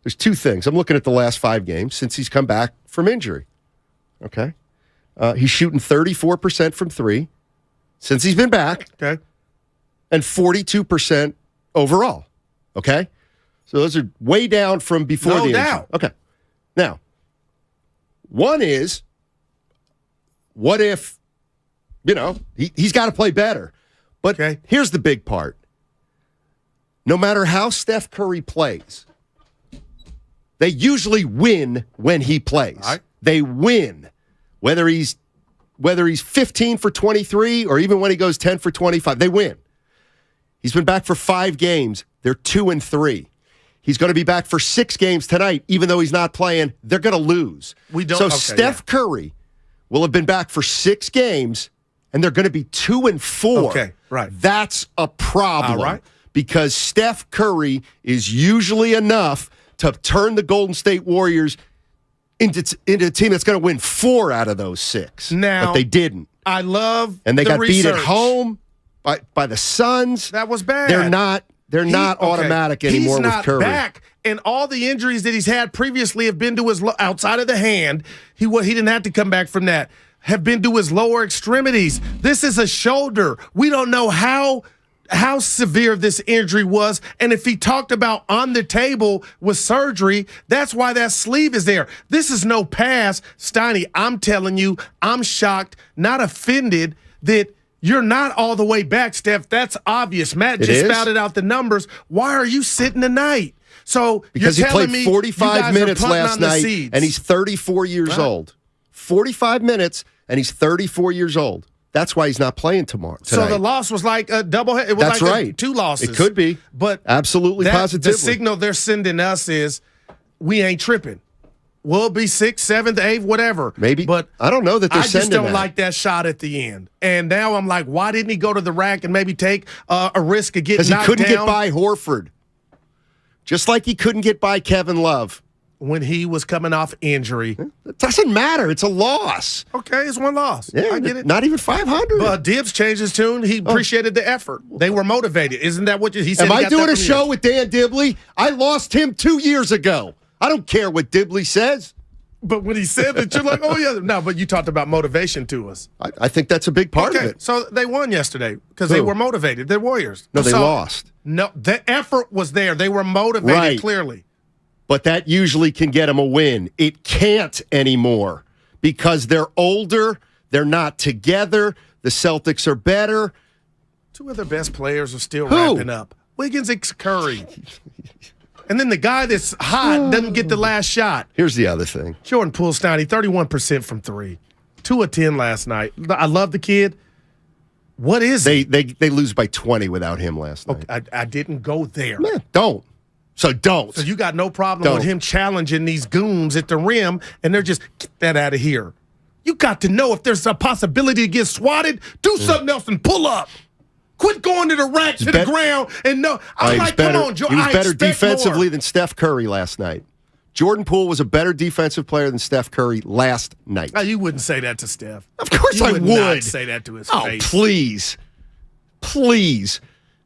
there's 2 things. I'm looking at the last 5 games since he's come back from injury. Okay? He's shooting 34% from 3 since he's been back. Okay. And 42% overall. Okay? So those are way down from before the injury. No doubt. Okay. Now, one is, what if, he's got to play better. But here's the big part. No matter how Steph Curry plays, they usually win when he plays. Right. They win. Whether he's 15 for 23 or even when he goes 10 for 25, they win. He's been back for 5 games. They're 2-3. He's going to be back for 6 games tonight. Even though he's not playing, they're going to lose. Steph Curry will have been back for 6 games, and they're going to be 2-4. Okay, right. That's a problem. All right. Because Steph Curry is usually enough to turn the Golden State Warriors into a team that's going to win 4 out of those 6. Now, but they didn't. I love and they the got research. beat at home by the Suns. That was bad. They're not automatic anymore with Curry. He's not back, and all the injuries that he's had previously have been to his outside of the hand. He didn't have to come back from that. Have been to his lower extremities. This is a shoulder. We don't know how severe this injury was, and if he talked about on the table with surgery, that's why that sleeve is there. This is no pass. Steiny, I'm telling you, I'm shocked, not offended that you're not all the way back, Steph. That's obvious. Matt just spouted out the numbers. Why are you sitting tonight? So because you're he telling played me 45 minutes last night, and he's 34 years old. 45 minutes, and he's 34 years old. That's why he's not playing tonight. So the loss was like a double hit. It was like 2 losses. It could be. But absolutely, positively. The signal they're sending us is we ain't tripping. We'll be 6th, 7th, 8th, whatever. Maybe. But I don't know that they're sending I just don't that. like that shot at the end. And now I'm like, why didn't he go to the rack and maybe take a risk of getting knocked down? Because he couldn't get by Horford. Just like he couldn't get by Kevin Love. When he was coming off injury. It doesn't matter. It's a loss. Okay, it's 1 loss. Yeah, I get it. Not even 500. But Dibbs changed his tune. He appreciated the effort. They were motivated. Isn't that what he said? Am I doing a show with Dan Dibley? I lost him 2 years ago. I don't care what Dibley says. But when he said that, you're like, oh, yeah. No, but you talked about motivation to us. I think that's a big part of it. So they won yesterday because they were motivated. They're Warriors. No, they lost. No, the effort was there. They were motivated, clearly. But that usually can get them a win. It can't anymore because they're older. They're not together. The Celtics are better. Two of their best players are still wrapping up. Wiggins and Curry. And then the guy that's hot doesn't get the last shot. Here's the other thing. Jordan Poole, 31% from 3. 2 of 10 last night. I love the kid. What is it? They lose by 20 without him last night. Okay, I didn't go there. Man, don't. So don't. So you got no problem with him challenging these goons at the rim, and they're just, get that out of here. You got to know if there's a possibility to get swatted, do something else and pull up. Quit going to the rack, to the ground, and no. I'm like, come on, Joe. He was better defensively than Steph Curry last night. Jordan Poole was a better defensive player than Steph Curry last night. Oh, you wouldn't say that to Steph. Of course I would. Not say that to his face. Oh, please. Please.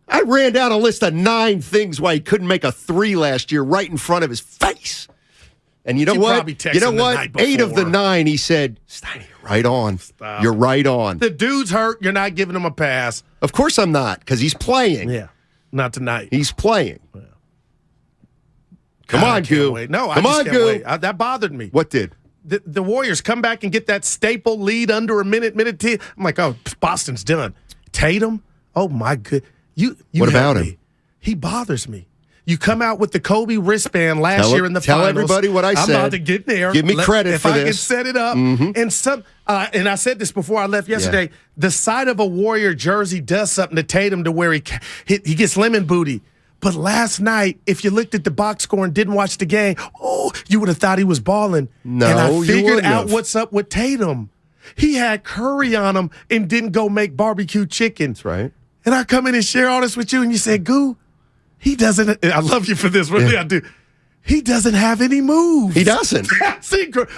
I ran down a list of 9 things why he couldn't make a 3 last year right in front of his face. And you know what? 8 of the 9, he said, Steiny, you're right on. Stop. You're right on. The dude's hurt. You're not giving him a pass. Of course I'm not, because he's playing. Yeah, not tonight. He's playing. Yeah. Come on, Goo. No, Come on, Goo. That bothered me. What did? The Warriors come back and get that staple lead under a minute 10. I'm like, oh, Boston's done. Tatum? Oh, my good. You what about him? He bothers me. You come out with the Kobe wristband last year in the finals. Tell everybody what I said. I'm about to get there. Give me credit for this. If I can set it up. Mm-hmm. And I said this before I left yesterday, the sight of a Warrior jersey does something to Tatum to where he gets lemon booty. But last night, if you looked at the box score and didn't watch the game, you would have thought he was balling. No, and I figured out what's up with Tatum. He had Curry on him and didn't go make barbecue chicken. That's right. And I come in and share all this with you, and you say, Goo, he doesn't. I love you for this. Really, I do. He doesn't have any moves. He doesn't.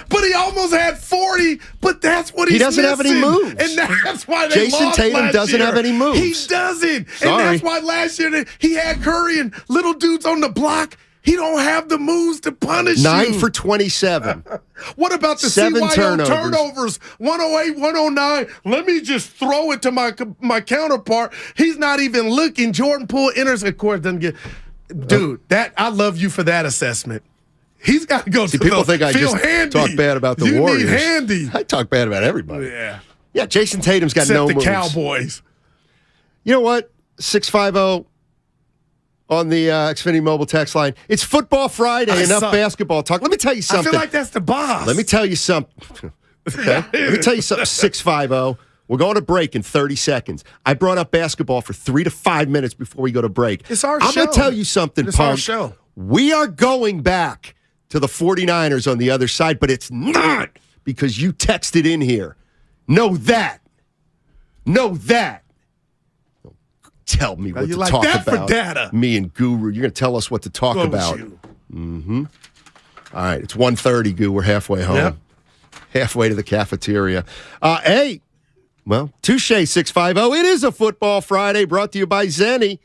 But he almost had 40. But that's what he doesn't have any moves. And that's why they Jason lost Tatum last doesn't year. have any moves. He doesn't. Sorry. And that's why last year he had Curry and little dudes on the block. He don't have the moves to punish 9 you. for 27. What about the 7 CYO turnovers? 108, 109. Let me just throw it to my counterpart. He's not even looking. Jordan Poole enters. Of course, doesn't get. Dude, I love you for that assessment. He's got to go to people think I just handy. talk bad about the Warriors. You need handy. I talk bad about everybody. Yeah, Jason Tatum's got no moves. Except the Cowboys. You know what? 650 on the Xfinity mobile text line. It's Football Friday. Enough basketball talk. Let me tell you something. I feel like that's the boss. Let me tell you something. Okay? Let me tell you something. 650. We're going to break in 30 seconds. I brought up basketball for 3 to 5 minutes before we go to break. It's our show. I'm going to tell you something, It's Punk. our show. We are going back to the 49ers on the other side, but it's not because you texted in here. Know that. Know that. Tell me what to like talk that about. For data. Me and Guru. You're going to tell us what to talk about. Mm-hmm. All right. It's 1:30, Guru. We're halfway home. Yep. Halfway to the cafeteria. Hey, well, touche 650. It is a Football Friday brought to you by Zenni,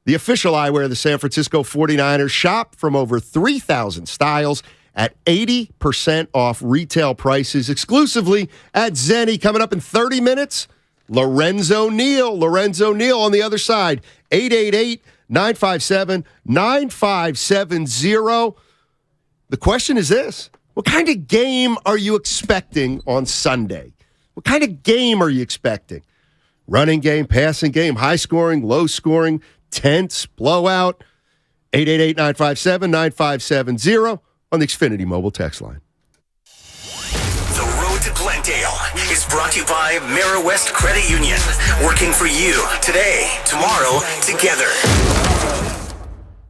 the official eyewear of the San Francisco 49ers. Shop from over 3,000 styles at 80% off retail prices exclusively at Zenni. Coming up in 30 minutes, Lorenzo Neal on the other side. 888-957-9570. The question is this. What kind of game are you expecting on Sunday? What kind of game are you expecting? Running game, passing game, high scoring, low scoring, tense, blowout. 888-957-9570 on the Xfinity mobile text line. The Road to Glendale is brought to you by Mara West Credit Union. Working for you today, tomorrow, together.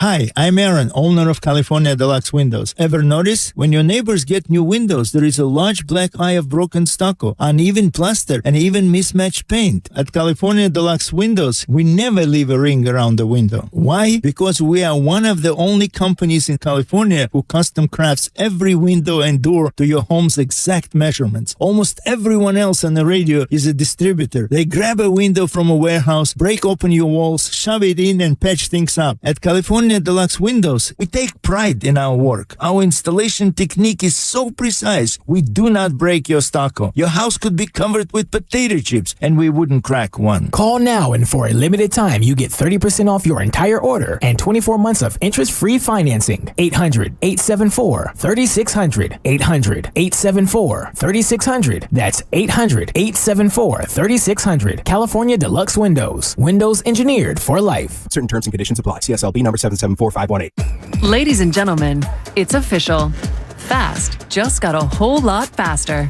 Hi, I'm Aaron, owner of California Deluxe Windows. Ever notice? When your neighbors get new windows, there is a large black eye of broken stucco, uneven plaster, and even mismatched paint. At California Deluxe Windows, we never leave a ring around the window. Why? Because we are one of the only companies in California who custom crafts every window and door to your home's exact measurements. Almost everyone else on the radio is a distributor. They grab a window from a warehouse, break open your walls, shove it in, and patch things up. At California California Deluxe Windows, we take pride in our work. Our installation technique is so precise, we do not break your stucco. Your house could be covered with potato chips, and we wouldn't crack one. Call now, and for a limited time, you get 30% off your entire order and 24 months of interest-free financing. 800-874-3600. 800-874-3600. That's 800-874-3600. California Deluxe Windows. Windows engineered for life. Certain terms and conditions apply. CSLB number 774518. Ladies and gentlemen, it's official. Fast just got a whole lot faster.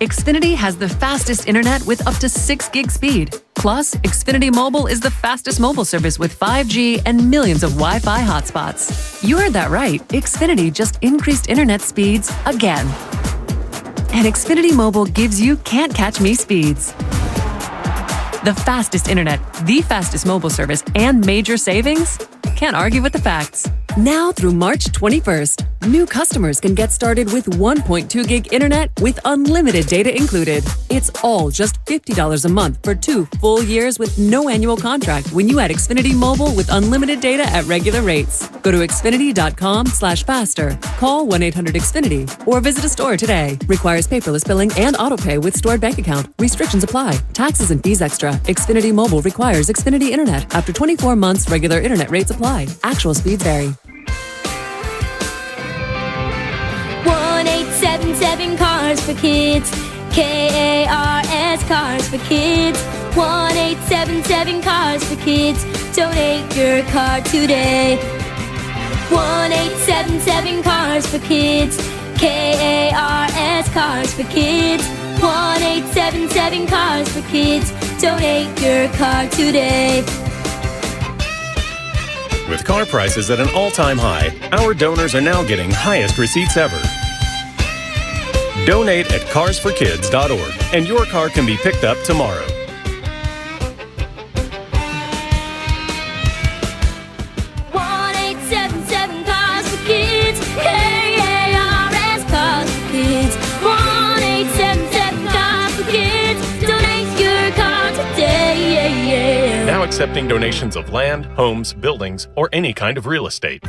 Xfinity has the fastest internet with up to 6 gig speed. Plus, Xfinity Mobile is the fastest mobile service with 5G and millions of Wi-Fi hotspots. You heard that right. Xfinity just increased internet speeds again. And Xfinity Mobile gives you can't-catch-me speeds. The fastest internet, the fastest mobile service, and major savings? Can't argue with the facts. Now through March 21st, new customers can get started with 1.2 gig internet with unlimited data included. It's all just $50 a month for 2 full years with no annual contract when you add Xfinity Mobile with unlimited data at regular rates. Go to xfinity.com/faster. Call 1-800-XFINITY or visit a store today. Requires paperless billing and autopay with stored bank account. Restrictions apply. Taxes and fees extra. Xfinity Mobile requires Xfinity Internet. After 24 months, regular internet rates apply. Actual speeds vary. 1-877 Cars for Kids. KARS Cars for Kids. 1-877 Cars for Kids. Donate your car today. 1-877 Cars for Kids. KARS Cars for Kids. 1-877 Cars for Kids. Donate your car today. With car prices at an all-time high, our donors are now getting highest receipts ever. Donate at carsforkids.org, and your car can be picked up tomorrow. Now accepting donations of land, homes, buildings, or any kind of real estate.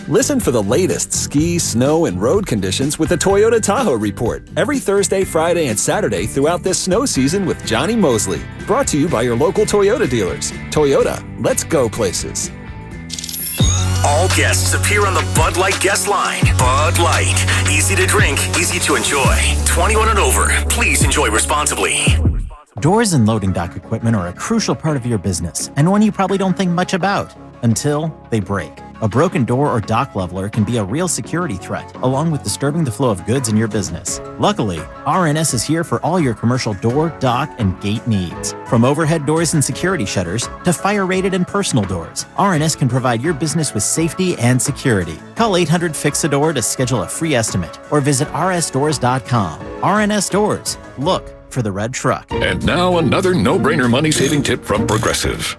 Listen for the latest ski, snow, and road conditions with the Toyota Tahoe Report every Thursday, Friday, and Saturday throughout this snow season with Johnny Mosley. Brought to you by your local Toyota dealers. Toyota, let's go places. All guests appear on the Bud Light guest line. Bud Light. Easy to drink, easy to enjoy. 21 and over. Please enjoy responsibly. Doors and loading dock equipment are a crucial part of your business, and one you probably don't think much about until they break. A broken door or dock leveler can be a real security threat, along with disturbing the flow of goods in your business. Luckily, RNS is here for all your commercial door, dock, and gate needs. From overhead doors and security shutters to fire-rated and personal doors, RNS can provide your business with safety and security. Call 800-FIX-A-DOOR to schedule a free estimate or visit rsdoors.com. RNS Doors. Look for the red truck. And now another no-brainer money-saving tip from Progressive.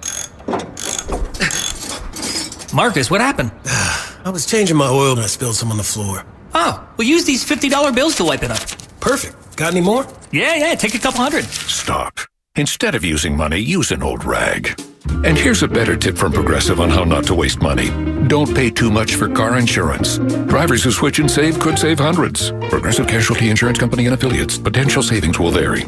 Marcus, what happened? I was changing my oil and I spilled some on the floor. Oh, well, use these $50 bills to wipe it up. Perfect. Got any more? Yeah, take a couple hundred. Stop. Instead of using money, use an old rag. And here's a better tip from Progressive on how not to waste money. Don't pay too much for car insurance. Drivers who switch and save could save hundreds. Progressive Casualty Insurance Company and Affiliates. Potential savings will vary.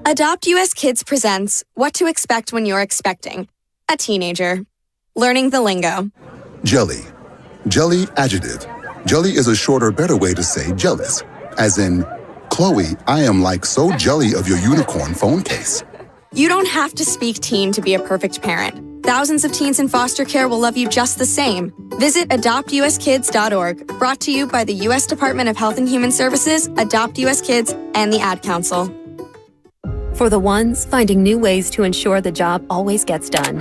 Adopt US Kids presents What to Expect When You're Expecting a Teenager. Learning the lingo. Jelly. Jelly adjective. Jelly is a shorter, better way to say jealous. As in, Chloe, I am like so jelly of your unicorn phone case. You don't have to speak teen to be a perfect parent. Thousands of teens in foster care will love you just the same. Visit adoptuskids.org. Brought to you by the U.S. Department of Health and Human Services, Adopt US Kids, and the Ad Council. For the ones finding new ways to ensure the job always gets done.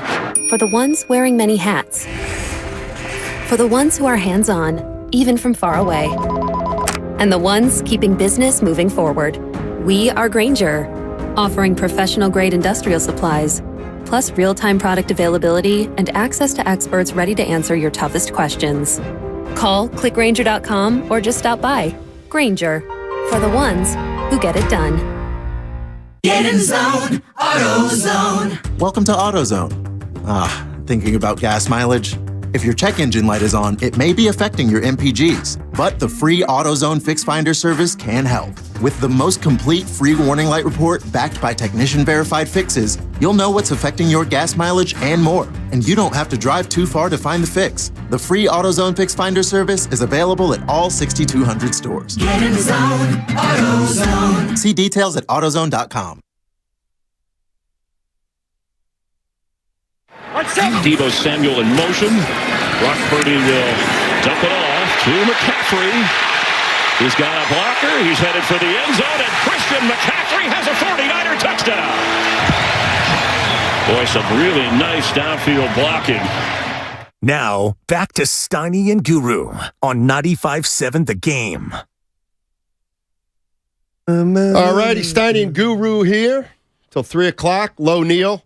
For the ones wearing many hats. For the ones who are hands-on, even from far away. And the ones keeping business moving forward. We are Grainger, offering professional-grade industrial supplies, plus real-time product availability and access to experts ready to answer your toughest questions. Call, click Grainger.com, or just stop by. Grainger, for the ones who get it done. Get in zone, AutoZone. Welcome to AutoZone. Thinking about gas mileage? If your check engine light is on, it may be affecting your MPGs, but the free AutoZone Fix Finder service can help. With the most complete free warning light report backed by technician-verified fixes, you'll know what's affecting your gas mileage and more, and you don't have to drive too far to find the fix. The free AutoZone Fix Finder service is available at all 6,200 stores. Get in the zone, AutoZone. See details at AutoZone.com. Deebo Samuel in motion. Brock Purdy will dump it off to McCaffrey. He's got a blocker. He's headed for the end zone, and Christian McCaffrey has a 49er touchdown. Boy, some really nice downfield blocking. Now, back to Steiny and Guru on 95.7 The Game. All righty, Steiny and Guru here till 3 o'clock. Low Neal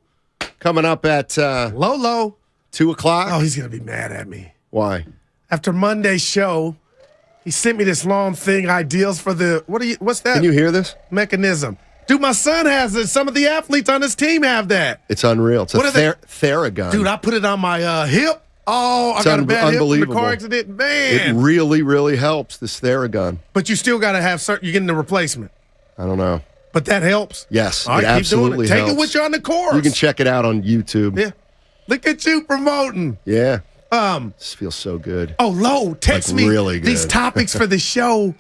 coming up at Low 2 o'clock. Oh, he's gonna be mad at me. Why? After Monday's show, he sent me this long thing, ideals for the what's that? Can you hear this? Mechanism. Dude, my son has it. Some of the athletes on his team have that. It's unreal. It's a Theragun. Dude, I put it on my hip. Oh, I got a bad hip from the car accident. Man. It really, really helps, this Theragun. But you still got to have you're getting the replacement. I don't know. But that helps. Yes, all right, it absolutely keep doing it. helps. Take it with you on the course. You can check it out on YouTube. Yeah. Look at you promoting. Yeah. This feels so good. Oh, Lo, text me really good. these topics for the show,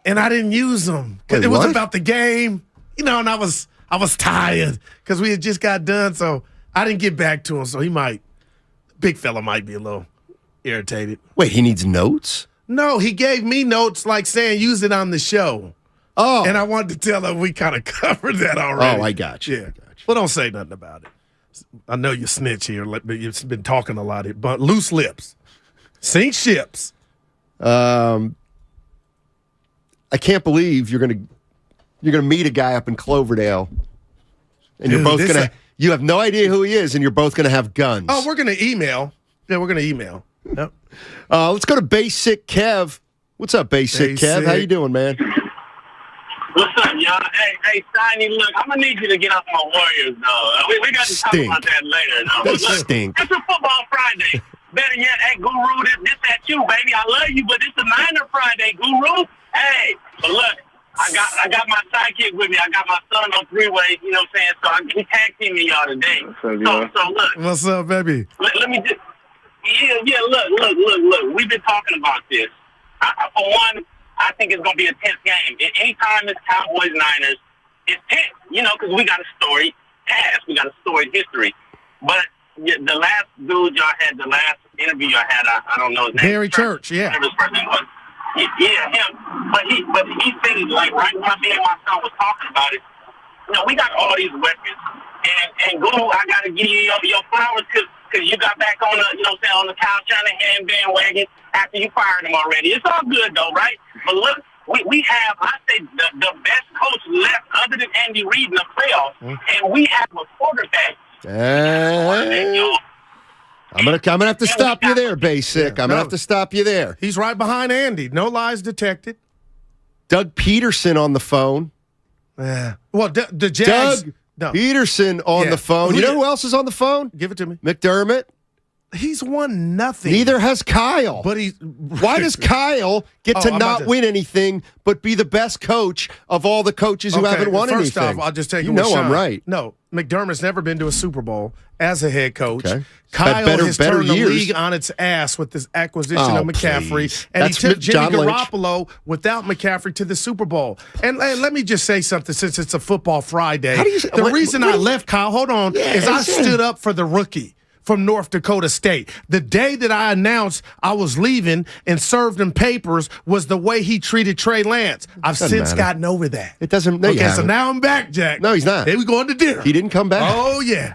and I didn't use them because it was about the game, and I was tired because we had just got done, so I didn't get back to him. So big fella might be a little irritated. Wait, he needs notes? No, he gave me notes like saying use it on the show. Oh, and I wanted to tell him we kind of covered that already. Oh, I got you. Yeah, well, don't say nothing about it. I know you snitch here, but you've been talking a lot. But loose lips, sink ships. I can't believe you're gonna meet a guy up in Cloverdale, and you're both gonna. You have no idea who he is, and you're both gonna have guns. Oh, we're gonna email. Yeah, we're gonna email. Yep. Let's go to Basic Kev. What's up, Basic Kev? How you doing, man? What's up, y'all? Hey, Steiny, look, I'm going to need you to get off my Warriors, though. We got to talk about that later, though. That stink. It's a football Friday. Better yet, hey, Guru, this at you, baby. I love you, but it's a Niner Friday, Guru. Hey, but look, I got my sidekick with me. I got my son on three-way, you know what I'm saying? So he tag teaming y'all today. So look. What's up, baby? Let me just, look. We've been talking about this. For one, I think it's going to be a tense game. Anytime it's Cowboys-Niners, it's tense, because we got a storied past. We got a storied history. But the last dude y'all had, the last interview y'all had, I don't know his name. Barry Church, yeah. Whatever his first name was. Yeah, him. But he said it, like, right when me and my son was talking about it, we got all these weapons. And Guru, I got to give you your flowers because you got back on the, on the Kyle Shanahan bandwagon after you fired him already. It's all good, though, right? But look, we have, I say, the best coach left other than Andy Reid in the playoffs, and we have a quarterback. I'm gonna have to stop you there, Basic. I'm gonna have to stop you there. He's right behind Andy. No lies detected. Doug Peterson on the phone. Yeah. Well, the Jags. Peterson on the phone. You know who else is on the phone? Give it to me. McDermott. He's won nothing. Neither has Kyle. But why does Kyle get to not win anything but be the best coach of all the coaches who haven't won anything? First off, I'll just take it with Sean. I'm right. No, McDermott's never been to a Super Bowl as a head coach. Okay. Kyle has turned the league on its ass with this acquisition of McCaffrey. Please. And That's he took Jimmy John Lynch. Garoppolo without McCaffrey to the Super Bowl. And let me just say something since it's a football Friday. The reason I left Kyle, hold on, is I stood up for the rookie from North Dakota State. The day that I announced I was leaving and served him papers was the way he treated Trey Lance. I've since gotten over that. It doesn't. Okay, so now I'm back, Jack. No, he's not. Here we going to dinner. He didn't come back. Oh, yeah.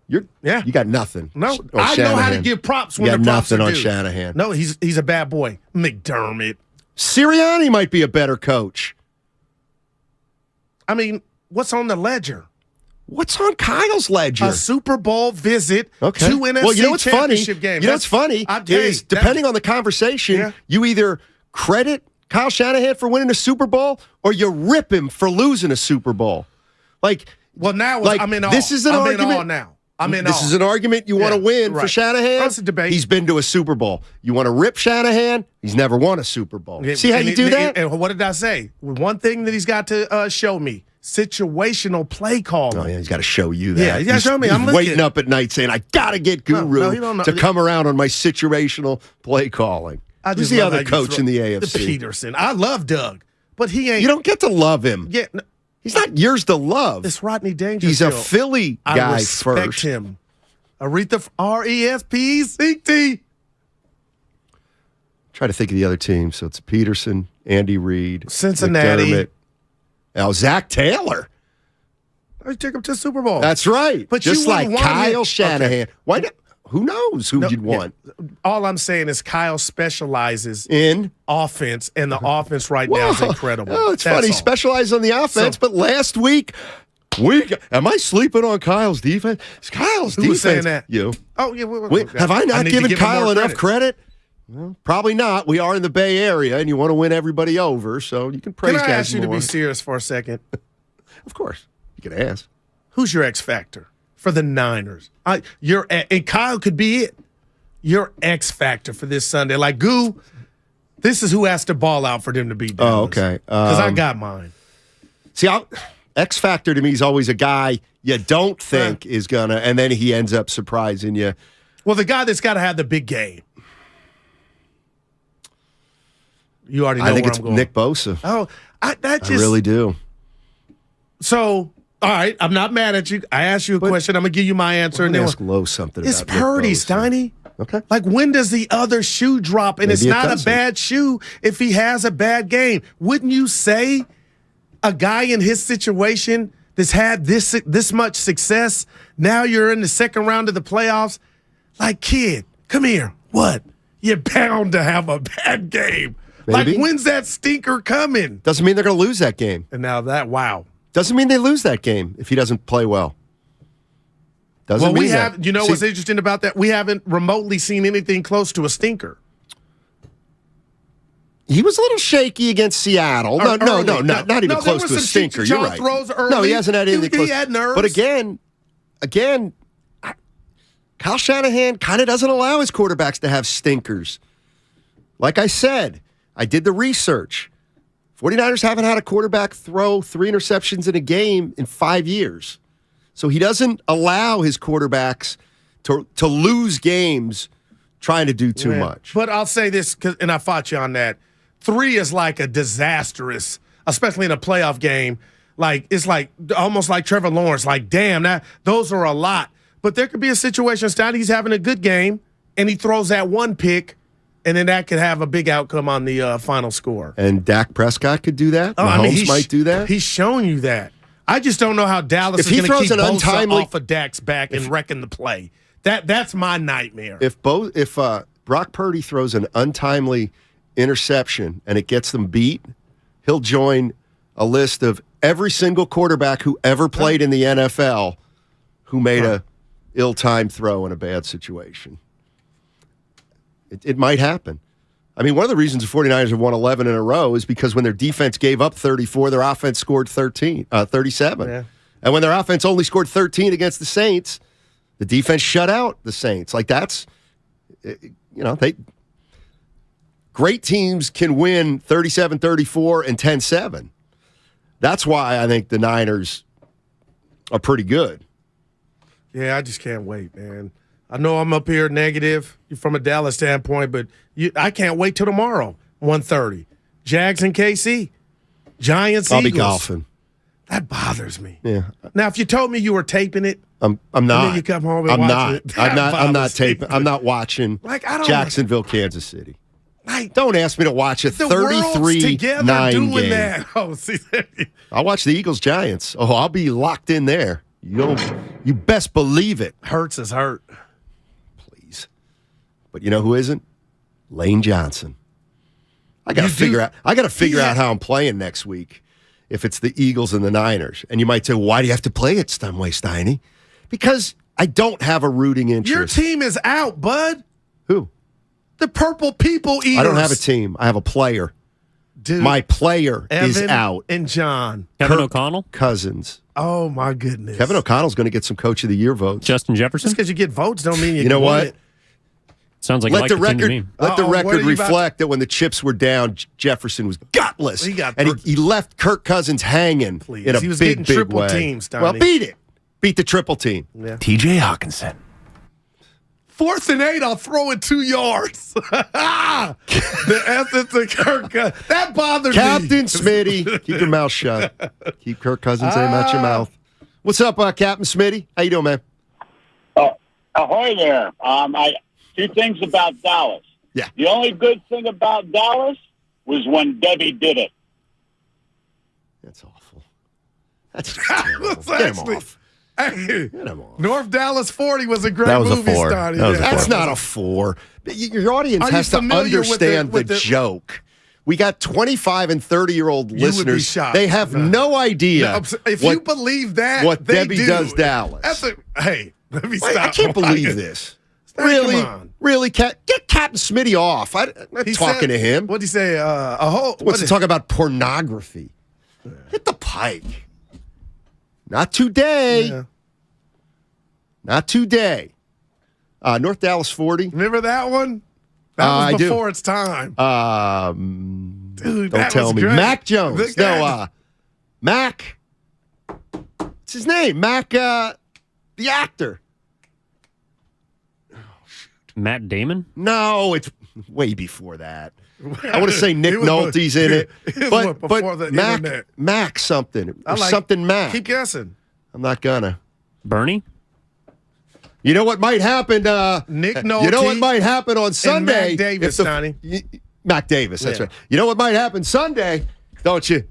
You got nothing. No, I know how to give props when the props are due. You got nothing on Shanahan. No, he's a bad boy. McDermott. Sirianni might be a better coach. I mean, what's on the ledger? What's on Kyle's ledger? A Super Bowl visit, 2 NFC well, you know what's championship funny? games. You know what's funny is depending on the conversation, you either credit Kyle Shanahan for winning a Super Bowl or you rip him for losing a Super Bowl. Well, now I'm in all. This is an I'm argument. in all now. This is an argument you want to win for Shanahan. That's a debate. He's been to a Super Bowl. You want to rip Shanahan? He's never won a Super Bowl. See how you do that? And what did I say? One thing that he's got to show me: situational play calling. Oh yeah, he's got to show you that. Yeah, he's got to show me. He's I'm waiting up at night saying, "I got to get Guru to come around on my situational play calling." Who's the other coach in the AFC? The Peterson. I love Doug, but he ain't. You don't get to love him. Yeah. He's not yours to love. It's Rodney Dangerfield. He's a Philly guy I respect first. him. Aretha RESPCT. Try to think of the other team. So it's Peterson, Andy Reid, Cincinnati. McDermott. Now Zach Taylor. I took him to the Super Bowl. That's right. But just you like Kyle Shanahan. Okay. Why not? Who knows who you'd want? Yeah. All I'm saying is Kyle specializes in offense, and the offense right now is incredible. Oh, it's funny. He specialized on the offense, but last week, am I sleeping on Kyle's defense? It's Kyle's defense. Who was saying that? You. Oh, yeah. Have I not given Kyle enough credit? Well, probably not. We are in the Bay Area, and you want to win everybody over, so you can praise guys more. Can I ask you to be serious for a second? Of course. You can ask. Who's your X factor for the Niners? And Kyle could be it. Your X factor for this Sunday. Like, Goo, this is who has to ball out for them to beat Dallas. Oh, okay. Because I got mine. See, X factor to me is always a guy you don't think is going to, and then he ends up surprising you. Well, the guy that's got to have the big game. You already know where I'm going. I think it's Nick Bosa. Oh, I really do. So, all right, I'm not mad at you. I asked you a question. I'm going to give you my answer. Well, and ask Lowe something it's about Purdy, Nick Bosa. Steiny. Okay. Like, when does the other shoe drop? And Maybe it's it not doesn't. a bad shoe if he has a bad game. Wouldn't you say a guy in his situation that's had this much success, now you're in the second round of the playoffs? Like, kid, come here. What? You're bound to have a bad game. Maybe. Like, when's that stinker coming? Doesn't mean they're going to lose that game. And now that, wow. Doesn't mean they lose that game if he doesn't play well. Doesn't mean that. You know what's interesting about that? We haven't remotely seen anything close to a stinker. He was a little shaky against Seattle. No, not even close to a stinker. You're right. No, he hasn't had anything close. He had nerves. But again, Kyle Shanahan kind of doesn't allow his quarterbacks to have stinkers. Like I said, I did the research. 49ers haven't had a quarterback throw 3 interceptions in a game in 5 years. So he doesn't allow his quarterbacks to lose games trying to do too much. But I'll say this, and I fought you on that. 3 is like a disastrous, especially in a playoff game. Like, it's like almost like Trevor Lawrence. Like, damn, those are a lot. But there could be a situation, Stein, he's having a good game, and he throws that one pick, and then that could have a big outcome on the final score. And Dak Prescott could do that. Mahomes might do that. He's shown you that. I just don't know how Dallas is going to keep Bosa off of Dak's back and wrecking the play. That's my nightmare. If Brock Purdy throws an untimely interception and it gets them beat, he'll join a list of every single quarterback who ever played in the NFL who made a ill-timed throw in a bad situation. It might happen. I mean, one of the reasons the 49ers have won 11 in a row is because when their defense gave up 34, their offense scored 37. Yeah. And when their offense only scored 13 against the Saints, the defense shut out the Saints. Like, that's, great teams can win 37-34 and 10-7. That's why I think the Niners are pretty good. Yeah, I just can't wait, man. I know I'm up here negative from a Dallas standpoint, but I can't wait till tomorrow, 1:30. Jags and KC. Giants, I'll Eagles. be golfing. That bothers me. Yeah. Now, if you told me you were taping it, I'm not. And then you come home and watch it. I'm not taping. I'm not watching Jacksonville, Kansas City. Don't ask me to watch a 33-9 game. That. Oh, see, I'll watch the Eagles Giants. Oh, I'll be locked in there. You best believe it. Hurts is hurt. Please. But you know who isn't? Lane Johnson. I got to figure out how I'm playing next week if it's the Eagles and the Niners. And you might say, why do you have to play it some way, Steiny? Because I don't have a rooting interest. Your team is out, bud. Who? The Purple People Eaters. I don't have a team. I have a player. Dude, My player is Evan out. and John. Kevin Kirk O'Connell? Cousins. Oh, my goodness. Kevin O'Connell's going to get some Coach of the Year votes. Justin Jefferson? Just because you get votes don't mean You know what? It. Sounds like Let the record what are you reflect that when the chips were down, Jefferson was gutless, he left Kirk Cousins hanging in a he was big, getting big triple way. teams, Donnie. Well, beat it. Beat the triple team. Yeah. TJ Hawkinson. 4th and 8, I'll throw it 2 yards. The essence of Kirk Cousins. That bothered Captain me. Smitty, keep your mouth shut. Keep Kirk Cousins' name out your mouth. What's up, Captain Smitty? How you doing, man? Ahoy there. Two things about Dallas. Yeah. The only good thing about Dallas was when Debbie did it. That's awful. That's just terrible. Get him off. Hey, North Dallas 40 was a great That was movie, a 4. Stoney. That's not a 4. Your audience Are you has to familiar understand with the the joke. We got 25 and 30-year-old You would be listeners. shocked. They have no idea No, if you believe that, what they Debbie do. does Dallas. Hey, let me Wait, stop. I can't believe this. Really? Get Captain Smitty off. I'm not talking to him. What'd he say? What's he talk about pornography? Hit the pike. Not today. Yeah. Not today. North Dallas 40. Remember that one? That was before its time. Dude, don't that tell was me. great. Mac Jones. The guy- No, Mac. What's his name? Mac, the actor. Matt Damon? No, it's way before that. I want to say Nick Nolte's in it. But Mac something. It was something Mac. Keep guessing. I'm not gonna. Bernie? You know what might happen? Nick Nolte. You know what might happen on Sunday? Mac Davis, Donnie. Mac Davis, that's Yeah. right. You know what might happen Sunday, don't you?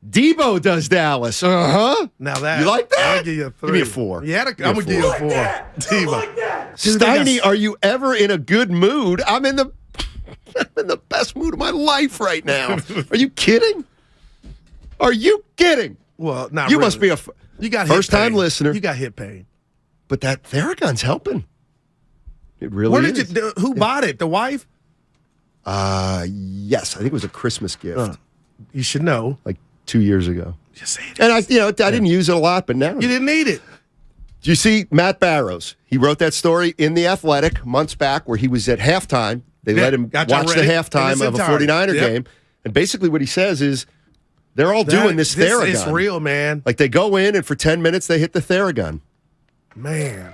Debo does Dallas. Uh-huh. Now that. You like that? I'll give you a 3. Give me a 4. I'm going to give you a 4. Debo. Steiny, are you ever in a good mood? I'm in the best mood of my life right now. Are you kidding? Are you kidding? Well, not You really. must be a You got first-time hit pain. listener. You got hit pain. But that Theragun's helping. It really Where is. did who bought it? The wife? Yes, I think it was a Christmas gift. You should know. Like 2 years ago. Just say it. And I didn't use it a lot, but now You didn't need it. Do you see Matt Barrows? He wrote that story in The Athletic months back where he was at halftime. They let him watch the halftime of a 49er game. And basically what he says is they're all doing this Theragun. It's real, man. Like they go in and for 10 minutes they hit the Theragun. Man.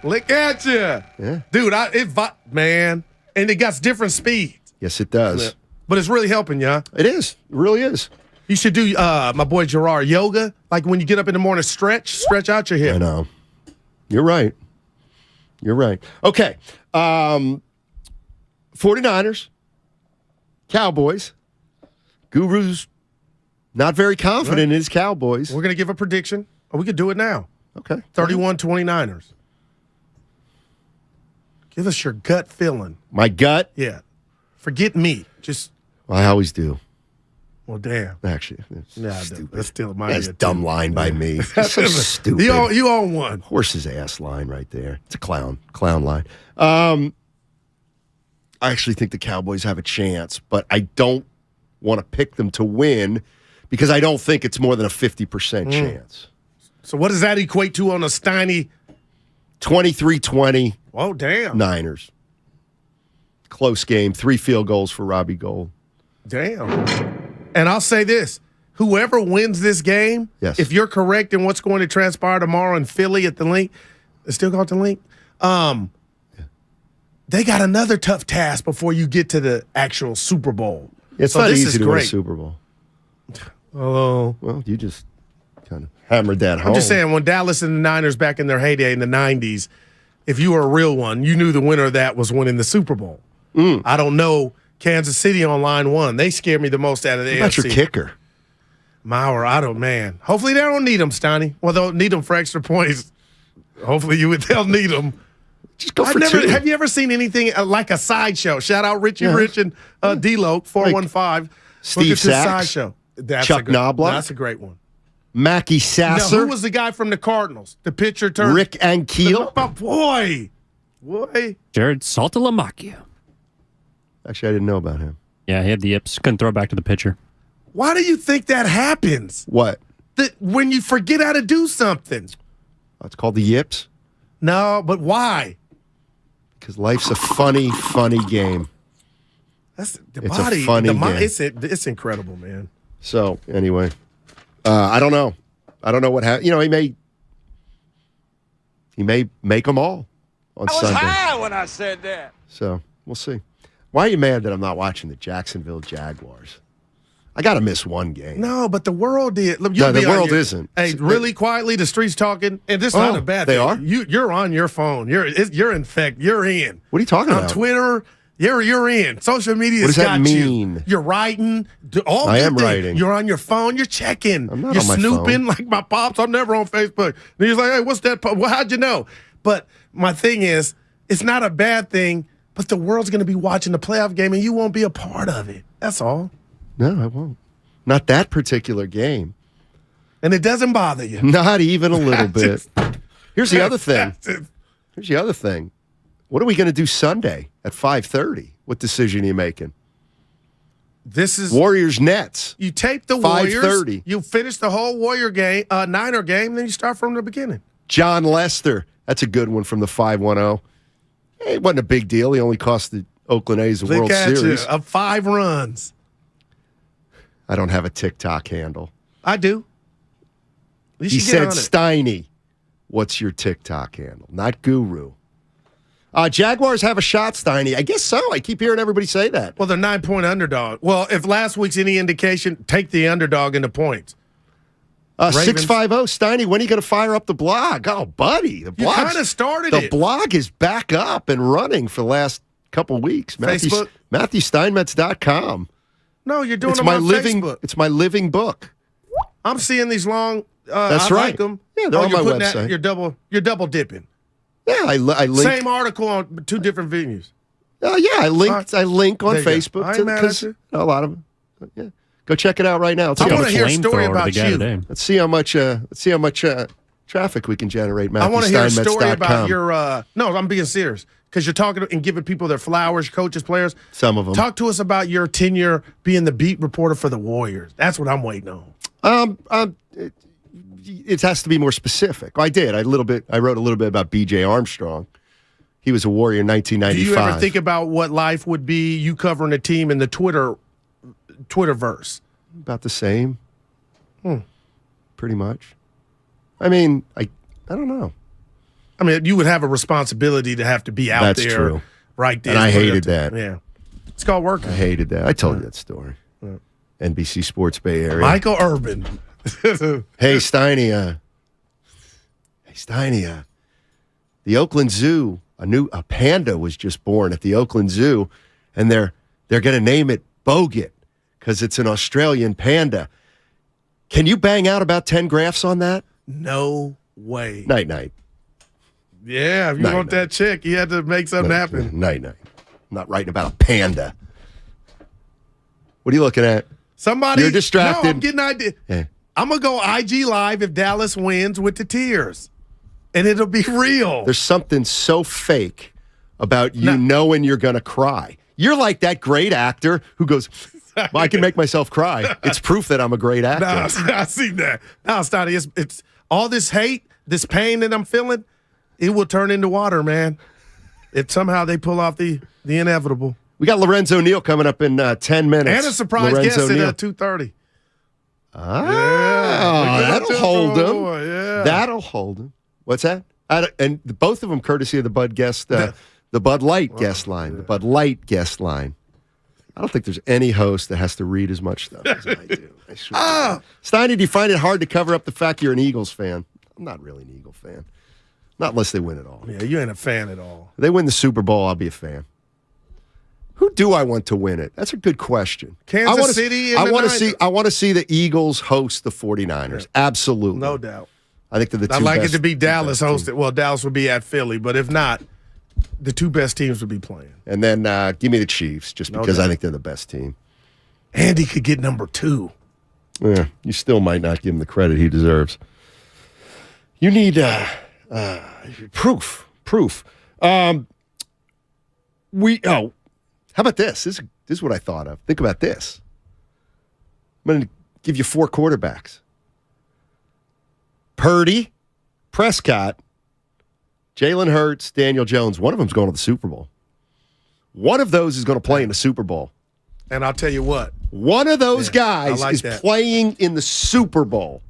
Look at you. Yeah. Dude, man. And it got different speeds. Yes, it does. But it's really helping you. It is. It really is. You should do, my boy Gerard, yoga. Like when you get up in the morning, stretch out your hip. I know. You're right. You're right. Okay. 49ers, Cowboys. Guru's not very confident in his Cowboys. We're going to give a prediction. Or we could do it now. Okay. 31-29ers. Give us your gut feeling. My gut? Yeah. Forget me. Just. Well, I always do. Well, damn. Actually, stupid. That's still my That's dumb line by me. It's so stupid. You own one. Horse's ass line right there. It's a clown line. I actually think the Cowboys have a chance, but I don't want to pick them to win because I don't think it's more than a 50% chance. So what does that equate to on a Steiny? 23-20. Oh, damn. Niners. Close game. 3 field goals for Robbie Gould. Damn. And I'll say this. Whoever wins this game, if you're correct in what's going to transpire tomorrow in Philly at the Link, it's still called the Link, they got another tough task before you get to the actual Super Bowl. It's not easy to win a Super Bowl. Oh. Well, you just kind of hammered that home. I'm just saying, when Dallas and the Niners back in their heyday in the 90s, if you were a real one, you knew the winner of that was winning the Super Bowl. I don't know. Kansas City on line 1. They scare me the most out of the AFC. What about your kicker? Mauer, I don't, man. Hopefully they don't need him, Steiny. Well, they'll need him for extra points. Hopefully they'll need him. Just go for 2. Have you ever seen anything like a sideshow? Shout out Richie Rich and D-Loke, 415. Steve Sachs, sideshow. Chuck Knobloch. That's a great one. Mackie Sasser. No, who was the guy from the Cardinals? The pitcher turned. Rick Ankiel. Boy. Jared Saltalamacchia. Actually, I didn't know about him. Yeah, he had the yips. Couldn't throw it back to the pitcher. Why do you think that happens? What? That when you forget how to do something. Oh, it's called the yips? No, but why? Because life's a funny, funny game. It's a funny game. It's incredible, man. So, anyway, I don't know. I don't know what happened. You know, he may make them all on Sunday. I was high when I said that. So, we'll see. Why are you mad that I'm not watching the Jacksonville Jaguars? I got to miss one game. No, but the world did. Look, No, the world isn't. Hey, really quietly, the street's talking, and this is not a bad they thing. are? You're on your phone. You're in fact. You're in. What are you talking about? On Twitter, you're in. Social media. What does that got mean? You. You're writing. All I good am things. writing. You're on your phone. You're checking. I'm not you're on my snooping phone. like my pops. I'm never on Facebook. And he's like, hey, what's that? Well, how'd you know? But my thing is, it's not a bad thing. But the world's going to be watching the playoff game, and you won't be a part of it. That's all. No, I won't. Not that particular game. And it doesn't bother you. Not even a little bit. Here's the other thing. Here's the other thing. What are we going to do Sunday at 5:30? What decision are you making? This is Warriors Nets. You tape the Warriors. 5:30. You finish the whole Warrior game, Niner game, then you start from the beginning. John Lester. That's a good one from the 510. It wasn't a big deal. He only cost the Oakland A's the World Series. Of 5 runs. I don't have a TikTok handle. I do. He said, Steiny, what's your TikTok handle? Not Guru. Jaguars have a shot, Steiny. I guess so. I keep hearing everybody say that. Well, they're 9-point underdog. Well, if last week's any indication, take the underdog into points. 650 Steiny, when are you going to fire up the blog? Oh, buddy. The blog kind of started The blog is back up and running for the last couple weeks. Facebook? MatthewSteinmetz.com. No, you're doing It's them my on living. Facebook. It's my living book. I'm seeing these long. That's I right. like them. Yeah, they're on you're my putting website. You're double dipping. Yeah, I link. Same article on 2 different venues. I link on There you go. Facebook I ain't mad at because you. a lot of them. Yeah, go check it out right now. I want to hear a story about you. Let's see how much. Traffic we can generate. I want to hear a story about MatthewSteinmetz.com. your. No, I'm being serious because you're talking and giving people their flowers, coaches, players. Some of them. Talk to us about your tenure being the beat reporter for the Warriors. That's what I'm waiting on. It has to be more specific. I did. I wrote a little bit about B.J. Armstrong. He was a Warrior in 1995. Do you ever think about what life would be you covering a team in the Twitterverse? About the same. Pretty much. I mean, I don't know. I mean, you would have a responsibility to have to be out That's there. true. Right there. And I hated that. Yeah. It's called working. I hated that. I told you that story. NBC Sports Bay Area. Michael Urban. Hey, Steiny. The Oakland Zoo, a panda was just born at the Oakland Zoo, and they're going to name it Bogut because it's an Australian panda. Can you bang out about 10 graphs on that? No way. Night. Yeah, if you want that chick, you had to make something happen. Night. I'm not writing about a panda. What are you looking at? You're distracted. No, I'm getting an idea. Yeah. I'm going to go IG Live if Dallas wins with the tears. And it'll be real. There's something so fake about you knowing you're going to cry. You're like that great actor who goes, well, I can make myself cry. It's proof that I'm a great actor. I see that. Now, Stotty, it's all this hate, this pain that I'm feeling, it will turn into water, man. If somehow they pull off the inevitable. We got Lorenzo Neal coming up in 10 minutes. And a surprise guest at 2:30. That'll hold him. Yeah. That'll hold him. What's that? And both of them courtessy of the Bud guest, the Bud Light guest line. The Bud Light guest line. I don't think there's any host that has to read as much stuff as I do. I swear. Steiny, do you find it hard to cover up the fact you're an Eagles fan? I'm not really an Eagle fan. Not unless they win it all. Yeah, you ain't a fan at all. If they win the Super Bowl, I'll be a fan. Who do I want to win it? That's a good question. Kansas City. I want to see the Eagles host the 49ers. Yeah. Absolutely. No doubt. I think they're the two I'd like best, it to be Dallas hosted. Team. Well, Dallas would be at Philly, but if not, the 2 best teams would be playing. And then give me the Chiefs, just because I think they're the best team. Andy could get number 2. Yeah, you still might not give him the credit he deserves. You need proof. How about this? This is This is what I thought of. Think about this. I'm going to give you 4 quarterbacks. Purdy, Prescott, Jalen Hurts, Daniel Jones. One of them's going to the Super Bowl. One of those is going to play in the Super Bowl. And I'll tell you what. One of those guys is playing in the Super Bowl.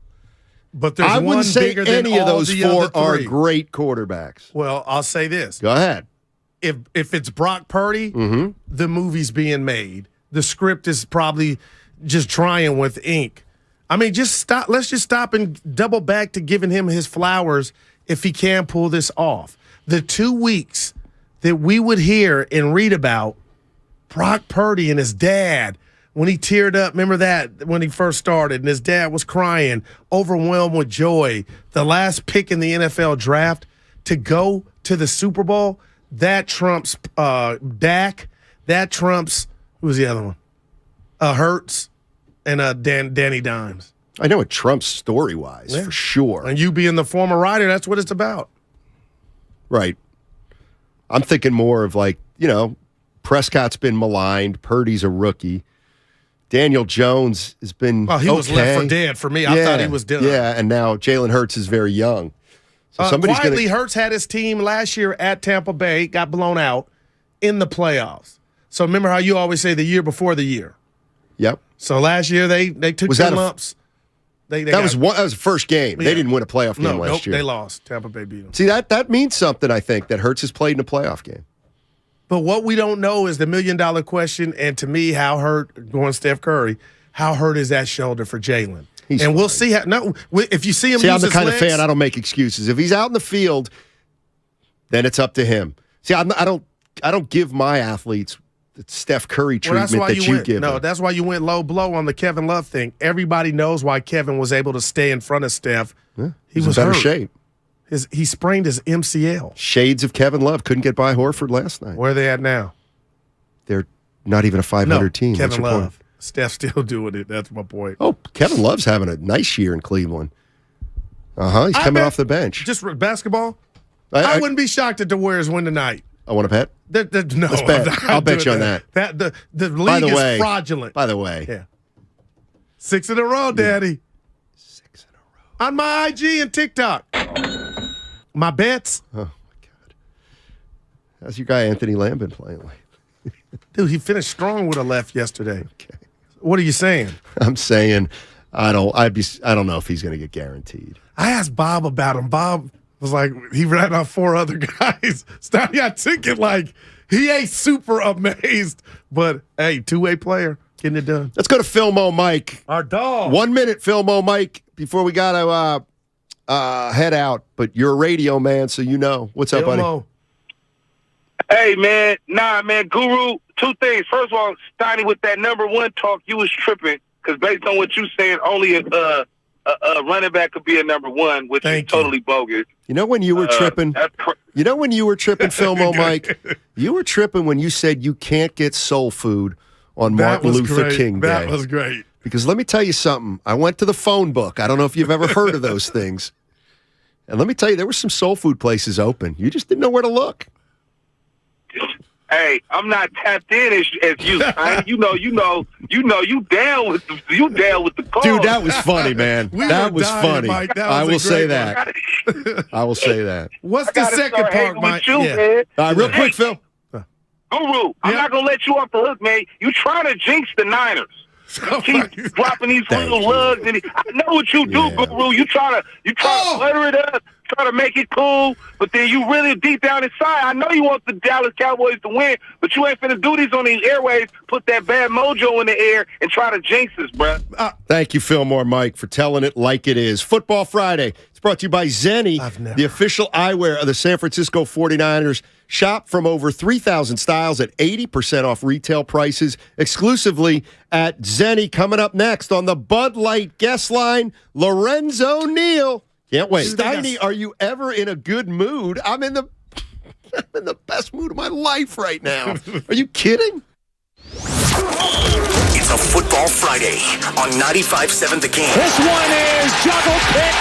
But there's I one wouldn't say bigger than any of all those the 4 other are 3. great quarterbacks. Well, I'll say this. Go ahead. If it's Brock Purdy, the movie's being made. The script is probably just trying with ink. I mean, just stop. Let's just stop and double back to giving him his flowers if he can pull this off. The 2 weeks that we would hear and read about Brock Purdy and his dad when he teared up, remember that when he first started, and his dad was crying, overwhelmed with joy, the last pick in the NFL draft to go to the Super Bowl, that trumps Dak, that trumps, who was the other one? Hurts and Danny Dimes. I know it trumps story-wise, for sure. And you being the former writer, that's what it's about. Right. I'm thinking more of like, Prescott's been maligned. Purdy's a rookie. Daniel Jones has been he was left for dead for me. I thought he was done. Yeah, and now Jalen Hurts is very young. So somebody's quietly, Hurts had his team last year at Tampa Bay, got blown out in the playoffs. So remember how you always say the year before the year. Yep. So last year they took some lumps. That was the first game. Yeah. They didn't win a playoff game last year. They lost. Tampa Bay beat them. See, that means something, I think, that Hurts has played in a playoff game. But what we don't know is the $1 million question, and to me, how hurt, going Steph Curry, how hurt is that shoulder for Jalen? And we'll see how. No, if you see him, I'm the kind of fan I don't make excuses. If he's out in the field, then it's up to him. See, I don't give my athletes the Steph Curry treatment that you give. No, that's why you went low blow on the Kevin Love thing. Everybody knows why Kevin was able to stay in front of Steph. Yeah, he was in better shape. He sprained his MCL. Shades of Kevin Love. Couldn't get by Horford last night. Where are they at now? They're not even a 500 team. Kevin Love. Point? Steph still doing it. That's my point. Oh, Kevin Love's having a nice year in Cleveland. He's coming off the bench. Just basketball? I wouldn't be shocked if the Warriors win tonight. I want to bet? No. Let's bet. I'll bet you on that. The league is fraudulent. By the way. Yeah. 6 in a row, Daddy. 6 in a row. On my IG and TikTok. My bets. Oh, my God. How's your guy Anthony Lamb been playing lately? Dude, he finished strong with a left yesterday. Okay. What are you saying? I'm saying I don't know if he's going to get guaranteed. I asked Bob about him. Bob was like, he ran off 4 other guys. Stoney, I took it like he ain't super amazed, but hey, 2-way player, getting it done. Let's go to Filmo Mike. Our dog. 1 minute, Filmo Mike, before we got to head out. But you're a radio man, so you know. What's up, buddy? Hey, man. Guru, 2 things. First of all, Stoney, with that number 1 talk, you was tripping because based on what you said, only a running back could be a number 1, which is totally bogus. You know when you were tripping? Filmo Mike? You were tripping when you said you can't get soul food on Martin Luther King Day. That was great. Because let me tell you something. I went to the phone book. I don't know if you've ever heard of those things. And let me tell you, there were some soul food places open. You just didn't know where to look. Hey, I'm not tapped in as you. You down with the call. Dude, that was funny, man. That was funny. Mike. I will say that. I will say that. What's the second part, Mike? Man. All right, real quick, Phil. Guru, I'm not gonna let you off the hook, man. You trying to jinx the Niners. You keep dropping these little lugs, and I know what you do, Guru. You try to butter it up, try to make it cool, but then you really deep down inside, I know you want the Dallas Cowboys to win, but you ain't finna do these on these airways, put that bad mojo in the air, and try to jinx us, bruh. Thank you, Fillmore Mike, for telling it like it is. Football Friday. It's brought to you by Zenni, the official eyewear of the San Francisco 49ers. Shop from over 3,000 styles at 80% off retail prices exclusively at Zenni. Coming up next on the Bud Light guest line, Lorenzo Neal. Can't wait. Steiny, are you ever in a good mood? I'm in the best mood of my life right now. Are you kidding? It's a Football Friday on 95.7 The Game. This one is juggle pick.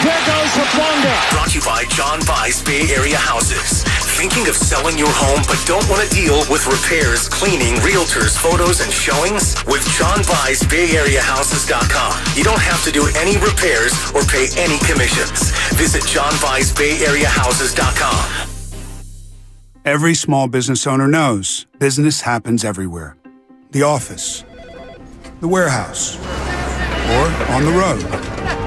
There goes Raponga. Brought to you by John Vai's Bay Area Houses. Thinking of selling your home but don't want to deal with repairs, cleaning, realtors, photos, and showings? With John Vai's BayAreaHouses.com. You don't have to do any repairs or pay any commissions. Visit John Vai's BayAreaHouses.com. Every small business owner knows business happens everywhere. The office, the warehouse, or on the road.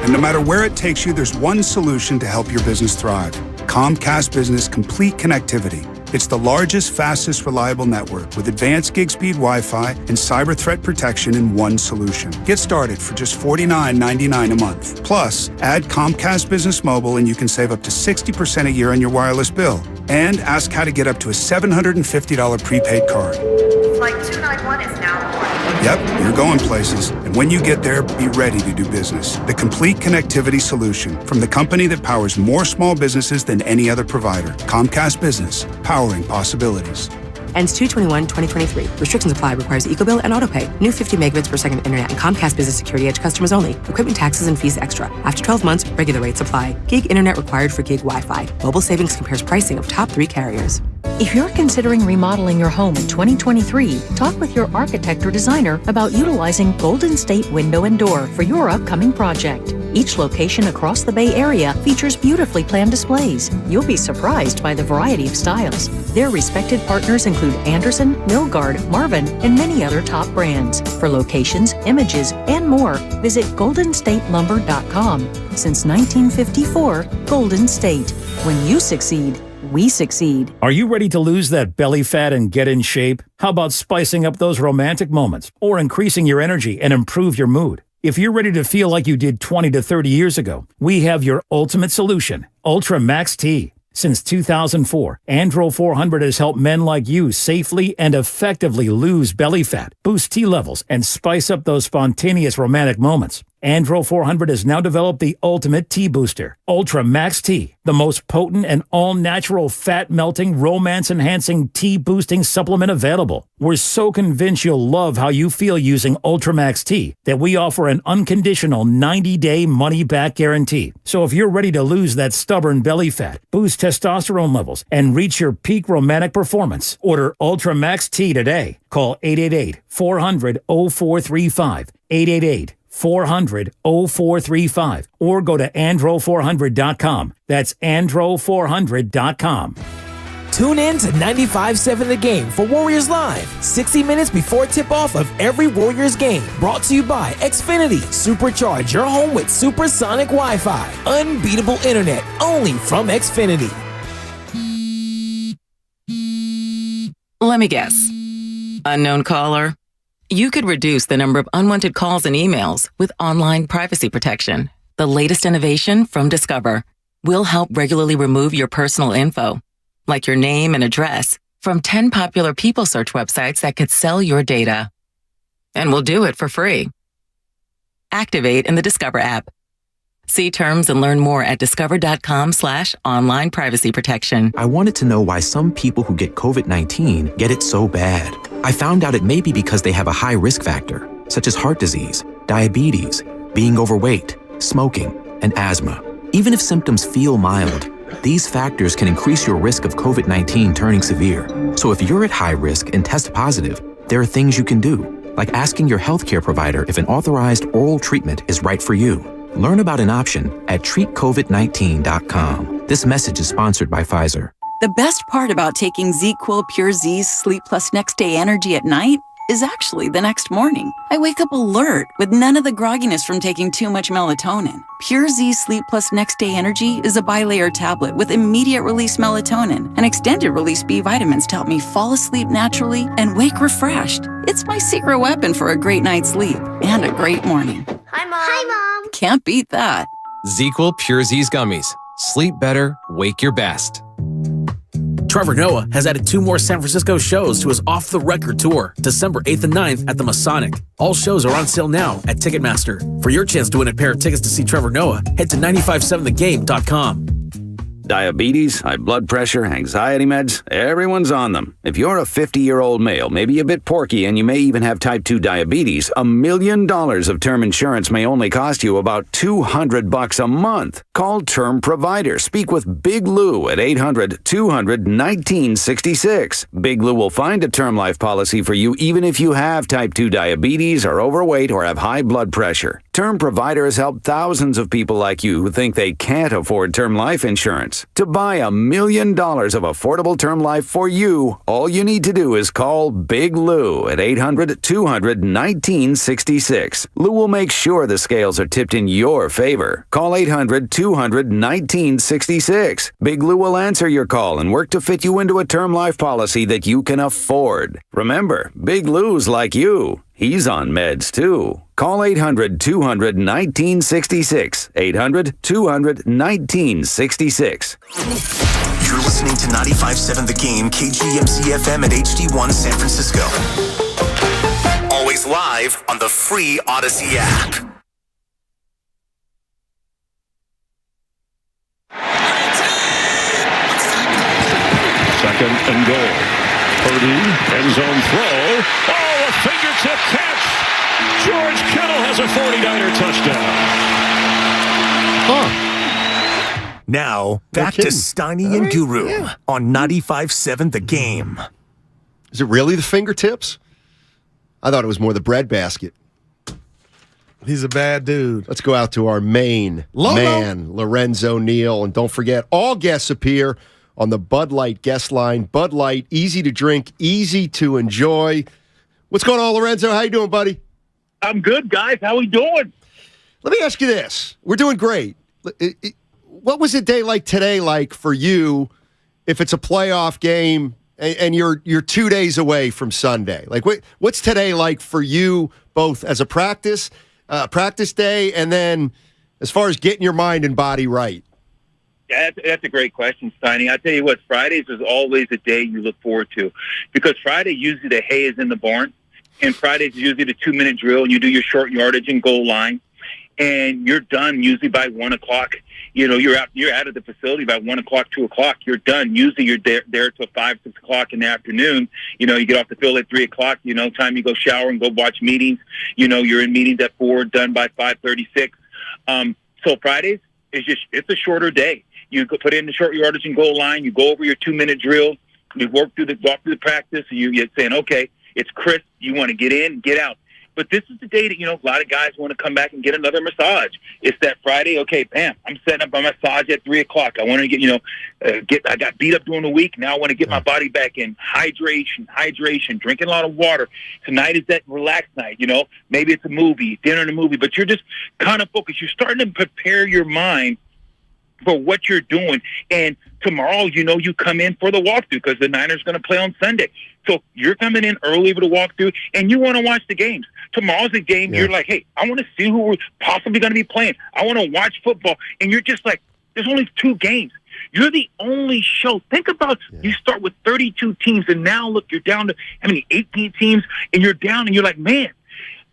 And no matter where it takes you, there's one solution to help your business thrive. Comcast Business Complete Connectivity. It's the largest, fastest, reliable network with advanced gig speed Wi-Fi and cyber threat protection in one solution. Get started for just $49.99 a month. Plus, add Comcast Business Mobile and you can save up to 60% a year on your wireless bill. And ask how to get up to a $750 prepaid card. Flight 291 is now aboard. Yep, you're going places. And when you get there, be ready to do business. The complete connectivity solution from the company that powers more small businesses than any other provider. Comcast Business, powering possibilities. Ends 2/21/2023. Restrictions apply. Requires EcoBill and AutoPay. New 50 megabits per second internet and Comcast Business Security Edge customers only. Equipment taxes and fees extra. After 12 months, regular rates apply. Gig internet required for gig Wi-Fi. Mobile savings compares pricing of top 3 carriers. If you're considering remodeling your home in 2023, talk with your architect or designer about utilizing Golden State Window and Door for your upcoming project. Each location across the Bay Area features beautifully planned displays. You'll be surprised by the variety of styles. Their respected partners include Anderson, Milgard, Marvin, and many other top brands. For locations, images, and more, visit goldenstatelumber.com. Since 1954, Golden State. When you succeed, we succeed. Are you ready to lose that belly fat and get in shape? How about spicing up those romantic moments or increasing your energy and improve your mood? If you're ready to feel like you did 20 to 30 years ago, we have your ultimate solution, Ultra Max T. Since 2004, Andro 400 has helped men like you safely and effectively lose belly fat, boost T levels, and spice up those spontaneous romantic moments. Andro 400 has now developed the ultimate T booster, Ultra Max T, the most potent and all-natural fat-melting, romance-enhancing T-boosting supplement available. We're so convinced you'll love how you feel using Ultra Max T that we offer an unconditional 90-day money-back guarantee. So if you're ready to lose that stubborn belly fat, boost testosterone levels, and reach your peak romantic performance, order Ultra Max T today. Call 888-400-0435, 888-400-0435, or go to andro400.com. That's andro400.com. Tune in to 95.7 The Game for Warriors Live, 60 minutes before tip-off of every Warriors game. Brought to you by Xfinity. Supercharge your home with supersonic Wi-Fi. Unbeatable internet, only from Xfinity. Let me guess. Unknown caller? You could reduce the number of unwanted calls and emails with online privacy protection. The latest innovation from Discover will help regularly remove your personal info, like your name and address, from 10 popular people search websites that could sell your data. And we'll do it for free. Activate in the Discover app. See terms and learn more at discover.com/online privacy protection. I wanted to know why some people who get COVID-19 get it so bad. I found out it may be because they have a high risk factor, such as heart disease, diabetes, being overweight, smoking, and asthma. Even if symptoms feel mild, these factors can increase your risk of COVID-19 turning severe. So if you're at high risk and test positive, there are things you can do, like asking your healthcare provider if an authorized oral treatment is right for you. Learn about an option at treatcovid19.com. This message is sponsored by Pfizer. The best part about taking ZQuil Pure Z's Sleep Plus Next Day Energy at night is actually the next morning. I wake up alert with none of the grogginess from taking too much melatonin. Pure Z Sleep Plus Next Day Energy is a bilayer tablet with immediate release melatonin and extended release B vitamins to help me fall asleep naturally and wake refreshed. It's my secret weapon for a great night's sleep and a great morning. Hi, Mom. Hi, Mom. Can't beat that. ZQuil Pure Z's Gummies. Sleep better, wake your best. Trevor Noah has added 2 more San Francisco shows to his Off the Record tour, December 8th and 9th at the Masonic. All shows are on sale now at Ticketmaster. For your chance to win a pair of tickets to see Trevor Noah, head to 957thegame.com. Diabetes, high blood pressure, anxiety meds, everyone's on them. If you're a 50-year-old male, maybe a bit porky, and you may even have type 2 diabetes, $1 million of term insurance may only cost you about $200 a month. Call Term Provider. Speak with Big Lou at 800-200-1966. Big Lou will find a term life policy for you even if you have type 2 diabetes, are overweight, or have high blood pressure. Term Provider has helped thousands of people like you who think they can't afford term life insurance. To buy $1 million of affordable term life for you, all you need to do is call Big Lou at 800-200-1966. Lou will make sure the scales are tipped in your favor. Call 800-200-1966. Big Lou will answer your call and work to fit you into a term life policy that you can afford. Remember, Big Lou's like you. He's on meds, too. Call 800-200-1966. 800-200-1966. You're listening to 95.7 The Game, KGMZ FM at HD1 San Francisco. Always live on the free Odyssey app. Second and goal. Purdy, end zone throw. Oh, a fingertip catch. George Kittle has a 49er touchdown. Now, back to Steiny and Guru on 95.7 The Game. Is it really the fingertips? I thought it was more the breadbasket. He's a bad dude. Let's go out to our main man, Lorenzo Neal. And don't forget, all guests appear on the Bud Light guest line. Bud Light, easy to drink, easy to enjoy. What's going on, Lorenzo? How you doing, buddy? I'm good, guys. How we doing? Let me ask you this. We're doing great. What was a day like today like for you if it's a playoff game and you're 2 days away from Sunday? Like, what's today like for you, both as a practice day, and then as far as getting your mind and body right? Yeah, that's a great question, Steiny. I tell you what, Fridays is always a day you look forward to, because Friday usually the hay is in the barn, and Fridays is usually the 2-minute drill, and you do your short yardage and goal line, and you're done usually by 1 o'clock. You know, you're out of the facility by 1 o'clock, 2 o'clock. You're done. Usually you're there till 5, 6 o'clock in the afternoon. You know, you get off the field at 3 o'clock. You know, time you go shower and go watch meetings. You know, you're in meetings at 4, done by 5:36. So Fridays it's a shorter day. You put in the short yardage and goal line. You go over your 2-minute drill. You walk through the practice. And you get saying, okay, it's crisp. You want to get in, get out. But this is the day that, you know, a lot of guys want to come back and get another massage. It's that Friday, okay, bam, I'm setting up my massage at 3 o'clock. I want to get, I got beat up during the week. Now I want to get my body back in. Hydration, drinking a lot of water. Tonight is that relaxed night, you know. Maybe it's a movie, dinner and a movie, but you're just kind of focused. You're starting to prepare your mind for what you're doing. And tomorrow, you know, you come in for the walkthrough because the Niners going to play on Sunday. So you're coming in early for the walkthrough, and you want to watch the games. Tomorrow's a game. Yeah. You're like, hey, I want to see who we're possibly going to be playing. I want to watch football. And you're just like, there's only 2 games. You're the only show. Think about you start with 32 teams, and now, look, you're down to, 18 teams, and you're down, and you're like, man,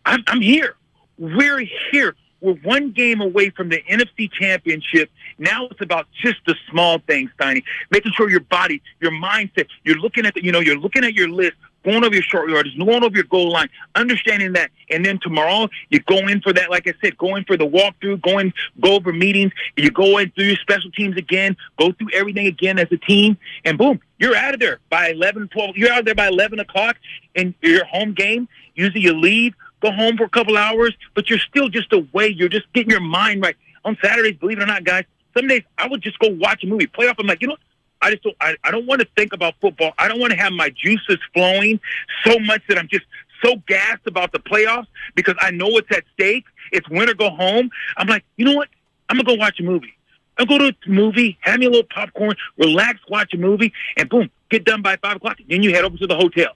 I'm here. We're here. We're 1 game away from the NFC Championship. Now it's about just the small things, Steiny. Making sure your body, your mindset, you're looking at you're looking at your list, going over your short yardage, going over your goal line, understanding that. And then tomorrow you go in for that, like I said, go in for the walkthrough, go over meetings, you go in through your special teams again, go through everything again as a team, and boom, you're out of there by 11, 12. You're out there by 11 o'clock, and your home game, usually you leave, go home for a couple hours, but you're still just away. You're just getting your mind right. On Saturdays, believe it or not, guys, some days I would just go watch a movie. Playoff, I'm like, you know, I don't want to think about football. I don't want to have my juices flowing so much that I'm just so gassed about the playoffs because I know what's at stake. It's win or go home. I'm like, you know what? I'm going to go watch a movie. I'll go to a movie, have me a little popcorn, relax, watch a movie, and boom, get done by 5 o'clock. Then you head over to the hotel.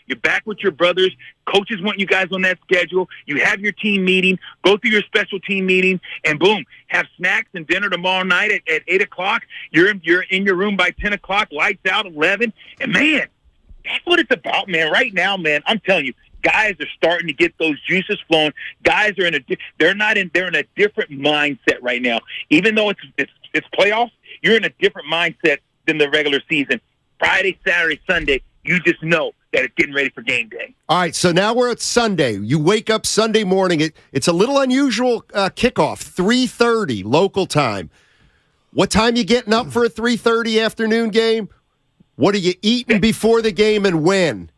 You're back with your brothers. Coaches want you guys on that schedule. You have your team meeting, go through your special team meeting, and boom, have snacks and dinner tomorrow night at 8 o'clock. You're in your room by 10 o'clock, lights out 11. And, man, that's what it's about, man. Right now, man, I'm telling you, guys are starting to get those juices flowing. Guys are they're in a different mindset right now. Even though it's it's playoffs, you're in a different mindset than the regular season. Friday, Saturday, Sunday, you just know that it's getting ready for game day. All right, so now we're at Sunday. You wake up Sunday morning. It's a little unusual kickoff, 3:30 local time. What time you getting up for a 3:30 afternoon game? What are you eating before the game and when?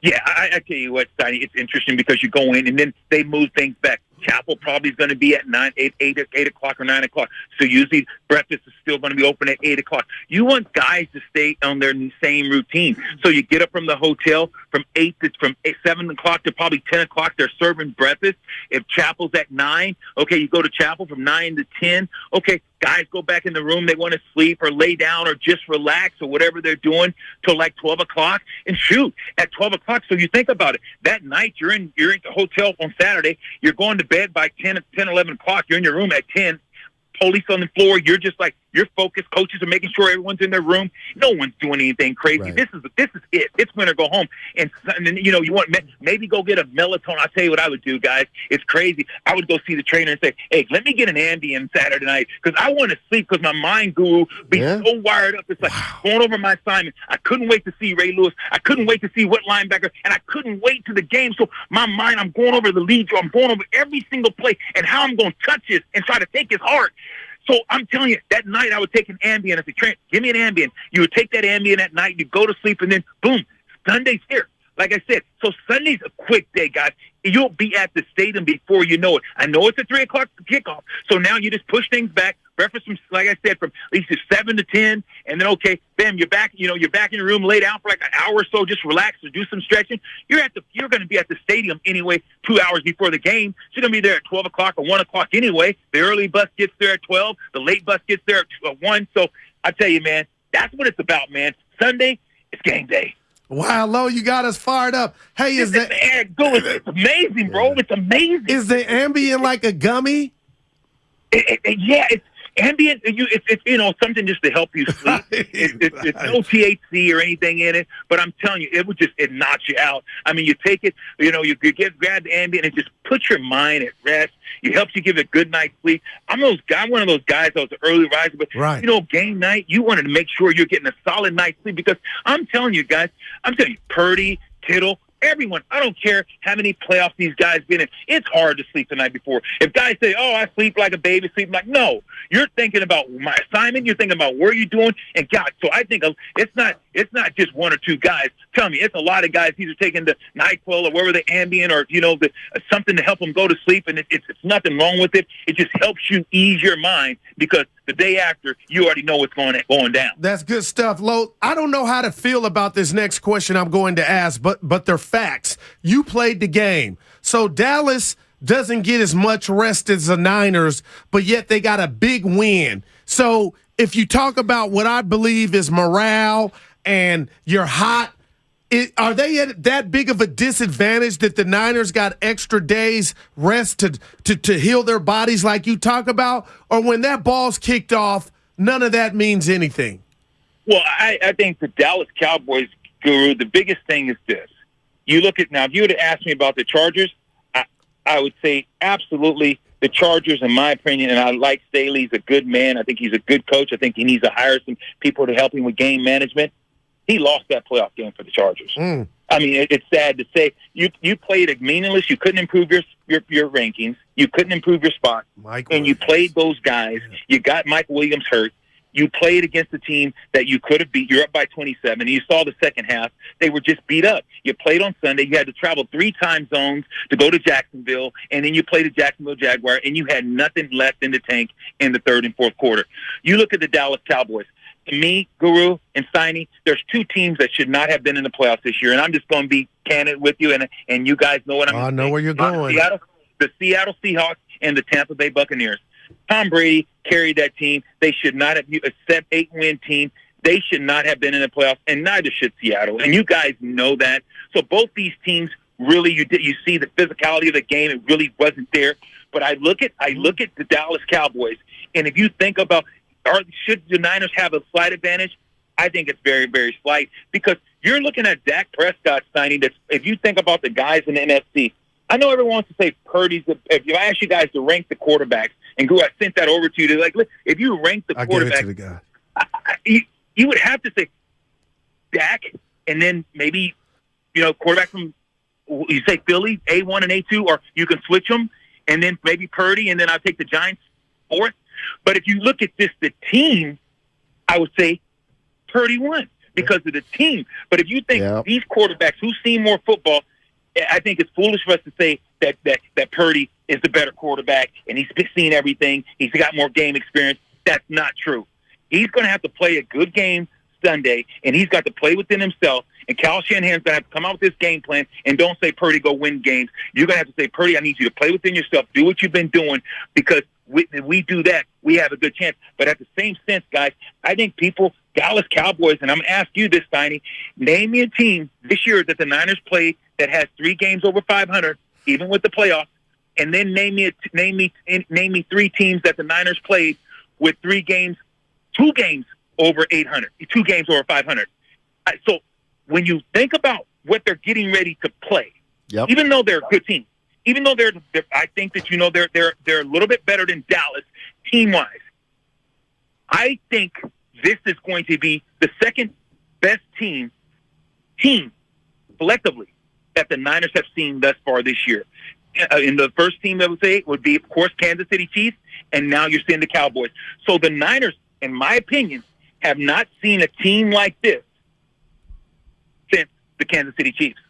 Yeah, I tell you what, Steiny, it's interesting because you go in and then they move things back. Chapel probably is going to be at 8 o'clock or 9 o'clock. So usually breakfast is still going to be open at 8 o'clock. You want guys to stay on their same routine. So you get up from the hotel from 7 o'clock to probably 10 o'clock. They're serving breakfast. If chapel's at 9, okay, you go to chapel from 9 to 10. Okay, guys go back in the room. They want to sleep or lay down or just relax or whatever they're doing till like 12 o'clock. And shoot, at 12 o'clock. So you think about it. That night you're in the hotel on Saturday. You're going to bed by 10, 11 o'clock. You're in your room at 10. Police on the floor. You're just like, you're focused. Coaches are making sure everyone's in their room. No one's doing anything crazy. Right. This is it. It's win or go home. And then, you know, you want maybe go get a melatonin. I'll tell you what I would do, guys. It's crazy. I would go see the trainer and say, hey, let me get an Ambien Saturday night because I want to sleep because my mind guru be so wired up. It's like going over my assignment. I couldn't wait to see Ray Lewis. I couldn't wait to see what linebacker. And I couldn't wait to the game. So my mind, I'm going over the lead. I'm going over every single play and how I'm going to touch this and try to take his heart. So I'm telling you, that night I would take an Ambien. I said, Trent, give me an Ambien. You would take that Ambien at night, you go to sleep, and then, boom, Sunday's here. Like I said, so Sunday's a quick day, guys. You'll be at the stadium before you know it. I know it's a 3 o'clock kickoff, so now you just push things back. Breakfast from, like I said, from at least 7 to 10, and then, okay, bam, you're back. You know, you're back in your room, lay down for like an hour or so, just relax or do some stretching. You're going to be at the stadium anyway 2 hours before the game. So you're going to be there at 12 o'clock or 1 o'clock anyway. The early bus gets there at 12. The late bus gets there at 1. So I tell you, man, that's what it's about, man. Sunday, it's game day. Wow, Lo, you got us fired up. Hey, it's amazing, bro. It's amazing. Is the Ambien like a gummy? Yeah, it's Ambien. It's you know, something just to help you sleep. It's no THC or anything in it, but I'm telling you, it knocks you out. I mean, you take it, you know, you grab the Ambien and just put your mind at rest. It helps you give it a good night's sleep. I'm one of those guys that was an early riser, but you know, game night, you wanted to make sure you're getting a solid night's sleep because I'm telling you, guys, Purdy, Kittle, everyone, I don't care how many playoffs these guys been in. It's hard to sleep the night before. If guys say, oh, I sleep like a baby, no. You're thinking about my assignment. You're thinking about where you're doing. And God, so I think it's not just one or two guys. Tell me, it's a lot of guys either taking the NyQuil or whatever the Ambien or, you know, something to help them go to sleep. And it's nothing wrong with it. It just helps you ease your mind because the day after, you already know what's going down. That's good stuff, Lo. I don't know how to feel about this next question I'm going to ask, but they're facts. You played the game. So Dallas doesn't get as much rest as the Niners, but yet they got a big win. So if you talk about what I believe is morale and you're hot, are they at that big of a disadvantage that the Niners got extra days rest to heal their bodies like you talk about? Or when that ball's kicked off, none of that means anything? Well, I think the Dallas Cowboys, Guru, the biggest thing is this. You look at now, if you would have asked me about the Chargers, I would say absolutely the Chargers, in my opinion, and I like Staley. He's a good man. I think he's a good coach. I think he needs to hire some people to help him with game management. He lost that playoff game for the Chargers. I mean, it's sad to say. You played it meaningless. You couldn't improve your rankings. You couldn't improve your spot. And you played those guys. You got Mike Williams hurt. You played against a team that you could have beat. You're up by 27. And you saw the second half. They were just beat up. You played on Sunday. You had to travel 3 time zones to go to Jacksonville. And then you played the Jacksonville Jaguar. And you had nothing left in the tank in the third and fourth quarter. You look at the Dallas Cowboys. To me, Guru and Steiny, there's 2 teams that should not have been in the playoffs this year. And I'm just going to be candid with you. And you guys know what I'm saying. I know where you're going. The Seattle Seahawks and the Tampa Bay Buccaneers. Tom Brady carried that team. They should not have, a 8-win team. They should not have been in the playoffs, and neither should Seattle. And you guys know that. So both these teams really, you see the physicality of the game. It really wasn't there. But I look at the Dallas Cowboys, and if you think about, should the Niners have a slight advantage? I think it's very, very slight because you're looking at Dak Prescott signing. If you think about the guys in the NFC, I know everyone wants to say Purdy's. If I ask you guys to rank the quarterbacks And Guru, I sent that over to you. Like, look, if you rank the quarterback, give it to the guy. You would have to say Dak, and then maybe, quarterback from, you say Philly, A1 and A2, or you can switch them, and then maybe Purdy, and then I'll take the Giants fourth. But if you look at the team, I would say Purdy won because of the team. But if you think these quarterbacks who've seen more football, I think it's foolish for us to say that Purdy is the better quarterback and he's seen everything. He's got more game experience. That's not true. He's going to have to play a good game Sunday, and he's got to play within himself. And Kyle Shanahan's going to have to come out with this game plan, and don't say, Purdy, go win games. You're going to have to say, Purdy, I need you to play within yourself. Do what you've been doing, because if we do that, we have a good chance. But at the same sense, guys, I think Dallas Cowboys, and I'm going to ask you this, Steiny, name me a team this year that the Niners played that has 3 games over 500, even with the playoffs, and then name me 3 teams that the Niners played with 2 games over 800, 2 games over 500. So when you think about what they're getting ready to play, even though they're a good team, even though I think that they're a little bit better than Dallas team-wise, I think this is going to be the second best team collectively that the Niners have seen thus far this year. In the first team, I would say, would be, of course, Kansas City Chiefs, and now you're seeing the Cowboys. So the Niners, in my opinion, have not seen a team like this since the Kansas City Chiefs.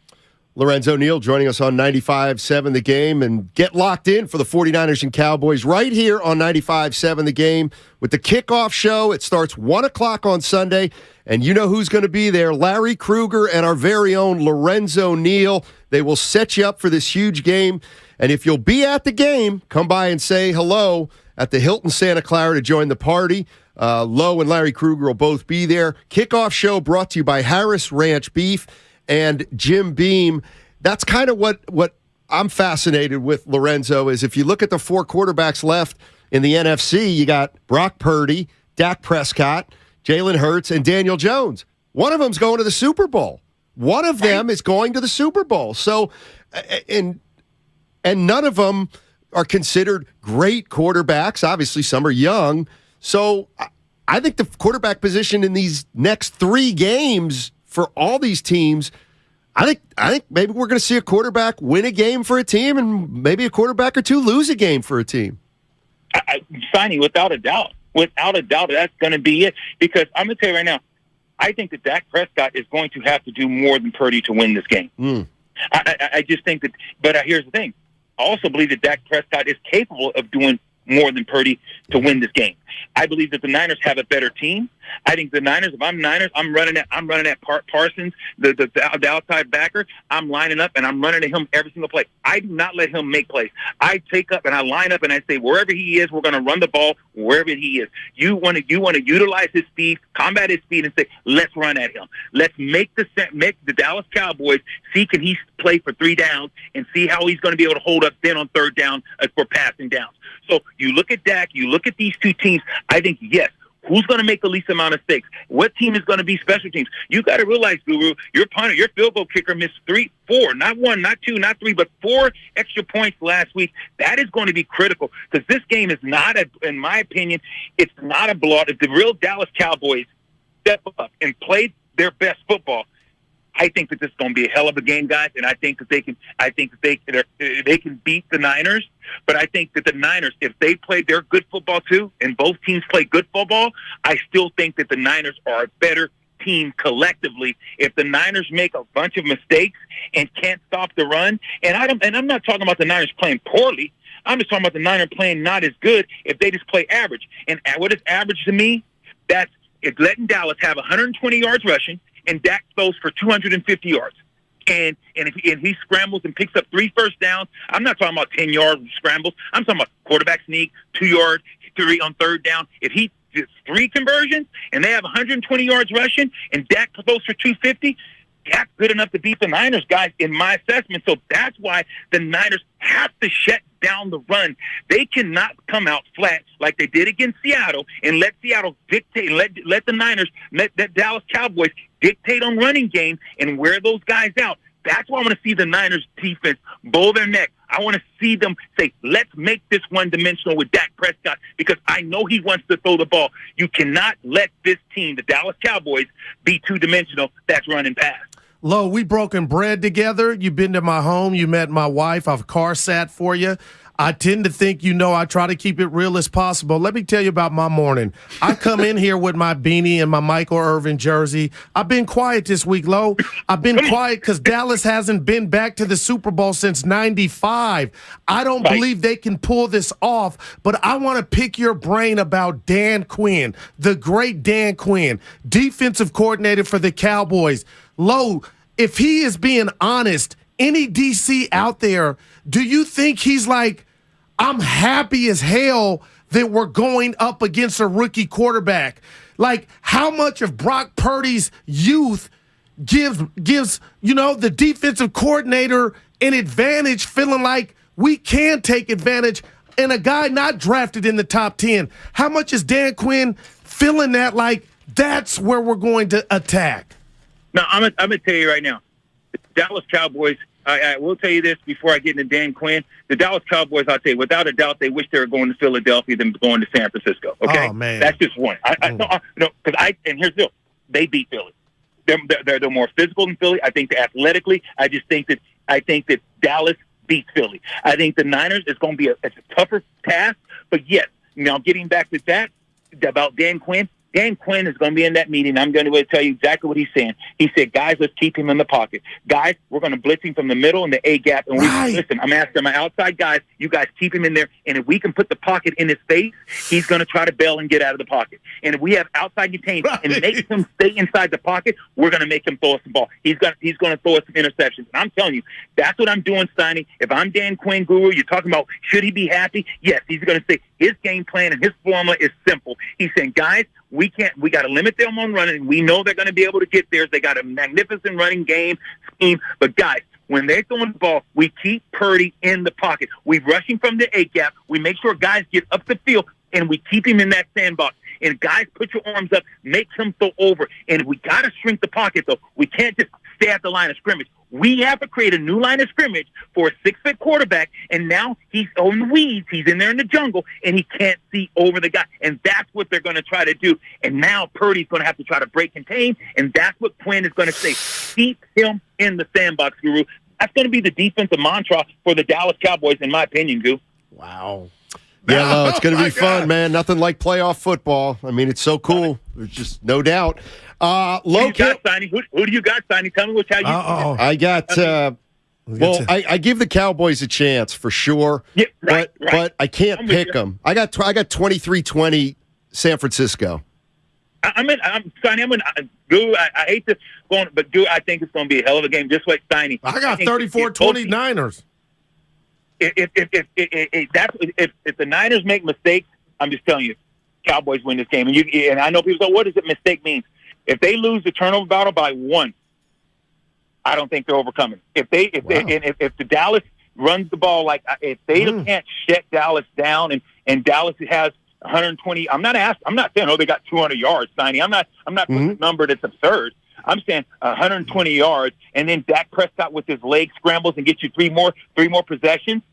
Lorenzo Neal joining us on 95.7 The Game, and get locked in for the 49ers and Cowboys right here on 95.7 The Game with the kickoff show. It starts 1 o'clock on Sunday, and you know who's going to be there. Larry Krueger and our very own Lorenzo Neal. They will set you up for this huge game, and if you'll be at the game, come by and say hello at the Hilton Santa Clara to join the party. Lowe and Larry Krueger will both be there. Kickoff show brought to you by Harris Ranch Beef and Jim Beam. That's kind of what I'm fascinated with, Lorenzo, is if you look at the 4 quarterbacks left in the NFC, you got Brock Purdy, Dak Prescott, Jalen Hurts, and Daniel Jones. One of them's going to the Super Bowl. One of them is going to the Super Bowl. So, and none of them are considered great quarterbacks. Obviously, some are young. So I think the quarterback position in these next 3 games for all these teams, I think maybe we're going to see a quarterback win a game for a team and maybe a quarterback or 2 lose a game for a team. Steiny, without a doubt, that's going to be it. Because I'm going to tell you right now, I think that Dak Prescott is going to have to do more than Purdy to win this game. I just think that, but here's the thing. I also believe that Dak Prescott is capable of doing more than Purdy to win this game. I believe that the Niners have a better team. I think the Niners, if I'm Niners, I'm running at Parsons, the outside backer. I'm lining up and I'm running at him every single play. I do not let him make plays. I take up and I line up and I say, wherever he is, we're going to run the ball wherever he is. You want to utilize his speed, combat his speed, and say, let's run at him. Let's make the Dallas Cowboys see can he play for 3 downs and see how he's going to be able to hold up then on 3rd down for passing downs. So you look at Dak, you look at these 2 teams, I think, yes, who's going to make the least amount of mistakes? What team is going to be special teams? You got to realize, Guru, your punter, your field goal kicker missed 4, not 1, not 2, not 3, but 4 extra points last week. That is going to be critical because this game is not, in my opinion, it's not a blowout. If the real Dallas Cowboys step up and play their best football, I think that this is going to be a hell of a game, guys, and I think that they can beat the Niners. But I think that the Niners, if they play their good football too, and both teams play good football, I still think that the Niners are a better team collectively. If the Niners make a bunch of mistakes and can't stop the run, and I'm not talking about the Niners playing poorly. I'm just talking about the Niners playing not as good if they just play average. And what is average to me? That's letting Dallas have 120 yards rushing and Dak throws for 250 yards. And if he scrambles and picks up 3 first downs, I'm not talking about 10-yard scrambles. I'm talking about quarterback sneak, 2 yards, 3 on 3rd down. If he gets 3 conversions and they have 120 yards rushing and Dak throws for 250, Dak's good enough to beat the Niners, guys, in my assessment. So that's why the Niners have to shut down the run. They cannot come out flat like they did against Seattle and let Seattle dictate, let the Niners, let the Dallas Cowboys dictate on running game and wear those guys out. That's why I want to see the Niners defense bow their neck. I want to see them say, let's make this one-dimensional with Dak Prescott, because I know he wants to throw the ball. You cannot let this team, the Dallas Cowboys, be two-dimensional. That's running pass. Lo, we broken bread together. You've been to my home. You met my wife. I've car sat for you. I tend to think, I try to keep it real as possible. Let me tell you about my morning. I come in here with my beanie and my Michael Irvin jersey. I've been quiet this week, Lo. I've been quiet because Dallas hasn't been back to the Super Bowl since '95. I don't believe they can pull this off, but I want to pick your brain about Dan Quinn, the great Dan Quinn, defensive coordinator for the Cowboys. Lo, if he is being honest, any DC out there, do you think he's like, I'm happy as hell that we're going up against a rookie quarterback? Like, how much of Brock Purdy's youth gives the defensive coordinator an advantage, feeling like we can take advantage, and a guy not drafted in the top 10? How much is Dan Quinn feeling that like that's where we're going to attack? Now, I'm gonna tell you right now, the Dallas Cowboys, I will tell you this before I get into Dan Quinn. The Dallas Cowboys, I'll tell you, without a doubt, they wish they were going to Philadelphia than going to San Francisco. Okay, oh, man. That's just one. And here's the deal: they beat Philly. They're more physical than Philly. I think that athletically, I think that Dallas beats Philly. I think the Niners is going to be a tougher task. But yes, now getting back to that about Dan Quinn. Dan Quinn is going to be in that meeting. I'm going to tell you exactly what he's saying. He said, guys, let's keep him in the pocket. Guys, we're going to blitz him from the middle and the A-gap. And listen, I'm asking my outside guys, you guys keep him in there. And if we can put the pocket in his face, he's going to try to bail and get out of the pocket. And if we have outside containment and make him stay inside the pocket, we're going to make him throw us the ball. He's going to throw us some interceptions. And I'm telling you, that's what I'm doing, Steiny. If I'm Dan Quinn, Guru, you're talking about should he be happy? Yes, he's going to say his game plan and his formula is simple. He's saying, guys, we got to limit them on running. We know they're going to be able to get theirs. They got a magnificent running game scheme. But, guys, when they're throwing the ball, we keep Purdy in the pocket. We rush him from the A-gap. We make sure guys get up the field, and we keep him in that sandbox. And, guys, put your arms up. Make him throw over. And we got to shrink the pocket, though. We can't just stay at the line of scrimmage. We have to create a new line of scrimmage for a 6-foot quarterback, and now he's on the weeds. He's in there in the jungle, and he can't see over the guy. And that's what they're going to try to do. And now Purdy's going to have to try to break contain, and that's what Quinn is going to say. Keep him in the sandbox, Guru. That's going to be the defensive mantra for the Dallas Cowboys, in my opinion, Guru. Wow. Yeah, no, it's going to be fun, man. Nothing like playoff football. I mean, it's so cool. There's just no doubt. Who do you got, Steiny? Who do you got, Steiny? Tell me how you. I got. I give the Cowboys a chance for sure. Yeah, right, but I can't pick them. I got 23-20 San Francisco. Goo, I hate to go on, but Goo, I think it's going to be a hell of a game, just like Steiny. I got 34-20 Niners. If the Niners make mistakes, I'm just telling you, Cowboys win this game. And I know people say, what does a mistake mean? If they lose the turnover battle by 1, I don't think they're overcoming. If the Dallas runs the ball if they can't shut Dallas down and Dallas has 120, I'm not saying they got 200 yards, Steiny. I'm not putting a number that's absurd. I'm saying 120 yards, and then Dak Prescott with his leg scrambles and gets you three more possessions.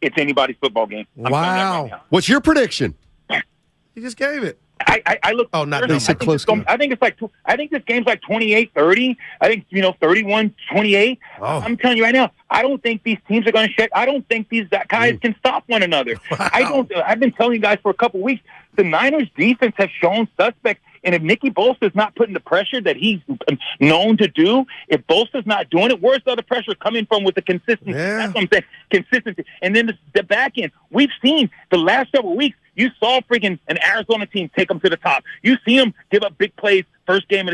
It's anybody's football game. Wow. What's your prediction? You just gave it. I look. Oh, not they said close game. I think this game's like 28-30. I think 31-28. Oh. I'm telling you right now. I don't think these teams are going to shake. I don't think these guys can stop one another. Wow. I've been telling you guys for a couple weeks. The Niners defense has shown suspect. And if Nicky Bosa's not putting the pressure that he's known to do, if Bosa's not doing it, where's the other pressure coming from with the consistency? Yeah. That's what I'm saying, consistency. And then the back end, we've seen the last several weeks, you saw freaking an Arizona team take them to the top. You see them give up big plays, first game,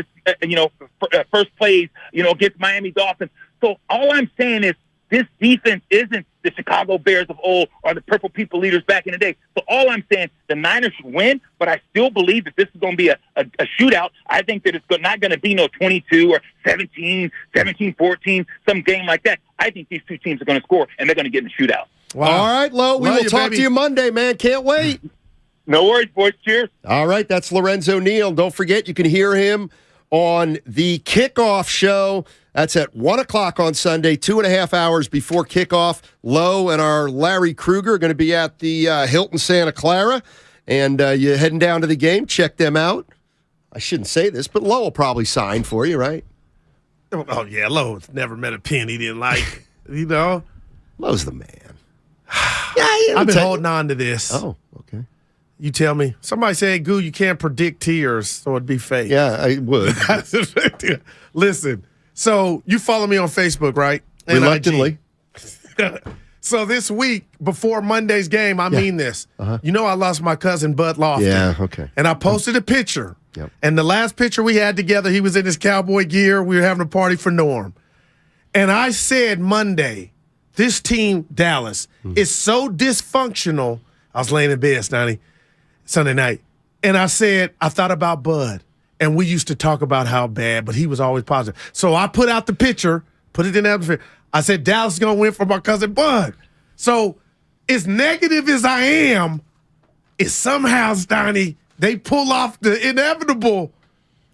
first plays, against Miami Dolphins. So all I'm saying is this defense isn't the Chicago Bears of old or the Purple People Leaders back in the day. So all I'm saying, the Niners should win, but I still believe that this is going to be a shootout. I think that it's not going to be no 22 or 17-14, some game like that. I think these two teams are going to score, and they're going to get in the shootout. Wow. All right, Lo, we will talk to you Monday, man. Can't wait. No worries, boys. Cheers. All right, that's Lorenzo Neal. Don't forget, you can hear him on the Kickoff show That's at 1 o'clock on Sunday, 2.5 hours before kickoff. Lowe and our Larry Kruger are going to be at the Hilton Santa Clara. And you're heading down to the game. Check them out. I shouldn't say this, but Lowe will probably sign for you, right? Oh, yeah. Lowe's never met a pen he didn't like. Lowe's the man. I've been holding on to this. Oh, okay. You tell me. Somebody said, Goo, you can't predict tears, so it'd be fake. Yeah, I would. Listen. So you follow me on Facebook, right? Reluctantly. So this week, before Monday's game, I mean this. You know I lost my cousin, Bud Lofton. Yeah, okay. And I posted a picture. Yep. And the last picture we had together, he was in his cowboy gear. We were having a party for Norm. And I said Monday, this team, Dallas, is so dysfunctional. I was laying in bed, Sunday night. And I said, I thought about Bud. And we used to talk about how bad, but he was always positive. So I put out the picture, put it in the atmosphere. I said, Dallas is going to win for my cousin Bud. So as negative as I am, it's somehow, Steiny, they pull off the inevitable.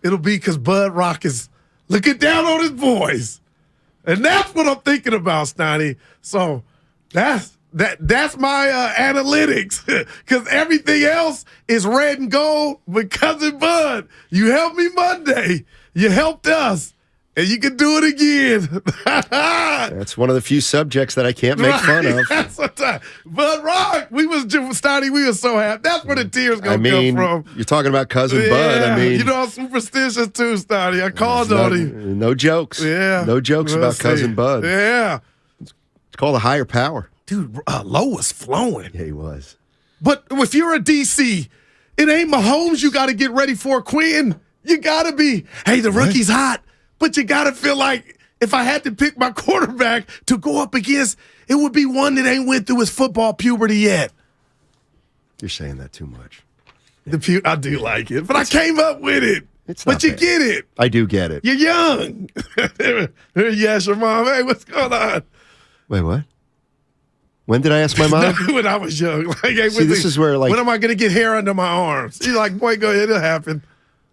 It'll be because Bud Rock is looking down on his boys. And that's what I'm thinking about, Steiny. So that's my analytics, because everything else is red and gold. But cousin Bud, you helped me Monday. You helped us, and you can do it again. That's one of the few subjects that I can't make fun of. That's what Bud Rock, we was so happy. That's where the tears come from. You're talking about cousin Bud. I mean, you know I'm superstitious too, Steiny. I called on him. No jokes. Yeah, no jokes about cousin Bud. Yeah, it's called a higher power. Dude, Lowe was flowing. Yeah, he was. But if you're a DC, it ain't Mahomes you got to get ready for, Quinn. You got to be, hey, the rookie's hot, but you got to feel like if I had to pick my quarterback to go up against, it would be one that ain't went through his football puberty yet. You're saying that too much. I do like it, but I came up with it. But you get it. I do get it. You're young. Yes, your mom. Hey, what's going on? Wait, what? When did I ask my mom? When I was young. Like, hey, see, this is where, like, when am I going to get hair under my arms? She's like, boy, go ahead. It'll happen.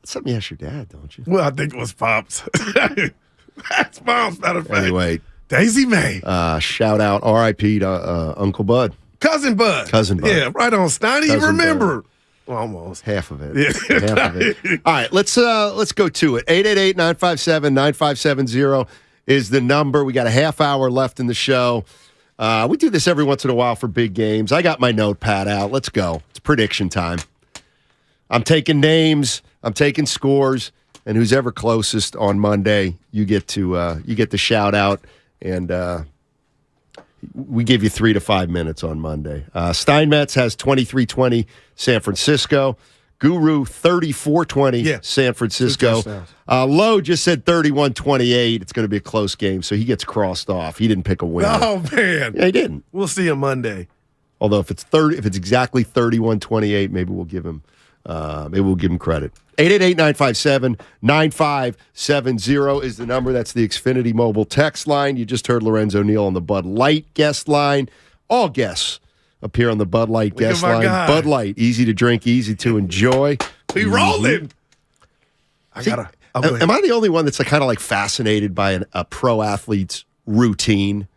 That's something you ask your dad, don't you? Well, I think it was Pops. That's Mom's, matter of fact. Anyway. Daisy May. Shout out R.I.P. to Uncle Bud. Cousin Bud. Yeah, right on. Steiny, you remember. Well, almost. Half of it. Yeah. Half of it. All right, let's go to it. 888-957-9570 is the number. We got a half hour left in the show. We do this every once in a while for big games. I got my notepad out. Let's go. It's prediction time. I'm taking names. I'm taking scores, and who's ever closest on Monday, you get to shout out, and we give you 3 to 5 minutes on Monday. Steinmetz has 23-20 San Francisco. Guru 34-20 San Francisco. Lowe just said 31-28. It's going to be a close game, so he gits crossed off. He didn't pick a winner. Oh man, yeah, he didn't. We'll see him Monday. Although if it's exactly 31-28, maybe we'll give him credit. 888-957-9570 is the number. That's the Xfinity mobile text line. You just heard Lorenzo Neal on the Bud Light guest line. All guests appear on the Bud Light guest line. Bud Light, easy to drink, easy to enjoy. We rolling. Am I the only one that's kind of like fascinated by a pro athlete's routine?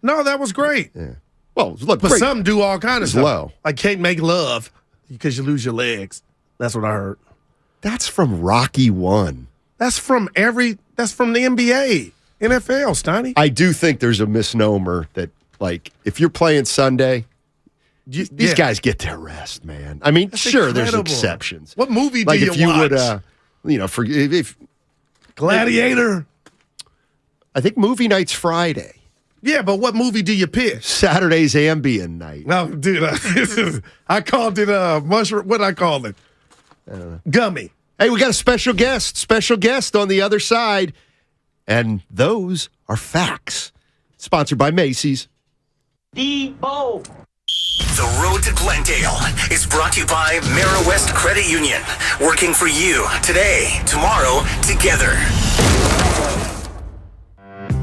No, that was great. Yeah. Well, look, but some do all kind of stuff. Low. Like can't make love because you lose your legs. That's what I heard. That's from Rocky 1. That's from the NBA, NFL, Steiny. I do think there's a misnomer that, like, if you're playing Sunday, these guys get their rest, man. I mean, that's incredible. There's exceptions. What movie do you watch? Like if you would, if Gladiator. I think movie night's Friday. Yeah, but what movie do you pick? Saturday's Ambien night. No, dude, I called it mushroom. What I call it? Gummy. Hey, we got a special guest on the other side, and those are facts. Sponsored by Macy's. Debo. The Road to Glendale is brought to you by West Credit Union. Working for you today, tomorrow, together.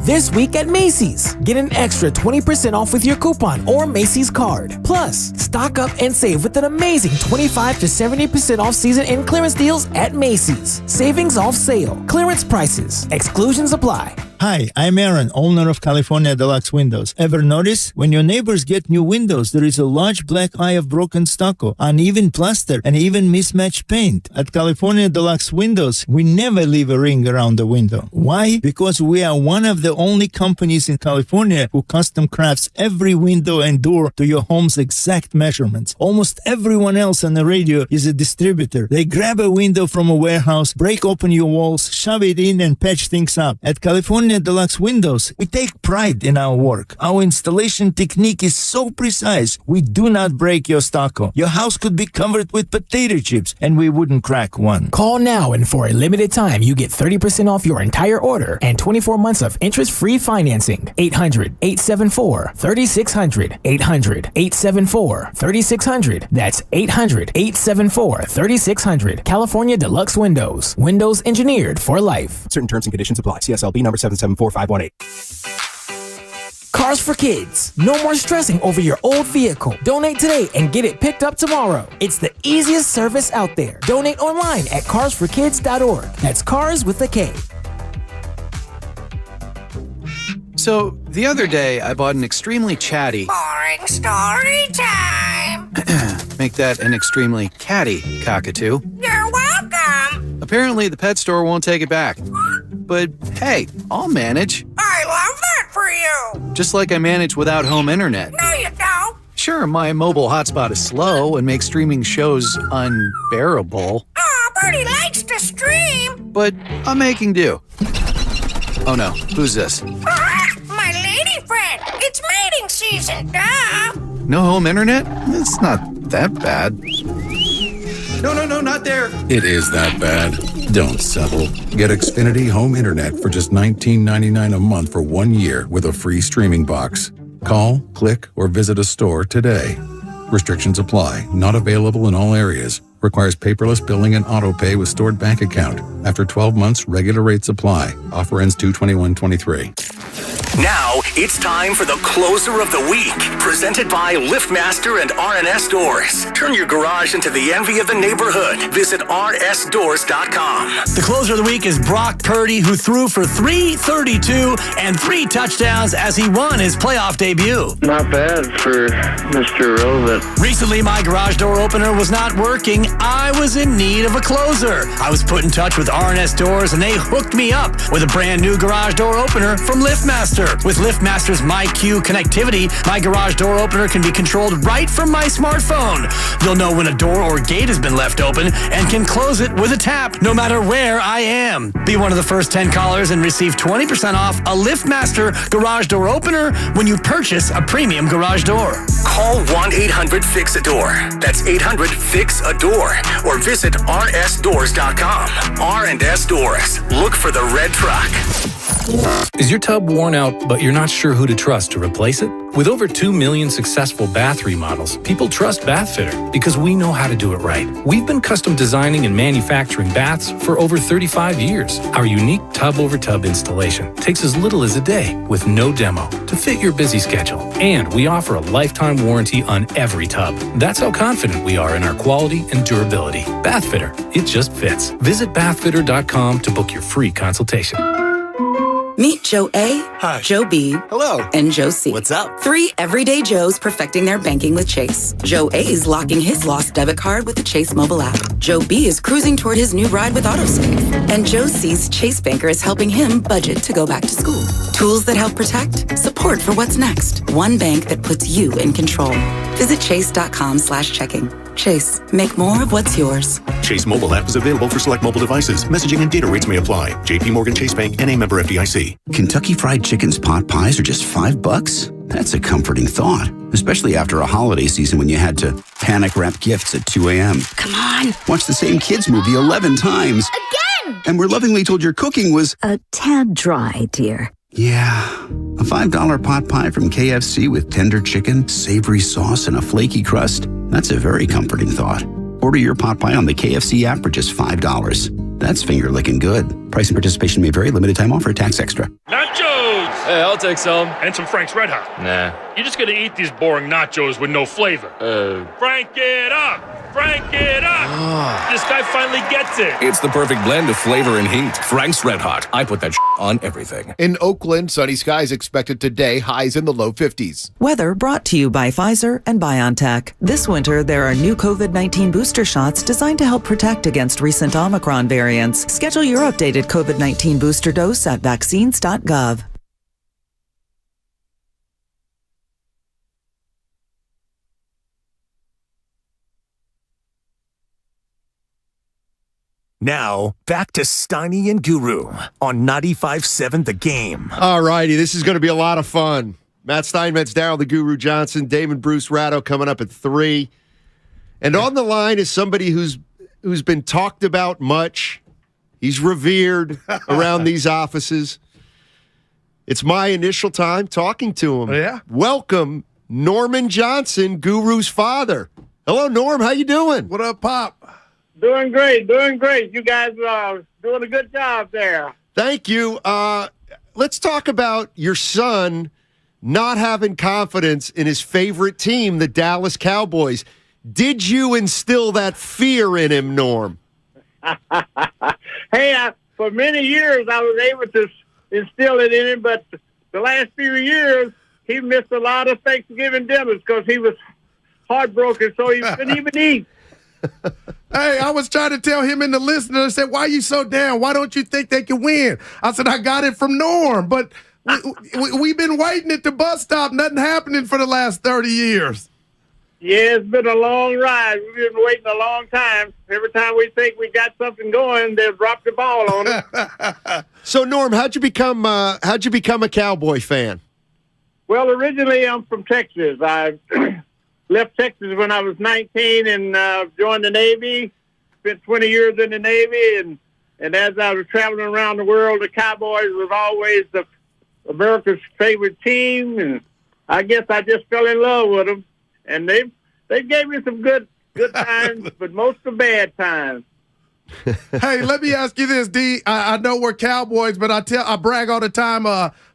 This week at Macy's, get an extra 20% off with your coupon or Macy's card. Plus, stock up and save with an amazing 25 to 70% off season and clearance deals at Macy's. Savings off sale, clearance prices, exclusions apply. Hi, I'm Aaron, owner of California Deluxe Windows. Ever notice? When your neighbors get new windows, there is a large black eye of broken stucco, uneven plaster, and even mismatched paint. At California Deluxe Windows, we never leave a ring around the window. Why? Because we are one of the only companies in California who custom crafts every window and door to your home's exact measurements. Almost everyone else on the radio is a distributor. They grab a window from a warehouse, break open your walls, shove it in, and patch things up. At California Deluxe Windows, we take pride in our work. Our installation technique is so precise, we do not break your stucco. Your house could be covered with potato chips, and we wouldn't crack one. Call now, and for a limited time, you get 30% off your entire order and 24 months of interest-free financing. 800-874-3600. 800-874-3600. That's 800-874-3600. California Deluxe Windows. Windows engineered for life. Certain terms and conditions apply. CSLB number 774518. Cars for Kids. No more stressing over your old vehicle. Donate today and get it picked up tomorrow. It's the easiest service out there. Donate online at carsforkids.org. That's cars with a K. So, the other day, I bought an extremely chatty... Boring story time. Make that an extremely catty cockatoo. You're welcome. Apparently, the pet store won't take it back. But, hey, I'll manage. I love that for you. Just like I manage without home internet. No, you don't. Sure, my mobile hotspot is slow and makes streaming shows unbearable. Aw, Birdie likes to stream. But I'm making do. Oh no, who's this? My lady friend. It's mating season, duh. No home internet? It's not that bad. No, not there. It is that bad. Don't settle. Get Xfinity Home Internet for just $19.99 a month for 1 year with a free streaming box. Call, click, or visit a store today. Restrictions apply. Not available in all areas. Requires paperless billing and auto pay with stored bank account. After 12 months, regular rates apply. Offer ends 2/21/23. Now, it's time for the closer of the week, presented by LiftMaster and RNS Doors. Turn your garage into the envy of the neighborhood. Visit rsdoors.com. The closer of the week is Brock Purdy, who threw for 332 and 3 touchdowns as he won his playoff debut. Not bad for Mr. Relevant. Recently, my garage door opener was not working. I was in need of a closer. I was put in touch with RNS Doors, and they hooked me up with a brand new garage door opener from LiftMaster. With LiftMaster's MyQ connectivity, my garage door opener can be controlled right from my smartphone. You'll know when a door or gate has been left open and can close it with a tap, no matter where I am. Be one of the first 10 callers and receive 20% off a LiftMaster garage door opener when you purchase a premium garage door. Call 1-800-FIX-A-DOOR. That's 800-FIX-A-DOOR. Or visit rsdoors.com. R&S Doors. Look for the red truck. Is your tub worn out, but you're not sure who to trust to replace it? With over 2 million successful bath remodels, people trust Bathfitter because we know how to do it right. We've been custom designing and manufacturing baths for over 35 years. Our unique tub-over-tub installation takes as little as a day with no demo to fit your busy schedule. And we offer a lifetime warranty on every tub. That's how confident we are in our quality and durability. Bathfitter, it just fits. Visit bathfitter.com to book your free consultation. Meet Joe A, Hi. Joe B, Hello. and Joe C. What's up? 3 everyday Joes perfecting their banking with Chase. Joe A is locking his lost debit card with the Chase mobile app. Joe B is cruising toward his new ride with AutoSave. And Joe C's Chase banker is helping him budget to go back to school. Tools that help protect, support for what's next. One bank that puts you in control. Visit chase.com/checking. Chase, make more of what's yours. Chase mobile app is available for select mobile devices. Messaging and data rates may apply. JP Morgan Chase Bank, N.A. member FDIC. Kentucky Fried Chicken's pot pies are just $5? That's a comforting thought, especially after a holiday season when you had to panic wrap gifts at 2 a.m. Come on. Watch the same kids movie 11 times. Again! And we're lovingly told your cooking was a tad dry, dear. Yeah, a $5 pot pie from KFC with tender chicken, savory sauce, and a flaky crust. That's a very comforting thought. Order your pot pie on the KFC app for just $5. That's finger-licking good. Price and participation may vary. Limited time offer. Tax extra. Nachos! Hey, I'll take some. And some Frank's Red Hot. Nah. You're just gonna eat these boring nachos with no flavor. Oh. Frank it up! Frank it up! This guy finally gets it. It's the perfect blend of flavor and heat. Frank's Red Hot. I put that on everything. In Oakland, sunny skies expected today, highs in the low 50s. Weather brought to you by Pfizer and BioNTech. This winter, there are new COVID-19 booster shots designed to help protect against recent Omicron variants. Schedule your updated COVID-19 booster dose at vaccines.gov. Now, back to Steiny and Guru on 95.7 The Game. All righty, this is going to be a lot of fun. Matt Steinmetz, Darryl the Guru Johnson, Damon Bruce Ratto coming up at 3. And on the line is somebody who's been talked about much. He's revered around these offices. It's my initial time talking to him. Yeah. Welcome, Norman Johnson, Guru's father. Hello, Norm. How you doing? What up, Pop? Doing great. You guys are doing a good job there. Thank you. Let's talk about your son not having confidence in his favorite team, the Dallas Cowboys. Did you instill that fear in him, Norm? Hey, for many years I was able to instill it in him, but the last few years he missed a lot of Thanksgiving dinners because he was heartbroken, so he couldn't even eat. Hey, I was trying to tell him and the listener, I said, why are you so down? Why don't you think they can win? I said, I got it from Norm, but we've been waiting at the bus stop, nothing happening for the last 30 years. Yeah, it's been a long ride. We've been waiting a long time. Every time we think we got something going, they drop the ball on it. So, Norm, how'd you become a Cowboy fan? Well, originally I'm from Texas. I left Texas when I was 19 and joined the Navy. Spent 20 years in the Navy, and as I was traveling around the world, the Cowboys was always America's favorite team, and I guess I just fell in love with them. And they gave me some good times, but most of bad times. Hey, let me ask you this, D. I know we're Cowboys, but I brag all the time.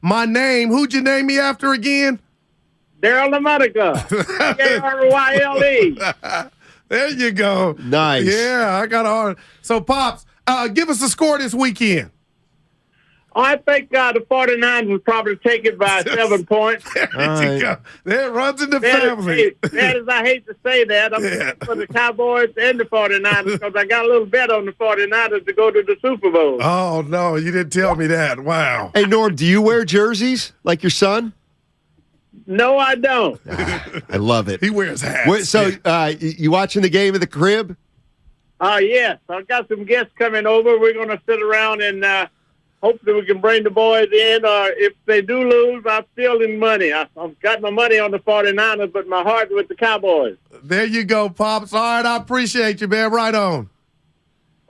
My name, who'd you name me after again? Darryl LaMonica. Daryle. There you go. Nice. Yeah, I got all. So, Pops, give us a score this weekend. I think the 49ers will probably take it by 7 points. There you go. There it runs in the family. That is, I hate to say that. I'm for the Cowboys and the 49ers because I got a little bet on the 49ers to go to the Super Bowl. Oh, no, you didn't tell me that. Wow. Hey, Norm, do you wear jerseys like your son? No, I don't. I love it. He wears hats. So, you watching the game at the crib? Yes. I've got some guests coming over. We're going to sit around and hopefully we can bring the boys in. Or if they do lose, I'm still in money. I've got my money on the 49ers, but my heart with the Cowboys. There you go, Pops. All right, I appreciate you, man. Right on.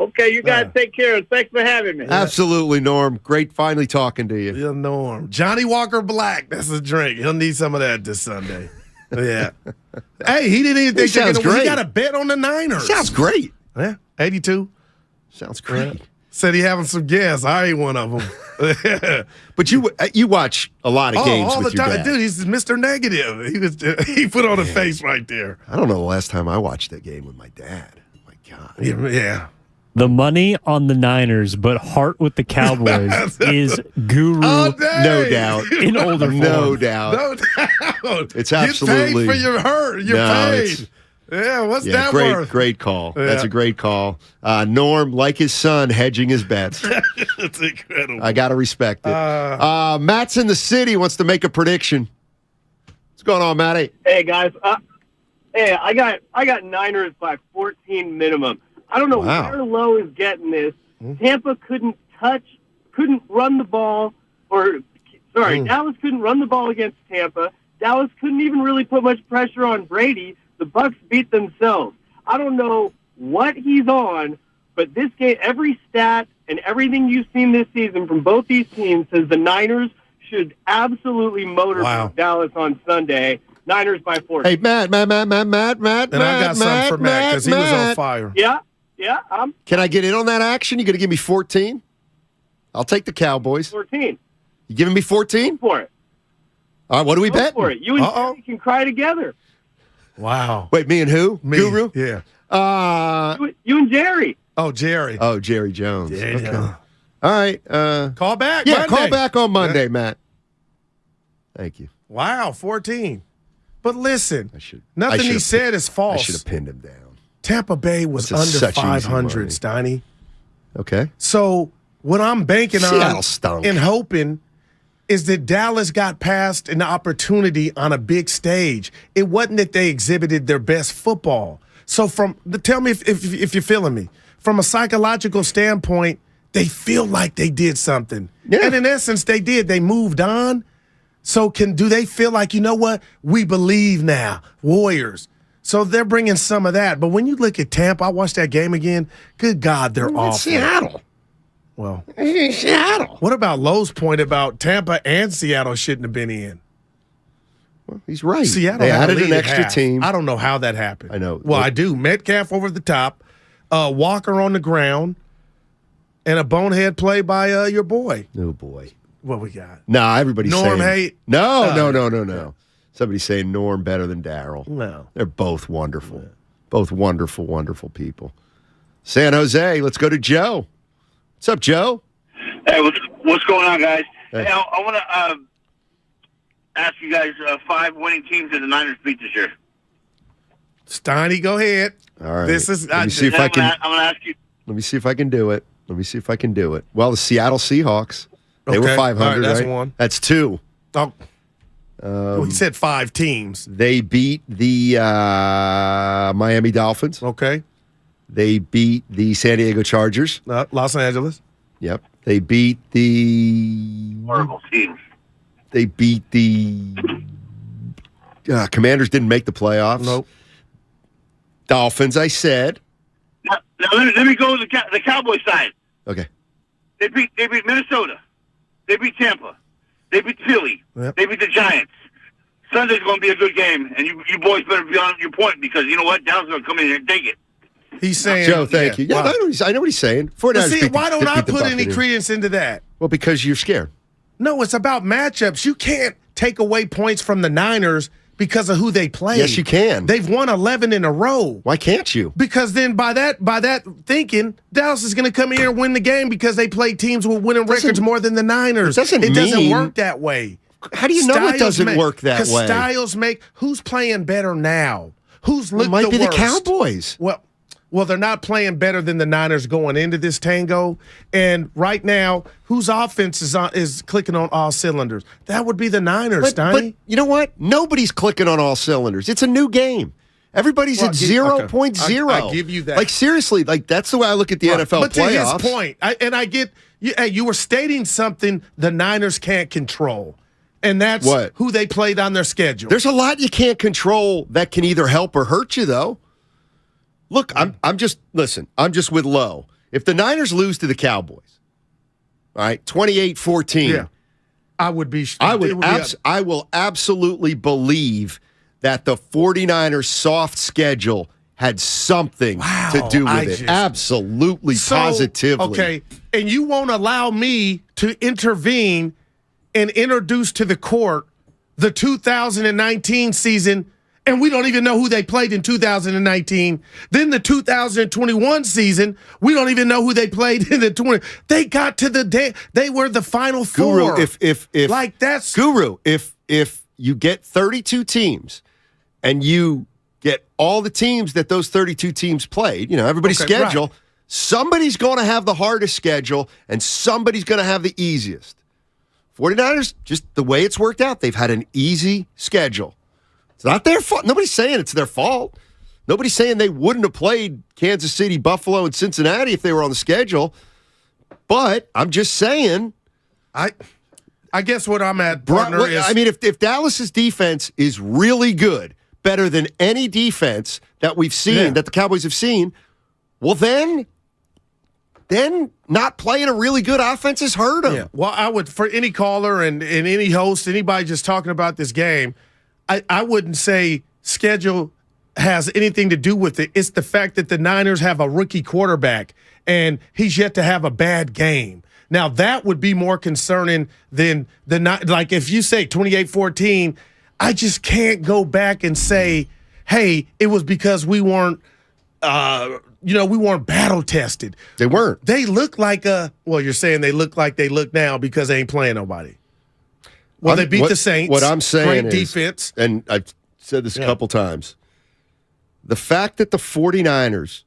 Okay, you guys take care. Thanks for having me. Absolutely, Norm. Great finally talking to you. Yeah, Norm. Johnny Walker Black. That's a drink. He'll need some of that this Sunday. Yeah. Hey, he didn't even think he got a bet on the Niners. Sounds great. Yeah, 82. Sounds great. Yeah. Said he having some guests. I ain't one of them. But you watch a lot of games all with the your time. dad. Dude, he's Mr. Negative. He put on a face right there. I don't know the last time I watched that game with my dad. My God. Yeah. The money on the Niners, but heart with the Cowboys is Guru. No doubt. In older form. No doubt. No doubt. It's absolutely. You paid for your hurt. You're paid. Yeah, what's that worth? Great call. Yeah. That's a great call. Norm, like his son, hedging his bets. That's incredible. I got to respect it. Matt's in the city, wants to make a prediction. What's going on, Matty? Hey, guys. I got Niners by 14 minimum. I don't know where Lowe is getting this. Tampa couldn't run the ball, Dallas couldn't run the ball against Tampa. Dallas couldn't even really put much pressure on Brady. The Bucs beat themselves. I don't know what he's on, but this game, every stat and everything you've seen this season from both these teams says the Niners should absolutely motor Dallas on Sunday. Niners by 40. Hey, Matt. And I got something for Matt because he was on fire. Yeah. Can I get in on that action? You going to give me 14? I'll take the Cowboys. 14. You giving me 14? Go for it. All right, what do we bet? For it. You and Jerry can cry together. Wow. Wait, me and who? Me. Guru? Yeah. You and Jerry. Oh, Jerry. Oh, Jerry Jones. Jerry Okay. Jones. All right. Call back. Yeah, Monday. call back on Monday, Matt. Thank you. Wow, 14. But listen, I nothing should he have said is false. I should have pinned him down. Tampa Bay was That's under such easy 500, money. Steiny. Okay. So what I'm banking Seattle on stunk. and hoping is that Dallas got past an opportunity on a big stage. It wasn't that they exhibited their best football. So tell me if you're feeling me. From a psychological standpoint, they feel like they did something. Yeah. And in essence, they did. They moved on. So do they feel like, you know what? We believe now. Warriors. So they're bringing some of that. But when you look at Tampa, I watched that game again. Good God, they're awful. Seattle. Well, Seattle. What about Lowe's point about Tampa and Seattle shouldn't have been in? Well, he's right. Seattle they had a added lead an at extra half. team. I don't know how that happened. I know. Well, I do. Metcalf over the top, Walker on the ground, and a bonehead play by your boy. Oh, boy. What we got? Nah, everybody's Norm saying. hate? No. Somebody's saying Norm better than Darryl. No. They're both wonderful. Yeah. Both wonderful, wonderful people. San Jose, let's go to Joe. What's up, Joe? Hey, what's going on, guys? Hey. Hey, I want to ask you guys 5 winning teams that the Niners beat this year. Steiny, go ahead. All right. This is. Let me see if I can. I'm going to ask you. Let me see if I can do it. Well, the Seattle Seahawks. They were 500, All right? That's right? one. That's 2. Oh. Well, he said 5 teams. They beat the Miami Dolphins. Okay. They beat the San Diego Chargers. Los Angeles. Yep. They beat the horrible teams. They beat the Commanders. Didn't make the playoffs. Nope. Dolphins. I said. Now let me go to the Cowboys side. Okay. They beat Minnesota. They beat Tampa. They beat Philly. Yep. They beat the Giants. Sunday's going to be a good game, and you boys better be on your point because you know what? Dallas is going to come in here and take it. He's saying, Joe, thank you. Yeah, wow. I know what he's saying. Why don't I put any credence into that? Well, because you're scared. No, it's about matchups. You can't take away points from the Niners because of who they play. Yes, you can. They've won 11 in a row. Why can't you? Because then by that thinking, Dallas is going to come here and win the game because they play teams with winning records more than the Niners. It doesn't work that way. How do you know it doesn't work that way? Because styles make who's playing better now? Who's looked the worst? It might be the Cowboys. Well, they're not playing better than the Niners going into this tango. And right now, whose offense is clicking on all cylinders? That would be the Niners, but you know what? Nobody's clicking on all cylinders. It's a new game. Everybody's at 0.0. I give you that. Like, seriously, that's the way I look at the NFL but playoffs. To his point, I get you were stating something the Niners can't control. And that's who they played on their schedule. There's a lot you can't control that can either help or hurt you, though. Look, I'm just with Lowe. If the Niners lose to the Cowboys, all right, 28-14, I would be. I will absolutely believe that the 49ers soft schedule had something to do with it. Absolutely, positively. Okay, and you won't allow me to intervene and introduce to the court the 2019 season. And we don't even know who they played in 2019. Then the 2021 season, we don't even know who they played in the 20. They got to the day. They were the Final Four. Guru, if you get 32 teams and you get all the teams that those 32 teams played, everybody's schedule, right. Somebody's going to have the hardest schedule and somebody's going to have the easiest. 49ers, just the way it's worked out, they've had an easy schedule. It's not their fault. Nobody's saying it's their fault. Nobody's saying they wouldn't have played Kansas City, Buffalo, and Cincinnati if they were on the schedule. But I'm just saying. I guess what I'm at, partner, is... I mean, if Dallas's defense is really good, better than any defense that we've seen, that the Cowboys have seen, well, then not playing a really good offense has hurt them. Yeah. Well, I would, for any caller and any host, anybody just talking about this game, I wouldn't say schedule has anything to do with it. It's the fact that the Niners have a rookie quarterback, and he's yet to have a bad game. Now, that would be more concerning than like if you say 28-14, I just can't go back and say, hey, it was because we weren't we weren't battle tested. They weren't. They look like you're saying they look like they look now because they ain't playing nobody. Well, they beat the Saints. What I'm saying great defense. And I've said this a couple times, the fact that the 49ers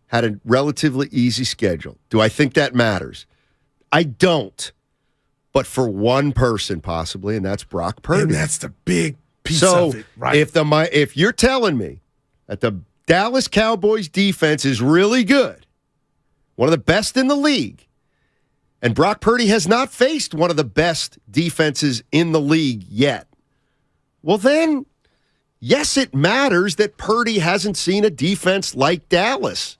had a relatively easy schedule, do I think that matters? I don't. But for one person, possibly, and that's Brock Purdy. And that's the big piece of it, right? If you're telling me that the Dallas Cowboys defense is really good, one of the best in the league, and Brock Purdy has not faced one of the best defenses in the league yet, well then, yes, it matters that Purdy hasn't seen a defense like Dallas.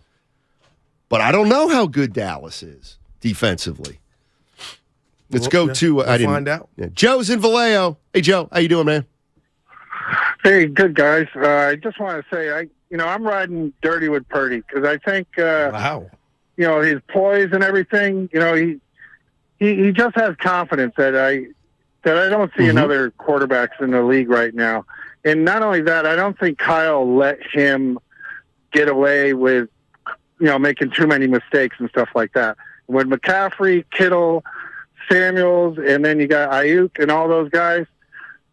But I don't know how good Dallas is defensively. Let's go to we'll find out. Yeah. Joe's in Vallejo. Hey, Joe, how you doing, man? Hey, good guys. I just want to say, I'm riding dirty with Purdy because I think, his poise and everything. He just has confidence that I don't see another quarterbacks in the league right now. And not only that, I don't think Kyle let him get away with, making too many mistakes and stuff like that. When McCaffrey, Kittle, Samuels, and then you got Ayuk and all those guys,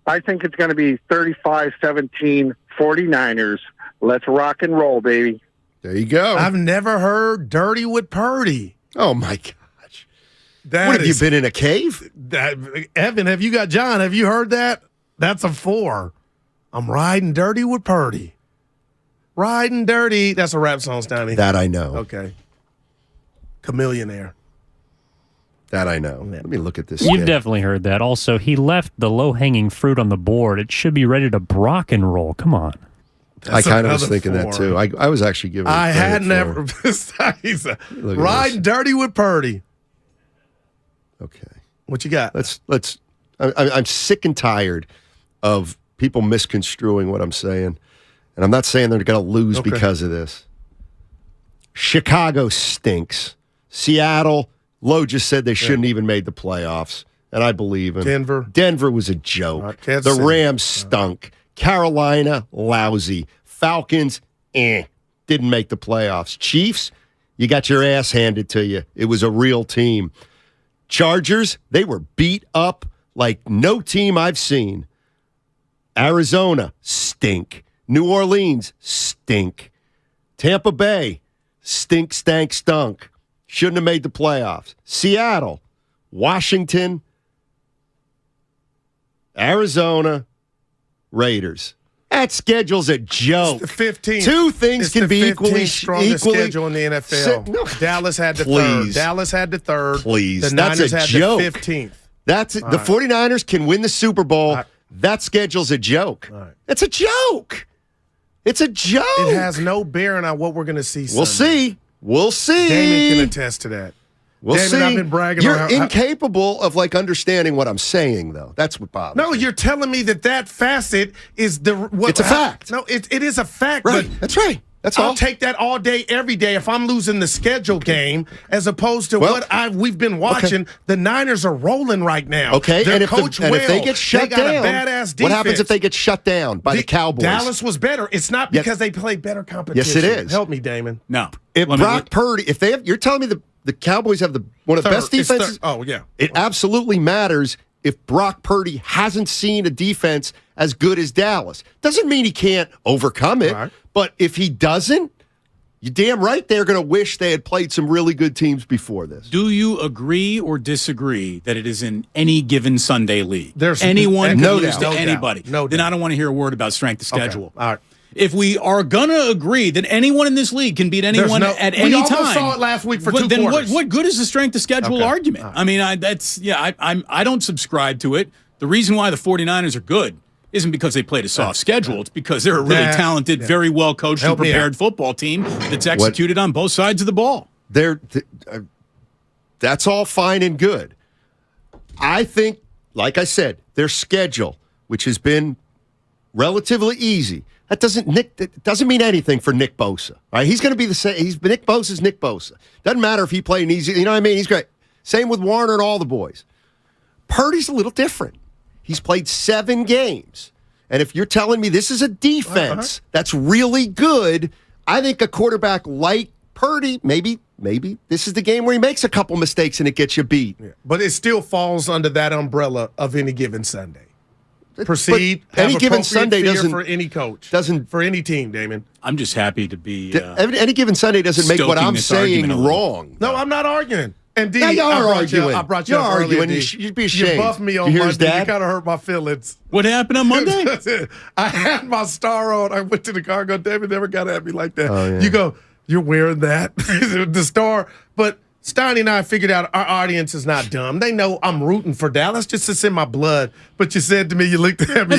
I think it's going to be 35-17 49ers. Let's rock and roll, baby. There you go. I've never heard dirty with Purdy. Oh, my gosh. What, have you been in a cave? Evan, have you heard that? That's a 4. I'm riding dirty with Purdy. Riding dirty. That's a rap song, Stoney. That I know. Okay. Chameleonaire. That I know. Let me look at this. You've definitely heard that. Also, he left the low-hanging fruit on the board. It should be ready to rock and roll. Come on. I kind of was thinking that, too. I was actually giving I had never. Riding dirty with Purdy. Okay. What you got? I'm sick and tired of people misconstruing what I'm saying. And I'm not saying they're going to lose because of this. Chicago stinks. Seattle, Lowe just said they shouldn't even made the playoffs. And I believe him. Denver was a joke. The Rams stunk. Carolina, lousy. Falcons, didn't make the playoffs. Chiefs, you got your ass handed to you. It was a real team. Chargers, they were beat up like no team I've seen. Arizona, stink. New Orleans, stink. Tampa Bay, stink, stank, stunk. Shouldn't have made the playoffs. Seattle, Washington, Arizona, Raiders. That schedule's a joke. It's the 15th. Two things can be equally strongest schedule in the NFL. Dallas had the third. Dallas had the third. Please. The That's Niners a had joke. the 15th. That's it. The 49ers can win the Super Bowl. That schedule's a joke. It's a joke. It's a joke. It has no bearing on what we're going to see Sunday. We'll see. We'll see. Damon can attest to that. We'll Damon, see. I've been bragging You're on incapable of understanding what I'm saying, though. That's what bothers me. No, you're telling me that facet is it's a fact. No, it is a fact. Right. But that's right. That's all. I'll take that all day, every day if I'm losing the schedule game as opposed to what we've been watching. Okay. The Niners are rolling right now. Okay, They're and if coached if they well. get shut they got down, a badass defense. what happens if they get shut down by the Cowboys? Dallas was better. It's not because they play better competition. Yes, it is. Help me, Damon. No. If Brock Purdy, if they have, you're telling me the Cowboys have one of the best defenses? Oh, yeah. It absolutely matters if Brock Purdy hasn't seen a defense as good as Dallas. Doesn't mean he can't overcome it, but if he doesn't, you're damn right they're going to wish they had played some really good teams before this. Do you agree or disagree that it is in any given Sunday league? There's anyone can no lose doubt. to No doubt. anybody. No then doubt. I don't want to hear a word about strength of schedule. All right. If we are going to agree that anyone in this league can beat anyone at any time. We almost saw it last week for two then quarters. what good is the strength of schedule argument? I mean, I don't subscribe to it. The reason why the 49ers are good isn't because they played a soft schedule. It's because they're a really talented, very well coached and prepared football team that's executed on both sides of the ball. That's all fine and good. I think, like I said, their schedule, which has been relatively easy, that doesn't mean anything for Nick Bosa. All right? He's going to be the same. Nick Bosa's Nick Bosa. Doesn't matter if he played an easy. You know what I mean? He's great. Same with Warner and all the boys. Purdy's a little different. He's played 7 games. And if you're telling me this is a defense that's really good, I think a quarterback like Purdy, maybe this is the game where he makes a couple mistakes and it gets you beat. Yeah. But it still falls under that umbrella of any given Sunday. Proceed. Any given Sunday doesn't for any coach, doesn't for any team. Damon, I'm just happy to be. Any given Sunday doesn't make what I'm saying wrong. No, I'm not arguing. And D, yeah, you are arguing. I brought you You're up arguing. earlier, You should be ashamed. You buffed me on Monday. You kind of hurt my feelings. What happened on Monday? I had my star on. I went to the car and go, David never got at me like that. Oh, yeah. You go, you're wearing that, the star. But Steiny and I figured out our audience is not dumb. They know I'm rooting for Dallas. Just it's in my blood. But you said to me, you looked at me,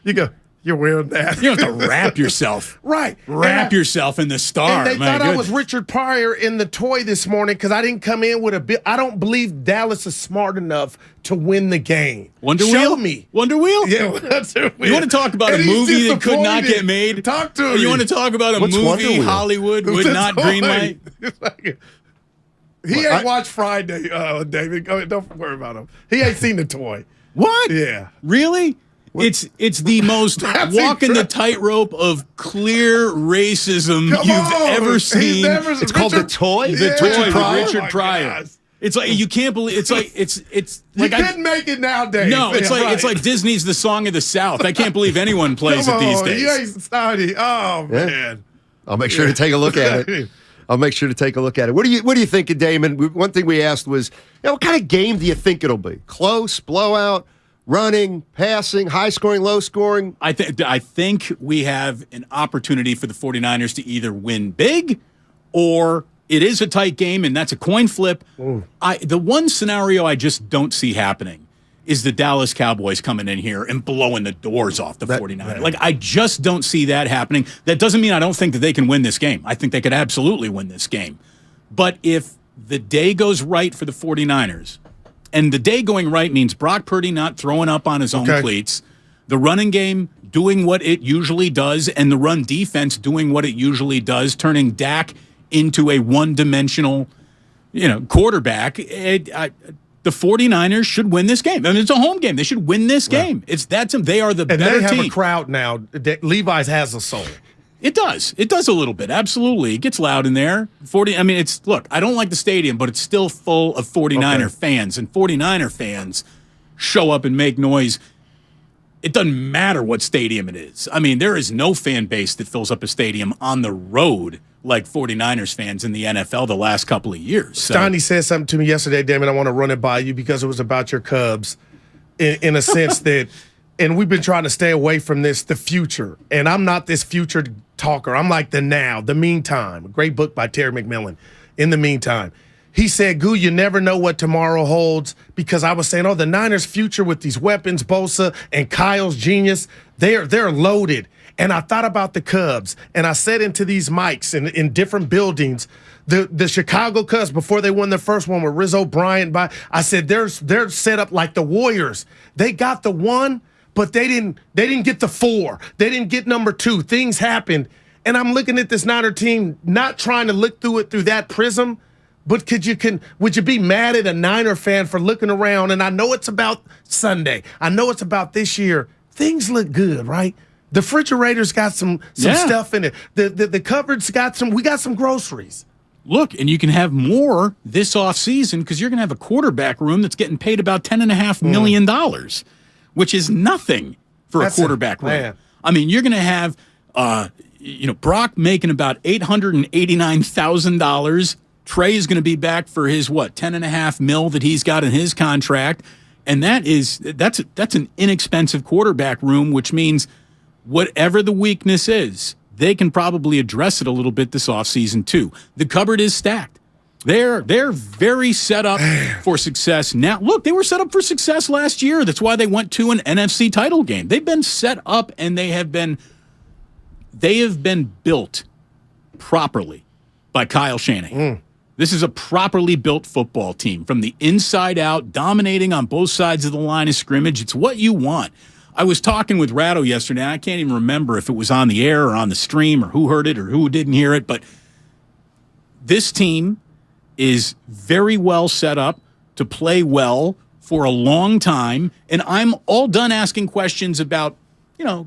you go, you're wearing that. You don't have to wrap yourself. Right. Wrap yourself in the star. And they thought I was Richard Pryor in the toy this morning because I didn't come in with a bit. I don't believe Dallas is smart enough to win the game. Wonder Show Wheel? me. Wwonder Wheel? Yeah, Wonder Wheel. You want to talk about And a he's movie that could not disappointed. get made? Talk to Or me. you want to talk about a What's Wonder movie Wheel? Hollywood would The not toy. greenlight? He ain't watched Friday, David. Go ahead, don't worry about him. He ain't seen the toy. What? Yeah. Really? It's the most walking the tightrope of clear racism you've ever seen. It's called The Toy? The Yeah. Toy Richard with Pryor? Richard Oh, my Pryor. gosh. It's like you can't believe it's You like couldn't make it nowadays. No, it's Yeah, like right. it's like Disney's The Song of the South. I can't believe anyone plays Come it these on, days. You ain't Steiny. Oh Yeah. man. I'll make sure to take a look at it. I'll make sure to take a look at it. What do you think, Damon? One thing we asked was, what kind of game do you think it'll be? Close, blowout, running, passing, high scoring, low scoring? I think we have an opportunity for the 49ers to either win big or it is a tight game and that's a coin flip. The one scenario I just don't see happening is the Dallas Cowboys coming in here and blowing the doors off the 49ers. Like, I just don't see that happening. That doesn't mean I don't think that they can win this game. I think they could absolutely win this game. But if the day goes right for the 49ers, and the day going right means Brock Purdy not throwing up on his own cleats, the running game doing what it usually does, and the run defense doing what it usually does, turning Dak into a one-dimensional, quarterback, the 49ers should win this game. I mean, it's a home game. They should win this game. They are the better team. And they have a crowd now. Levi's has a soul. It does. It does a little bit. Absolutely. It gets loud in there. Look, I don't like the stadium, but it's still full of 49er fans. And 49er fans show up and make noise. It doesn't matter what stadium it is. I mean, there is no fan base that fills up a stadium on the road like 49ers fans in the NFL the last couple of years. So. Steiny said something to me yesterday, Damon. I want to run it by you because it was about your Cubs in a sense that, and we've been trying to stay away from the future. And I'm not this future talker. I'm like the now, the meantime. A great book by Terry McMillan. In the meantime. He said, Goo, you never know what tomorrow holds, because I was saying, the Niners' future with these weapons, Bosa and Kyle's genius, they're loaded. And I thought about the Cubs, and I said into these mics in different buildings, the Chicago Cubs, before they won their first one with Rizzo Bryant, I said they're set up like the Warriors. They got the one, but they didn't get the 4. They didn't get number 2. Things happened. And I'm looking at this Niner team, not trying to look through it through that prism, but would you be mad at a Niner fan for looking around? And I know it's about Sunday. I know it's about this year. Things look good, right? The refrigerator's got some stuff in it. The cupboard's got we got some groceries. Look, and you can have more this offseason because you're going to have a quarterback room that's getting paid about $10.5 million, which is nothing for a quarterback room. Man. I mean, you're going to have Brock making about $889,000. Trey is going to be back for his $10.5 million that he's got in his contract, and that's an inexpensive quarterback room, which means whatever the weakness is, they can probably address it a little bit this offseason too. The cupboard is stacked. They're very set up for success now. Look, they were set up for success last year. That's why they went to an NFC title game. They've been set up, and they have been built properly by Kyle Shanahan. This is a properly built football team from the inside out, dominating on both sides of the line of scrimmage. It's what you want. I was talking with Ratto yesterday. I can't even remember if it was on the air or on the stream or who heard it or who didn't hear it, but this team is very well set up to play well for a long time, and I'm all done asking questions about,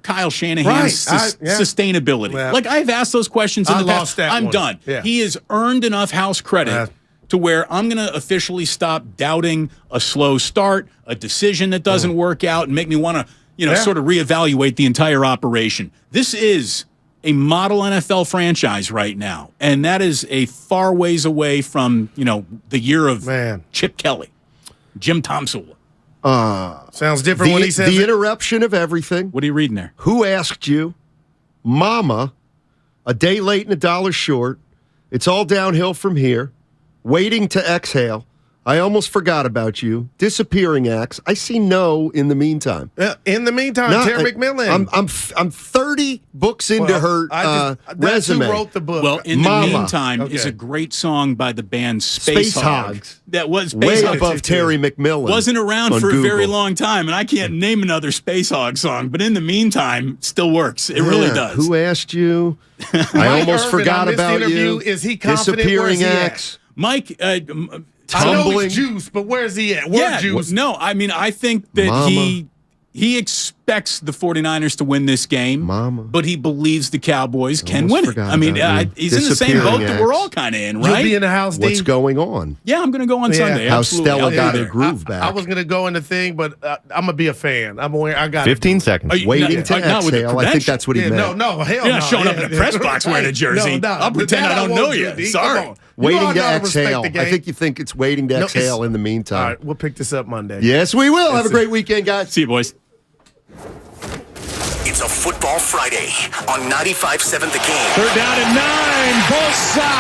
Kyle Shanahan's sustainability. Well, like I've asked those questions in the past. I'm done. Yeah. He has earned enough house credit to where I'm going to officially stop doubting a slow start, a decision that doesn't work out, and make me want to, sort of reevaluate the entire operation. This is a model NFL franchise right now, and that is a far ways away from, the year of Chip Kelly, Jim Thompson. Sounds different when he says the interruption of everything. What are you reading there? Who asked you? Mama, a day late and a dollar short. It's all downhill from here. Waiting to exhale. I almost forgot about you. Disappearing acts. I see no in the meantime. In the meantime, Terry McMillan. I'm 30 books into her resume. Who wrote the book. Well, In the Meantime is a great song by the band Space Hogs. That was Space way Hogs. above Terry McMillan. Wasn't around for Google. a very long time, and I can't name another Space Hog song. But In the Meantime, still works. It really does. Who asked you? I almost forgot about you. Is he confident? Disappearing acts. Mike. I know he's Juice, but where's he at? Juice. No, I mean, I think that he expects the 49ers to win this game, but he believes the Cowboys can win it. I mean, he's in the same boat that we're all kind of in, right? You'll be in the house, What's going on? Yeah, I'm going to go on Sunday. How Absolutely. Stella got her groove back. I was going to go in the thing, but I'm going to be a fan. I got 15 seconds. Waiting to exhale. I think that's what he meant. No, hell no. You're not showing up in a press box wearing a jersey. I'll pretend I don't know you. Sorry. Waiting to exhale. I think you think it's waiting to exhale in the meantime. All right, we'll pick this up Monday. Yes, we will. Have a great weekend, guys. See you, boys. It's a football Friday on 95.7 The Game. Third down and 9. Bosa.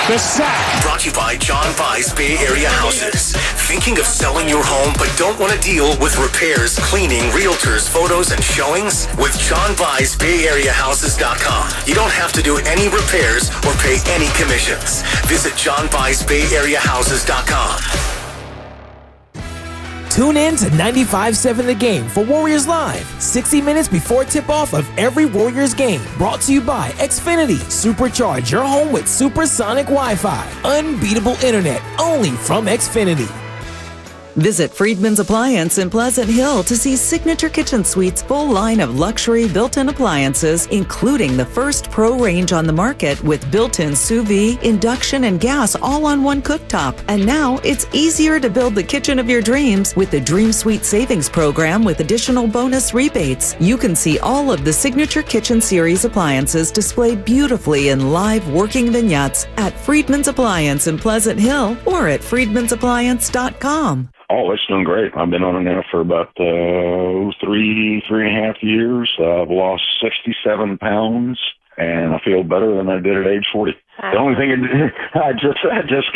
The sack. Brought to you by John By's Bay Area Houses. Thinking of selling your home but don't want to deal with repairs, cleaning, realtors, photos, and showings? With John By's Bay Area Houses.com. You don't have to do any repairs or pay any commissions. Visit John By's Bay Area Houses.com. Tune in to 95.7 The Game for Warriors Live, 60 minutes before tip-off of every Warriors game. Brought to you by Xfinity. Supercharge your home with supersonic Wi-Fi. Unbeatable internet, only from Xfinity. Visit Friedman's Appliance in Pleasant Hill to see Signature Kitchen Suite's full line of luxury built-in appliances, including the first Pro range on the market with built-in sous vide, induction, and gas all on one cooktop. And now it's easier to build the kitchen of your dreams with the Dream Suite Savings Program with additional bonus rebates. You can see all of the Signature Kitchen Series appliances displayed beautifully in live working vignettes at Friedman's Appliance in Pleasant Hill or at friedmansappliance.com. Oh, it's doing great. I've been on it now for about 3.5 years. I've lost 67 pounds, and I feel better than I did at age 40. The only thing I'm just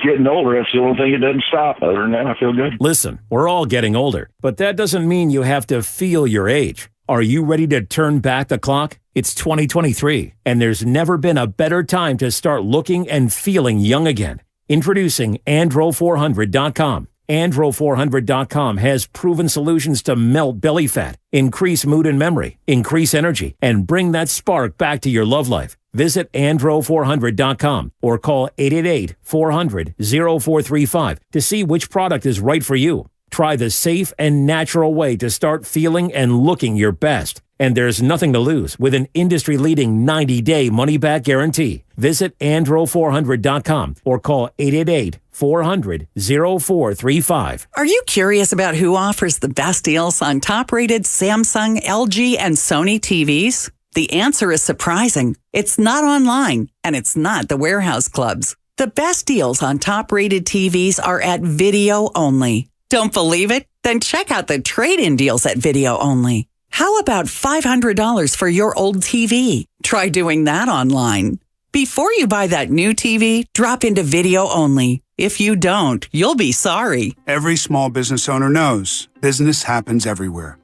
getting older. That's the only thing that doesn't stop. Other than that, I feel good. Listen, we're all getting older, but that doesn't mean you have to feel your age. Are you ready to turn back the clock? It's 2023, and there's never been a better time to start looking and feeling young again. Introducing Andro400.com. Andro400.com has proven solutions to melt belly fat, increase mood and memory, increase energy, and bring that spark back to your love life. Visit Andro400.com or call 888-400-0435 to see which product is right for you. Try the safe and natural way to start feeling and looking your best. And there's nothing to lose with an industry-leading 90-day money-back guarantee. Visit Andro400.com or call 888-400-0435. Are you curious about who offers the best deals on top-rated Samsung, LG, and Sony TVs? The answer is surprising. It's not online, and it's not the warehouse clubs. The best deals on top-rated TVs are at Video Only. Don't believe it? Then check out the trade-in deals at Video Only. How about $500 for your old TV? Try doing that online. Before you buy that new TV, drop into Video Only. If you don't, you'll be sorry. Every small business owner knows business happens everywhere.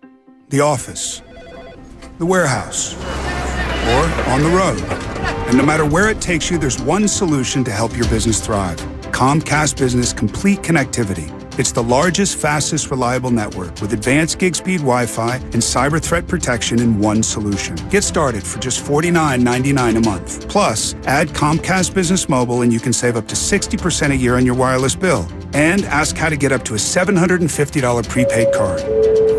The office, the warehouse, or on the road. And no matter where it takes you, there's one solution to help your business thrive. Comcast Business Complete Connectivity. It's the largest, fastest, reliable network with advanced gig speed Wi-Fi and cyber threat protection in one solution. Get started for just $49.99 a month. Plus, add Comcast Business Mobile and you can save up to 60% a year on your wireless bill. And ask how to get up to a $750 prepaid card.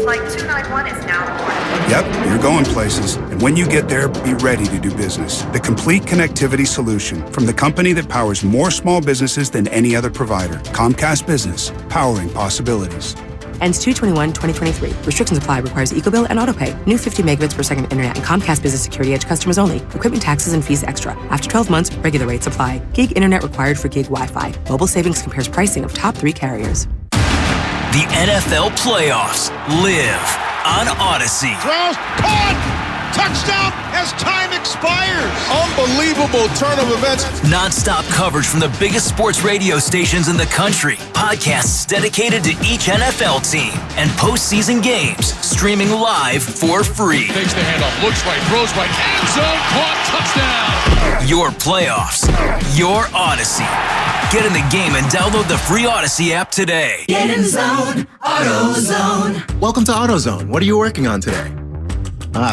Flight 291 is now aboard. Yep, you're going places. And when you get there, be ready to do business. The complete connectivity solution from the company that powers more small businesses than any other provider. Comcast Business, powering possibilities. Ends 2/21/2023. Restrictions apply. Requires EcoBill and AutoPay. New 50 megabits per second internet and Comcast Business Security Edge customers only. Equipment taxes and fees extra. After 12 months, regular rates apply. Gig internet required for gig Wi-Fi. Mobile savings compares pricing of top 3 carriers. The NFL playoffs live on Odyssey. Throws, caught! Touchdown as time expires. Unbelievable turn of events. Non-stop coverage from the biggest sports radio stations in the country. Podcasts dedicated to each NFL team and postseason games streaming live for free. Takes the handoff, looks right, throws right, end zone, caught, touchdown. Your playoffs, your Odyssey. Get in the game and download the free Odyssey app today. Get in the zone, AutoZone. Welcome to AutoZone. What are you working on today?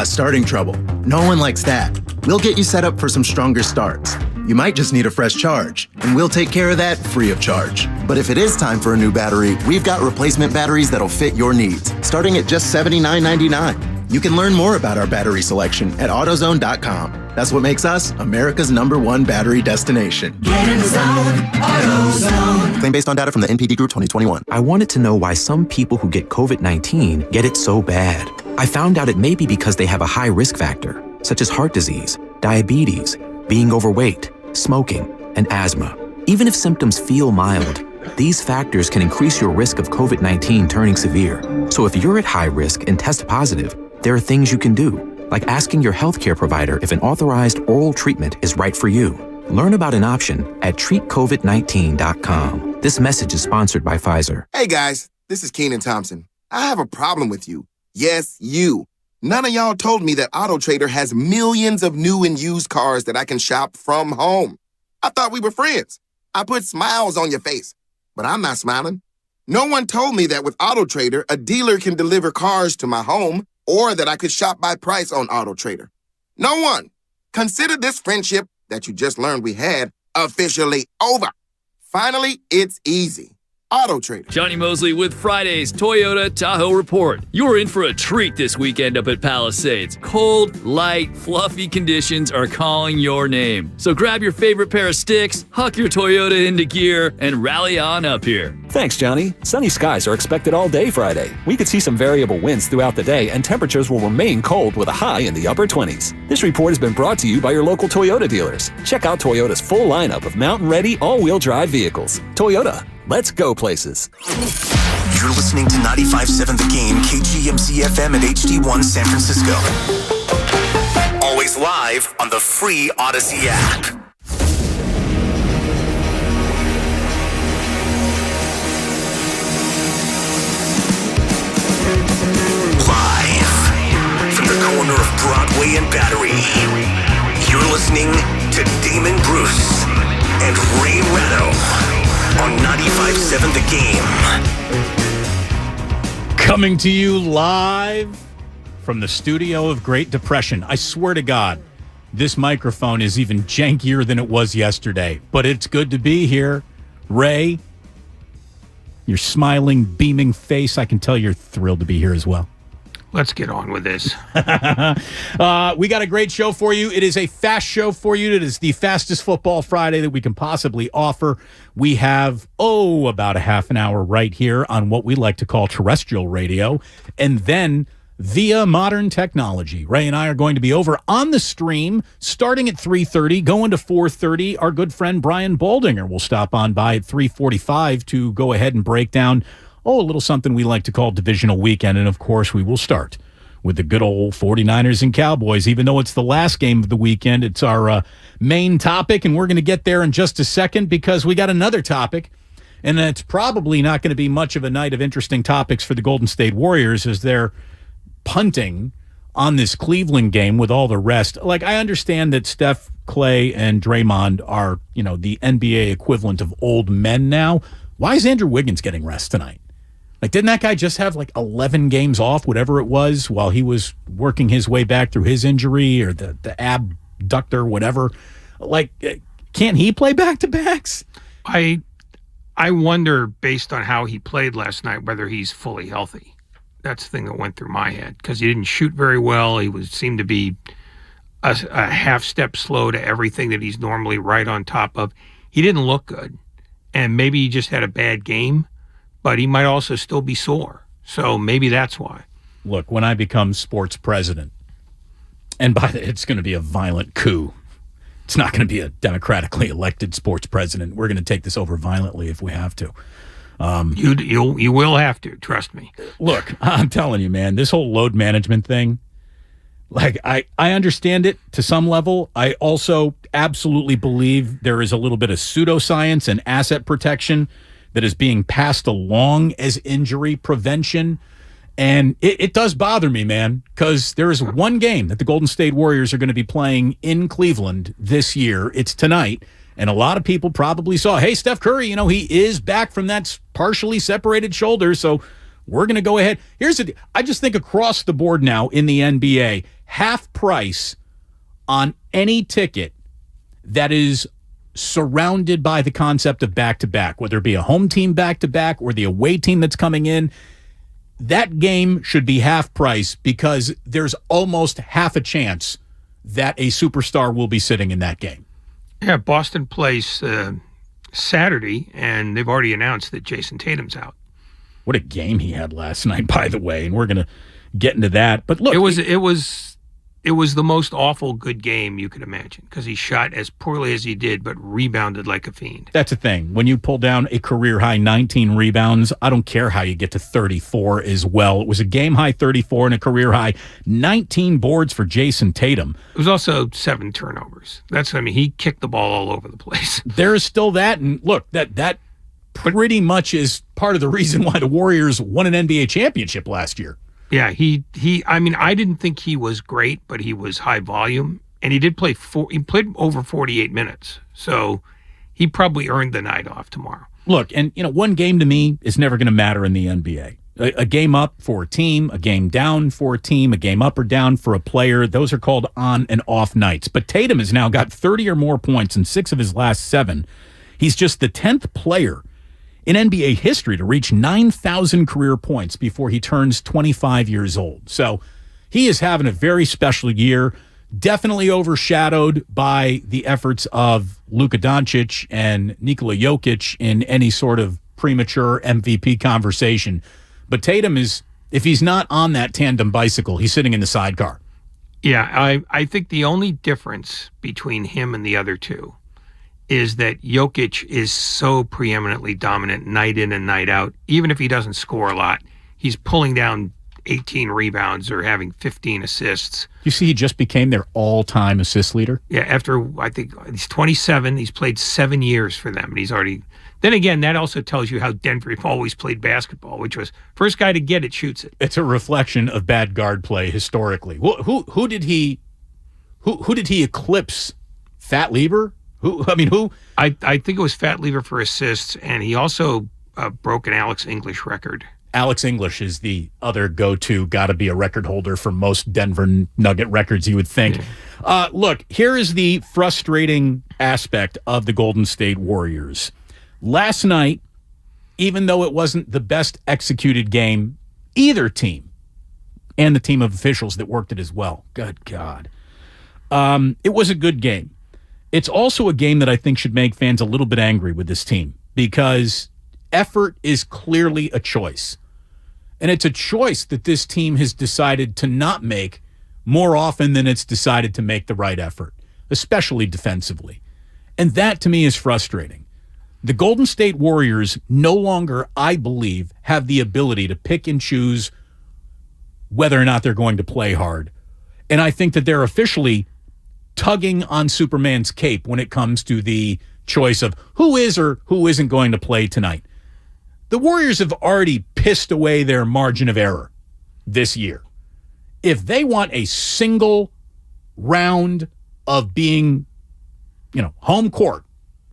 Starting trouble. No one likes that. We'll get you set up for some stronger starts. You might just need a fresh charge, and we'll take care of that free of charge. But if it is time for a new battery, we've got replacement batteries that'll fit your needs, starting at just $79.99. You can learn more about our battery selection at AutoZone.com. That's what makes us America's #1 battery destination. Get in the zone, AutoZone. Claim based on data from the NPD Group 2021. I wanted to know why some people who get COVID-19 get it so bad. I found out it may be because they have a high risk factor, such as heart disease, diabetes, being overweight, smoking, and asthma. Even if symptoms feel mild, these factors can increase your risk of COVID-19 turning severe. So if you're at high risk and test positive, there are things you can do, like asking your healthcare provider if an authorized oral treatment is right for you. Learn about an option at treatcovid19.com. This message is sponsored by Pfizer. Hey guys, this is Keenan Thompson. I have a problem with you. Yes, you. None of y'all told me that AutoTrader has millions of new and used cars that I can shop from home. I thought we were friends. I put smiles on your face, but I'm not smiling. No one told me that with AutoTrader, a dealer can deliver cars to my home or that I could shop by price on AutoTrader. No one. Consider this friendship that you just learned we had officially over. Finally, it's easy. AutoTrader. Johnny Mosley with Friday's Toyota Tahoe Report. You're in for a treat this weekend up at Palisades. Cold, light, fluffy conditions are calling your name. So grab your favorite pair of sticks, huck your Toyota into gear, and rally on up here. Thanks, Johnny. Sunny skies are expected all day Friday. We could see some variable winds throughout the day, and temperatures will remain cold with a high in the upper 20s. This report has been brought to you by your local Toyota dealers. Check out Toyota's full lineup of mountain-ready, all-wheel drive vehicles. Toyota. Let's go places. You're listening to 95.7 The Game, KGMZ-FM and HD1 San Francisco. Always live on the free Odyssey app. Live from the corner of Broadway and Battery, you're listening to Damon Bruce and Ray Ratto on 95.7 The Game. Coming to you live from the studio of Great Depression. I swear to God, this microphone is even jankier than it was yesterday, but it's good to be here. Ray, your smiling, beaming face, I can tell you're thrilled to be here as well. Let's get on with this. We got a great show for you. It is a fast show for you. It is the fastest football Friday that we can possibly offer. We have, about a half an hour right here on what we like to call terrestrial radio. And then via modern technology, Ray and I are going to be over on the stream starting at 3:30, going to 4:30. Our good friend Brian Baldinger will stop on by at 3:45 to go ahead and break down a little something we like to call divisional weekend. And, of course, we will start with the good old 49ers and Cowboys. Even though it's the last game of the weekend, it's our main topic, and we're going to get there in just a second because we got another topic, and it's probably not going to be much of a night of interesting topics for the Golden State Warriors as they're punting on this Cleveland game with all the rest. Like, I understand that Steph, Clay, and Draymond are, the NBA equivalent of old men now. Why is Andrew Wiggins getting rest tonight? Like, didn't that guy just have 11 games off, whatever it was, while he was working his way back through his injury or the abductor, whatever? Can't he play back-to-backs? I wonder, based on how he played last night, whether he's fully healthy. That's the thing that went through my head because he didn't shoot very well. He seemed to be a half step slow to everything that he's normally right on top of. He didn't look good, and maybe he just had a bad game, but he might also still be sore. So maybe that's why. Look, when I become sports president, and it's going to be a violent coup. It's not going to be a democratically elected sports president. We're going to take this over violently if we have to. You will have to, trust me. Look, I'm telling you, man, this whole load management thing, like I understand it to some level. I also absolutely believe there is a little bit of pseudoscience and asset protection that is being passed along as injury prevention. And it does bother me, man, because there is one game that the Golden State Warriors are going to be playing in Cleveland this year. It's tonight. And a lot of people probably saw, hey, Steph Curry, he is back from that partially separated shoulder. So we're going to go ahead. I just think across the board now in the NBA, half price on any ticket that is surrounded by the concept of back-to-back, whether it be a home team back-to-back or the away team that's coming in. That game should be half price because there's almost half a chance that a superstar will be sitting in that game. Yeah, Boston plays Saturday, and they've already announced that Jason Tatum's out. What a game he had last night, by the way, and we're going to get into that. But look, it was the most awful good game you could imagine because he shot as poorly as he did, but rebounded like a fiend. That's the thing. When you pull down a career-high 19 rebounds, I don't care how you get to 34 as well. It was a game-high 34 and a career-high 19 boards for Jason Tatum. It was also 7 turnovers. He kicked the ball all over the place. There is still that, and look, that pretty much is part of the reason why the Warriors won an NBA championship last year. Yeah, I didn't think he was great, but he was high volume, and he did play he played over 48 minutes. So he probably earned the night off tomorrow. Look, and one game to me is never going to matter in the NBA. A game up for a team, a game down for a team, a game up or down for a player, those are called on and off nights. But Tatum has now got 30 or more points in 6 of his last 7. He's just the 10th player in NBA history to reach 9,000 career points before he turns 25 years old. So he is having a very special year, definitely overshadowed by the efforts of Luka Doncic and Nikola Jokic in any sort of premature MVP conversation. But Tatum is, if he's not on that tandem bicycle, he's sitting in the sidecar. Yeah, I think the only difference between him and the other two is that Jokic is so preeminently dominant night in and night out. Even if he doesn't score a lot, he's pulling down 18 rebounds or having 15 assists. You see, he just became their all-time assist leader? Yeah, after, I think, he's 27. He's played 7 years for them, and he's already... Then again, that also tells you how Denver always played basketball, which was first guy to get it, shoots it. It's a reflection of bad guard play historically. Who did he eclipse? Fat Lever? Who? I think it was Fat Lever for assists, and he also broke an Alex English record. Alex English is the other go-to, got to be a record holder for most Denver Nugget records, you would think. Yeah. Look, here is the frustrating aspect of the Golden State Warriors. Last night, even though it wasn't the best executed game, either team, and the team of officials that worked it as well, good God, it was a good game. It's also a game that I think should make fans a little bit angry with this team because effort is clearly a choice. And it's a choice that this team has decided to not make more often than it's decided to make the right effort, especially defensively. And that, to me, is frustrating. The Golden State Warriors no longer, I believe, have the ability to pick and choose whether or not they're going to play hard. And I think that they're officially tugging on Superman's cape when it comes to the choice of who is or who isn't going to play tonight. The Warriors have already pissed away their margin of error this year. If they want a single round of being, home court,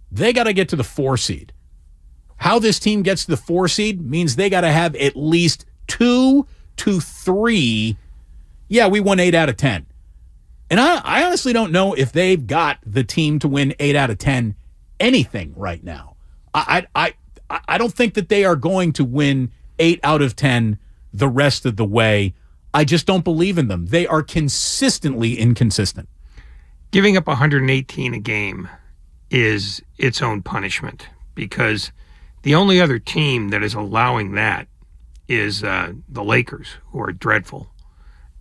they got to get to the 4 seed. How this team gets to the 4 seed means they got to have at least 2 to 3. Yeah, we won 8 out of 10. And I honestly don't know if they've got the team to win 8 out of 10 anything right now. I don't think that they are going to win 8 out of 10 the rest of the way. I just don't believe in them. They are consistently inconsistent. Giving up 118 a game is its own punishment, because the only other team that is allowing that is the Lakers, who are dreadful.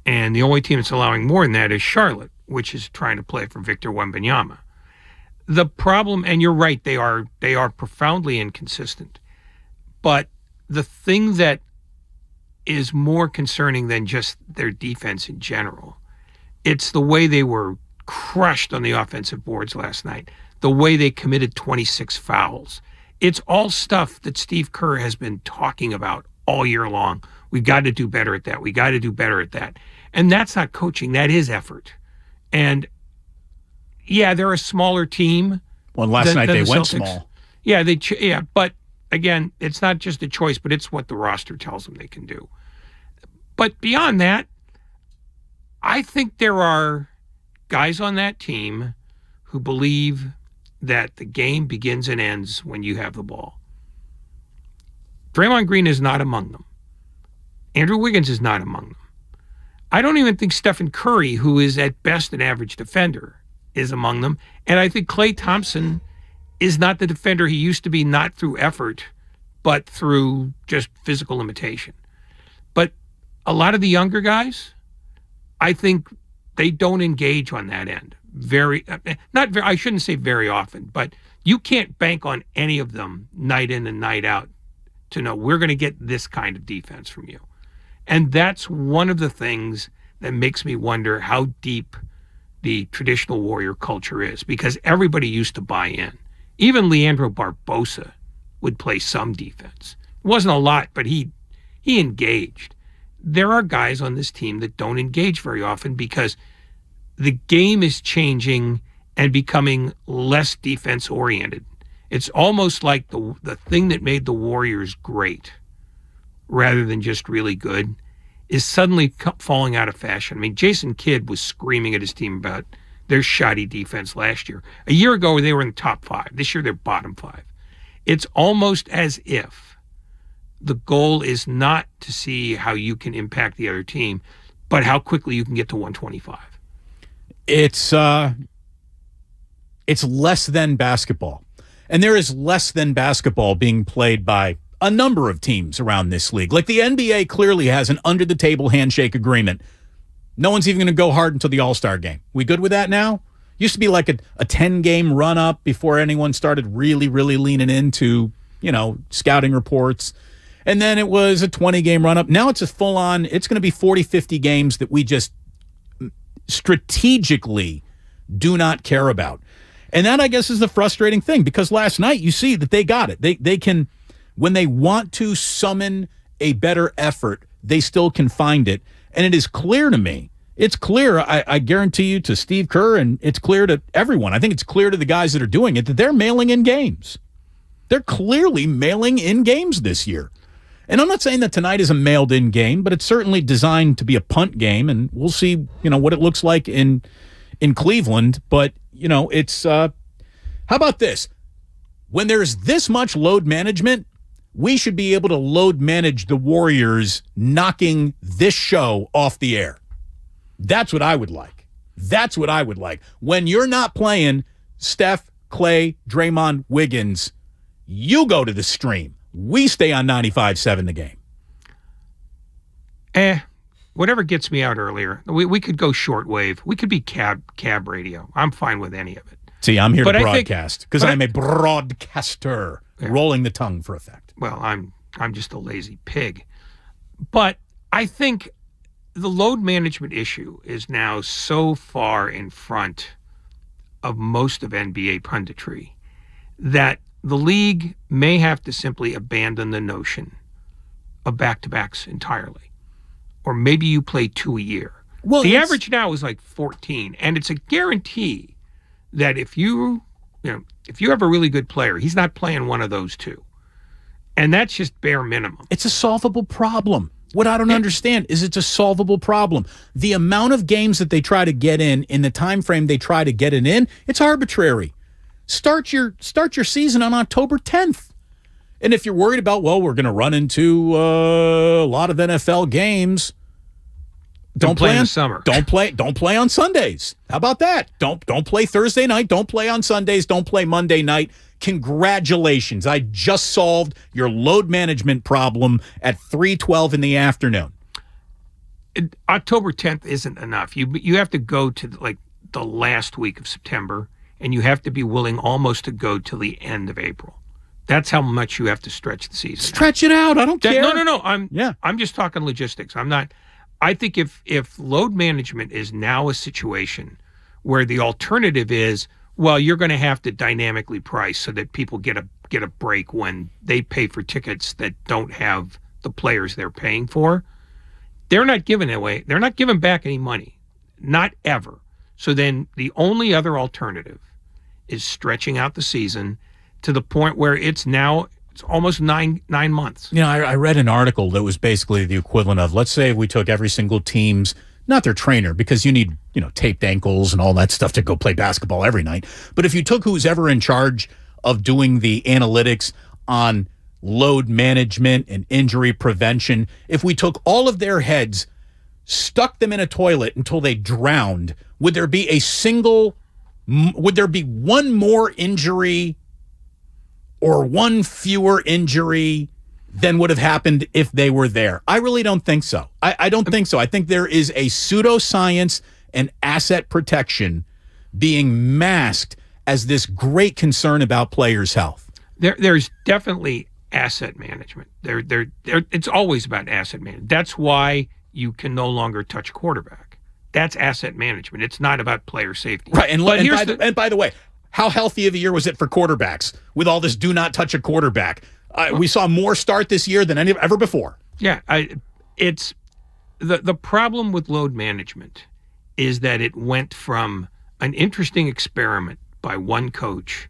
And the only team that's allowing more than that is Charlotte, which is trying to play for Victor Wembanyama. The problem, and you're right, they are profoundly inconsistent. But the thing that is more concerning than just their defense in general, it's the way they were crushed on the offensive boards last night, the way they committed 26 fouls. It's all stuff that Steve Kerr has been talking about all year long. We've got to do better at that. We got to do better at that. And that's not coaching. That is effort. And yeah, they're a smaller team. Well, last night they went small. Yeah, but again, it's not just a choice, but it's what the roster tells them they can do. But beyond that, I think there are guys on that team who believe that the game begins and ends when you have the ball. Draymond Green is not among them. Andrew Wiggins is not among them. I don't even think Stephen Curry, who is at best an average defender, is among them. And I think Klay Thompson is not the defender he used to be, not through effort, but through just physical limitation. But a lot of the younger guys, I think they don't engage on that end. I shouldn't say very often, but you can't bank on any of them night in and night out to know we're going to get this kind of defense from you. And that's one of the things that makes me wonder how deep the traditional Warrior culture is, because everybody used to buy in. Even Leandro Barbosa would play some defense. It wasn't a lot, but he engaged. There are guys on this team that don't engage very often because the game is changing and becoming less defense-oriented. It's almost like the thing that made the Warriors great, rather than just really good, is suddenly falling out of fashion. I mean, Jason Kidd was screaming at his team about their shoddy defense last year. A year ago, they were in the top 5. This year, they're bottom 5. It's almost as if the goal is not to see how you can impact the other team, but how quickly you can get to 125. It's less than basketball. And there is less than basketball being played by a number of teams around this league. Like the NBA clearly has an under-the-table handshake agreement. No one's even going to go hard until the All-Star game. We good with that now? Used to be like a 10-game run-up before anyone started really, really leaning into, scouting reports. And then it was a 20-game run-up. Now it's a full-on, it's going to be 40, 50 games that we just strategically do not care about. And that, I guess, is the frustrating thing, because last night you see that they got it. They can, when they want to summon a better effort, they still can find it. And it is clear to me, it's clear, I guarantee you, to Steve Kerr, and it's clear to everyone. I think it's clear to the guys that are doing it that they're mailing in games. They're clearly mailing in games this year. And I'm not saying that tonight is a mailed-in game, but it's certainly designed to be a punt game, and we'll see, what it looks like in Cleveland. But, it's how about this? When there's this much load management, we should be able to load manage the Warriors knocking this show off the air. That's what I would like. That's what I would like. When you're not playing Steph, Klay, Draymond, Wiggins, you go to the stream. We stay on 95.7 the game. Whatever gets me out earlier. We could go shortwave. We could be cab radio. I'm fine with any of it. See, I'm here to broadcast because I'm a broadcaster, rolling the tongue for effect. Well, I'm just a lazy pig. But I think the load management issue is now so far in front of most of NBA punditry that the league may have to simply abandon the notion of back-to-backs entirely. Or maybe you play 2 a year. Well, the average now is like 14, and it's a guarantee that if you have a really good player, he's not playing one of those 2. And that's just bare minimum. It's a solvable problem. What I don't understand is it's a solvable problem. The amount of games that they try to get in the time frame they try to get it in, it's arbitrary. Start your season on October 10th. And if you're worried about, well, we're going to run into a lot of NFL games, don't play in on the summer. Don't play on Sundays. How about that? Don't play Thursday night. Don't play on Sundays. Don't play Monday night. Congratulations. I just solved your load management problem at 3:12 in the afternoon. October 10th isn't enough. You have to go to like the last week of September, and you have to be willing almost to go till the end of April. That's how much you have to stretch the season. Stretch it out. I don't care. No. I'm just talking logistics. I'm not. I think if load management is now a situation where the alternative is, well, you're going to have to dynamically price so that people get a break when they pay for tickets that don't have the players they're paying for. They're not giving away. They're not giving back any money, not ever. So then the only other alternative is stretching out the season to the point where it's almost nine months. You know, I read an article that was basically the equivalent of, let's say we took every single team's, not their trainer, because you need, taped ankles and all that stuff to go play basketball every night. But if you took who's ever in charge of doing the analytics on load management and injury prevention, if we took all of their heads, stuck them in a toilet until they drowned, would there be one more injury or one fewer injury than would have happened if they were there? I really don't think so. I don't think so. I think there is a pseudoscience and asset protection being masked as this great concern about players' health. There's definitely asset management. It's always about asset management. That's why you can no longer touch quarterback. That's asset management. It's not about player safety. Right. And by the way, how healthy of a year was it for quarterbacks with all this do not touch a quarterback? We saw more start this year than ever before. Yeah. It's the problem with load management is that it went from an interesting experiment by one coach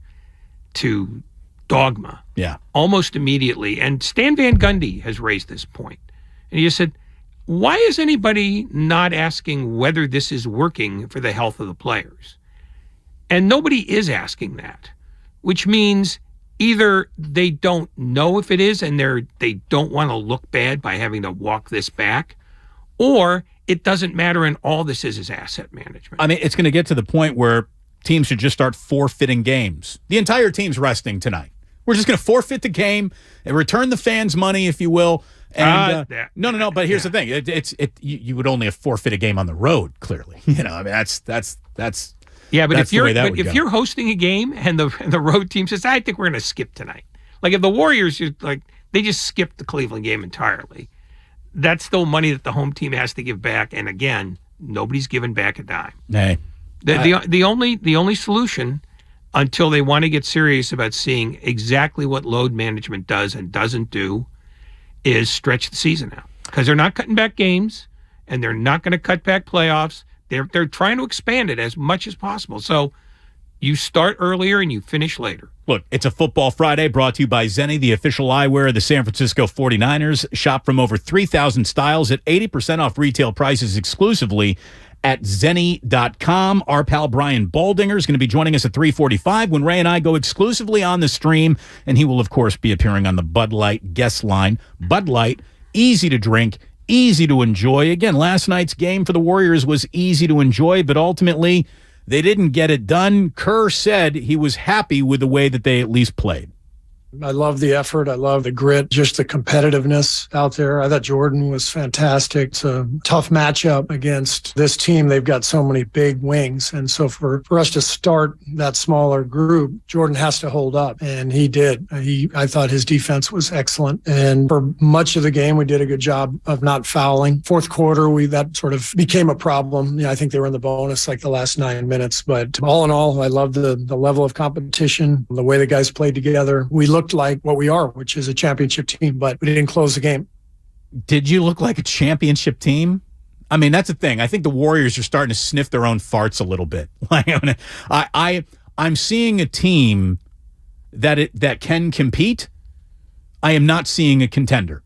to dogma. Yeah. Almost immediately. And Stan Van Gundy has raised this point. And he just said, why is anybody not asking whether this is working for the health of the players? And nobody is asking that, which means either they don't know if it is and they don't want to look bad by having to walk this back, or it doesn't matter and all this is asset management. I mean, it's going to get to the point where teams should just start forfeiting games. The entire team's resting tonight. We're just going to forfeit the game and return the fans' money, if you will. And no. But here's the thing: you would only have forfeit a game on the road. Clearly, I mean that's. Yeah, but that's if you're hosting a game and the road team says, I think we're going to skip tonight. Like if the Warriors they just skipped the Cleveland game entirely, that's still money that the home team has to give back. And again, nobody's giving back a dime. Hey, the only solution, until they want to get serious about seeing exactly what load management does and doesn't do, is stretch the season out, because they're not cutting back games and they're not going to cut back playoffs. They're trying to expand it as much as possible. So you start earlier and you finish later. Look, it's a Football Friday brought to you by Zenni, the official eyewear of the San Francisco 49ers. Shop from over 3,000 styles at 80% off retail prices exclusively at Zenni.com. Our pal Brian Baldinger is going to be joining us at 3:45 when Ray and I go exclusively on the stream, and he will, of course, be appearing on the Bud Light guest line. Bud Light, easy to drink, easy to enjoy. Again, last night's game for the Warriors was easy to enjoy, but ultimately they didn't get it done. Kerr said he was happy with the way that they at least played. I love the effort. I love the grit, just the competitiveness out there. I thought Jordan was fantastic. It's a tough matchup against this team. They've got so many big wings. And so for us to start that smaller group, Jordan has to hold up. And he did. I thought his defense was excellent. And for much of the game, we did a good job of not fouling. Fourth quarter, that sort of became a problem. I think they were in the bonus like the last 9 minutes. But all in all, I love the level of competition, the way the guys played together. We looked like what we are, which is a championship team, but we didn't close the game. Did you look like a championship team? I mean, that's the thing. I think the Warriors are starting to sniff their own farts a little bit. I'm seeing a team that can compete. I am not seeing a contender.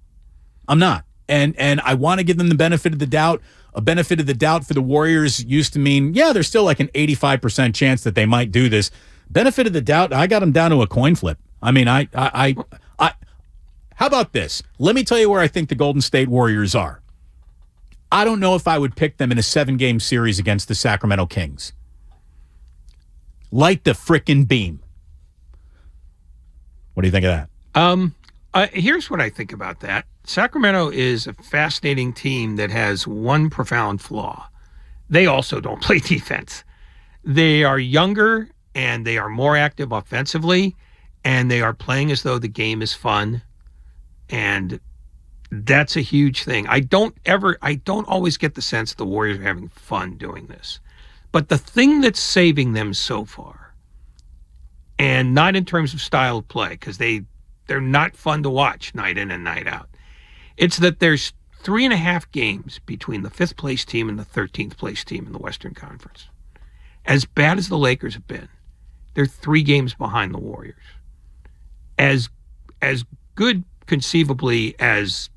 I'm not. And I want to give them the benefit of the doubt. A benefit of the doubt for the Warriors used to mean, yeah, there's still like an 85% chance that they might do this. Benefit of the doubt, I got them down to a coin flip. I mean, How about this? Let me tell you where I think the Golden State Warriors are. I don't know if I would pick them in a 7-game series against the Sacramento Kings. Light the frickin' beam. What do you think of that? Here's what I think about that. Sacramento is a fascinating team that has one profound flaw. They also don't play defense. They are younger and they are more active offensively, and they are playing as though the game is fun. And that's a huge thing. I don't always get the sense the Warriors are having fun doing this. But the thing that's saving them so far, and not in terms of style of play, because they're not fun to watch night in and night out, it's that there's 3.5 games between the 5th place team and the 13th place team in the Western Conference. As bad as the Lakers have been, they're 3 games behind the Warriors. As good conceivably as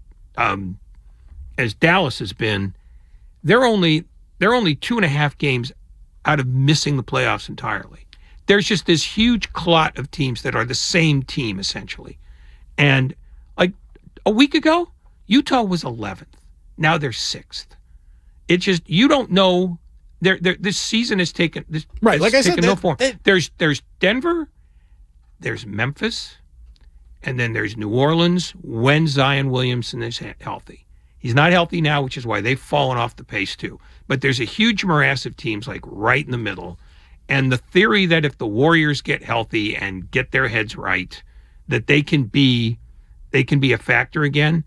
Dallas has been, they're only 2.5 games out of missing the playoffs entirely. There's just this huge clot of teams that are the same team essentially. And like a week ago, Utah was 11th. Now they're 6th. It's just, you don't know. This season has taken this, right. Like I said, no form. There's Denver, there's Memphis, and then there's New Orleans when Zion Williamson is healthy. He's not healthy now, which is why they've fallen off the pace too. But there's a huge morass of teams like right in the middle. And the theory that if the Warriors get healthy and get their heads right, that they can be a factor again,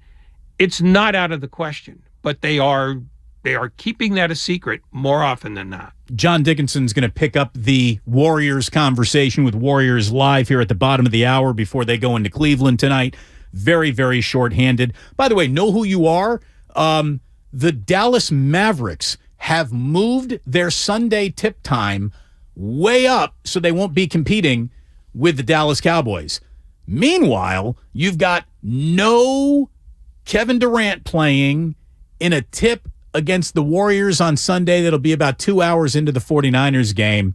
it's not out of the question. But they are keeping that a secret more often than not. John Dickinson's going to pick up the Warriors conversation with Warriors Live here at the bottom of the hour before they go into Cleveland tonight. Very, very short-handed. By the way, know who you are? The Dallas Mavericks have moved their Sunday tip time way up so they won't be competing with the Dallas Cowboys. Meanwhile, you've got no Kevin Durant playing in a tip against the Warriors on Sunday that'll be about 2 hours into the 49ers game.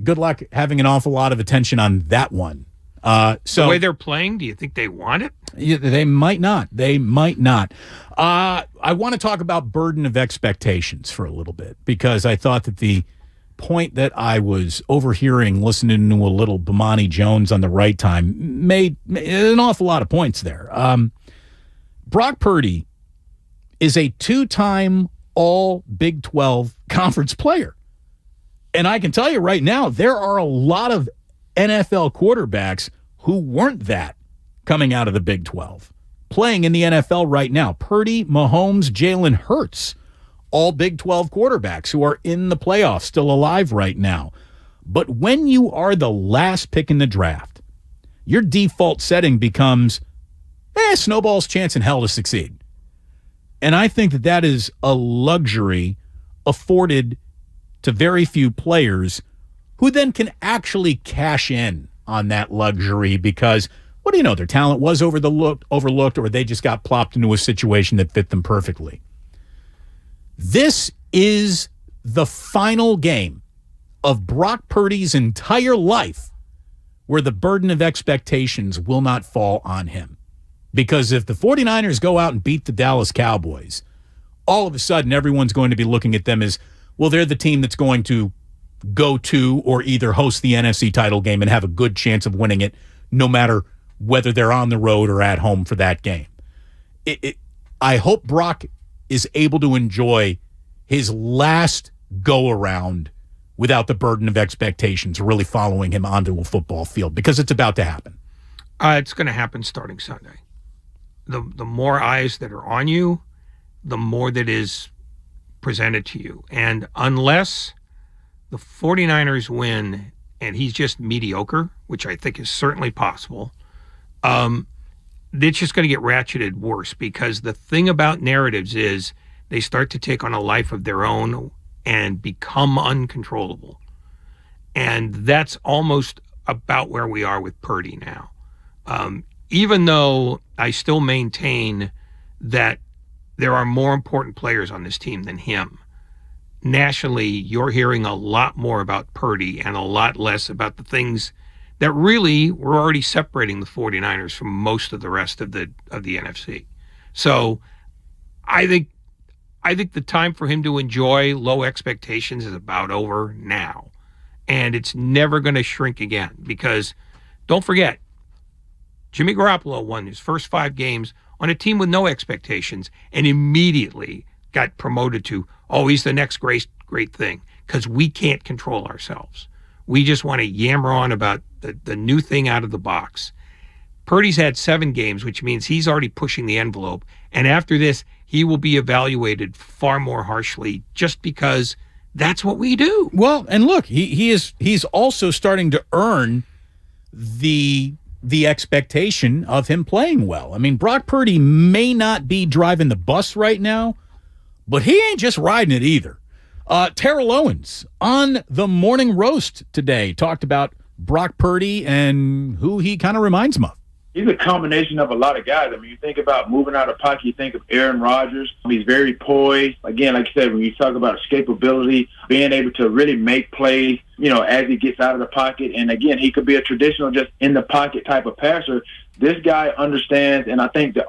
Good luck having an awful lot of attention on that one. So the way they're playing, do you think they want it? Yeah, they might not. They might not. I want to talk about burden of expectations for a little bit, because I thought that the point that I was overhearing listening to a little Bomani Jones on the right time made an awful lot of points there. Brock Purdy is a 2-time All Big 12 conference player. And I can tell you right now, there are a lot of NFL quarterbacks who weren't that coming out of the Big 12, playing in the NFL right now. Purdy, Mahomes, Jalen Hurts, all Big 12 quarterbacks who are in the playoffs, still alive right now. But when you are the last pick in the draft, your default setting becomes, snowball's chance in hell to succeed. And I think that is a luxury afforded to very few players who then can actually cash in on that luxury because, what do you know, their talent was overlooked, or they just got plopped into a situation that fit them perfectly. This is the final game of Brock Purdy's entire life where the burden of expectations will not fall on him. Because if the 49ers go out and beat the Dallas Cowboys, all of a sudden everyone's going to be looking at them as, well, they're the team that's going to go to or either host the NFC title game and have a good chance of winning it, no matter whether they're on the road or at home for that game. I hope Brock is able to enjoy his last go-around without the burden of expectations really following him onto a football field, because it's about to happen. It's going to happen starting Sunday. The more eyes that are on you, the more that is presented to you. And unless the 49ers win and he's just mediocre, which I think is certainly possible, it's just going to get ratcheted worse, because the thing about narratives is they start to take on a life of their own and become uncontrollable. And that's almost about where we are with Purdy now. Even though I still maintain that there are more important players on this team than him, nationally, you're hearing a lot more about Purdy and a lot less about the things that really were already separating the 49ers from most of the rest of the NFC. So I think the time for him to enjoy low expectations is about over now. And it's never going to shrink again, because don't forget, Jimmy Garoppolo won his first 5 games on a team with no expectations and immediately got promoted to, he's the next great thing, because we can't control ourselves. We just want to yammer on about the new thing out of the box. Purdy's had 7 games, which means he's already pushing the envelope. And after this, he will be evaluated far more harshly just because that's what we do. Well, and look, he's also starting to earn the expectation of him playing well. I mean, Brock Purdy may not be driving the bus right now, but he ain't just riding it either. Terrell Owens on the Morning Roast today talked about Brock Purdy and who he kind of reminds him of. He's a combination of a lot of guys. I mean, you think about moving out of pocket, you think of Aaron Rodgers. He's very poised. Again, like I said, when you talk about escapability, being able to really make plays, as he gets out of the pocket. And again, he could be a traditional just in the pocket type of passer. This guy understands, and I think the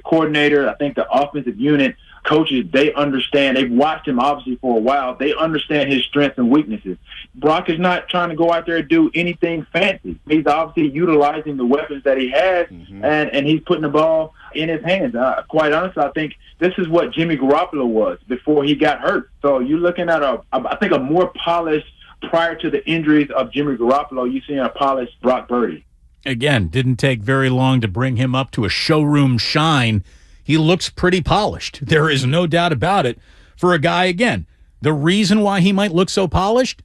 coordinator, I think the offensive unit, coaches, they understand. They've watched him obviously for a while. They understand his strengths and weaknesses. Brock is not trying to go out there and do anything fancy. He's obviously utilizing the weapons that he has, and he's putting the ball in his hands. Quite honestly, I think this is what Jimmy Garoppolo was before he got hurt. So you're looking at I think a more polished, prior to the injuries of Jimmy Garoppolo, you're seeing a polished Brock Purdy. Again, didn't take very long to bring him up to a showroom shine. He looks pretty polished. There is no doubt about it. For a guy, again, the reason why he might look so polished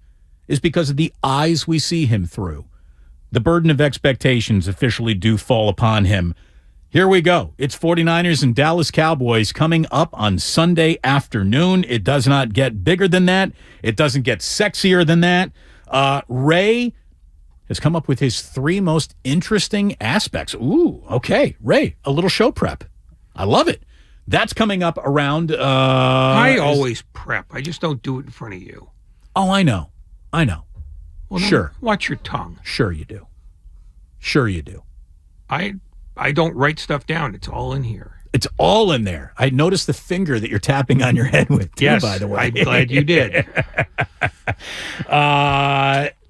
is because of the eyes we see him through. The burden of expectations officially do fall upon him. Here we go. It's 49ers and Dallas Cowboys coming up on Sunday afternoon. It does not get bigger than that. It doesn't get sexier than that. Ray has come up with his 3 most interesting aspects. Ooh, okay. Ray, a little show prep. I love it. That's coming up around... I always prep. I just don't do it in front of you. Oh, I know. Well, sure. Watch your tongue. Sure you do. I don't write stuff down. It's all in here. It's all in there. I noticed the finger that you're tapping on your head with, too, yes, by the way. I'm glad you did.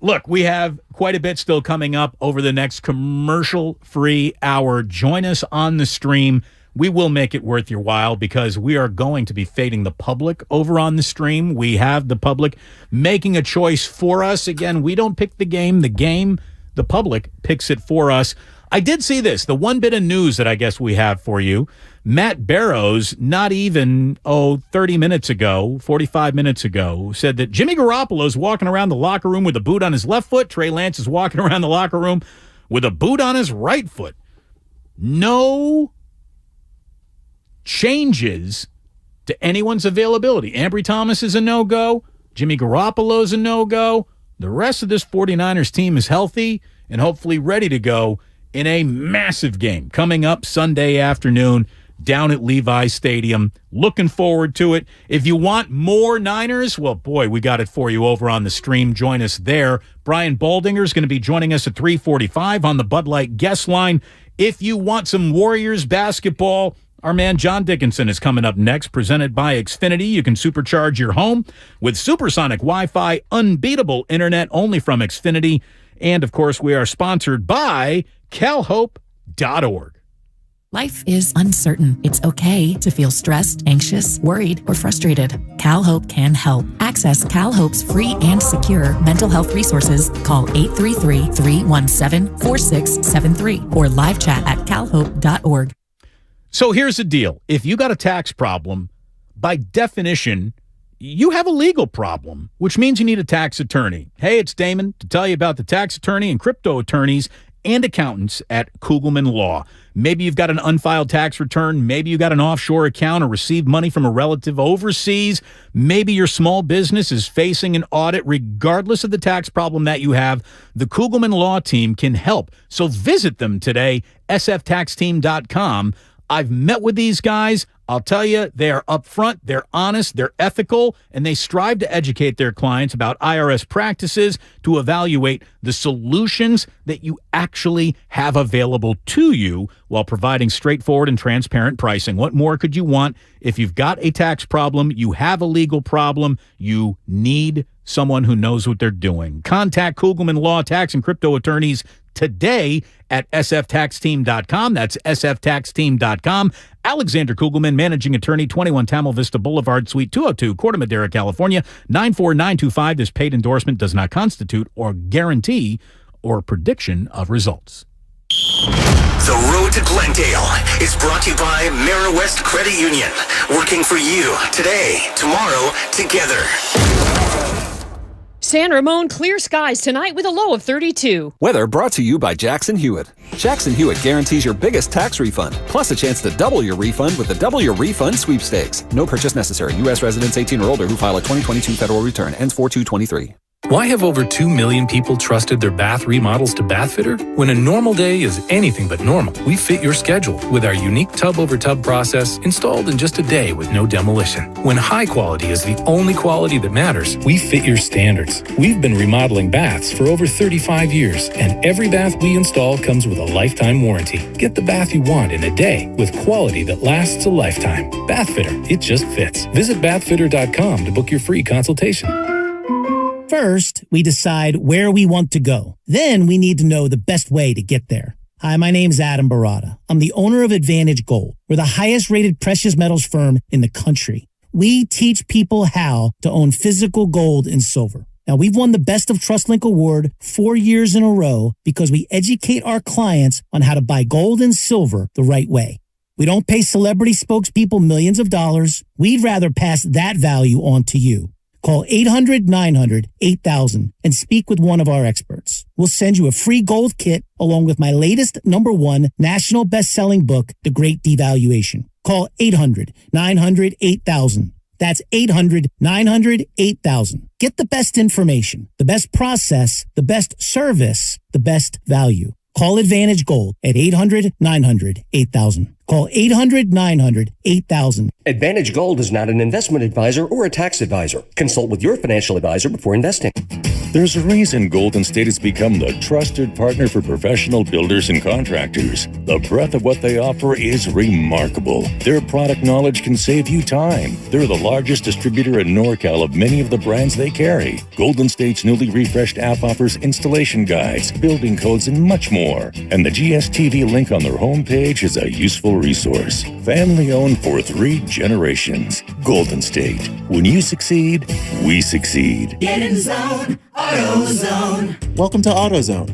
Look, we have quite a bit still coming up over the next commercial-free hour. Join us on the stream. We will make it worth your while because we are going to be fading the public over on the stream. We have the public making a choice for us. Again, we don't pick the game. The public picks it for us. I did see this. The one bit of news that I guess we have for you. Matt Barrows, not even, 30 minutes ago, 45 minutes ago, said that Jimmy Garoppolo's walking around the locker room with a boot on his left foot. Trey Lance is walking around the locker room with a boot on his right foot. No changes to anyone's availability. Ambry Thomas is a no-go. Jimmy Garoppolo's a no-go. The rest of this 49ers team is healthy and hopefully ready to go in a massive game coming up Sunday afternoon down at Levi Stadium. Looking forward to it. If you want more Niners, well, boy, we got it for you over on the stream. Join us there. Brian Baldinger is going to be joining us at 3:45 on the Bud Light guest line. If you want some Warriors basketball, our man John Dickinson is coming up next, presented by Xfinity. You can supercharge your home with supersonic Wi-Fi, unbeatable internet only from Xfinity. And, of course, we are sponsored by calhope.org. Life is uncertain. It's okay to feel stressed, anxious, worried, or frustrated. CalHope can help. Access CalHope's free and secure mental health resources. Call 833-317-4673 or live chat at calhope.org. So here's the deal. If you got a tax problem, by definition, you have a legal problem, which means you need a tax attorney. Hey, it's Damon to tell you about the tax attorney and crypto attorneys and accountants at Kugelman Law. Maybe you've got an unfiled tax return. Maybe you got an offshore account or received money from a relative overseas. Maybe your small business is facing an audit. Regardless of the tax problem that you have, the Kugelman Law team can help. So visit them today, sftaxteam.com. I've met with these guys. I'll tell you, they are upfront, they're honest, they're ethical, and they strive to educate their clients about IRS practices to evaluate the solutions that you actually have available to you while providing straightforward and transparent pricing. What more could you want? If you've got a tax problem, you have a legal problem, you need someone who knows what they're doing. Contact Kugelman Law, Tax, and Crypto Attorneys today at sftaxteam.com. That's sftaxteam.com. Alexander Kugelman, Managing Attorney, 21 Tamil Vista Boulevard, Suite 202, Corte Madera, California, 94925. This paid endorsement does not constitute or guarantee or prediction of results. The Road to Glendale is brought to you by West Credit Union. Working for you today, tomorrow, together. San Ramon, clear skies tonight with a low of 32. Weather brought to you by Jackson Hewitt. Jackson Hewitt guarantees your biggest tax refund, plus a chance to double your refund with the Double Your Refund sweepstakes. No purchase necessary. U.S. residents 18 or older who file a 2022 federal return. Ends 4/2/23. Why have over 2 million people trusted their bath remodels to Bathfitter? When a normal day is anything but normal, we fit your schedule with our unique tub-over-tub process installed in just a day with no demolition. When high quality is the only quality that matters, we fit your standards. We've been remodeling baths for over 35 years, and every bath we install comes with a lifetime warranty. Get the bath you want in a day with quality that lasts a lifetime. Bathfitter, it just fits. Visit bathfitter.com to book your free consultation. First, we decide where we want to go. Then we need to know the best way to get there. Hi, my name's Adam Barada. I'm the owner of Advantage Gold. We're the highest rated precious metals firm in the country. We teach people how to own physical gold and silver. Now, we've won the Best of TrustLink Award 4 years in a row because we educate our clients on how to buy gold and silver the right way. We don't pay celebrity spokespeople millions of dollars. We'd rather pass that value on to you. Call 800-900-8000 and speak with one of our experts. We'll send you a free gold kit along with my latest #1 national best-selling book, The Great Devaluation. Call 800-900-8000. That's 800-900-8000. Get the best information, the best process, the best service, the best value. Call Advantage Gold at 800-900-8000. Call 800-900-8000. Advantage Gold is not an investment advisor or a tax advisor. Consult with your financial advisor before investing. There's a reason Golden State has become the trusted partner for professional builders and contractors. The breadth of what they offer is remarkable. Their product knowledge can save you time. They're the largest distributor in NorCal of many of the brands they carry. Golden State's newly refreshed app offers installation guides, building codes, and much more. And the GSTV link on their homepage is a useful resource. Family owned for 3 generations. Golden State. When you succeed, we succeed. Get in zone, AutoZone. Welcome to AutoZone.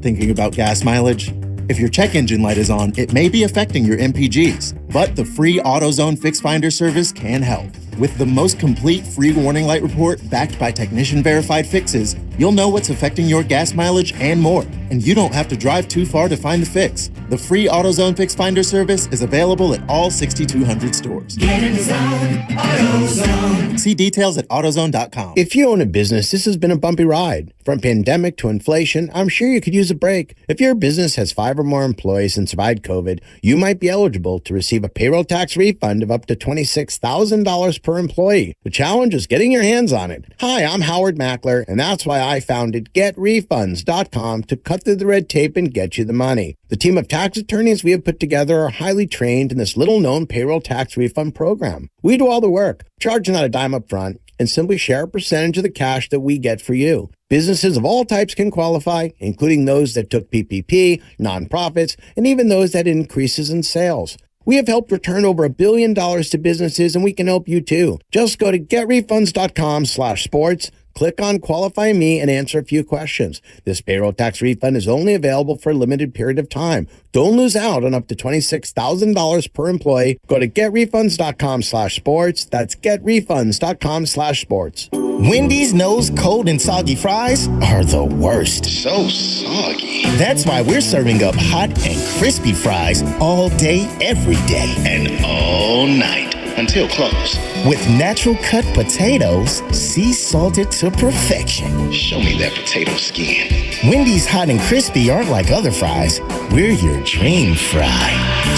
Thinking about gas mileage? If your check engine light is on, it may be affecting your MPGs, but the free AutoZone Fix Finder service can help. With the most complete free warning light report backed by technician-verified fixes, you'll know what's affecting your gas mileage and more, and you don't have to drive too far to find the fix. The free AutoZone Fix Finder service is available at all 6,200 stores. Get in zone, AutoZone. See details at AutoZone.com. If you own a business, this has been a bumpy ride. From pandemic to inflation, I'm sure you could use a break. If your business has 5 or more employees and survived COVID, you might be eligible to receive a payroll tax refund of up to $26,000 per employee. The challenge is getting your hands on it. Hi, I'm Howard Mackler, and that's why I founded GetRefunds.com to cut through the red tape and get you the money. The team of tax attorneys we have put together are highly trained in this little-known payroll tax refund program. We do all the work, charge not a dime up front, and simply share a percentage of the cash that we get for you. Businesses of all types can qualify, including those that took PPP, nonprofits, and even those that had increases in sales. We have helped return over $1 billion to businesses, and we can help you too. Just go to getrefunds.com/sports, click on Qualify Me, and answer a few questions. This payroll tax refund is only available for a limited period of time. Don't lose out on up to $26,000 per employee. Go to getrefunds.com/sports. That's getrefunds.com/sports. Wendy's knows cold and soggy fries are the worst. So soggy. That's why we're serving up hot and crispy fries all day, every day. And all night until close. With natural cut potatoes, sea salted to perfection. Show me that potato skin. Wendy's hot and crispy aren't like other fries. We're your dream fry.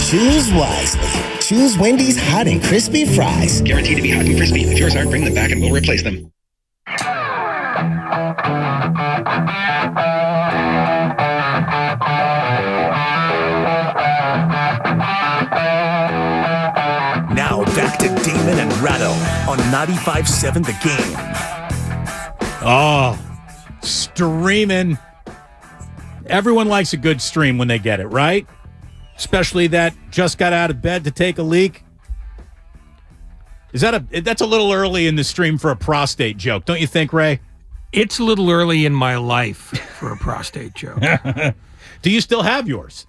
Choose wisely. Choose Wendy's hot and crispy fries. Guaranteed to be hot and crispy. If yours aren't, bring them back and we'll replace them. Now back to Damon and Ratto on 95.7 The Game. Oh, streaming. Everyone likes a good stream when they get it, right? Especially that just got out of bed to take a leak. That's a little early in the stream for a prostate joke, don't you think, Ray? It's a little early in my life for a prostate joke. Do you still have yours?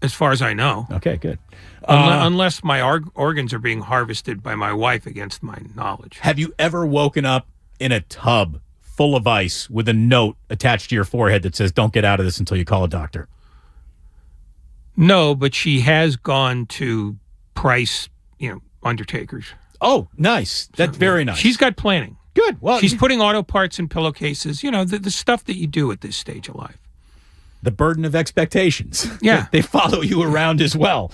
As far as I know. Okay, good. Unless my organs are being harvested by my wife against my knowledge. Have you ever woken up in a tub full of ice with a note attached to your forehead that says, don't get out of this until you call a doctor? No, but she has gone to price, undertakers. Oh, nice. That's very nice. She's got planning. Good. Well, she's putting auto parts in pillowcases, the stuff that you do at this stage of life. The burden of expectations. Yeah. They follow you around as well.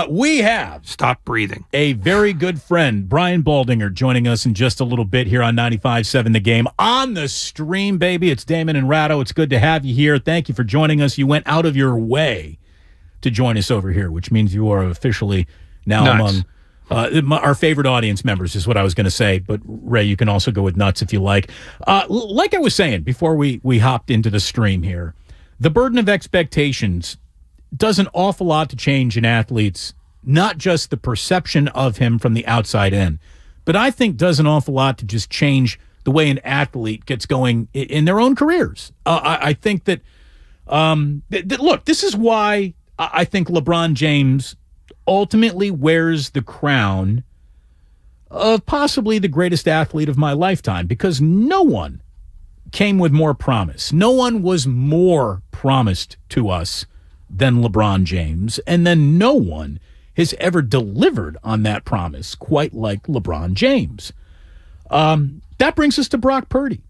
We have... Stop breathing. A very good friend, Brian Baldinger, joining us in just a little bit here on 95.7 The Game. On the stream, baby. It's Damon and Ratto. It's good to have you here. Thank you for joining us. You went out of your way to join us over here, which means you are officially now among our favorite audience members, is what I was going to say. But, Ray, you can also go with nuts if you like. Like I was saying before we hopped into the stream here, the burden of expectations does an awful lot to change an athlete's, not just the perception of him from the outside in, but I think does an awful lot to just change the way an athlete gets going in their own careers. I think that, look, this is why I think LeBron James ultimately wears the crown of possibly the greatest athlete of my lifetime, because no one came with more promise. No one was more promised to us than LeBron James, and then no one has ever delivered on that promise quite like LeBron James. That brings us to Brock Purdy.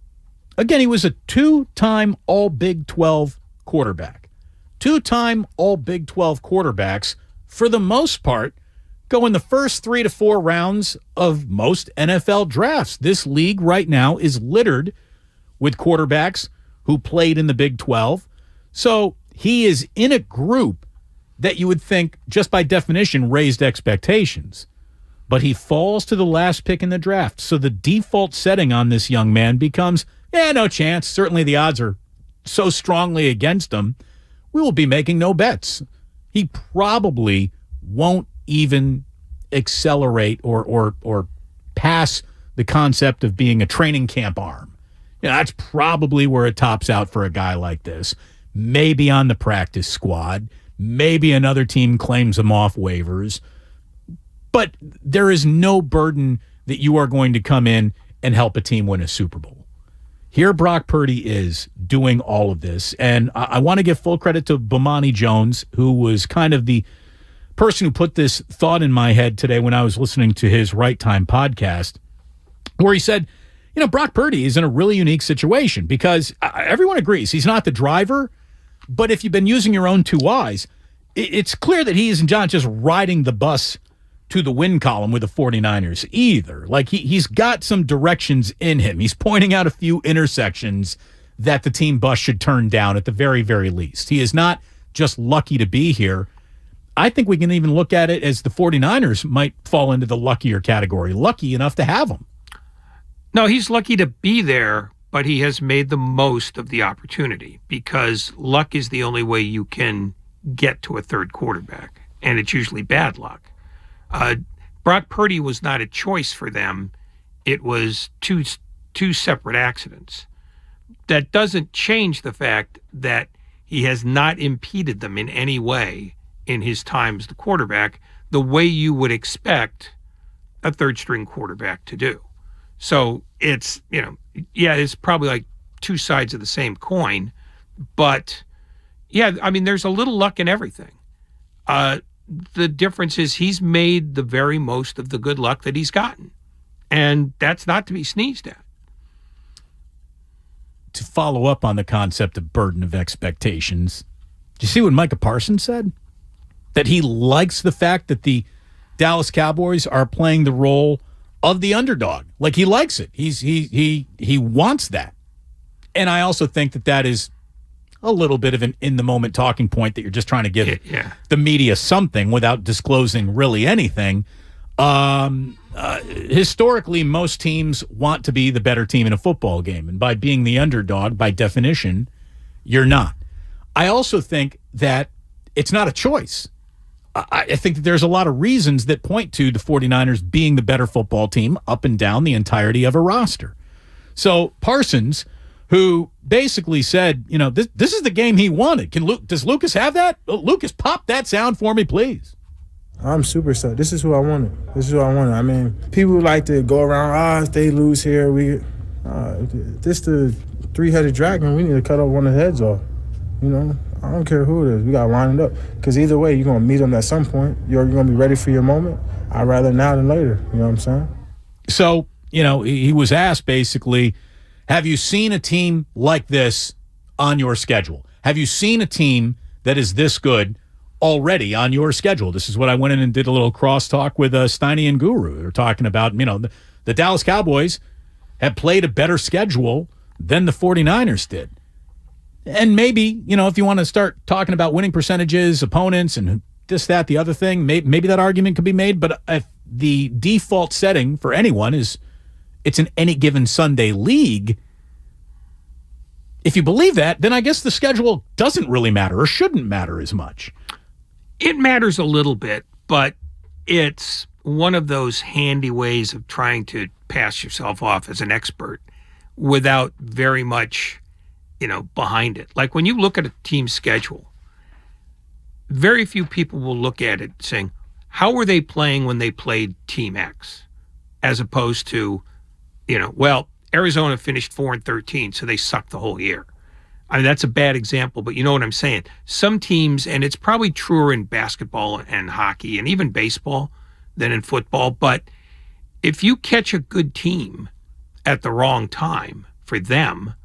Again, he was a two-time All-Big 12 quarterback. Two-time All-Big 12 quarterbacks, for the most part, go in the first 3 to 4 rounds of most NFL drafts. This league right now is littered with quarterbacks who played in the Big 12. So he is in a group that you would think, just by definition, raised expectations. But he falls to the last pick in the draft. So the default setting on this young man becomes, no chance. Certainly the odds are so strongly against him, we will be making no bets. He probably won't even accelerate or pass the concept of being a training camp arm. That's probably where it tops out for a guy like this. Maybe on the practice squad. Maybe another team claims him off waivers. But there is no burden that you are going to come in and help a team win a Super Bowl. Here Brock Purdy is doing all of this. And I want to give full credit to Bomani Jones, who was kind of the person who put this thought in my head today when I was listening to his Right Time podcast, where he said, Brock Purdy is in a really unique situation because everyone agrees he's not the driver, but if you've been using your own two eyes, it's clear that he isn't just riding the bus to the win column with the 49ers either. Like he's got some directions in him. He's pointing out a few intersections that the team bus should turn down at the very, very least. He is not just lucky to be here. I think we can even look at it as the 49ers might fall into the luckier category, lucky enough to have him. No, he's lucky to be there, but he has made the most of the opportunity because luck is the only way you can get to a third quarterback, and it's usually bad luck. Brock Purdy was not a choice for them. It was two separate accidents. That doesn't change the fact that he has not impeded them in any way in his time as the quarterback, the way you would expect a third-string quarterback to do. So it's, it's probably like two sides of the same coin. But, there's a little luck in everything. The difference is he's made the very most of the good luck that he's gotten. And that's not to be sneezed at. To follow up on the concept of burden of expectations, do you see what Micah Parsons said? That he likes the fact that the Dallas Cowboys are playing the role of the underdog. Like, he likes it. He wants that. And I also think that is a little bit of an in-the-moment talking point that you're just trying to give the media something without disclosing really anything. Historically, most teams want to be the better team in a football game. And by being the underdog, by definition, you're not. I also think that it's not a choice. I think that there's a lot of reasons that point to the 49ers being the better football team up and down the entirety of a roster. So Parsons, who basically said, this is the game he wanted. Does Lucas have that? Lucas, pop that sound for me, please. I'm super excited. This is who I wanted. I mean, people like to go around, if they lose here, this the three-headed dragon, we need to cut off one of the heads off. I don't care who it is. We got to line it up. Because either way, you're going to meet them at some point. You're going to be ready for your moment. I'd rather now than later. You know what I'm saying? So, he was asked basically, have you seen a team like this on your schedule? Have you seen a team that is this good already on your schedule? This is what I went in and did a little crosstalk with Steiny and Guru. They're talking about, the Dallas Cowboys have played a better schedule than the 49ers did. And maybe, if you want to start talking about winning percentages, opponents, and this, that, the other thing, maybe that argument could be made. But if the default setting for anyone is it's an any given Sunday league, if you believe that, then I guess the schedule doesn't really matter or shouldn't matter as much. It matters a little bit, but it's one of those handy ways of trying to pass yourself off as an expert without very much behind it. Like when you look at a team's schedule, very few people will look at it saying, how were they playing when they played Team X? As opposed to, Arizona finished 4-13, so they sucked the whole year. I mean, that's a bad example, but you know what I'm saying. Some teams, and it's probably truer in basketball and hockey and even baseball than in football, but if you catch a good team at the wrong time for them,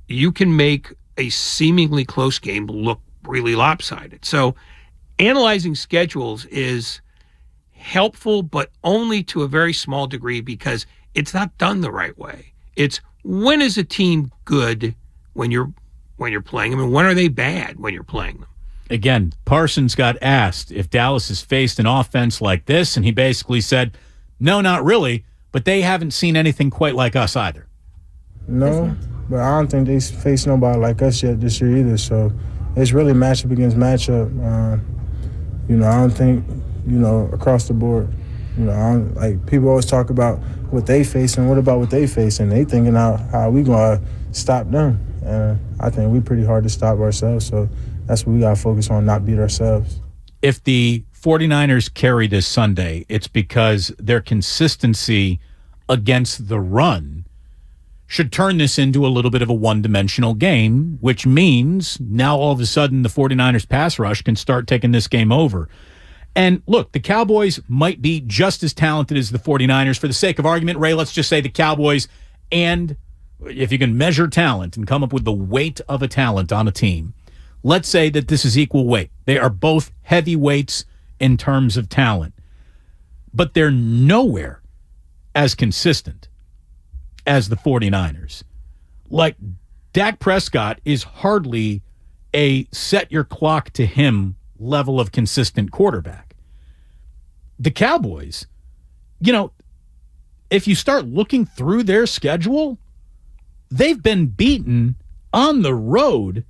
you can make a seemingly close game look really lopsided. So analyzing schedules is helpful, but only to a very small degree because it's not done the right way. It's when is a team good when you're playing them, and when are they bad when you're playing them? Again, Parsons got asked if Dallas has faced an offense like this, and he basically said, no, not really, but they haven't seen anything quite like us either. No, but I don't think they faced nobody like us yet this year either. So it's really matchup against matchup. I don't think, across the board. People always talk about what they face and what about what they face, and they thinking how we gonna stop them. And I think we're pretty hard to stop ourselves. So that's what we gotta focus on, not beat ourselves. If the 49ers carry this Sunday, it's because their consistency against the run should turn this into a little bit of a one-dimensional game, which means now all of a sudden the 49ers pass rush can start taking this game over. And look, the Cowboys might be just as talented as the 49ers. For the sake of argument, Ray, let's just say the Cowboys, and if you can measure talent and come up with the weight of a talent on a team, let's say that this is equal weight. They are both heavyweights in terms of talent, but they're nowhere as consistent as the 49ers. Like, Dak Prescott is hardly a set your clock to him level of consistent quarterback. The Cowboys, if you start looking through their schedule, they've been beaten on the road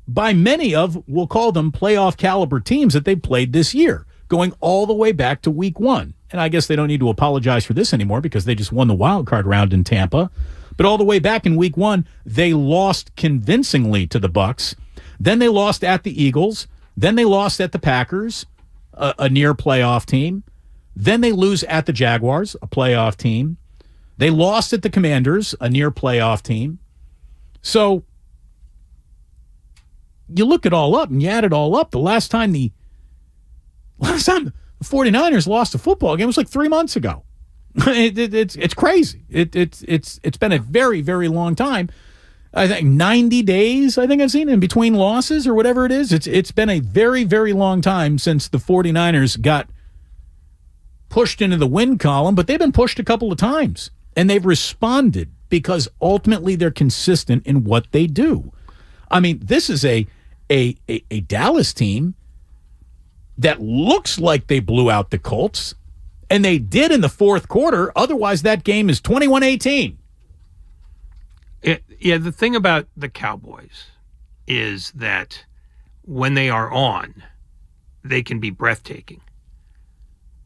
by many of, we'll call them playoff caliber teams that they played this year, going all the way back to week 1. And I guess they don't need to apologize for this anymore because they just won the wild card round in Tampa. But all the way back in week 1, they lost convincingly to the Bucs. Then they lost at the Eagles. Then they lost at the Packers, a near playoff team. Then they lose at the Jaguars, a playoff team. They lost at the Commanders, a near playoff team. So you look it all up and you add it all up. The last time the 49ers lost a football game was like 3 months ago. It's crazy. It's been a very, very long time. I think 90 days, I think I've seen in between losses or whatever it is. It's been a very, very long time since the 49ers got pushed into the win column, but they've been pushed a couple of times, and they've responded because ultimately they're consistent in what they do. I mean, this is a Dallas team that looks like they blew out the Colts, and they did in the fourth quarter. Otherwise, that game is 21-18. Yeah, the thing about the Cowboys is that when they are on, they can be breathtaking.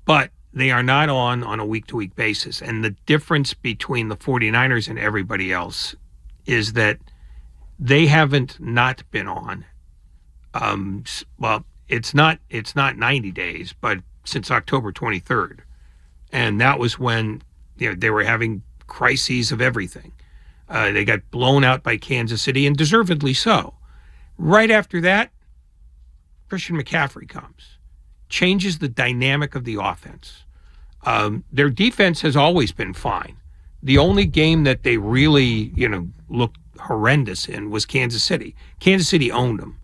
But they are not on a week-to-week basis. And the difference between the 49ers and everybody else is that they haven't not been on. Well, it's not 90 days, but since October 23rd. And that was when they were having crises of everything. They got blown out by Kansas City, and deservedly so. Right after that, Christian McCaffrey comes, changes the dynamic of the offense. Their defense has always been fine. The only game that they really, looked horrendous in was Kansas City. Kansas City owned them.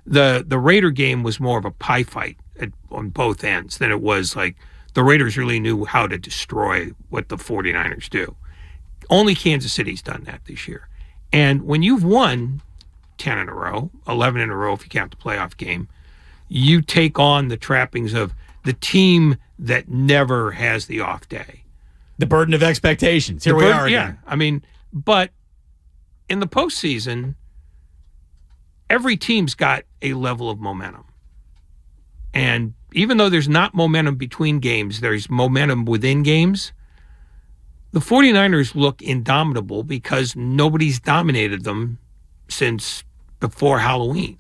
The Raider game was more of a pie fight on both ends than it was like the Raiders really knew how to destroy what the 49ers do. Only Kansas City's done that this year. And when you've won 10 in a row, 11 in a row if you count the playoff game, you take on the trappings of the team that never has the off day. The burden of expectations. Here we are again. Yeah, I mean, but in the postseason, every team's got a level of momentum. And even though there's not momentum between games, there's momentum within games. The 49ers look indomitable because nobody's dominated them since before Halloween.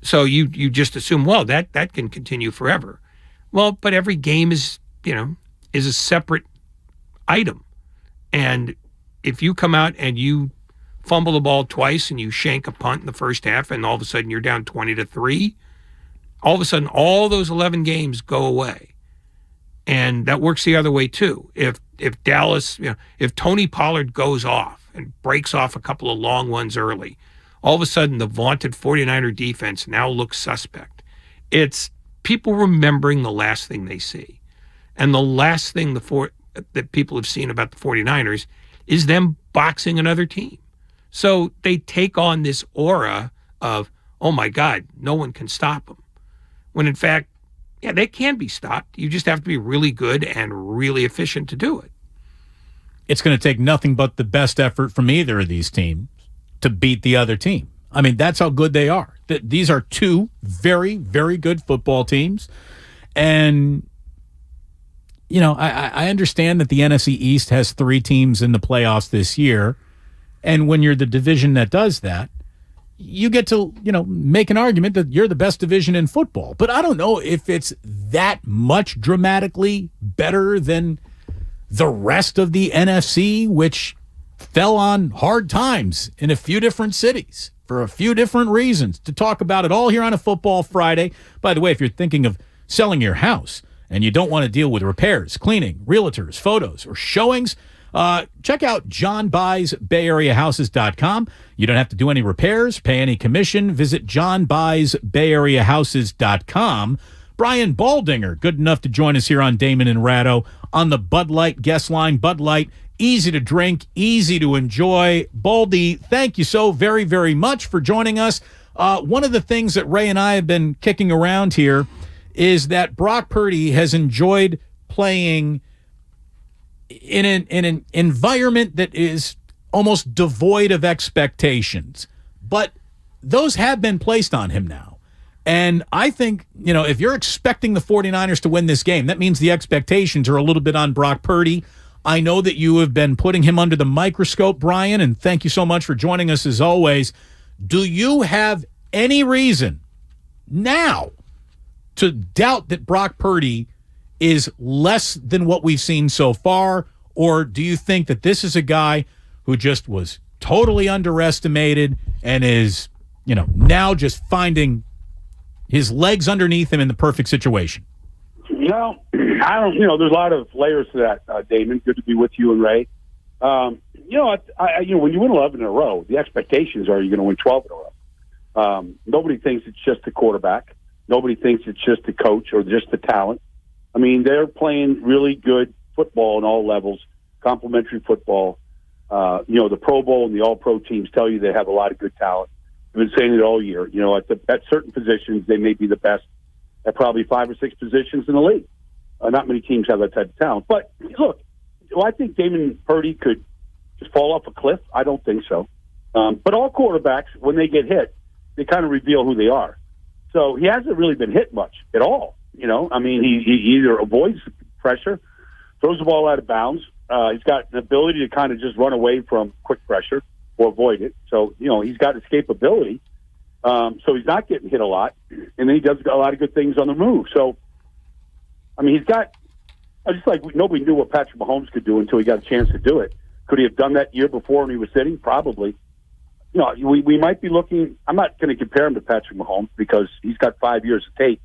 So you just assume, well, that can continue forever. Well, but every game is a separate item. And if you come out and you fumble the ball twice and you shank a punt in the first half and all of a sudden you're down 20-3, all of a sudden all those 11 games go away. And that works the other way too. If Dallas, if Tony Pollard goes off and breaks off a couple of long ones early, all of a sudden the vaunted 49er defense now looks suspect. It's people remembering the last thing they see. And the last thing that people have seen about the 49ers is them boxing another team. So they take on this aura of, oh my God, no one can stop them. When in fact, yeah, they can be stopped. You just have to be really good and really efficient to do it. It's going to take nothing but the best effort from either of these teams to beat the other team. I mean, that's how good they are. These are two very, very good football teams. And, I understand that the NFC East has 3 teams in the playoffs this year. And when you're the division that does that, you get to, make an argument that you're the best division in football. But I don't know if it's that much dramatically better than the rest of the NFC, which fell on hard times in a few different cities for a few different reasons. To talk about it all here on a Football Friday. By the way, if you're thinking of selling your house and you don't want to deal with repairs, cleaning, realtors, photos, or showings, check out johnbuysbayareahouses.com. You don't have to do any repairs, pay any commission. Visit johnbuysbayareahouses.com. Brian Baldinger, good enough to join us here on Damon and Ratto on the Bud Light guest line. Bud Light, easy to drink, easy to enjoy. Baldy, thank you so very, very much for joining us. One of the things that Ray and I have been kicking around here is that Brock Purdy has enjoyed playing in an environment that is almost devoid of expectations. But those have been placed on him now. And I think, if you're expecting the 49ers to win this game, that means the expectations are a little bit on Brock Purdy. I know that you have been putting him under the microscope, Brian, and thank you so much for joining us as always. Do you have any reason now to doubt that Brock Purdy is less than what we've seen so far? Or do you think that this is a guy who just was totally underestimated and is, now just finding his legs underneath him in the perfect situation? Well, I don't, there's a lot of layers to that, Damon. Good to be with you and Ray. When you win 11 in a row, the expectations are you're going to win 12 in a row. Nobody thinks it's just the quarterback. Nobody thinks it's just the coach or just the talent. I mean, they're playing really good football on all levels, complementary football. The Pro Bowl and the All-Pro teams tell you they have a lot of good talent. I've been saying it all year. At certain positions, they may be the best at probably 5 or 6 positions in the league. Not many teams have that type of talent. But, look, do I think Damon Purdy could just fall off a cliff? I don't think so. But all quarterbacks, when they get hit, they kind of reveal who they are. So he hasn't really been hit much at all. He either avoids pressure, throws the ball out of bounds. He's got an ability to kind of just run away from quick pressure or avoid it. So, he's got escapability. So he's not getting hit a lot. And then he does a lot of good things on the move. So, he's got, just like nobody knew what Patrick Mahomes could do until he got a chance to do it. Could he have done that year before when he was sitting? Probably. We might be looking, I'm not going to compare him to Patrick Mahomes because he's got 5 years of tape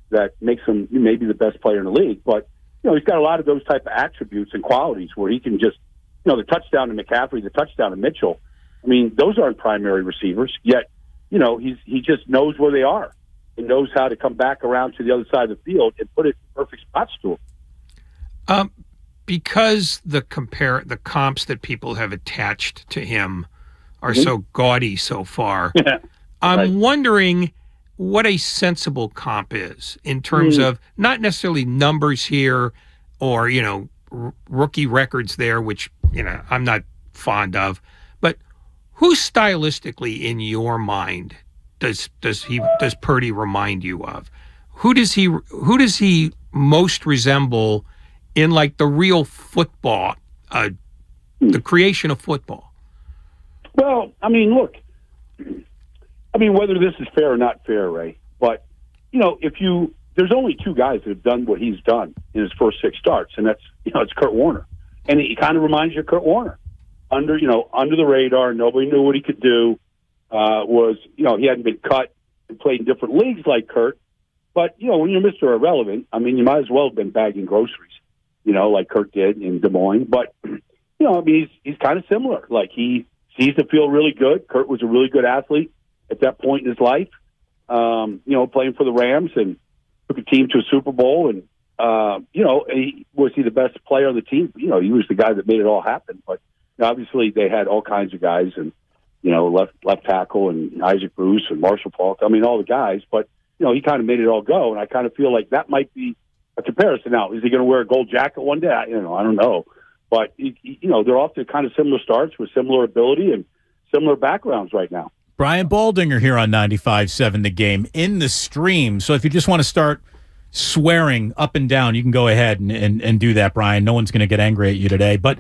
that makes him maybe the best player in the league. But, he's got a lot of those type of attributes and qualities where he can just, the touchdown to McCaffrey, the touchdown to Mitchell. Those aren't primary receivers, yet, he just knows where they are and knows how to come back around to the other side of the field and put it in perfect spots to him. Because the comps that people have attached to him are so gaudy so far, I'm wondering what a sensible comp is in terms of not necessarily numbers here or, rookie records there, which, I'm not fond of, but who stylistically in your mind does Purdy remind you of? Who does he most resemble in like the real football, the creation of football? Well, look, whether this is fair or not fair, Ray, but, there's only 2 guys that have done what he's done in his first 6 starts, and that's, it's Kurt Warner. And he kind of reminds you of Kurt Warner. Under the radar, nobody knew what he could do. He hadn't been cut and played in different leagues like Kurt. But, when you're Mr. Irrelevant, you might as well have been bagging groceries, like Kurt did in Des Moines. But, he's kind of similar. Like, he sees the field really good. Kurt was a really good athlete at that point in his life, playing for the Rams and took a team to a Super Bowl. And, was he the best player on the team? He was the guy that made it all happen. But obviously they had all kinds of guys and, left tackle and Isaac Bruce and Marshall Faulk. All the guys. But, he kind of made it all go. And I kind of feel like that might be a comparison. Now, is he going to wear a gold jacket one day? I don't know. But, they're off to kind of similar starts with similar ability and similar backgrounds right now. Brian Baldinger here on 95.7 The Game in the stream. So if you just want to start swearing up and down, you can go ahead and do that, Brian. No one's going to get angry at you today. But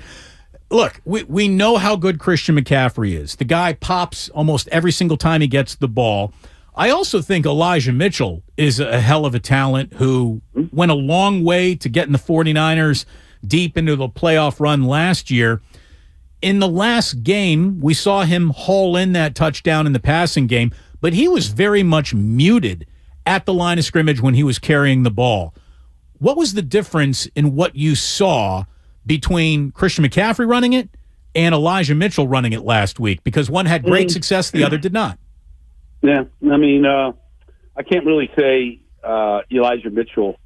look, we know how good Christian McCaffrey is. The guy pops almost every single time he gets the ball. I also think Elijah Mitchell is a hell of a talent who went a long way to getting the 49ers deep into the playoff run last year. In the last game, we saw him haul in that touchdown in the passing game, but he was very much muted at the line of scrimmage when he was carrying the ball. What was the difference in what you saw between Christian McCaffrey running it and Elijah Mitchell running it last week? Because one had great success, the other did not. Yeah, I can't really say Elijah Mitchell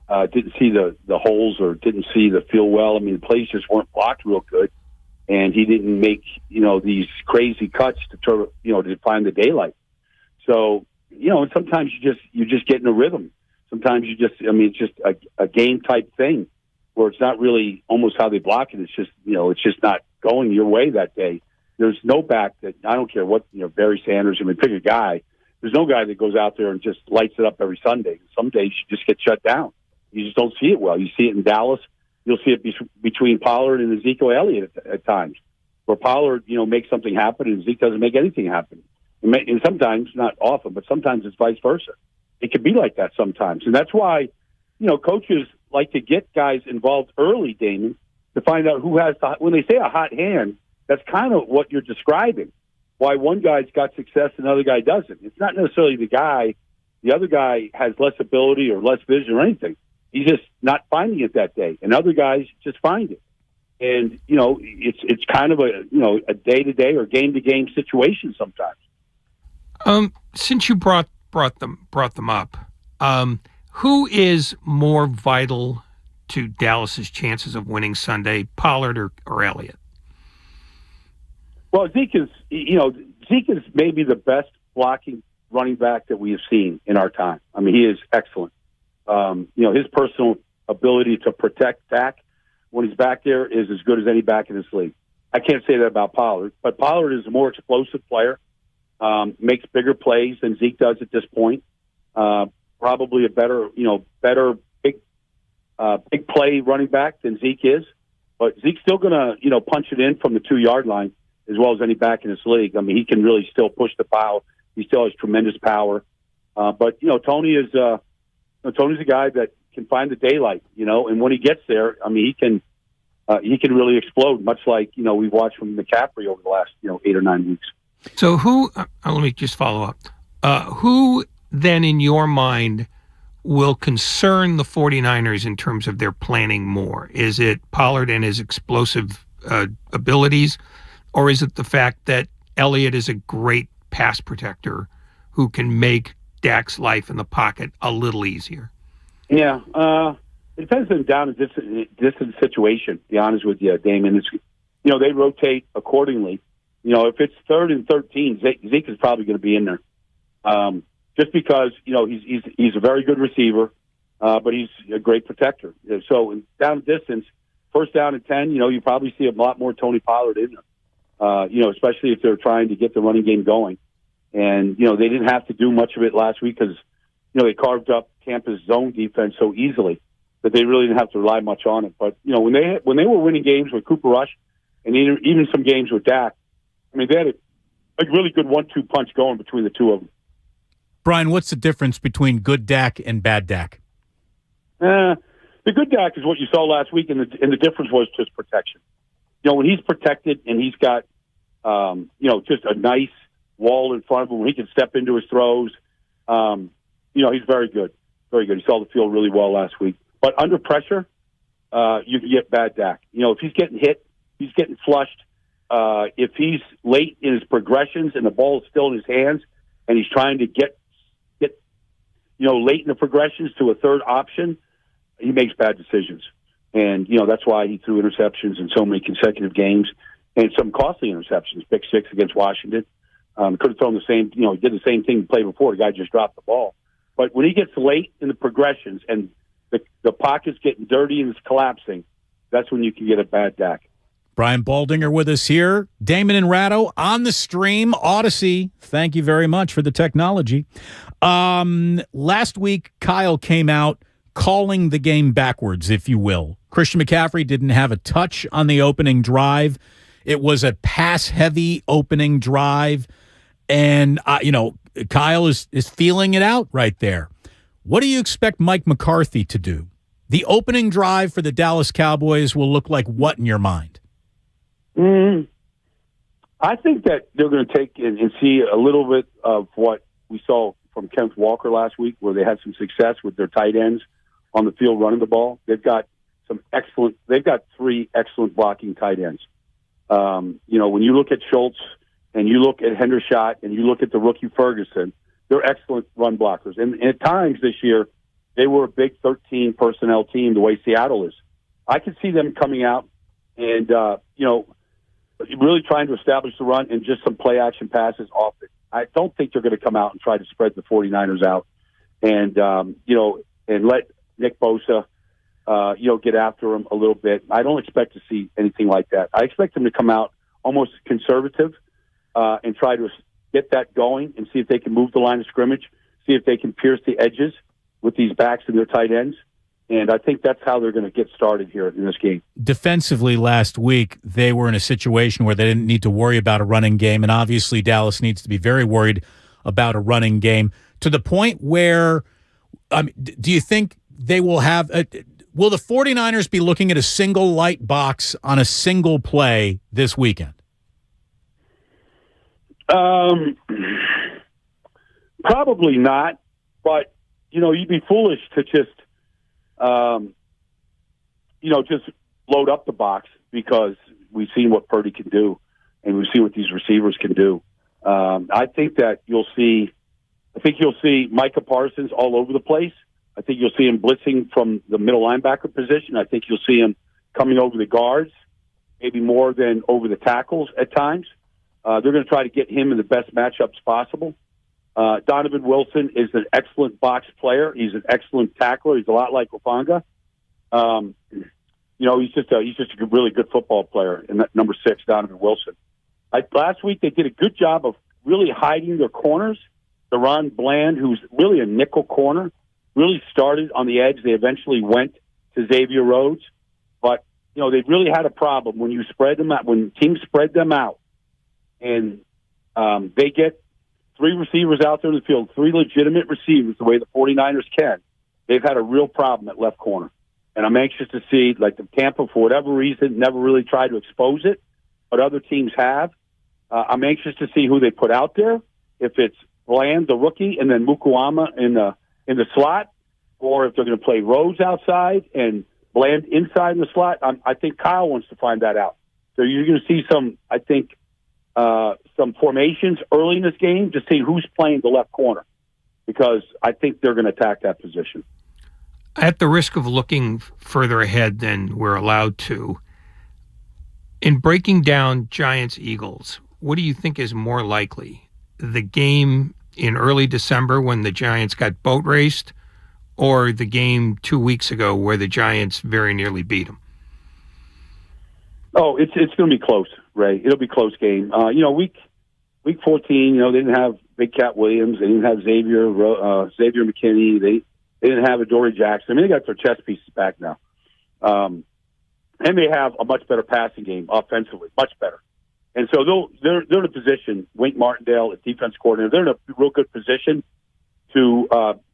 didn't see the holes or didn't see the field well. The plays just weren't blocked real good. And he didn't make, these crazy cuts to find the daylight. So, and sometimes you just get in a rhythm. Sometimes it's just a game type thing where it's not really almost how they block it. It's just, it's just not going your way that day. There's no back that, I don't care what, Barry Sanders, pick a guy. There's no guy that goes out there and just lights it up every Sunday. Some days you just get shut down. You just don't see it well. You see it in Dallas. You'll see it between Pollard and Ezekiel Elliott at times, where Pollard, makes something happen and Zeke doesn't make anything happen. And sometimes, not often, but sometimes it's vice versa. It can be like that sometimes. And that's why, coaches like to get guys involved early, Damon, to find out who has when they say a hot hand, that's kind of what you're describing. Why one guy's got success and another guy doesn't. It's not necessarily the other guy has less ability or less vision or anything. He's just not finding it that day, and other guys just find it. And it's kind of a day-to-day or game-to-game situation sometimes. Since you brought them up, Who is more vital to Dallas's chances of winning Sunday, Pollard or Elliott? Well, Zeke is maybe the best blocking running back that we have seen in our time. I mean, he is excellent. His personal ability to protect Dak when he's back there is as good as any back in this league. I can't say that about Pollard, but Pollard is a more explosive player, makes bigger plays than Zeke does at this point. Probably a better big play running back than Zeke is, but Zeke's still going to, punch it in from the 2-yard line as well as any back in this league. I mean, he can really still push the pile. He still has tremendous power. But Tony's a guy that can find the daylight, and when he gets there, I mean, he can really explode, much like, we've watched from McCaffrey over the last, 8 or 9 weeks. So let me just follow up. Who then in your mind will concern the 49ers in terms of their planning more? Is it Pollard and his explosive abilities, or is it the fact that Elliott is a great pass protector who can make Dak's life in the pocket a little easier? Yeah, it depends on down and distance situation, to be honest with you, Damon. It's, they rotate accordingly. If it's 3rd and 13, Zeke is probably going to be in there. Just because, he's a very good receiver, but he's a great protector. So down distance, 1st down and 10, you probably see a lot more Tony Pollard in there, especially if they're trying to get the running game going. And, they didn't have to do much of it last week because, they carved up Tampa's zone defense so easily that they really didn't have to rely much on it. But, when they were winning games with Cooper Rush and even some games with Dak, I mean, they had a really good 1-2 punch going between the two of them. Brian, what's the difference between good Dak and bad Dak? The good Dak is what you saw last week, and the difference was just protection. When he's protected and he's got, just a nice wall in front of him where he can step into his throws, he's very good. Very good. He saw the field really well last week. But under pressure, you can get bad Dak. If he's getting hit, he's getting flushed. If he's late in his progressions and the ball is still in his hands and he's trying to get late in the progressions to a third option, he makes bad decisions. And, that's why he threw interceptions in so many consecutive games and some costly interceptions, pick 6 against Washington. Could have thrown the same, he did the same thing the play before. The guy just dropped the ball. But when he gets late in the progressions and the pocket's getting dirty and it's collapsing, that's when you can get a bad Dak. Brian Baldinger with us here. Damon and Ratto on the stream, Odyssey. Thank you very much for the technology. Last week, Kyle came out calling the game backwards, if you will. Christian McCaffrey didn't have a touch on the opening drive. It was a pass-heavy opening drive. And, Kyle is feeling it out right there. What do you expect Mike McCarthy to do? The opening drive for the Dallas Cowboys will look like what in your mind? I think that they're going to take and see a little bit of what we saw from Kenneth Walker last week, where they had some success with their tight ends on the field running the ball. They've got 3 excellent blocking tight ends. When you look at Schultz and you look at Hendershot and you look at the rookie Ferguson, they're excellent run blockers. And at times this year, they were a big 13 personnel team the way Seattle is. I could see them coming out and, really trying to establish the run and just some play action passes off it. I don't think they're going to come out and try to spread the 49ers out and let Nick Bosa, get after him a little bit. I don't expect to see anything like that. I expect them to come out almost conservative and try to get that going and see if they can move the line of scrimmage, see if they can pierce the edges with these backs and their tight ends. And I think that's how they're going to get started here in this game. Defensively last week, they were in a situation where they didn't need to worry about a running game, and obviously Dallas needs to be very worried about a running game to the point where do you think they will have will the 49ers be looking at a single light box on a single play this weekend? Probably not, but you'd be foolish to just just load up the box because we've seen what Purdy can do and we've seen what these receivers can do. I think you'll see Micah Parsons all over the place. I think you'll see him blitzing from the middle linebacker position. I think you'll see him coming over the guards, maybe more than over the tackles at times. They're going to try to get him in the best matchups possible. Donovan Wilson is an excellent box player. He's an excellent tackler. He's a lot like Rafanga. He's just a really good football player. And that number 6, Donovan Wilson. Last week they did a good job of really hiding their corners. Deron Bland, who's really a nickel corner, really started on the edge. They eventually went to Xavier Rhodes, but they really had a problem when you spread them out. When teams spread them out, and they get 3 receivers out there in the field, 3 legitimate receivers, the way the 49ers can. They've had a real problem at left corner, and I'm anxious to see, like the Tampa, for whatever reason, never really tried to expose it, but other teams have. I'm anxious to see who they put out there. If it's Bland, the rookie, and then Mukuama in the slot, or if they're going to play Rhodes outside and Bland inside in the slot. I think Kyle wants to find that out. So you're going to see some formations early in this game to see who's playing the left corner, because I think they're going to attack that position. At the risk of looking further ahead than we're allowed to, in breaking down Giants-Eagles, what do you think is more likely? The game in early December when the Giants got boat raced, or the game 2 weeks ago where the Giants very nearly beat them? Oh, it's going to be close, Ray. It'll be a close game. Week 14, they didn't have Big Cat Williams. They didn't have Xavier McKinney. They didn't have Adoree Jackson. I mean, they got their chess pieces back now. And they have a much better passing game offensively, much better. And so they're in a position, Wink Martindale, at defense coordinator, they're in a real good position to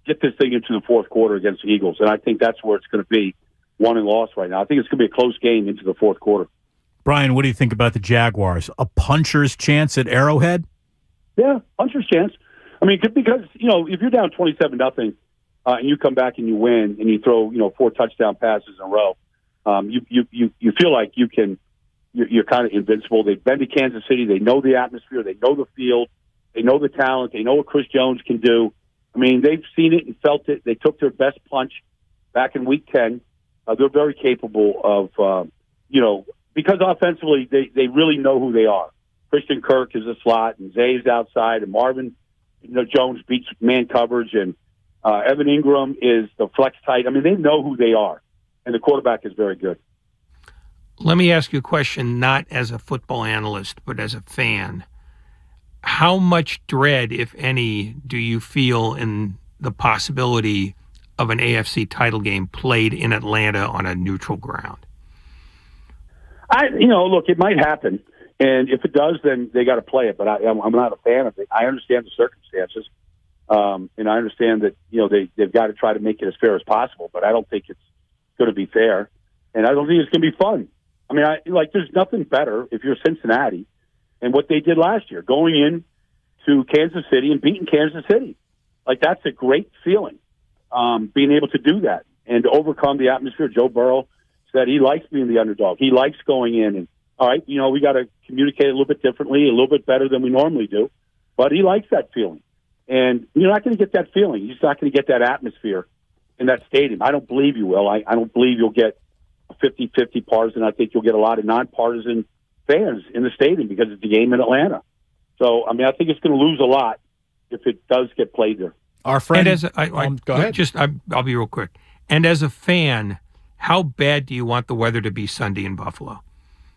get this thing into the fourth quarter against the Eagles. And I think that's where it's going to be, won and lost right now. I think it's going to be a close game into the fourth quarter. Brian, what do you think about the Jaguars? A puncher's chance at Arrowhead? Yeah, puncher's chance. I mean, because, if you're down 27-0 and you come back and you win and you throw, 4 touchdown passes in a row, you feel like you're kind of invincible. They've been to Kansas City. They know the atmosphere. They know the field. They know the talent. They know what Chris Jones can do. I mean, they've seen it and felt it. They took their best punch back in Week 10. They're very capable of, because offensively they really know who they are. Christian Kirk is a slot, and Zay's outside, and Marvin Jones beats man coverage, and Evan Ingram is the flex tight. I mean, they know who they are, and the quarterback is very good. Let me ask you a question, not as a football analyst, but as a fan. How much dread, if any, do you feel in the possibility of an AFC title game played in Atlanta on a neutral ground? Look, it might happen, and if it does, then they got to play it. But I'm not a fan of it. I understand the circumstances, and I understand that they've got to try to make it as fair as possible. But I don't think it's going to be fair, and I don't think it's going to be fun. I mean, there's nothing better if you're Cincinnati and what they did last year, going in to Kansas City and beating Kansas City. Like, that's a great feeling, being able to do that and to overcome the atmosphere. Joe Burrow said he likes being the underdog. He likes going in and, all right, we got to communicate a little bit differently, a little bit better than we normally do. But he likes that feeling. And you're not going to get that feeling. You're just not going to get that atmosphere in that stadium. I don't believe you will. I don't believe you'll get a 50-50 partisan. I think you'll get a lot of nonpartisan fans in the stadium because it's a game in Atlanta. So, I mean, I think it's going to lose a lot if it does get played there. Our friend, go ahead. I'll be real quick. And as a fan, how bad do you want the weather to be Sunday in Buffalo?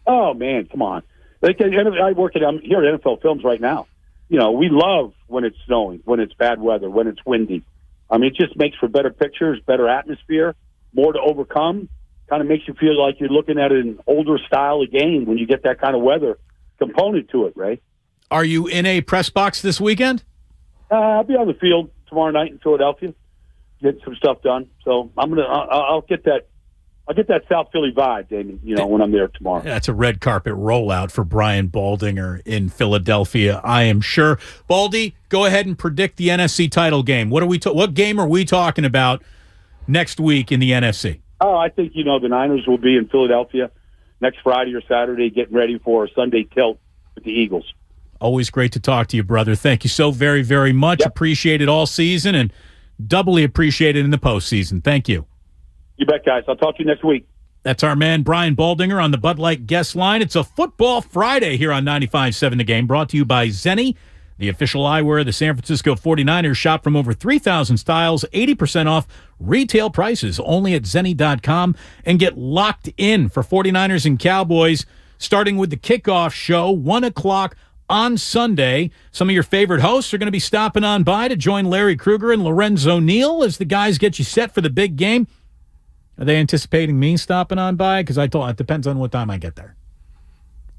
Oh man, come on! I'm here at NFL Films right now. We love when it's snowing, when it's bad weather, when it's windy. I mean, it just makes for better pictures, better atmosphere, more to overcome. Kind of makes you feel like you're looking at an older style of game when you get that kind of weather component to it, Ray. Are you in a press box this weekend? I'll be on the field tomorrow night in Philadelphia, getting some stuff done. So I'll get that South Philly vibe, Damon, when I'm there tomorrow. That's a red carpet rollout for Brian Baldinger in Philadelphia, I am sure. Baldy, go ahead and predict the NFC title game. What game are we talking about next week in the NFC? Oh, I think, the Niners will be in Philadelphia next Friday or Saturday getting ready for a Sunday tilt with the Eagles. Always great to talk to you, brother. Thank you so very, very much. Yep. Appreciate it all season, and Doubly appreciated in the postseason. Thank you. You bet, guys. I'll talk to you next week. That's our man, Brian Baldinger, on the Bud Light guest line. It's a Football Friday here on 95.7 The Game, brought to you by Zenni, the official eyewear of the San Francisco 49ers. Shop from over 3,000 styles, 80% off retail prices, only at Zenni.com. And get locked in for 49ers and Cowboys, starting with the kickoff show, 1 o'clock on Sunday. Some of your favorite hosts are going to be stopping on by to join Larry Krueger and Lorenzo Neal as the guys get you set for the big game. Are they anticipating me stopping on by? Because I told it depends on what time I get there.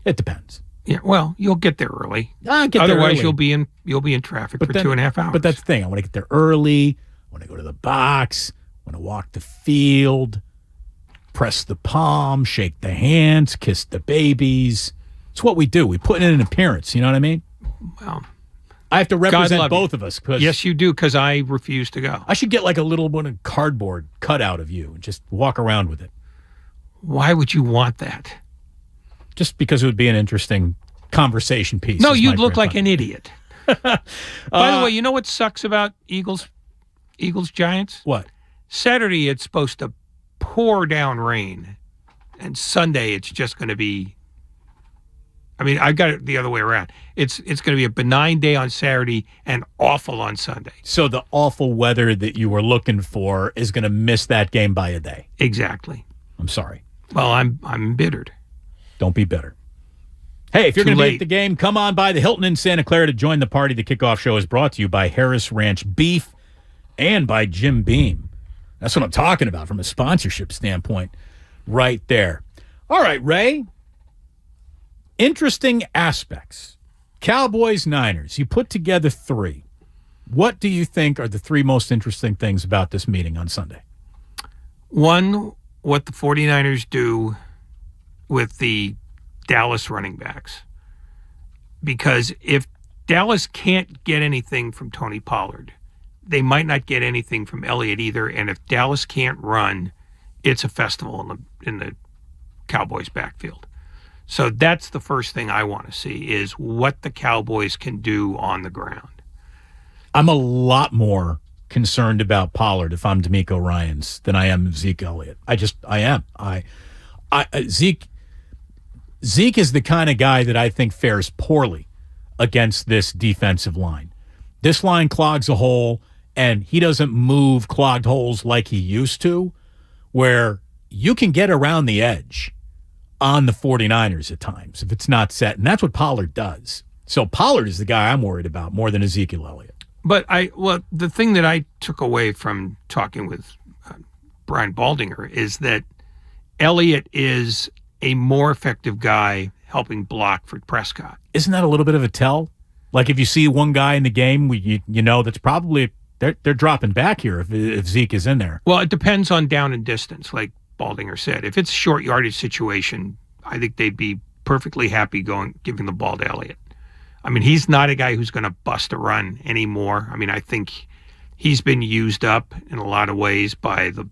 It depends. Yeah, well, you'll get there early. Otherwise, you'll be in traffic for 2.5 hours. But that's the thing. I want to get there early. I want to go to the box. I want to walk the field, press the palm, shake the hands, kiss the babies. It's what we do. We put in an appearance. You know what I mean? Well, I have to represent both of us. Yes, you do, because I refuse to go. I should get like a little one of cardboard cutout of you and just walk around with it. Why would you want that? Just because it would be an interesting conversation piece. No, you'd look like an idiot. By the way, you know what sucks about Eagles-Giants? What? Saturday, it's supposed to pour down rain. And Sunday, it's just going to be... I mean, I've got it the other way around. It's going to be a benign day on Saturday and awful on Sunday. So the awful weather that you were looking for is going to miss that game by a day. Exactly. I'm sorry. Well, I'm embittered. Don't be bitter. Hey, if you're going to be at the game, come on by the Hilton in Santa Clara to join the party. The kickoff show is brought to you by Harris Ranch Beef and by Jim Beam. That's what I'm talking about from a sponsorship standpoint right there. All right, Ray. Interesting aspects. Cowboys, Niners. You put together 3. What do you think are the 3 most interesting things about this meeting on Sunday? One, what the 49ers do with the Dallas running backs. Because if Dallas can't get anything from Tony Pollard, they might not get anything from Elliott either. And if Dallas can't run, it's a festival in the Cowboys backfield. So that's the first thing I want to see is what the Cowboys can do on the ground. I'm a lot more concerned about Pollard if I'm D'Amico Ryans than I am Zeke Elliott. I am. Zeke is the kind of guy that I think fares poorly against this defensive line. This line clogs a hole, and he doesn't move clogged holes like he used to, where you can get around the edge on the 49ers at times if it's not set, and that's what Pollard does. So Pollard is the guy I'm worried about more than Ezekiel Elliott. But the thing that I took away from talking with Brian Baldinger is that Elliott is a more effective guy helping block for Prescott. Isn't that a little bit of a tell? Like if you see one guy in the game, you know that's probably they're dropping back here if Zeke is in there. Well, it depends on down and distance, like Baldinger said. If it's a short yardage situation, I think they'd be perfectly happy giving the ball to Elliott. I mean, he's not a guy who's going to bust a run anymore. I mean, I think he's been used up in a lot of ways by the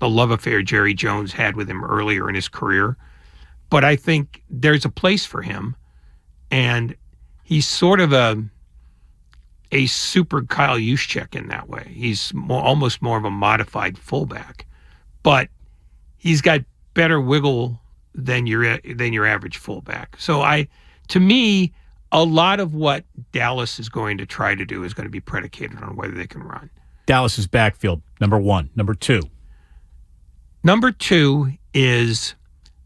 love affair Jerry Jones had with him earlier in his career. But I think there's a place for him, and he's sort of a super Kyle Juszczyk in that way. He's almost more of a modified fullback, but he's got better wiggle than your average fullback. So to me, a lot of what Dallas is going to try to do is going to be predicated on whether they can run. Dallas's backfield, number 1. Number 2. Number 2 is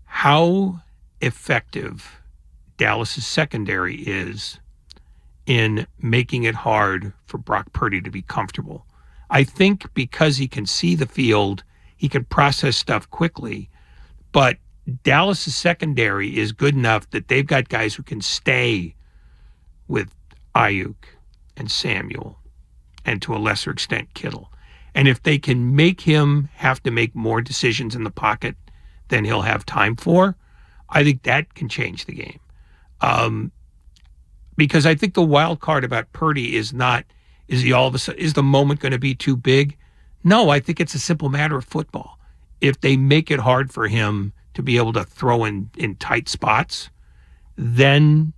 how effective Dallas's secondary is in making it hard for Brock Purdy to be comfortable. I think because he can see the field, he can process stuff quickly, but Dallas's secondary is good enough that they've got guys who can stay with Ayuk and Samuel and to a lesser extent Kittle. And if they can make him have to make more decisions in the pocket than he'll have time for, I think that can change the game. Because I think the wild card about Purdy is not, is the moment going to be too big? No, I think it's a simple matter of football. If they make it hard for him to be able to throw in tight spots, then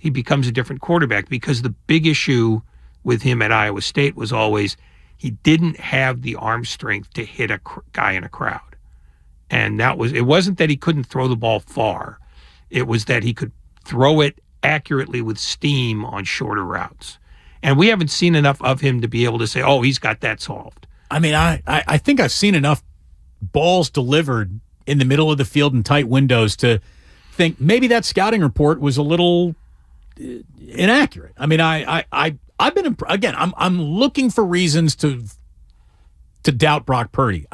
he becomes a different quarterback, because the big issue with him at Iowa State was always He didn't have the arm strength to hit a guy in a crowd. And it wasn't that he couldn't throw the ball far. It was that he could throw it accurately with steam on shorter routes. And we haven't seen enough of him to be able to say, oh, he's got that solved. I mean, I think I've seen enough balls delivered in the middle of the field in tight windows to think maybe that scouting report was a little inaccurate. I mean, I've been again. I'm looking for reasons to doubt Brock Purdy.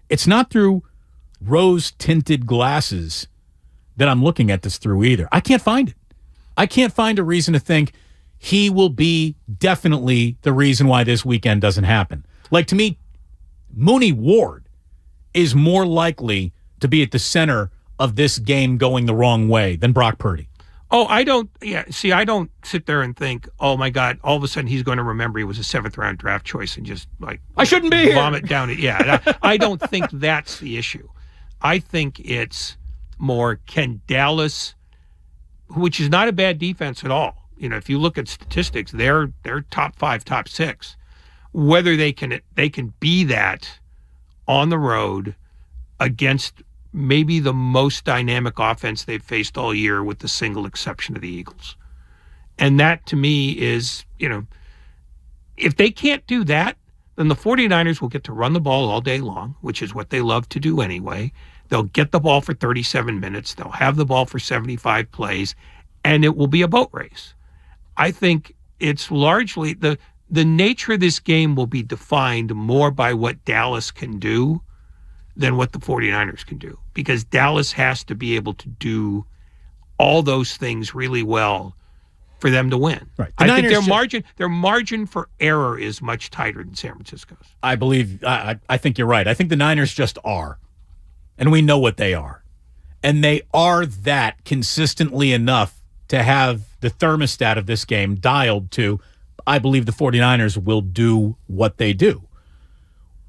It's not through rose-tinted glasses that I'm looking at this through either. I can't find it. I can't find a reason to think he will be definitely the reason why this weekend doesn't happen. Like, to me, Mooney Ward is more likely to be at the center of this game going the wrong way than Brock Purdy. Oh, I don't sit there and think, oh my God, all of a sudden he's going to remember he was a 7th round draft choice and just I shouldn't be here. Vomit down it. Yeah. I don't think that's the issue. I think it's more, can Dallas, which is not a bad defense at all. You know, if you look at statistics, they're top 5, top 6. Whether they can be that on the road against maybe the most dynamic offense they've faced all year, with the single exception of the Eagles. And that, to me, is, if they can't do that, then the 49ers will get to run the ball all day long, which is what they love to do anyway. They'll get the ball for 37 minutes. They'll have the ball for 75 plays, and it will be a boat race. I think it's largely the nature of this game will be defined more by what Dallas can do than what the 49ers can do, because Dallas has to be able to do all those things really well for them to win. Right. I think their margin for error is much tighter than San Francisco's. I believe, I think you're right. I think the Niners just are, and we know what they are. And they are that consistently enough to have the thermostat of this game dialed to, I believe the 49ers will do what they do.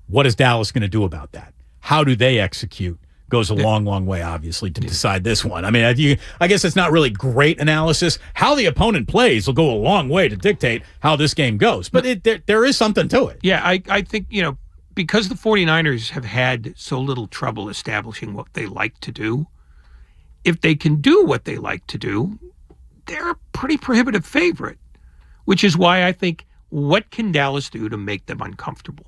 What is Dallas going to do about that? How do they execute goes a long, long way, obviously, to decide this one. I mean, I guess it's not really great analysis. How the opponent plays will go a long way to dictate how this game goes. But there is something to it. Yeah, I think, because the 49ers have had so little trouble establishing what they like to do, if they can do what they like to do, they're a pretty prohibitive favorite, which is why I think, what can Dallas do to make them uncomfortable?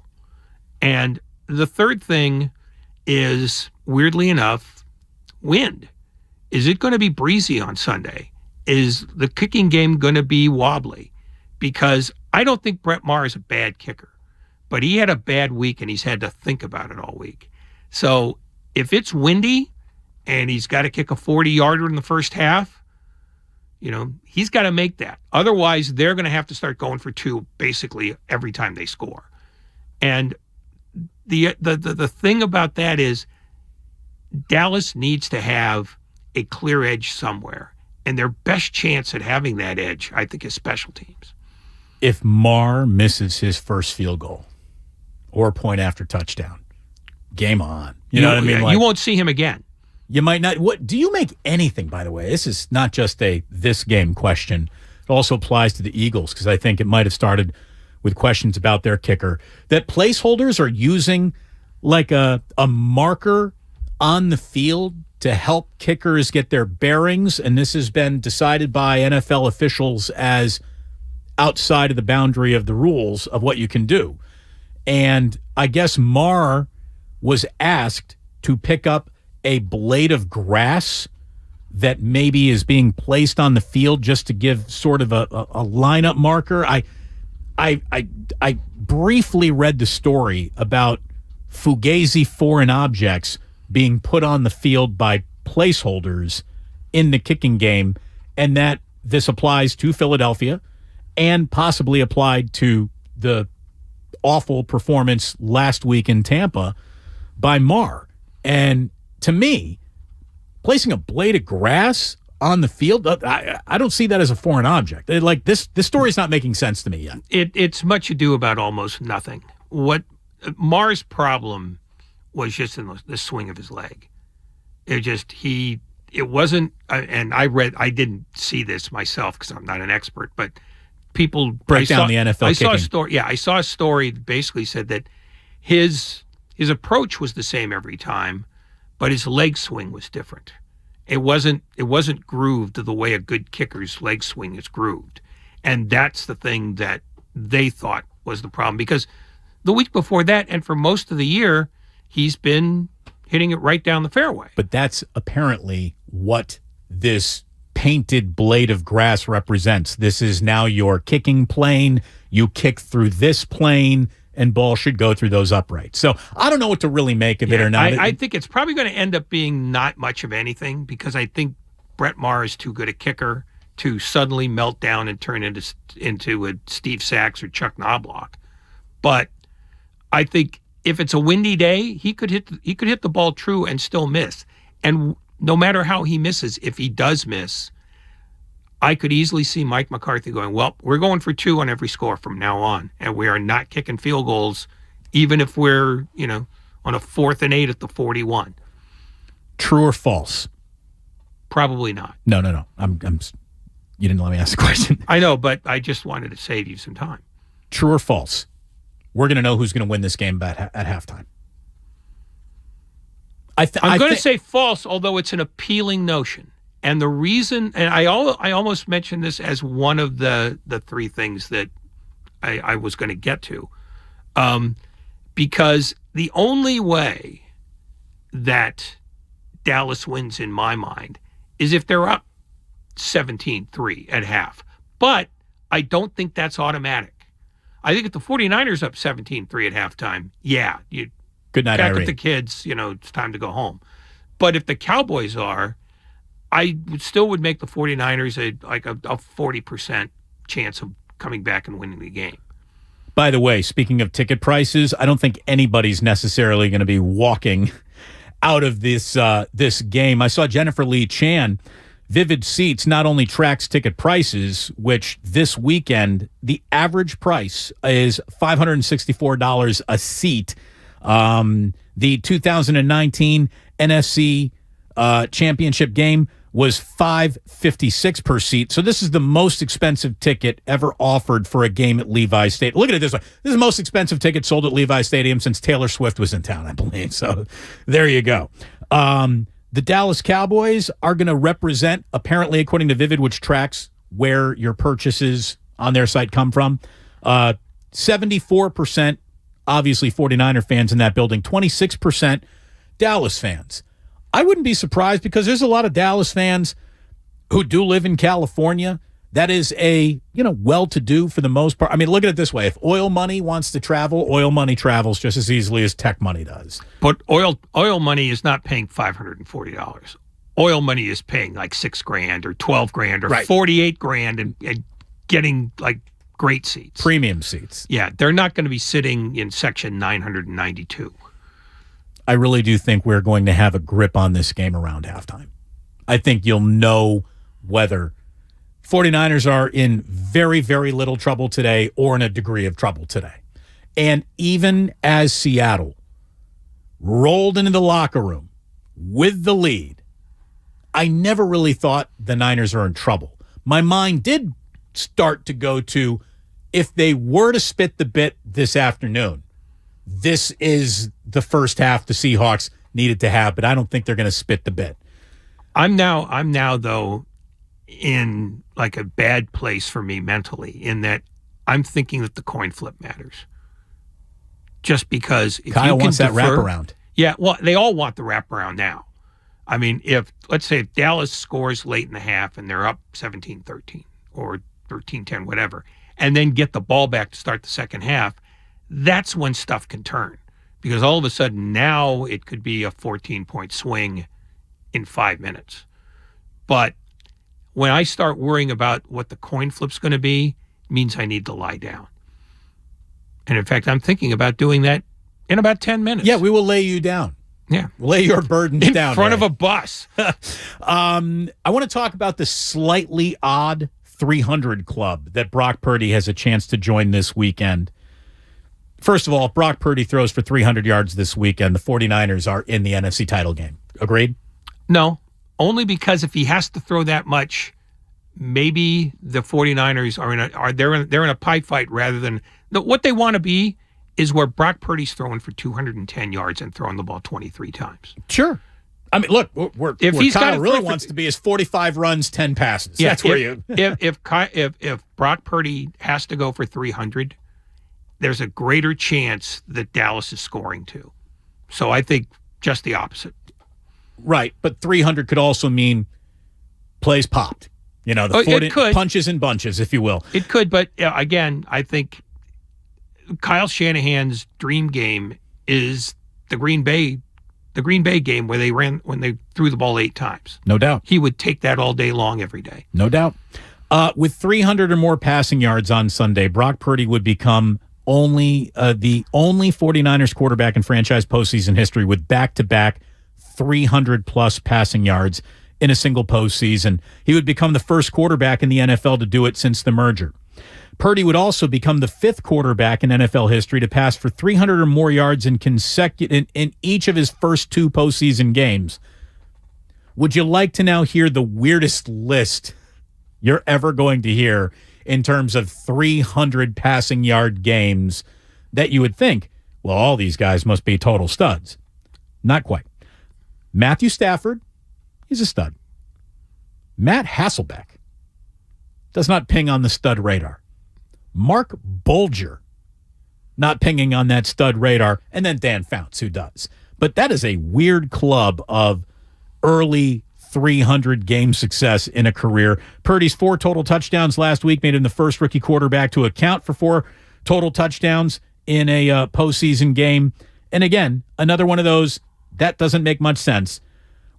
And the third thing is, weirdly enough, wind. Is it going to be breezy on Sunday? Is the kicking game going to be wobbly? Because I don't think Brett Maher is a bad kicker, but he had a bad week and he's had to think about it all week. So if it's windy and he's got to kick a 40-yarder in the first half, he's got to make that. Otherwise, they're going to have to start going for 2 basically every time they score. And the thing about that is, Dallas needs to have a clear edge somewhere, and their best chance at having that edge, I think, is special teams. If Maher misses his first field goal or point after touchdown, game on. You know what I mean? You won't see him again. You might not. What do you make anything? By the way, this is not just a this game question. It also applies to the Eagles, because I think it might have started with questions about their kicker, that placeholders are using like a marker on the field to help kickers get their bearings, and this has been decided by NFL officials as outside of the boundary of the rules of what you can do. And I guess Maher was asked to pick up a blade of grass that maybe is being placed on the field just to give sort of a lineup marker. I briefly read the story about fugazi foreign objects being put on the field by placeholders in the kicking game, and that this applies to Philadelphia and possibly applied to the awful performance last week in Tampa by Maher. And to me, placing a blade of grass on the field, I don't see that as a foreign object. Like this story's not making sense to me yet. It's much ado about almost nothing. What Maher's problem was just in the swing of his leg. It wasn't, and I didn't see this myself because I'm not an expert, but people break down the NFL I kicking. saw a story. Yeah, I saw a story that basically said that his approach was the same every time, but his leg swing was different. It wasn't grooved the way a good kicker's leg swing is grooved. And that's the thing that they thought was the problem, because the week before that and for most of the year, he's been hitting it right down the fairway. But that's apparently what this painted blade of grass represents. This is now your kicking plane. You kick through this plane, and ball should go through those uprights. So I don't know what to really make of it or not. I think it's probably going to end up being not much of anything, because I think Brett Maher is too good a kicker to suddenly melt down and turn into a Steve Sachs or Chuck Knobloch. But I think if it's a windy day, he could hit the ball true and still miss. And no matter how he misses, if he does miss, I could easily see Mike McCarthy going, well, we're going for 2 on every score from now on, and we are not kicking field goals, even if we're, on a 4th and 8 at the 41. True or false? Probably not. No. You didn't let me ask the question. I know, but I just wanted to save you some time. True or false? We're going to know who's going to win this game at halftime. I'm going to say false, although it's an appealing notion. And the reason, and I almost mentioned this as one of the 3 things that I was going to get to, because the only way that Dallas wins in my mind is if they're up 17-3 at half. But I don't think that's automatic. I think if the 49ers up 17-3 at halftime, yeah, you good night, back Irene. with the kids, it's time to go home. But if the Cowboys are, I would make the 49ers a 40% chance of coming back and winning the game. By the way, speaking of ticket prices, I don't think anybody's necessarily going to be walking out of this game. I saw Jennifer Lee Chan. Vivid Seats not only tracks ticket prices, which this weekend, the average price is $564 a seat. The 2019 NFC championship game was $556 per seat. So this is the most expensive ticket ever offered for a game at Levi's Stadium. Look at it this way. This is the most expensive ticket sold at Levi's Stadium since Taylor Swift was in town, I believe. So there you go. The Dallas Cowboys are going to represent, apparently, according to Vivid, which tracks where your purchases on their site come from, 74%, obviously 49er fans in that building, 26% Dallas fans. I wouldn't be surprised, because there's a lot of Dallas fans who do live in California. That is a, well-to-do for the most part. I mean, look at it this way. If oil money wants to travel, oil money travels just as easily as tech money does. But oil money is not paying $540. Oil money is paying like $6,000 or $12,000 or Right. $48,000 and getting like great seats. Premium seats. Yeah, they're not going to be sitting in section 992. I really do think we're going to have a grip on this game around halftime. I think you'll know whether 49ers are in very, very little trouble today or in a degree of trouble today. And even as Seattle rolled into the locker room with the lead, I never really thought the Niners are in trouble. My mind did start to go to, if they were to spit the bit this afternoon, this is the first half the Seahawks needed to have, but I don't think they're going to spit the bit. I'm now though in like a bad place for me mentally, in that I'm thinking that the coin flip matters. Just because if Kyle you can wants that defer, wraparound. Yeah, well, they all want the wraparound now. I mean, let's say if Dallas scores late in the half and they're up 17-13 or 13-10, whatever, and then get the ball back to start the second half, that's when stuff can turn. Because all of a sudden now it could be a 14-point swing in 5 minutes. But when I start worrying about what the coin flip's going to be, it means I need to lie down. And in fact, I'm thinking about doing that in about 10 minutes. Yeah, we will lay you down. Yeah. Lay your burdens down. In front of a bus. I want to talk about the slightly odd 300 club that Brock Purdy has a chance to join this weekend. First of all, if Brock Purdy throws for 300 yards this weekend, the 49ers are in the NFC title game. Agreed? No, only because if he has to throw that much, maybe the 49ers they're in a pie fight rather than what they want to be is where Brock Purdy's throwing for 210 yards and throwing the ball 23 times. Sure. I mean, look, if he's Kyle really wants to be is 45 runs, 10 passes. Yeah, that's where you. if Brock Purdy has to go for 300, there's a greater chance that Dallas is scoring too. So I think just the opposite. Right, but 300 could also mean plays popped. You know, the 40 punches and bunches, if you will. It could, but again, I think Kyle Shanahan's dream game is the Green Bay game where when they threw the ball 8 times. No doubt. He would take that all day long every day. No doubt. With 300 or more passing yards on Sunday, Brock Purdy would become the only 49ers quarterback in franchise postseason history with back-to-back 300-plus passing yards in a single postseason. He would become the first quarterback in the NFL to do it since the merger. Purdy would also become the 5th quarterback in NFL history to pass for 300 or more yards in each of his first 2 postseason games. Would you like to now hear the weirdest list you're ever going to hear in terms of 300 passing yard games that you would think, well, all these guys must be total studs? Not quite. Matthew Stafford, he's a stud. Matt Hasselbeck does not ping on the stud radar. Mark Bulger, not pinging on that stud radar, and then Dan Fouts, who does. But that is a weird club of early 300 game success in a career. Purdy's 4 total touchdowns last week made him the first rookie quarterback to account for 4 total touchdowns in a postseason game. And again, another one of those, that doesn't make much sense.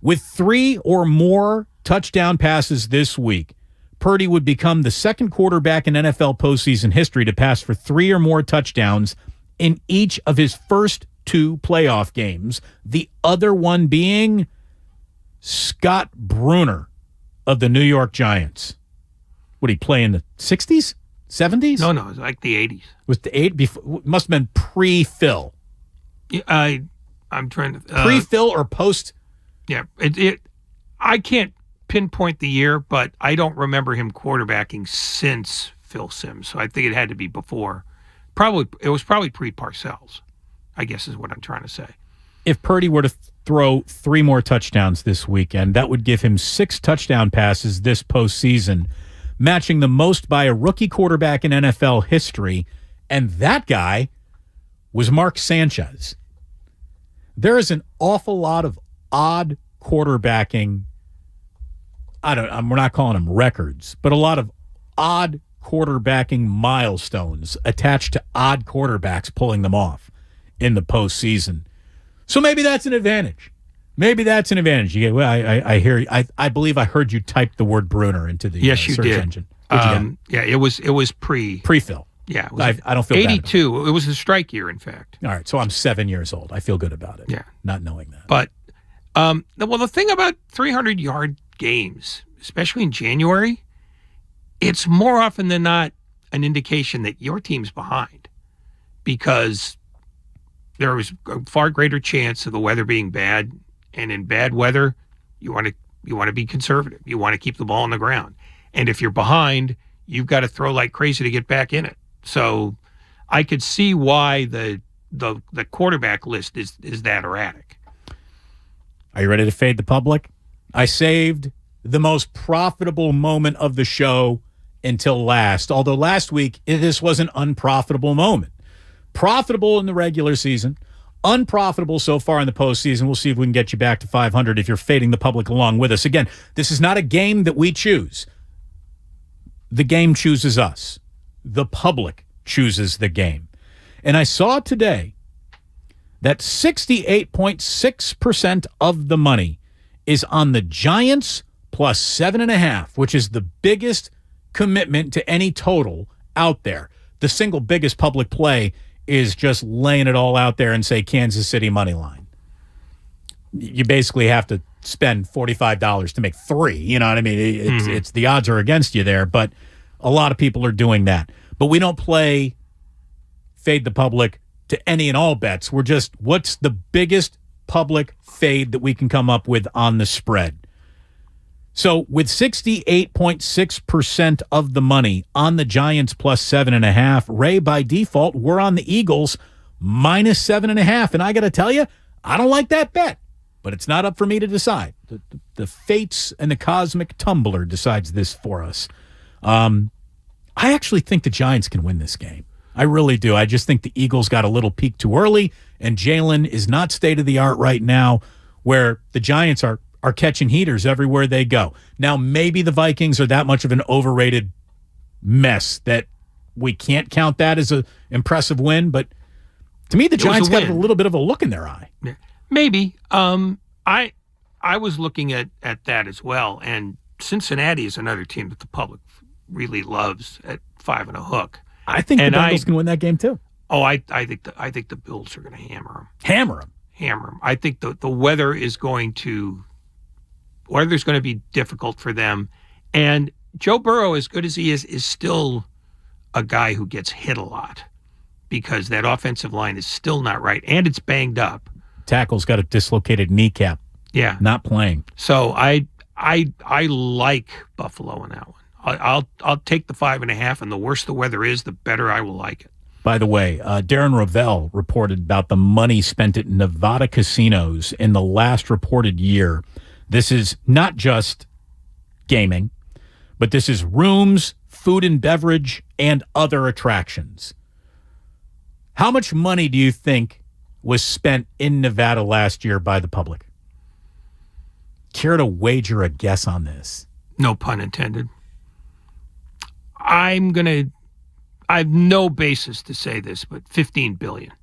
With 3 or more touchdown passes this week, Purdy would become the second quarterback in NFL postseason history to pass for 3 or more touchdowns in each of his first 2 playoff games. The other one being Scott Bruner of the New York Giants. Would he play in the 60s? 70s? No, it was like the 80s. Was the 80s? Must have been pre-Phil. I'm trying to... pre-Phil or post? Yeah. I can't pinpoint the year, but I don't remember him quarterbacking since Phil Simms, so I think it had to be before. It was probably pre-Parcells, I guess is what I'm trying to say. If Purdy were to throw 3 more touchdowns this weekend, that would give him 6 touchdown passes this postseason, matching the most by a rookie quarterback in NFL history, and that guy was Mark Sanchez. There is an awful lot of odd quarterbacking. We're not calling them records, but a lot of odd quarterbacking milestones attached to odd quarterbacks pulling them off in the postseason. So maybe that's an advantage. You get, well, I hear. I believe I heard you type the word Bruner into the search engine. Yeah, it was pre-Phil. Yeah, I don't feel 82. bad. It was a strike year, in fact. All right, so I'm 7 years old. I feel good about it. Yeah, not knowing that. But the thing about 300-yard games, especially in January, it's more often than not an indication that your team's behind, because there is a far greater chance of the weather being bad, and in bad weather, you want to be conservative. You want to keep the ball on the ground, and if you're behind, you've got to throw like crazy to get back in it. So, I could see why the quarterback list is that erratic. Are you ready to fade the public? I saved the most profitable moment of the show until last. Although last week, this was an unprofitable moment. Profitable in the regular season, unprofitable so far in the postseason. We'll see if we can get you back to 500 if you're fading the public along with us. Again, this is not a game that we choose. The game chooses us. The public chooses the game. And I saw today that 68.6% of the money is on the Giants plus 7.5, which is the biggest commitment to any total out there. The single biggest public play is just laying it all out there and say Kansas City money line. You basically have to spend $45 to make 3. You know what I mean? It's the odds are against you there, but a lot of people are doing that. But we don't play fade the public to any and all bets. We're just, what's the biggest public fade that we can come up with on the spread? So with 68.6% of the money on the Giants plus 7.5, Ray, by default, we're on the Eagles minus 7.5. And I got to tell you, I don't like that bet, but it's not up for me to decide. The fates and the cosmic tumbler decides this for us. I actually think the Giants can win this game. I really do. I just think the Eagles got a little peak too early, and Jalen is not state-of-the-art right now, where the Giants are catching heaters everywhere they go. Now, maybe the Vikings are that much of an overrated mess that we can't count that as an impressive win, but to me, the Giants got a little bit of a look in their eye. Maybe. I was looking at that as well, and Cincinnati is another team that the public really loves at 5 and a hook. I think the Bengals can win that game too. Oh, I think the Bills are going to hammer them. Hammer them. I think the weather's going to be difficult for them, and Joe Burrow, as good as he is still a guy who gets hit a lot because that offensive line is still not right, and it's banged up. Tackle's got a dislocated kneecap. Yeah, not playing. So I like Buffalo in that one. I'll take the 5.5, and the worse the weather is, the better I will like it. By the way, Darren Ravel reported about the money spent at Nevada casinos in the last reported year. This is not just gaming, but this is rooms, food and beverage, and other attractions. How much money do you think was spent in Nevada last year by the public? Care to wager a guess on this? No pun intended. I have no basis to say this, but $15 billion.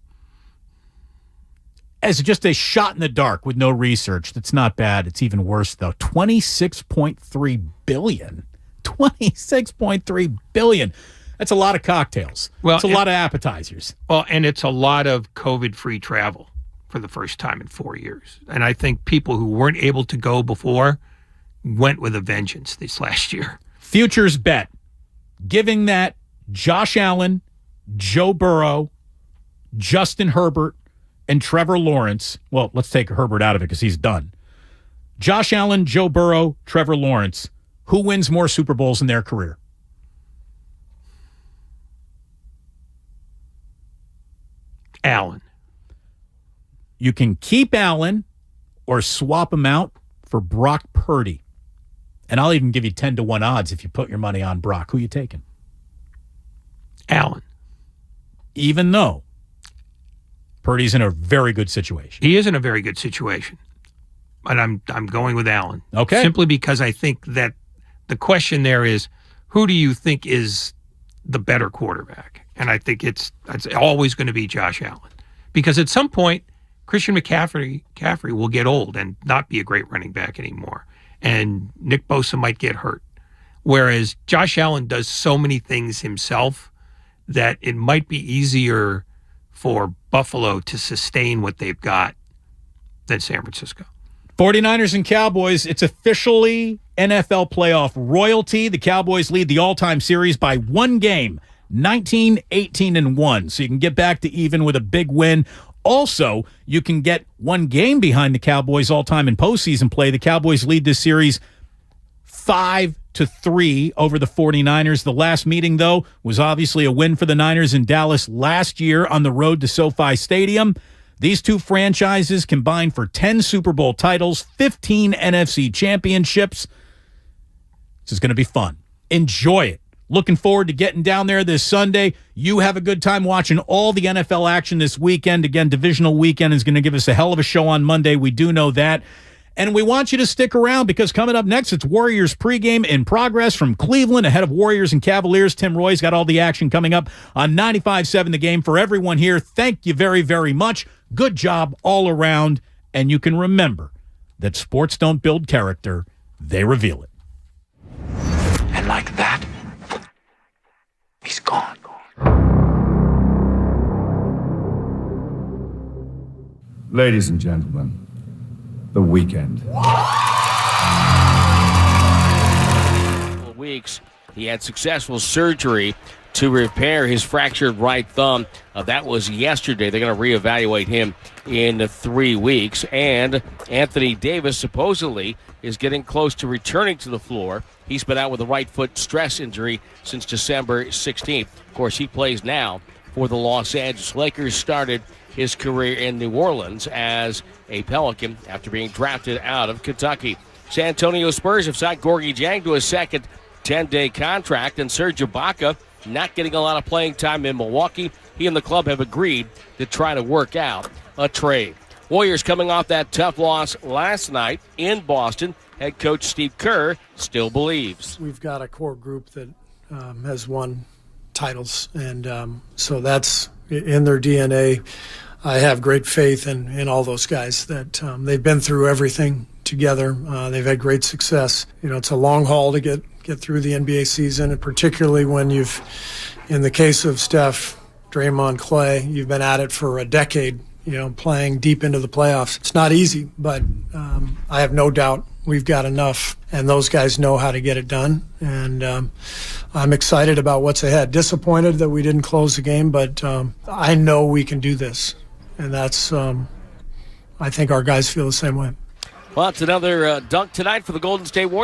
As just a shot in the dark with no research, that's not bad. It's even worse, though. $26.3 billion. $26.3 billion. That's a lot of cocktails. Well, it's a lot of appetizers. Well, and it's a lot of COVID-free travel for the first time in 4 years. And I think people who weren't able to go before went with a vengeance this last year. Futures bet. Giving that Josh Allen, Joe Burrow, Justin Herbert, and Trevor Lawrence. Well, let's take Herbert out of it because he's done. Josh Allen, Joe Burrow, Trevor Lawrence. Who wins more Super Bowls in their career? Allen. You can keep Allen or swap him out for Brock Purdy. And I'll even give you 10-1 odds if you put your money on Brock. Who you taking? Allen. Even though Purdy's in a very good situation. He is in a very good situation. But I'm going with Allen. Okay. Simply because I think that the question there is, who do you think is the better quarterback? And I think it's always going to be Josh Allen. Because at some point, Christian McCaffrey will get old and not be a great running back anymore. And Nick Bosa might get hurt. Whereas Josh Allen does so many things himself that it might be easier for Buffalo to sustain what they've got than San Francisco. 49ers and Cowboys, it's officially NFL playoff royalty. The Cowboys lead the all-time series by one game, 19-18-1. So you can get back to even with a big win. Also, you can get one game behind the Cowboys all-time in postseason play. The Cowboys lead this series 5-3 over the 49ers. The last meeting, though, was obviously a win for the Niners in Dallas last year on the road to SoFi Stadium. These two franchises combined for 10 Super Bowl titles, 15 NFC championships. This is going to be fun. Enjoy it. Looking forward to getting down there this Sunday. You have a good time watching all the NFL action this weekend. Again, divisional weekend is going to give us a hell of a show on Monday. We do know that. And we want you to stick around because coming up next, it's Warriors pregame in progress from Cleveland ahead of Warriors and Cavaliers. Tim Roy's got all the action coming up on 95.7 The Game. For everyone here, thank you very, very much. Good job all around. And you can remember that sports don't build character, they reveal it. And like that, he's gone. Ladies and gentlemen, the weekend. Weeks, he had successful surgery to repair his fractured right thumb. That was yesterday. They're going to reevaluate him in 3 weeks. And Anthony Davis supposedly is getting close to returning to the floor. He's been out with a right foot stress injury since December 16th. Of course, he plays now for the Los Angeles Lakers. Started his career in New Orleans as a Pelican after being drafted out of Kentucky. San Antonio Spurs have signed Gorgui Dieng to a second 10-day contract, and Serge Ibaka not getting a lot of playing time in Milwaukee. He and the club have agreed to try to work out a trade. Warriors coming off that tough loss last night in Boston. Head coach Steve Kerr still believes. We've got a core group that has won titles, and so that's in their DNA. I have great faith in all those guys that they've been through everything together. They've had great success. You know, it's a long haul to get through the NBA season, and particularly when you've, in the case of Steph, Draymond, Clay, you've been at it for a decade, you know, playing deep into the playoffs. It's not easy, but I have no doubt we've got enough, and those guys know how to get it done. And I'm excited about what's ahead. Disappointed that we didn't close the game, but I know we can do this. And that's, I think our guys feel the same way. Well, it's another dunk tonight for the Golden State Warriors.